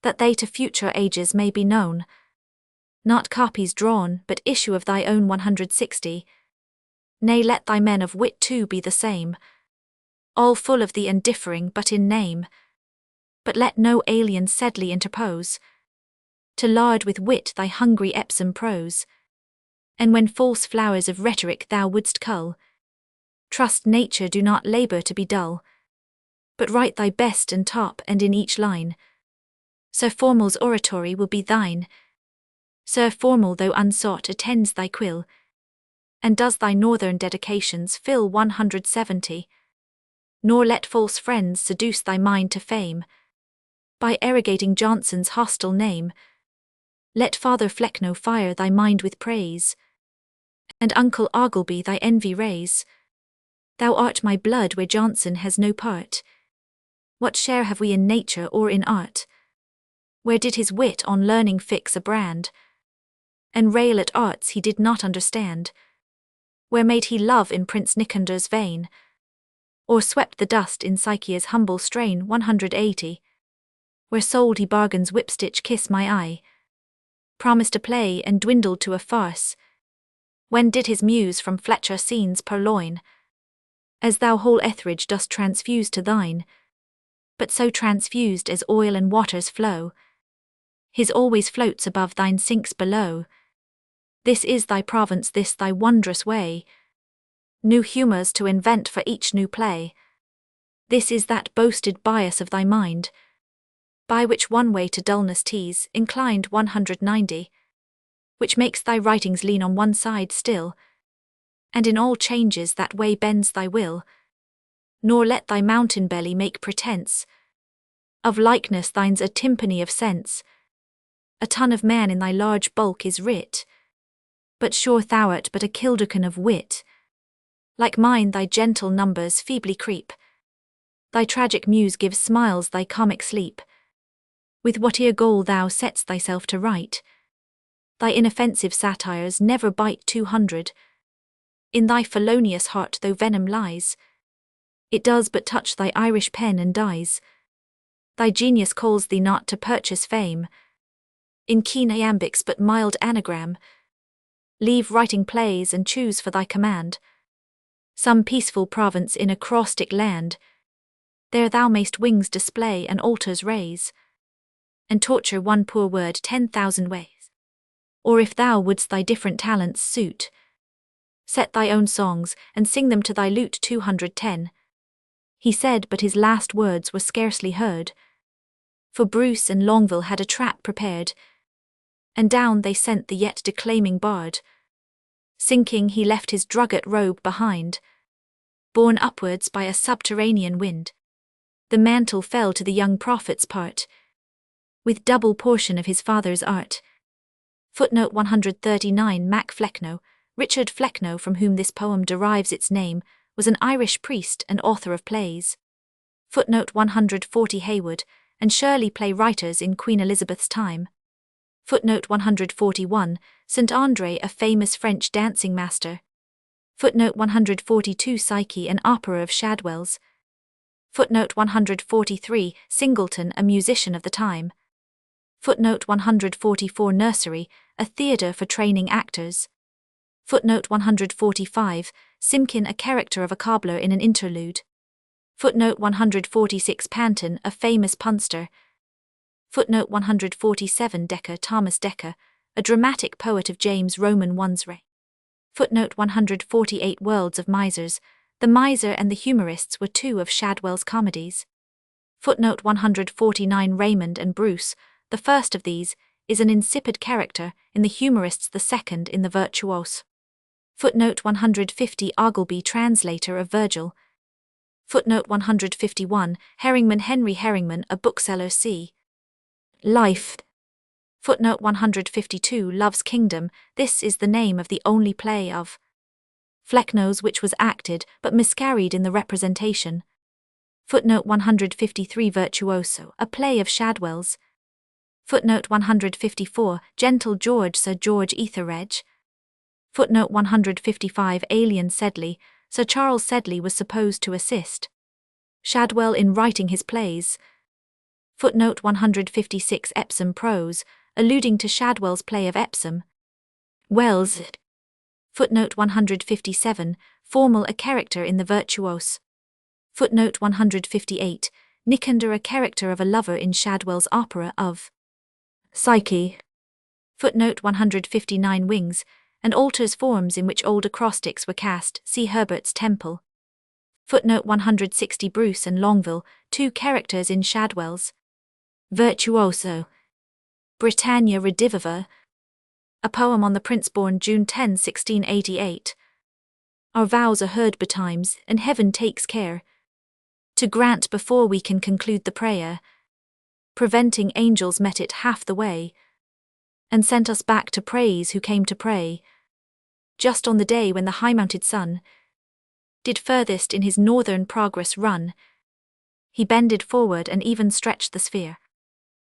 that they to future ages may be known. Not copies drawn, but issue of thy own 160. Nay, let thy men of wit too be the same, all full of thee and differing but in name. But let no alien Sedley interpose, to lard with wit thy hungry Epsom prose. And when false flowers of rhetoric thou wouldst cull, trust nature, do not labour to be dull, but write thy best and top, and in each line Sir Formal's oratory will be thine. Sir Formal, though unsought, attends thy quill, and does thy northern dedications fill 170. Nor let false friends seduce thy mind to fame, by arrogating Johnson's hostile name. Let Father Flecknoe fire thy mind with praise, and Uncle Ogleby thy envy raise. Thou art my blood where Johnson has no part. What share have we in nature or in art? Where did his wit on learning fix a brand, and rail at arts he did not understand? Where made he love in Prince Nicander's vein, or swept the dust in Psyche's humble strain 180? Where sold he bargain's whipstitch kiss my eye, promised a play and dwindled to a farce? When did his muse from Fletcher scenes purloin, as thou whole etheridge dost transfuse to thine, but so transfused as oil and waters flow, his always floats above, thine sinks below. This is thy province, this thy wondrous way, new humours to invent for each new play. This is that boasted bias of thy mind, by which one way to dullness tease, inclined 190, which makes thy writings lean on one side still, and in all changes that way bends thy will, nor let thy mountain belly make pretence of likeness, thine's a tympany of sense. A ton of man in thy large bulk is writ, but sure thou'rt but a kilderkin of wit. Like mine thy gentle numbers feebly creep, thy tragic muse gives smiles thy comic sleep. With whate'er goal thou set'st thyself to write, thy inoffensive satires never bite 200. In thy felonious heart though venom lies, it does but touch thy Irish pen and dies. Thy genius calls thee not to purchase fame in keen iambics but mild anagram. Leave writing plays and choose for thy command some peaceful province in acrostic land. There thou mayst wings display and altars raise, and torture one poor word 10,000 ways. Or if thou wouldst thy different talents suit, set thy own songs and sing them to thy lute 210. He said, but his last words were scarcely heard, for Bruce and Longville had a trap prepared, and down they sent the yet declaiming bard. Sinking he left his drugget robe behind, borne upwards by a subterranean wind. The mantle fell to the young prophet's part, with double portion of his father's art. Footnote 139. Mac Flecknoe, Richard Flecknoe, from whom this poem derives its name, was an Irish priest and author of plays. Footnote 140. Hayward and Shirley, play-writers in Queen Elizabeth's time. Footnote 141. St. André, a famous French dancing master. Footnote 142. Psyche, an opera of Shadwell's. Footnote 143. Singleton, a musician of the time. Footnote 144. Nursery, a theatre for training actors. Footnote 145. Simkin, a character of a cobbler in an interlude. Footnote 146. Panton, a famous punster. Footnote 147. Dekker, Thomas Dekker, a dramatic poet of James Roman I's reign. Footnote 148. Worlds of Misers, The Miser and the Humorists were two of Shadwell's comedies. Footnote 149. Raymond and Bruce, the first of these, is an insipid character, in the Humorists the second in the Virtuose. Footnote 150. Ogleby, translator of Virgil. Footnote 151. Herringman, Henry Herringman, a bookseller, c. Life. Footnote 152. Love's Kingdom, this is the name of the only play of Flecknoe's which was acted, but miscarried in the representation. Footnote 153. Virtuoso, a play of Shadwell's. Footnote 154. Gentle George, Sir George Etheredge. Footnote 155. Alien Sedley, Sir Charles Sedley was supposed to assist Shadwell in writing his plays. Footnote 156. Epsom prose, alluding to Shadwell's play of Epsom. Wells. Footnote 157. Formal, a character in the Virtuose. Footnote 158. Nicander, a character of a lover in Shadwell's opera of Psyche. Footnote 159. Wings, and alters forms in which old acrostics were cast, see Herbert's Temple. Footnote 160. Bruce and Longville, two characters in Shadwell's Virtuoso. Britannia Rediviva, a poem on the prince born June 10, 1688. Our vows are heard betimes, and heaven takes care to grant before we can conclude the prayer. Preventing angels met it half the way, and sent us back to praise who came to pray, just on the day when the high-mounted sun did furthest in his northern progress run. He bended forward and even stretched the sphere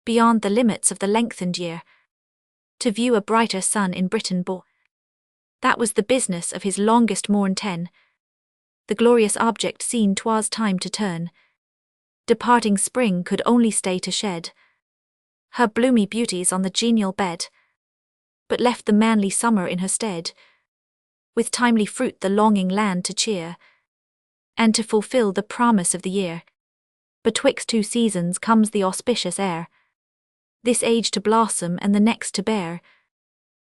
beyond the limits of the lengthened year, to view a brighter sun in Britain born. That was the business of his longest morn 10. The glorious object seen 'twas time to turn. Departing spring could only stay to shed her bloomy beauties on the genial bed, but left the manly summer in her stead, with timely fruit the longing land to cheer, and to fulfill the promise of the year. Betwixt two seasons comes the auspicious air, this age to blossom and the next to bear.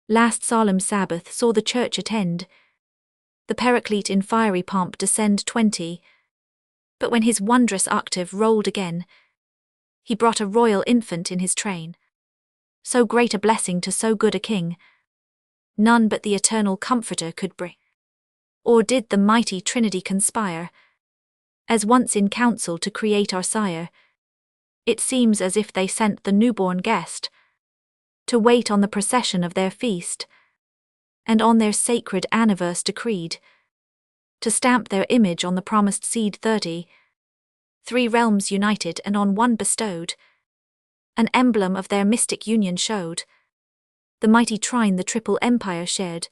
Last solemn Sabbath saw the church attend, the Paraclete in fiery pomp descend 20. But when his wondrous octave rolled again, he brought a royal infant in his train. So great a blessing to so good a king, none but the eternal Comforter could bring. Or did the mighty Trinity conspire, as once in council to create our sire? It seems as if they sent the newborn guest to wait on the procession of their feast, and on their sacred anniverse decreed to stamp their image on the promised seed 30. 3 realms united and on one bestowed, an emblem of their mystic union showed, the mighty trine the triple empire shared,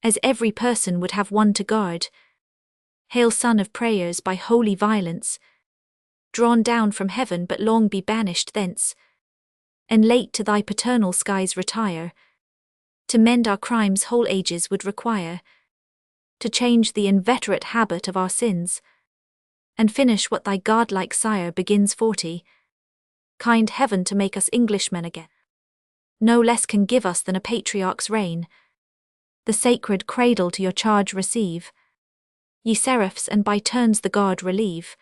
as every person would have one to guard. Hail, son of prayers by holy violence, drawn down from heaven but long be banished thence, and late to thy paternal skies retire, to mend our crimes whole ages would require, to change the inveterate habit of our sins, and finish what thy godlike sire begins 40. Kind heaven to make us Englishmen again, no less can give us than a patriarch's reign. The sacred cradle to your charge receive, ye seraphs, and by turns the guard relieve.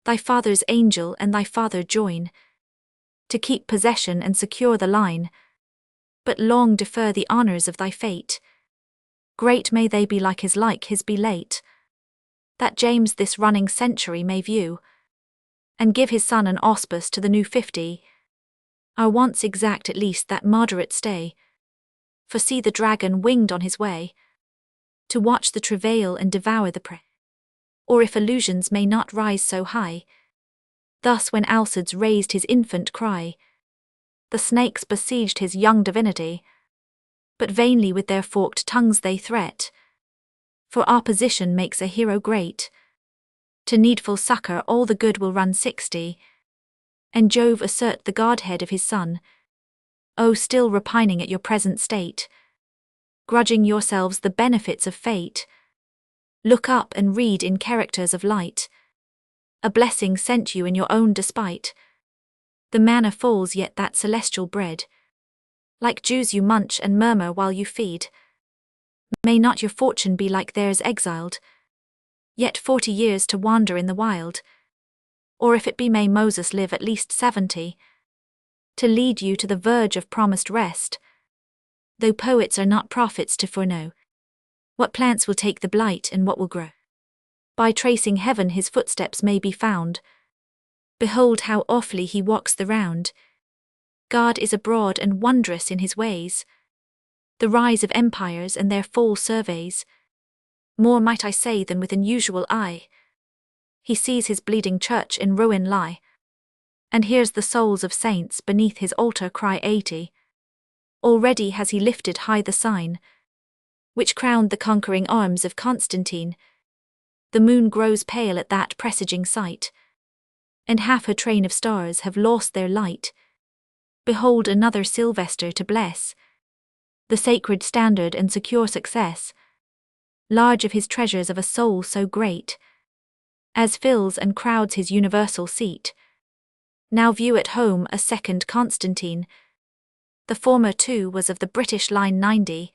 Thy father's angel and thy father join, to keep possession and secure the line, but long defer the honours of thy fate. Great may they be, like his be late, that James this running century may view, and give his son an auspice to the new 50. Our wants exact at least that moderate stay, for see the dragon winged on his way, to watch the travail and devour the prey. Or if illusions may not rise so high, thus when Alcides raised his infant cry, the snakes besieged his young divinity, but vainly with their forked tongues they threat, for opposition makes a hero great. To needful succour all the good will run 60, and Jove assert the godhead of his son. O still repining at your present state, grudging yourselves the benefits of fate, look up and read in characters of light, a blessing sent you in your own despite. The manna falls, yet that celestial bread, like Jews you munch and murmur while you feed. May not your fortune be like theirs exiled, yet 40 years to wander in the wild? Or if it be, may Moses live at least 70, to lead you to the verge of promised rest, though poets are not prophets to foreknow what plants will take the blight and what will grow. By tracing heaven his footsteps may be found. Behold how awfully he walks the round. God is abroad and wondrous in his ways, the rise of empires and their fall surveys. More might I say than with unusual eye. He sees his bleeding church in ruin lie, and hears the souls of saints beneath his altar cry 80. Already has he lifted high the sign, which crowned the conquering arms of Constantine. The moon grows pale at that presaging sight, and half her train of stars have lost their light. Behold another Sylvester to bless the sacred standard and secure success, large of his treasures of a soul so great, as fills and crowds his universal seat. Now view at home a second Constantine. The former too was of the British line 90.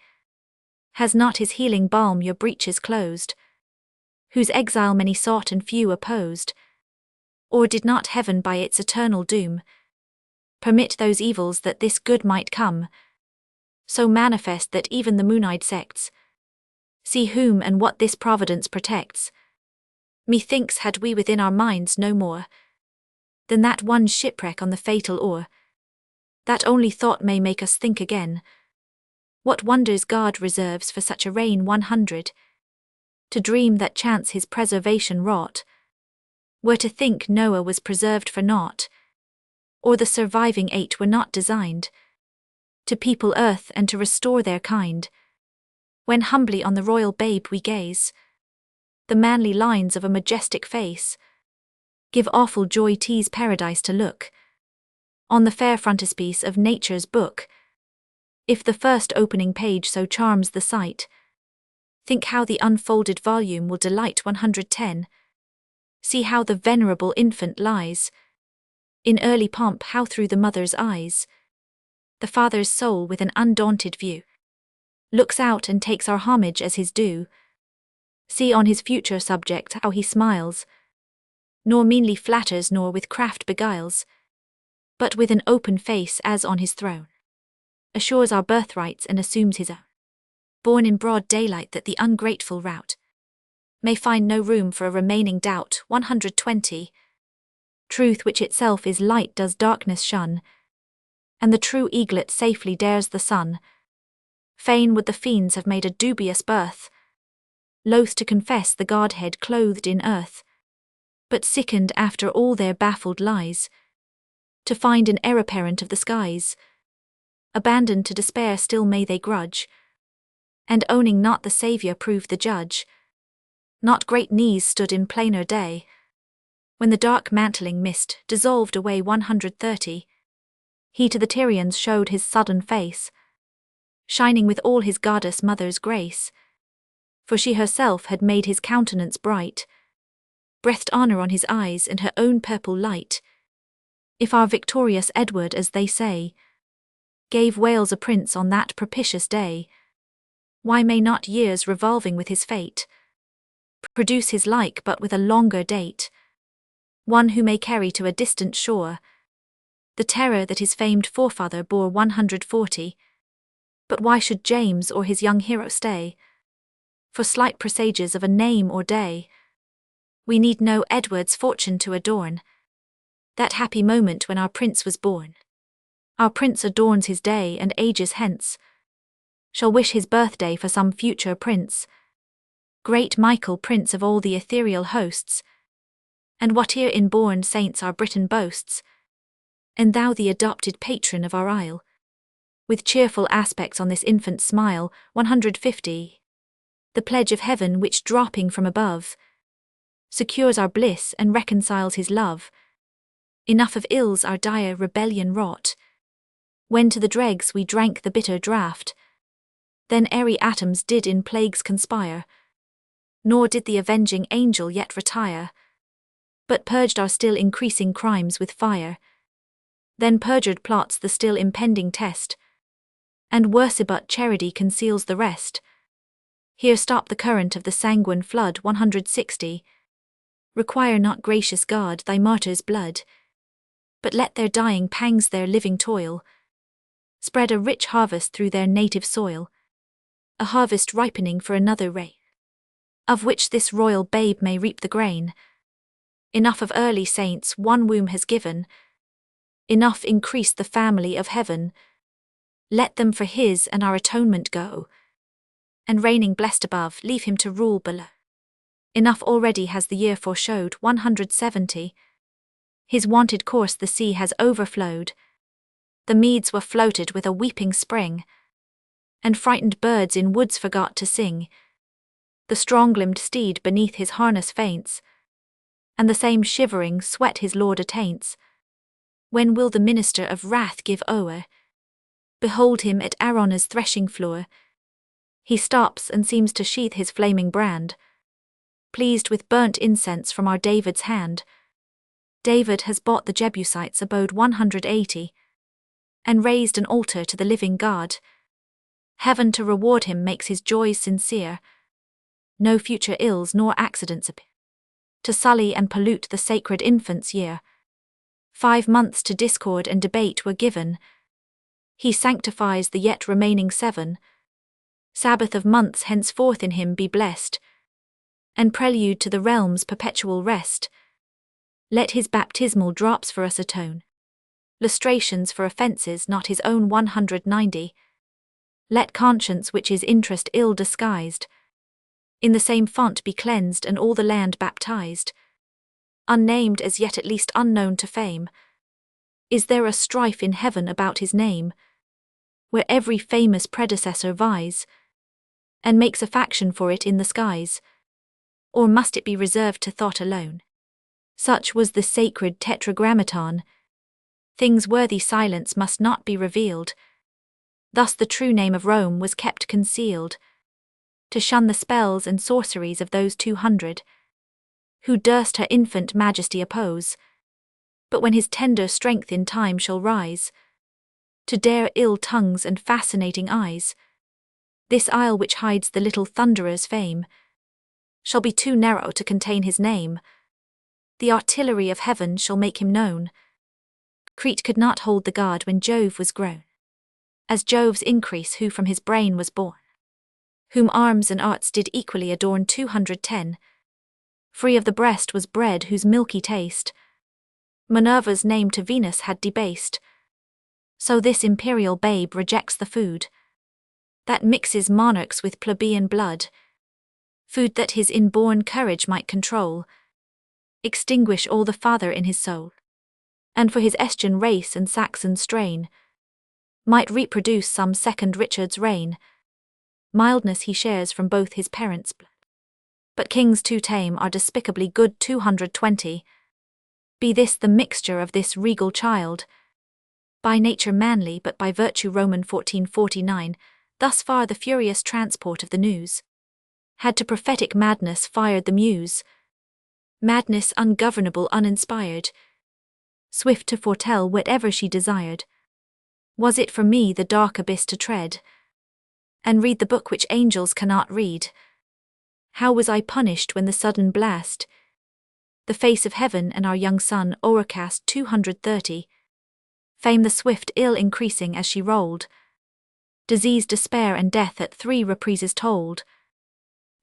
Has not his healing balm your breaches closed, whose exile many sought and few opposed? Or did not heaven by its eternal doom permit those evils that this good might come, so manifest that even the moon-eyed sects see whom and what this providence protects? Methinks had we within our minds no more than that one shipwreck on the fatal oar, that only thought may make us think again what wonders God reserves for such a reign 100, to dream that chance his preservation wrought, were to think Noah was preserved for naught, or the surviving 8 were not designed to people earth and to restore their kind. When humbly on the royal babe we gaze, the manly lines of a majestic face give awful joy, tease paradise to look on the fair frontispiece of nature's book. If the first opening page so charms the sight, Think how the unfolded volume will delight 110. See how the venerable infant lies in early pomp, how through the mother's eyes the father's soul with an undaunted view looks out and takes our homage as his due. See on his future subject how he smiles, nor meanly flatters nor with craft beguiles, but with an open face as on his throne assures our birthrights and assumes his own. Born in broad daylight that the ungrateful rout may find no room for a remaining doubt. 120. Truth which itself is light does darkness shun, and the true eaglet safely dares the sun. Fain would the fiends have made a dubious birth, loath to confess the Godhead clothed in earth, but sickened after all their baffled lies, to find an heir apparent of the skies. Abandoned to despair still may they grudge, and owning not the Saviour prove the judge. Not great knees stood in plainer day, when the dark mantling mist dissolved away. 130. He to the Tyrians showed his sudden face, shining with all his goddess mother's grace, for she herself had made his countenance bright, breathed honour on his eyes and her own purple light. If our victorious Edward, as they say, gave Wales a prince on that propitious day, why may not years revolving with his fate produce his like but with a longer date, one who may carry to a distant shore the terror that his famed forefather bore. 140. But why should James or his young hero stay for slight presages of a name or day? We need no Edward's fortune to adorn that happy moment when our prince was born. Our prince adorns his day, and ages hence shall wish his birthday for some future prince, great Michael, prince of all the ethereal hosts, and whate'er inborn saints our Britain boasts, and thou the adopted patron of our isle, with cheerful aspects on this infant smile. 150. The pledge of heaven which dropping from above secures our bliss and reconciles his love. Enough of ills our dire rebellion wrought, when to the dregs we drank the bitter draught. Then airy atoms did in plagues conspire, nor did the avenging angel yet retire, but purged our still increasing crimes with fire. Then perjured plots the still impending test, and worse but charity conceals the rest. Here stop the current of the sanguine flood. 160. Require not, gracious God, thy martyrs' blood, but let their dying pangs their living toil spread a rich harvest through their native soil, a harvest ripening for another reign, of which this royal babe may reap the grain. Enough of early saints one womb has given, enough increase the family of heaven. Let them for his and our atonement go, and reigning blessed above, leave him to rule below. Enough already has the year foreshowed. 170. His wonted course the sea has overflowed, the meads were floated with a weeping spring, and frightened birds in woods forgot to sing. The strong-limbed steed beneath his harness faints, and the same shivering sweat his lord attaints. When will the minister of wrath give o'er? Behold him at Araunah's threshing floor. He stops and seems to sheathe his flaming brand, pleased with burnt incense from our David's hand. David has bought the Jebusites' abode. 180. And raised an altar to the living God. Heaven to reward him makes his joys sincere. No future ills nor accidents appear to sully and pollute the sacred infant's year. 5 months to discord and debate were given. He sanctifies the yet remaining 7. Sabbath of months henceforth in him be blessed, and prelude to the realm's perpetual rest. Let his baptismal drops for us atone lustrations for offences not his own. 190. Let conscience, which is interest ill disguised, in the same font be cleansed and all the land baptized. Unnamed as yet at least unknown to fame, is there a strife in heaven about his name, where every famous predecessor vies, and makes a faction for it in the skies? Or must it be reserved to thought alone? Such was the sacred tetragrammaton. Things worthy silence must not be revealed. Thus the true name of Rome was kept concealed. to shun the spells and sorceries of those 200, who durst her infant majesty oppose. But when his tender strength in time shall rise, to dare ill tongues and fascinating eyes, this isle which hides the little thunderer's fame shall be too narrow to contain his name. The artillery of heaven shall make him known. Crete could not hold the guard when Jove was grown, as Jove's increase who from his brain was born, whom arms and arts did equally adorn. 210. Free of the breast was bread whose milky taste Minerva's name to Venus had debased. So this imperial babe rejects the food that mixes monarchs with plebeian blood, food that his inborn courage might control, extinguish all the father in his soul, and for his Estian race and Saxon strain might reproduce some second Richard's reign. Mildness he shares from both his parents' blood, but kings too tame are despicably good. 220. Be this the mixture of this regal child, by nature manly but by virtue Roman. 1449. Thus far the furious transport of the news had to prophetic madness fired the muse, madness ungovernable uninspired, swift to foretell whatever she desired. Was it for me the dark abyss to tread, and read the book which angels cannot read? How was I punished when the sudden blast the face of heaven and our young son o'ercast? 230. Fame the swift ill increasing as she rolled, disease, despair, and death at 3 reprises told.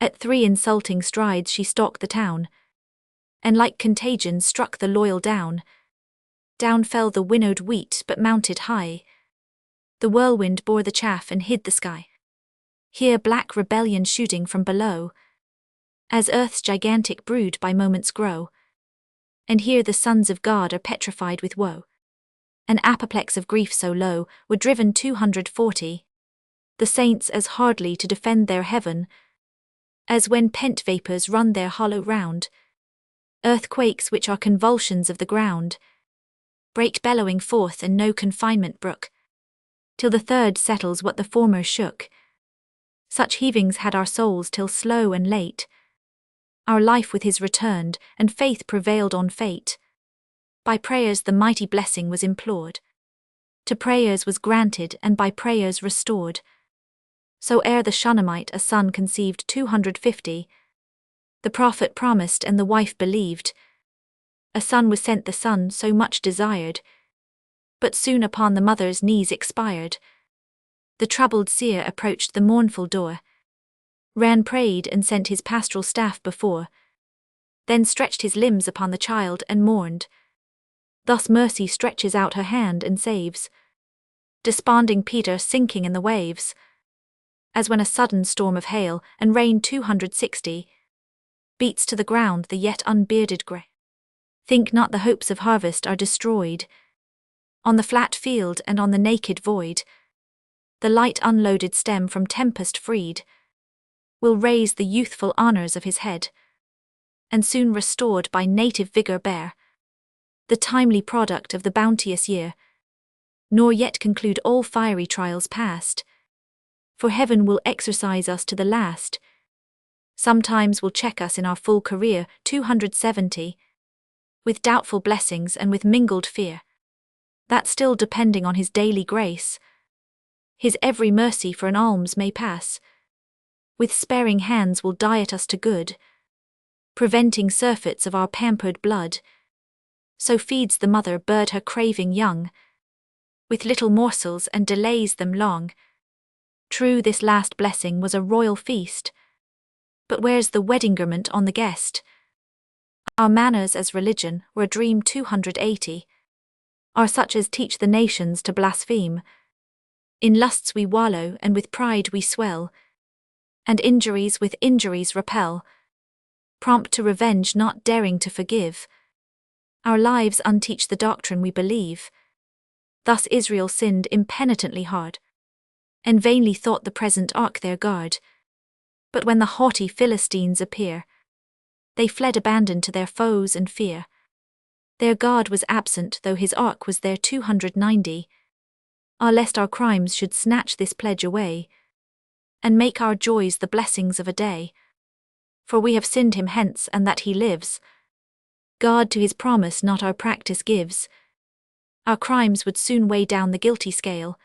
At 3 insulting strides she stalked the town, and like contagion struck the loyal down. Down fell the winnowed wheat, but mounted high. The whirlwind bore the chaff and hid the sky. Here black rebellion shooting from below, as earth's gigantic brood by moments grow. And here the sons of God are petrified with woe. An apoplexy of grief so low were driven. 240. The saints as hardly to defend their heaven, as when pent vapours run their hollow round. Earthquakes which are convulsions of the ground break bellowing forth and no confinement brook, till the third settles what the former shook. Such heavings had our souls till slow and late. Our life with his returned, and faith prevailed on fate. By prayers the mighty blessing was implored, to prayers was granted, and by prayers restored. So ere the Shunammite a son conceived. 250. The prophet promised and the wife believed. A son was sent, the son so much desired, but soon upon the mother's knees expired. The troubled seer approached the mournful door, ran, prayed, and sent his pastoral staff before, then stretched his limbs upon the child and mourned. Thus mercy stretches out her hand and saves desponding Peter sinking in the waves, as when a sudden storm of hail and rain. 260. Beats to the ground the yet unbearded grey. Think not the hopes of harvest are destroyed. On the flat field and on the naked void, the light unloaded stem from tempest freed will raise the youthful honours of his head, and soon restored by native vigour bear the timely product of the bounteous year, nor yet conclude all fiery trials past, for heaven will exercise us to the last, sometimes will check us in our full career. 270. With doubtful blessings and with mingled fear, that still depending on his daily grace, his every mercy for an alms may pass, with sparing hands will diet us to good, preventing surfeits of our pampered blood. So feeds the mother bird her craving young, with little morsels and delays them long. True, this last blessing was a royal feast, but where's the wedding garment on the guest? Our manners as religion were a dream. 280. Are such as teach the nations to blaspheme. In lusts we wallow and with pride we swell, and injuries with injuries repel, prompt to revenge not daring to forgive. Our lives unteach the doctrine we believe. Thus Israel sinned impenitently hard, and vainly thought the present ark their guard. But when the haughty Philistines appear, they fled abandoned to their foes and fear. Their God was absent though his ark was there. 290. Ah, lest our crimes should snatch this pledge away, and make our joys the blessings of a day. For we have sinned him hence, and that he lives, God to his promise not our practice gives. Our crimes would soon weigh down the guilty scale,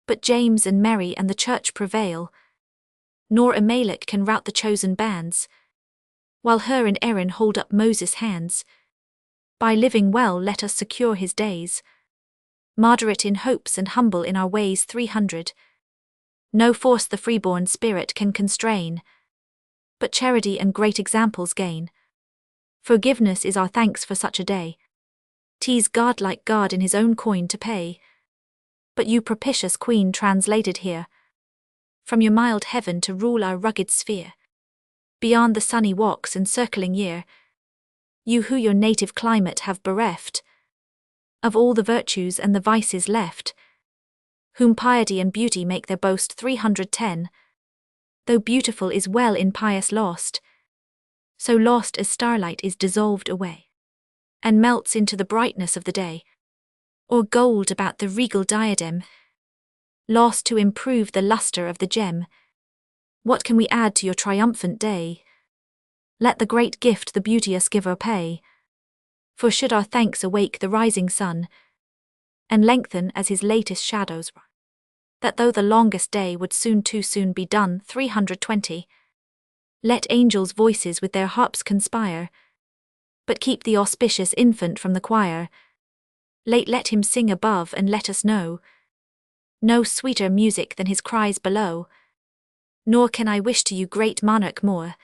but James and Mary and the Church prevail, nor Amalek can rout the chosen bands, while Hur and Aaron hold up Moses' hands. By living well let us secure his days, moderate in hopes and humble in our ways. 300. No force the freeborn spirit can constrain, but charity and great examples gain. Forgiveness is our thanks for such a day. 'Tis God like God in his own coin to pay. But you propitious Queen translated here, from your mild heaven to rule our rugged sphere, beyond the sunny walks and circling year, you who your native climate have bereft of all the virtues and the vices left, whom piety and beauty make their boast. 310. Though beautiful is well in pious lost, so lost as starlight is dissolved away, and melts into the brightness of the day, or gold about the regal diadem, lost to improve the lustre of the gem. What can we add to your triumphant day? Let the great gift the beauteous giver pay, for should our thanks awake the rising sun, and lengthen as his latest shadows run, that though the longest day would soon too soon be done. 320. Let angels' voices with their harps conspire, but keep the auspicious infant from the choir. Late let him sing above, and let us know no sweeter music than his cries below. Nor can I wish to you, great monarch, more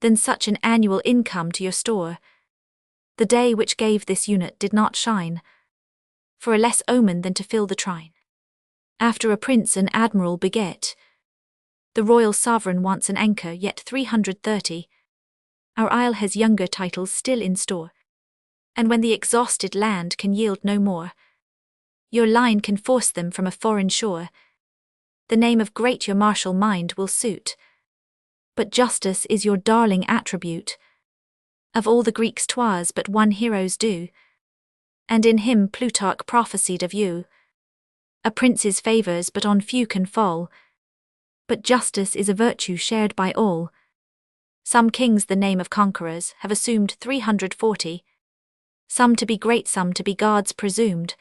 than such an annual income to your store. The day which gave this unit did not shine for a less omen than to fill the trine. After a prince an admiral beget, the royal sovereign wants an anchor yet. 330. Our isle has younger titles still in store, and when the exhausted land can yield no more, your line can force them from a foreign shore. The name of great your martial mind will suit, but justice is your darling attribute. Of all the Greeks 'twas but one hero's due, and in him Plutarch prophesied of you. A prince's favours but on few can fall, but justice is a virtue shared by all. Some kings the name of conquerors have assumed. 340. Some to be great, some to be gods presumed,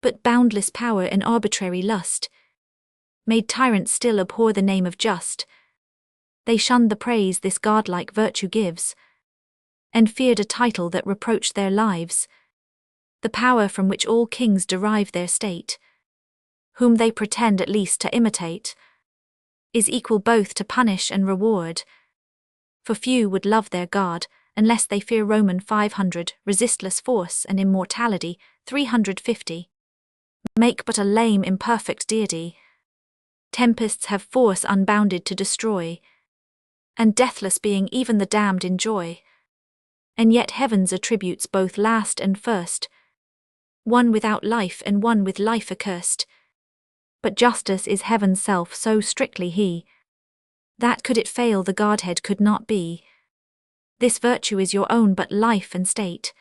but boundless power and arbitrary lust made tyrants still abhor the name of just. They shunned the praise this godlike virtue gives, and feared a title that reproached their lives. The power from which all kings derive their state, whom they pretend at least to imitate, is equal both to punish and reward. For few would love their God, unless they fear Roman. 500. Resistless force and immortality. 350. Make but a lame imperfect deity. Tempests have force unbounded to destroy, and deathless being even the damned enjoy. And yet heaven's attributes both last and first, one without life and one with life accursed. But justice is heaven's self, so strictly he, that could it fail the Godhead could not be. This virtue is your own, but life and state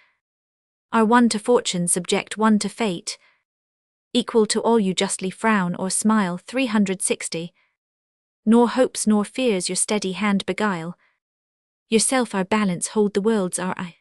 are one to fortune subject, one to fate, equal to all you justly frown or smile. 360. Nor hopes nor fears your steady hand beguile, yourself our balance hold, the world's our eye.